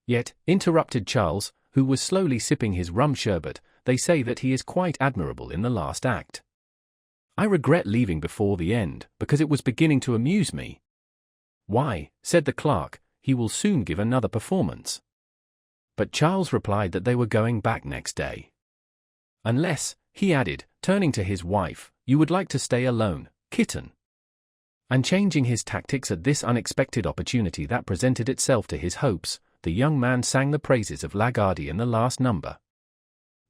Yet, interrupted Charles, who was slowly sipping his rum sherbet, they say that he is quite admirable in the last act. I regret leaving before the end, because it was beginning to amuse me. Why, said the clerk, he will soon give another performance. But Charles replied that they were going back next day. Unless, he added, turning to his wife, you would like to stay alone, kitten. And changing his tactics at this unexpected opportunity that presented itself to his hopes, the young man sang the praises of Lagardy in the last number.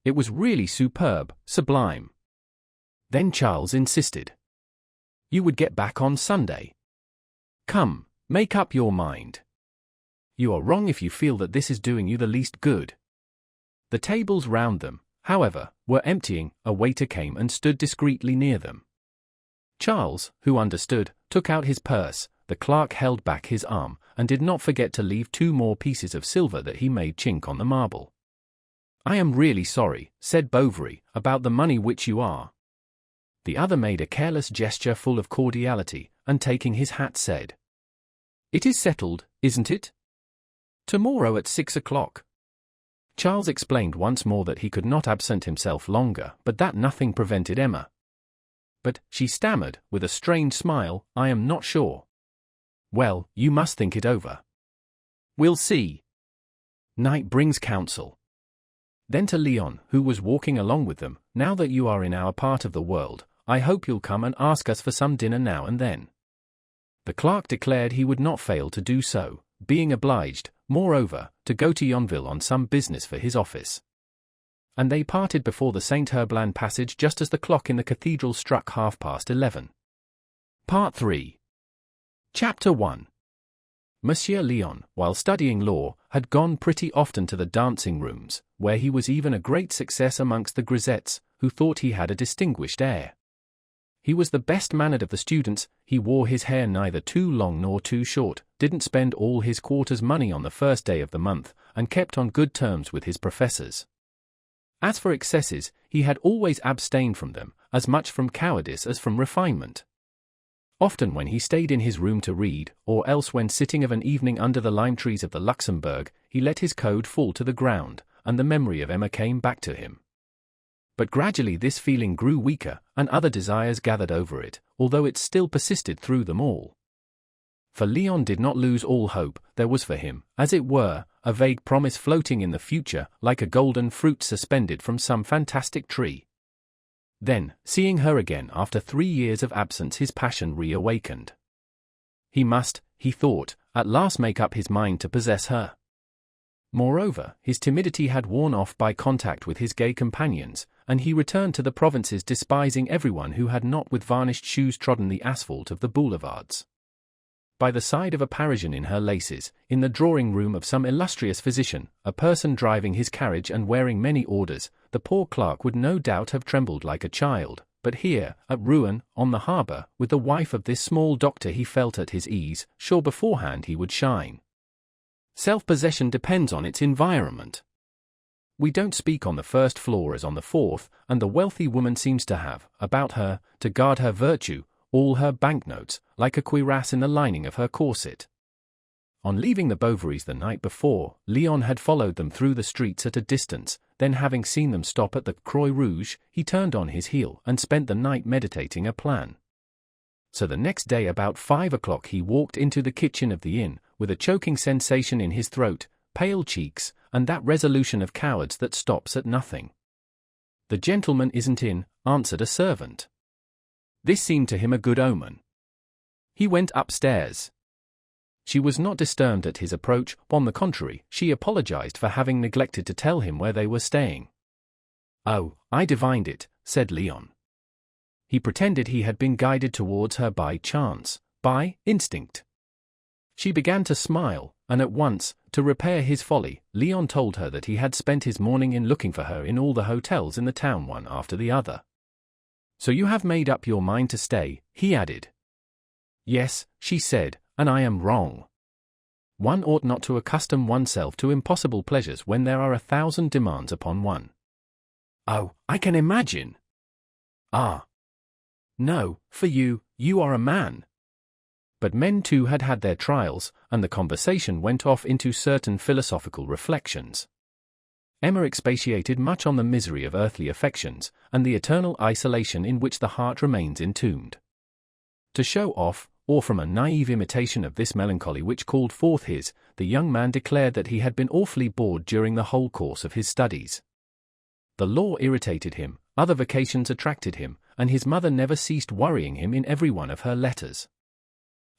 It was really superb, sublime. Then Charles insisted. You would get back on Sunday. Come, make up your mind. You are wrong if you feel that this is doing you the least good. The tables round them, however, were emptying. A waiter came and stood discreetly near them. Charles, who understood, took out his purse. The clerk held back his arm, and did not forget to leave 2 more pieces of silver that he made chink on the marble. I am really sorry, said Bovary, about the money which you are. The other made a careless gesture full of cordiality, and taking his hat said, It is settled, isn't it? Tomorrow at 6 o'clock. Charles explained once more that he could not absent himself longer, but that nothing prevented Emma. But, she stammered, with a strange smile, I am not sure. Well, you must think it over. We'll see. Night brings counsel. Then to Léon, who was walking along with them, now that you are in our part of the world, I hope you'll come and ask us for some dinner now and then. The clerk declared he would not fail to do so, being obliged, moreover, to go to Yonville on some business for his office. And they parted before the St. Herbland passage just as the clock in the cathedral struck 11:30. Part 3. Chapter 1. Monsieur Léon, while studying law, had gone pretty often to the dancing rooms, where he was even a great success amongst the grisettes, who thought he had a distinguished air. He was the best-mannered of the students, he wore his hair neither too long nor too short, didn't spend all his quarter's money on the first day of the month, and kept on good terms with his professors. As for excesses, he had always abstained from them, as much from cowardice as from refinement. Often when he stayed in his room to read, or else when sitting of an evening under the lime trees of the Luxembourg, he let his code fall to the ground, and the memory of Emma came back to him. But gradually this feeling grew weaker, and other desires gathered over it, although it still persisted through them all. For Léon did not lose all hope. There was for him, as it were, a vague promise floating in the future, like a golden fruit suspended from some fantastic tree. Then, seeing her again after 3 years of absence, his passion reawakened. He must, he thought, at last make up his mind to possess her. Moreover, his timidity had worn off by contact with his gay companions, and he returned to the provinces despising everyone who had not with varnished shoes trodden the asphalt of the boulevards. By the side of a Parisian in her laces, in the drawing-room of some illustrious physician, a person driving his carriage and wearing many orders, the poor clerk would no doubt have trembled like a child, but here, at Rouen, on the harbour, with the wife of this small doctor he felt at his ease, sure beforehand he would shine. Self-possession depends on its environment. We don't speak on the first floor as on the fourth, and the wealthy woman seems to have, about her, to guard her virtue, all her banknotes, like a cuirass in the lining of her corset. On leaving the Bovarys the night before, Léon had followed them through the streets at a distance, then having seen them stop at the Croix Rouge, he turned on his heel and spent the night meditating a plan. So the next day about 5 o'clock he walked into the kitchen of the inn, with a choking sensation in his throat, pale cheeks, and that resolution of cowards that stops at nothing. "The gentleman isn't in," answered a servant. This seemed to him a good omen. He went upstairs. She was not disturbed at his approach. On the contrary, she apologized for having neglected to tell him where they were staying. "Oh, I divined it," said Leon. He pretended he had been guided towards her by chance, by instinct. She began to smile, and at once, to repair his folly, Leon told her that he had spent his morning in looking for her in all the hotels in the town one after the other. "So you have made up your mind to stay," he added. "Yes," she said, "and I am wrong. One ought not to accustom oneself to impossible pleasures when there are 1,000 demands upon one." "Oh, I can imagine." "Ah. No, for you are a man." But men too had had their trials, and the conversation went off into certain philosophical reflections. Emma expatiated much on the misery of earthly affections, and the eternal isolation in which the heart remains entombed. To show off, or from a naive imitation of this melancholy which called forth his, the young man declared that he had been awfully bored during the whole course of his studies. The law irritated him, other vocations attracted him, and his mother never ceased worrying him in every one of her letters.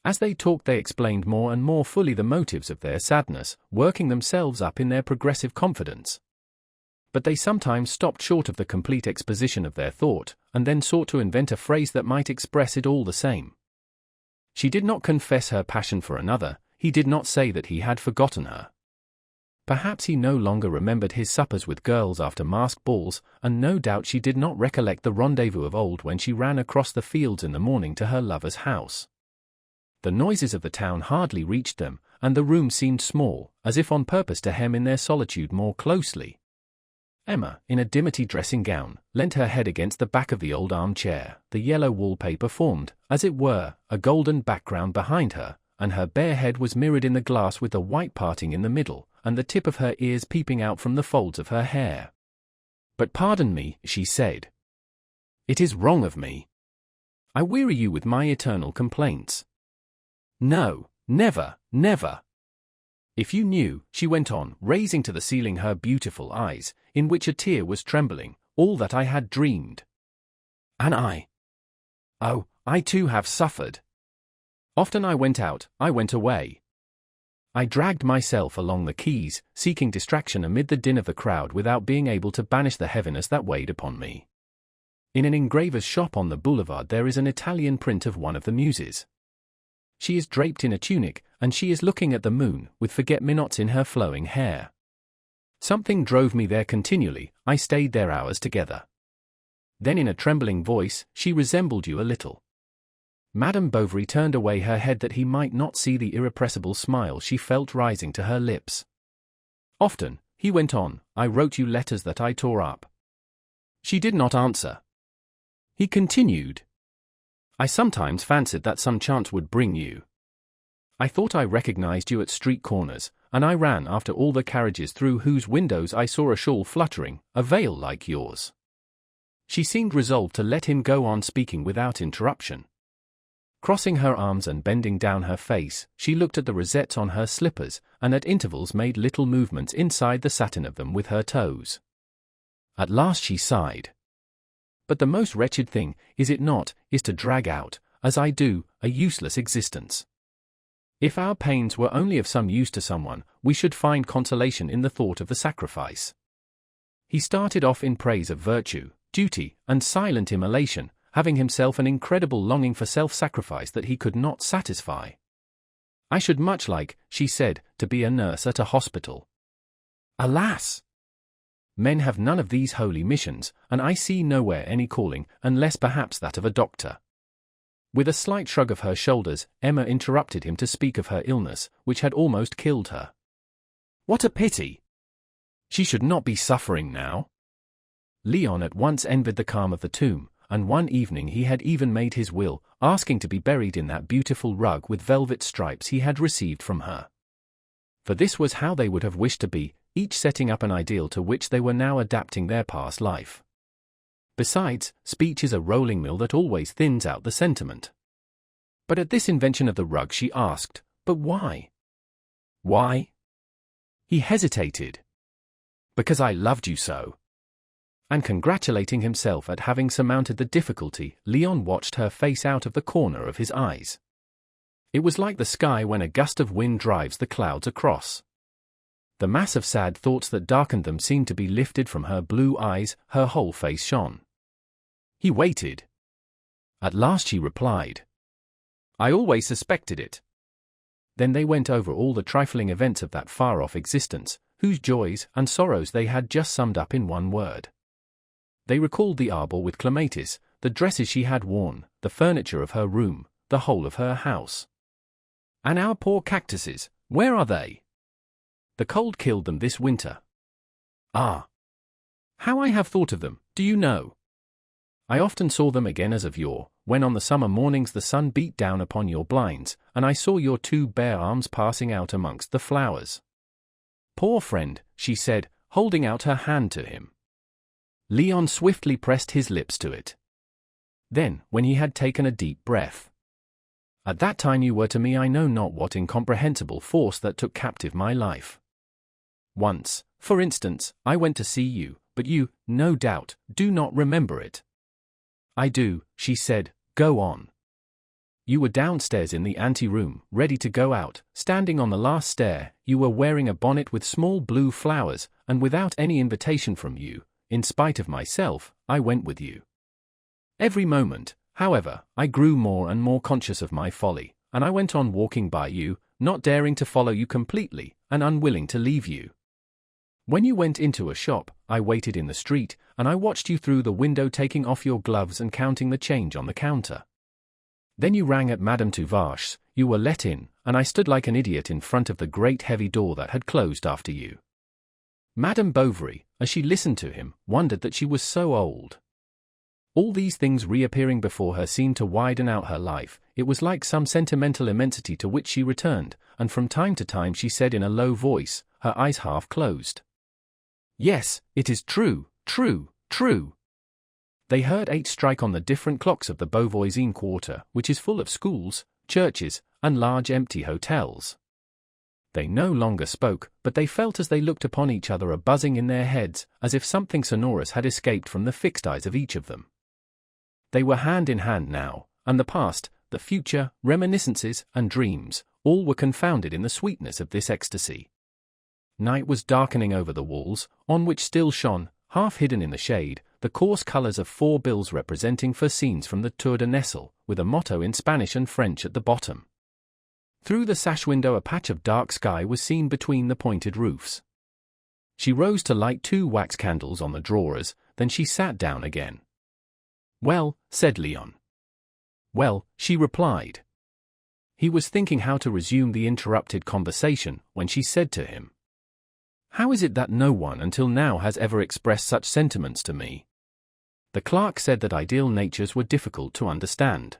As they talked they explained more and more fully the motives of their sadness, working themselves up in their progressive confidence. But they sometimes stopped short of the complete exposition of their thought, and then sought to invent a phrase that might express it all the same. She did not confess her passion for another, he did not say that he had forgotten her. Perhaps he no longer remembered his suppers with girls after masked balls, and no doubt she did not recollect the rendezvous of old when she ran across the fields in the morning to her lover's house. The noises of the town hardly reached them, and the room seemed small, as if on purpose to hem in their solitude more closely. Emma, in a dimity dressing gown, leant her head against the back of the old armchair. The yellow wallpaper formed, as it were, a golden background behind her, and her bare head was mirrored in the glass with the white parting in the middle, and the tip of her ears peeping out from the folds of her hair. "But pardon me," she said. "It is wrong of me. I weary you with my eternal complaints." "No, never, never. If you knew," she went on, raising to the ceiling her beautiful eyes, in which a tear was trembling, "all that I had dreamed. And oh, I too have suffered. Often I went out, I went away. I dragged myself along the quays, seeking distraction amid the din of the crowd without being able to banish the heaviness that weighed upon me. In an engraver's shop on the boulevard there is an Italian print of one of the muses. She is draped in a tunic, and she is looking at the moon, with forget-me-nots in her flowing hair. Something drove me there continually, I stayed there hours together." Then in a trembling voice, "She resembled you a little." Madame Bovary turned away her head that he might not see the irrepressible smile she felt rising to her lips. "Often," he went on, "I wrote you letters that I tore up." She did not answer. He continued, "I sometimes fancied that some chance would bring you. I thought I recognized you at street corners, and I ran after all the carriages through whose windows I saw a shawl fluttering, a veil like yours." She seemed resolved to let him go on speaking without interruption. Crossing her arms and bending down her face, she looked at the rosettes on her slippers, and at intervals made little movements inside the satin of them with her toes. At last she sighed. "But the most wretched thing, is it not, is to drag out, as I do, a useless existence. If our pains were only of some use to someone, we should find consolation in the thought of the sacrifice." He started off in praise of virtue, duty, and silent immolation, having himself an incredible longing for self-sacrifice that he could not satisfy. "I should much like," she said, "to be a nurse at a hospital." "Alas! Men have none of these holy missions, and I see nowhere any calling, unless perhaps that of a doctor." With a slight shrug of her shoulders, Emma interrupted him to speak of her illness, which had almost killed her. "What a pity! She should not be suffering now." Leon at once envied the calm of the tomb, and one evening he had even made his will, asking to be buried in that beautiful rug with velvet stripes he had received from her. For this was how they would have wished to be, each setting up an ideal to which they were now adapting their past life. Besides, speech is a rolling mill that always thins out the sentiment. But at this invention of the rug she asked, "But why?" "Why? He hesitated. Because I loved you so. And congratulating himself at having surmounted the difficulty, Leon watched her face out of the corner of his eyes. It was like the sky when a gust of wind drives the clouds across. The mass of sad thoughts that darkened them seemed to be lifted from her blue eyes, her whole face shone. He waited. At last she replied. I always suspected it. Then they went over all the trifling events of that far-off existence, whose joys and sorrows they had just summed up in one word. They recalled the arbor with clematis, the dresses she had worn, the furniture of her room, the whole of her house. And our poor cactuses, where are they? The cold killed them this winter. Ah! How I have thought of them, do you know? I often saw them again as of yore, when on the summer mornings the sun beat down upon your blinds, and I saw your two bare arms passing out amongst the flowers. Poor friend, she said, holding out her hand to him. Leon swiftly pressed his lips to it. Then, when he had taken a deep breath. At that time you were to me I know not what incomprehensible force that took captive my life. Once, for instance, I went to see you, but you, no doubt, do not remember it. I do, she said, go on. You were downstairs in the ante-room, ready to go out, standing on the last stair, you were wearing a bonnet with small blue flowers, and without any invitation from you, in spite of myself, I went with you. Every moment, however, I grew more and more conscious of my folly, and I went on walking by you, not daring to follow you completely, and unwilling to leave you. When you went into a shop, I waited in the street, and I watched you through the window taking off your gloves and counting the change on the counter. Then you rang at Madame Bovary's, you were let in, and I stood like an idiot in front of the great heavy door that had closed after you. Madame Bovary, as she listened to him, wondered that she was so old. All these things reappearing before her seemed to widen out her life. It was like some sentimental immensity to which she returned, and from time to time she said in a low voice, her eyes half closed. Yes, it is true, true, true. They heard 8 strike on the different clocks of the Beauvoisin quarter, which is full of schools, churches, and large empty hotels. They no longer spoke, but they felt as they looked upon each other a buzzing in their heads, as if something sonorous had escaped from the fixed eyes of each of them. They were hand in hand now, and the past, the future, reminiscences, and dreams, all were confounded in the sweetness of this ecstasy. Night was darkening over the walls, on which still shone, half hidden in the shade, the coarse colors of 4 bills representing 4 scenes from the Tour de Nesle, with a motto in Spanish and French at the bottom. Through the sash window a patch of dark sky was seen between the pointed roofs. She rose to light 2 wax candles on the drawers, then she sat down again. Well, said Leon. Well, she replied. He was thinking how to resume the interrupted conversation, when she said to him, How is it that no one until now has ever expressed such sentiments to me? The clerk said that ideal natures were difficult to understand.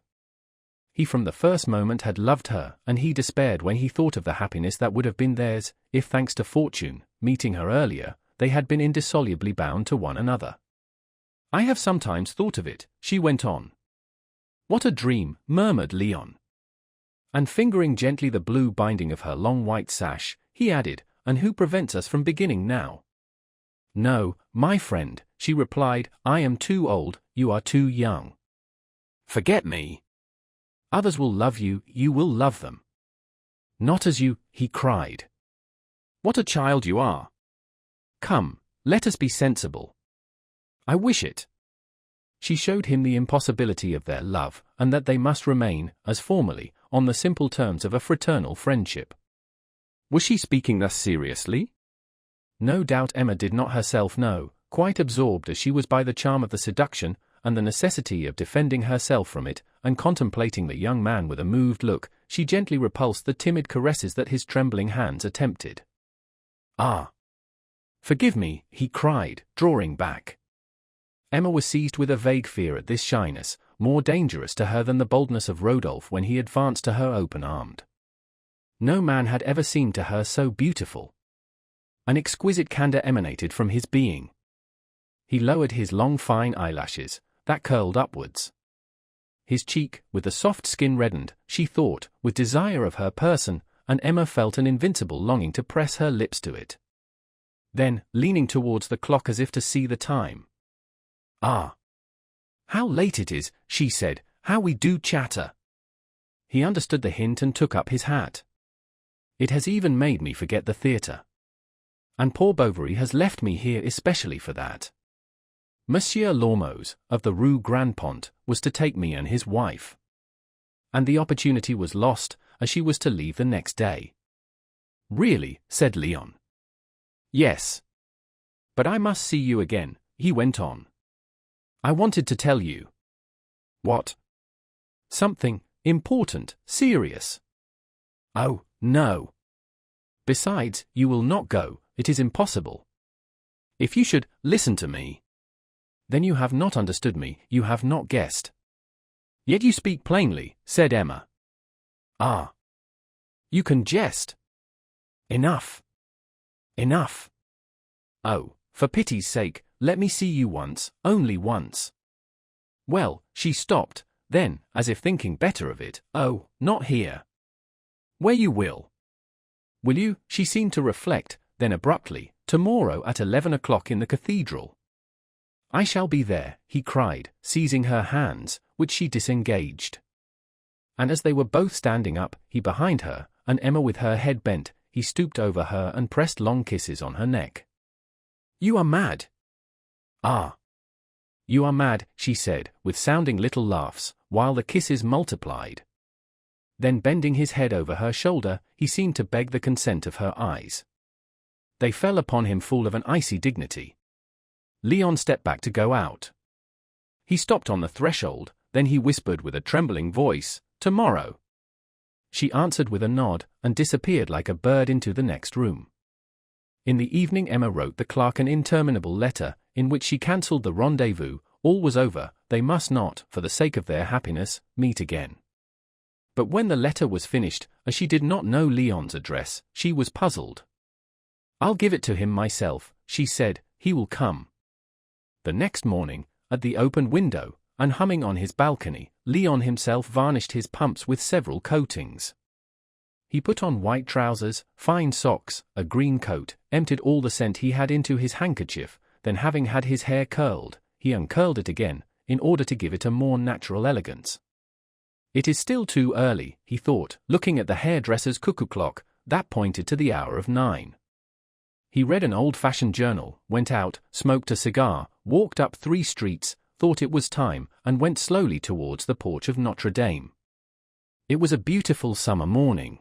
He from the first moment had loved her, and he despaired when he thought of the happiness that would have been theirs, if thanks to fortune, meeting her earlier, they had been indissolubly bound to one another. I have sometimes thought of it, she went on. What a dream, murmured Leon. And fingering gently the blue binding of her long white sash, he added, and who prevents us from beginning now? No, my friend, she replied, I am too old, you are too young. Forget me. Others will love you, you will love them. Not as you, he cried. What a child you are. Come, let us be sensible. I wish it. She showed him the impossibility of their love, and that they must remain, as formerly, on the simple terms of a fraternal friendship. Was she speaking thus seriously? No doubt Emma did not herself know, quite absorbed as she was by the charm of the seduction, and the necessity of defending herself from it, and contemplating the young man with a moved look, she gently repulsed the timid caresses that his trembling hands attempted. Ah! Forgive me, he cried, drawing back. Emma was seized with a vague fear at this shyness, more dangerous to her than the boldness of Rodolphe when he advanced to her open-armed. No man had ever seemed to her so beautiful. An exquisite candor emanated from his being. He lowered his long fine eyelashes, that curled upwards. His cheek, with the soft skin reddened, she thought, with desire of her person, and Emma felt an invincible longing to press her lips to it. Then, leaning towards the clock as if to see the time. "Ah! How late it is," she said, "how we do chatter." He understood the hint and took up his hat. "It has even made me forget the theatre. And poor Bovary has left me here especially for that. Monsieur Lormeaux, of the Rue Grand Pont, was to take me and his wife. And the opportunity was lost, as she was to leave the next day." "Really?" said Leon. "Yes. But I must see you again," he went on. "I wanted to tell you." "What?" "Something important, serious." "Oh, no. Besides, you will not go, it is impossible. If you should listen to me. Then you have not understood me, you have not guessed." "Yet you speak plainly," said Emma. "Ah. You can jest. Enough. Enough. Oh, for pity's sake, let me see you once, only once." Well, she stopped, then, as if thinking better of it, "Oh, not here." "Where you will." "Will you?" She seemed to reflect, then abruptly, "Tomorrow at 11 o'clock in the cathedral." "I shall be there," he cried, seizing her hands, which she disengaged. And as they were both standing up, he behind her, and Emma with her head bent, he stooped over her and pressed long kisses on her neck. "You are mad." "Ah. You are mad," she said, with sounding little laughs, while the kisses multiplied. Then bending his head over her shoulder, he seemed to beg the consent of her eyes. They fell upon him full of an icy dignity. Leon stepped back to go out. He stopped on the threshold, then he whispered with a trembling voice, "Tomorrow." She answered with a nod, and disappeared like a bird into the next room. In the evening Emma wrote the clerk an interminable letter, in which she cancelled the rendezvous. All was over, they must not, for the sake of their happiness, meet again. But when the letter was finished, as she did not know Leon's address, she was puzzled. "I'll give it to him myself," she said, "he will come." The next morning, at the open window, and humming on his balcony, Leon himself varnished his pumps with several coatings. He put on white trousers, fine socks, a green coat, emptied all the scent he had into his handkerchief, then having had his hair curled, he uncurled it again, in order to give it a more natural elegance. It is still too early, he thought, looking at the hairdresser's cuckoo clock, that pointed to the hour of 9. He read an old-fashioned journal, went out, smoked a cigar, walked up 3 streets, thought it was time, and went slowly towards the porch of Notre Dame. It was a beautiful summer morning.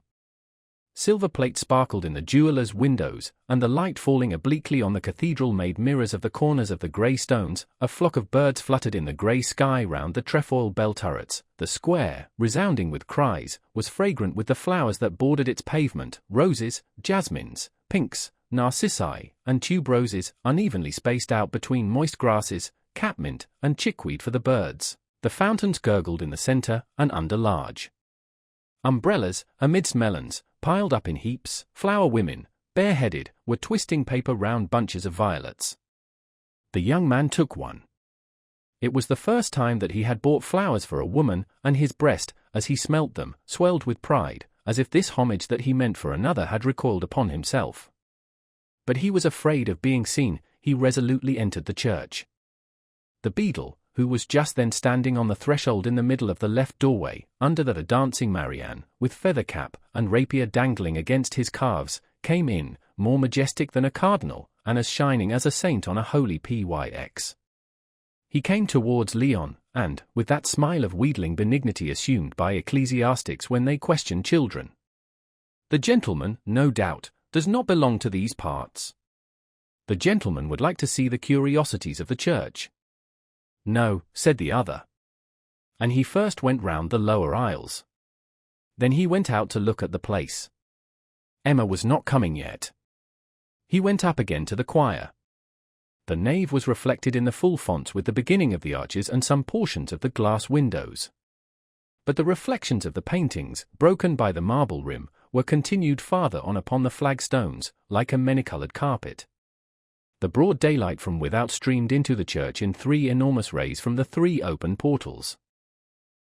Silver plate sparkled in the jewelers' windows, and the light falling obliquely on the cathedral made mirrors of the corners of the grey stones. A flock of birds fluttered in the grey sky round the trefoil bell turrets. The square, resounding with cries, was fragrant with the flowers that bordered its pavement: roses, jasmines, pinks, narcissi, and tuberoses, unevenly spaced out between moist grasses, catmint, and chickweed for the birds. The fountains gurgled in the centre, and under large umbrellas, amidst melons, piled up in heaps. Flower women, bareheaded, were twisting paper round bunches of violets. The young man took one. It was the first time that he had bought flowers for a woman, and his breast, as he smelt them, swelled with pride, as if this homage that he meant for another had recoiled upon himself. But he was afraid of being seen. He resolutely entered the church. The beadle, who was just then standing on the threshold in the middle of the left doorway, under the dancing Marianne, with feather cap and rapier dangling against his calves, came in, more majestic than a cardinal, and as shining as a saint on a holy pyx. He came towards Leon, and, with that smile of wheedling benignity assumed by ecclesiastics when they question children. "The gentleman, no doubt, does not belong to these parts. The gentleman would like to see the curiosities of the church." "No," said the other. And he first went round the lower aisles. Then he went out to look at the place. Emma was not coming yet. He went up again to the choir. The nave was reflected in the full fonts with the beginning of the arches and some portions of the glass windows. But the reflections of the paintings, broken by the marble rim, were continued farther on upon the flagstones, like a many-coloured carpet. The broad daylight from without streamed into the church in 3 enormous rays from the 3 open portals.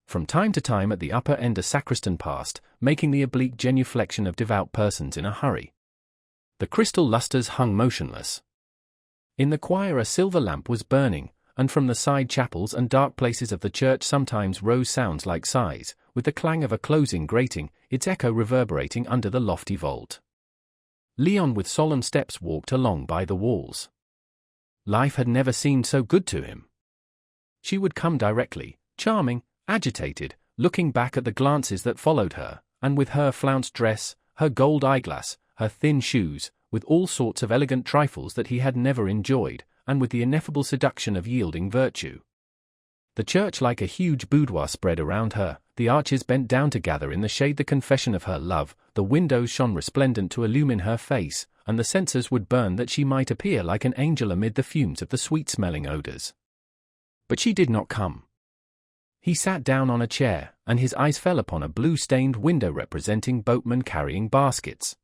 From time to time at the upper end a sacristan passed, making the oblique genuflection of devout persons in a hurry. The crystal lustres hung motionless. In the choir a silver lamp was burning, and from the side chapels and dark places of the church sometimes rose sounds like sighs, with the clang of a closing grating, its echo reverberating under the lofty vault. Leon with solemn steps walked along by the walls. Life had never seemed so good to him. She would come directly, charming, agitated, looking back at the glances that followed her, and with her flounced dress, her gold eyeglass, her thin shoes, with all sorts of elegant trifles that he had never enjoyed, and with the ineffable seduction of yielding virtue. The church like a huge boudoir spread around her, the arches bent down to gather in the shade the confession of her love, the windows shone resplendent to illumine her face, and the censers would burn that she might appear like an angel amid the fumes of the sweet-smelling odors. But she did not come. He sat down on a chair, and his eyes fell upon a blue-stained window representing boatmen carrying baskets.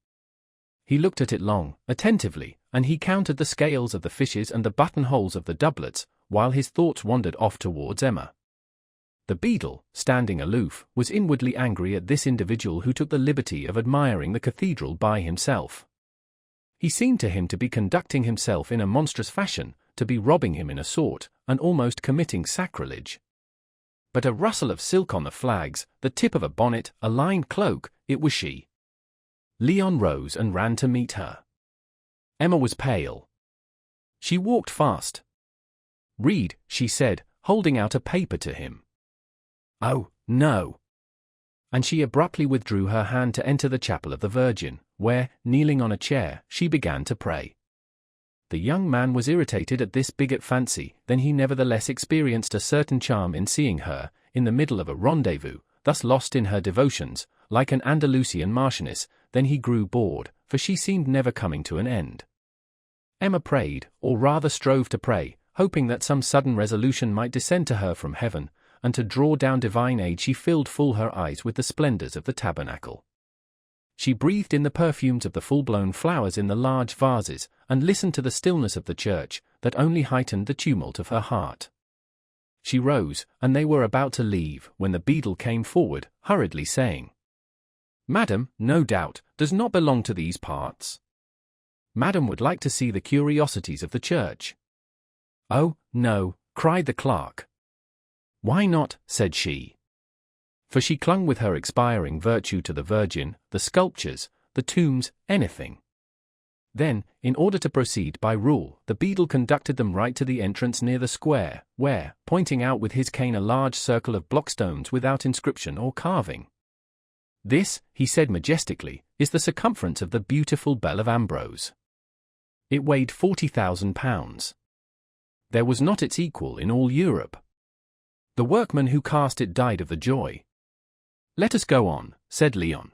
He looked at it long, attentively, and he counted the scales of the fishes and the buttonholes of the doublets, while his thoughts wandered off towards Emma. The beadle, standing aloof, was inwardly angry at this individual who took the liberty of admiring the cathedral by himself. He seemed to him to be conducting himself in a monstrous fashion, to be robbing him in a sort, and almost committing sacrilege. But a rustle of silk on the flags, the tip of a bonnet, a lined cloak, it was she. Leon rose and ran to meet her. Emma was pale. She walked fast. "Read," she said, holding out a paper to him. "Oh, no." And she abruptly withdrew her hand to enter the chapel of the Virgin, where, kneeling on a chair, she began to pray. The young man was irritated at this bigot fancy, then he nevertheless experienced a certain charm in seeing her, in the middle of a rendezvous, thus lost in her devotions, like an Andalusian marchioness. Then he grew bored, for she seemed never coming to an end. Emma prayed, or rather strove to pray, hoping that some sudden resolution might descend to her from heaven, and to draw down divine aid she filled full her eyes with the splendors of the tabernacle. She breathed in the perfumes of the full-blown flowers in the large vases, and listened to the stillness of the church, that only heightened the tumult of her heart. She rose, and they were about to leave, when the beadle came forward, hurriedly saying, "Madam, no doubt, does not belong to these parts. Madam would like to see the curiosities of the church." "Oh, no," cried the clerk. "Why not?" said she. For she clung with her expiring virtue to the Virgin, the sculptures, the tombs, anything. Then, in order to proceed by rule, the beadle conducted them right to the entrance near the square, where, pointing out with his cane a large circle of blockstones without inscription or carving. "This," he said majestically, "is the circumference of the beautiful Bell of Ambrose." It weighed 40,000 pounds. There was not its equal in all Europe. The workman who cast it died of the joy. "Let us go on," said Leon.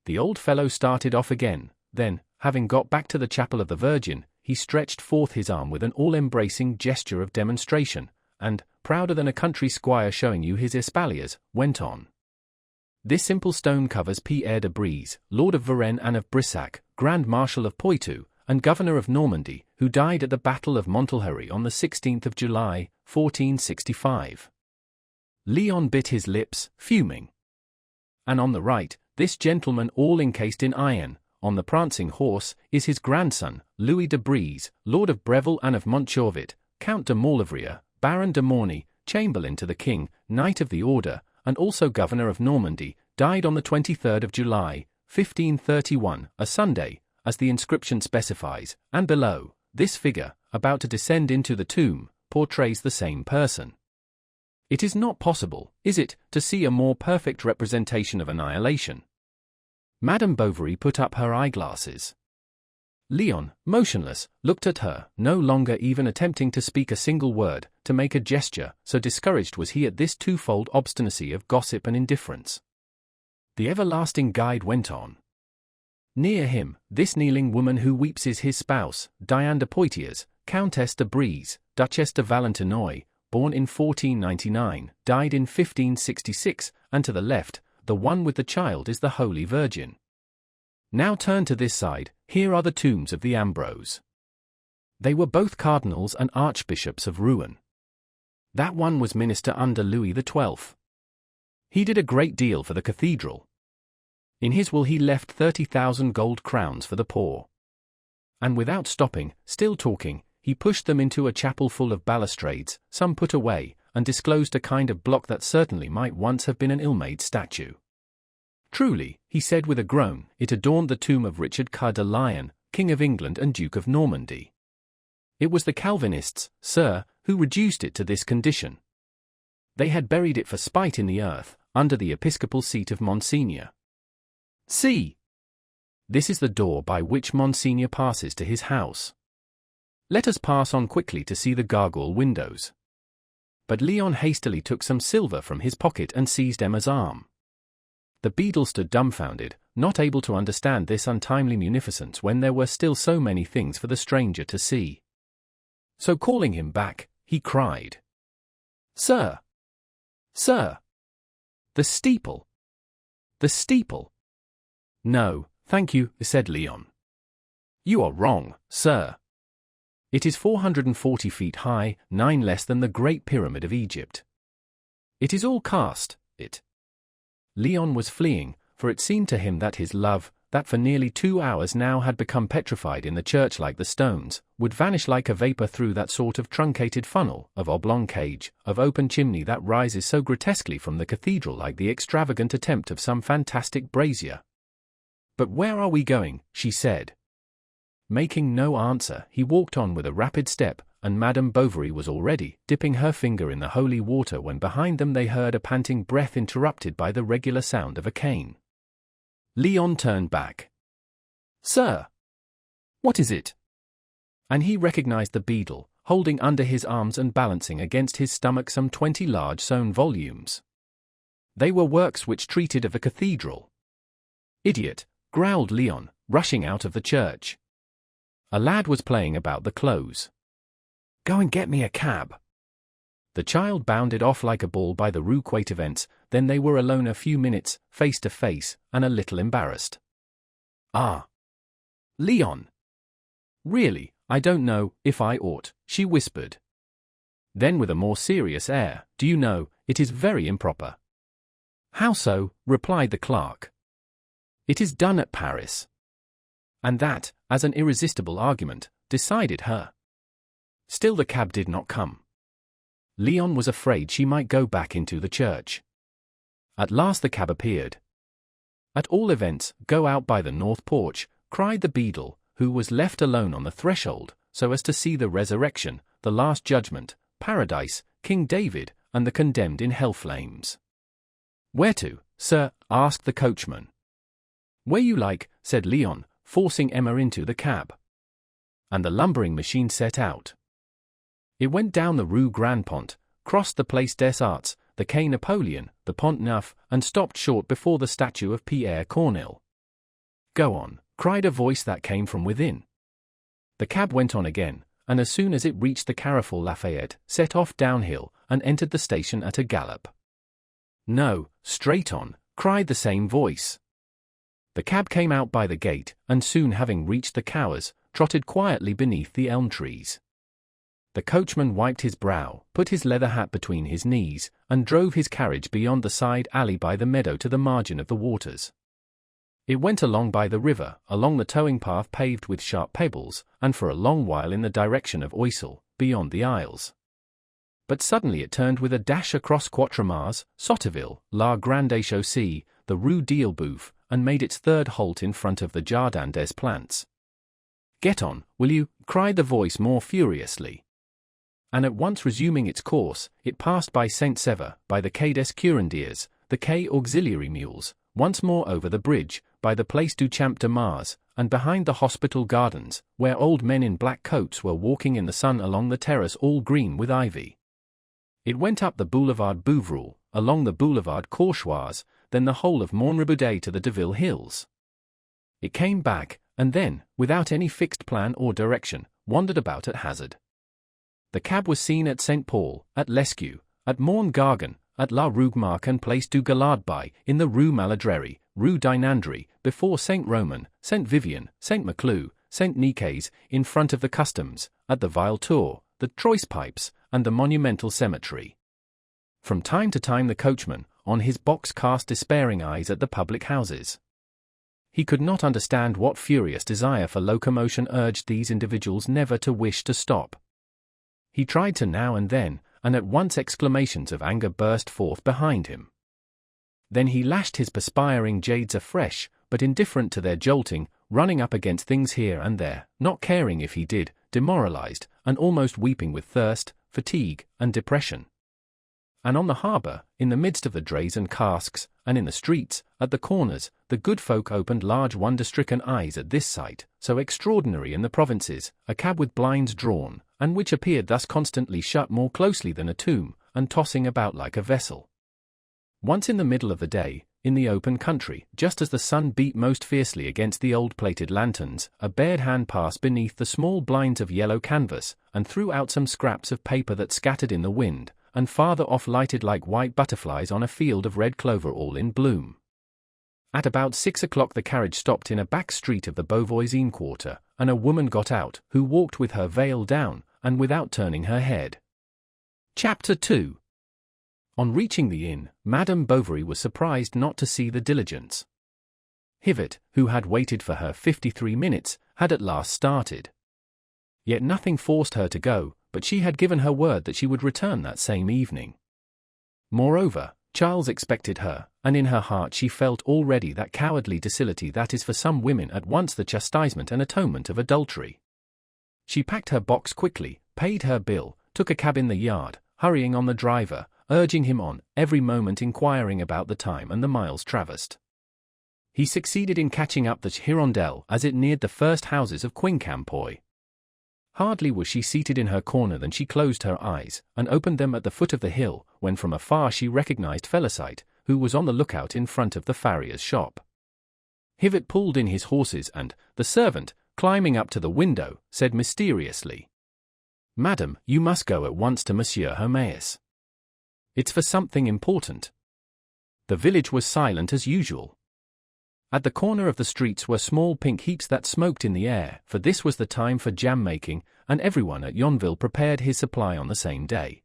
The old fellow started off again, then, having got back to the chapel of the Virgin, he stretched forth his arm with an all-embracing gesture of demonstration, and, prouder than a country squire showing you his espaliers, went on. "This simple stone covers Pierre de Brise, Lord of Varennes and of Brissac, Grand Marshal of Poitou, and Governor of Normandy, who died at the Battle of Montelheri on the 16th of July, 1465. Leon bit his lips, fuming. "And on the right, this gentleman all encased in iron, on the prancing horse, is his grandson, Louis de Brise, Lord of Breville and of Montchauvet, Count de Maulevrier, Baron de Morny, Chamberlain to the King, Knight of the Order, and also Governor of Normandy, died on the 23rd of July, 1531, a Sunday, as the inscription specifies, and below, this figure, about to descend into the tomb, portrays the same person. It is not possible, is it, to see a more perfect representation of annihilation?" Madame Bovary put up her eyeglasses. Leon, motionless, looked at her, no longer even attempting to speak a single word, to make a gesture, so discouraged was he at this twofold obstinacy of gossip and indifference. The everlasting guide went on. "Near him, this kneeling woman who weeps is his spouse, Diane de Poitiers, Countess de Brise, Duchess de Valentinois, born in 1499, died in 1566, and to the left, the one with the child is the Holy Virgin. Now turn to this side, here are the tombs of the Ambrose. They were both cardinals and archbishops of Rouen. That one was minister under Louis XII. He did a great deal for the cathedral. In his will he left 30,000 gold crowns for the poor. And without stopping, still talking, he pushed them into a chapel full of balustrades, some put away, and disclosed a kind of block that certainly might once have been an ill-made statue. Truly, he said with a groan, it adorned the tomb of Richard Coeur de Lion, King of England and Duke of Normandy. It was the Calvinists, sir, who reduced it to this condition. They had buried it for spite in the earth, under the episcopal seat of Monseigneur. See! This is the door by which Monseigneur passes to his house. Let us pass on quickly to see the gargoyle windows. But Leon hastily took some silver from his pocket and seized Emma's arm. The beadle stood dumbfounded, not able to understand this untimely munificence when there were still so many things for the stranger to see. So calling him back, he cried, "Sir! Sir! The steeple! The steeple!" "No, thank you," said Leon. "You are wrong, sir. It is 440 feet high, 9 less than the Great Pyramid of Egypt. It is all cast, it." Leon was fleeing, for it seemed to him that his love, that for nearly 2 hours now had become petrified in the church like the stones, would vanish like a vapor through that sort of truncated funnel, of oblong cage, of open chimney that rises so grotesquely from the cathedral like the extravagant attempt of some fantastic brazier. "But where are we going?" she said. Making no answer, he walked on with a rapid step, and Madame Bovary was already dipping her finger in the holy water when behind them they heard a panting breath interrupted by the regular sound of a cane. Leon turned back. "Sir! What is it?" And he recognized the beadle, holding under his arms and balancing against his stomach some 20 large sewn volumes. They were works which treated of the cathedral. "Idiot!" growled Leon, rushing out of the church. A lad was playing about the clothes. "Go and get me a cab." The child bounded off like a ball by the Rue Quatevents, then they were alone a few minutes, face to face, and a little embarrassed. "Ah! Leon! Really, I don't know if I ought," she whispered. Then with a more serious air, "Do you know, it is very improper." "How so?" replied the clerk. "It is done at Paris." And that, as an irresistible argument, decided her. Still the cab did not come. Leon was afraid she might go back into the church. At last the cab appeared. "At all events, go out by the north porch," cried the beadle, who was left alone on the threshold, so as to see the resurrection, the last judgment, paradise, King David, and the condemned in hell flames. "Where to, sir?" asked the coachman. "Where you like," said Leon, forcing Emma into the cab. And the lumbering machine set out. It went down the Rue Grand Pont, crossed the Place des Arts, the Quai Napoleon, the Pont Neuf, and stopped short before the statue of Pierre Corneille. "Go on," cried a voice that came from within. The cab went on again, and as soon as it reached the Carrefour Lafayette, set off downhill, and entered the station at a gallop. "No, straight on," cried the same voice. The cab came out by the gate, and soon having reached the Cowers, trotted quietly beneath the elm trees. The coachman wiped his brow, put his leather hat between his knees, and drove his carriage beyond the side alley by the meadow to the margin of the waters. It went along by the river, along the towing path paved with sharp pebbles, and for a long while in the direction of Oisel, beyond the Isles. But suddenly it turned with a dash across Quatre-Mars, Sotteville, La Grande Chaussée, the Rue d'Ilboeuf, and made its third halt in front of the Jardin des Plantes. "Get on, will you?" cried the voice more furiously. And at once resuming its course, it passed by Saint-Sever, by the Quai des Curandiers, the Quai Auxiliary Mules, once more over the bridge, by the Place du Champ de Mars, and behind the hospital gardens, where old men in black coats were walking in the sun along the terrace all green with ivy. It went up the Boulevard Bouvroul, along the Boulevard Cauchoise, then the whole of Montriboudet to the Deville Hills. It came back, and then, without any fixed plan or direction, wandered about at hazard. The cab was seen at St. Paul, at Lescaut, at Mont Gargan, at La Rougemarque and Place du Gallardby, in the Rue Maladrerie, Rue Dinandry, before St. Roman, St. Vivian, St. Maclou, St. Nicaise, in front of the Customs, at the Vile Tour, the Troyes Pipes, and the Monumental Cemetery. From time to time the coachman, on his box cast despairing eyes at the public houses. He could not understand what furious desire for locomotion urged these individuals never to wish to stop. He tried to now and then, and at once exclamations of anger burst forth behind him. Then he lashed his perspiring jades afresh, but indifferent to their jolting, running up against things here and there, not caring if he did, demoralized, and almost weeping with thirst, fatigue, and depression. And on the harbour, in the midst of the drays and casks, and in the streets, at the corners, the good folk opened large wonder-stricken eyes at this sight, so extraordinary in the provinces, a cab with blinds drawn, and which appeared thus constantly shut more closely than a tomb, and tossing about like a vessel. Once in the middle of the day, in the open country, just as the sun beat most fiercely against the old plated lanterns, a bared hand passed beneath the small blinds of yellow canvas, and threw out some scraps of paper that scattered in the wind, and farther off lighted like white butterflies on a field of red clover all in bloom. At about 6 o'clock the carriage stopped in a back street of the Beauvoisine quarter, and a woman got out, who walked with her veil down, and without turning her head. Chapter 2. On reaching the inn, Madame Bovary was surprised not to see the diligence. Hivet, who had waited for her 53 minutes, had at last started. Yet nothing forced her to go, but she had given her word that she would return that same evening. Moreover, Charles expected her, and in her heart she felt already that cowardly docility that is for some women at once the chastisement and atonement of adultery. She packed her box quickly, paid her bill, took a cab in the yard, hurrying on the driver, urging him on, every moment inquiring about the time and the miles traversed. He succeeded in catching up the Hirondelle as it neared the first houses of Quincampoix. Hardly was she seated in her corner than she closed her eyes, and opened them at the foot of the hill, when from afar she recognized Felicite, who was on the lookout in front of the farrier's shop. Hivet pulled in his horses and, the servant, climbing up to the window, said mysteriously, "Madam, you must go at once to Monsieur Herméus. It's for something important." The village was silent as usual. At the corner of the streets were small pink heaps that smoked in the air, for this was the time for jam-making, and everyone at Yonville prepared his supply on the same day.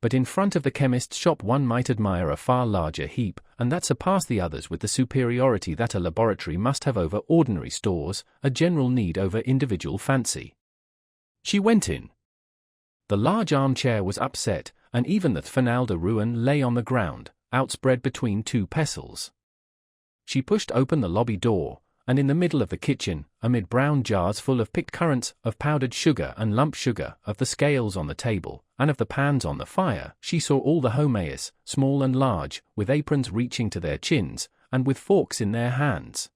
But in front of the chemist's shop one might admire a far larger heap, and that surpassed the others with the superiority that a laboratory must have over ordinary stores, a general need over individual fancy. She went in. The large armchair was upset, and even the fanal de Rouen lay on the ground, outspread between two pestles. She pushed open the lobby door, and in the middle of the kitchen, amid brown jars full of picked currants, of powdered sugar and lump sugar, of the scales on the table, and of the pans on the fire, she saw all the Herméus, small and large, with aprons reaching to their chins, and with forks in their hands.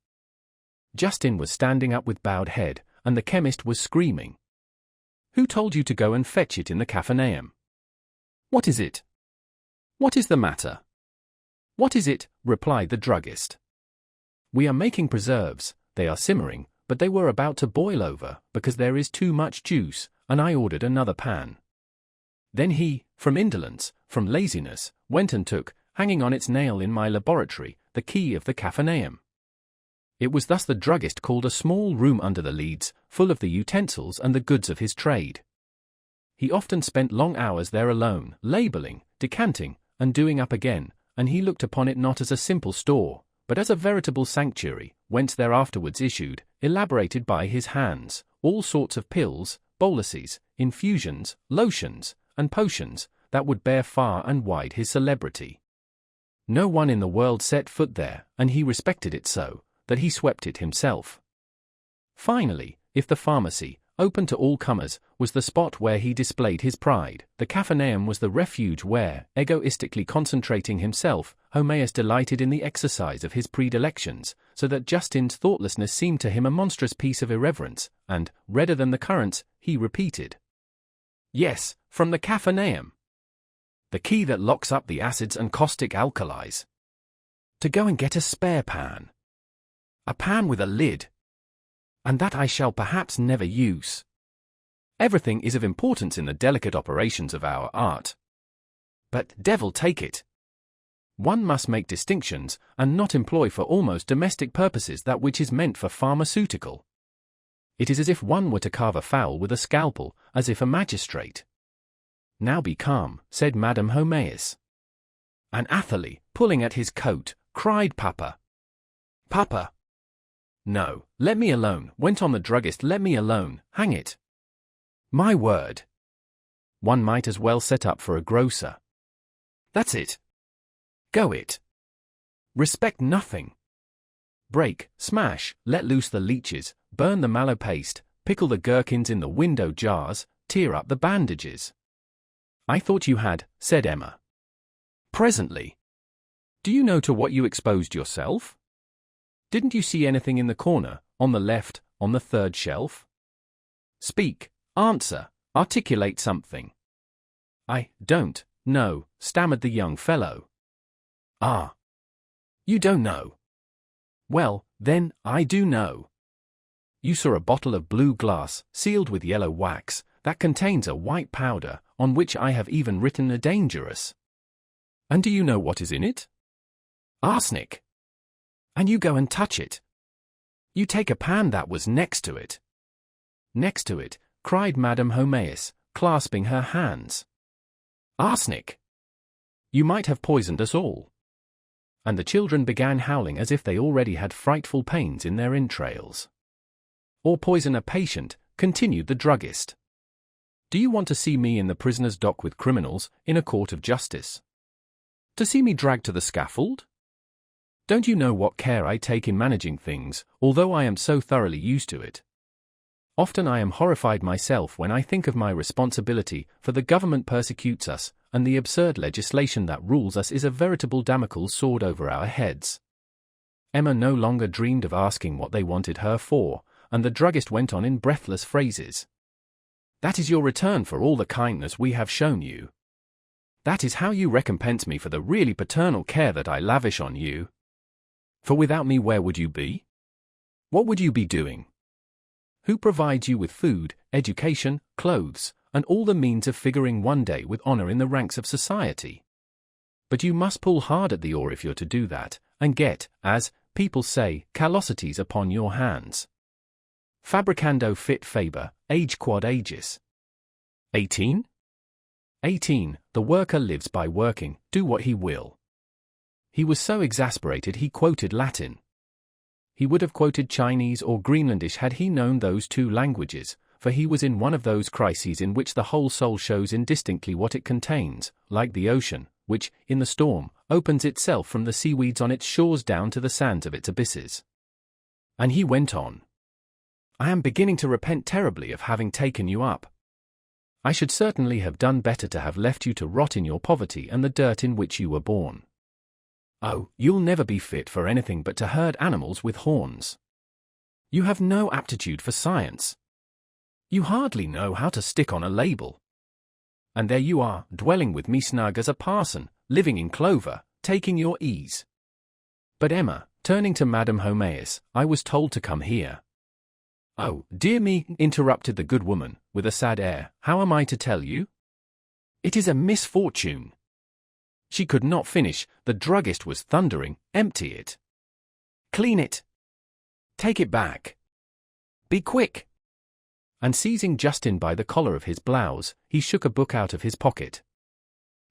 Justin was standing up with bowed head, and the chemist was screaming. "Who told you to go and fetch it in the Capharnaum? What is it? What is the matter?" "What is it?" replied the druggist. "We are making preserves, they are simmering, but they were about to boil over, because there is too much juice, and I ordered another pan." Then he, from indolence, from laziness, went and took, hanging on its nail in my laboratory, the key of the Capharnaum. It was thus the druggist called a small room under the leads, full of the utensils and the goods of his trade. He often spent long hours there alone, labelling, decanting, and doing up again, and he looked upon it not as a simple store, but as a veritable sanctuary, whence there afterwards issued, elaborated by his hands, all sorts of pills, boluses, infusions, lotions, and potions, that would bear far and wide his celebrity. No one in the world set foot there, and he respected it so, that he swept it himself. Finally, if the pharmacy, open to all comers, was the spot where he displayed his pride, the Capharnaum was the refuge where, egoistically concentrating himself, Herméus delighted in the exercise of his predilections, so that Justin's thoughtlessness seemed to him a monstrous piece of irreverence, and, redder than the currants, he repeated, "Yes, from the Capharnaum. The key that locks up the acids and caustic alkalis. To go and get a spare pan. A pan with a lid. And that I shall perhaps never use. Everything is of importance in the delicate operations of our art. But, devil take it! One must make distinctions, and not employ for almost domestic purposes that which is meant for pharmaceutical. It is as if one were to carve a fowl with a scalpel, as if a magistrate." "Now be calm," said Madame Herméus. And Athalie, pulling at his coat, cried, "Papa! Papa!" "No, let me alone," went on the druggist, "let me alone, hang it. My word. One might as well set up for a grocer. That's it. Go it. Respect nothing. Break, smash, let loose the leeches, burn the mallow paste, pickle the gherkins in the window jars, tear up the bandages." "I thought you had," said Emma. "Presently. Do you know to what you exposed yourself? Didn't you see anything in the corner, on the left, on the third shelf? Speak, answer, articulate something." "I don't know," stammered the young fellow. "Ah. You don't know. Well, then, I do know. You saw a bottle of blue glass, sealed with yellow wax, that contains a white powder, on which I have even written a dangerous. And do you know what is in it? Arsenic. And you go and touch it. You take a pan that was next to it." "Next to it," cried Madame Homais, clasping her hands. "Arsenic! You might have poisoned us all." And the children began howling as if they already had frightful pains in their entrails. "Or poison a patient," continued the druggist. "Do you want to see me in the prisoner's dock with criminals, in a court of justice? To see me dragged to the scaffold? Don't you know what care I take in managing things, although I am so thoroughly used to it? Often I am horrified myself when I think of my responsibility, for the government persecutes us, and the absurd legislation that rules us is a veritable Damocles sword over our heads." Emma no longer dreamed of asking what they wanted her for, and the druggist went on in breathless phrases. "That is your return for all the kindness we have shown you. That is how you recompense me for the really paternal care that I lavish on you. For without me, where would you be? What would you be doing? Who provides you with food, education, clothes, and all the means of figuring one day with honor in the ranks of society? But you must pull hard at the oar if you're to do that, and get, as people say, callosities upon your hands. Fabricando fit faber, age quod aegis. 18? 18. The worker lives by working, do what he will." He was so exasperated he quoted Latin. He would have quoted Chinese or Greenlandish had he known those two languages, for he was in one of those crises in which the whole soul shows indistinctly what it contains, like the ocean, which, in the storm, opens itself from the seaweeds on its shores down to the sands of its abysses. And he went on. "I am beginning to repent terribly of having taken you up. I should certainly have done better to have left you to rot in your poverty and the dirt in which you were born. Oh, you'll never be fit for anything but to herd animals with horns. You have no aptitude for science. You hardly know how to stick on a label. And there you are, dwelling with me snug as a parson, living in clover, taking your ease." "But Emma," turning to Madame Homais, "I was told to come here." "Oh, dear me," interrupted the good woman, with a sad air, "how am I to tell you? It is a misfortune." She could not finish, the druggist was thundering, "Empty it. Clean it. Take it back. Be quick." And seizing Justin by the collar of his blouse, he shook a book out of his pocket.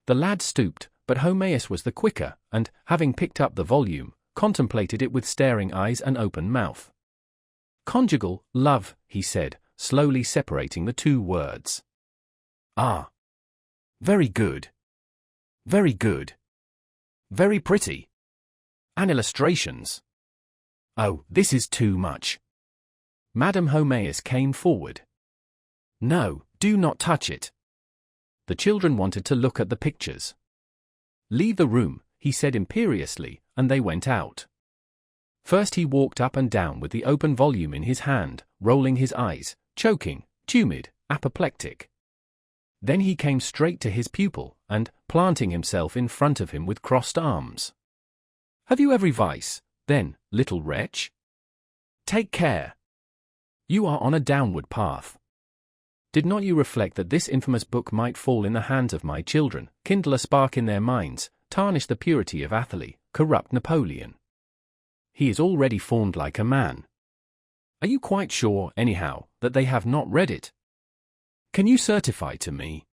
The lad stooped, but Homais was the quicker, and, having picked up the volume, contemplated it with staring eyes and open mouth. "Conjugal love," he said, slowly separating the two words. "Ah. Very good. Very good. Very pretty. And illustrations. Oh, this is too much." Madame Homais came forward. "No, do not touch it." The children wanted to look at the pictures. "Leave the room," he said imperiously, and they went out. First he walked up and down with the open volume in his hand, rolling his eyes, choking, tumid, apoplectic. Then he came straight to his pupil, and, planting himself in front of him with crossed arms. "Have you every vice, then, little wretch? Take care. You are on a downward path. Did not you reflect that this infamous book might fall in the hands of my children, kindle a spark in their minds, tarnish the purity of Athalie, corrupt Napoleon? He is already formed like a man. Are you quite sure, anyhow, that they have not read it? Can you certify to me?"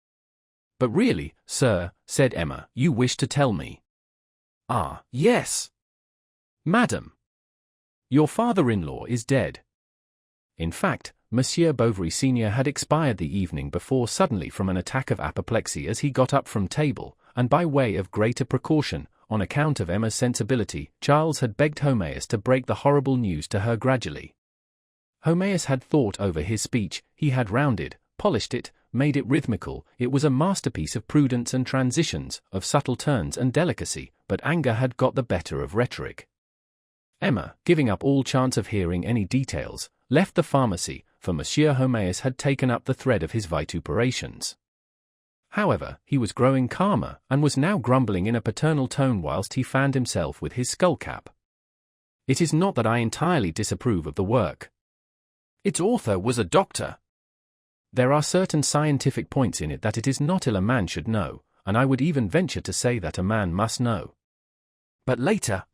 "But really, sir," said Emma, "you wish to tell me." "Ah, yes. Madam. Your father-in-law is dead." In fact, Monsieur Bovary Senior had expired the evening before suddenly from an attack of apoplexy as he got up from table, and by way of greater precaution, on account of Emma's sensibility, Charles had begged Homéus to break the horrible news to her gradually. Homéus had thought over his speech, he had rounded, polished it, made it rhythmical, it was a masterpiece of prudence and transitions, of subtle turns and delicacy, but anger had got the better of rhetoric. Emma, giving up all chance of hearing any details, left the pharmacy, for Monsieur Homéus had taken up the thread of his vituperations. However, he was growing calmer, and was now grumbling in a paternal tone whilst he fanned himself with his skullcap. "It is not that I entirely disapprove of the work. Its author was a doctor. There are certain scientific points in it that it is not ill a man should know, and I would even venture to say that a man must know. But later.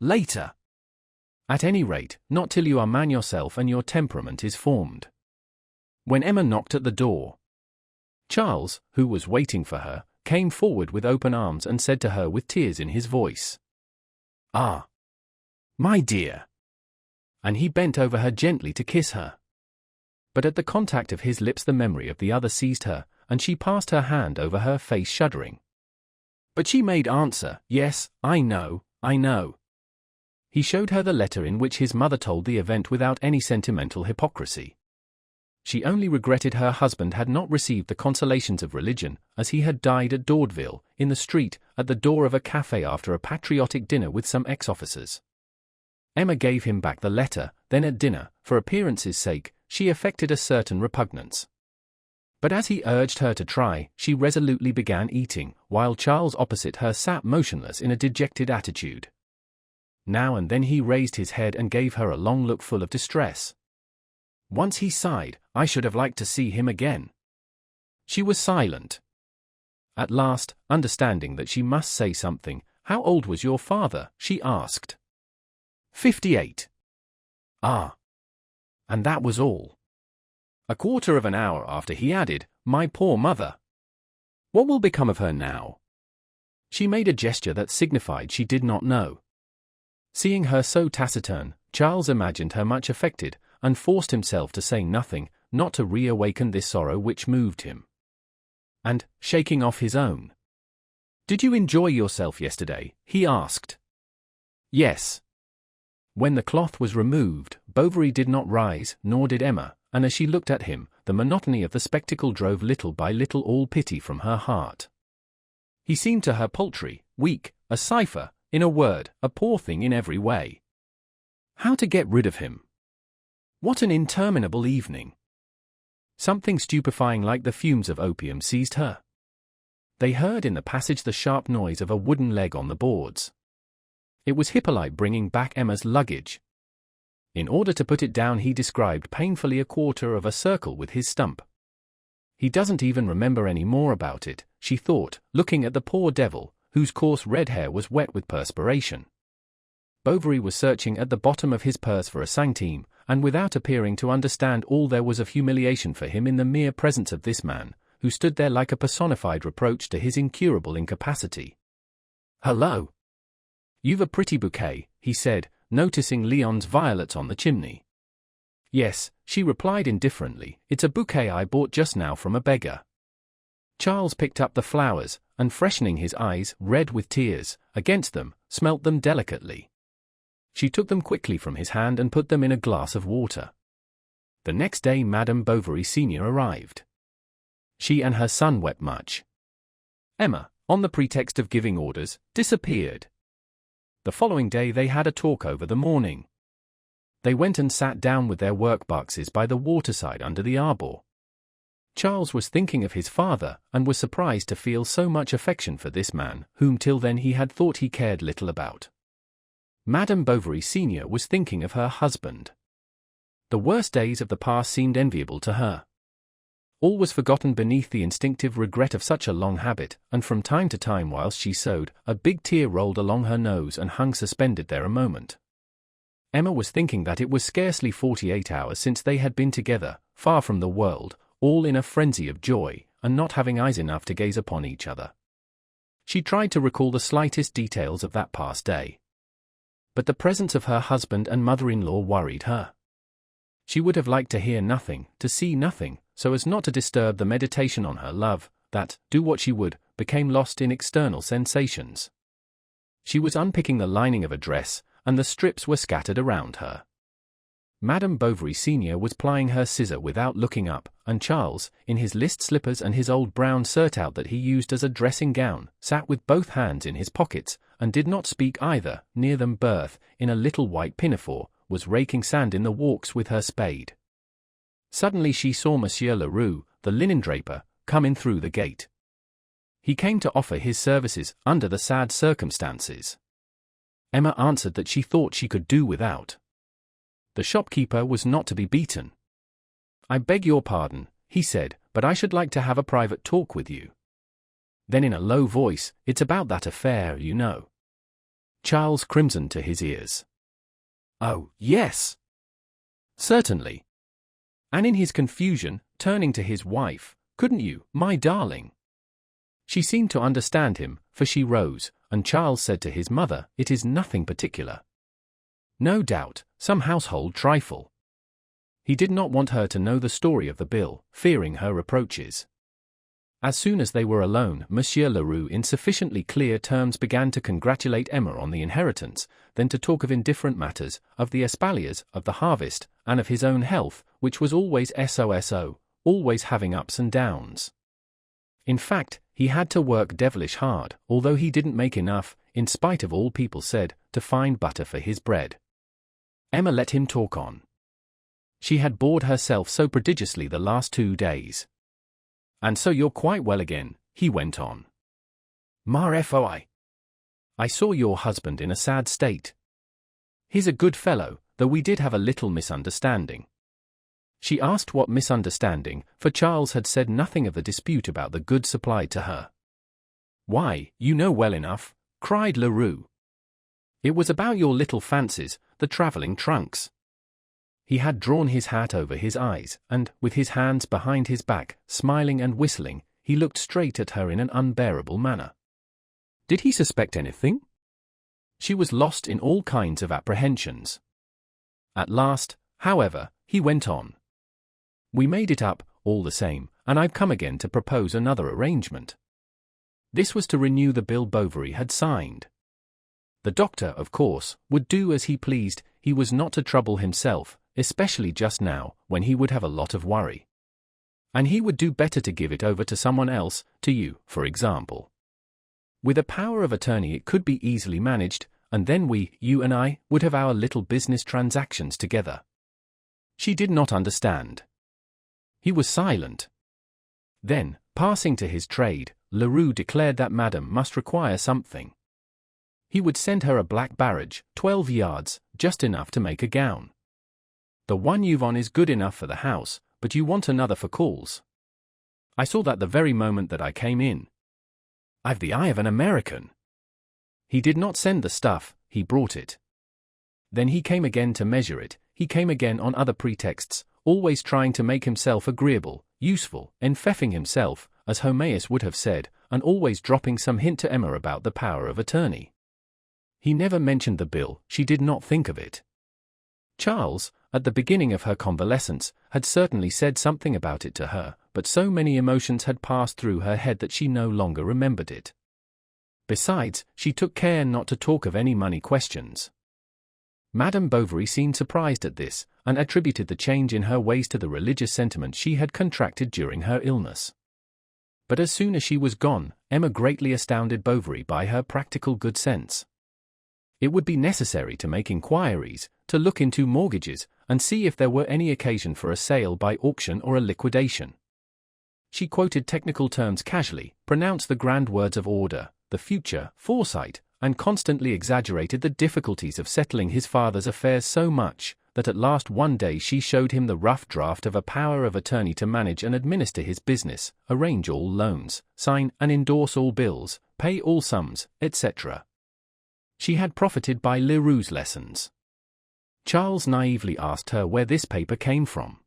At any rate, not till you are man yourself and your temperament is formed." When Emma knocked at the door, Charles, who was waiting for her, came forward with open arms and said to her with tears in his voice, "Ah, my dear." And he bent over her gently to kiss her. But at the contact of his lips the memory of the other seized her, and she passed her hand over her face shuddering. But she made answer, "Yes, I know. He showed her the letter in which his mother told the event without any sentimental hypocrisy. She only regretted her husband had not received the consolations of religion, as he had died at Daudeville, in the street, at the door of a café after a patriotic dinner with some ex-officers. Emma gave him back the letter, then at dinner, for appearance's sake, she affected a certain repugnance. But as he urged her to try, she resolutely began eating, while Charles opposite her sat motionless in a dejected attitude. Now and then he raised his head and gave her a long look full of distress. Once he sighed, "I should have liked to see him again." She was silent. At last, understanding that she must say something, "How old was your father?" she asked. 58. "Ah." And that was all. A quarter of an hour after he added, "My poor mother. What will become of her now?" She made a gesture that signified she did not know. Seeing her so taciturn, Charles imagined her much affected, and forced himself to say nothing, not to reawaken this sorrow which moved him. And, shaking off his own, "Did you enjoy yourself yesterday?" he asked. "Yes." When the cloth was removed, Bovary did not rise, nor did Emma, and as she looked at him, the monotony of the spectacle drove little by little all pity from her heart. He seemed to her paltry, weak, a cipher, in a word, a poor thing in every way. How to get rid of him? What an interminable evening! Something stupefying like the fumes of opium seized her. They heard in the passage the sharp noise of a wooden leg on the boards. It was Hippolyte bringing back Emma's luggage. In order to put it down he described painfully a quarter of a circle with his stump. He doesn't even remember any more about it, she thought, looking at the poor devil, whose coarse red hair was wet with perspiration. Bovary was searching at the bottom of his purse for a centime, and without appearing to understand all there was of humiliation for him in the mere presence of this man, who stood there like a personified reproach to his incurable incapacity. "Hello! You've a pretty bouquet," he said, noticing Leon's violets on the chimney. "Yes," she replied indifferently, "it's a bouquet I bought just now from a beggar." Charles picked up the flowers, and freshening his eyes, red with tears, against them, smelt them delicately. She took them quickly from his hand and put them in a glass of water. The next day Madame Bovary Senior arrived. She and her son wept much. Emma, on the pretext of giving orders, disappeared. The following day they had a talk over the morning. They went and sat down with their work-boxes by the waterside under the arbor. Charles was thinking of his father, and was surprised to feel so much affection for this man, whom till then he had thought he cared little about. Madame Bovary Senior was thinking of her husband. The worst days of the past seemed enviable to her. All was forgotten beneath the instinctive regret of such a long habit, and from time to time whilst she sewed, a big tear rolled along her nose and hung suspended there a moment. Emma was thinking that it was scarcely 48 hours since they had been together, far from the world, all in a frenzy of joy, and not having eyes enough to gaze upon each other. She tried to recall the slightest details of that past day. But the presence of her husband and mother-in-law worried her. She would have liked to hear nothing, to see nothing, so as not to disturb the meditation on her love, that, do what she would, became lost in external sensations. She was unpicking the lining of a dress, and the strips were scattered around her. Madame Bovary Senior was plying her scissor without looking up, and Charles, in his list slippers and his old brown surtout that he used as a dressing gown, sat with both hands in his pockets, and did not speak either. Near them Berthe, in a little white pinafore, was raking sand in the walks with her spade. Suddenly she saw Monsieur Leroux, the linen-draper, come in through the gate. He came to offer his services, under the sad circumstances. Emma answered that she thought she could do without. The shopkeeper was not to be beaten. "I beg your pardon," he said, "but I should like to have a private talk with you." Then in a low voice, "It's about that affair, you know." Charles crimsoned to his ears. "Oh, yes. Certainly." And in his confusion, turning to his wife, "Couldn't you, my darling?" She seemed to understand him, for she rose, and Charles said to his mother, "It is nothing particular. No doubt, some household trifle." He did not want her to know the story of the bill, fearing her reproaches. As soon as they were alone, Monsieur Leroux in sufficiently clear terms began to congratulate Emma on the inheritance, then to talk of indifferent matters, of the espaliers, of the harvest, and of his own health, which was always so, always having ups and downs. In fact, he had to work devilish hard, although he didn't make enough, in spite of all people said, to find butter for his bread. Emma let him talk on. She had bored herself so prodigiously the last 2 days. "And so you're quite well again," he went on. "Ma foi. I saw your husband in a sad state. He's a good fellow, though we did have a little misunderstanding." She asked what misunderstanding, for Charles had said nothing of the dispute about the goods supplied to her. "Why, you know well enough," cried Leroux. "It was about your little fancies, the travelling trunks." He had drawn his hat over his eyes, and, with his hands behind his back, smiling and whistling, he looked straight at her in an unbearable manner. Did he suspect anything? She was lost in all kinds of apprehensions. At last, however, he went on. "We made it up, all the same, and I've come again to propose another arrangement." This was to renew the bill Bovary had signed. The doctor, of course, would do as he pleased. He was not to trouble himself, especially just now, when he would have a lot of worry. And he would do better to give it over to someone else, to you, for example. With a power of attorney it could be easily managed, and then you and I, would have our little business transactions together. She did not understand. He was silent. Then, passing to his trade, Leroux declared that Madame must require something. He would send her a black barege, 12 yards, just enough to make a gown. "The one you've on is good enough for the house, but you want another for calls. I saw that the very moment that I came in. I've the eye of an American." He did not send the stuff, he brought it. Then he came again to measure it, he came again on other pretexts, always trying to make himself agreeable, useful, enfeoffing himself, as Homaeus would have said, and always dropping some hint to Emma about the power of attorney. He never mentioned the bill, she did not think of it. Charles, at the beginning of her convalescence, had certainly said something about it to her, but so many emotions had passed through her head that she no longer remembered it. Besides, she took care not to talk of any money questions. Madame Bovary seemed surprised at this, and attributed the change in her ways to the religious sentiment she had contracted during her illness. But as soon as she was gone, Emma greatly astounded Bovary by her practical good sense. It would be necessary to make inquiries, to look into mortgages, and see if there were any occasion for a sale by auction or a liquidation. She quoted technical terms casually, pronounced the grand words of order, the future, foresight, and constantly exaggerated the difficulties of settling his father's affairs so much, that at last one day she showed him the rough draft of a power of attorney to manage and administer his business, arrange all loans, sign and endorse all bills, pay all sums, etc. She had profited by Leroux's lessons. Charles naively asked her where this paper came from.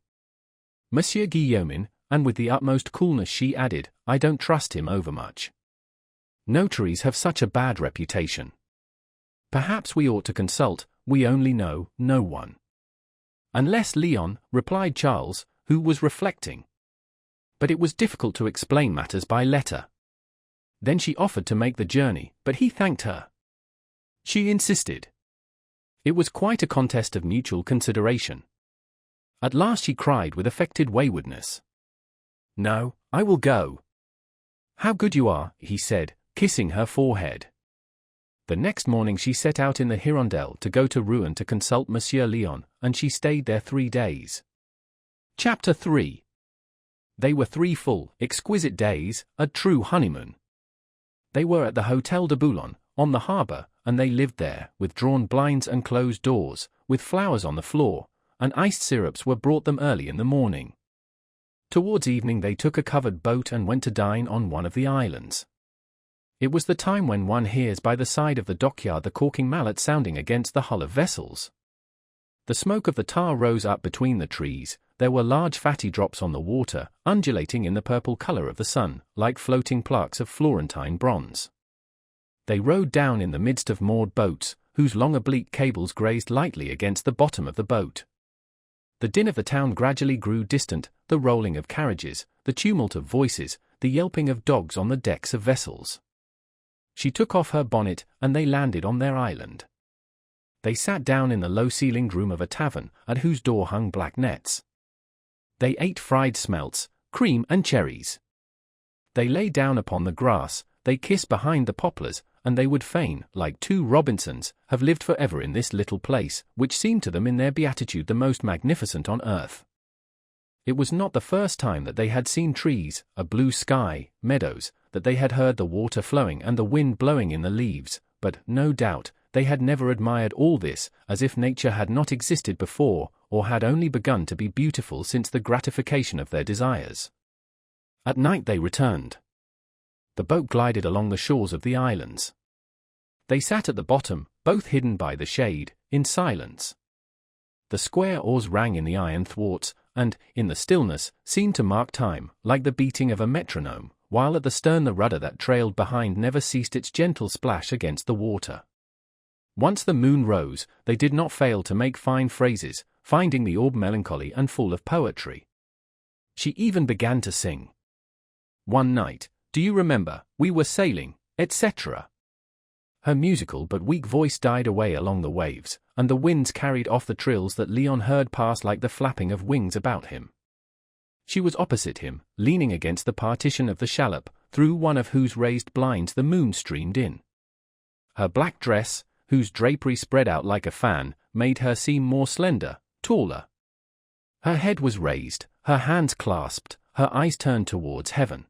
Monsieur Guillaumin, and with the utmost coolness she added, "I don't trust him overmuch." Notaries have such a bad reputation. Perhaps we ought to consult, we only know no one. Unless Leon, replied Charles, who was reflecting. But it was difficult to explain matters by letter. Then she offered to make the journey, but he thanked her. She insisted. It was quite a contest of mutual consideration. At last she cried with affected waywardness. No, I will go. How good you are, he said, kissing her forehead. The next morning she set out in the Hirondelle to go to Rouen to consult Monsieur Leon, and she stayed there 3 days. Chapter 3. They were 3 full, exquisite days, a true honeymoon. They were at the Hôtel de Boulogne, on the harbour, and they lived there, with drawn blinds and closed doors, with flowers on the floor, and iced syrups were brought them early in the morning. Towards evening they took a covered boat and went to dine on one of the islands. It was the time when one hears by the side of the dockyard the caulking mallet sounding against the hull of vessels. The smoke of the tar rose up between the trees, there were large fatty drops on the water, undulating in the purple colour of the sun, like floating plaques of Florentine bronze. They rowed down in the midst of moored boats, whose long oblique cables grazed lightly against the bottom of the boat. The din of the town gradually grew distant, the rolling of carriages, the tumult of voices, the yelping of dogs on the decks of vessels. She took off her bonnet, and they landed on their island. They sat down in the low-ceilinged room of a tavern, at whose door hung black nets. They ate fried smelts, cream and cherries. They lay down upon the grass, they kissed behind the poplars, and they would fain, like 2 Robinsons, have lived for ever in this little place, which seemed to them in their beatitude the most magnificent on earth. It was not the first time that they had seen trees, a blue sky, meadows, that they had heard the water flowing and the wind blowing in the leaves, but, no doubt, they had never admired all this, as if nature had not existed before, or had only begun to be beautiful since the gratification of their desires. At night they returned. The boat glided along the shores of the islands. They sat at the bottom, both hidden by the shade, in silence. The square oars rang in the iron thwarts, and, in the stillness, seemed to mark time, like the beating of a metronome, while at the stern the rudder that trailed behind never ceased its gentle splash against the water. Once the moon rose, they did not fail to make fine phrases, finding the orb melancholy and full of poetry. She even began to sing. One night, do you remember, we were sailing, etc. Her musical but weak voice died away along the waves, and the winds carried off the trills that Leon heard pass like the flapping of wings about him. She was opposite him, leaning against the partition of the shallop, through one of whose raised blinds the moon streamed in. Her black dress, whose drapery spread out like a fan, made her seem more slender, taller. Her head was raised, her hands clasped, her eyes turned towards heaven.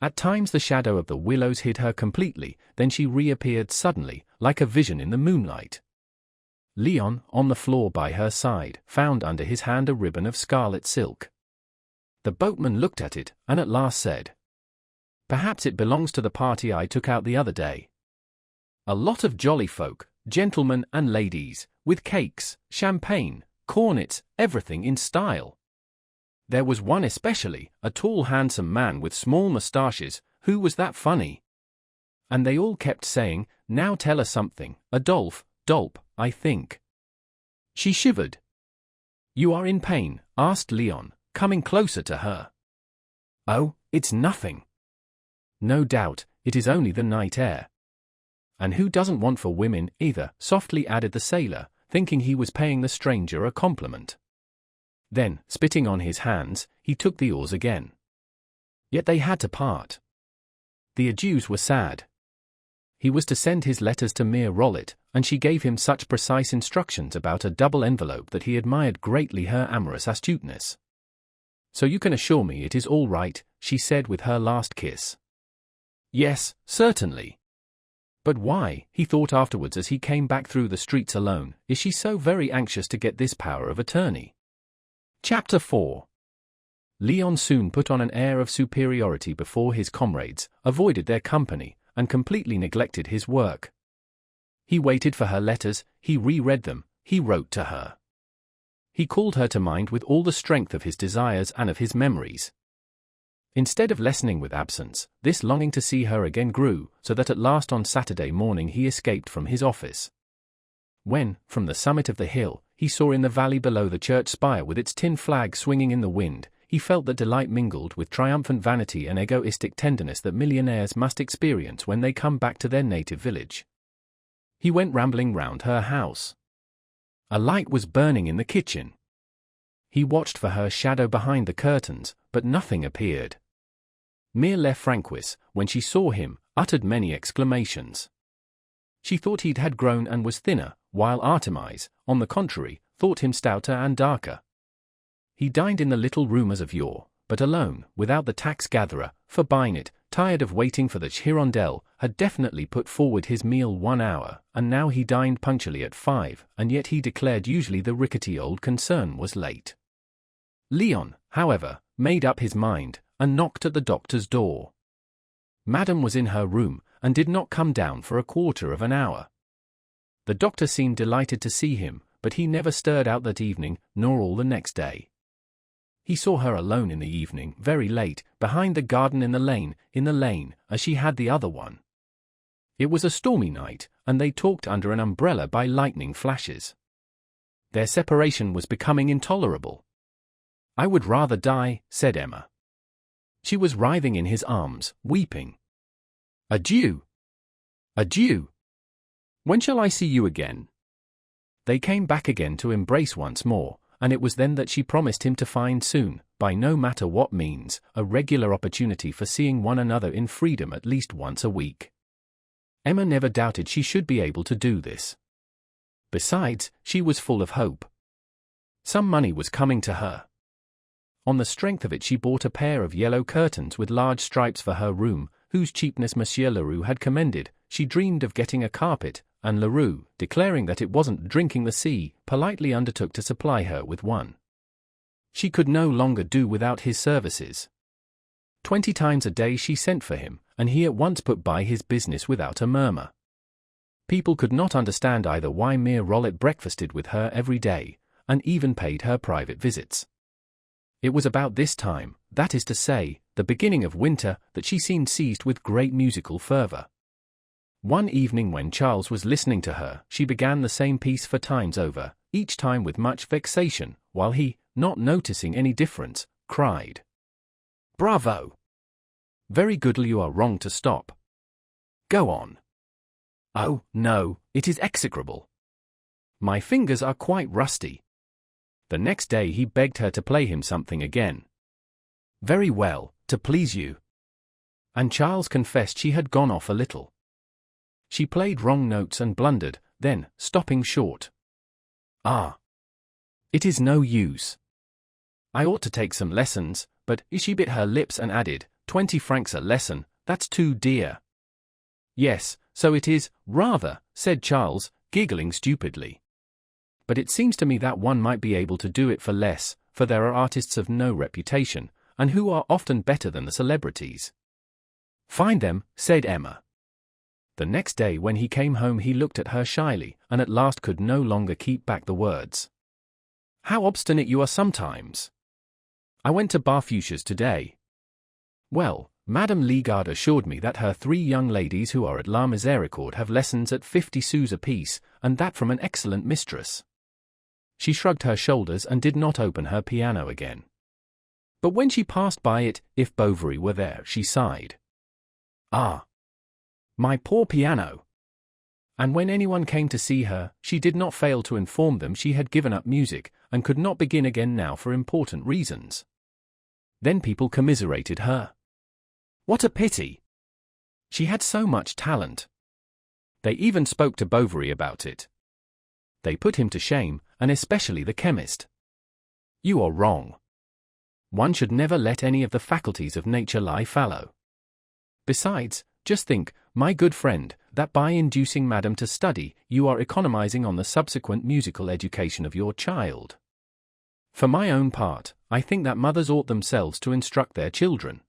At times the shadow of the willows hid her completely, then she reappeared suddenly, like a vision in the moonlight. Leon, on the floor by her side, found under his hand a ribbon of scarlet silk. The boatman looked at it, and at last said, "Perhaps it belongs to the party I took out the other day. A lot of jolly folk, gentlemen and ladies, with cakes, champagne, cornets, everything in style. There was one especially, a tall handsome man with small moustaches, who was that funny. And they all kept saying, 'Now tell us something, Adolphe, Dolp, I think.'" She shivered. "You are in pain?" asked Leon, coming closer to her. "Oh, it's nothing." "No doubt, it is only the night air. And who doesn't want for women, either," softly added the sailor, thinking he was paying the stranger a compliment. Then, spitting on his hands, he took the oars again. Yet they had to part. The adieus were sad. He was to send his letters to Mere Rollet, and she gave him such precise instructions about a double envelope that he admired greatly her amorous astuteness. "So you can assure me it is all right," she said with her last kiss. "Yes, certainly. But why," he thought afterwards as he came back through the streets alone, "is she so very anxious to get this power of attorney?" Chapter 4. Leon soon put on an air of superiority before his comrades, avoided their company, and completely neglected his work. He waited for her letters, he reread them, he wrote to her. He called her to mind with all the strength of his desires and of his memories. Instead of lessening with absence, this longing to see her again grew, so that at last on Saturday morning he escaped from his office. When, from the summit of the hill, he saw in the valley below the church spire with its tin flag swinging in the wind, he felt that delight mingled with triumphant vanity and egoistic tenderness that millionaires must experience when they come back to their native village. He went rambling round her house. A light was burning in the kitchen. He watched for her shadow behind the curtains, but nothing appeared. Mère Francois, when she saw him, uttered many exclamations. She thought he had grown and was thinner, while Artemise, on the contrary, thought him stouter and darker. He dined in the little room as of yore, but alone, without the tax-gatherer, for Binet, tired of waiting for the Hirondelle, had definitely put forward his meal 1 hour, and now he dined punctually at 5, and yet he declared usually the rickety old concern was late. Leon, however, made up his mind, and knocked at the doctor's door. Madame was in her room, and did not come down for a quarter of an hour. The doctor seemed delighted to see him, but he never stirred out that evening, nor all the next day. He saw her alone in the evening, very late, behind the garden in the lane, as she had the other one. It was a stormy night, and they talked under an umbrella by lightning flashes. Their separation was becoming intolerable. "I would rather die," said Emma. She was writhing in his arms, weeping. "Adieu! Adieu! When shall I see you again?" They came back again to embrace once more, and it was then that she promised him to find soon, by no matter what means, a regular opportunity for seeing one another in freedom at least once a week. Emma never doubted she should be able to do this. Besides, she was full of hope. Some money was coming to her. On the strength of it she bought a pair of yellow curtains with large stripes for her room, whose cheapness Monsieur Leroux had commended. She dreamed of getting a carpet, and Leroux, declaring that it wasn't drinking the sea, politely undertook to supply her with one. She could no longer do without his services. 20 times a day she sent for him, and he at once put by his business without a murmur. People could not understand either why Mere Rollet breakfasted with her every day, and even paid her private visits. It was about this time, that is to say, the beginning of winter, that she seemed seized with great musical fervor. One evening when Charles was listening to her, she began the same piece 4 times over, each time with much vexation, while he, not noticing any difference, cried, "Bravo! Very good, you are wrong to stop. Go on." "Oh, no, it is execrable. My fingers are quite rusty." The next day he begged her to play him something again. "Very well, to please you." And Charles confessed she had gone off a little. She played wrong notes and blundered, then, stopping short. "Ah! It is no use. I ought to take some lessons," but she bit her lips and added, 20 francs a lesson, that's too dear." "Yes, so it is, rather," said Charles, giggling stupidly. "But it seems to me that one might be able to do it for less, for there are artists of no reputation, and who are often better than the celebrities." "Find them," said Emma. The next day when he came home he looked at her shyly, and at last could no longer keep back the words. "How obstinate you are sometimes! I went to Barfuch's today. Well, Madame Ligard assured me that her 3 young ladies who are at La Miséricorde have lessons at 50 sous apiece, and that from an excellent mistress." She shrugged her shoulders and did not open her piano again. But when she passed by it, if Bovary were there, she sighed. "Ah! My poor piano!" And when anyone came to see her, she did not fail to inform them she had given up music, and could not begin again now for important reasons. Then people commiserated her. What a pity! She had so much talent. They even spoke to Bovary about it. They put him to shame, and especially the chemist. "You are wrong. One should never let any of the faculties of nature lie fallow. Besides, just think, my good friend, that by inducing Madame to study, you are economizing on the subsequent musical education of your child. For my own part, I think that mothers ought themselves to instruct their children.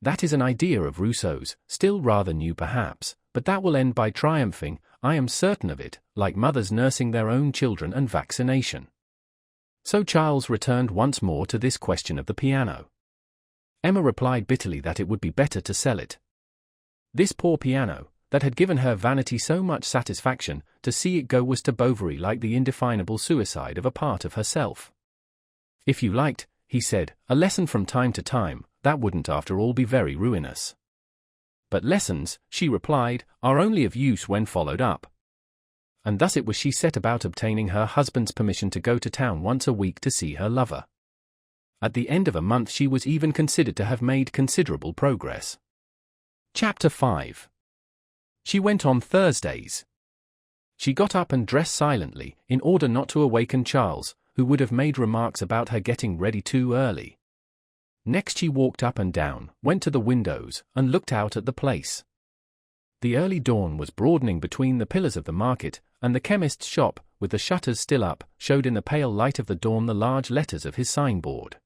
That is an idea of Rousseau's, still rather new perhaps, but that will end by triumphing, I am certain of it, like mothers nursing their own children and vaccination." So Charles returned once more to this question of the piano. Emma replied bitterly that it would be better to sell it. This poor piano, that had given her vanity so much satisfaction, to see it go was to Bovary like the indefinable suicide of a part of herself. If you liked, he said, a lesson from time to time, that wouldn't after all be very ruinous. But lessons, she replied, are only of use when followed up. And thus it was she set about obtaining her husband's permission to go to town once a week to see her lover. At the end of a month she was even considered to have made considerable progress. Chapter 5. She went on Thursdays. She got up and dressed silently, in order not to awaken Charles, who would have made remarks about her getting ready too early. Next she walked up and down, went to the windows, and looked out at the place. The early dawn was broadening between the pillars of the market, and the chemist's shop, with the shutters still up, showed in the pale light of the dawn the large letters of his signboard.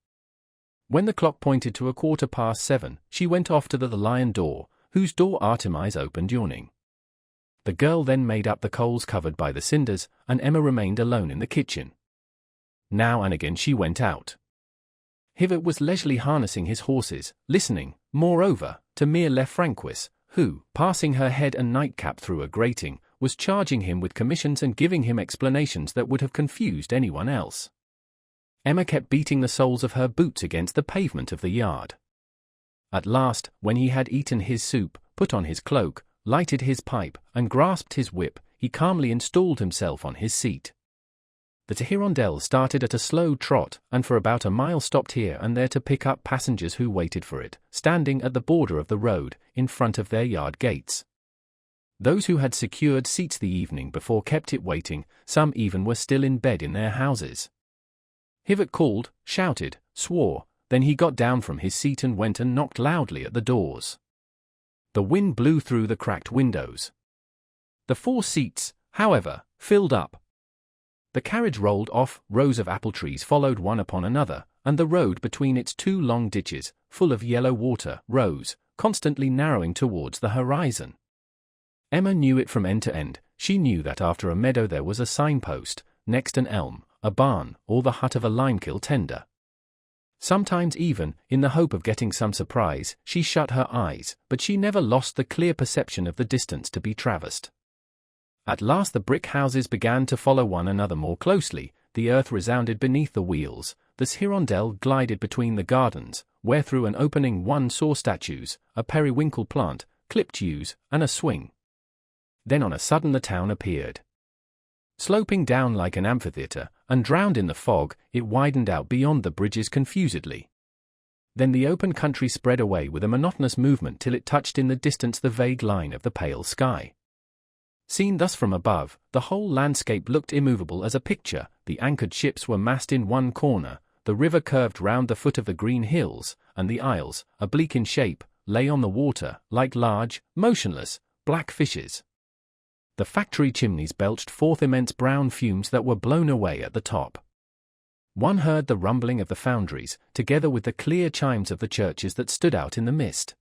When the clock pointed to 7:15, she went off to the lion door, whose door Artemise opened yawning. The girl then made up the coals covered by the cinders, and Emma remained alone in the kitchen. Now and again she went out. Hivert was leisurely harnessing his horses, listening, moreover, to Mere Lefrancois, who, passing her head and nightcap through a grating, was charging him with commissions and giving him explanations that would have confused anyone else. Emma kept beating the soles of her boots against the pavement of the yard. At last, when he had eaten his soup, put on his cloak, lighted his pipe, and grasped his whip, he calmly installed himself on his seat. The Hirondelle started at a slow trot, and for about a mile stopped here and there to pick up passengers who waited for it, standing at the border of the road, in front of their yard gates. Those who had secured seats the evening before kept it waiting, some even were still in bed in their houses. Hivert called, shouted, swore, then he got down from his seat and went and knocked loudly at the doors. The wind blew through the cracked windows. The 4 seats, however, filled up. The carriage rolled off, rows of apple trees followed one upon another, and the road between its 2 long ditches, full of yellow water, rose, constantly narrowing towards the horizon. Emma knew it from end to end. She knew that after a meadow there was a signpost, next an elm, a barn, or the hut of a limekill tender. Sometimes even, in the hope of getting some surprise, she shut her eyes, but she never lost the clear perception of the distance to be traversed. At last the brick houses began to follow one another more closely, the earth resounded beneath the wheels, the Hirondelle glided between the gardens, where through an opening one saw statues, a periwinkle plant, clipped yews, and a swing. Then on a sudden the town appeared. Sloping down like an amphitheatre, and drowned in the fog, it widened out beyond the bridges confusedly. Then the open country spread away with a monotonous movement till it touched in the distance the vague line of the pale sky. Seen thus from above, the whole landscape looked immovable as a picture. The anchored ships were massed in one corner, the river curved round the foot of the green hills, and the isles, oblique in shape, lay on the water, like large, motionless, black fishes. The factory chimneys belched forth immense brown fumes that were blown away at the top. One heard the rumbling of the foundries, together with the clear chimes of the churches that stood out in the mist.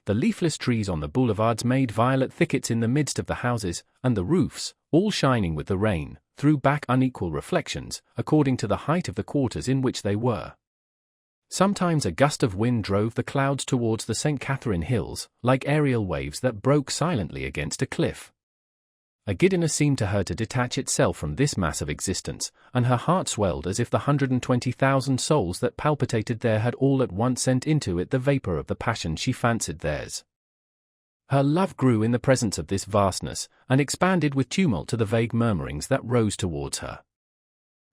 The leafless trees on the boulevards made violet thickets in the midst of the houses, and the roofs, all shining with the rain, threw back unequal reflections, according to the height of the quarters in which they were. Sometimes a gust of wind drove the clouds towards the St. Catherine Hills, like aerial waves that broke silently against a cliff. A giddiness seemed to her to detach itself from this mass of existence, and her heart swelled as if the 120,000 souls that palpitated there had all at once sent into it the vapor of the passion she fancied theirs. Her love grew in the presence of this vastness, and expanded with tumult to the vague murmurings that rose towards her.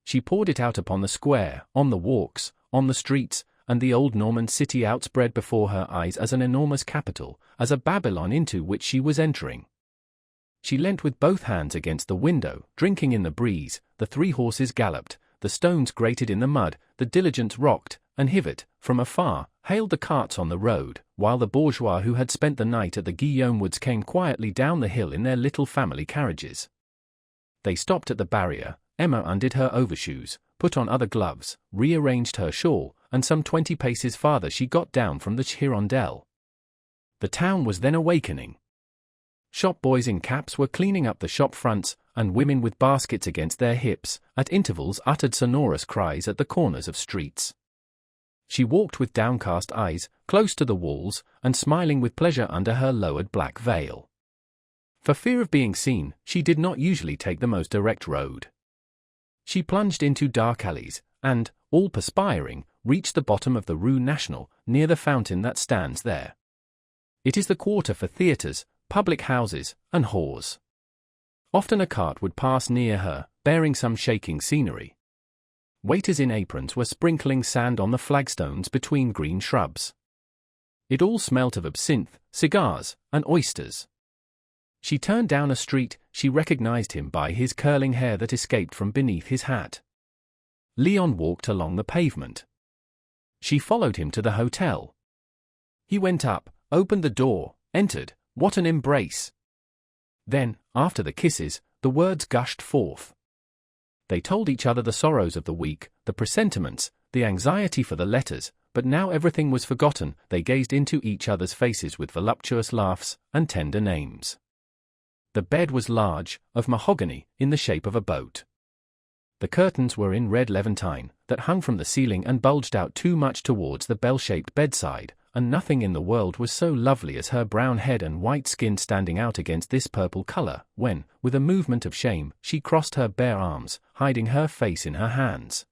She poured it out upon the square, on the walks, on the streets, and the old Norman city outspread before her eyes as an enormous capital, as a Babylon into which she was entering. She leant with both hands against the window, drinking in the breeze. The 3 horses galloped, the stones grated in the mud, the diligence rocked, and Hivert, from afar, hailed the carts on the road, while the bourgeois who had spent the night at the Guillaume Woods came quietly down the hill in their little family carriages. They stopped at the barrier. Emma undid her overshoes, put on other gloves, rearranged her shawl, and some 20 paces farther she got down from the Hirondelle. The town was then awakening. Shop boys in caps were cleaning up the shop fronts, and women with baskets against their hips, at intervals uttered sonorous cries at the corners of streets. She walked with downcast eyes, close to the walls, and smiling with pleasure under her lowered black veil. For fear of being seen, she did not usually take the most direct road. She plunged into dark alleys, and, all perspiring, reached the bottom of the Rue Nationale, near the fountain that stands there. It is the quarter for theatres, public houses, and whores. Often a cart would pass near her, bearing some shaking scenery. Waiters in aprons were sprinkling sand on the flagstones between green shrubs. It all smelt of absinthe, cigars, and oysters. She turned down a street. She recognized him by his curling hair that escaped from beneath his hat. Leon walked along the pavement. She followed him to the hotel. He went up, opened the door, entered. What an embrace! Then, after the kisses, the words gushed forth. They told each other the sorrows of the week, the presentiments, the anxiety for the letters, but now everything was forgotten. They gazed into each other's faces with voluptuous laughs and tender names. The bed was large, of mahogany, in the shape of a boat. The curtains were in red levantine, that hung from the ceiling and bulged out too much towards the bell-shaped bedside, and nothing in the world was so lovely as her brown head and white skin standing out against this purple color, when, with a movement of shame, she crossed her bare arms, hiding her face in her hands.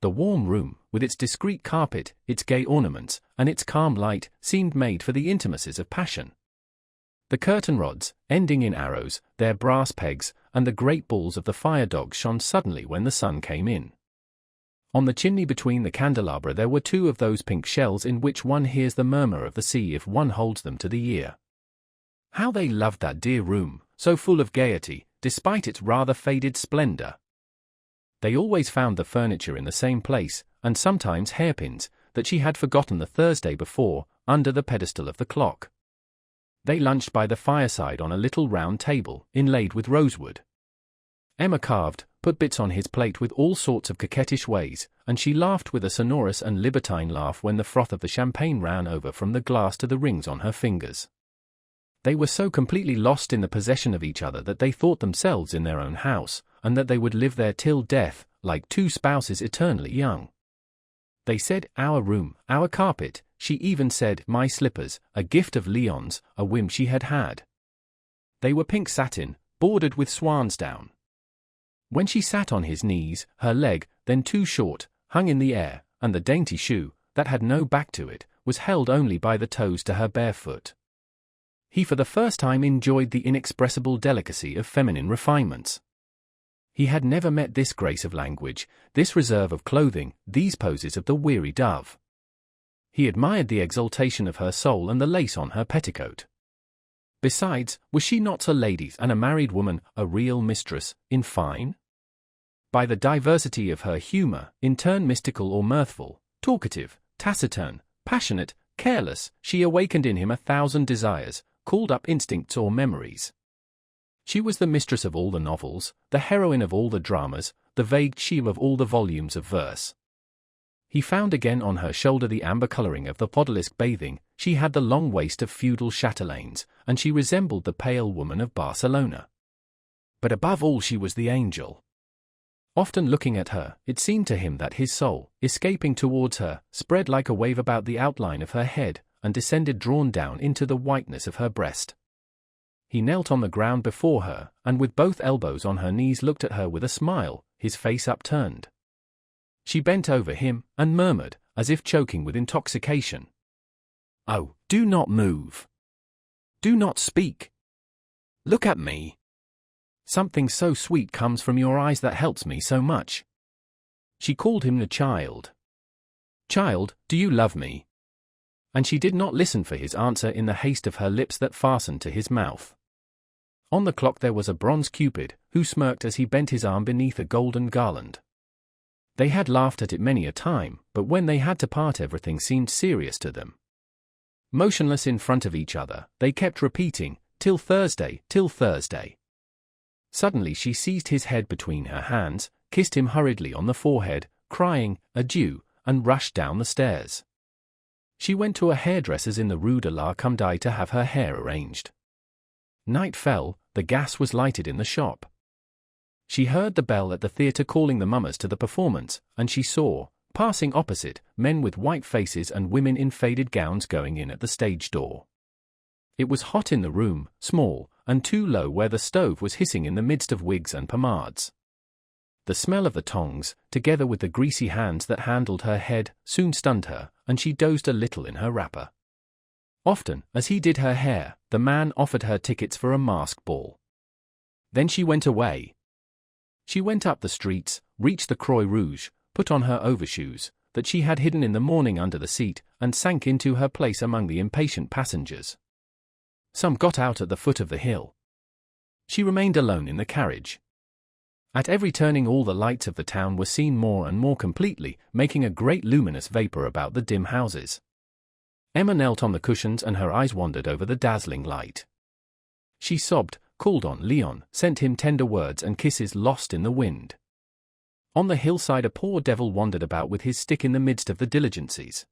The warm room, with its discreet carpet, its gay ornaments, and its calm light, seemed made for the intimacies of passion. The curtain rods, ending in arrows, their brass pegs, and the great balls of the fire-dogs shone suddenly when the sun came in. On the chimney between the candelabra there were two of those pink shells in which one hears the murmur of the sea if one holds them to the ear. How they loved that dear room, so full of gaiety, despite its rather faded splendor. They always found the furniture in the same place, and sometimes hairpins, that she had forgotten the Thursday before, under the pedestal of the clock. They lunched by the fireside on a little round table, inlaid with rosewood. Emma carved, put bits on his plate with all sorts of coquettish ways, and she laughed with a sonorous and libertine laugh when the froth of the champagne ran over from the glass to the rings on her fingers. They were so completely lost in the possession of each other that they thought themselves in their own house, and that they would live there till death, like two spouses eternally young. They said, "Our room, our carpet." She even said, "My slippers," a gift of Leon's, a whim she had had. They were pink satin, bordered with swansdown. When she sat on his knees, her leg, then too short, hung in the air, and the dainty shoe, that had no back to it, was held only by the toes to her bare foot. He for the first time enjoyed the inexpressible delicacy of feminine refinements. He had never met this grace of language, this reserve of clothing, these poses of the weary dove. He admired the exaltation of her soul and the lace on her petticoat. Besides, was she not a lady and a married woman, a real mistress, in fine? By the diversity of her humor, in turn mystical or mirthful, talkative, taciturn, passionate, careless, she awakened in him 1,000 desires, called up instincts or memories. She was the mistress of all the novels, the heroine of all the dramas, the vague chief of all the volumes of verse. He found again on her shoulder the amber coloring of the podolisk bathing. She had the long waist of feudal chatelaines, and she resembled the pale woman of Barcelona. But above all she was the angel. Often looking at her, it seemed to him that his soul, escaping towards her, spread like a wave about the outline of her head, and descended drawn down into the whiteness of her breast. He knelt on the ground before her, and with both elbows on her knees looked at her with a smile, his face upturned. She bent over him, and murmured, as if choking with intoxication, "Oh, do not move. Do not speak. Look at me. Something so sweet comes from your eyes that helps me so much." She called him the child. "Child, do you love me?" And she did not listen for his answer in the haste of her lips that fastened to his mouth. On the clock there was a bronze Cupid, who smirked as he bent his arm beneath a golden garland. They had laughed at it many a time, but when they had to part everything seemed serious to them. Motionless in front of each other, they kept repeating, "Till Thursday, till Thursday." Suddenly she seized his head between her hands, kissed him hurriedly on the forehead, crying, "Adieu," and rushed down the stairs. She went to a hairdresser's in the Rue de la Comedie to have her hair arranged. Night fell, the gas was lighted in the shop. She heard the bell at the theatre calling the mummers to the performance, and she saw, passing opposite, men with white faces and women in faded gowns going in at the stage door. It was hot in the room, small, and too low where the stove was hissing in the midst of wigs and pomades. The smell of the tongs, together with the greasy hands that handled her head, soon stunned her, and she dozed a little in her wrapper. Often, as he did her hair, the man offered her tickets for a masked ball. Then she went away. She went up the streets, reached the Croix Rouge, put on her overshoes, that she had hidden in the morning under the seat, and sank into her place among the impatient passengers. Some got out at the foot of the hill. She remained alone in the carriage. At every turning all the lights of the town were seen more and more completely, making a great luminous vapor about the dim houses. Emma knelt on the cushions and her eyes wandered over the dazzling light. She sobbed, called on Leon, sent him tender words and kisses lost in the wind. On the hillside a poor devil wandered about with his stick in the midst of the diligences.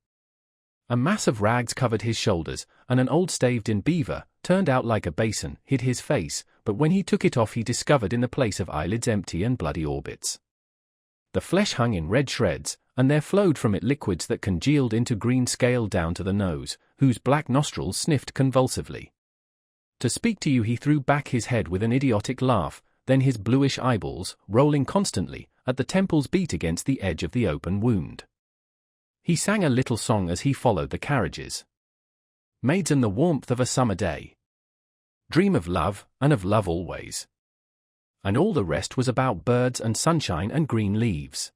A mass of rags covered his shoulders, and an old staved-in beaver, turned out like a basin, hid his face, but when he took it off he discovered in the place of eyelids empty and bloody orbits. The flesh hung in red shreds, and there flowed from it liquids that congealed into green scale down to the nose, whose black nostrils sniffed convulsively. To speak to you he threw back his head with an idiotic laugh, then his bluish eyeballs, rolling constantly, at the temples beat against the edge of the open wound. He sang a little song as he followed the carriages. Maids and the warmth of a summer day. Dream of love, and of love always. And all the rest was about birds and sunshine and green leaves.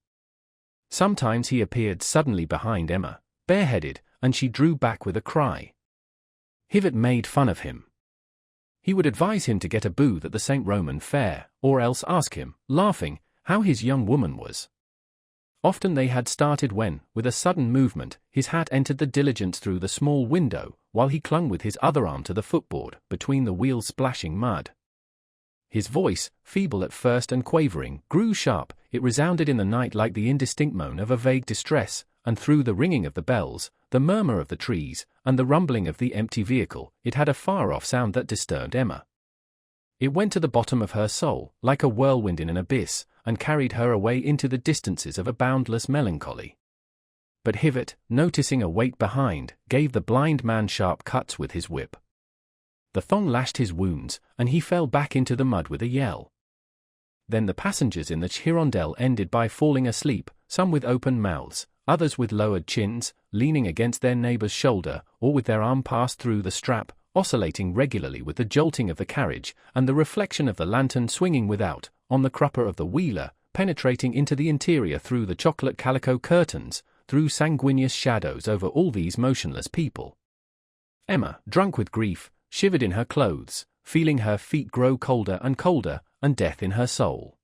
Sometimes he appeared suddenly behind Emma, bareheaded, and she drew back with a cry. Hivet made fun of him. He would advise him to get a booth at the St. Roman Fair, or else ask him, laughing, how his young woman was. Often they had started when, with a sudden movement, his hat entered the diligence through the small window, while he clung with his other arm to the footboard, between the wheels splashing mud. His voice, feeble at first and quavering, grew sharp, it resounded in the night like the indistinct moan of a vague distress, and through the ringing of the bells, the murmur of the trees, and the rumbling of the empty vehicle, it had a far-off sound that disturbed Emma. It went to the bottom of her soul, like a whirlwind in an abyss, and carried her away into the distances of a boundless melancholy. But Hivet, noticing a weight behind, gave the blind man sharp cuts with his whip. The thong lashed his wounds, and he fell back into the mud with a yell. Then the passengers in the Hirondelle ended by falling asleep, some with open mouths, others with lowered chins, leaning against their neighbor's shoulder, or with their arm passed through the strap, oscillating regularly with the jolting of the carriage, and the reflection of the lantern swinging without, on the crupper of the wheeler, penetrating into the interior through the chocolate calico curtains, threw sanguineous shadows over all these motionless people. Emma, drunk with grief, shivered in her clothes, feeling her feet grow colder, and death in her soul.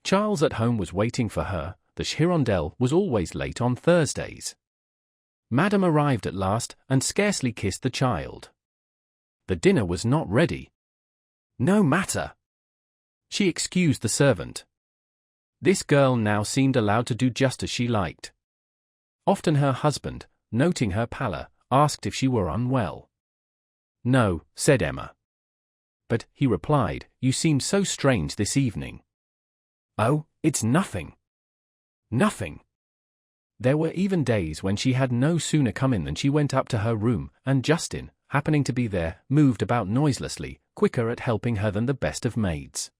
Charles at home was waiting for her. The Hirondelle was always late on Thursdays. Madame arrived at last, and scarcely kissed the child. The dinner was not ready. No matter. She excused the servant. This girl now seemed allowed to do just as she liked. Often her husband, noting her pallor, asked if she were unwell. No, said Emma. But, he replied, you seem so strange this evening. Oh, it's nothing. Nothing. There were even days when she had no sooner come in than she went up to her room, and Justin, happening to be there, moved about noiselessly, quicker at helping her than the best of maids.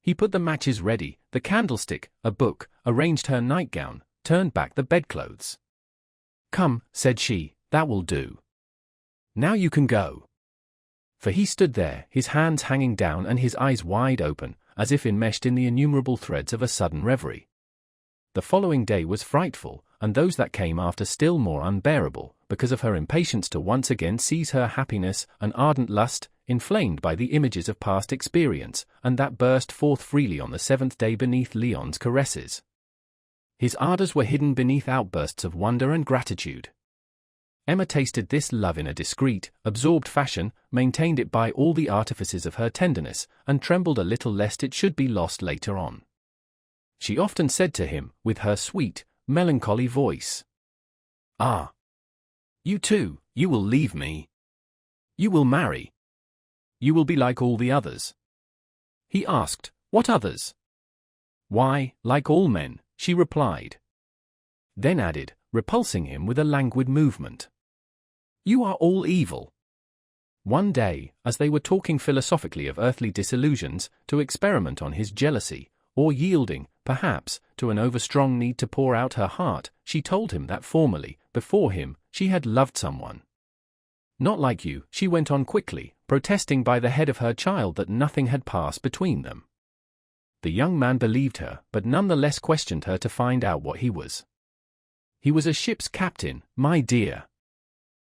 He put the matches ready, the candlestick, a book, arranged her nightgown, turned back the bedclothes. Come, said she, that will do. Now you can go. For he stood there, his hands hanging down and his eyes wide open, as if enmeshed in the innumerable threads of a sudden reverie. The following day was frightful, and those that came after still more unbearable, because of her impatience to once again seize her happiness, an ardent lust, inflamed by the images of past experience, and that burst forth freely on the seventh day beneath Leon's caresses. His ardors were hidden beneath outbursts of wonder and gratitude. Emma tasted this love in a discreet, absorbed fashion, maintained it by all the artifices of her tenderness, and trembled a little lest it should be lost later on. She often said to him, with her sweet, melancholy voice, "Ah! You too, you will leave me. You will marry. You will be like all the others." He asked, "What others?" "Why, like all men," she replied. then added, repulsing him with a languid movement. "You are all evil." One day, as they were talking philosophically of earthly disillusions, to experiment on his jealousy, or yielding, perhaps, to an overstrong need to pour out her heart, she told him that formerly, before him, she had loved someone. "Not like you," she went on quickly, protesting by the head of her child that nothing had passed between them. The young man believed her, but nonetheless questioned her to find out what he was. "He was a ship's captain, my dear."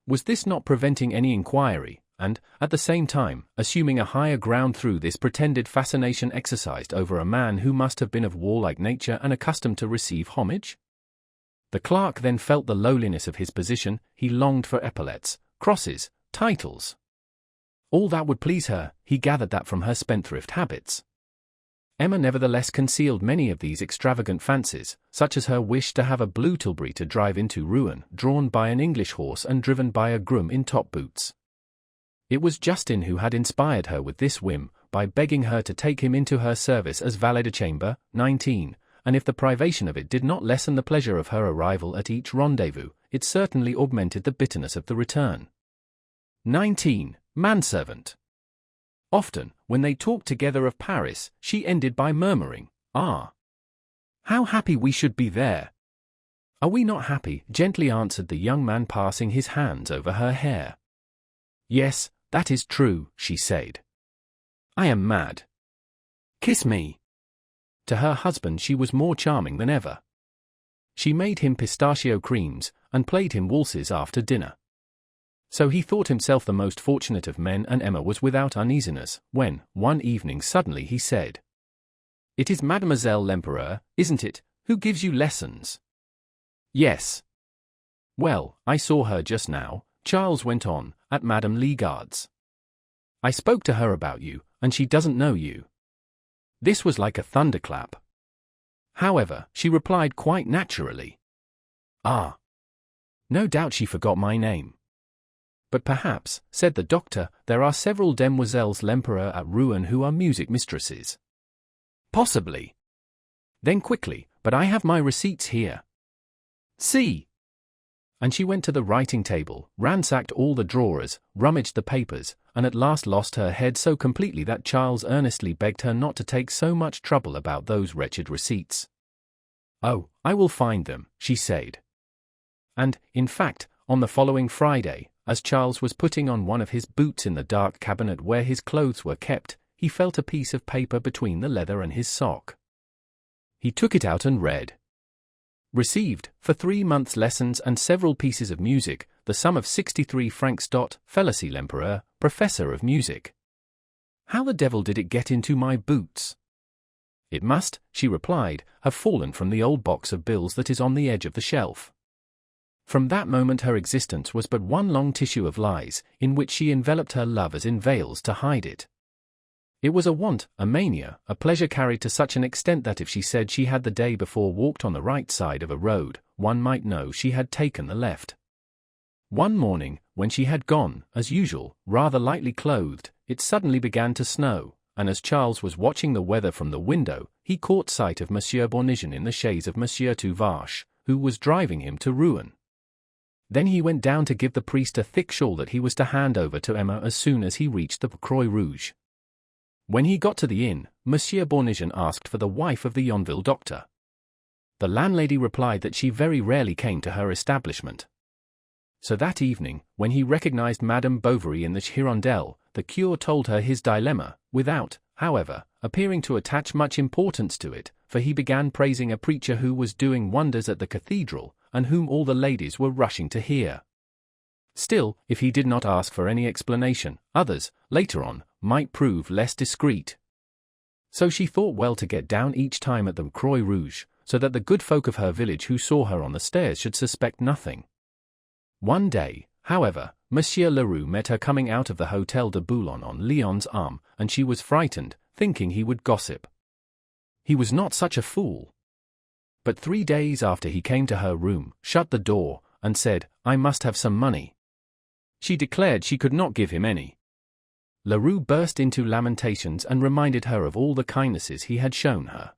Was this not preventing any inquiry, and, at the same time, assuming a higher ground through this pretended fascination exercised over a man who must have been of warlike nature and accustomed to receive homage? The clerk then felt the lowliness of his position. He longed for epaulets, crosses, titles. All that would please her, he gathered that from her spendthrift habits. Emma nevertheless concealed many of these extravagant fancies, such as her wish to have a blue tilbury to drive into Rouen, drawn by an English horse and driven by a groom in top boots. It was Justin who had inspired her with this whim, by begging her to take him into her service as valet-de-chambre, 19, and if the privation of it did not lessen the pleasure of her arrival at each rendezvous, it certainly augmented the bitterness of the return. 19. Manservant. Often, when they talked together of Paris, she ended by murmuring, "Ah! How happy we should be there!" "Are we not happy?" gently answered the young man, passing his hands over her hair. "Yes, that is true," she said. "I am mad. Kiss me." To her husband she was more charming than ever. She made him pistachio creams, and played him waltzes after dinner. So he thought himself the most fortunate of men, and Emma was without uneasiness, when, one evening suddenly he said, "It is Mademoiselle l'Empereur, isn't it, who gives you lessons?" "Yes." "Well, I saw her just now," Charles went on, "at Madame Legard's. I spoke to her about you, and she doesn't know you." This was like a thunderclap. However, she replied quite naturally, "Ah. No doubt she forgot my name." "But perhaps," said the doctor, "there are several demoiselles l'Empereur at Rouen who are music mistresses." "Possibly." Then quickly, "But I have my receipts here. See." And she went to the writing table, ransacked all the drawers, rummaged the papers, and at last lost her head so completely that Charles earnestly begged her not to take so much trouble about those wretched receipts. "Oh, I will find them," she said. And, in fact, on the following Friday, as Charles was putting on one of his boots in the dark cabinet where his clothes were kept, he felt a piece of paper between the leather and his sock. He took it out and read. "Received, for 3 months' lessons and several pieces of music, the sum of 63 francs. Félicie l'Empereur, professor of music." How the devil did it get into my boots? "It must," she replied, "have fallen from the old box of bills that is on the edge of the shelf." From that moment her existence was but one long tissue of lies, in which she enveloped her love as in veils to hide it. It was a want, a mania, a pleasure carried to such an extent that if she said she had the day before walked on the right side of a road, one might know she had taken the left. One morning, when she had gone, as usual, rather lightly clothed, it suddenly began to snow, and as Charles was watching the weather from the window, he caught sight of Monsieur Bournisien in the chaise of Monsieur Tuvache, who was driving him to Rouen. Then he went down to give the priest a thick shawl that he was to hand over to Emma as soon as he reached the Croix Rouge. When he got to the inn, Monsieur Bournisien asked for the wife of the Yonville doctor. The landlady replied that she very rarely came to her establishment. So that evening, when he recognized Madame Bovary in the Hirondelle, the cure told her his dilemma, without, however, appearing to attach much importance to it, for he began praising a preacher who was doing wonders at the cathedral, and whom all the ladies were rushing to hear. Still, if he did not ask for any explanation, others, later on, might prove less discreet. So she thought well to get down each time at the Croix Rouge, so that the good folk of her village who saw her on the stairs should suspect nothing. One day, however, Monsieur Leroux met her coming out of the Hôtel de Boulogne on Lyon's Arm, and she was frightened, thinking he would gossip. He was not such a fool. But 3 days after he came to her room, shut the door, and said, "I must have some money." She declared she could not give him any. Leroux burst into lamentations and reminded her of all the kindnesses he had shown her.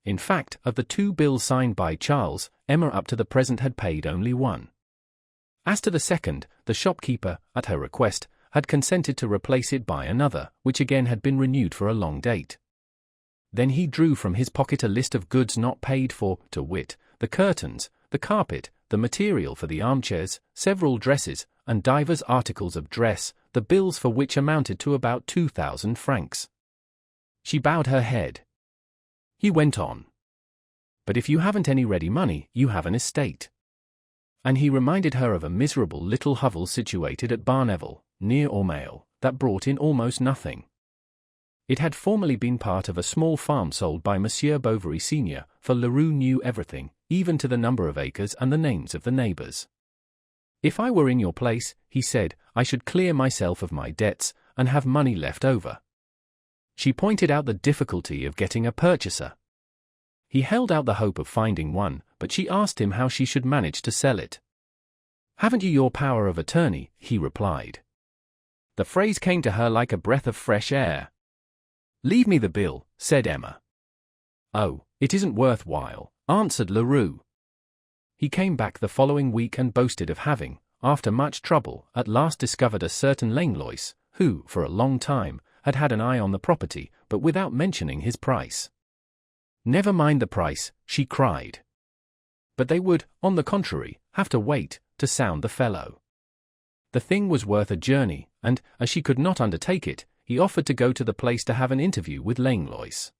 In fact, of the 2 bills signed by Charles, Emma up to the present had paid only 1. As to the second, the shopkeeper, at her request, had consented to replace it by another, which again had been renewed for a long date. Then he drew from his pocket a list of goods not paid for, to wit, the curtains, the carpet, the material for the armchairs, several dresses, and divers articles of dress, the bills for which amounted to about 2,000 francs. She bowed her head. He went on. But if you haven't any ready money, you have an estate. And he reminded her of a miserable little hovel situated at Barneville, near Ormeil, that brought in almost nothing. It had formerly been part of a small farm sold by Monsieur Bovary Senior, for Leroux knew everything, even to the number of acres and the names of the neighbors. If I were in your place, he said, I should clear myself of my debts, and have money left over. She pointed out the difficulty of getting a purchaser. He held out the hope of finding one, but she asked him how she should manage to sell it. Haven't you your power of attorney? He replied. The phrase came to her like a breath of fresh air. Leave me the bill, said Emma. Oh, it isn't worthwhile, answered Leroux. He came back the following week and boasted of having, after much trouble, at last discovered a certain Langlois, who, for a long time, had had an eye on the property, but without mentioning his price. Never mind the price, she cried. But they would, on the contrary, have to wait, to sound the fellow. The thing was worth a journey, and, as she could not undertake it, he offered to go to the place to have an interview with Langlois.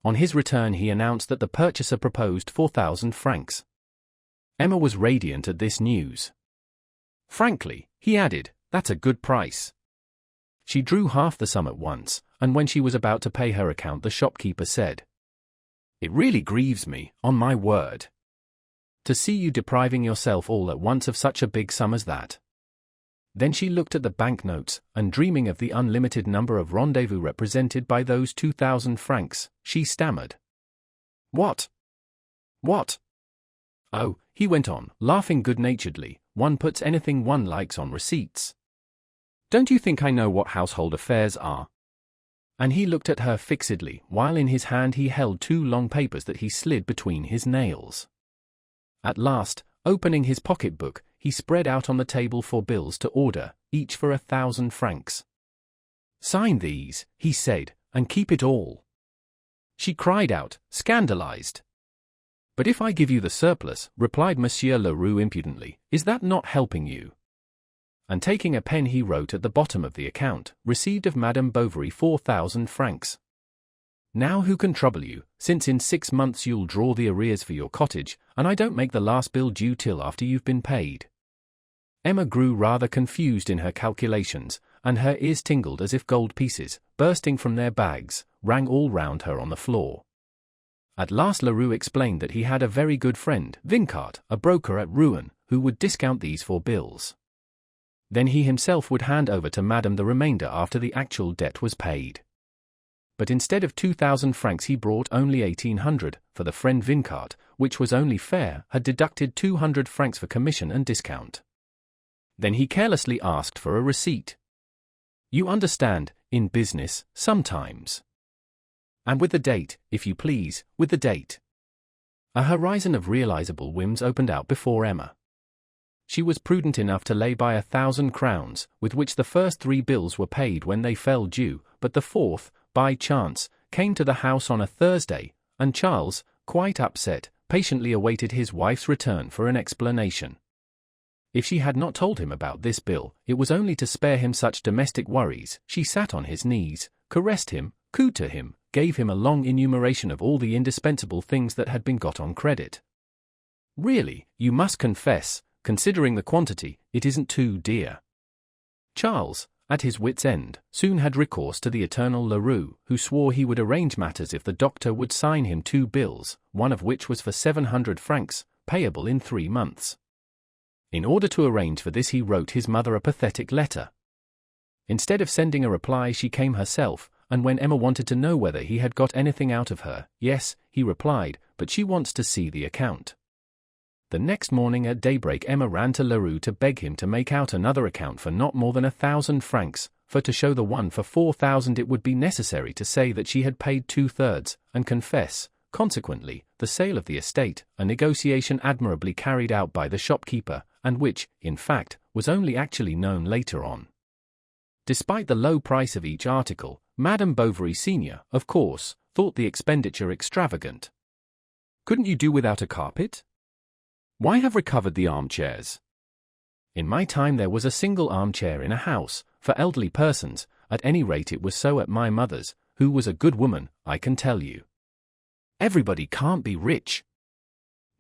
On his return he announced that the purchaser proposed 4,000 francs. Emma was radiant at this news. Frankly, he added, that's a good price. She drew half the sum at once, and when she was about to pay her account the shopkeeper said, It really grieves me, on my word, to see you depriving yourself all at once of such a big sum as that. Then she looked at the banknotes, and dreaming of the unlimited number of rendezvous represented by those 2,000 francs, she stammered. What? What? Oh, he went on, laughing good-naturedly, one puts anything one likes on receipts. Don't you think I know what household affairs are? And he looked at her fixedly, while in his hand he held 2 long papers that he slid between his nails. At last, opening his pocket-book, he spread out on the table 4 bills to order, each for 1,000 francs. Sign these, he said, and keep it all. She cried out, scandalized. But if I give you the surplus, replied Monsieur Leroux impudently, is that not helping you? And taking a pen he wrote at the bottom of the account, received of Madame Bovary 4,000 francs. Now who can trouble you, since in 6 months you'll draw the arrears for your cottage, and I don't make the last bill due till after you've been paid. Emma grew rather confused in her calculations, and her ears tingled as if gold pieces, bursting from their bags, rang all round her on the floor. At last Leroux explained that he had a very good friend, Vincart, a broker at Rouen, who would discount these 4 bills. Then he himself would hand over to Madame the remainder after the actual debt was paid. But instead of 2,000 francs he brought only 1,800, for the friend Vincart, which was only fair, had deducted 200 francs for commission and discount. Then he carelessly asked for a receipt. You understand, in business, sometimes. And with the date, if you please, with the date. A horizon of realizable whims opened out before Emma. She was prudent enough to lay by 1,000 crowns, with which the first 3 bills were paid when they fell due, but the 4th, by chance, came to the house on a Thursday, and Charles, quite upset, patiently awaited his wife's return for an explanation. If she had not told him about this bill, it was only to spare him such domestic worries. She sat on his knees, caressed him, cooed to him, gave him a long enumeration of all the indispensable things that had been got on credit. Really, you must confess, considering the quantity, it isn't too dear. Charles, at his wit's end, soon had recourse to the eternal Leroux, who swore he would arrange matters if the doctor would sign him 2 bills, one of which was for 700 francs, payable in 3 months. In order to arrange for this he wrote his mother a pathetic letter. Instead of sending a reply she came herself, and when Emma wanted to know whether he had got anything out of her, yes, he replied, but she wants to see the account. The next morning at daybreak Emma ran to Leroux to beg him to make out another account for not more than 1,000 francs, for to show the one for 4,000 it would be necessary to say that she had paid 2/3, and confess, consequently, the sale of the estate, a negotiation admirably carried out by the shopkeeper, and which, in fact, was only actually known later on. Despite the low price of each article, Madame Bovary Senior, of course, thought the expenditure extravagant. Couldn't you do without a carpet? Why have recovered the armchairs? In my time there was a single armchair in a house, for elderly persons, at any rate it was so at my mother's, who was a good woman, I can tell you. Everybody can't be rich.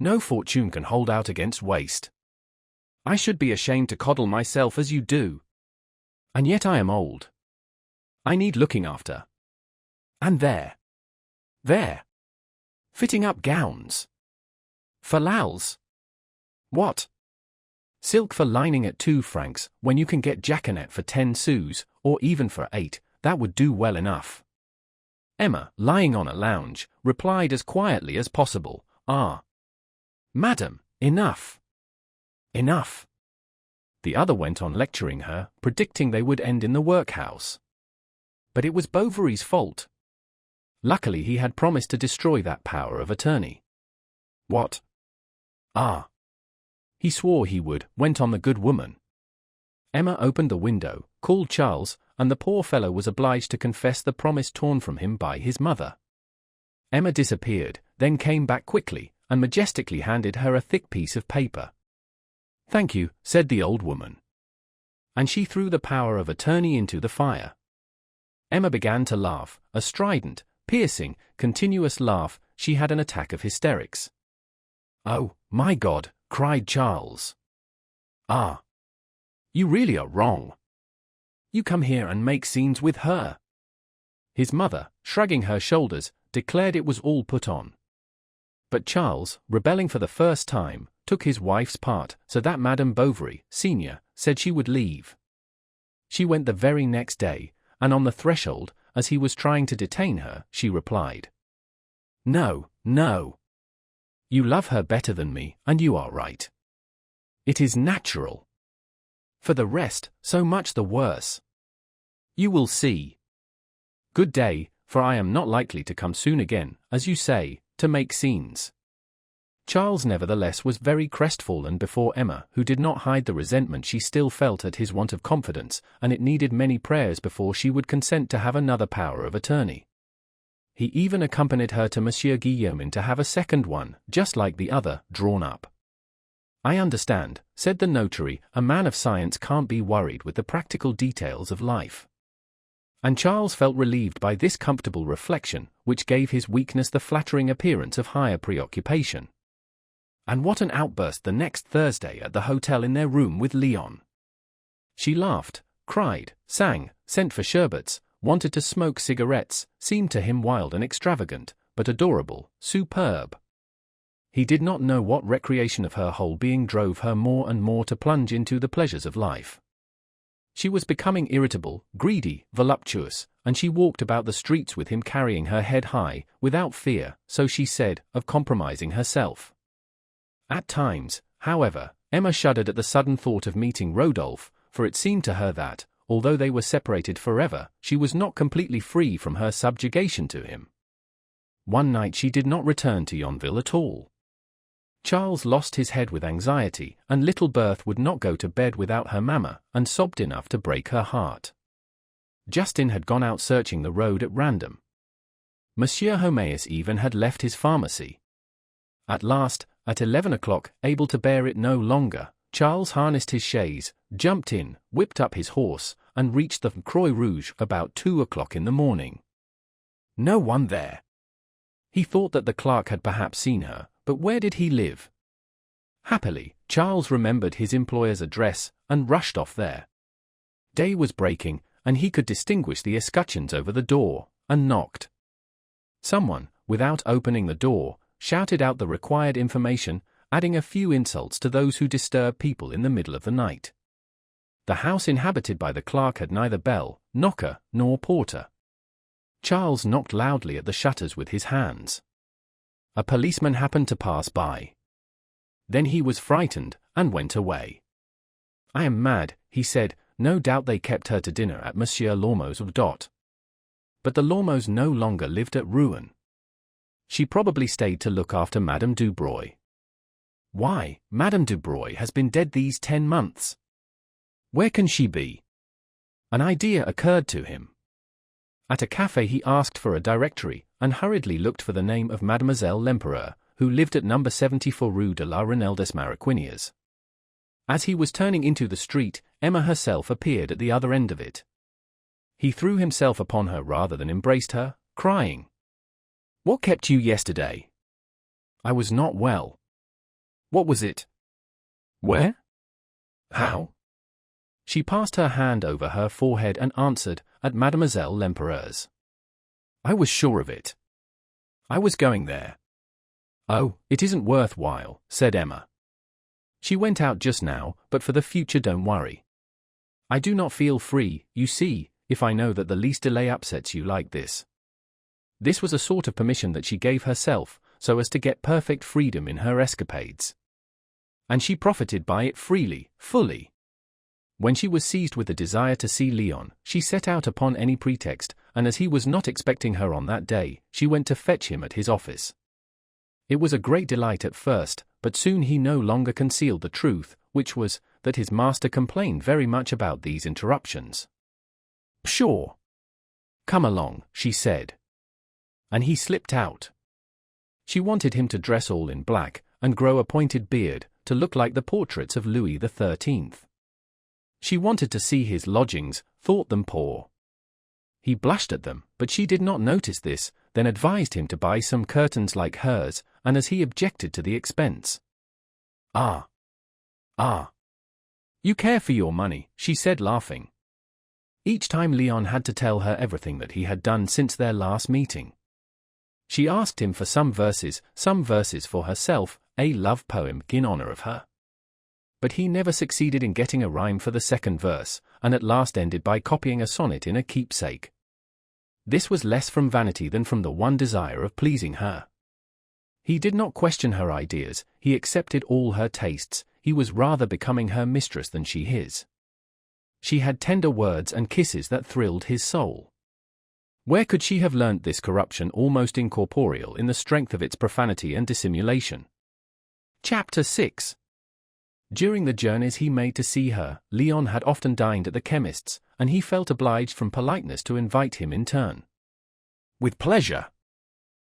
No fortune can hold out against waste. I should be ashamed to coddle myself as you do. And yet I am old. I need looking after. And there, fitting up gowns. Fallals. What? Silk for lining at 2 francs, when you can get jaconet for 10 sous, or even for 8, that would do well enough. Emma, lying on a lounge, replied as quietly as possible, "Ah, madam, enough. Enough." The other went on lecturing her, predicting they would end in the workhouse. But it was Bovary's fault. Luckily he had promised to destroy that power of attorney. What? Ah. He swore he would, went on the good woman. Emma opened the window, called Charles, and the poor fellow was obliged to confess the promise torn from him by his mother. Emma disappeared, then came back quickly, and majestically handed her a thick piece of paper. "Thank you," said the old woman. And she threw the power of attorney into the fire. Emma began to laugh, a strident, piercing, continuous laugh. She had an attack of hysterics. "Oh, my God," cried Charles. "Ah. You really are wrong. You come here and make scenes with her." His mother, shrugging her shoulders, declared it was all put on. But Charles, rebelling for the first time, took his wife's part, so that Madame Bovary, Senior, said she would leave. She went the very next day, and on the threshold, as he was trying to detain her, she replied, "No, no. You love her better than me, and you are right. It is natural. For the rest, so much the worse. You will see. Good day, for I am not likely to come soon again, as you say, to make scenes." Charles nevertheless was very crestfallen before Emma, who did not hide the resentment she still felt at his want of confidence, and it needed many prayers before she would consent to have another power of attorney. He even accompanied her to Monsieur Guillaumin to have a second one, just like the other, drawn up. "I understand," said the notary, "a man of science can't be worried with the practical details of life." And Charles felt relieved by this comfortable reflection, which gave his weakness the flattering appearance of higher preoccupation. And what an outburst the next Thursday at the hotel in their room with Leon! She laughed, cried, sang, sent for sherbets, wanted to smoke cigarettes, seemed to him wild and extravagant, but adorable, superb. He did not know what recreation of her whole being drove her more and more to plunge into the pleasures of life. She was becoming irritable, greedy, voluptuous, and she walked about the streets with him carrying her head high, without fear, so she said, of compromising herself. At times, however, Emma shuddered at the sudden thought of meeting Rodolphe, for it seemed to her that, although they were separated forever, she was not completely free from her subjugation to him. One night she did not return to Yonville at all. Charles lost his head with anxiety, and little Berthe would not go to bed without her mamma, and sobbed enough to break her heart. Justin had gone out searching the road at random. Monsieur Homéus even had left his pharmacy. At last, at 11 o'clock, able to bear it no longer, Charles harnessed his chaise, jumped in, whipped up his horse, and reached the Croix Rouge about 2 o'clock in the morning. No one there. He thought that the clerk had perhaps seen her, but where did he live? Happily, Charles remembered his employer's address, and rushed off there. Day was breaking, and he could distinguish the escutcheons over the door, and knocked. Someone, without opening the door, shouted out the required information, adding a few insults to those who disturb people in the middle of the night. The house inhabited by the clerk had neither bell, knocker, nor porter. Charles knocked loudly at the shutters with his hands. A policeman happened to pass by. Then he was frightened, and went away. "I am mad," he said, "no doubt they kept her to dinner at Monsieur Lormeau's of Dot." But the Lormeaus no longer lived at Rouen. She probably stayed to look after Madame Bovary. Why, Madame Bovary has been dead these 10 months. Where can she be? An idea occurred to him. At a café he asked for a directory, and hurriedly looked for the name of Mademoiselle Lempereur, who lived at number 74 Rue de la Renelle des Mariquiniers. As he was turning into the street, Emma herself appeared at the other end of it. He threw himself upon her rather than embraced her, crying, "What kept you yesterday?" "I was not well." "What was it?" "Where?" "How?" She passed her hand over her forehead and answered, "At Mademoiselle Lempereur's." "I was sure of it. I was going there." "Oh, it isn't worth while," said Emma. "She went out just now, but for the future don't worry. I do not feel free, you see, if I know that the least delay upsets you like this." This was a sort of permission that she gave herself, so as to get perfect freedom in her escapades. And she profited by it freely, fully. When she was seized with the desire to see Leon, she set out upon any pretext, and as he was not expecting her on that day, she went to fetch him at his office. It was a great delight at first, but soon he no longer concealed the truth, which was, that his master complained very much about these interruptions. "Pshaw! Come along," she said. And he slipped out. She wanted him to dress all in black, and grow a pointed beard, to look like the portraits of Louis XIII. She wanted to see his lodgings, thought them poor. He blushed at them, but she did not notice this, then advised him to buy some curtains like hers, and as he objected to the expense. Ah! You care for your money," she said laughing. Each time Leon had to tell her everything that he had done since their last meeting. She asked him for some verses for herself, a love poem in honor of her. But he never succeeded in getting a rhyme for the second verse, and at last ended by copying a sonnet in a keepsake. This was less from vanity than from the one desire of pleasing her. He did not question her ideas, he accepted all her tastes, he was rather becoming her mistress than she his. She had tender words and kisses that thrilled his soul. Where could she have learnt this corruption almost incorporeal in the strength of its profanity and dissimulation? Chapter 6. During the journeys he made to see her, Leon had often dined at the chemist's, and he felt obliged from politeness to invite him in turn. "With pleasure,"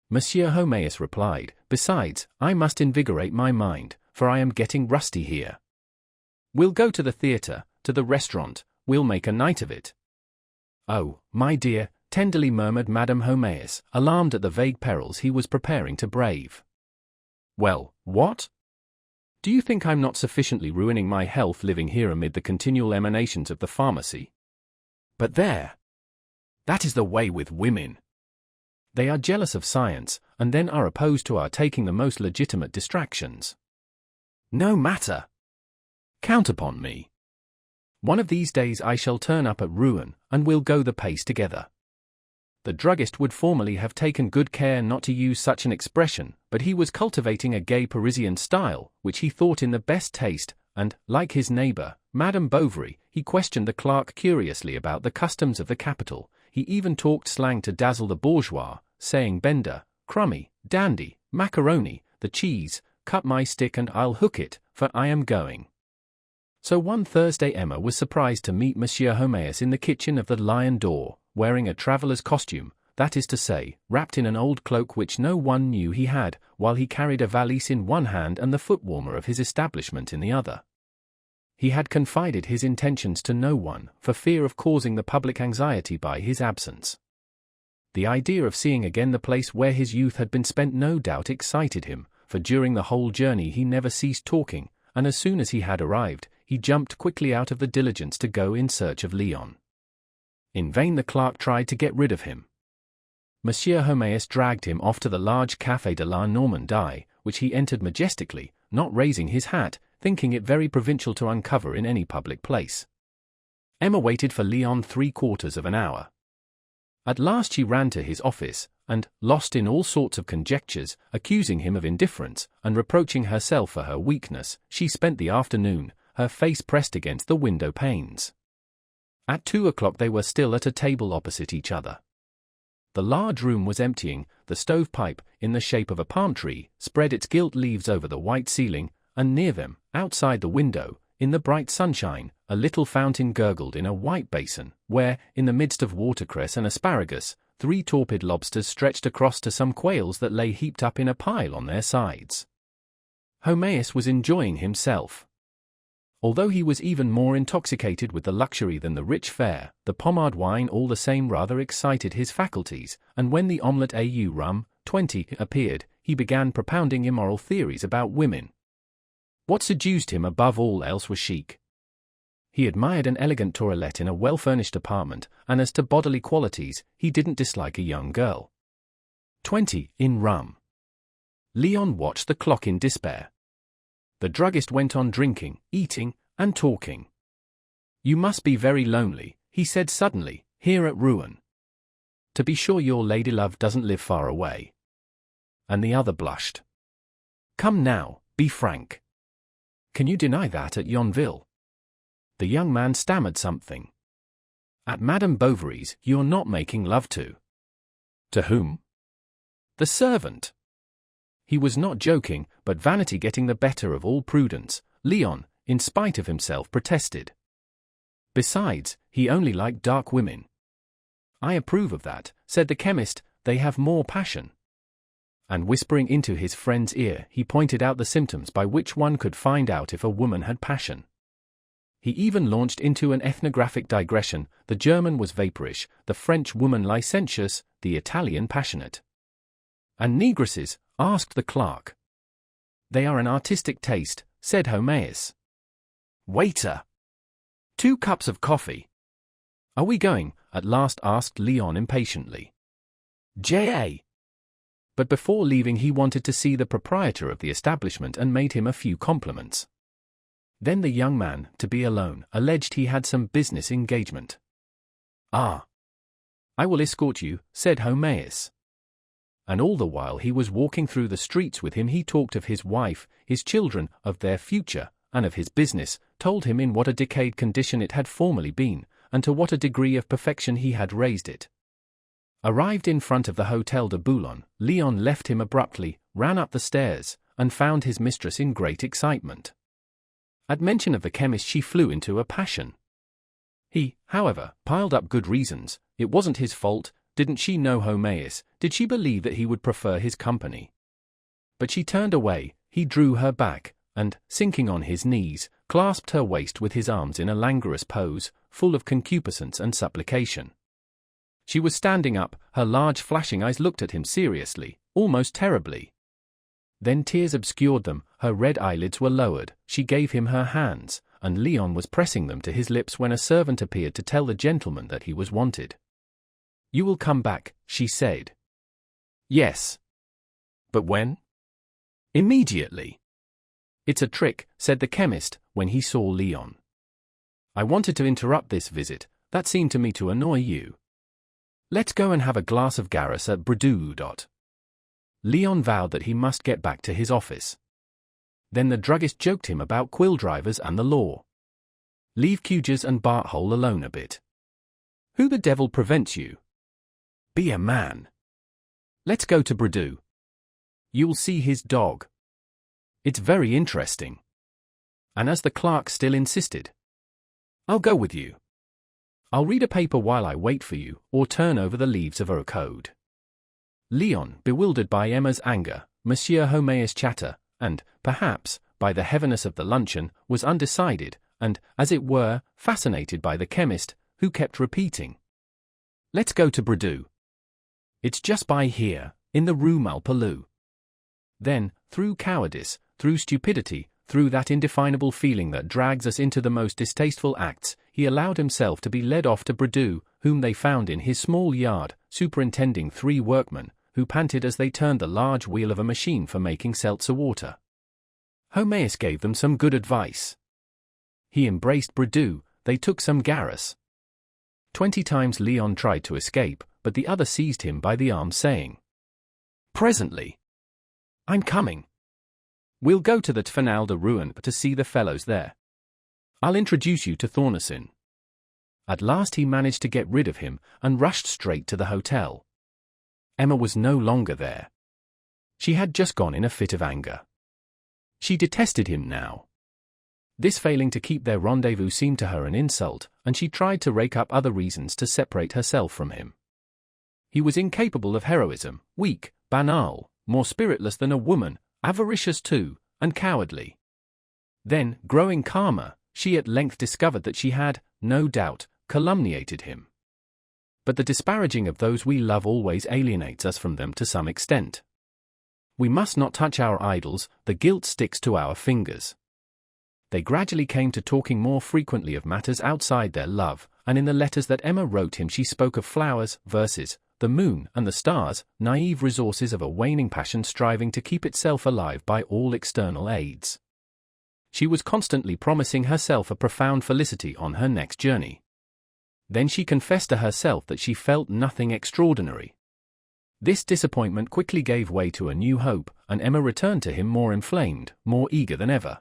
Monsieur Homais replied. "Besides, I must invigorate my mind, for I am getting rusty here. We'll go to the theatre, to the restaurant, we'll make a night of it." "Oh, my dear," tenderly murmured Madame Homais, alarmed at the vague perils he was preparing to brave. "Well, what? Do you think I'm not sufficiently ruining my health living here amid the continual emanations of the pharmacy? But there! That is the way with women. They are jealous of science, and then are opposed to our taking the most legitimate distractions. No matter. Count upon me. One of these days I shall turn up at Rouen, and we'll go the pace together." The druggist would formerly have taken good care not to use such an expression, but he was cultivating a gay Parisian style, which he thought in the best taste, and, like his neighbor, Madame Bovary, he questioned the clerk curiously about the customs of the capital. He even talked slang to dazzle the bourgeois, saying bender, crummy, dandy, macaroni, the cheese, cut my stick and I'll hook it, for I am going. So one Thursday Emma was surprised to meet Monsieur Homais in the kitchen of the Lion d'Or, wearing a traveller's costume, that is to say, wrapped in an old cloak which no one knew he had, while he carried a valise in one hand and the foot-warmer of his establishment in the other. He had confided his intentions to no one, for fear of causing the public anxiety by his absence. The idea of seeing again the place where his youth had been spent no doubt excited him, for during the whole journey he never ceased talking, and as soon as he had arrived, he jumped quickly out of the diligence to go in search of Leon. In vain the clerk tried to get rid of him. Monsieur Homais dragged him off to the large Café de la Normandie, which he entered majestically, not raising his hat, thinking it very provincial to uncover in any public place. Emma waited for Leon 3/4 of an hour. At last she ran to his office, and, lost in all sorts of conjectures, accusing him of indifference, and reproaching herself for her weakness, she spent the afternoon, her face pressed against the window panes. At 2 o'clock they were still at a table opposite each other. The large room was emptying, the stovepipe, in the shape of a palm tree, spread its gilt leaves over the white ceiling, and near them, outside the window, in the bright sunshine, a little fountain gurgled in a white basin, where, in the midst of watercress and asparagus, 3 torpid lobsters stretched across to some quails that lay heaped up in a pile on their sides. Homaeus was enjoying himself. Although he was even more intoxicated with the luxury than the rich fare, the pomade wine all the same rather excited his faculties, and when the omelette au rum, 20, appeared, he began propounding immoral theories about women. What seduced him above all else was chic. He admired an elegant toilette in a well-furnished apartment, and as to bodily qualities, he didn't dislike a young girl. 20, in rum. Leon watched the clock in despair. The druggist went on drinking, eating, and talking. "You must be very lonely," he said suddenly, "here at Rouen. To be sure your ladylove doesn't live far away." And the other blushed. "Come now, be frank. Can you deny that at Yonville?" The young man stammered something. "At Madame Bovary's, you're not making love to." "To whom?" "The servant." He was not joking, but vanity getting the better of all prudence, Leon, in spite of himself, protested. "Besides, he only liked dark women." "I approve of that," said the chemist, "they have more passion." And whispering into his friend's ear, he pointed out the symptoms by which one could find out if a woman had passion. He even launched into an ethnographic digression. The German was vaporish, the French woman licentious, the Italian passionate. "And negresses?" asked the clerk. "They are an artistic taste," said Homaeus. "Waiter! 2 cups of coffee." "Are we going?" at last asked Leon impatiently. "J.A." But before leaving he wanted to see the proprietor of the establishment and made him a few compliments. Then the young man, to be alone, alleged he had some business engagement. "Ah! I will escort you," said Homaeus. And all the while he was walking through the streets with him he talked of his wife, his children, of their future, and of his business, told him in what a decayed condition it had formerly been, and to what a degree of perfection he had raised it. Arrived in front of the Hôtel de Boulogne, Leon left him abruptly, ran up the stairs, and found his mistress in great excitement. At mention of the chemist she flew into a passion. He, however, piled up good reasons. It wasn't his fault. Didn't she know Homaeus? Did she believe that he would prefer his company? But she turned away, he drew her back, and, sinking on his knees, clasped her waist with his arms in a languorous pose, full of concupiscence and supplication. She was standing up, her large flashing eyes looked at him seriously, almost terribly. Then tears obscured them, her red eyelids were lowered, she gave him her hands, and Leon was pressing them to his lips when a servant appeared to tell the gentleman that he was wanted. "You will come back," she said. "Yes." "But when?" "Immediately." "It's a trick," said the chemist, when he saw Leon. "I wanted to interrupt this visit, that seemed to me to annoy you. Let's go and have a glass of Garras at Bridoux. Leon vowed that he must get back to his office. Then the druggist joked him about quill drivers and the law. "Leave Cujas and Barthole alone a bit. Who the devil prevents you? Be a man. Let's go to Bridoux. You'll see his dog. It's very interesting." And as the clerk still insisted, "I'll go with you. I'll read a paper while I wait for you, or turn over the leaves of a code." Leon, bewildered by Emma's anger, Monsieur Homaeus' chatter, and, perhaps, by the heaviness of the luncheon, was undecided, and, as it were, fascinated by the chemist, who kept repeating, "Let's go to Bridoux. It's just by here, in the Rue Malpalu." Then, through cowardice, through stupidity, through that indefinable feeling that drags us into the most distasteful acts, he allowed himself to be led off to Bridoux, whom they found in his small yard, superintending 3 workmen, who panted as they turned the large wheel of a machine for making seltzer water. Homaeus gave them some good advice. He embraced Bridoux, they took some Garras. 20 times Leon tried to escape, but the other seized him by the arm saying, "Presently. I'm coming. We'll go to the Fanal de Rouen to see the fellows there. I'll introduce you to Thornassin." At last he managed to get rid of him, and rushed straight to the hotel. Emma was no longer there. She had just gone in a fit of anger. She detested him now. This failing to keep their rendezvous seemed to her an insult, and she tried to rake up other reasons to separate herself from him. He was incapable of heroism, weak, banal, more spiritless than a woman, avaricious too, and cowardly. Then, growing calmer, she at length discovered that she had, no doubt, calumniated him. But the disparaging of those we love always alienates us from them to some extent. We must not touch our idols, the guilt sticks to our fingers. They gradually came to talking more frequently of matters outside their love, and in the letters that Emma wrote him she spoke of flowers, verses, the moon and the stars, naive resources of a waning passion striving to keep itself alive by all external aids. She was constantly promising herself a profound felicity on her next journey. Then she confessed to herself that she felt nothing extraordinary. This disappointment quickly gave way to a new hope, and Emma returned to him more inflamed, more eager than ever.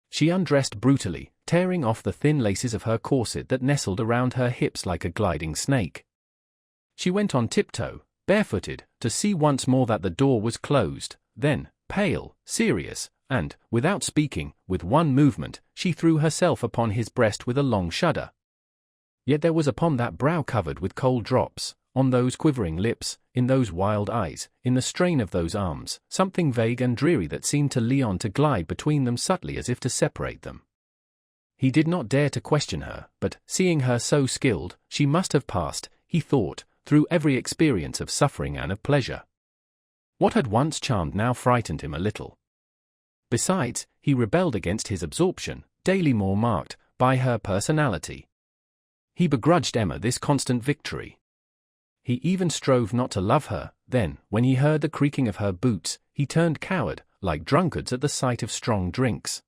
She undressed brutally, tearing off the thin laces of her corset that nestled around her hips like a gliding snake. She went on tiptoe, barefooted, to see once more that the door was closed, then, pale, serious, and, without speaking, with one movement, she threw herself upon his breast with a long shudder. Yet there was upon that brow covered with cold drops, on those quivering lips, in those wild eyes, in the strain of those arms, something vague and dreary that seemed to Leon to glide between them subtly as if to separate them. He did not dare to question her, but, seeing her so skilled, she must have passed, he thought, through every experience of suffering and of pleasure. What had once charmed now frightened him a little. Besides, he rebelled against his absorption, daily more marked, by her personality. He begrudged Emma this constant victory. He even strove not to love her. Then, when he heard the creaking of her boots, he turned coward, like drunkards at the sight of strong drinks.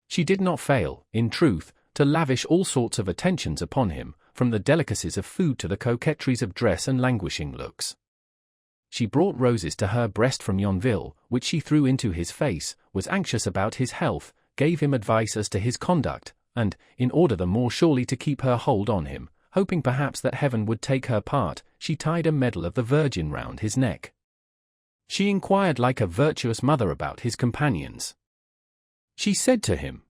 She did not fail, in truth, to lavish all sorts of attentions upon him, from the delicacies of food to the coquetries of dress and languishing looks. She brought roses to her breast from Yonville, which she threw into his face, was anxious about his health, gave him advice as to his conduct, and, in order the more surely to keep her hold on him, hoping perhaps that heaven would take her part, she tied a medal of the Virgin round his neck. She inquired like a virtuous mother about his companions. She said to him,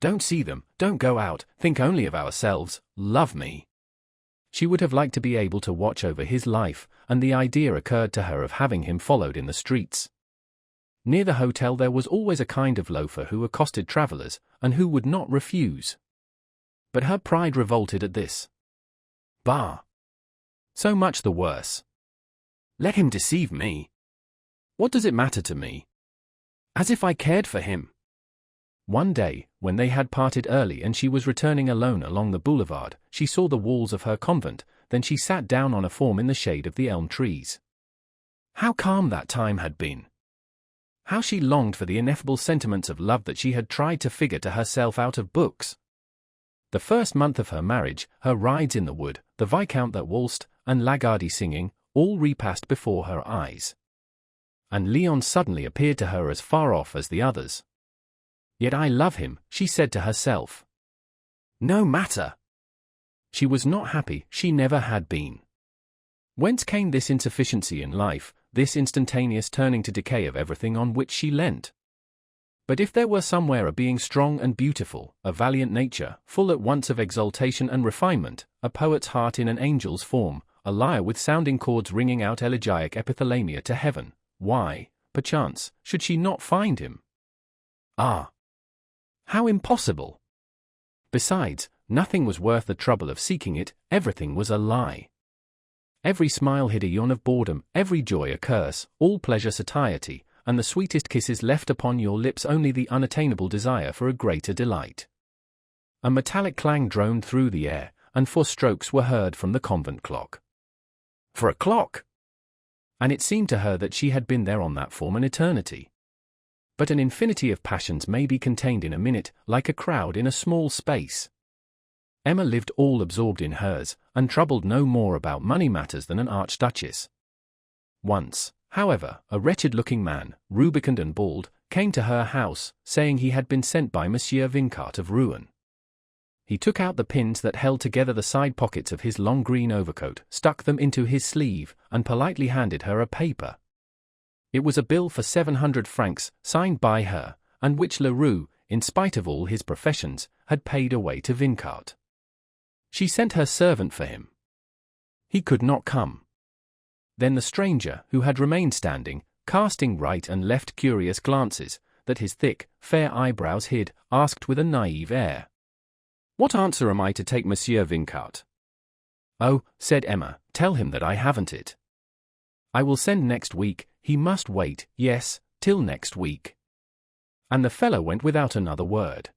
"Don't see them, don't go out, think only of ourselves, love me." She would have liked to be able to watch over his life, and the idea occurred to her of having him followed in the streets. Near the hotel there was always a kind of loafer who accosted travellers, and who would not refuse. But her pride revolted at this. Bah! So much the worse. Let him deceive me. What does it matter to me? As if I cared for him. One day, when they had parted early and she was returning alone along the boulevard, she saw the walls of her convent, then she sat down on a form in the shade of the elm trees. How calm that time had been! How she longed for the ineffable sentiments of love that she had tried to figure to herself out of books! The first month of her marriage, her rides in the wood, the Viscount that waltzed, and Lagardy singing, all repassed before her eyes. And Leon suddenly appeared to her as far off as the others. Yet I love him, she said to herself. No matter. She was not happy, she never had been. Whence came this insufficiency in life, this instantaneous turning to decay of everything on which she leant? But if there were somewhere a being strong and beautiful, a valiant nature, full at once of exaltation and refinement, a poet's heart in an angel's form, a lyre with sounding chords ringing out elegiac epithalamia to heaven, why, perchance, should she not find him? Ah! How impossible! Besides, nothing was worth the trouble of seeking it, everything was a lie. Every smile hid a yawn of boredom, every joy a curse, all pleasure satiety, and the sweetest kisses left upon your lips only the unattainable desire for a greater delight. A metallic clang droned through the air, and 4 strokes were heard from the convent clock. For a clock! And it seemed to her that she had been there on that form an eternity. But an infinity of passions may be contained in a minute, like a crowd in a small space. Emma lived all absorbed in hers, and troubled no more about money matters than an archduchess. Once, however, a wretched-looking man, rubicund and bald, came to her house, saying he had been sent by Monsieur Vincart of Rouen. He took out the pins that held together the side pockets of his long green overcoat, stuck them into his sleeve, and politely handed her a paper. It was a bill for 700 francs, signed by her, and which Leroux, in spite of all his professions, had paid away to Vincart. She sent her servant for him. He could not come. Then the stranger, who had remained standing, casting right and left curious glances, that his thick, fair eyebrows hid, asked with a naive air, "What answer am I to take, Monsieur Vincart?" "Oh," said Emma, "tell him that I haven't it. I will send next week, he must wait, yes, till next week." And the fellow went without another word.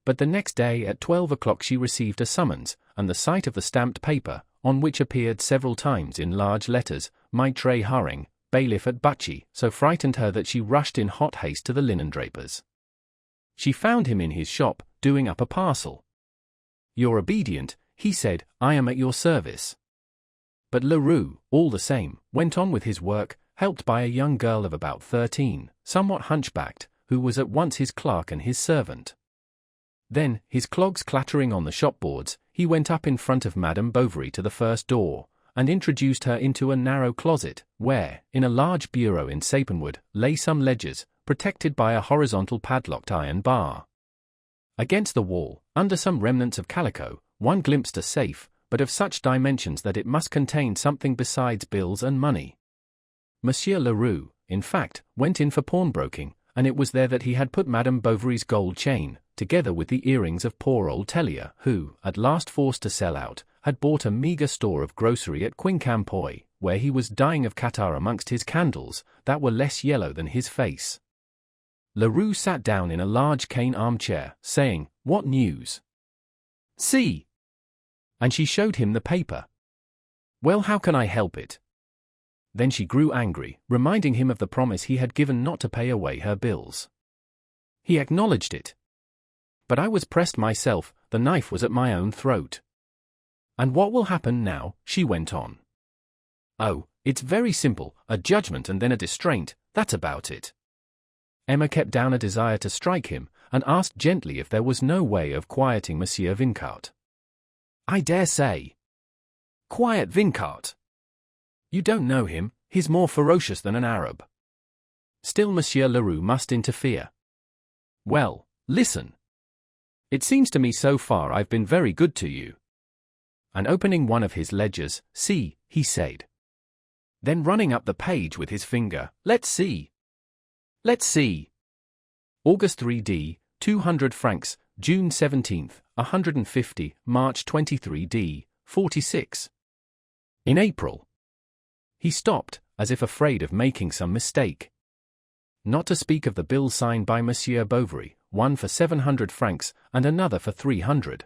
But the next day at 12 o'clock she received a summons, and the sight of the stamped paper, on which appeared several times in large letters, "Maitre Haring, bailiff at Buchy," so frightened her that she rushed in hot haste to the linen-draper's. She found him in his shop, doing up a parcel. "Your obedient," he said, "I am at your service." But Leroux, all the same, went on with his work, helped by a young girl of about 13, somewhat hunchbacked, who was at once his clerk and his servant. Then, his clogs clattering on the shop-boards, he went up in front of Madame Bovary to the first door, and introduced her into a narrow closet, where, in a large bureau in sapenwood, lay some ledgers, protected by a horizontal padlocked iron bar. Against the wall, under some remnants of calico, one glimpsed a safe, but of such dimensions that it must contain something besides bills and money. Monsieur Leroux, in fact, went in for pawnbroking, and it was there that he had put Madame Bovary's gold chain, together with the earrings of poor old Tellier, who, at last forced to sell out, had bought a meagre store of grocery at Quincampoix, where he was dying of catarrh amongst his candles, that were less yellow than his face. Leroux sat down in a large cane armchair, saying, "What news?" "See!" And she showed him the paper. "Well, how can I help it?" Then she grew angry, reminding him of the promise he had given not to pay away her bills. He acknowledged it. "But I was pressed myself, the knife was at my own throat." "And what will happen now?" she went on. "Oh, it's very simple, a judgment and then a distraint, that's about it." Emma kept down a desire to strike him, and asked gently if there was no way of quieting Monsieur Vincart. "I dare say." "Quiet Vincart? You don't know him, he's more ferocious than an Arab." Still Monsieur Leroux must interfere. "Well, listen. It seems to me so far I've been very good to you." And opening one of his ledgers, "See," he said. Then running up the page with his finger, "Let's see. Let's see. August 3d, 200 francs, June 17th, 150, March 23d, 46. In April." He stopped, as if afraid of making some mistake. Not to speak of the bills signed by Monsieur Bovary, one for 700 francs, and another for 300.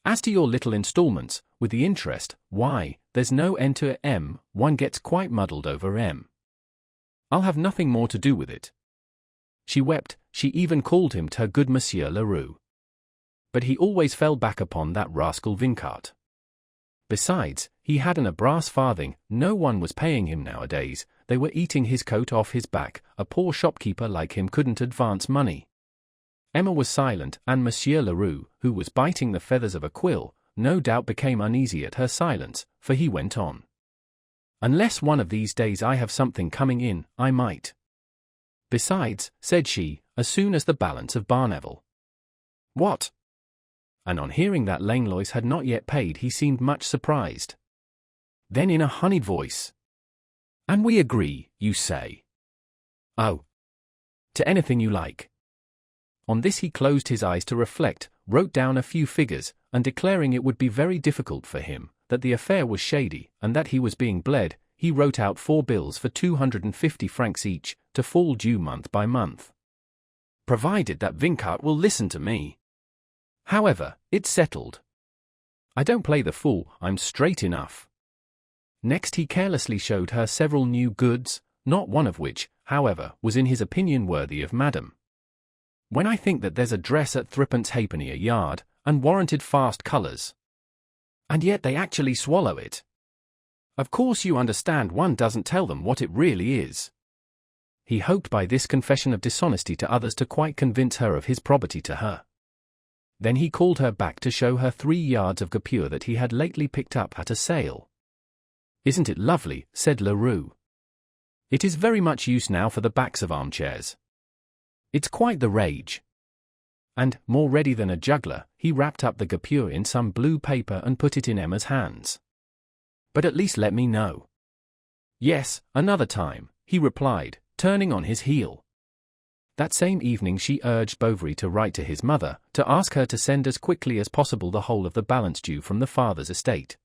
"As to your little installments, with the interest, why, there's no end to M, one gets quite muddled over M. I'll have nothing more to do with it." She wept, she even called him her good Monsieur Leroux. But he always fell back upon that rascal Vincart. Besides, he hadn't a brass farthing, no one was paying him nowadays, they were eating his coat off his back, a poor shopkeeper like him couldn't advance money. Emma was silent, and Monsieur Leroux, who was biting the feathers of a quill, no doubt became uneasy at her silence, for he went on. "Unless one of these days I have something coming in, I might. Besides," said she, as soon as the balance of Barneville. "What?" And on hearing that Langlois had not yet paid he seemed much surprised. Then in a honeyed voice, "And we agree, you say?" "Oh, to anything you like." On this he closed his eyes to reflect, wrote down a few figures, and declaring it would be very difficult for him, that the affair was shady, and that he was being bled, he wrote out 4 bills for 250 francs each, to fall due month by month. "Provided that Vincart will listen to me. However, it's settled. I don't play the fool, I'm straight enough." Next he carelessly showed her several new goods, not one of which, however, was in his opinion worthy of Madame. "When I think that there's a dress at 3 halfpenny a yard, and warranted fast colours. And yet they actually swallow it. Of course you understand one doesn't tell them what it really is." He hoped by this confession of dishonesty to others to quite convince her of his probity to her. Then he called her back to show her 3 yards of guipure that he had lately picked up at a sale. "Isn't it lovely?" said Leroux. "It is very much use now for the backs of armchairs. It's quite the rage." And, more ready than a juggler, he wrapped up the guipure in some blue paper and put it in Emma's hands. "But at least let me know." "Yes, another time," he replied, turning on his heel. That same evening she urged Bovary to write to his mother, to ask her to send as quickly as possible the whole of the balance due from the father's estate.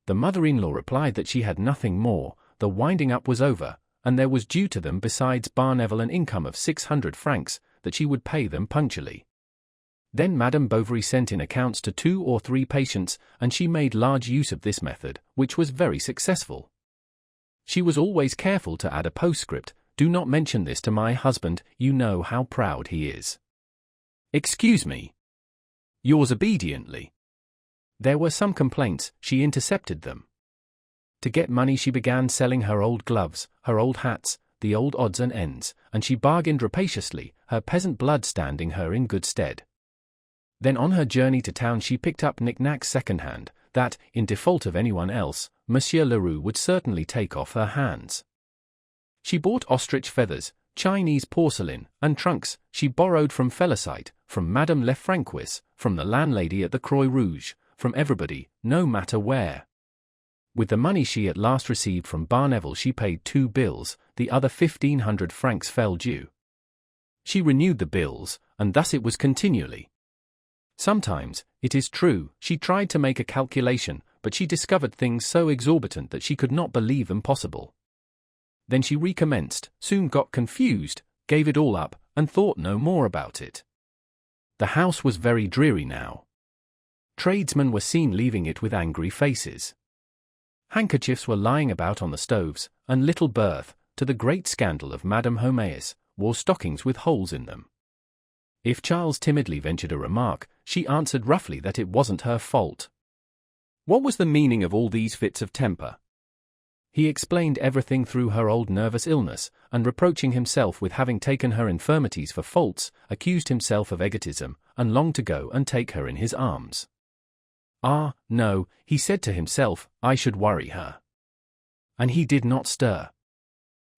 The mother-in-law replied that she had nothing more, the winding up was over, and there was due to them besides Barneville an income of 600 francs, that she would pay them punctually. Then Madame Bovary sent in accounts to 2 or 3 patients, and she made large use of this method, which was very successful. She was always careful to add a postscript: "Do not mention this to my husband, you know how proud he is. Excuse me. Yours obediently." There were some complaints, she intercepted them. To get money she began selling her old gloves, her old hats, the old odds and ends, and she bargained rapaciously, her peasant blood standing her in good stead. Then on her journey to town she picked up knick-knacks second-hand, that, in default of anyone else, Monsieur Leroux would certainly take off her hands. She bought ostrich feathers, Chinese porcelain, and trunks. She borrowed from Felicite, from Madame Lefrancois, from the landlady at the Croix Rouge, from everybody, no matter where. With the money she at last received from Barneville she paid 2 bills, the other 1,500 francs fell due. She renewed the bills, and thus it was continually. Sometimes, it is true, she tried to make a calculation, but she discovered things so exorbitant that she could not believe them possible. Then she recommenced, soon got confused, gave it all up, and thought no more about it. The house was very dreary now. Tradesmen were seen leaving it with angry faces. Handkerchiefs were lying about on the stoves, and little Berthe, to the great scandal of Madame Homais, wore stockings with holes in them. If Charles timidly ventured a remark, she answered roughly that it wasn't her fault. What was the meaning of all these fits of temper? He explained everything through her old nervous illness, and reproaching himself with having taken her infirmities for faults, accused himself of egotism, and longed to go and take her in his arms. "Ah, no," he said to himself, "I should worry her." And he did not stir.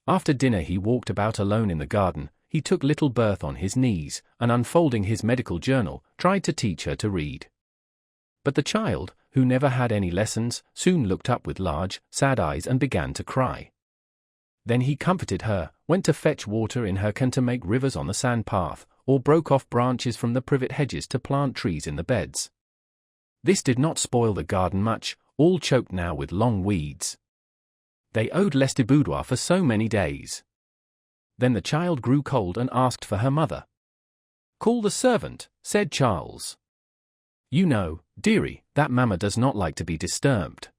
After dinner he walked about alone in the garden. He took little Berthe on his knees, and unfolding his medical journal, tried to teach her to read. But the child, who never had any lessons, soon looked up with large, sad eyes and began to cry. Then he comforted her, went to fetch water in her can to make rivers on the sand path, or broke off branches from the privet hedges to plant trees in the beds. This did not spoil the garden much, all choked now with long weeds. They owed Lestiboudois for so many days. Then the child grew cold and asked for her mother. "Call the servant," said Charles. "You know, dearie, that mamma does not like to be disturbed."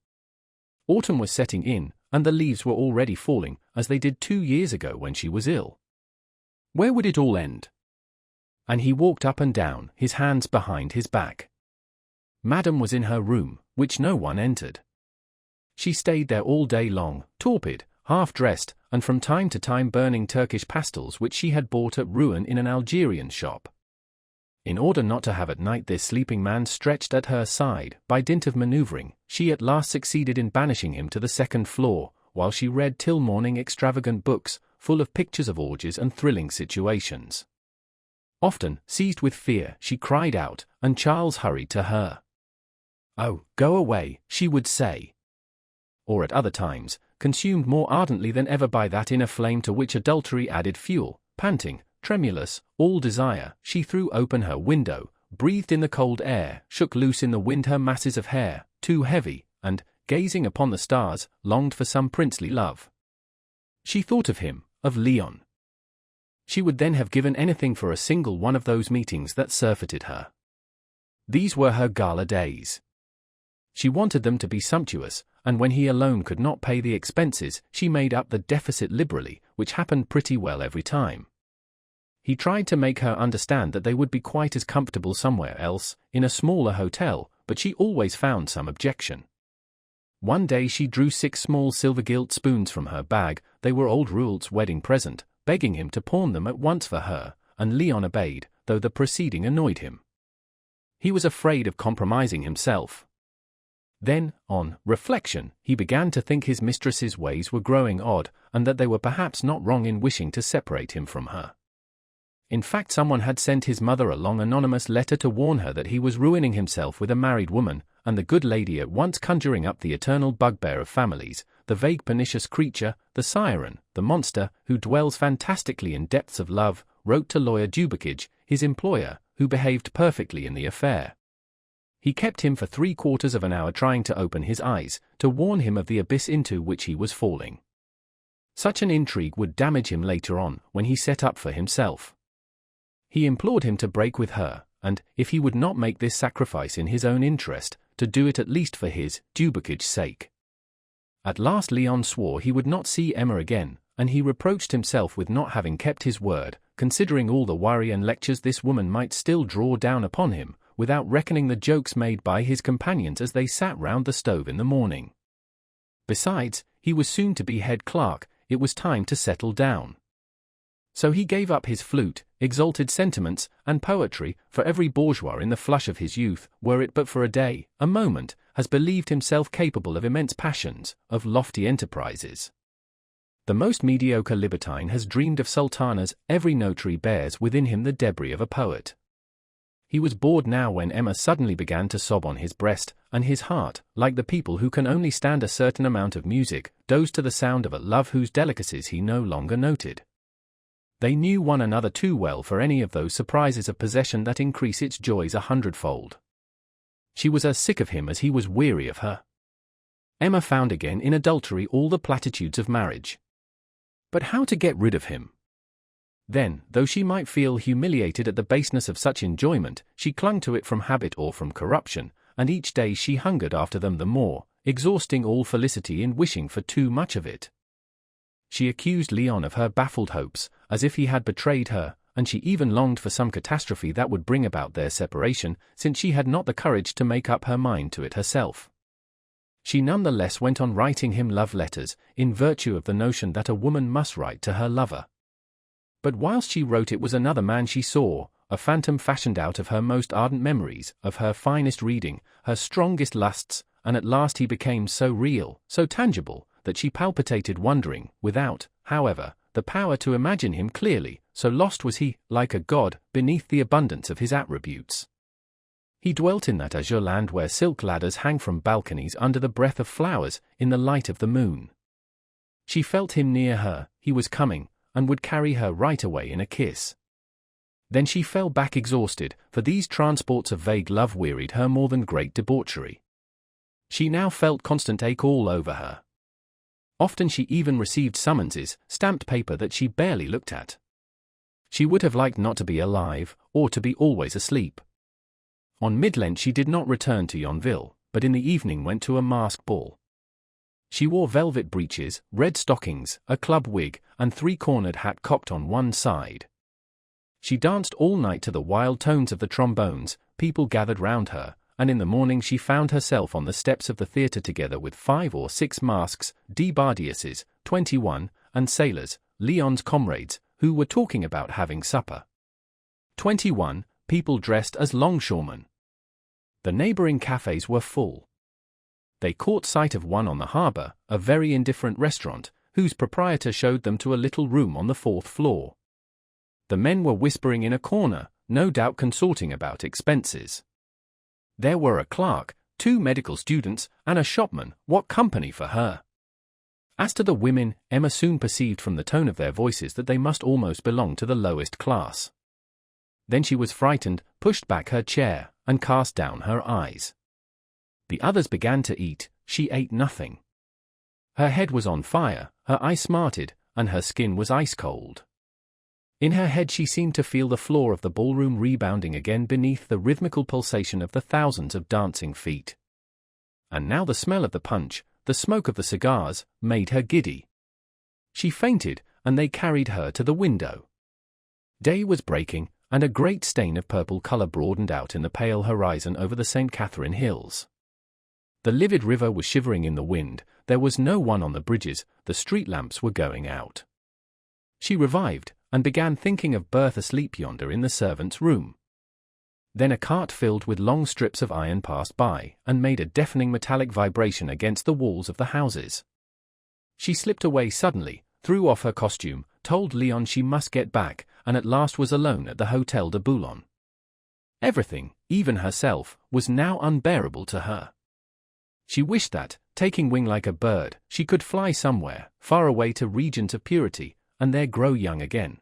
Autumn was setting in, and the leaves were already falling, as they did 2 years ago when she was ill. Where would it all end? And he walked up and down, his hands behind his back. Madame was in her room, which no one entered. She stayed there all day long, torpid, half-dressed, and from time to time burning Turkish pastels which she had bought at Rouen in an Algerian shop. In order not to have at night this sleeping man stretched at her side, by dint of manoeuvring, she at last succeeded in banishing him to the 2nd floor, while she read till morning extravagant books, full of pictures of orgies and thrilling situations. Often, seized with fear, she cried out, and Charles hurried to her. "Oh, go away," she would say. Or at other times, consumed more ardently than ever by that inner flame to which adultery added fuel, panting, tremulous, all desire, she threw open her window, breathed in the cold air, shook loose in the wind her masses of hair, too heavy, and, gazing upon the stars, longed for some princely love. She thought of him, of Leon. She would then have given anything for a single one of those meetings that surfeited her. These were her gala days. She wanted them to be sumptuous, and when he alone could not pay the expenses, she made up the deficit liberally, which happened pretty well every time. He tried to make her understand that they would be quite as comfortable somewhere else, in a smaller hotel, but she always found some objection. One day she drew 6 small silver-gilt spoons from her bag. They were old Rouault's wedding present, begging him to pawn them at once for her, and Leon obeyed, though the proceeding annoyed him. He was afraid of compromising himself. Then, on reflection, he began to think his mistress's ways were growing odd, and that they were perhaps not wrong in wishing to separate him from her. In fact, someone had sent his mother a long anonymous letter to warn her that he was ruining himself with a married woman, and the good lady, at once conjuring up the eternal bugbear of families, the vague pernicious creature, the siren, the monster, who dwells fantastically in depths of love, wrote to Lawyer Dubakage, his employer, who behaved perfectly in the affair. He kept him for 3/4 of an hour trying to open his eyes, to warn him of the abyss into which he was falling. Such an intrigue would damage him later on, when he set up for himself. He implored him to break with her, and, if he would not make this sacrifice in his own interest, to do it at least for his, Dubacage's sake. At last Leon swore he would not see Emma again, and he reproached himself with not having kept his word, considering all the worry and lectures this woman might still draw down upon him, without reckoning the jokes made by his companions as they sat round the stove in the morning. Besides, he was soon to be head clerk, it was time to settle down. So he gave up his flute, exalted sentiments, and poetry, for every bourgeois in the flush of his youth, were it but for a day, a moment, has believed himself capable of immense passions, of lofty enterprises. The most mediocre libertine has dreamed of sultanas, every notary bears within him the debris of a poet. He was bored now when Emma suddenly began to sob on his breast, and his heart, like the people who can only stand a certain amount of music, dozed to the sound of a love whose delicacies he no longer noted. They knew one another too well for any of those surprises of possession that increase its joys 100-fold. She was as sick of him as he was weary of her. Emma found again in adultery all the platitudes of marriage. But how to get rid of him? Then, though she might feel humiliated at the baseness of such enjoyment, she clung to it from habit or from corruption, and each day she hungered after them the more, exhausting all felicity in wishing for too much of it. She accused Leon of her baffled hopes, as if he had betrayed her, and she even longed for some catastrophe that would bring about their separation, since she had not the courage to make up her mind to it herself. She none the less went on writing him love letters, in virtue of the notion that a woman must write to her lover. But whilst she wrote, it was another man she saw, a phantom fashioned out of her most ardent memories, of her finest reading, her strongest lusts, and at last he became so real, so tangible, that she palpitated wondering, without, however, the power to imagine him clearly, so lost was he, like a god, beneath the abundance of his attributes. He dwelt in that azure land where silk ladders hang from balconies under the breath of flowers, in the light of the moon. She felt him near her, he was coming, and would carry her right away in a kiss. Then she fell back exhausted, for these transports of vague love wearied her more than great debauchery. She now felt constant ache all over her. Often she even received summonses, stamped paper that she barely looked at. She would have liked not to be alive, or to be always asleep. On Mid-Lent she did not return to Yonville, but in the evening went to a masked ball. She wore velvet breeches, red stockings, a club wig, and 3-cornered hat cocked on one side. She danced all night to the wild tones of the trombones, people gathered round her, and in the morning she found herself on the steps of the theatre together with 5 or 6 masks, Bardiasses, 21, and sailors, Leon's comrades, who were talking about having supper. 21, people dressed as longshoremen. The neighbouring cafes were full. They caught sight of one on the harbour, a very indifferent restaurant, whose proprietor showed them to a little room on the 4th floor. The men were whispering in a corner, no doubt consorting about expenses. There were a clerk, 2 medical students, and a shopman. What company for her! As to the women, Emma soon perceived from the tone of their voices that they must almost belong to the lowest class. Then she was frightened, pushed back her chair, and cast down her eyes. The others began to eat, she ate nothing. Her head was on fire, her eye smarted, and her skin was ice-cold. In her head she seemed to feel the floor of the ballroom rebounding again beneath the rhythmical pulsation of the thousands of dancing feet. And now the smell of the punch, the smoke of the cigars, made her giddy. She fainted, and they carried her to the window. Day was breaking, and a great stain of purple colour broadened out in the pale horizon over the St. Catherine Hills. The livid river was shivering in the wind, there was no one on the bridges, the street lamps were going out. She revived, and began thinking of Bertha asleep yonder in the servants' room. Then a cart filled with long strips of iron passed by and made a deafening metallic vibration against the walls of the houses. She slipped away suddenly, threw off her costume, told Leon she must get back, and at last was alone at the Hotel de Boulogne. Everything, even herself, was now unbearable to her. She wished that, taking wing like a bird, she could fly somewhere, far away to regions of purity, and there grow young again.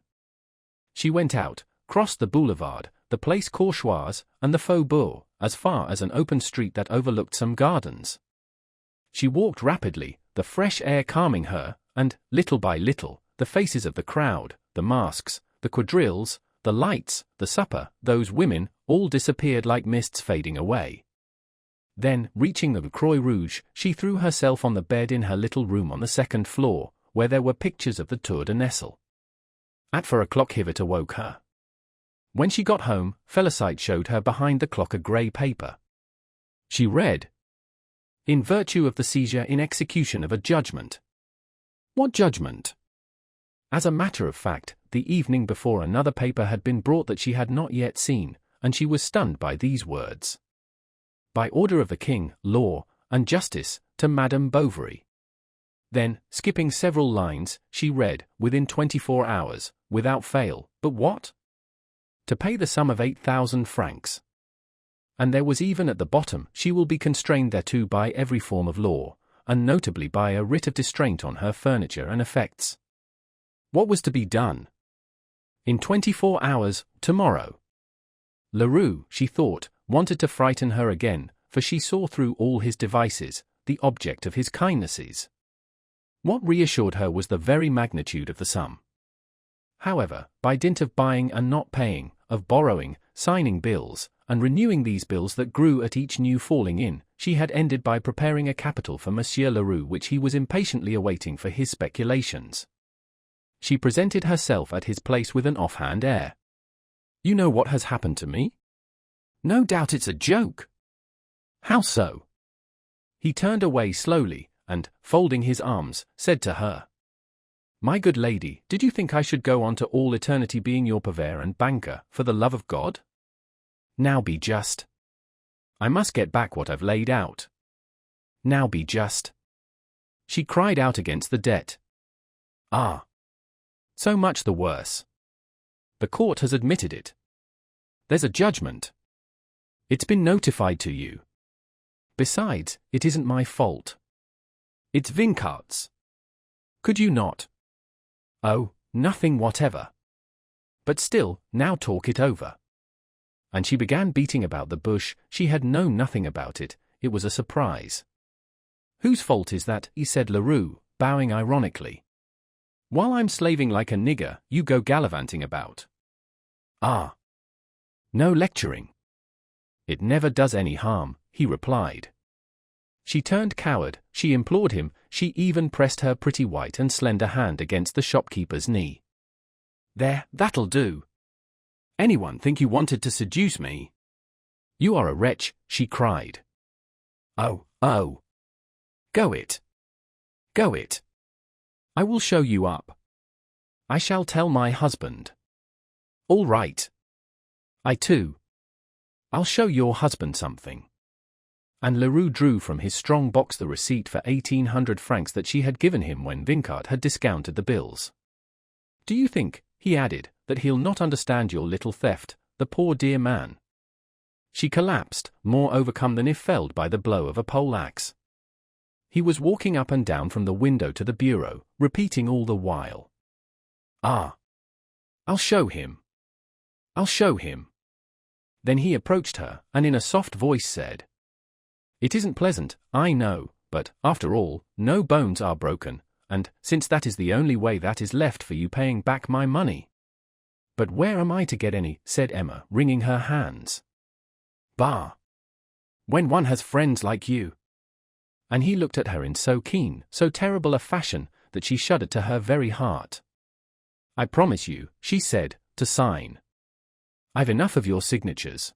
She went out, crossed the boulevard, the Place Courchoise, and the Faubourg, as far as an open street that overlooked some gardens. She walked rapidly, the fresh air calming her, and, little by little, the faces of the crowd, the masks, the quadrilles, the lights, the supper, those women, all disappeared like mists fading away. Then, reaching the Croix Rouge, she threw herself on the bed in her little room on the second floor, where there were pictures of the Tour de Nesle. At 4 o'clock Hivet awoke her. When she got home, Felicite showed her behind the clock a grey paper. She read, "In virtue of the seizure in execution of a judgment." What judgment? As a matter of fact, the evening before another paper had been brought that she had not yet seen, and she was stunned by these words. By order of the King, law, and justice, to Madame Bovary. Then, skipping several lines, she read, within 24 hours, without fail, but what? To pay the sum of 8,000 francs. And there was even at the bottom, she will be constrained thereto by every form of law, and notably by a writ of distraint on her furniture and effects. What was to be done? In 24 hours, tomorrow. Leroux, she thought, wanted to frighten her again, for she saw through all his devices, the object of his kindnesses. What reassured her was the very magnitude of the sum. However, by dint of buying and not paying, of borrowing, signing bills, and renewing these bills that grew at each new falling in, she had ended by preparing a capital for Monsieur Leroux which he was impatiently awaiting for his speculations. She presented herself at his place with an offhand air. "You know what has happened to me? No doubt it's a joke." "How so?" He turned away slowly, and, folding his arms, said to her, "My good lady, did you think I should go on to all eternity being your purveyor and banker, for the love of God? Now be just. I must get back what I've laid out. Now be just." She cried out against the debt. "Ah! So much the worse. The court has admitted it. There's a judgment. It's been notified to you. Besides, it isn't my fault. It's Vincart's. Could you not? Oh, nothing whatever. But still, now talk it over." And she began beating about the bush. She had known nothing about it, it was a surprise. "Whose fault is that?" he said Leroux, bowing ironically. "While I'm slaving like a nigger, you go gallivanting about." "Ah! No lecturing. It never does any harm," he replied. She turned coward, she implored him, she even pressed her pretty white and slender hand against the shopkeeper's knee. "There, that'll do. Anyone think you wanted to seduce me? You are a wretch," she cried. "Oh, oh. Go it. Go it. I will show you up. I shall tell my husband." "All right. I too. I'll show your husband something." And Leroux drew from his strong box the receipt for 1,800 francs that she had given him when Vincart had discounted the bills. "Do you think," he added, "that he'll not understand your little theft, the poor dear man?" She collapsed, more overcome than if felled by the blow of a pole-axe. He was walking up and down from the window to the bureau, repeating all the while, "Ah! I'll show him. I'll show him." Then he approached her, and in a soft voice said, "It isn't pleasant, I know, but, after all, no bones are broken, and, since that is the only way that is left for you paying back my money." "But where am I to get any?" said Emma, wringing her hands. "Bah! When one has friends like you." And he looked at her in so keen, so terrible a fashion, that she shuddered to her very heart. "I promise you," she said, "to sign. I've enough of your signatures.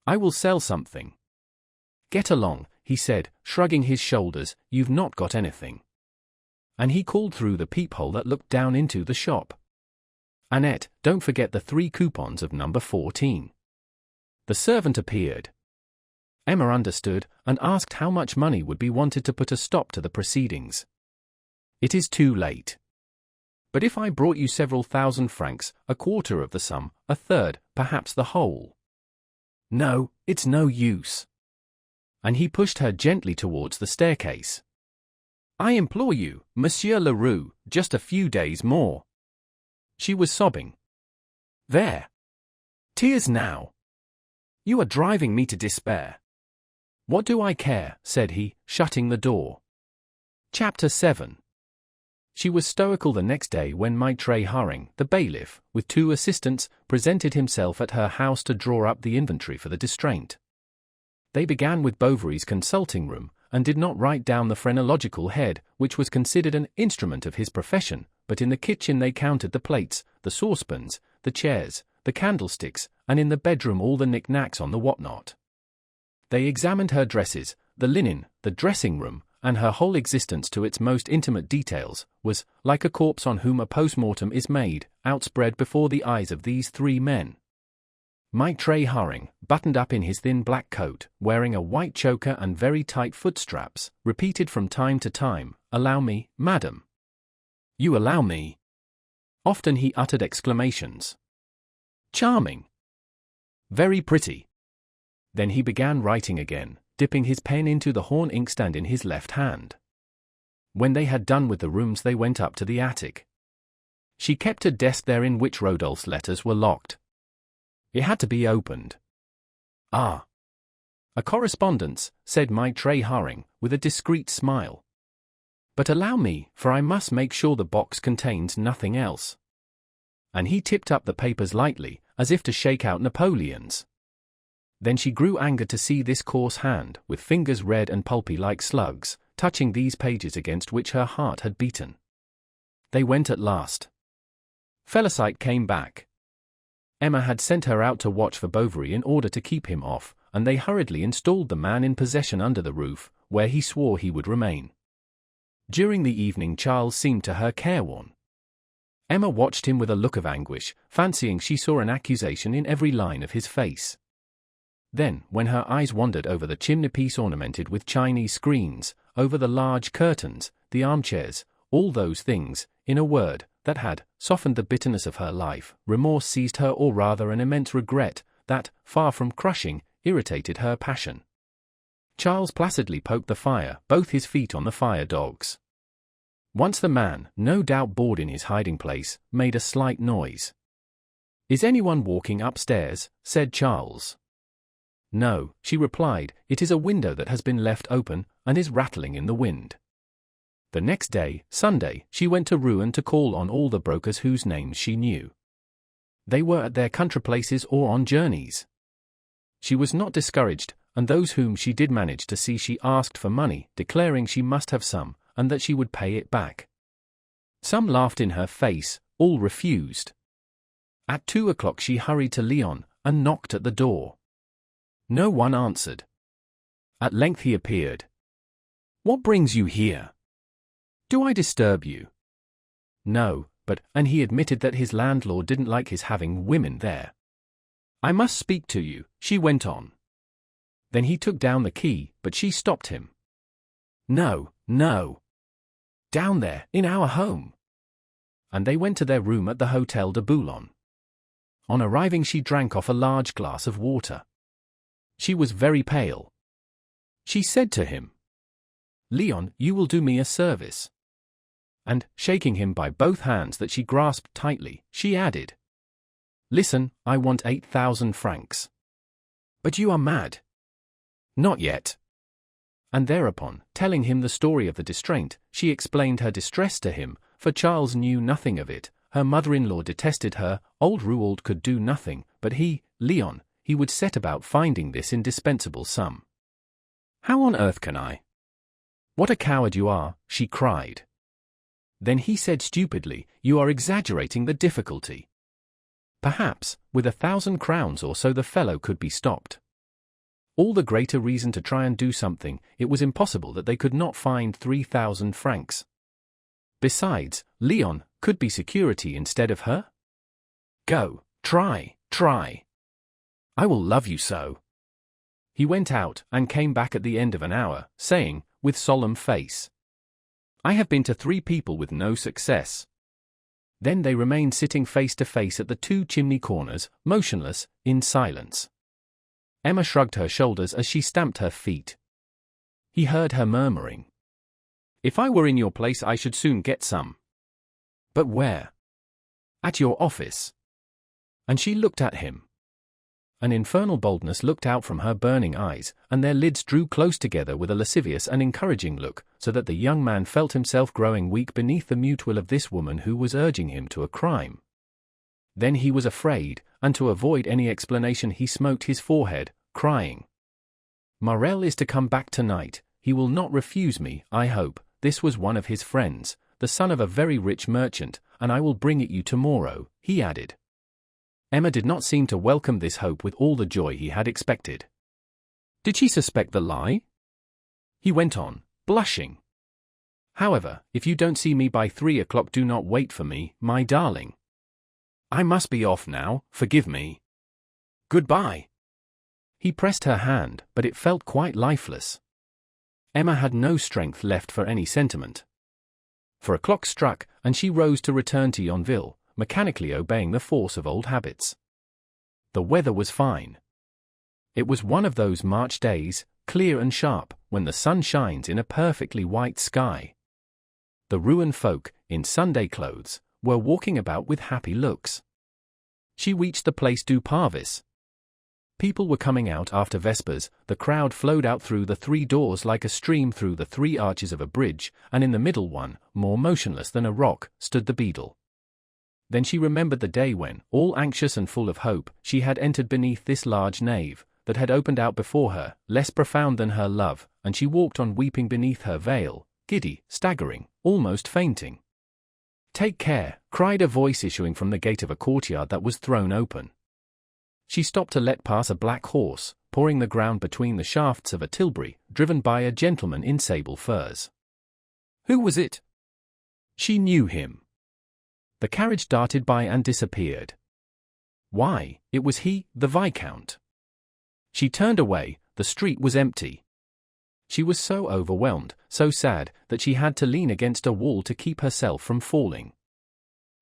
I will sell something." "Get along," he said, shrugging his shoulders, "you've not got anything." And he called through the peephole that looked down into the shop, "Annette, don't forget the 3 coupons of number 14. The servant appeared. Emma understood and asked how much money would be wanted to put a stop to the proceedings. "It is too late. But if I brought you several thousand francs, a quarter of the sum, a third, perhaps the whole." "No, it's no use." And he pushed her gently towards the staircase. "I implore you, Monsieur Leroux, just a few days more." She was sobbing. "There. Tears now. You are driving me to despair." "What do I care?" said he, shutting the door. Chapter 7. She was stoical the next day when Maitre Haring, the bailiff, with 2 assistants, presented himself at her house to draw up the inventory for the distraint. They began with Bovary's consulting room, and did not write down the phrenological head, which was considered an instrument of his profession, but in the kitchen they counted the plates, the saucepans, the chairs, the candlesticks, and in the bedroom all the knick-knacks on the whatnot. They examined her dresses, the linen, the dressing-room, and her whole existence to its most intimate details, was, like a corpse on whom a post-mortem is made, outspread before the eyes of these 3 men. Maitre Haring, buttoned up in his thin black coat, wearing a white choker and very tight footstraps, repeated from time to time, "Allow me, madam. You allow me." Often he uttered exclamations. "Charming. Very pretty." Then he began writing again, dipping his pen into the horn inkstand in his left hand. When they had done with the rooms they went up to the attic. She kept a desk there in which Rodolphe's letters were locked. It had to be opened. "Ah. A correspondence," said Maitre Haring, with a discreet smile. "But allow me, for I must make sure the box contains nothing else." And he tipped up the papers lightly, as if to shake out Napoleons. Then she grew angered to see this coarse hand, with fingers red and pulpy like slugs, touching these pages against which her heart had beaten. They went at last. Felicite came back. Emma had sent her out to watch for Bovary in order to keep him off, and they hurriedly installed the man in possession under the roof, where he swore he would remain. During the evening Charles seemed to her careworn. Emma watched him with a look of anguish, fancying she saw an accusation in every line of his face. Then, when her eyes wandered over the chimney-piece ornamented with Chinese screens, over the large curtains, the armchairs, all those things, in a word, that had softened the bitterness of her life, remorse seized her, or rather an immense regret, that, far from crushing, irritated her passion. Charles placidly poked the fire, both his feet on the fire-dogs. Once the man, no doubt bored in his hiding-place, made a slight noise. "Is anyone walking upstairs?" said Charles. "No," she replied, "it is a window that has been left open, and is rattling in the wind." The next day, Sunday, she went to Rouen to call on all the brokers whose names she knew. They were at their country places or on journeys. She was not discouraged, and those whom she did manage to see she asked for money, declaring she must have some, and that she would pay it back. Some laughed in her face, all refused. At 2 o'clock she hurried to Lyon, and knocked at the door. No one answered. At length he appeared. "What brings you here? Do I disturb you?" "No, but," and he admitted that his landlord didn't like his having women there. "I must speak to you," she went on. Then he took down the key, but she stopped him. "No, no. Down there, in our home." And they went to their room at the Hôtel de Boulogne. On arriving she drank off a large glass of water. She was very pale. She said to him, "Leon, you will do me a service." And, shaking him by both hands that she grasped tightly, she added, "Listen, I want 8,000 francs. "But you are mad." "Not yet." And thereupon, telling him the story of the distraint, she explained her distress to him, for Charles knew nothing of it. Her mother-in-law detested her, old Rouault could do nothing, but he, Leon, he would set about finding this indispensable sum. "How on earth can I?" "What a coward you are," she cried. Then he said stupidly, "You are exaggerating the difficulty. Perhaps, with 1,000 crowns or so the fellow could be stopped." All the greater reason to try and do something. It was impossible that they could not find 3,000 francs. Besides, Leon could be security instead of her. "Go, try. I will love you so." He went out and came back at the end of an hour, saying, with solemn face, "I have been to 3 people with no success." Then they remained sitting face to face at the 2 chimney corners, motionless, in silence. Emma shrugged her shoulders as she stamped her feet. He heard her murmuring, "If I were in your place I should soon get some." "But where?" "At your office." And she looked at him. An infernal boldness looked out from her burning eyes, and their lids drew close together with a lascivious and encouraging look, so that the young man felt himself growing weak beneath the mute will of this woman who was urging him to a crime. Then he was afraid, and to avoid any explanation he smote his forehead, crying, "Morel is to come back tonight. He will not refuse me, I hope." This was one of his friends, the son of a very rich merchant, "and I will bring it you tomorrow," he added. Emma did not seem to welcome this hope with all the joy he had expected. Did she suspect the lie? He went on, blushing. "However, if you don't see me by 3 o'clock, do not wait for me, my darling. I must be off now, forgive me. Goodbye." He pressed her hand, but it felt quite lifeless. Emma had no strength left for any sentiment. 4 o'clock struck, and she rose to return to Yonville, mechanically obeying the force of old habits. The weather was fine. It was one of those March days, clear and sharp, when the sun shines in a perfectly white sky. The Rouen folk, in Sunday clothes, were walking about with happy looks. She reached the Place du Parvis. People were coming out after Vespers. The crowd flowed out through the 3 doors like a stream through the 3 arches of a bridge, and in the middle one, more motionless than a rock, stood the beadle. Then she remembered the day when, all anxious and full of hope, she had entered beneath this large nave, that had opened out before her, less profound than her love, and she walked on weeping beneath her veil, giddy, staggering, almost fainting. "Take care," cried a voice issuing from the gate of a courtyard that was thrown open. She stopped to let pass a black horse, pawing the ground between the shafts of a tilbury, driven by a gentleman in sable furs. Who was it? She knew him. The carriage darted by and disappeared. Why, it was he, the Viscount. She turned away. The street was empty. She was so overwhelmed, so sad, that she had to lean against a wall to keep herself from falling.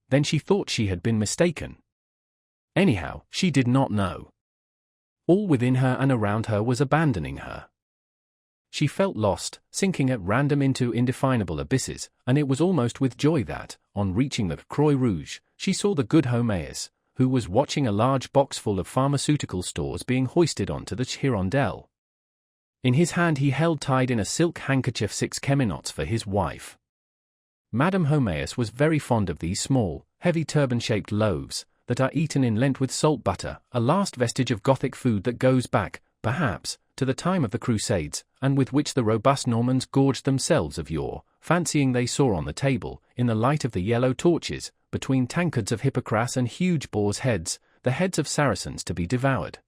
Then she thought she had been mistaken. Anyhow, she did not know. All within her and around her was abandoning her. She felt lost, sinking at random into indefinable abysses, and it was almost with joy that, on reaching the Croix Rouge, she saw the good Homéus, who was watching a large box full of pharmaceutical stores being hoisted onto the Hirondelle. In his hand he held tied in a silk handkerchief 6 cheminots for his wife. Madame Homéus was very fond of these small, heavy turban-shaped loaves, that are eaten in Lent with salt butter, a last vestige of Gothic food that goes back, perhaps, to the time of the Crusades, and with which the robust Normans gorged themselves of yore, fancying they saw on the table, in the light of the yellow torches, between tankards of Hippocras and huge boars' heads, the heads of Saracens to be devoured.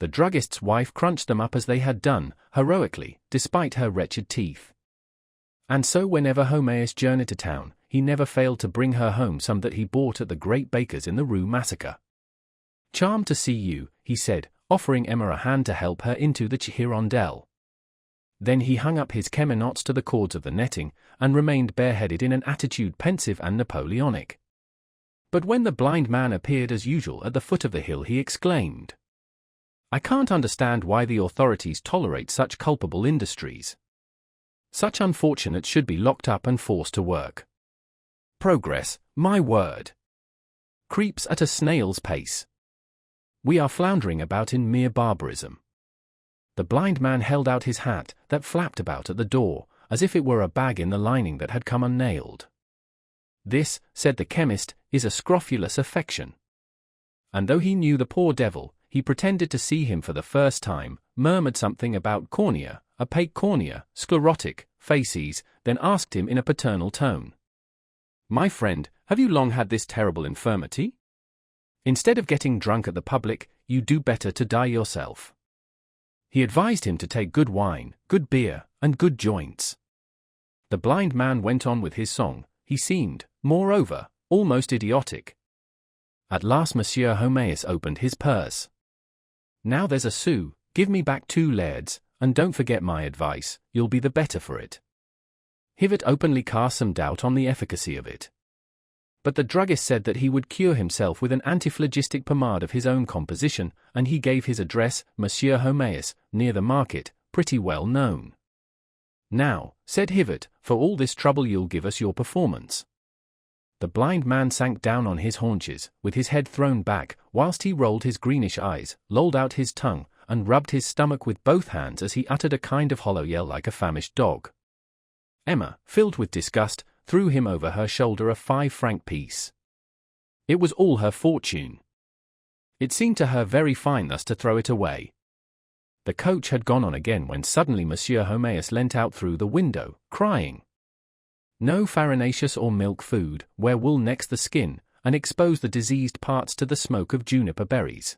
The druggist's wife crunched them up as they had done, heroically, despite her wretched teeth. And so whenever Homéus journeyed to town, he never failed to bring her home some that he bought at the great baker's in the Rue Massacre. "Charmed to see you," he said, offering Emma a hand to help her into the Hirondelle. Then he hung up his cheminots to the cords of the netting, and remained bareheaded in an attitude pensive and Napoleonic. But when the blind man appeared as usual at the foot of the hill, he exclaimed, "I can't understand why the authorities tolerate such culpable industries. Such unfortunates should be locked up and forced to work. Progress, my word, creeps at a snail's pace. We are floundering about in mere barbarism." The blind man held out his hat, that flapped about at the door, as if it were a bag in the lining that had come unnailed. "This," said the chemist, "is a scrofulous affection." And though he knew the poor devil, he pretended to see him for the first time, murmured something about cornea, opaque cornea, sclerotic, facies, then asked him in a paternal tone, "My friend, have you long had this terrible infirmity? Instead of getting drunk at the public, you do better to die yourself." He advised him to take good wine, good beer, and good joints. The blind man went on with his song. He seemed, moreover, almost idiotic. At last Monsieur Homéus opened his purse. Now there's a sou, give me back 2 lairds, and don't forget my advice, you'll be the better for it. Hivet openly cast some doubt on the efficacy of it. But the druggist said that he would cure himself with an antiphlogistic pomade of his own composition, and he gave his address, Monsieur Homéus, near the market, pretty well known. Now, said Hivet, for all this trouble you'll give us your performance. The blind man sank down on his haunches, with his head thrown back, whilst he rolled his greenish eyes, lolled out his tongue, and rubbed his stomach with both hands as he uttered a kind of hollow yell like a famished dog. Emma, filled with disgust, threw him over her shoulder a 5-franc piece. It was all her fortune. It seemed to her very fine thus to throw it away. The coach had gone on again when suddenly Monsieur Homéus leant out through the window, crying, "No farinaceous or milk food, where wool next the skin, and expose the diseased parts to the smoke of juniper berries."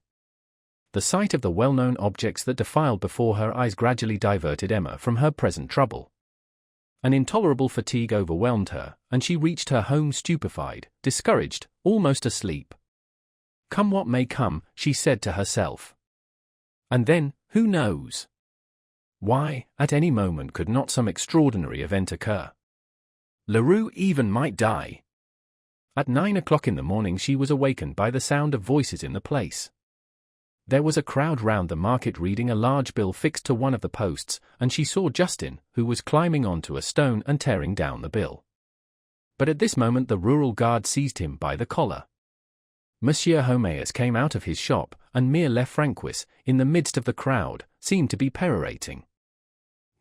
The sight of the well-known objects that defiled before her eyes gradually diverted Emma from her present trouble. An intolerable fatigue overwhelmed her, and she reached her home stupefied, discouraged, almost asleep. Come what may come, she said to herself. And then, who knows? Why, at any moment could not some extraordinary event occur? Leroux even might die. At 9 o'clock in the morning she was awakened by the sound of voices in the place. There was a crowd round the market reading a large bill fixed to one of the posts, and she saw Justin, who was climbing onto a stone and tearing down the bill. But at this moment the rural guard seized him by the collar. Monsieur Homéus came out of his shop, and Mere Lefrancois, in the midst of the crowd, seemed to be perorating.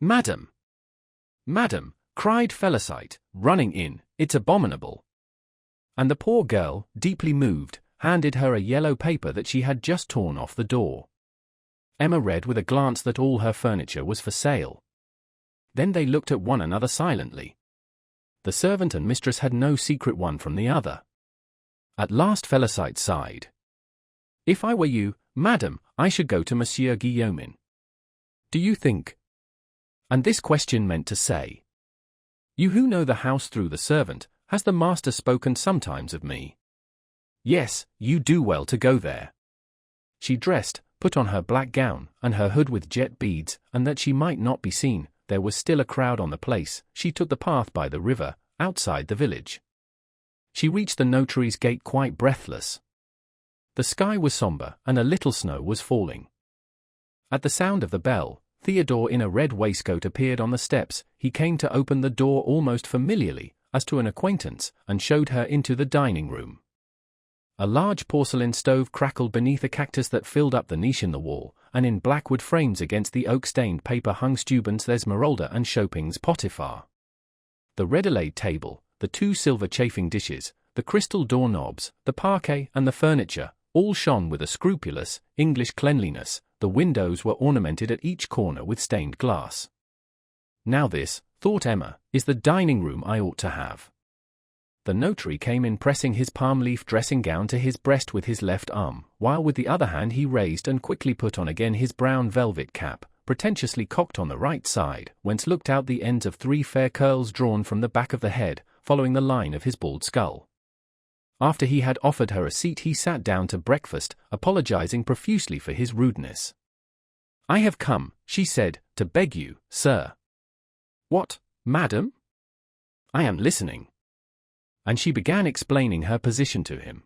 "Madam! Madam!" cried Félicite, running in, "it's abominable." And the poor girl, deeply moved, handed her a yellow paper that she had just torn off the door. Emma read with a glance that all her furniture was for sale. Then they looked at one another silently. The servant and mistress had no secret one from the other. At last Félicite sighed. "If I were you, madam, I should go to Monsieur Guillaumin. Do you think?" And this question meant to say, "You who know the house through the servant, has the master spoken sometimes of me?" "Yes, you do well to go there." She dressed, put on her black gown, and her hood with jet beads, and that she might not be seen, there was still a crowd on the place, she took the path by the river, outside the village. She reached the notary's gate quite breathless. The sky was sombre, and a little snow was falling. At the sound of the bell, Theodore in a red waistcoat appeared on the steps. He came to open the door almost familiarly, as to an acquaintance, and showed her into the dining room. A large porcelain stove crackled beneath a cactus that filled up the niche in the wall, and in blackwood frames against the oak-stained paper hung Steuben's Esmeralda and Chopin's Potiphar. The red-allayed table, the 2 silver chafing dishes, the crystal doorknobs, the parquet and the furniture, all shone with a scrupulous, English cleanliness. The windows were ornamented at each corner with stained glass. Now this, thought Emma, is the dining room I ought to have. The notary came in pressing his palm-leaf dressing gown to his breast with his left arm, while with the other hand he raised and quickly put on again his brown velvet cap, pretentiously cocked on the right side, whence looked out the ends of 3 fair curls drawn from the back of the head, following the line of his bald skull. After he had offered her a seat he sat down to breakfast, apologizing profusely for his rudeness. "I have come," she said, "to beg you, sir." "What, madam?" "I am listening." And she began explaining her position to him.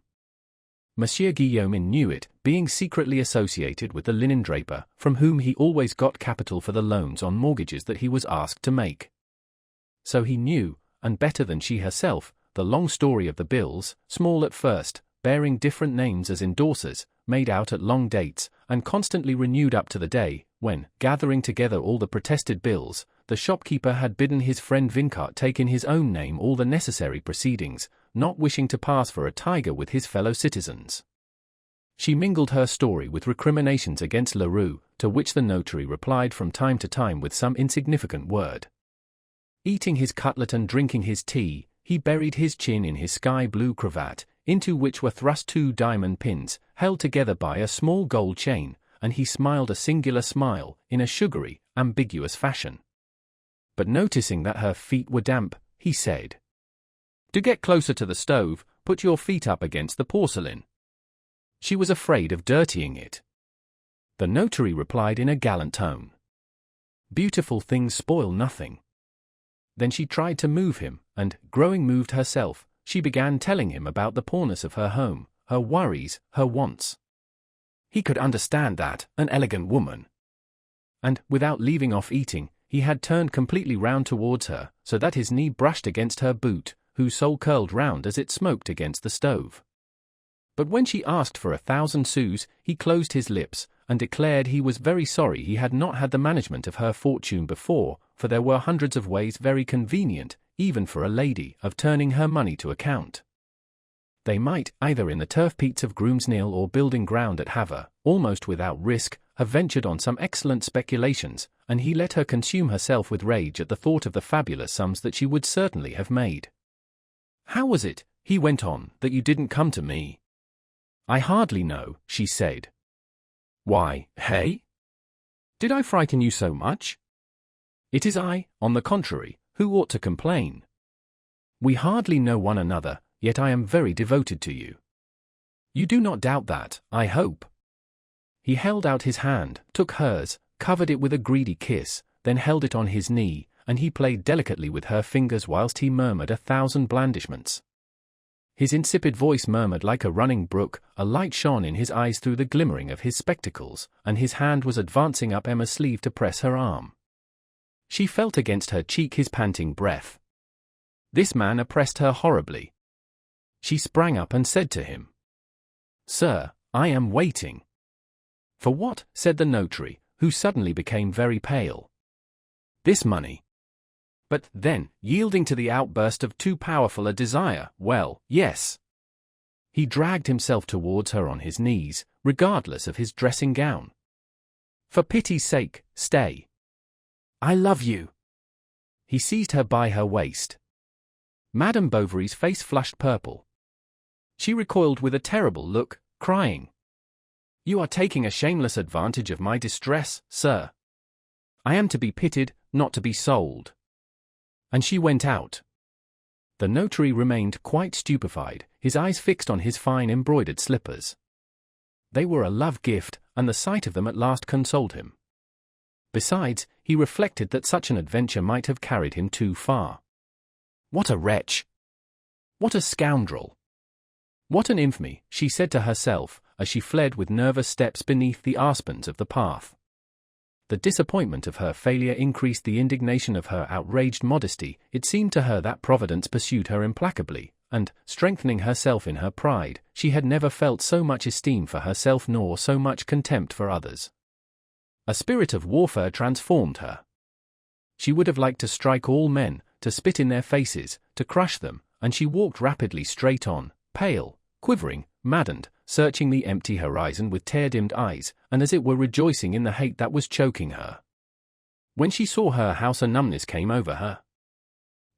Monsieur Guillaumin knew it, being secretly associated with the linen draper, from whom he always got capital for the loans on mortgages that he was asked to make. So he knew, and better than she herself, the long story of the bills, small at first, bearing different names as endorsers, made out at long dates, and constantly renewed up to the day, when, gathering together all the protested bills, the shopkeeper had bidden his friend Vincart take in his own name all the necessary proceedings, not wishing to pass for a tiger with his fellow citizens. She mingled her story with recriminations against Leroux, to which the notary replied from time to time with some insignificant word. Eating his cutlet and drinking his tea, he buried his chin in his sky-blue cravat, into which were thrust 2 diamond pins, held together by a small gold chain, and he smiled a singular smile, in a sugary, ambiguous fashion. But noticing that her feet were damp, he said, "To get closer to the stove, put your feet up against the porcelain." She was afraid of dirtying it. The notary replied in a gallant tone. Beautiful things spoil nothing. Then she tried to move him, and, growing moved herself, she began telling him about the poorness of her home, her worries, her wants. He could understand that, an elegant woman. And, without leaving off eating, he had turned completely round towards her, so that his knee brushed against her boot, whose sole curled round as it smoked against the stove. But when she asked for 1,000 sous, he closed his lips, and declared he was very sorry he had not had the management of her fortune before, for there were hundreds of ways very convenient, even for a lady, of turning her money to account. They might, either in the turf peats of Groomsneel or building ground at Havre, almost without risk, have ventured on some excellent speculations, and he let her consume herself with rage at the thought of the fabulous sums that she would certainly have made. "How was it," he went on, "that you didn't come to me?" "I hardly know," she said. "Why, hey? Did I frighten you so much? It is I, on the contrary, who ought to complain. We hardly know one another, yet I am very devoted to you. You do not doubt that, I hope." He held out his hand, took hers, covered it with a greedy kiss, then held it on his knee, and he played delicately with her fingers whilst he murmured 1,000 blandishments. His insipid voice murmured like a running brook, a light shone in his eyes through the glimmering of his spectacles, and his hand was advancing up Emma's sleeve to press her arm. She felt against her cheek his panting breath. This man oppressed her horribly. She sprang up and said to him, "Sir, I am waiting." "For what?" said the notary, who suddenly became very pale. "This money." But then, yielding to the outburst of too powerful a desire, "Well, yes." He dragged himself towards her on his knees, regardless of his dressing gown. "For pity's sake, stay. I love you." He seized her by her waist. Madame Bovary's face flushed purple. She recoiled with a terrible look, crying, "You are taking a shameless advantage of my distress, sir. I am to be pitied, not to be sold." And she went out. The notary remained quite stupefied, his eyes fixed on his fine embroidered slippers. They were a love gift, and the sight of them at last consoled him. Besides, he reflected that such an adventure might have carried him too far. What a wretch! What a scoundrel! What an infamy, she said to herself, as she fled with nervous steps beneath the aspens of the path. The disappointment of her failure increased the indignation of her outraged modesty. It seemed to her that Providence pursued her implacably, and, strengthening herself in her pride, she had never felt so much esteem for herself nor so much contempt for others. A spirit of warfare transformed her. She would have liked to strike all men, to spit in their faces, to crush them, and she walked rapidly straight on, pale, quivering, maddened, searching the empty horizon with tear-dimmed eyes, and as it were rejoicing in the hate that was choking her. When she saw her house a numbness came over her.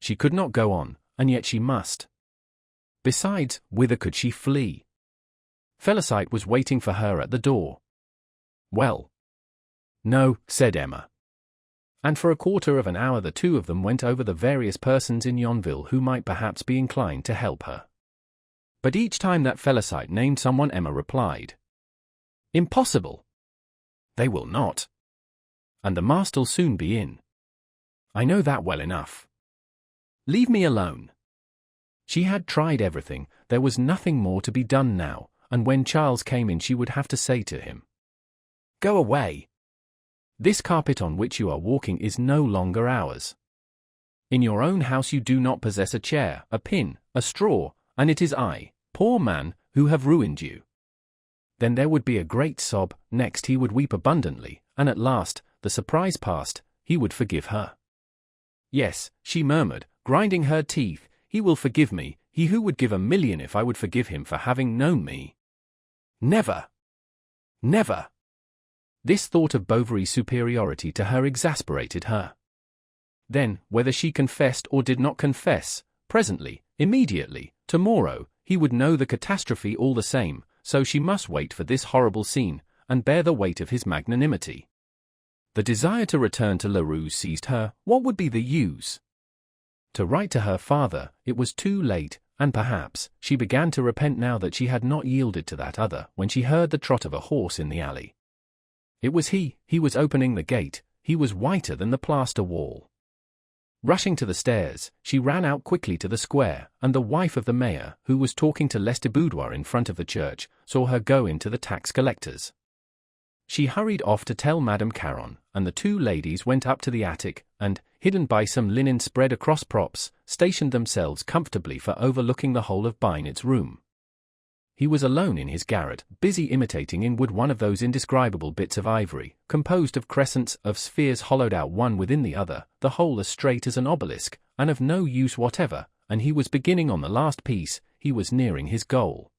She could not go on, and yet she must. Besides, whither could she flee? Felicite was waiting for her at the door. "Well." "No," said Emma. And for a quarter of an hour the two of them went over the various persons in Yonville who might perhaps be inclined to help her. But each time that Felicite named someone Emma replied, "Impossible. They will not. And the master'll soon be in. I know that well enough. Leave me alone." She had tried everything, there was nothing more to be done now, and when Charles came in she would have to say to him, "Go away. This carpet on which you are walking is no longer ours. In your own house you do not possess a chair, a pin, a straw, and it is I, poor man, who have ruined you." Then there would be a great sob, next he would weep abundantly, and at last, the surprise past, he would forgive her. "Yes," she murmured, grinding her teeth, "he will forgive me, he who would give 1,000,000 if I would forgive him for having known me. Never! Never!" This thought of Bovary's superiority to her exasperated her. Then, whether she confessed or did not confess, presently, immediately, tomorrow, he would know the catastrophe all the same, so she must wait for this horrible scene, and bear the weight of his magnanimity. The desire to return to La Rue seized her. What would be the use? To write to her father, it was too late, and perhaps, she began to repent now that she had not yielded to that other when she heard the trot of a horse in the alley. It was he was opening the gate, he was whiter than the plaster wall. Rushing to the stairs, she ran out quickly to the square, and the wife of the mayor, who was talking to Lestiboudois in front of the church, saw her go into the tax collector's. She hurried off to tell Madame Caron, and the two ladies went up to the attic, and, hidden by some linen spread across props, stationed themselves comfortably for overlooking the whole of Bynet's room. He was alone in his garret, busy imitating in wood one of those indescribable bits of ivory, composed of crescents, of spheres hollowed out one within the other, the whole as straight as an obelisk, and of no use whatever, and he was beginning on the last piece, he was nearing his goal.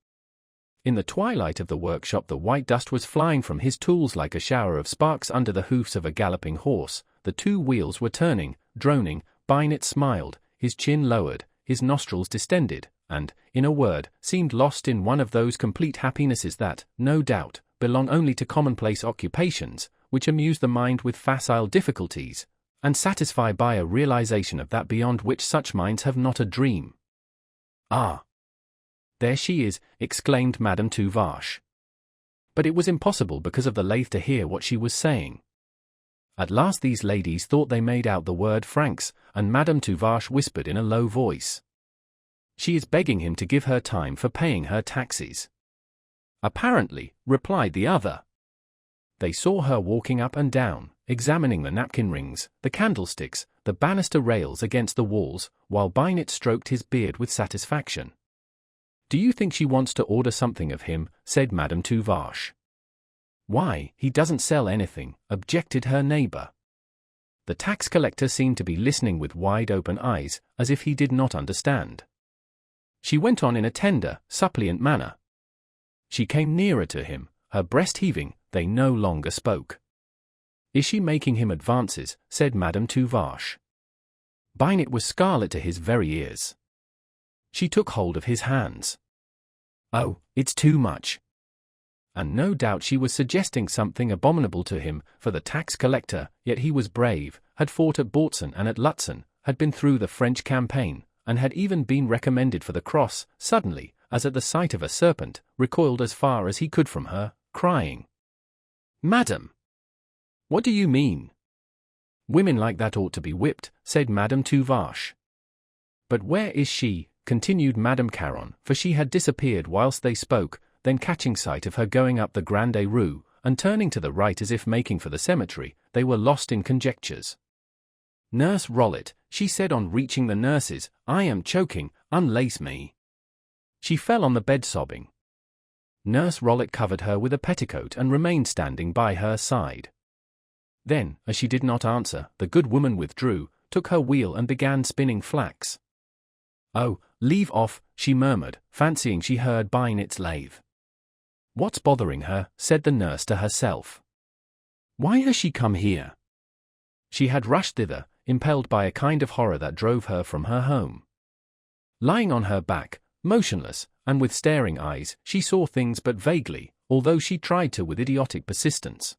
In the twilight of the workshop the white dust was flying from his tools like a shower of sparks under the hoofs of a galloping horse, the two wheels were turning, droning. Bynet smiled, his chin lowered, his nostrils distended, and, in a word, seemed lost in one of those complete happinesses that, no doubt, belong only to commonplace occupations, which amuse the mind with facile difficulties, and satisfy by a realization of that beyond which such minds have not a dream. "Ah! There she is," exclaimed Madame Tuvache. But it was impossible because of the lathe to hear what she was saying. At last these ladies thought they made out the word francs, and Madame Tuvache whispered in a low voice, "She is begging him to give her time for paying her taxes." "Apparently," replied the other. They saw her walking up and down, examining the napkin rings, the candlesticks, the banister rails against the walls, while Bynet stroked his beard with satisfaction. "Do you think she wants to order something of him?" said Madame Tuvache. "Why, he doesn't sell anything," objected her neighbor. The tax collector seemed to be listening with wide-open eyes, as if he did not understand. She went on in a tender, suppliant manner. She came nearer to him, her breast heaving. They no longer spoke. "Is she making him advances?" said Madame Tuvache. Bynet was scarlet to his very ears. She took hold of his hands. "Oh, it's too much." And no doubt she was suggesting something abominable to him, for the tax collector, yet he was brave, had fought at Bautzen and at Lutzen, had been through the French campaign, and had even been recommended for the cross. Suddenly, as at the sight of a serpent, recoiled as far as he could from her, crying, "Madame! What do you mean?" "Women like that ought to be whipped," said Madame Tuvache. "But where is she?" continued Madame Caron, for she had disappeared whilst they spoke. Then catching sight of her going up the Grande Rue, and turning to the right as if making for the cemetery, they were lost in conjectures. "Nurse Rollet," she said on reaching the nurses, "I am choking, unlace me." She fell on the bed sobbing. Nurse Rollet covered her with a petticoat and remained standing by her side. Then, as she did not answer, the good woman withdrew, took her wheel and began spinning flax. "Oh, leave off," she murmured, fancying she heard Bynet's lathe. "What's bothering her?" said the nurse to herself. "Why has she come here?" She had rushed thither, impelled by a kind of horror that drove her from her home. Lying on her back, motionless, and with staring eyes, she saw things but vaguely, although she tried to with idiotic persistence.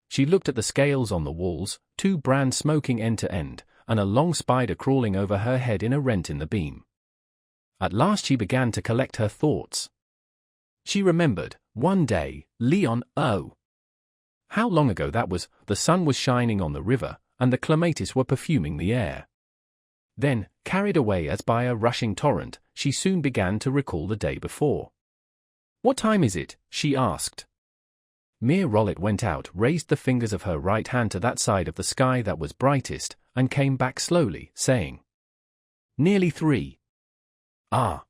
She looked at the scales on the walls, 2 brands smoking end to end, and a long spider crawling over her head in a rent in the beam. At last she began to collect her thoughts. She remembered, one day, Leon, oh! How long ago that was. The sun was shining on the river, and the clematis were perfuming the air. Then, carried away as by a rushing torrent, she soon began to recall the day before. "What time is it?" she asked. Mere Rollet went out, raised the fingers of her right hand to that side of the sky that was brightest, and came back slowly, saying, "Nearly 3. "Ah!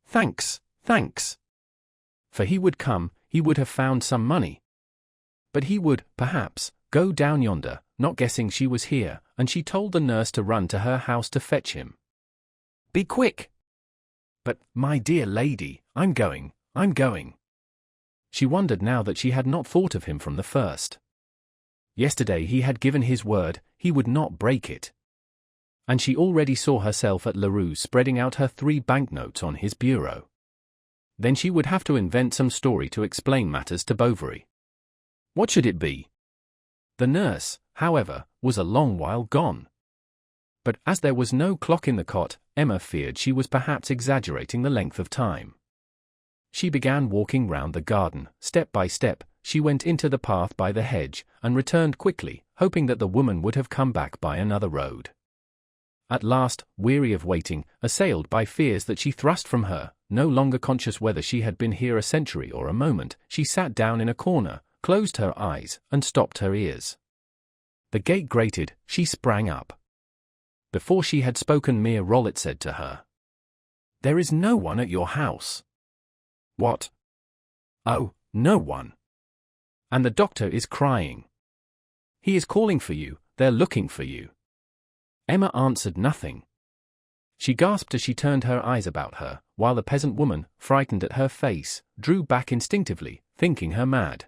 Thanks, thanks." For he would come, he would have found some money. But he would, perhaps, go down yonder, not guessing she was here, and she told the nurse to run to her house to fetch him. "Be quick!" "But, my dear lady, I'm going. She wondered now that she had not thought of him from the first. Yesterday he had given his word, he would not break it. And she already saw herself at Leroux's spreading out her 3 banknotes on his bureau. Then she would have to invent some story to explain matters to Bovary. What should it be? The nurse, however, was a long while gone. But as there was no clock in the cot, Emma feared she was perhaps exaggerating the length of time. She began walking round the garden, step by step. she went into the path by the hedge, and returned quickly, hoping that the woman would have come back by another road. At last, weary of waiting, assailed by fears that she thrust from her, no longer conscious whether she had been here a century or a moment, she sat down in a corner, closed her eyes, and stopped her ears. The gate grated, she sprang up. Before she had spoken, Mere Rollet said to her, "There is no one at your house." "What?" "Oh, no one. And the doctor is crying. He is calling for you, they're looking for you." Emma answered nothing. She gasped as she turned her eyes about her, while the peasant woman, frightened at her face, drew back instinctively, thinking her mad.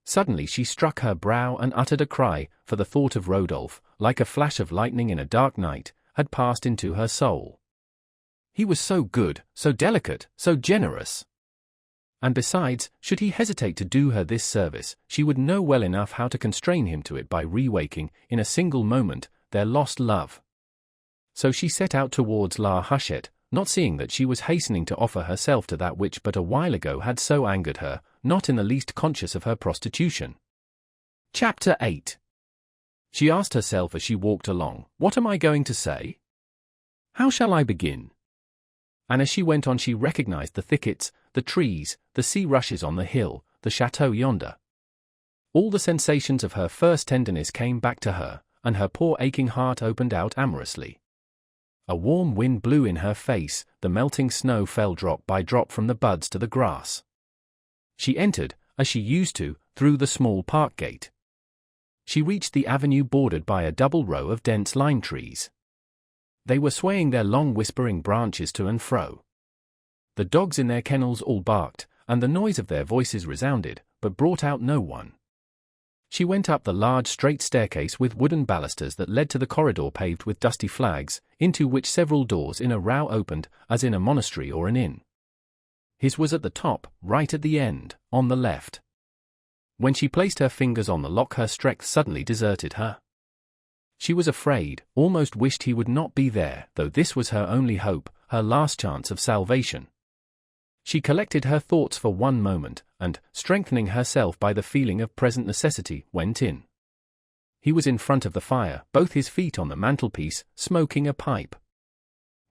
Suddenly she struck her brow and uttered a cry, for the thought of Rodolphe, like a flash of lightning in a dark night, had passed into her soul. He was so good, so delicate, so generous. And besides, should he hesitate to do her this service, she would know well enough how to constrain him to it by rewaking, in a single moment, their lost love. So she set out towards La Huchette, not seeing that she was hastening to offer herself to that which but a while ago had so angered her, not in the least conscious of her prostitution. Chapter 8. She asked herself as she walked along, "What am I going to say? How shall I begin?" And as she went on she recognized the thickets, the trees, the sea rushes on the hill, the chateau yonder. All the sensations of her first tenderness came back to her, and her poor aching heart opened out amorously. A warm wind blew in her face, the melting snow fell drop by drop from the buds to the grass. She entered, as she used to, through the small park gate. She reached the avenue bordered by a double row of dense lime trees. They were swaying their long whispering branches to and fro. The dogs in their kennels all barked, and the noise of their voices resounded, but brought out no one. She went up the large straight staircase with wooden balusters that led to the corridor paved with dusty flags, into which several doors in a row opened, as in a monastery or an inn. His was at the top, right at the end, on the left. When she placed her fingers on the lock her strength suddenly deserted her. She was afraid, almost wished he would not be there, though this was her only hope, her last chance of salvation. She collected her thoughts for one moment, and, strengthening herself by the feeling of present necessity, went in. He was in front of the fire, both his feet on the mantelpiece, smoking a pipe.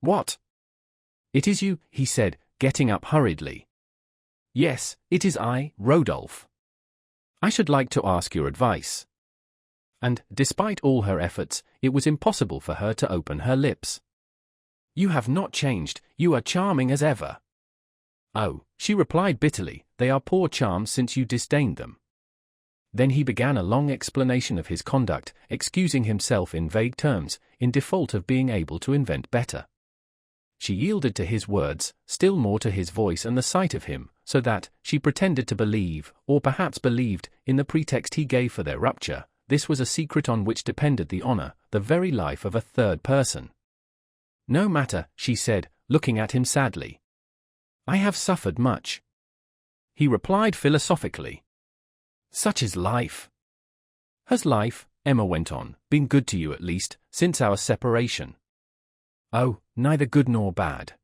"What? It is you," he said, getting up hurriedly. "Yes, it is I, Rodolphe. I should like to ask your advice." And, despite all her efforts, it was impossible for her to open her lips. "You have not changed, you are charming as ever." "Oh," she replied bitterly, "they are poor charms since you disdained them." Then he began a long explanation of his conduct, excusing himself in vague terms, in default of being able to invent better. She yielded to his words, still more to his voice and the sight of him, so that, she pretended to believe, or perhaps believed, in the pretext he gave for their rupture, this was a secret on which depended the honor, the very life of a third person. "No matter," she said, looking at him sadly. "I have suffered much." He replied philosophically. "Such is life." "Has life," Emma went on, "been good to you at least, since our separation?" "Oh, neither good nor bad.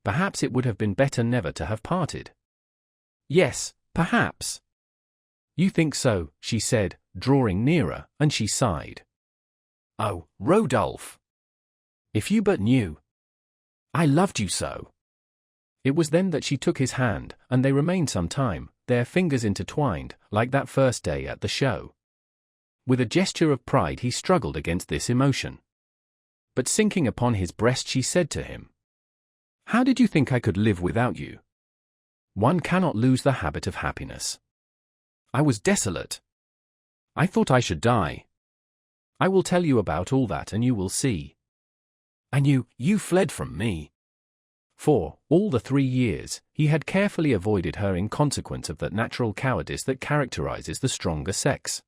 Perhaps it would have been better never to have parted." "Yes, perhaps." "You think so," she said, drawing nearer, and she sighed. "Oh, Rodolphe! If you but knew. I loved you so." It was then that she took his hand, and they remained some time, their fingers intertwined, like that first day at the show. With a gesture of pride he struggled against this emotion. But sinking upon his breast she said to him, "How did you think I could live without you? One cannot lose the habit of happiness. I was desolate. I thought I should die. I will tell you about all that and you will see. And you fled from me." For, all the 3 years, he had carefully avoided her in consequence of that natural cowardice that characterizes the stronger sex.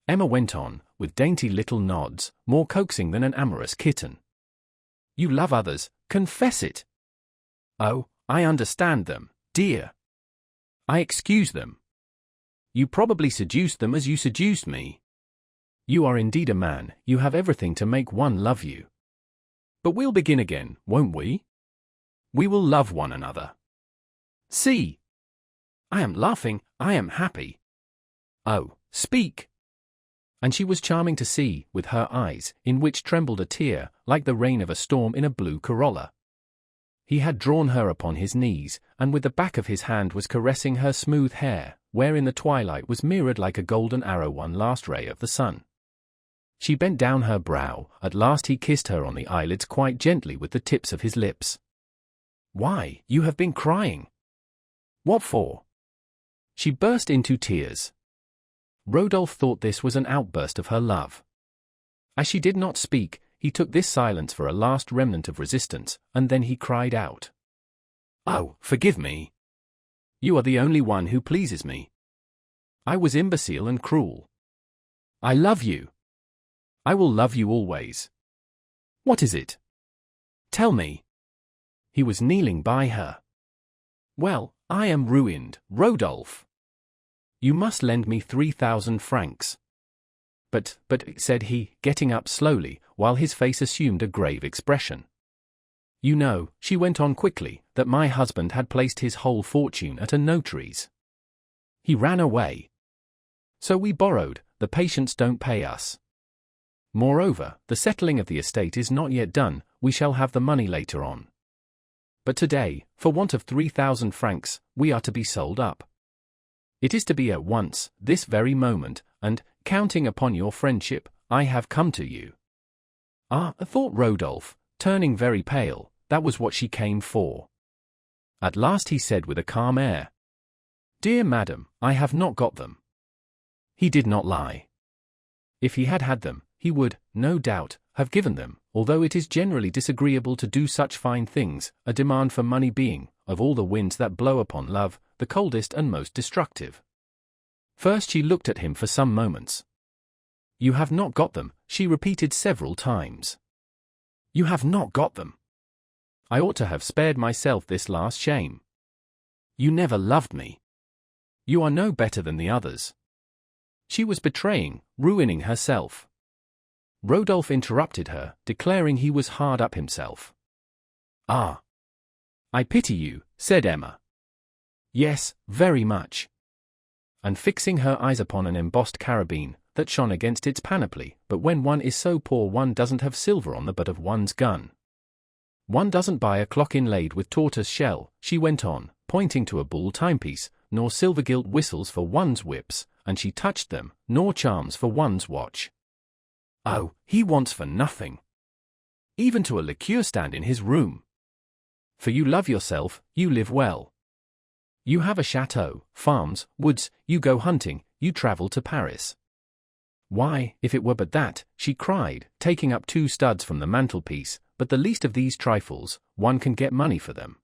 Emma went on, with dainty little nods, more coaxing than an amorous kitten. "You love others, confess it." "Oh, I understand them, dear. I excuse them. You probably seduced them as you seduced me. You are indeed a man, you have everything to make one love you. But we'll begin again, won't we? We will love one another. See! I am laughing, I am happy. Oh, speak! And she was charming to see, with her eyes, in which trembled a tear, like the rain of a storm in a blue corolla. He had drawn her upon his knees, and with the back of his hand was caressing her smooth hair, where in the twilight was mirrored like a golden arrow one last ray of the sun. She bent down her brow. At last he kissed her on the eyelids quite gently with the tips of his lips. Why, you have been crying. What for? She burst into tears. Rodolphe thought this was an outburst of her love. As she did not speak, he took this silence for a last remnant of resistance, and then he cried out. Oh, forgive me. You are the only one who pleases me. I was imbecile and cruel. I love you. I will love you always. What is it? Tell me. He was kneeling by her. Well, I am ruined, Rodolphe. You must lend me 3,000 francs. But, said he, getting up slowly, while his face assumed a grave expression. You know, she went on quickly, that my husband had placed his whole fortune at a notary's. He ran away. So we borrowed, the patients don't pay us. Moreover, the settling of the estate is not yet done, we shall have the money later on. But today, for want of 3,000 francs, we are to be sold up. It is to be at once, this very moment, and, counting upon your friendship, I have come to you. Ah, thought Rodolphe, turning very pale, that was what she came for. At last he said with a calm air, Dear madam, I have not got them. He did not lie. If he had had them, he would, no doubt, have given them, although it is generally disagreeable to do such fine things, a demand for money being, of all the winds that blow upon love, the coldest and most destructive. First she looked at him for some moments. You have not got them, she repeated several times. You have not got them. I ought to have spared myself this last shame. You never loved me. You are no better than the others. She was betraying, ruining herself. Rodolphe interrupted her, declaring he was hard up himself. Ah! I pity you, said Emma. Yes, very much. And fixing her eyes upon an embossed carabine, that shone against its panoply, but when one is so poor one doesn't have silver on the butt of one's gun. One doesn't buy a clock inlaid with tortoise shell, she went on, pointing to a bull timepiece, nor silver-gilt whistles for one's whips, and she touched them, nor charms for one's watch. Oh, he wants for nothing. Even to a liqueur stand in his room. For you love yourself, you live well. You have a chateau, farms, woods, you go hunting, you travel to Paris. Why, if it were but that, she cried, taking up 2 studs from the mantelpiece, but the least of these trifles, one can get money for them.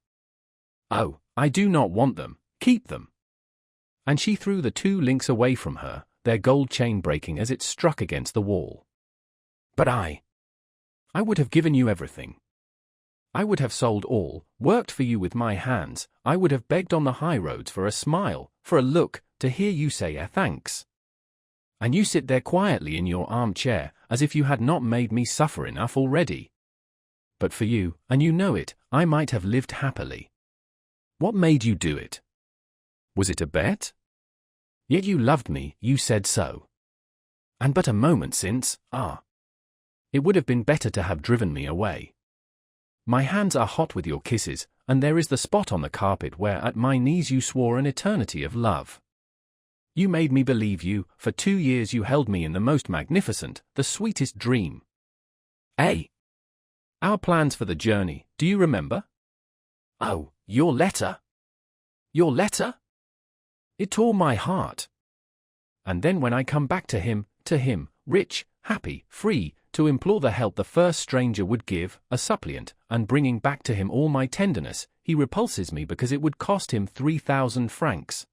Oh, I do not want them, keep them. And she threw the 2 links away from her, their gold chain breaking as it struck against the wall. But I would have given you everything. I would have sold all, worked for you with my hands, I would have begged on the high roads for a smile, for a look, to hear you say a thanks. And you sit there quietly in your armchair, as if you had not made me suffer enough already. But for you, and you know it, I might have lived happily. What made you do it? Was it a bet? Yet you loved me, you said so. And but a moment since, it would have been better to have driven me away. My hands are hot with your kisses, and there is the spot on the carpet where at my knees you swore an eternity of love. You made me believe you, for 2 years you held me in the most magnificent, the sweetest dream. Our plans for the journey, do you remember? Oh, your letter. Your letter? It tore my heart. And then when I come back to him, rich, happy, free, to implore the help the first stranger would give, a suppliant, and bringing back to him all my tenderness, he repulses me because it would cost him 3,000 francs.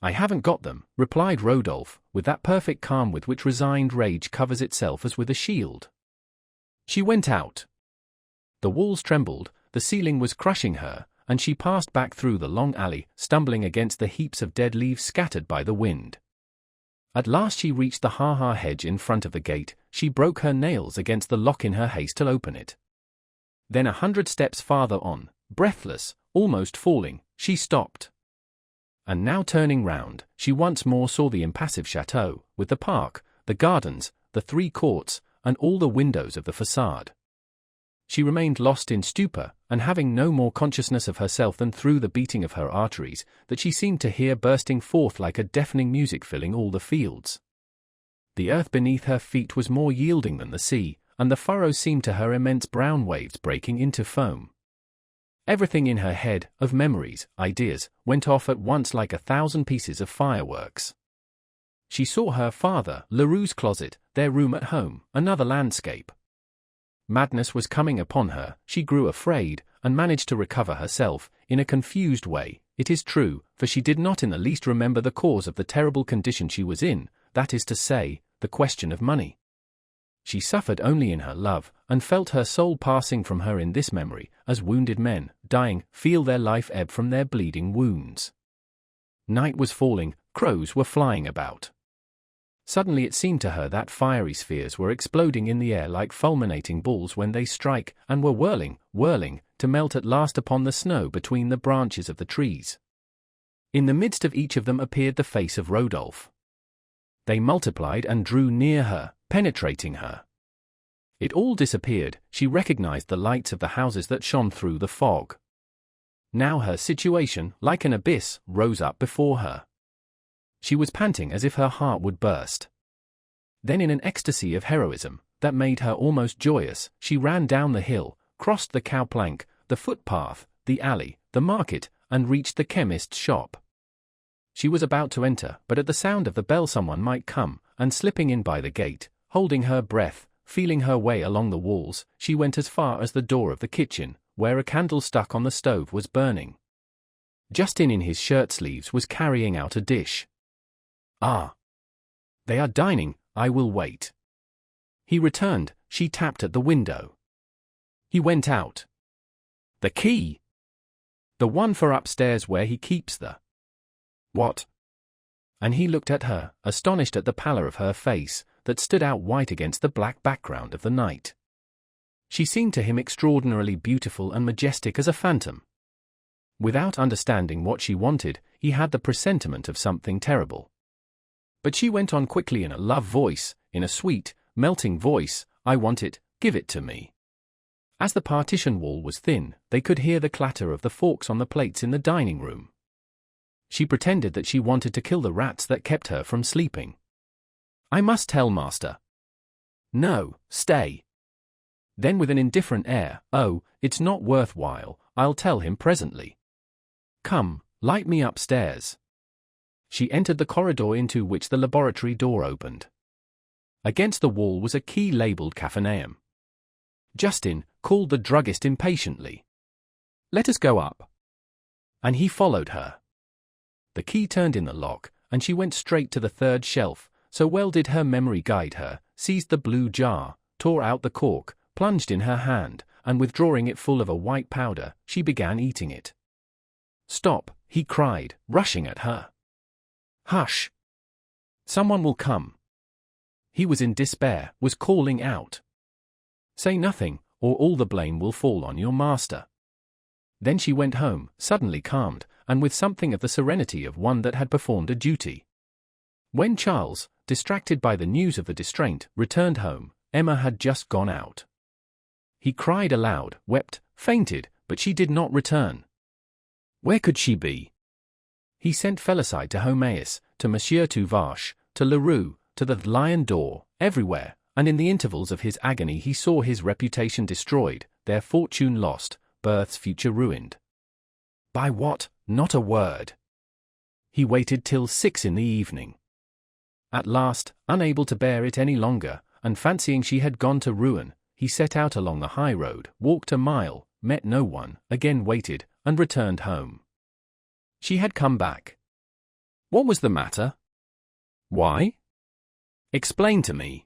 I haven't got them, replied Rodolphe, with that perfect calm with which resigned rage covers itself as with a shield. She went out. The walls trembled, the ceiling was crushing her, and she passed back through the long alley, stumbling against the heaps of dead leaves scattered by the wind. At last she reached the ha-ha hedge in front of the gate. She broke her nails against the lock in her haste to open it. Then 100 steps farther on, breathless, almost falling, she stopped. and now turning round, she once more saw the impassive chateau, with the park, the gardens, the 3 courts, and all the windows of the facade. She remained lost in stupor, and having no more consciousness of herself than through the beating of her arteries, that she seemed to hear bursting forth like a deafening music filling all the fields. The earth beneath her feet was more yielding than the sea, and the furrows seemed to her immense brown waves breaking into foam. Everything in her head, of memories, ideas, went off at once like 1,000 pieces of fireworks. She saw her father, Leroux's closet, their room at home, another landscape. Madness was coming upon her, she grew afraid, and managed to recover herself, in a confused way, it is true, for she did not in the least remember the cause of the terrible condition she was in, that is to say, the question of money. She suffered only in her love, and felt her soul passing from her in this memory, as wounded men, dying, feel their life ebb from their bleeding wounds. Night was falling, crows were flying about. Suddenly it seemed to her that fiery spheres were exploding in the air like fulminating balls when they strike, and were whirling, to melt at last upon the snow between the branches of the trees. In the midst of each of them appeared the face of Rodolphe. They multiplied and drew near her, penetrating her. It all disappeared, she recognized the lights of the houses that shone through the fog. Now her situation, like an abyss, rose up before her. She was panting as if her heart would burst. Then in an ecstasy of heroism, that made her almost joyous, she ran down the hill, crossed the cowplank, the footpath, the alley, the market, and reached the chemist's shop. She was about to enter, but at the sound of the bell someone might come, and slipping in by the gate, holding her breath, feeling her way along the walls, she went as far as the door of the kitchen, where a candle stuck on the stove was burning. Justin in his shirt-sleeves was carrying out a dish. "Ah! They are dining, I will wait." He returned, she tapped at the window. He went out. "The key?" "The one for upstairs where he keeps the—" "What?" And he looked at her, astonished at the pallor of her face, that stood out white against the black background of the night. She seemed to him extraordinarily beautiful and majestic as a phantom. Without understanding what she wanted, he had the presentiment of something terrible. But she went on quickly in a love voice, in a sweet, melting voice, "I want it, give it to me." As the partition wall was thin, they could hear the clatter of the forks on the plates in the dining room. She pretended that she wanted to kill the rats that kept her from sleeping. "I must tell master." "No, stay." Then with an indifferent air, "Oh, it's not worth while, I'll tell him presently. Come, light me upstairs." She entered the corridor into which the laboratory door opened. Against the wall was a key labeled Caffeinaeum. "Justin," called the druggist impatiently. "Let us go up." And he followed her. The key turned in the lock, and she went straight to the 3rd shelf, so well did her memory guide her, seized the blue jar, tore out the cork, plunged in her hand, and withdrawing it full of a white powder, she began eating it. "Stop," he cried, rushing at her. "Hush! Someone will come." He was in despair, was calling out. "Say nothing, or all the blame will fall on your master." Then she went home, suddenly calmed, and with something of the serenity of one that had performed a duty. When Charles, distracted by the news of the distraint, returned home, Emma had just gone out. He cried aloud, wept, fainted, but she did not return. Where could she be? He sent Felicite to Homéus, to Monsieur Tuvache, to Leroux, to the Lion d'Or, everywhere, and in the intervals of his agony he saw his reputation destroyed, their fortune lost, birth's future ruined. By what? Not a word. He waited till 6 in the evening. At last, unable to bear it any longer, and fancying she had gone to ruin, he set out along the high road, walked a mile, met no one, again waited, and returned home. She had come back. What was the matter? Why? Explain to me.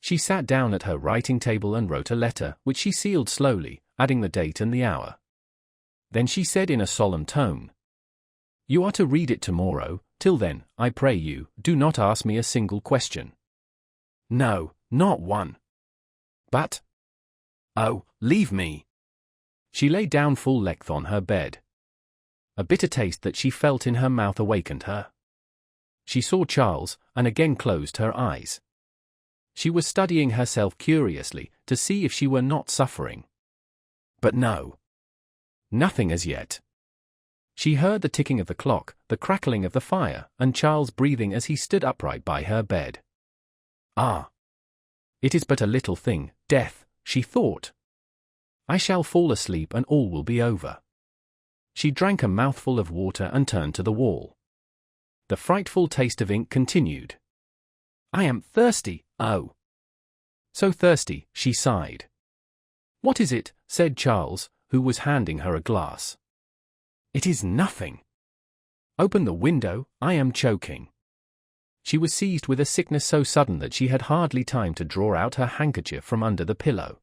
She sat down at her writing table and wrote a letter, which she sealed slowly, adding the date and the hour. Then she said in a solemn tone, "You are to read it tomorrow. Till then, I pray you, do not ask me a single question." No, not one. But, oh, leave me. She lay down full length on her bed. A bitter taste that she felt in her mouth awakened her. She saw Charles, and again closed her eyes. She was studying herself curiously, to see if she were not suffering. But no. Nothing as yet. She heard the ticking of the clock, the crackling of the fire, and Charles breathing as he stood upright by her bed. Ah! It is but a little thing, death, she thought. I shall fall asleep and all will be over. She drank a mouthful of water and turned to the wall. The frightful taste of ink continued. I am thirsty, oh! So thirsty, she sighed. What is it? Said Charles, who was handing her a glass. It is nothing. Open the window, I am choking. She was seized with a sickness so sudden that she had hardly time to draw out her handkerchief from under the pillow.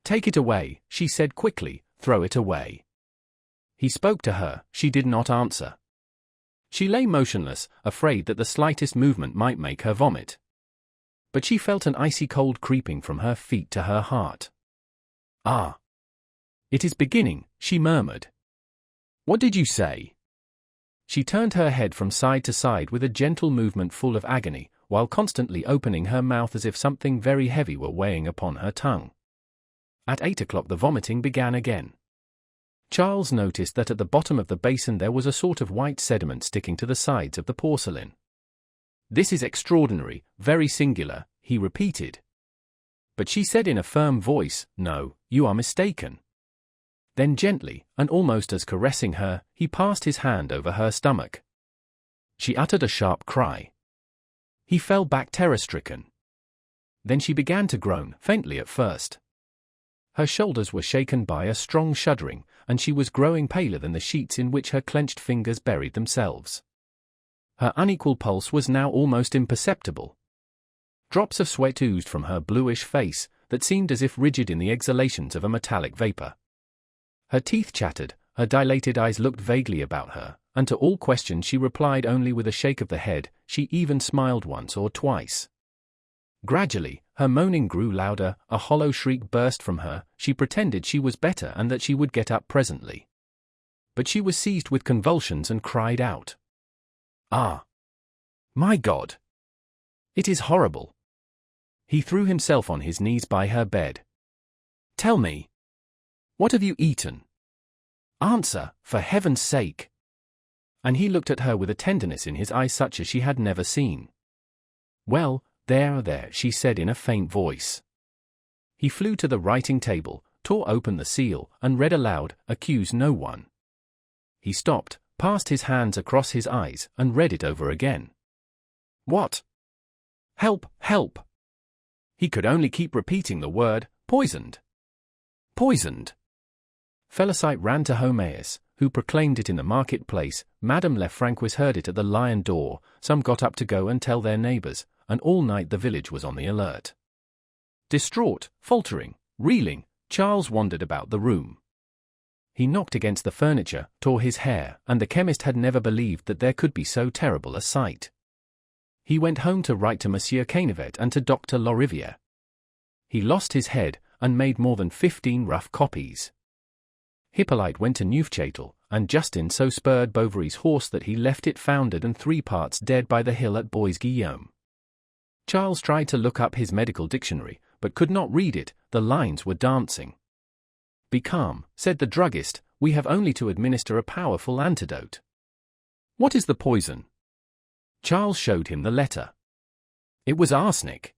Take it away, she said quickly, throw it away. He spoke to her, she did not answer. She lay motionless, afraid that the slightest movement might make her vomit. But she felt an icy cold creeping from her feet to her heart. Ah! It is beginning, she murmured. What did you say? She turned her head from side to side with a gentle movement full of agony, while constantly opening her mouth as if something very heavy were weighing upon her tongue. At 8 o'clock the vomiting began again. Charles noticed that at the bottom of the basin there was a sort of white sediment sticking to the sides of the porcelain. This is extraordinary, very singular, he repeated. But she said in a firm voice, no, you are mistaken. Then gently, and almost as caressing her, he passed his hand over her stomach. She uttered a sharp cry. He fell back terror-stricken. Then she began to groan, faintly at first. Her shoulders were shaken by a strong shuddering, and she was growing paler than the sheets in which her clenched fingers buried themselves. Her unequal pulse was now almost imperceptible. Drops of sweat oozed from her bluish face, that seemed as if rigid in the exhalations of a metallic vapor. Her teeth chattered, her dilated eyes looked vaguely about her, and to all questions she replied only with a shake of the head. She even smiled once or twice. Gradually, her moaning grew louder, a hollow shriek burst from her. She pretended she was better and that she would get up presently. But she was seized with convulsions and cried out. Ah! My God! It is horrible! He threw himself on his knees by her bed. Tell me! What have you eaten? Answer, for heaven's sake! And he looked at her with a tenderness in his eyes such as she had never seen. Well, there, she said in a faint voice. He flew to the writing table, tore open the seal, and read aloud, accuse no one. He stopped, passed his hands across his eyes, and read it over again. What? Help, help! He could only keep repeating the word, poisoned. Poisoned. Félicite ran to Homéus, who proclaimed it in the marketplace. Madame Lefrancois heard it at the lion door. Some got up to go and tell their neighbors, and all night the village was on the alert. Distraught, faltering, reeling, Charles wandered about the room. He knocked against the furniture, tore his hair, and the chemist had never believed that there could be so terrible a sight. He went home to write to Monsieur Cainevet and to Dr. Lorivière. He lost his head, and made more than 15 rough copies. Hippolyte went to Neufchâtel, and Justin so spurred Bovary's horse that he left it foundered and 3 parts dead by the hill at Bois Guillaume. Charles tried to look up his medical dictionary, but could not read it. The lines were dancing. Be calm, said the druggist, we have only to administer a powerful antidote. What is the poison? Charles showed him the letter. It was arsenic.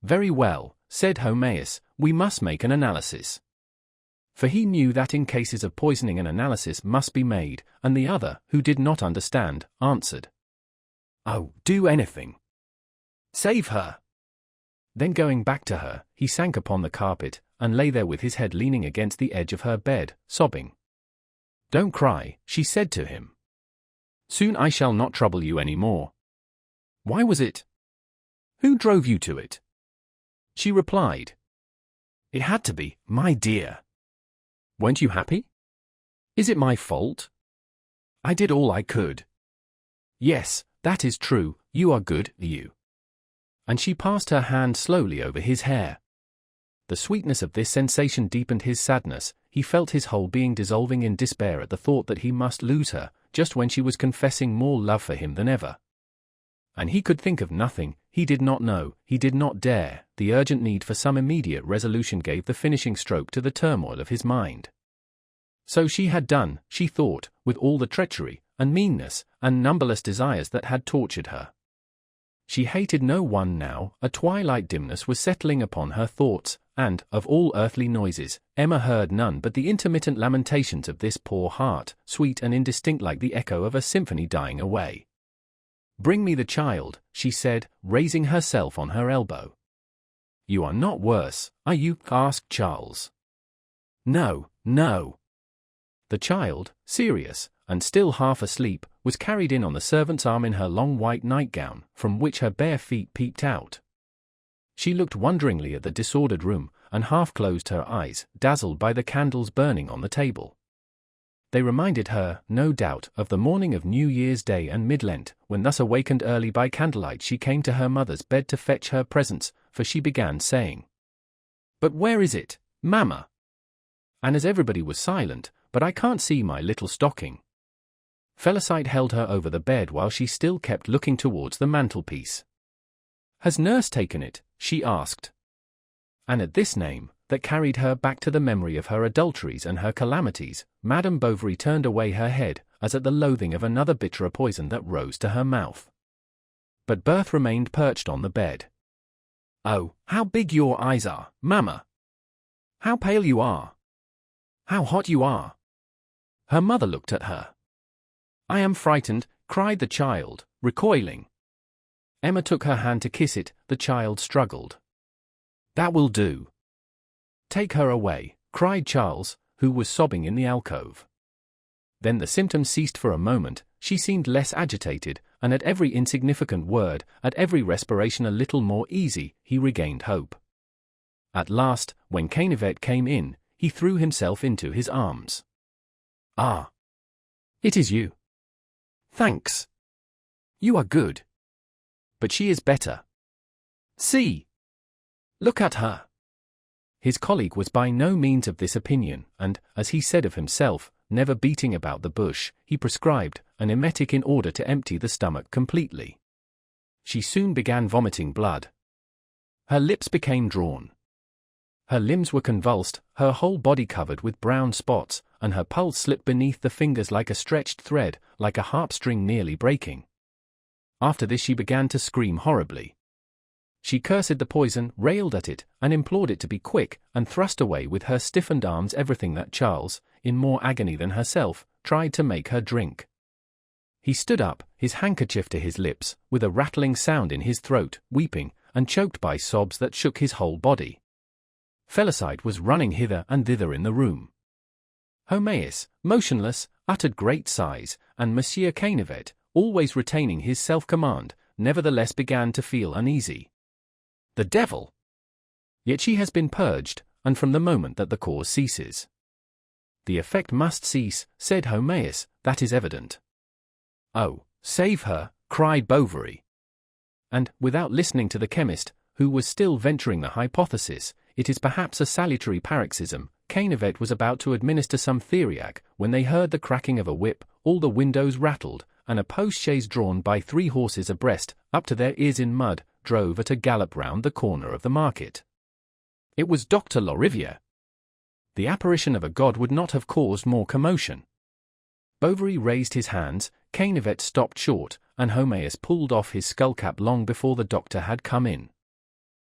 Very well, said Homéus, we must make an analysis. For he knew that in cases of poisoning an analysis must be made, and the other, who did not understand, answered. Oh, do anything. Save her. Then going back to her, he sank upon the carpet, and lay there with his head leaning against the edge of her bed, sobbing. Don't cry, she said to him. Soon I shall not trouble you any more. Why was it? Who drove you to it? She replied. It had to be, my dear. Weren't you happy? Is it my fault? I did all I could. Yes, that is true, you are good, you. And she passed her hand slowly over his hair. The sweetness of this sensation deepened his sadness. he felt his whole being dissolving in despair at the thought that he must lose her, just when she was confessing more love for him than ever. And he could think of nothing, he did not know, he did not dare. The urgent need for some immediate resolution gave the finishing stroke to the turmoil of his mind. So she had done, she thought, with all the treachery, and meanness, and numberless desires that had tortured her. She hated no one now, a twilight dimness was settling upon her thoughts, and, of all earthly noises, Emma heard none but the intermittent lamentations of this poor heart, sweet and indistinct like the echo of a symphony dying away. "Bring me the child," she said, raising herself on her elbow. "You are not worse, are you?" asked Charles. "No, no." The child, serious, and still half asleep, was carried in on the servant's arm in her long white nightgown, from which her bare feet peeped out. She looked wonderingly at the disordered room, and half closed her eyes, dazzled by the candles burning on the table. They reminded her, no doubt, of the morning of New Year's Day and Mid-Lent, when thus awakened early by candlelight she came to her mother's bed to fetch her presents, for she began saying, "But where is it, Mamma? And as everybody was silent, but I can't see my little stocking." Felicite held her over the bed while she still kept looking towards the mantelpiece. "Has nurse taken it?" she asked. And at this name, that carried her back to the memory of her adulteries and her calamities, Madame Bovary turned away her head, as at the loathing of another bitterer poison that rose to her mouth. But Berthe remained perched on the bed. "Oh, how big your eyes are, Mamma! How pale you are! How hot you are!" Her mother looked at her. "I am frightened," cried the child, recoiling. Emma took her hand to kiss it, the child struggled. "That will do. Take her away," cried Charles, who was sobbing in the alcove. Then the symptoms ceased for a moment, she seemed less agitated, and at every insignificant word, at every respiration a little more easy, he regained hope. At last, when Canivet came in, he threw himself into his arms. "Ah! It is you. Thanks. You are good. But she is better. See! Look at her." His colleague was by no means of this opinion, and, as he said of himself, never beating about the bush, he prescribed an emetic in order to empty the stomach completely. She soon began vomiting blood. Her lips became drawn. Her limbs were convulsed, her whole body covered with brown spots, and her pulse slipped beneath the fingers like a stretched thread, like a harp string nearly breaking. After this she began to scream horribly. She cursed the poison, railed at it, and implored it to be quick, and thrust away with her stiffened arms everything that Charles, in more agony than herself, tried to make her drink. He stood up, his handkerchief to his lips, with a rattling sound in his throat, weeping, and choked by sobs that shook his whole body. Felicite was running hither and thither in the room. Homéus, motionless, uttered great sighs, and Monsieur Canivet, always retaining his self-command, nevertheless began to feel uneasy. "The devil! Yet she has been purged, and from the moment that the cause ceases." "The effect must cease," said Homéus, "that is evident." "Oh, save her," cried Bovary. And, without listening to the chemist, who was still venturing the hypothesis, it is perhaps a salutary paroxysm, Canivet was about to administer some theriac, when they heard the cracking of a whip, all the windows rattled, and a post-chaise drawn by 3 horses abreast, up to their ears in mud, drove at a gallop round the corner of the market. It was Dr. Loriviere. The apparition of a god would not have caused more commotion. Bovary raised his hands, Canivet stopped short, and Homéus pulled off his skullcap long before the doctor had come in.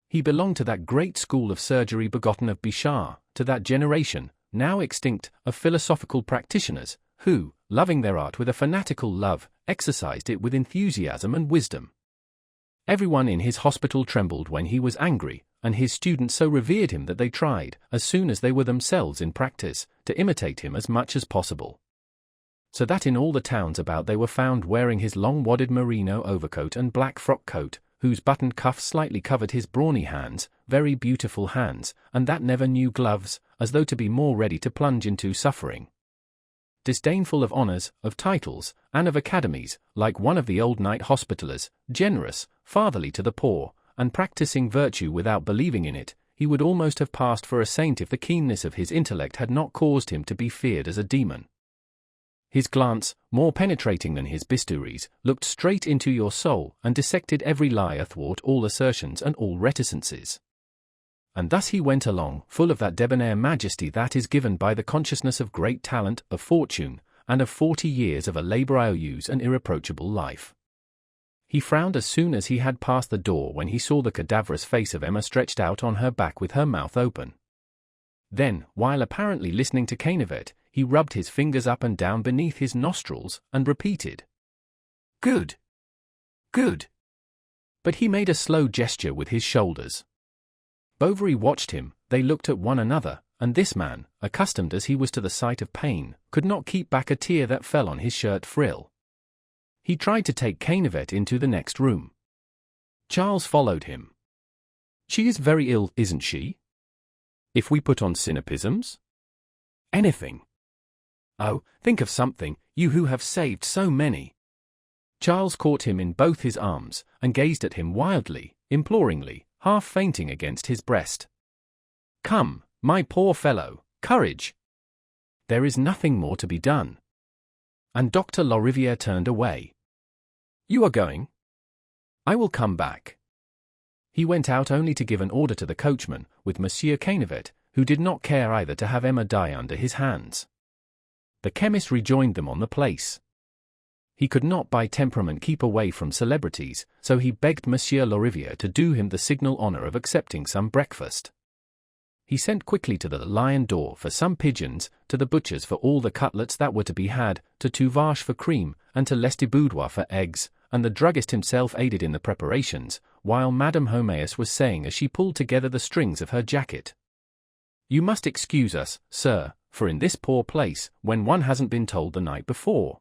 He belonged to that great school of surgery begotten of Bichat, to that generation, now extinct, of philosophical practitioners, who, loving their art with a fanatical love, exercised it with enthusiasm and wisdom. Everyone in his hospital trembled when he was angry, and his students so revered him that they tried, as soon as they were themselves in practice, to imitate him as much as possible. So that in all the towns about they were found wearing his long-wadded merino overcoat and black frock coat, whose buttoned cuff slightly covered his brawny hands, very beautiful hands, and that never knew gloves, as though to be more ready to plunge into suffering. Disdainful of honours, of titles, and of academies, like one of the old night hospitallers, generous, fatherly to the poor, and practising virtue without believing in it, he would almost have passed for a saint if the keenness of his intellect had not caused him to be feared as a demon. His glance, more penetrating than his bistouries, looked straight into your soul and dissected every lie athwart all assertions and all reticences. And thus he went along, full of that debonair majesty that is given by the consciousness of great talent, of fortune, and of 40 years of a laborious and irreproachable life. He frowned as soon as he had passed the door when he saw the cadaverous face of Emma stretched out on her back with her mouth open. Then, while apparently listening to Canivet, he rubbed his fingers up and down beneath his nostrils and repeated, "Good! Good!" But he made a slow gesture with his shoulders. Bovary watched him, they looked at one another, and this man, accustomed as he was to the sight of pain, could not keep back a tear that fell on his shirt frill. He tried to take Canivet into the next room. Charles followed him. "She is very ill, isn't she? If we put on sinapisms? Anything. Oh, think of something, you who have saved so many." Charles caught him in both his arms, and gazed at him wildly, imploringly, half fainting against his breast. "Come, my poor fellow, courage! There is nothing more to be done." And Dr. Lariviere turned away. "You are going?" "I will come back." He went out only to give an order to the coachman, with Monsieur Canivet, who did not care either to have Emma die under his hands. The chemist rejoined them on the place. He could not by temperament keep away from celebrities, so he begged Monsieur Lariviere to do him the signal honor of accepting some breakfast. He sent quickly to the Lion d'Or for some pigeons, to the butcher's for all the cutlets that were to be had, to Tuvache for cream, and to Lestiboudois for eggs, and the druggist himself aided in the preparations, while Madame Homéus was saying as she pulled together the strings of her jacket, "You must excuse us, sir, for in this poor place, when one hasn't been told the night before."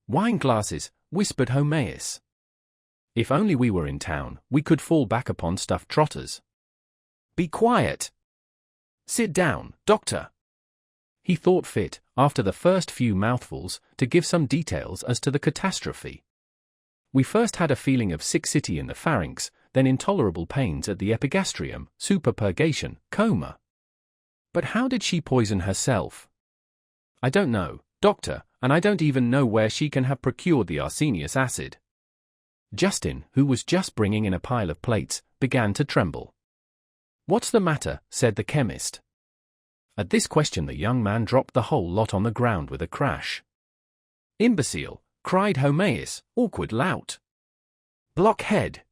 "Wine glasses," whispered Homéus. "If only we were in town, we could fall back upon stuffed trotters." "Be quiet! Sit down, doctor." He thought fit, after the first few mouthfuls, to give some details as to the catastrophe. "We first had a feeling of siccity in the pharynx, then intolerable pains at the epigastrium, superpurgation, coma." "But how did she poison herself?" "I don't know, doctor, and I don't even know where she can have procured the arsenious acid." Justin, who was just bringing in a pile of plates, began to tremble. "What's the matter?" said the chemist. At this question the young man dropped the whole lot on the ground with a crash. "Imbecile!" cried Homéus, "awkward lout! Blockhead!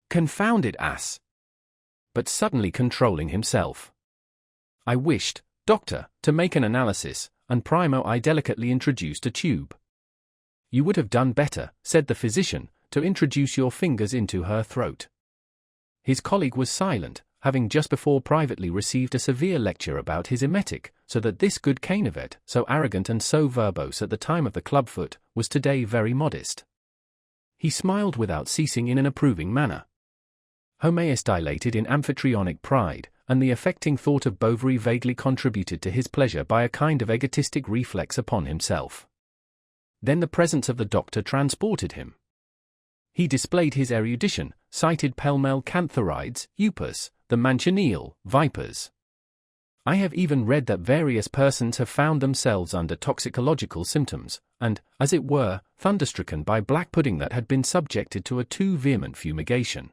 Confounded ass!" But suddenly controlling himself, "I wished, doctor, to make an analysis, and primo I delicately introduced a tube." "You would have done better," said the physician, "to introduce your fingers into her throat." His colleague was silent, having just before privately received a severe lecture about his emetic, so that this good Canivet, so arrogant and so verbose at the time of the clubfoot, was today very modest. He smiled without ceasing in an approving manner. Homéus dilated in amphitrionic pride, and the affecting thought of Bovary vaguely contributed to his pleasure by a kind of egotistic reflex upon himself. Then the presence of the doctor transported him. He displayed his erudition, cited pell-mell cantharides, upas, the manchineel, vipers. I have even read that various persons have found themselves under toxicological symptoms, and, as it were, thunderstricken by black pudding that had been subjected to a too vehement fumigation.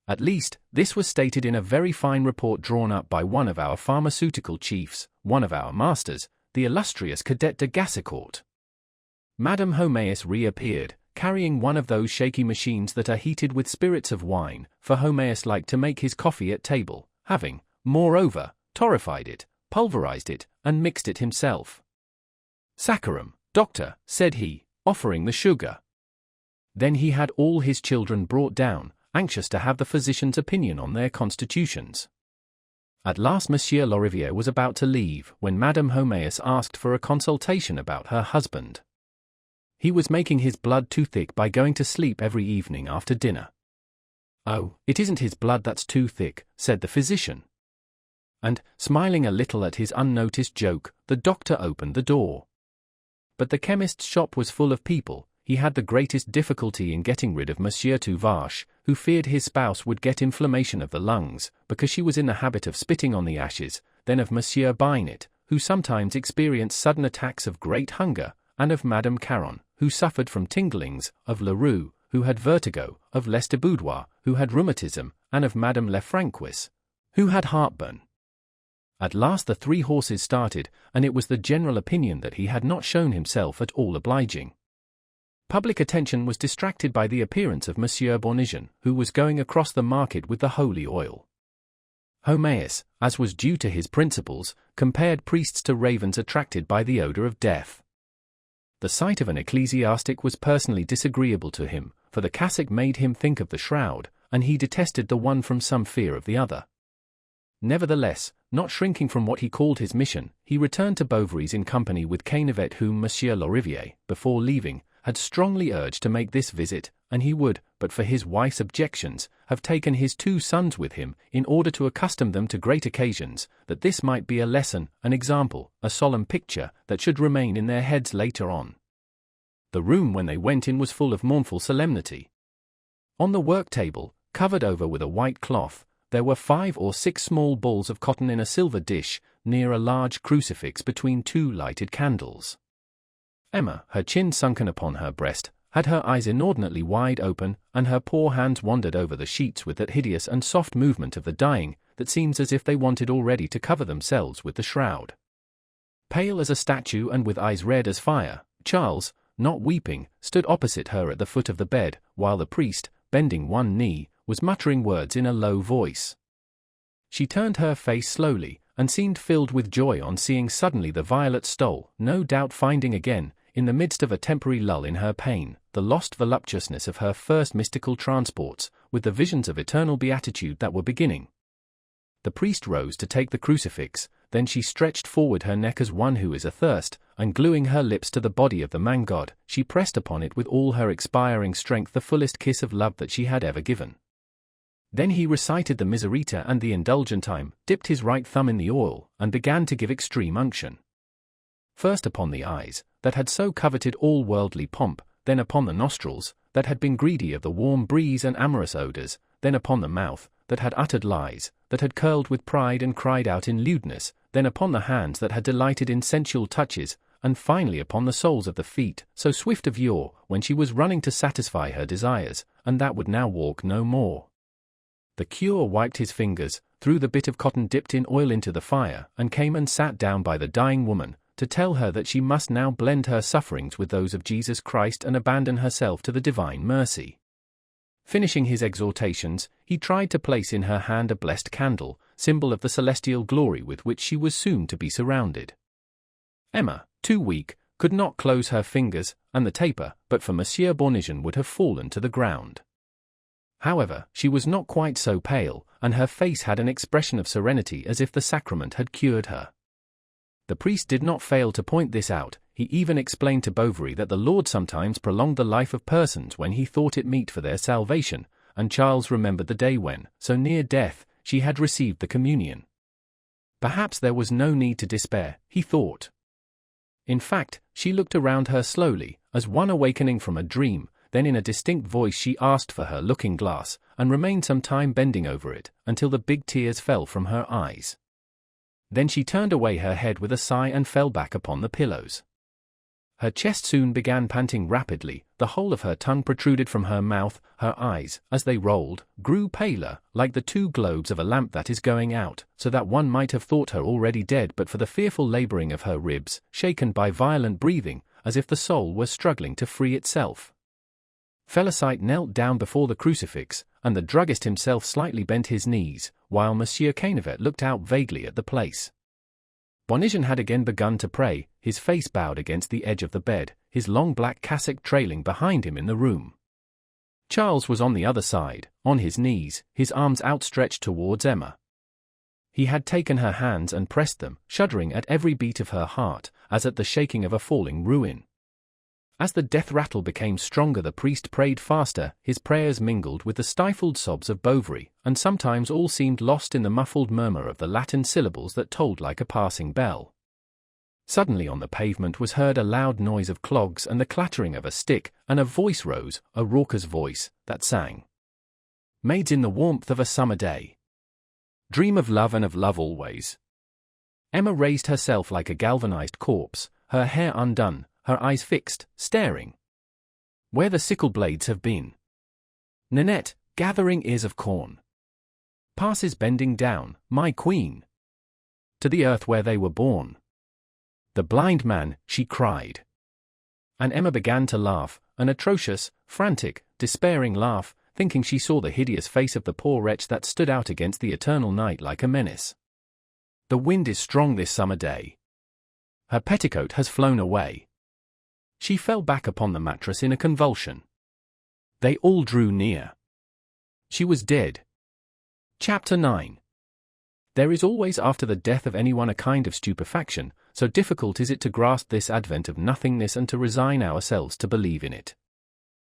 At least, this was stated in a very fine report drawn up by one of our pharmaceutical chiefs, one of our masters, the illustrious Cadet de Gassicourt. Madame Homéus reappeared, carrying one of those shaky machines that are heated with spirits of wine, for Homéus liked to make his coffee at table, having, moreover, torrefied it, pulverized it, and mixed it himself. "Saccharum, doctor," said he, offering the sugar. Then he had all his children brought down, anxious to have the physician's opinion on their constitutions. At last Monsieur Lariviere was about to leave, when Madame Homéus asked for a consultation about her husband. He was making his blood too thick by going to sleep every evening after dinner. "Oh, it isn't his blood that's too thick," said the physician. And, smiling a little at his unnoticed joke, the doctor opened the door. But the chemist's shop was full of people, he had the greatest difficulty in getting rid of Monsieur Tuvache, who feared his spouse would get inflammation of the lungs, because she was in the habit of spitting on the ashes, then of Monsieur Binet, who sometimes experienced sudden attacks of great hunger, and of Madame Caron, who suffered from tinglings, of Leroux, who had vertigo, of Lestiboudois, who had rheumatism, and of Madame Lefrancois, who had heartburn. At last the 3 horses started, and it was the general opinion that he had not shown himself at all obliging. Public attention was distracted by the appearance of Monsieur Bournisien, who was going across the market with the holy oil. Homaeus, as was due to his principles, compared priests to ravens attracted by the odor of death. The sight of an ecclesiastic was personally disagreeable to him, for the cassock made him think of the shroud, and he detested the one from some fear of the other. Nevertheless, not shrinking from what he called his mission, he returned to Bovary's in company with Cainevet, whom Monsieur Loriviere, before leaving, had strongly urged to make this visit, and he would, but for his wife's objections, have taken his 2 sons with him, in order to accustom them to great occasions, that this might be a lesson, an example, a solemn picture, that should remain in their heads later on. The room when they went in was full of mournful solemnity. On the work table, covered over with a white cloth, there were 5 or 6 small balls of cotton in a silver dish, near a large crucifix between 2 lighted candles. Emma, her chin sunken upon her breast, had her eyes inordinately wide open, and her poor hands wandered over the sheets with that hideous and soft movement of the dying, that seems as if they wanted already to cover themselves with the shroud. Pale as a statue and with eyes red as fire, Charles, not weeping, stood opposite her at the foot of the bed, while the priest, bending one knee, was muttering words in a low voice. She turned her face slowly, and seemed filled with joy on seeing suddenly the violet stole, no doubt finding again, in the midst of a temporary lull in her pain, the lost voluptuousness of her first mystical transports, with the visions of eternal beatitude that were beginning. The priest rose to take the crucifix, then she stretched forward her neck as one who is athirst, and gluing her lips to the body of the man God, she pressed upon it with all her expiring strength the fullest kiss of love that she had ever given. Then he recited the Miserita and the Indulgentime, dipped his right thumb in the oil, and began to give extreme unction. First upon the eyes, that had so coveted all worldly pomp, then upon the nostrils, that had been greedy of the warm breeze and amorous odors, then upon the mouth, that had uttered lies, that had curled with pride and cried out in lewdness, then upon the hands that had delighted in sensual touches, and finally upon the soles of the feet, so swift of yore, when she was running to satisfy her desires, and that would now walk no more. The cure wiped his fingers, threw the bit of cotton dipped in oil into the fire, and came and sat down by the dying woman, to tell her that she must now blend her sufferings with those of Jesus Christ and abandon herself to the divine mercy. Finishing his exhortations, he tried to place in her hand a blessed candle, symbol of the celestial glory with which she was soon to be surrounded. Emma, too weak, could not close her fingers, and the taper, but for Monsieur Bournisien, would have fallen to the ground. However, she was not quite so pale, and her face had an expression of serenity as if the sacrament had cured her. The priest did not fail to point this out. He even explained to Bovary that the Lord sometimes prolonged the life of persons when he thought it meet for their salvation, and Charles remembered the day when, so near death, she had received the communion. Perhaps there was no need to despair, he thought. In fact, she looked around her slowly, as one awakening from a dream. Then in a distinct voice she asked for her looking-glass, and remained some time bending over it, until the big tears fell from her eyes. Then she turned away her head with a sigh and fell back upon the pillows. Her chest soon began panting rapidly, the whole of her tongue protruded from her mouth, her eyes, as they rolled, grew paler, like the 2 globes of a lamp that is going out, so that one might have thought her already dead but for the fearful laboring of her ribs, shaken by violent breathing, as if the soul were struggling to free itself. Felicite knelt down before the crucifix, and the druggist himself slightly bent his knees, while Monsieur Cainevet looked out vaguely at the place. Bournisien had again begun to pray, his face bowed against the edge of the bed, his long black cassock trailing behind him in the room. Charles was on the other side, on his knees, his arms outstretched towards Emma. He had taken her hands and pressed them, shuddering at every beat of her heart, as at the shaking of a falling ruin. As the death rattle became stronger, the priest prayed faster, his prayers mingled with the stifled sobs of Bovary, and sometimes all seemed lost in the muffled murmur of the Latin syllables that tolled like a passing bell. Suddenly on the pavement was heard a loud noise of clogs and the clattering of a stick, and a voice rose, a raucous voice, that sang. Maids in the warmth of a summer day, dream of love and of love always. Emma raised herself like a galvanized corpse, her hair undone, her eyes fixed, staring. Where the sickle blades have been. Ninette, gathering ears of corn, passes bending down, my queen, to the earth where they were born. The blind man, she cried. And Emma began to laugh, an atrocious, frantic, despairing laugh, thinking she saw the hideous face of the poor wretch that stood out against the eternal night like a menace. The wind is strong this summer day. Her petticoat has flown away. She fell back upon the mattress in a convulsion. They all drew near. She was dead. Chapter 9. There is always after the death of anyone a kind of stupefaction, so difficult is it to grasp this advent of nothingness and to resign ourselves to believe in it.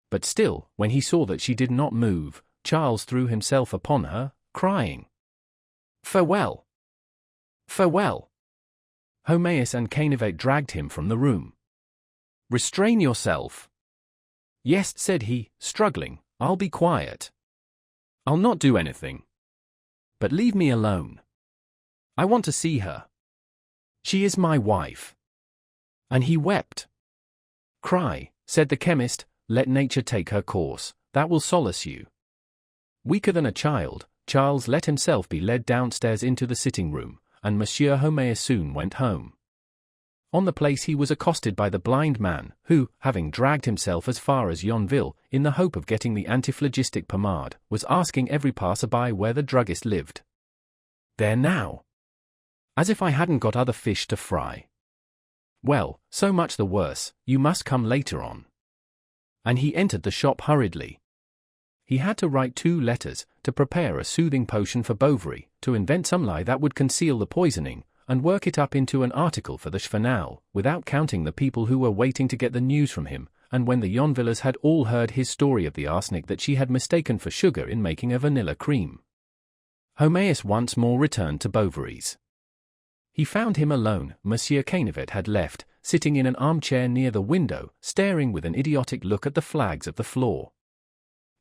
But still, when he saw that she did not move, Charles threw himself upon her, crying, "Farewell! Farewell!" Homaeus and Canivet dragged him from the room. "Restrain yourself." "Yes," said he, struggling, "I'll be quiet. I'll not do anything. But leave me alone. I want to see her. She is my wife." And he wept. "Cry," said the chemist, "let nature take her course, that will solace you." Weaker than a child, Charles let himself be led downstairs into the sitting-room, and Monsieur Homaeus soon went home. On the place he was accosted by the blind man, who, having dragged himself as far as Yonville, in the hope of getting the antiphlogistic pomade, was asking every passer-by where the druggist lived. "There now. As if I hadn't got other fish to fry. Well, so much the worse, you must come later on." And he entered the shop hurriedly. He had to write 2 letters, to prepare a soothing potion for Bovary, to invent some lie that would conceal the poisoning, and work it up into an article for the Journal, without counting the people who were waiting to get the news from him, and when the Yonvillers had all heard his story of the arsenic that she had mistaken for sugar in making a vanilla cream. Homaeus once more returned to Bovary's. He found him alone. Monsieur Canivet had left, sitting in an armchair near the window, staring with an idiotic look at the flags of the floor.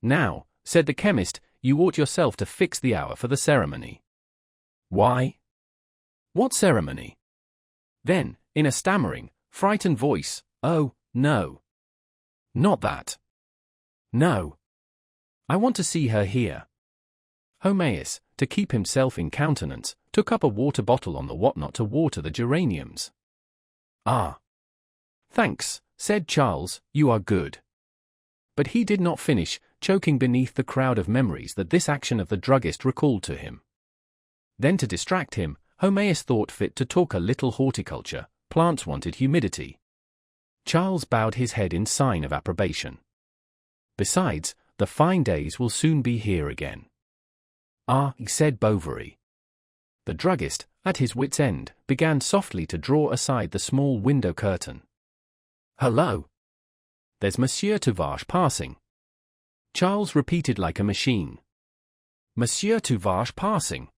"Now," said the chemist, "you ought yourself to fix the hour for the ceremony." "Why? What ceremony?" Then, in a stammering, frightened voice, "Oh, no. Not that. No. I want to see her here." Homaeus, to keep himself in countenance, took up a water bottle on the whatnot to water the geraniums. "Ah. Thanks," said Charles, "you are good." But he did not finish, choking beneath the crowd of memories that this action of the druggist recalled to him. Then to distract him, Homaeus thought fit to talk a little horticulture. Plants wanted humidity. Charles bowed his head in sign of approbation. "Besides, the fine days will soon be here again." "Ah," said Bovary. The druggist, at his wit's end, began softly to draw aside the small window curtain. "Hello! There's Monsieur Tuvache passing." Charles repeated like a machine. "Monsieur Tuvache passing."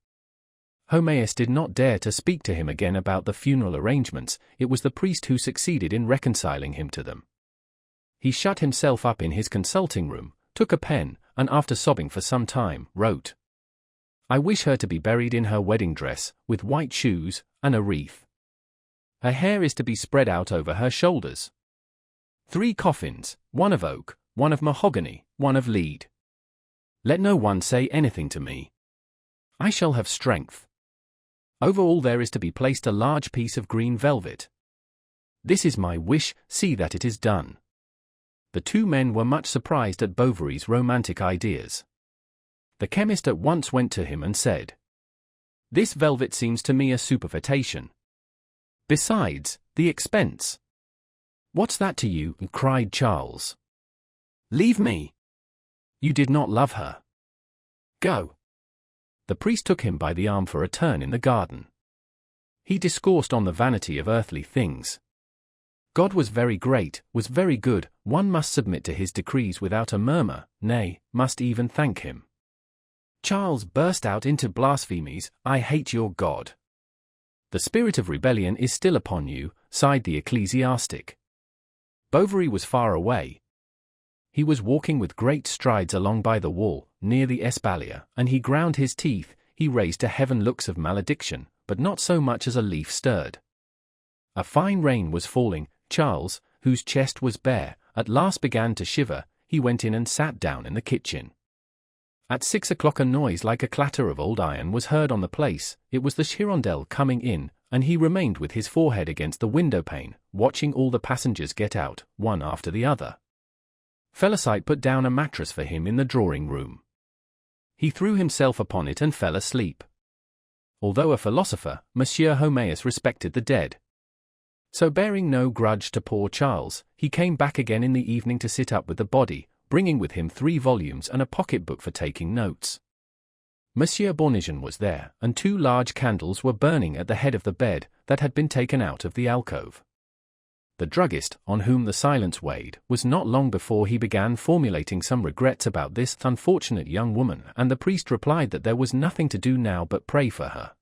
Homaeus did not dare to speak to him again about the funeral arrangements. It was the priest who succeeded in reconciling him to them. He shut himself up in his consulting room, took a pen, and after sobbing for some time, wrote, "I wish her to be buried in her wedding dress, with white shoes, and a wreath. Her hair is to be spread out over her shoulders. 3 coffins, 1 of oak, 1 of mahogany, 1 of lead. Let no one say anything to me. I shall have strength. Over all there is to be placed a large piece of green velvet. This is my wish, see that it is done." The 2 men were much surprised at Bovary's romantic ideas. The chemist at once went to him and said, "This velvet seems to me a superfetation. Besides, the expense." "What's that to you?" cried Charles. "Leave me. You did not love her. Go." The priest took him by the arm for a turn in the garden. He discoursed on the vanity of earthly things. God was very great, was very good, one must submit to his decrees without a murmur, nay, must even thank him. Charles burst out into blasphemies, "I hate your God." The The spirit of rebellion is still upon you, sighed the ecclesiastic. Bovary was far away. He was walking with great strides along by the wall, near the espalier, and he ground his teeth. He raised to heaven looks of malediction, but not so much as a leaf stirred. A fine rain was falling. Charles, whose chest was bare, at last began to shiver. He went in and sat down in the kitchen. At 6 o'clock a noise like a clatter of old iron was heard on the place. It was the Hirondelle coming in, and he remained with his forehead against the window-pane, watching all the passengers get out, one after the other. Felicite put down a mattress for him in the drawing-room. He threw himself upon it and fell asleep. Although a philosopher, Monsieur Homéus respected the dead. So bearing no grudge to poor Charles, he came back again in the evening to sit up with the body, bringing with him 3 volumes and a pocket-book for taking notes. Monsieur Bournisien was there, and 2 large candles were burning at the head of the bed that had been taken out of the alcove. The druggist, on whom the silence weighed, was not long before he began formulating some regrets about this unfortunate young woman, and the priest replied that there was nothing to do now but pray for her.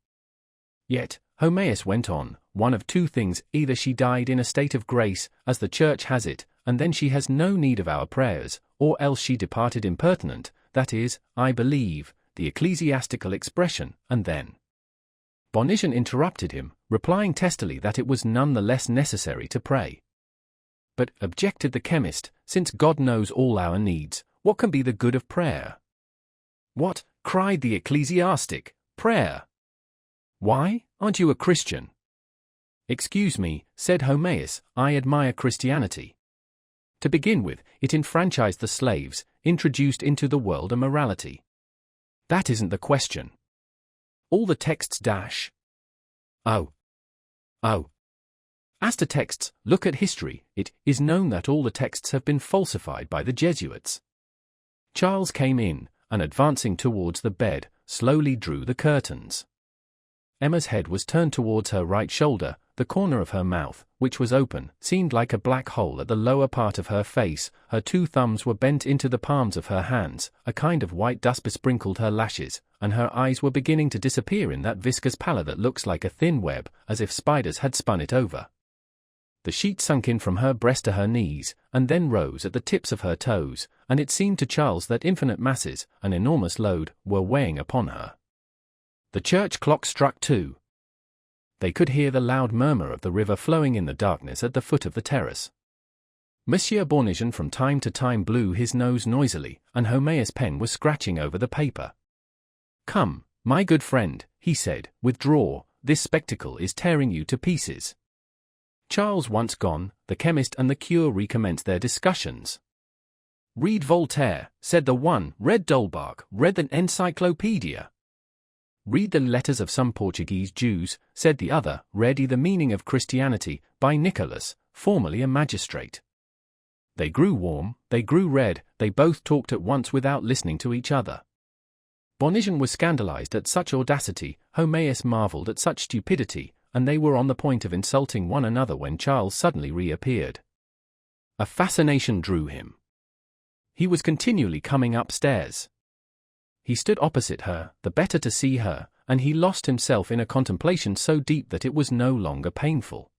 Yet, Homéus went on, one of 2 things: either she died in a state of grace, as the Church has it, and then she has no need of our prayers, or else she departed impertinent, that is, I believe, the ecclesiastical expression, and then. Bournisien interrupted him, replying testily that it was none the less necessary to pray. But, objected the chemist, since God knows all our needs, what can be the good of prayer? What, cried the ecclesiastic, prayer? Why, aren't you a Christian? Excuse me, said Homéus, I admire Christianity. To begin with, it enfranchised the slaves, introduced into the world a morality. That isn't the question. All the texts dash. Oh. As to texts, look at history. It is known that all the texts have been falsified by the Jesuits. Charles came in, and advancing towards the bed, slowly drew the curtains. Emma's head was turned towards her right shoulder. The corner of her mouth, which was open, seemed like a black hole at the lower part of her face. Her 2 thumbs were bent into the palms of her hands, a kind of white dust besprinkled her lashes, and her eyes were beginning to disappear in that viscous pallor that looks like a thin web, as if spiders had spun it over. The sheet sunk in from her breast to her knees, and then rose at the tips of her toes, and it seemed to Charles that infinite masses, an enormous load, were weighing upon her. The church clock struck 2. They could hear the loud murmur of the river flowing in the darkness at the foot of the terrace. Monsieur Bournisien from time to time blew his nose noisily, and Homéus' pen was scratching over the paper. Come, my good friend, he said, withdraw, this spectacle is tearing you to pieces. Charles once gone, the chemist and the cure recommenced their discussions. Read Voltaire, said the one, read D'Holbach, read the Encyclopedia. Read the letters of some Portuguese Jews, said the other, read The Meaning of Christianity, by Nicholas, formerly a magistrate. They grew warm, they grew red, they both talked at once without listening to each other. Bournisien was scandalized at such audacity, Homéus marveled at such stupidity, and they were on the point of insulting one another when Charles suddenly reappeared. A fascination drew him. He was continually coming upstairs. He stood opposite her, the better to see her, and he lost himself in a contemplation so deep that it was no longer painful.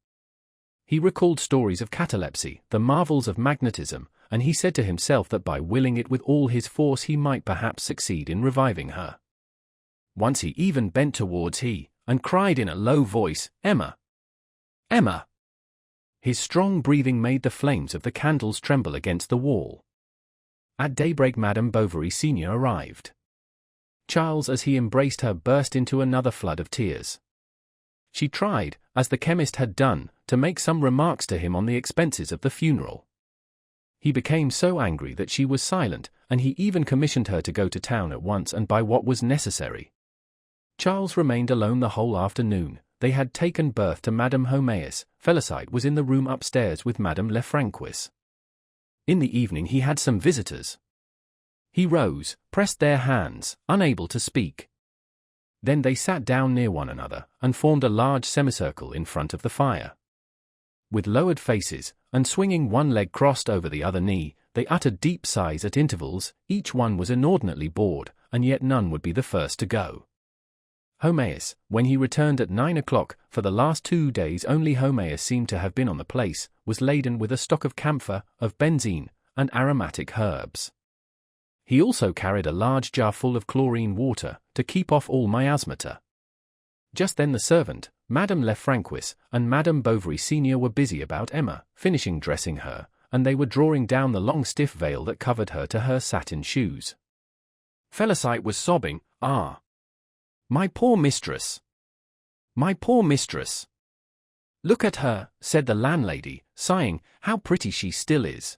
He recalled stories of catalepsy, the marvels of magnetism, and he said to himself that by willing it with all his force he might perhaps succeed in reviving her. Once he even bent towards her, and cried in a low voice, Emma! Emma! His strong breathing made the flames of the candles tremble against the wall. At daybreak Madame Bovary Senior arrived. Charles, as he embraced her, burst into another flood of tears. She tried, as the chemist had done, to make some remarks to him on the expenses of the funeral. He became so angry that she was silent, and he even commissioned her to go to town at once and buy what was necessary. Charles remained alone the whole afternoon. They had taken berth to Madame Homéus. Felicite was in the room upstairs with Madame Lefrancois. In the evening he had some visitors. He rose, pressed their hands, unable to speak. Then they sat down near one another, and formed a large semicircle in front of the fire. With lowered faces, and swinging one leg crossed over the other knee, they uttered deep sighs at intervals. Each one was inordinately bored, and yet none would be the first to go. Homaeus, when he returned at 9 o'clock, for the last 2 days only Homaeus seemed to have been on the place, was laden with a stock of camphor, of benzine, and aromatic herbs. He also carried a large jar full of chlorine water, to keep off all miasmata. Just then the servant, Madame Lefrancois, and Madame Bovary Senior were busy about Emma, finishing dressing her, and they were drawing down the long stiff veil that covered her to her satin shoes. Félicité was sobbing, "Ah! My poor mistress! My poor mistress! Look at her," said the landlady, sighing, "how pretty she still is.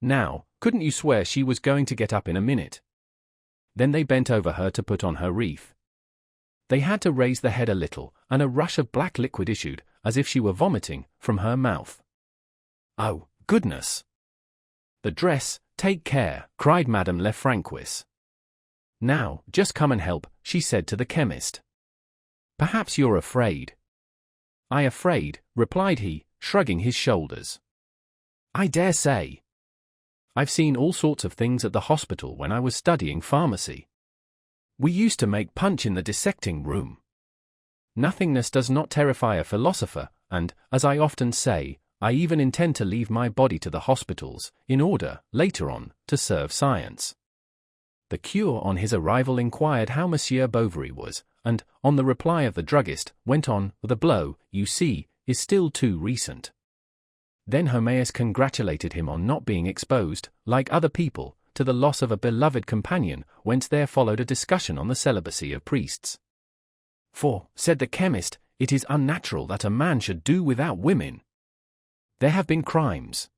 Now, couldn't you swear she was going to get up in a minute?" Then they bent over her to put on her wreath. They had to raise the head a little, and a rush of black liquid issued, as if she were vomiting, from her mouth. "Oh, goodness! The dress, take care," cried Madame Lefrancois. "Now, just come and help," she said to the chemist. "Perhaps you're afraid." "Afraid," replied he, shrugging his shoulders. "I dare say. I've seen all sorts of things at the hospital when I was studying pharmacy. We used to make punch in the dissecting room. Nothingness does not terrify a philosopher, and, as I often say, I even intend to leave my body to the hospitals, in order, later on, to serve science." The cure on his arrival inquired how Monsieur Bovary was, and, on the reply of the druggist, went on, "The blow, you see, is still too recent." Then Homaeus congratulated him on not being exposed, like other people, to the loss of a beloved companion, whence there followed a discussion on the celibacy of priests. "For," said the chemist, "it is unnatural that a man should do without women. There have been crimes."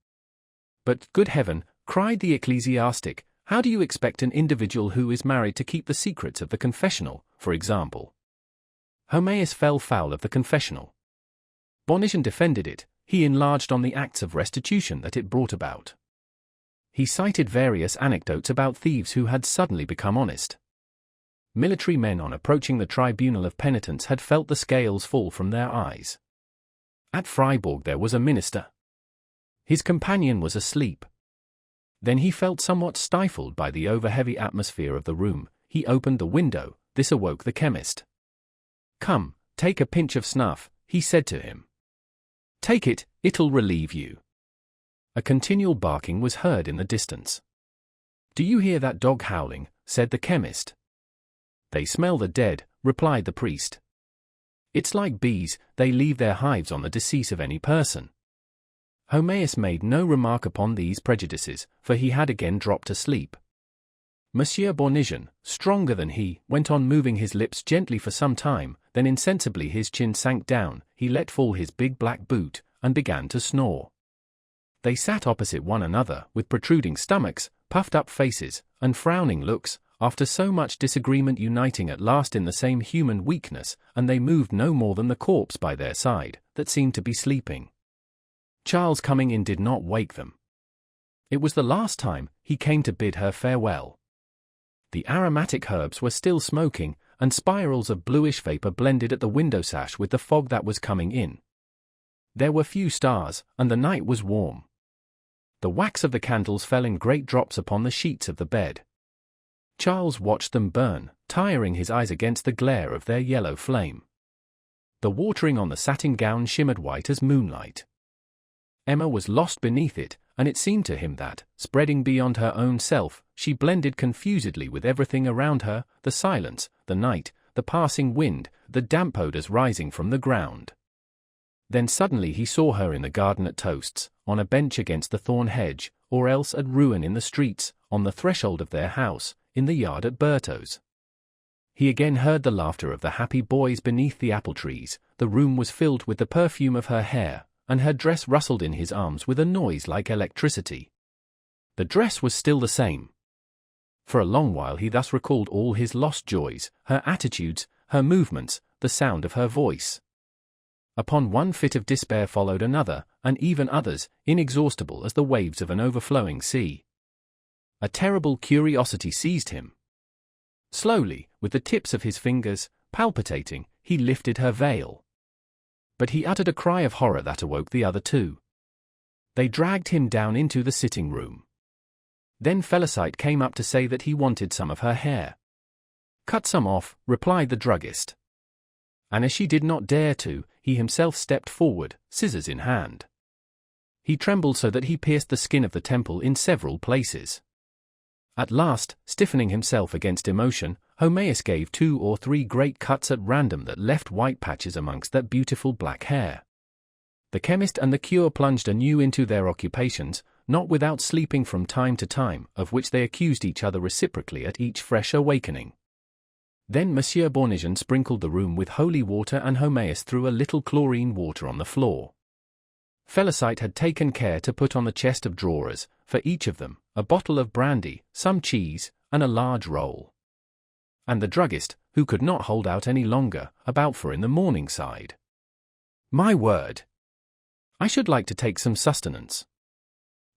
"But, good heaven," cried the ecclesiastic, "how do you expect an individual who is married to keep the secrets of the confessional, for example?" Homaeus fell foul of the confessional. Bonnigin defended it. He enlarged on the acts of restitution that it brought about. He cited various anecdotes about thieves who had suddenly become honest. Military men on approaching the tribunal of penitence had felt the scales fall from their eyes. At Fribourg there was a minister. His companion was asleep. Then he felt somewhat stifled by the over-heavy atmosphere of the room. He opened the window. This awoke the chemist. "Come, take a pinch of snuff," he said to him. "Take it, it'll relieve you." A continual barking was heard in the distance. "Do you hear that dog howling?" said the chemist. "They smell the dead," replied the priest. "It's like bees, they leave their hives on the decease of any person." Homaeus made no remark upon these prejudices, for he had again dropped asleep. Monsieur Bonnigin, stronger than he, went on moving his lips gently for some time, then insensibly his chin sank down, he let fall his big black boot, and began to snore. They sat opposite one another, with protruding stomachs, puffed-up faces, and frowning looks, after so much disagreement uniting at last in the same human weakness, and they moved no more than the corpse by their side, that seemed to be sleeping. Charles coming in did not wake them. It was the last time he came to bid her farewell. The aromatic herbs were still smoking, and spirals of bluish vapor blended at the window sash with the fog that was coming in. There were few stars, and the night was warm. The wax of the candles fell in great drops upon the sheets of the bed. Charles watched them burn, tiring his eyes against the glare of their yellow flame. The watering on the satin gown shimmered white as moonlight. Emma was lost beneath it, and it seemed to him that, spreading beyond her own self, she blended confusedly with everything around her, the silence, the night, the passing wind, the damp odors rising from the ground. Then suddenly he saw her in the garden at Toasts, on a bench against the thorn hedge, or else at Rouen in the streets, on the threshold of their house, in the yard at Bertaux's. He again heard the laughter of the happy boys beneath the apple trees, the room was filled with the perfume of her hair, and her dress rustled in his arms with a noise like electricity. The dress was still the same. For a long while he thus recalled all his lost joys, her attitudes, her movements, the sound of her voice. Upon one fit of despair followed another, and even others, inexhaustible as the waves of an overflowing sea. A terrible curiosity seized him. Slowly, with the tips of his fingers, palpitating, he lifted her veil. But he uttered a cry of horror that awoke the other two. They dragged him down into the sitting-room. Then Félicité came up to say that he wanted some of her hair. Cut some off, replied the druggist. And as she did not dare to, he himself stepped forward, scissors in hand. He trembled so that he pierced the skin of the temple in several places. At last, stiffening himself against emotion, Homaeus gave 2 or 3 great cuts at random that left white patches amongst that beautiful black hair. The chemist and the cure plunged anew into their occupations, not without sleeping from time to time, of which they accused each other reciprocally at each fresh awakening. Then Monsieur Bournisien sprinkled the room with holy water and Homaeus threw a little chlorine water on the floor. Felicite had taken care to put on the chest of drawers, for each of them, a bottle of brandy, some cheese, and a large roll. And the druggist, who could not hold out any longer, about 4 in the morning sighed. My word! I should like to take some sustenance.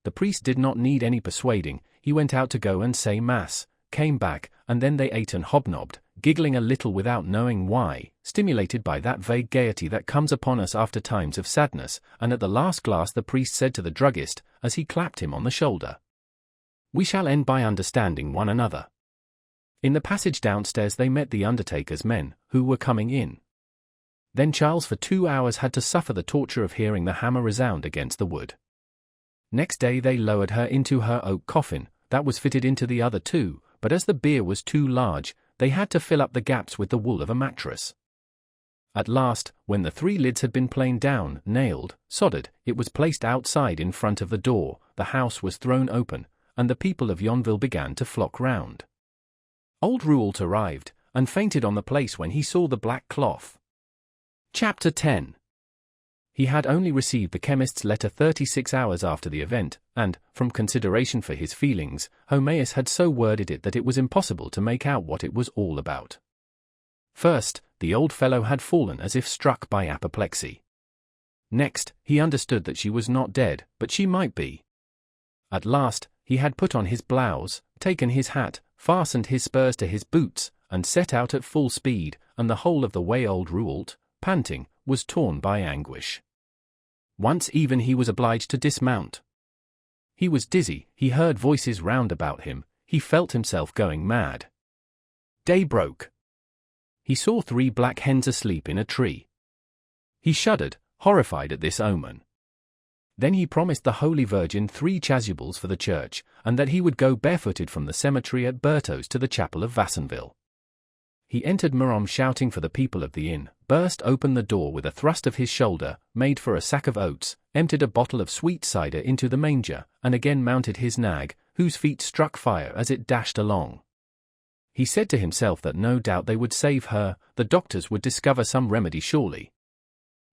The priest did not need any persuading, he went out to go and say mass, came back, and then they ate and hobnobbed, giggling a little without knowing why, stimulated by that vague gaiety that comes upon us after times of sadness, and at the last glass the priest said to the druggist, as he clapped him on the shoulder, "We shall end by understanding one another." In the passage downstairs they met the undertaker's men, who were coming in. Then Charles for 2 hours had to suffer the torture of hearing the hammer resound against the wood. Next day they lowered her into her oak coffin, that was fitted into the other 2, but as the bier was too large, they had to fill up the gaps with the wool of a mattress. At last, when the 3 lids had been planed down, nailed, soldered, it was placed outside in front of the door, the house was thrown open, and the people of Yonville began to flock round. Old Rouault arrived, and fainted on the place when he saw the black cloth. Chapter 10. He had only received the chemist's letter 36 hours after the event, and, from consideration for his feelings, Homaeus had so worded it that it was impossible to make out what it was all about. First, the old fellow had fallen as if struck by apoplexy. Next, he understood that she was not dead, but she might be. At last, he had put on his blouse, taken his hat, fastened his spurs to his boots, and set out at full speed, and the whole of the way old Rouault, panting, was torn by anguish. Once even he was obliged to dismount. He was dizzy, he heard voices round about him, he felt himself going mad. Day broke. He saw 3 black hens asleep in a tree. He shuddered, horrified at this omen. Then he promised the Holy Virgin 3 chasubles for the church, and that he would go barefooted from the cemetery at Bertaux's to the chapel of Vassonville. He entered Murom shouting for the people of the inn, burst open the door with a thrust of his shoulder, made for a sack of oats, emptied a bottle of sweet cider into the manger, and again mounted his nag, whose feet struck fire as it dashed along. He said to himself that no doubt they would save her, the doctors would discover some remedy surely.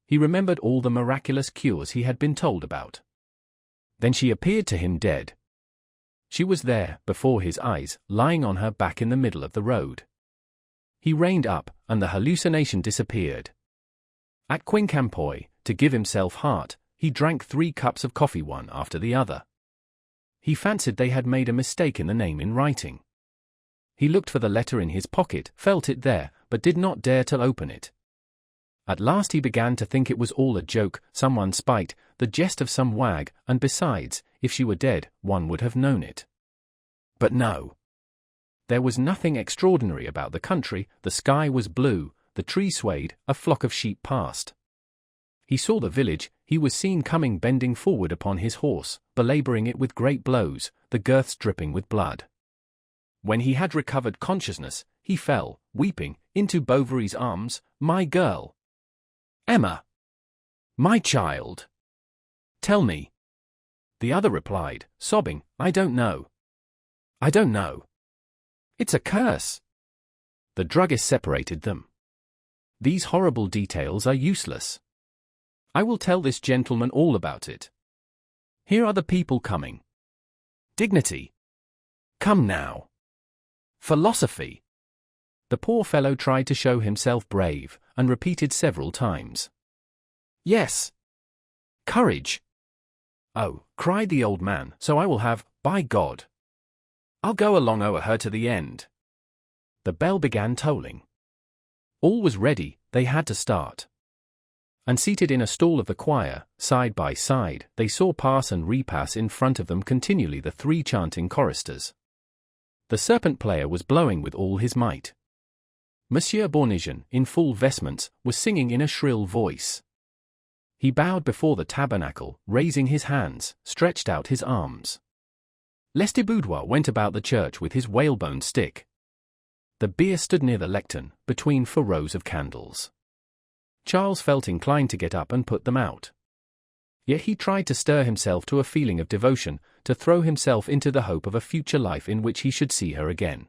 He remembered all the miraculous cures he had been told about. Then she appeared to him dead. She was there, before his eyes, lying on her back in the middle of the road. He reined up, and the hallucination disappeared. At Quincampoix, to give himself heart, he drank 3 cups of coffee one after the other. He fancied they had made a mistake in the name in writing. He looked for the letter in his pocket, felt it there, but did not dare to open it. At last he began to think it was all a joke, someone spite, the jest of some wag, and besides, if she were dead, one would have known it. But no. There was nothing extraordinary about the country, the sky was blue, the tree swayed, a flock of sheep passed. He saw the village, he was seen coming bending forward upon his horse, belabouring it with great blows, the girths dripping with blood. When he had recovered consciousness, he fell, weeping, into Bovary's arms. My girl! Emma! My child! Tell me! The other replied, sobbing, I don't know. I don't know. It's a curse. The druggist separated them. These horrible details are useless. I will tell this gentleman all about it. Here are the people coming. Dignity. Come now. Philosophy. The poor fellow tried to show himself brave, and repeated several times. Yes. Courage. Oh, cried the old man, so I will have, by God. I'll go along o'er her to the end. The bell began tolling. All was ready, they had to start. And seated in a stall of the choir, side by side, they saw pass and repass in front of them continually the 3 chanting choristers. The serpent player was blowing with all his might. Monsieur Bournisien, in full vestments, was singing in a shrill voice. He bowed before the tabernacle, raising his hands, stretched out his arms. Lestiboudois went about the church with his whalebone stick. The bier stood near the lectern, between 4 rows of candles. Charles felt inclined to get up and put them out. Yet he tried to stir himself to a feeling of devotion, to throw himself into the hope of a future life in which he should see her again.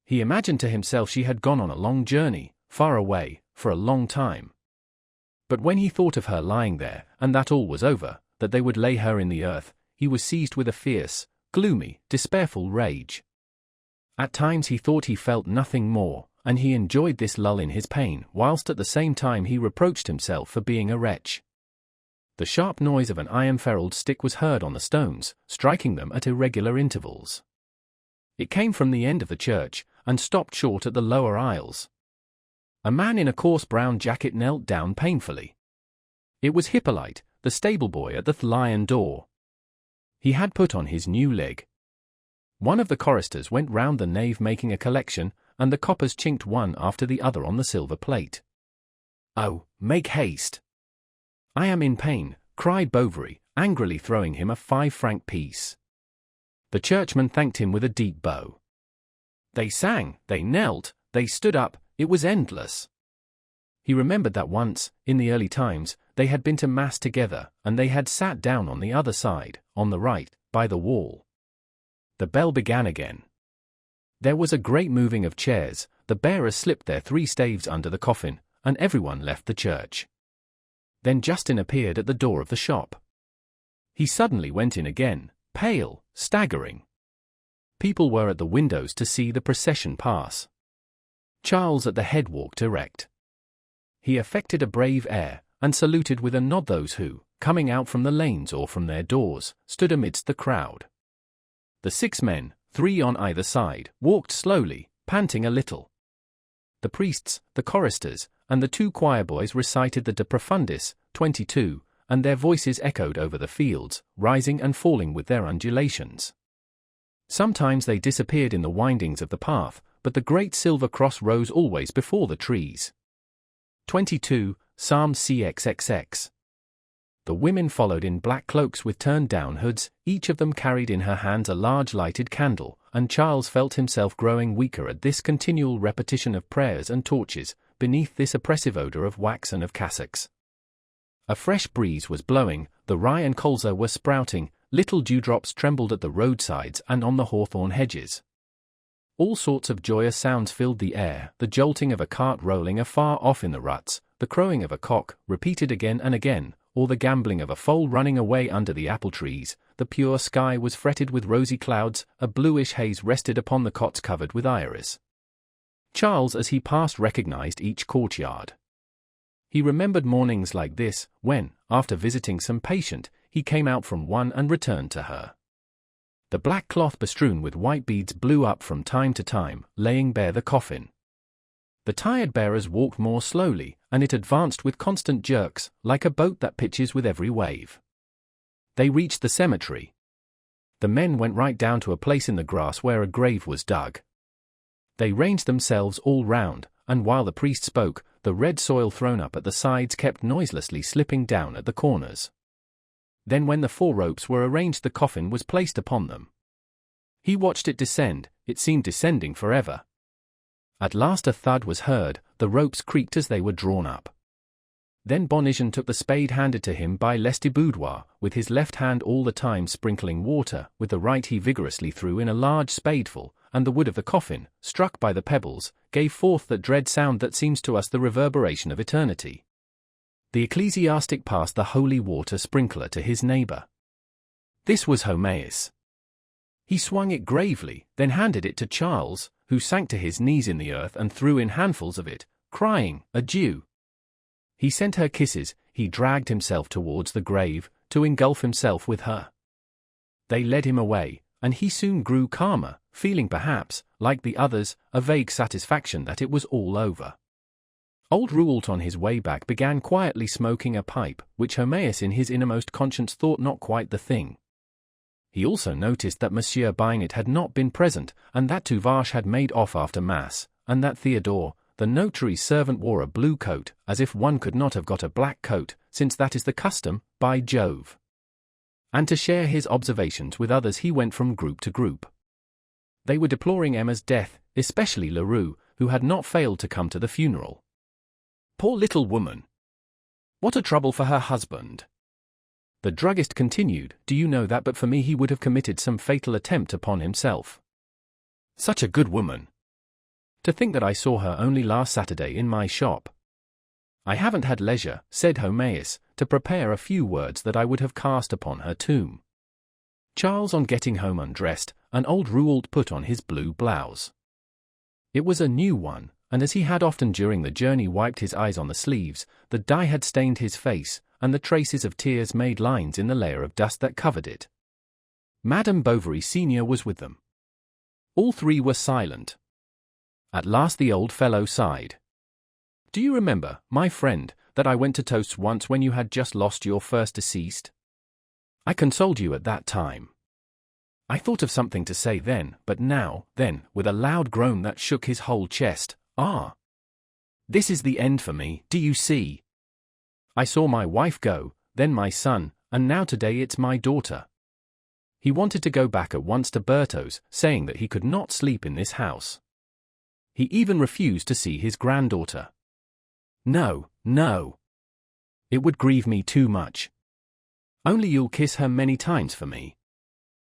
He imagined to himself she had gone on a long journey, far away, for a long time. But when he thought of her lying there, and that all was over, that they would lay her in the earth, he was seized with a fierce, gloomy, despairful rage. At times he thought he felt nothing more, and he enjoyed this lull in his pain, whilst at the same time he reproached himself for being a wretch. The sharp noise of an iron-ferruled stick was heard on the stones, striking them at irregular intervals. It came from the end of the church, and stopped short at the lower aisles. A man in a coarse brown jacket knelt down painfully. It was Hippolyte, the stable-boy at the lion door. He had put on his new leg. One of the choristers went round the nave making a collection, and the coppers chinked one after the other on the silver plate. "Oh, make haste! I am in pain," cried Bovary, angrily throwing him a 5-franc piece. The churchman thanked him with a deep bow. They sang, they knelt, they stood up, it was endless. He remembered that once, in the early times, they had been to mass together, and they had sat down on the other side, on the right, by the wall. The bell began again. There was a great moving of chairs, the bearers slipped their 3 staves under the coffin, and everyone left the church. Then Justin appeared at the door of the shop. He suddenly went in again, pale, staggering. People were at the windows to see the procession pass. Charles at the head walked erect. He affected a brave air, and saluted with a nod those who, coming out from the lanes or from their doors, stood amidst the crowd. The 6 men, 3 on either side, walked slowly, panting a little. The priests, the choristers, and the 2 choir boys recited the De Profundis, 22, and their voices echoed over the fields, rising and falling with their undulations. Sometimes they disappeared in the windings of the path, but the great silver cross rose always before the trees. 22, Psalm CXXX. The women followed in black cloaks with turned-down hoods, each of them carried in her hands a large lighted candle, and Charles felt himself growing weaker at this continual repetition of prayers and torches, beneath this oppressive odor of wax and of cassocks. A fresh breeze was blowing, the rye and colza were sprouting, little dewdrops trembled at the roadsides and on the hawthorn hedges. All sorts of joyous sounds filled the air, the jolting of a cart rolling afar off in the ruts, the crowing of a cock, repeated again and again, or the gambling of a foal running away under the apple trees. The pure sky was fretted with rosy clouds, a bluish haze rested upon the cots covered with iris. Charles as he passed recognized each courtyard. He remembered mornings like this, when, after visiting some patient, he came out from one and returned to her. The black cloth bestrewn with white beads blew up from time to time, laying bare the coffin. The tired bearers walked more slowly, and it advanced with constant jerks, like a boat that pitches with every wave. They reached the cemetery. The men went right down to a place in the grass where a grave was dug. They ranged themselves all round, and while the priest spoke, the red soil thrown up at the sides kept noiselessly slipping down at the corners. Then when the 4 ropes were arranged, the coffin was placed upon them. He watched it descend, it seemed descending forever. At last a thud was heard, the ropes creaked as they were drawn up. Then Bournisien took the spade handed to him by Lestiboudois, with his left hand all the time sprinkling water, with the right he vigorously threw in a large spadeful, and the wood of the coffin, struck by the pebbles, gave forth that dread sound that seems to us the reverberation of eternity. The ecclesiastic passed the holy water sprinkler to his neighbor. This was Homaeus. He swung it gravely, then handed it to Charles, who sank to his knees in the earth and threw in handfuls of it, crying, "Adieu." He sent her kisses, he dragged himself towards the grave, to engulf himself with her. They led him away, and he soon grew calmer, feeling perhaps, like the others, a vague satisfaction that it was all over. Old Rouault on his way back began quietly smoking a pipe, which Homaeus in his innermost conscience thought not quite the thing. He also noticed that Monsieur Binet had not been present, and that Tuvache had made off after Mass, and that Theodore, the notary's servant wore a blue coat, as if one could not have got a black coat, since that is the custom, by Jove. And to share his observations with others he went from group to group. They were deploring Emma's death, especially Leroux, who had not failed to come to the funeral. Poor little woman! What a trouble for her husband! The druggist continued, do you know that but for me he would have committed some fatal attempt upon himself? Such a good woman! To think that I saw her only last Saturday in my shop. I haven't had leisure, said Homaeus, to prepare a few words that I would have cast upon her tomb. Charles, on getting home, undressed, and old Rouault put on his blue blouse. It was a new one, and as he had often during the journey wiped his eyes on the sleeves, the dye had stained his face, and the traces of tears made lines in the layer of dust that covered it. Madame Bovary Senior was with them. All three were silent. At last the old fellow sighed. Do you remember, my friend, that I went to toasts once when you had just lost your first deceased? I consoled you at that time. I thought of something to say then, but now, then, with a loud groan that shook his whole chest, this is the end for me, do you see? I saw my wife go, then my son, and now today it's my daughter. He wanted to go back at once to Bertaux's, saying that he could not sleep in this house. He even refused to see his granddaughter. No, no. It would grieve me too much. Only you'll kiss her many times for me.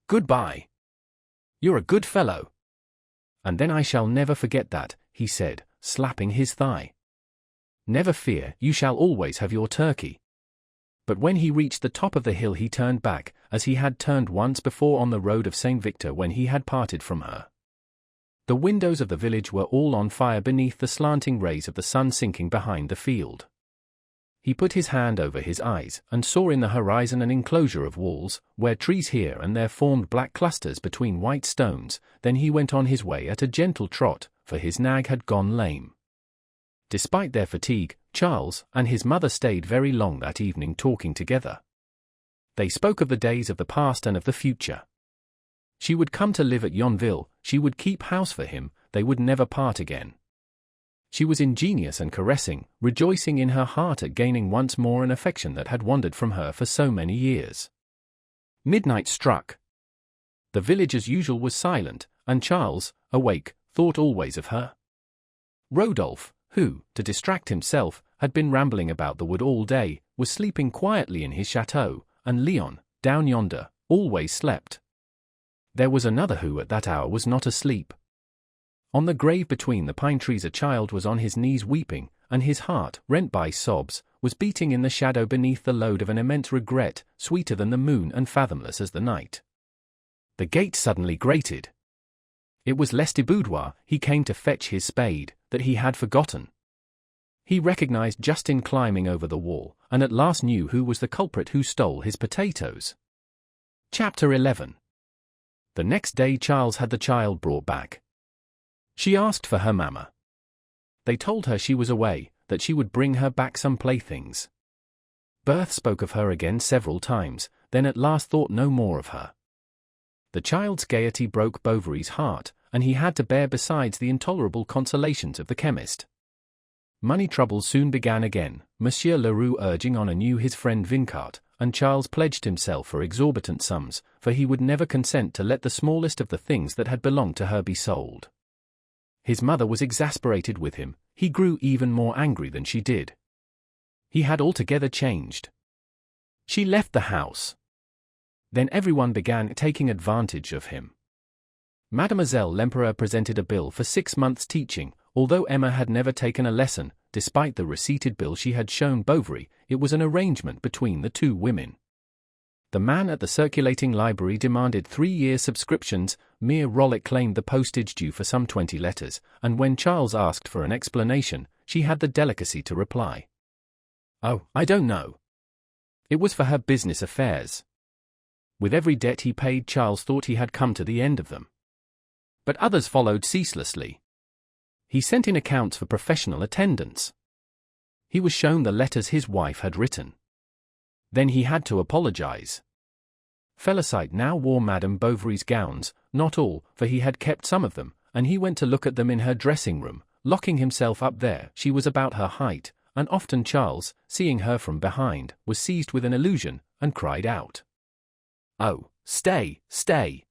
Goodbye. You're a good fellow. And then I shall never forget that, he said, slapping his thigh. Never fear, you shall always have your turkey. But when he reached the top of the hill he turned back, as he had turned once before on the road of St. Victor when he had parted from her. The windows of the village were all on fire beneath the slanting rays of the sun sinking behind the field. He put his hand over his eyes, and saw in the horizon an enclosure of walls, where trees here and there formed black clusters between white stones. Then he went on his way at a gentle trot, for his nag had gone lame. Despite their fatigue, Charles and his mother stayed very long that evening talking together. They spoke of the days of the past and of the future. She would come to live at Yonville, she would keep house for him, they would never part again. She was ingenious and caressing, rejoicing in her heart at gaining once more an affection that had wandered from her for so many years. Midnight struck. The village as usual was silent, and Charles, awake, thought always of her. Rodolphe, who, to distract himself, had been rambling about the wood all day, was sleeping quietly in his chateau, and Leon, down yonder, always slept. There was another who at that hour was not asleep. On the grave between the pine trees a child was on his knees weeping, and his heart, rent by sobs, was beating in the shadow beneath the load of an immense regret, sweeter than the moon and fathomless as the night. The gate suddenly grated. It was Lestiboudois. He came to fetch his spade, that he had forgotten. He recognized Justin climbing over the wall, and at last knew who was the culprit who stole his potatoes. Chapter 11. The next day Charles had the child brought back. She asked for her mamma. They told her she was away, that she would bring her back some playthings. Berthe spoke of her again several times, then at last thought no more of her. The child's gaiety broke Bovary's heart, and he had to bear besides the intolerable consolations of the chemist. Money troubles soon began again, Monsieur Leroux urging on anew his friend Vincart, and Charles pledged himself for exorbitant sums, for he would never consent to let the smallest of the things that had belonged to her be sold. His mother was exasperated with him, he grew even more angry than she did. He had altogether changed. She left the house. Then everyone began taking advantage of him. Mademoiselle Lempereur presented a bill for 6 months' teaching, although Emma had never taken a lesson. Despite the receipted bill she had shown Bovary, it was an arrangement between the two women. The man at the circulating library demanded 3-year subscriptions. Mere Rollick claimed the postage due for some 20 letters, and when Charles asked for an explanation, she had the delicacy to reply, "Oh, I don't know." It was for her business affairs. With every debt he paid, Charles thought he had come to the end of them. But others followed ceaselessly. He sent in accounts for professional attendance. He was shown the letters his wife had written. Then he had to apologize. Félicite now wore Madame Bovary's gowns, not all, for he had kept some of them, and he went to look at them in her dressing room, locking himself up there. She was about her height, and often Charles, seeing her from behind, was seized with an illusion, and cried out, "Oh, stay, stay!"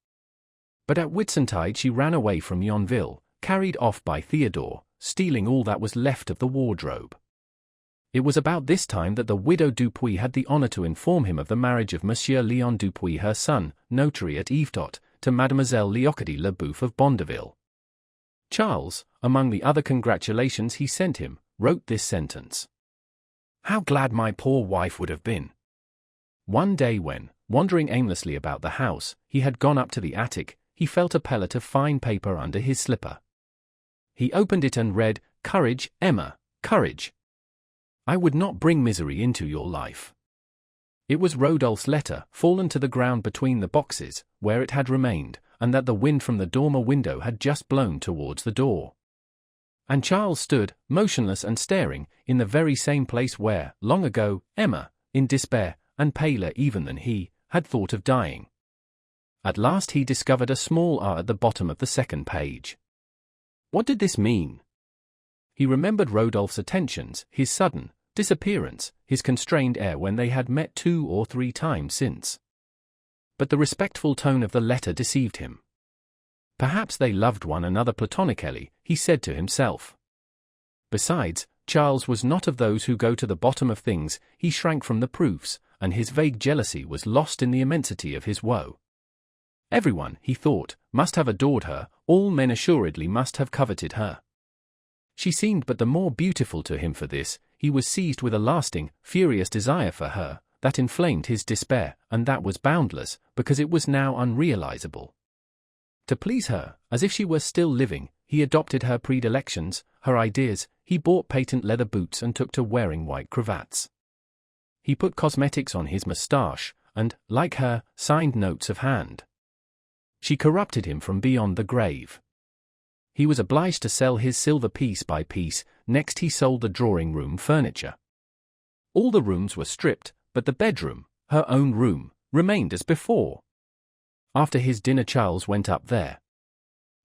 But at Whitsuntide she ran away from Yonville, carried off by Theodore, stealing all that was left of the wardrobe. It was about this time that the widow Dupuis had the honor to inform him of the marriage of Monsieur Léon Dupuis, her son, notary at Yvetot, to Mademoiselle Léocadie Leboeuf of Bondeville. Charles, among the other congratulations he sent him, wrote this sentence: "How glad my poor wife would have been." One day when, wandering aimlessly about the house, he had gone up to the attic, he felt a pellet of fine paper under his slipper. He opened it and read, "Courage, Emma, courage. I would not bring misery into your life." It was Rodolphe's letter, fallen to the ground between the boxes, where it had remained, and that the wind from the dormer window had just blown towards the door. And Charles stood, motionless and staring, in the very same place where, long ago, Emma, in despair, and paler even than he, had thought of dying. At last he discovered a small R at the bottom of the second page. What did this mean? He remembered Rodolphe's attentions, his sudden disappearance, his constrained air when they had met 2 or 3 times since. But the respectful tone of the letter deceived him. Perhaps they loved one another platonically, he said to himself. Besides, Charles was not of those who go to the bottom of things. He shrank from the proofs, and his vague jealousy was lost in the immensity of his woe. Everyone, he thought, must have adored her, all men assuredly must have coveted her. She seemed but the more beautiful to him for this. He was seized with a lasting, furious desire for her, that inflamed his despair, and that was boundless, because it was now unrealizable. To please her, as if she were still living, he adopted her predilections, her ideas. He bought patent leather boots and took to wearing white cravats. He put cosmetics on his moustache, and, like her, signed notes of hand. She corrupted him from beyond the grave. He was obliged to sell his silver piece by piece. Next he sold the drawing-room furniture. All the rooms were stripped, but the bedroom, her own room, remained as before. After his dinner Charles went up there.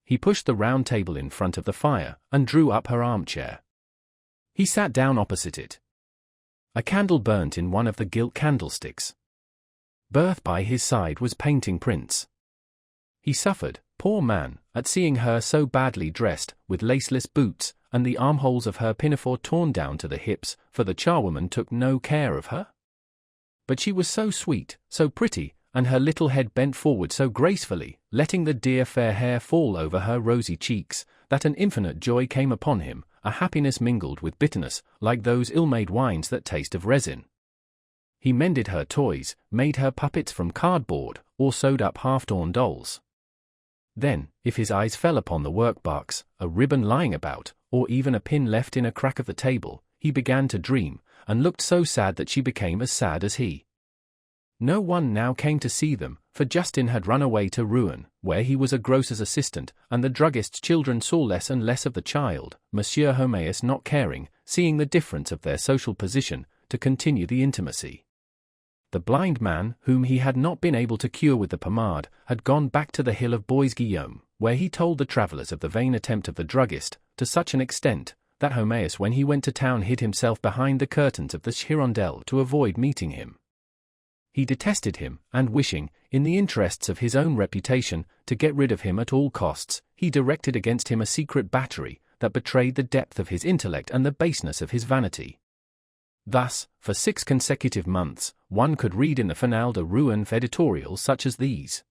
He pushed the round table in front of the fire, and drew up her armchair. He sat down opposite it. A candle burnt in one of the gilt candlesticks. Berthe by his side was painting prints. He suffered, poor man, at seeing her so badly dressed, with laceless boots, and the armholes of her pinafore torn down to the hips, for the charwoman took no care of her. But she was so sweet, so pretty, and her little head bent forward so gracefully, letting the dear fair hair fall over her rosy cheeks, that an infinite joy came upon him, a happiness mingled with bitterness, like those ill-made wines that taste of resin. He mended her toys, made her puppets from cardboard, or sewed up half-torn dolls. Then, if his eyes fell upon the work-box, a ribbon lying about, or even a pin left in a crack of the table, he began to dream, and looked so sad that she became as sad as he. No one now came to see them, for Justin had run away to Rouen, where he was a grocer's assistant, and the druggist's children saw less and less of the child, Monsieur Homéus not caring, seeing the difference of their social position, to continue the intimacy. The blind man, whom he had not been able to cure with the pomade, had gone back to the hill of Bois Guillaume, where he told the travellers of the vain attempt of the druggist, to such an extent, that Homéus when he went to town hid himself behind the curtains of the Hirondelle to avoid meeting him. He detested him, and wishing, in the interests of his own reputation, to get rid of him at all costs, he directed against him a secret battery, that betrayed the depth of his intellect and the baseness of his vanity. Thus, for 6 consecutive months, one could read in the Fanal de Rouen editorials such as these.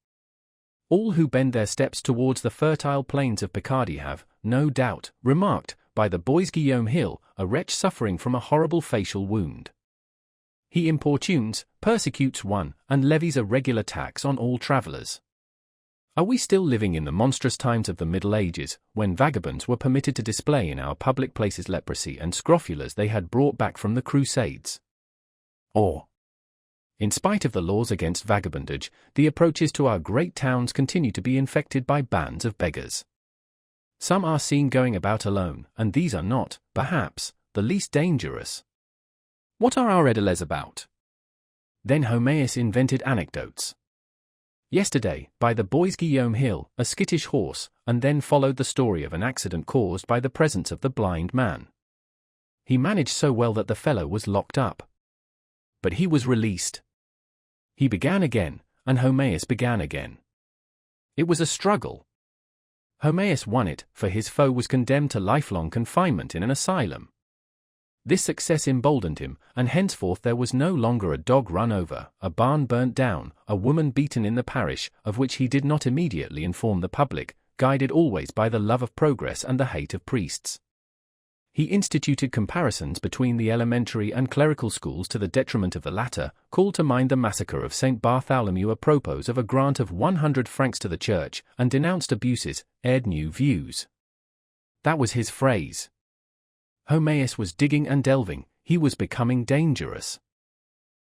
All who bend their steps towards the fertile plains of Picardy have, no doubt, remarked, by the Bois Guillaume hill, a wretch suffering from a horrible facial wound. He importunes, persecutes one, and levies a regular tax on all travellers. Are we still living in the monstrous times of the Middle Ages, when vagabonds were permitted to display in our public places leprosy and scrofulas they had brought back from the Crusades? Or, in spite of the laws against vagabondage, the approaches to our great towns continue to be infected by bands of beggars. Some are seen going about alone, and these are not, perhaps, the least dangerous. What are our idlers about? Then Homéus invented anecdotes. Yesterday, by the Bois Guillaume Hill, a skittish horse, and then followed the story of an accident caused by the presence of the blind man. He managed so well that the fellow was locked up. But he was released. He began again, and Homaeus began again. It was a struggle. Homaeus won it, for his foe was condemned to lifelong confinement in an asylum. This success emboldened him, and henceforth there was no longer a dog run over, a barn burnt down, a woman beaten in the parish, of which he did not immediately inform the public, guided always by the love of progress and the hate of priests. He instituted comparisons between the elementary and clerical schools to the detriment of the latter, called to mind the massacre of St. Bartholomew apropos of a grant of 100 francs to the church, and denounced abuses, aired new views. That was his phrase. Homaeus was digging and delving, he was becoming dangerous.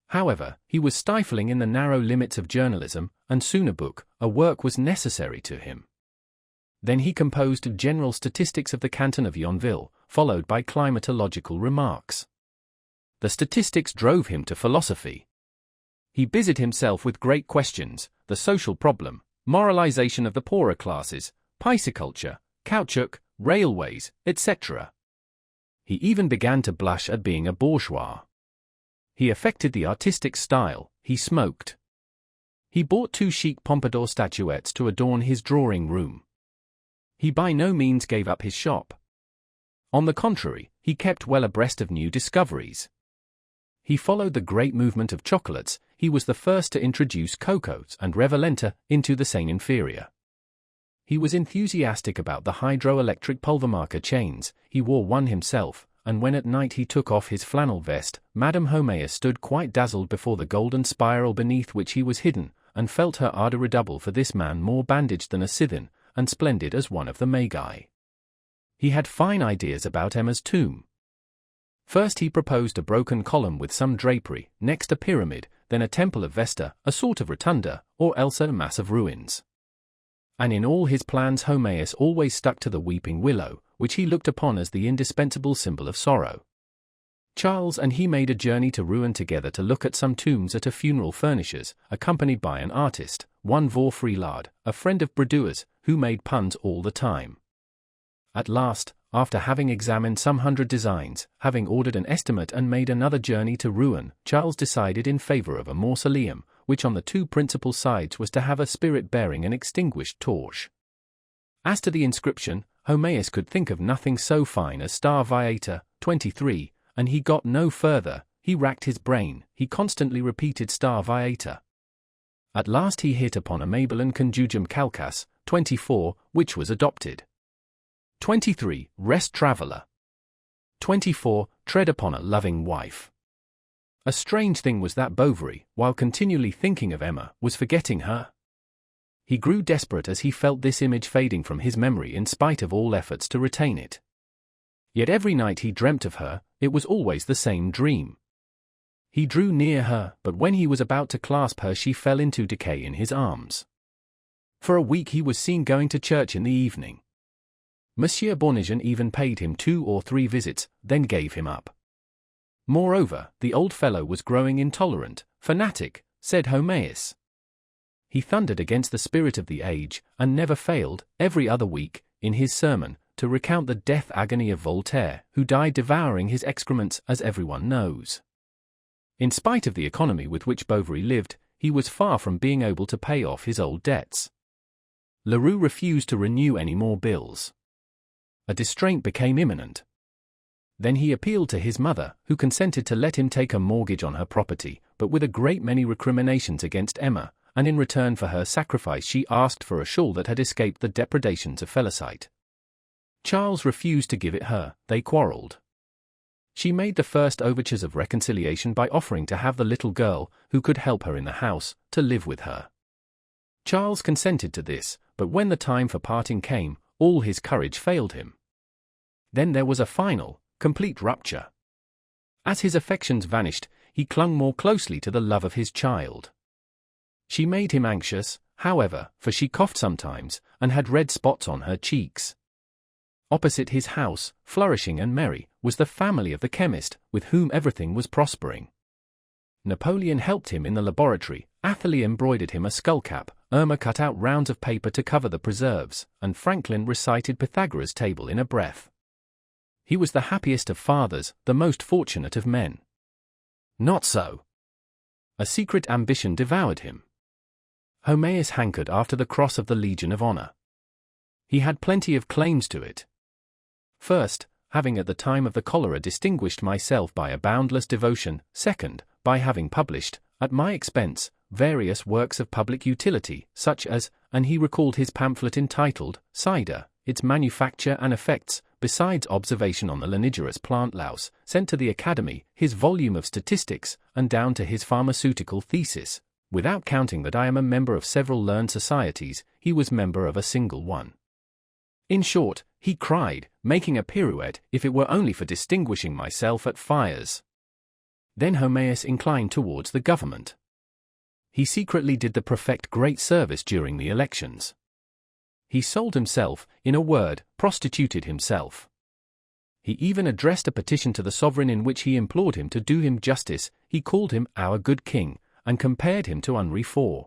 However, he was stifling in the narrow limits of journalism, and soon a book, a work was necessary to him. Then he composed general statistics of the canton of Yonville, followed by climatological remarks. The statistics drove him to philosophy. He busied himself with great questions, the social problem, moralization of the poorer classes, pisciculture, caoutchouc, railways, etc. He even began to blush at being a bourgeois. He affected the artistic style, he smoked. He bought 2 chic Pompadour statuettes to adorn his drawing room. He by no means gave up his shop. On the contrary, he kept well abreast of new discoveries. He followed the great movement of chocolates, he was the first to introduce cocos and revalenta into the Seine inferior. He was enthusiastic about the hydroelectric pulvermarker chains, he wore one himself, and when at night he took off his flannel vest, Madame Homaeus stood quite dazzled before the golden spiral beneath which he was hidden, and felt her ardour redouble for this man more bandaged than a Scythian, and splendid as one of the Magi. He had fine ideas about Emma's tomb. First he proposed a broken column with some drapery, next a pyramid, then a temple of Vesta, a sort of rotunda, or else a mass of ruins. And in all his plans Homaeus always stuck to the weeping willow, which he looked upon as the indispensable symbol of sorrow. Charles and he made a journey to Rouen together to look at some tombs at a funeral furnisher's, accompanied by an artist, one Vaux Freelard, a friend of Bredoux's, who made puns all the time. At last, after having examined some 100 designs, having ordered an estimate and made another journey to Rouen, Charles decided in favor of a mausoleum, which on the 2 principal sides was to have a spirit bearing an extinguished torch. As to the inscription, Homaeus could think of nothing so fine as Star Viator, 23, and he got no further, he racked his brain, he constantly repeated Star Viator. At last he hit upon Amabile Conjugum Calcas, 24, which was adopted. 23. Rest Traveller. 24. Tread upon a loving wife. A strange thing was that Bovary, while continually thinking of Emma, was forgetting her. He grew desperate as he felt this image fading from his memory in spite of all efforts to retain it. Yet every night he dreamt of her, it was always the same dream. He drew near her, but when he was about to clasp her she fell into decay in his arms. For a week he was seen going to church in the evening. Monsieur Bournigen even paid him 2 or 3 visits, then gave him up. Moreover, the old fellow was growing intolerant, fanatic, said Homaeus. He thundered against the spirit of the age, and never failed, every other week, in his sermon, to recount the death agony of Voltaire, who died devouring his excrements, as everyone knows. In spite of the economy with which Bovary lived, he was far from being able to pay off his old debts. Leroux refused to renew any more bills. A distraint became imminent. Then he appealed to his mother, who consented to let him take a mortgage on her property, but with a great many recriminations against Emma, and in return for her sacrifice she asked for a shawl that had escaped the depredations of Felicite. Charles refused to give it her, they quarrelled. She made the first overtures of reconciliation by offering to have the little girl, who could help her in the house, to live with her. Charles consented to this, but when the time for parting came, all his courage failed him. Then there was a final, complete rupture. As his affections vanished, he clung more closely to the love of his child. She made him anxious, however, for she coughed sometimes, and had red spots on her cheeks. Opposite his house, flourishing and merry, was the family of the chemist, with whom everything was prospering. Napoleon helped him in the laboratory, Athalie embroidered him a skullcap, Irma cut out rounds of paper to cover the preserves, and Franklin recited Pythagoras' table in a breath. He was the happiest of fathers, the most fortunate of men. Not so. A secret ambition devoured him. Homaeus hankered after the cross of the Legion of Honor. He had plenty of claims to it. First, having at the time of the cholera distinguished myself by a boundless devotion; second, by having published, at my expense, various works of public utility, such as, and he recalled his pamphlet entitled, Cider, its manufacture and effects, besides observation on the lanigerous plant louse, sent to the Academy, his volume of statistics, and down to his pharmaceutical thesis. Without counting that I am a member of several learned societies, he was member of a single one. In short, he cried, making a pirouette, if it were only for distinguishing myself at fires. Then Homaeus inclined towards the government. He secretly did the prefect great service during the elections. He sold himself, in a word, prostituted himself. He even addressed a petition to the sovereign in which he implored him to do him justice. He called him our good king, and compared him to Henri IV.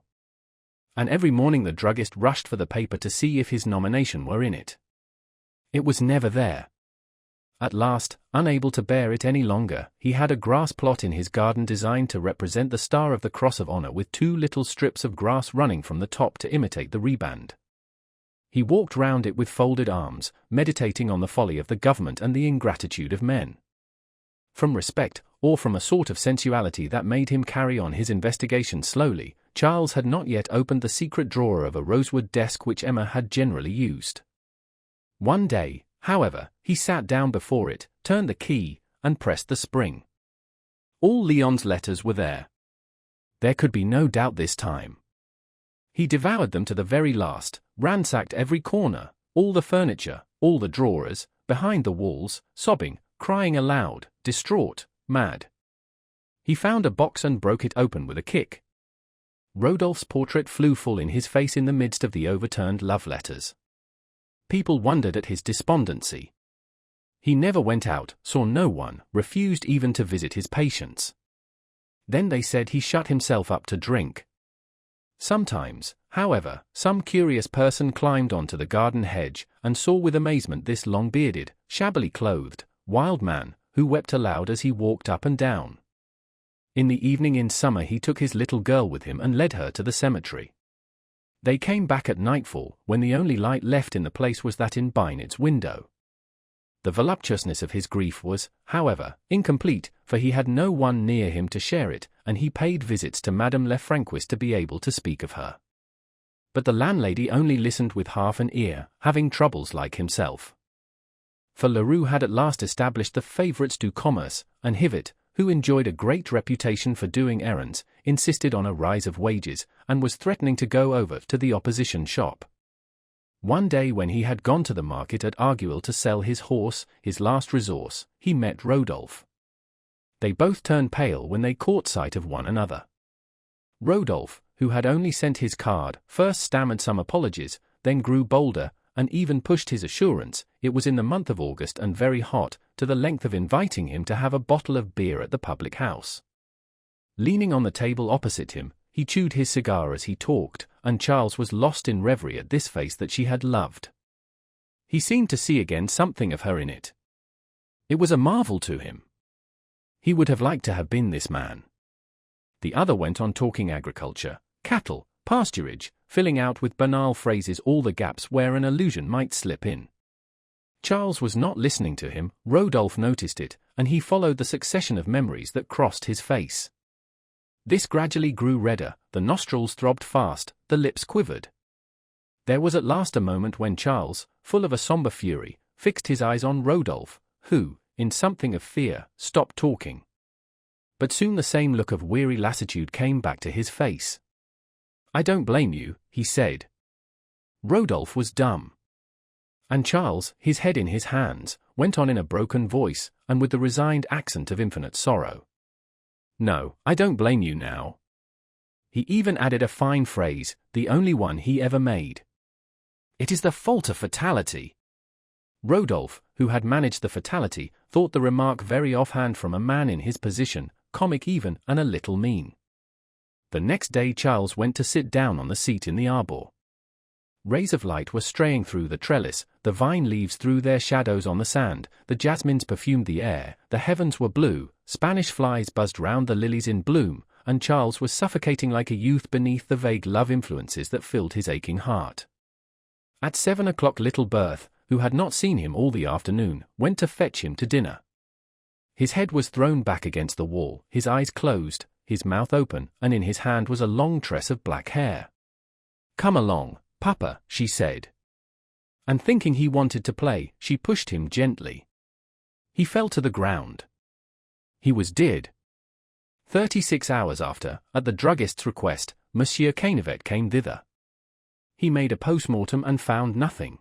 And every morning the druggist rushed for the paper to see if his nomination were in it. It was never there. At last, unable to bear it any longer, he had a grass plot in his garden designed to represent the star of the Cross of Honor with two little strips of grass running from the top to imitate the reband. He walked round it with folded arms, meditating on the folly of the government and the ingratitude of men. From respect, or from a sort of sensuality that made him carry on his investigation slowly, Charles had not yet opened the secret drawer of a rosewood desk which Emma had generally used. One day, however, he sat down before it, turned the key, and pressed the spring. All Leon's letters were there. There could be no doubt this time. He devoured them to the very last, ransacked every corner, all the furniture, all the drawers, behind the walls, sobbing, crying aloud, distraught, mad. He found a box and broke it open with a kick. Rodolphe's portrait flew full in his face in the midst of the overturned love letters. People wondered at his despondency. He never went out, saw no one, refused even to visit his patients. Then they said he shut himself up to drink. Sometimes, however, some curious person climbed onto the garden hedge, and saw with amazement this long-bearded, shabbily clothed, wild man, who wept aloud as he walked up and down. In the evening in summer he took his little girl with him and led her to the cemetery. They came back at nightfall, when the only light left in the place was that in Bynet's window. The voluptuousness of his grief was, however, incomplete, for he had no one near him to share it, and he paid visits to Madame Lefrancois to be able to speak of her. But the landlady only listened with half an ear, having troubles like himself. For Leroux had at last established the favourites du commerce, and Hivet, who enjoyed a great reputation for doing errands, insisted on a rise of wages, and was threatening to go over to the opposition shop. One day when he had gone to the market at Argueil to sell his horse, his last resource, he met Rodolphe. They both turned pale when they caught sight of one another. Rodolphe, who had only sent his card, first stammered some apologies, then grew bolder, and even pushed his assurance, it was in the month of August and very hot, to the length of inviting him to have a bottle of beer at the public house. Leaning on the table opposite him, he chewed his cigar as he talked, and Charles was lost in reverie at this face that she had loved. He seemed to see again something of her in it. It was a marvel to him. He would have liked to have been this man. The other went on talking agriculture, cattle, pasturage, filling out with banal phrases all the gaps where an allusion might slip in. Charles was not listening to him. Rodolphe noticed it, and he followed the succession of memories that crossed his face. This gradually grew redder, the nostrils throbbed fast, the lips quivered. There was at last a moment when Charles, full of a sombre fury, fixed his eyes on Rodolphe, who, in something of fear, stopped talking. But soon the same look of weary lassitude came back to his face. "I don't blame you," he said. Rodolphe was dumb. And Charles, his head in his hands, went on in a broken voice, and with the resigned accent of infinite sorrow. "No, I don't blame you now." He even added a fine phrase, the only one he ever made. "It is the fault of fatality." Rodolphe, who had managed the fatality, thought the remark very offhand from a man in his position, comic even, and a little mean. The next day Charles went to sit down on the seat in the arbor. Rays of light were straying through the trellis, the vine leaves threw their shadows on the sand, the jasmines perfumed the air, the heavens were blue, Spanish flies buzzed round the lilies in bloom, and Charles was suffocating like a youth beneath the vague love influences that filled his aching heart. At 7 o'clock little Berthe, who had not seen him all the afternoon, went to fetch him to dinner. His head was thrown back against the wall, his eyes closed, his mouth open, and in his hand was a long tress of black hair. "Come along, Papa," she said. And thinking he wanted to play, she pushed him gently. He fell to the ground. He was dead. 36 hours after, at the druggist's request, Monsieur Cainevet came thither. He made a post-mortem and found nothing.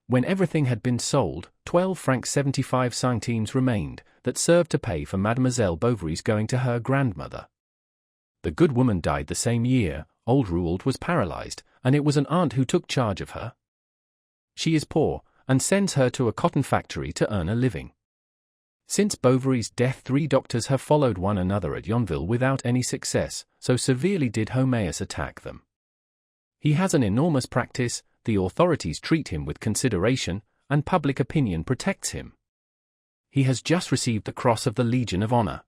When everything had been sold, 12 francs 75 centimes remained, that served to pay for Mademoiselle Bovary's going to her grandmother. The good woman died the same year. Old Rould was paralyzed, and it was an aunt who took charge of her. She is poor, and sends her to a cotton factory to earn a living. Since Bovary's death 3 doctors have followed one another at Yonville without any success, so severely did Homéus attack them. He has an enormous practice, the authorities treat him with consideration, and public opinion protects him. He has just received the Cross of the Legion of Honor.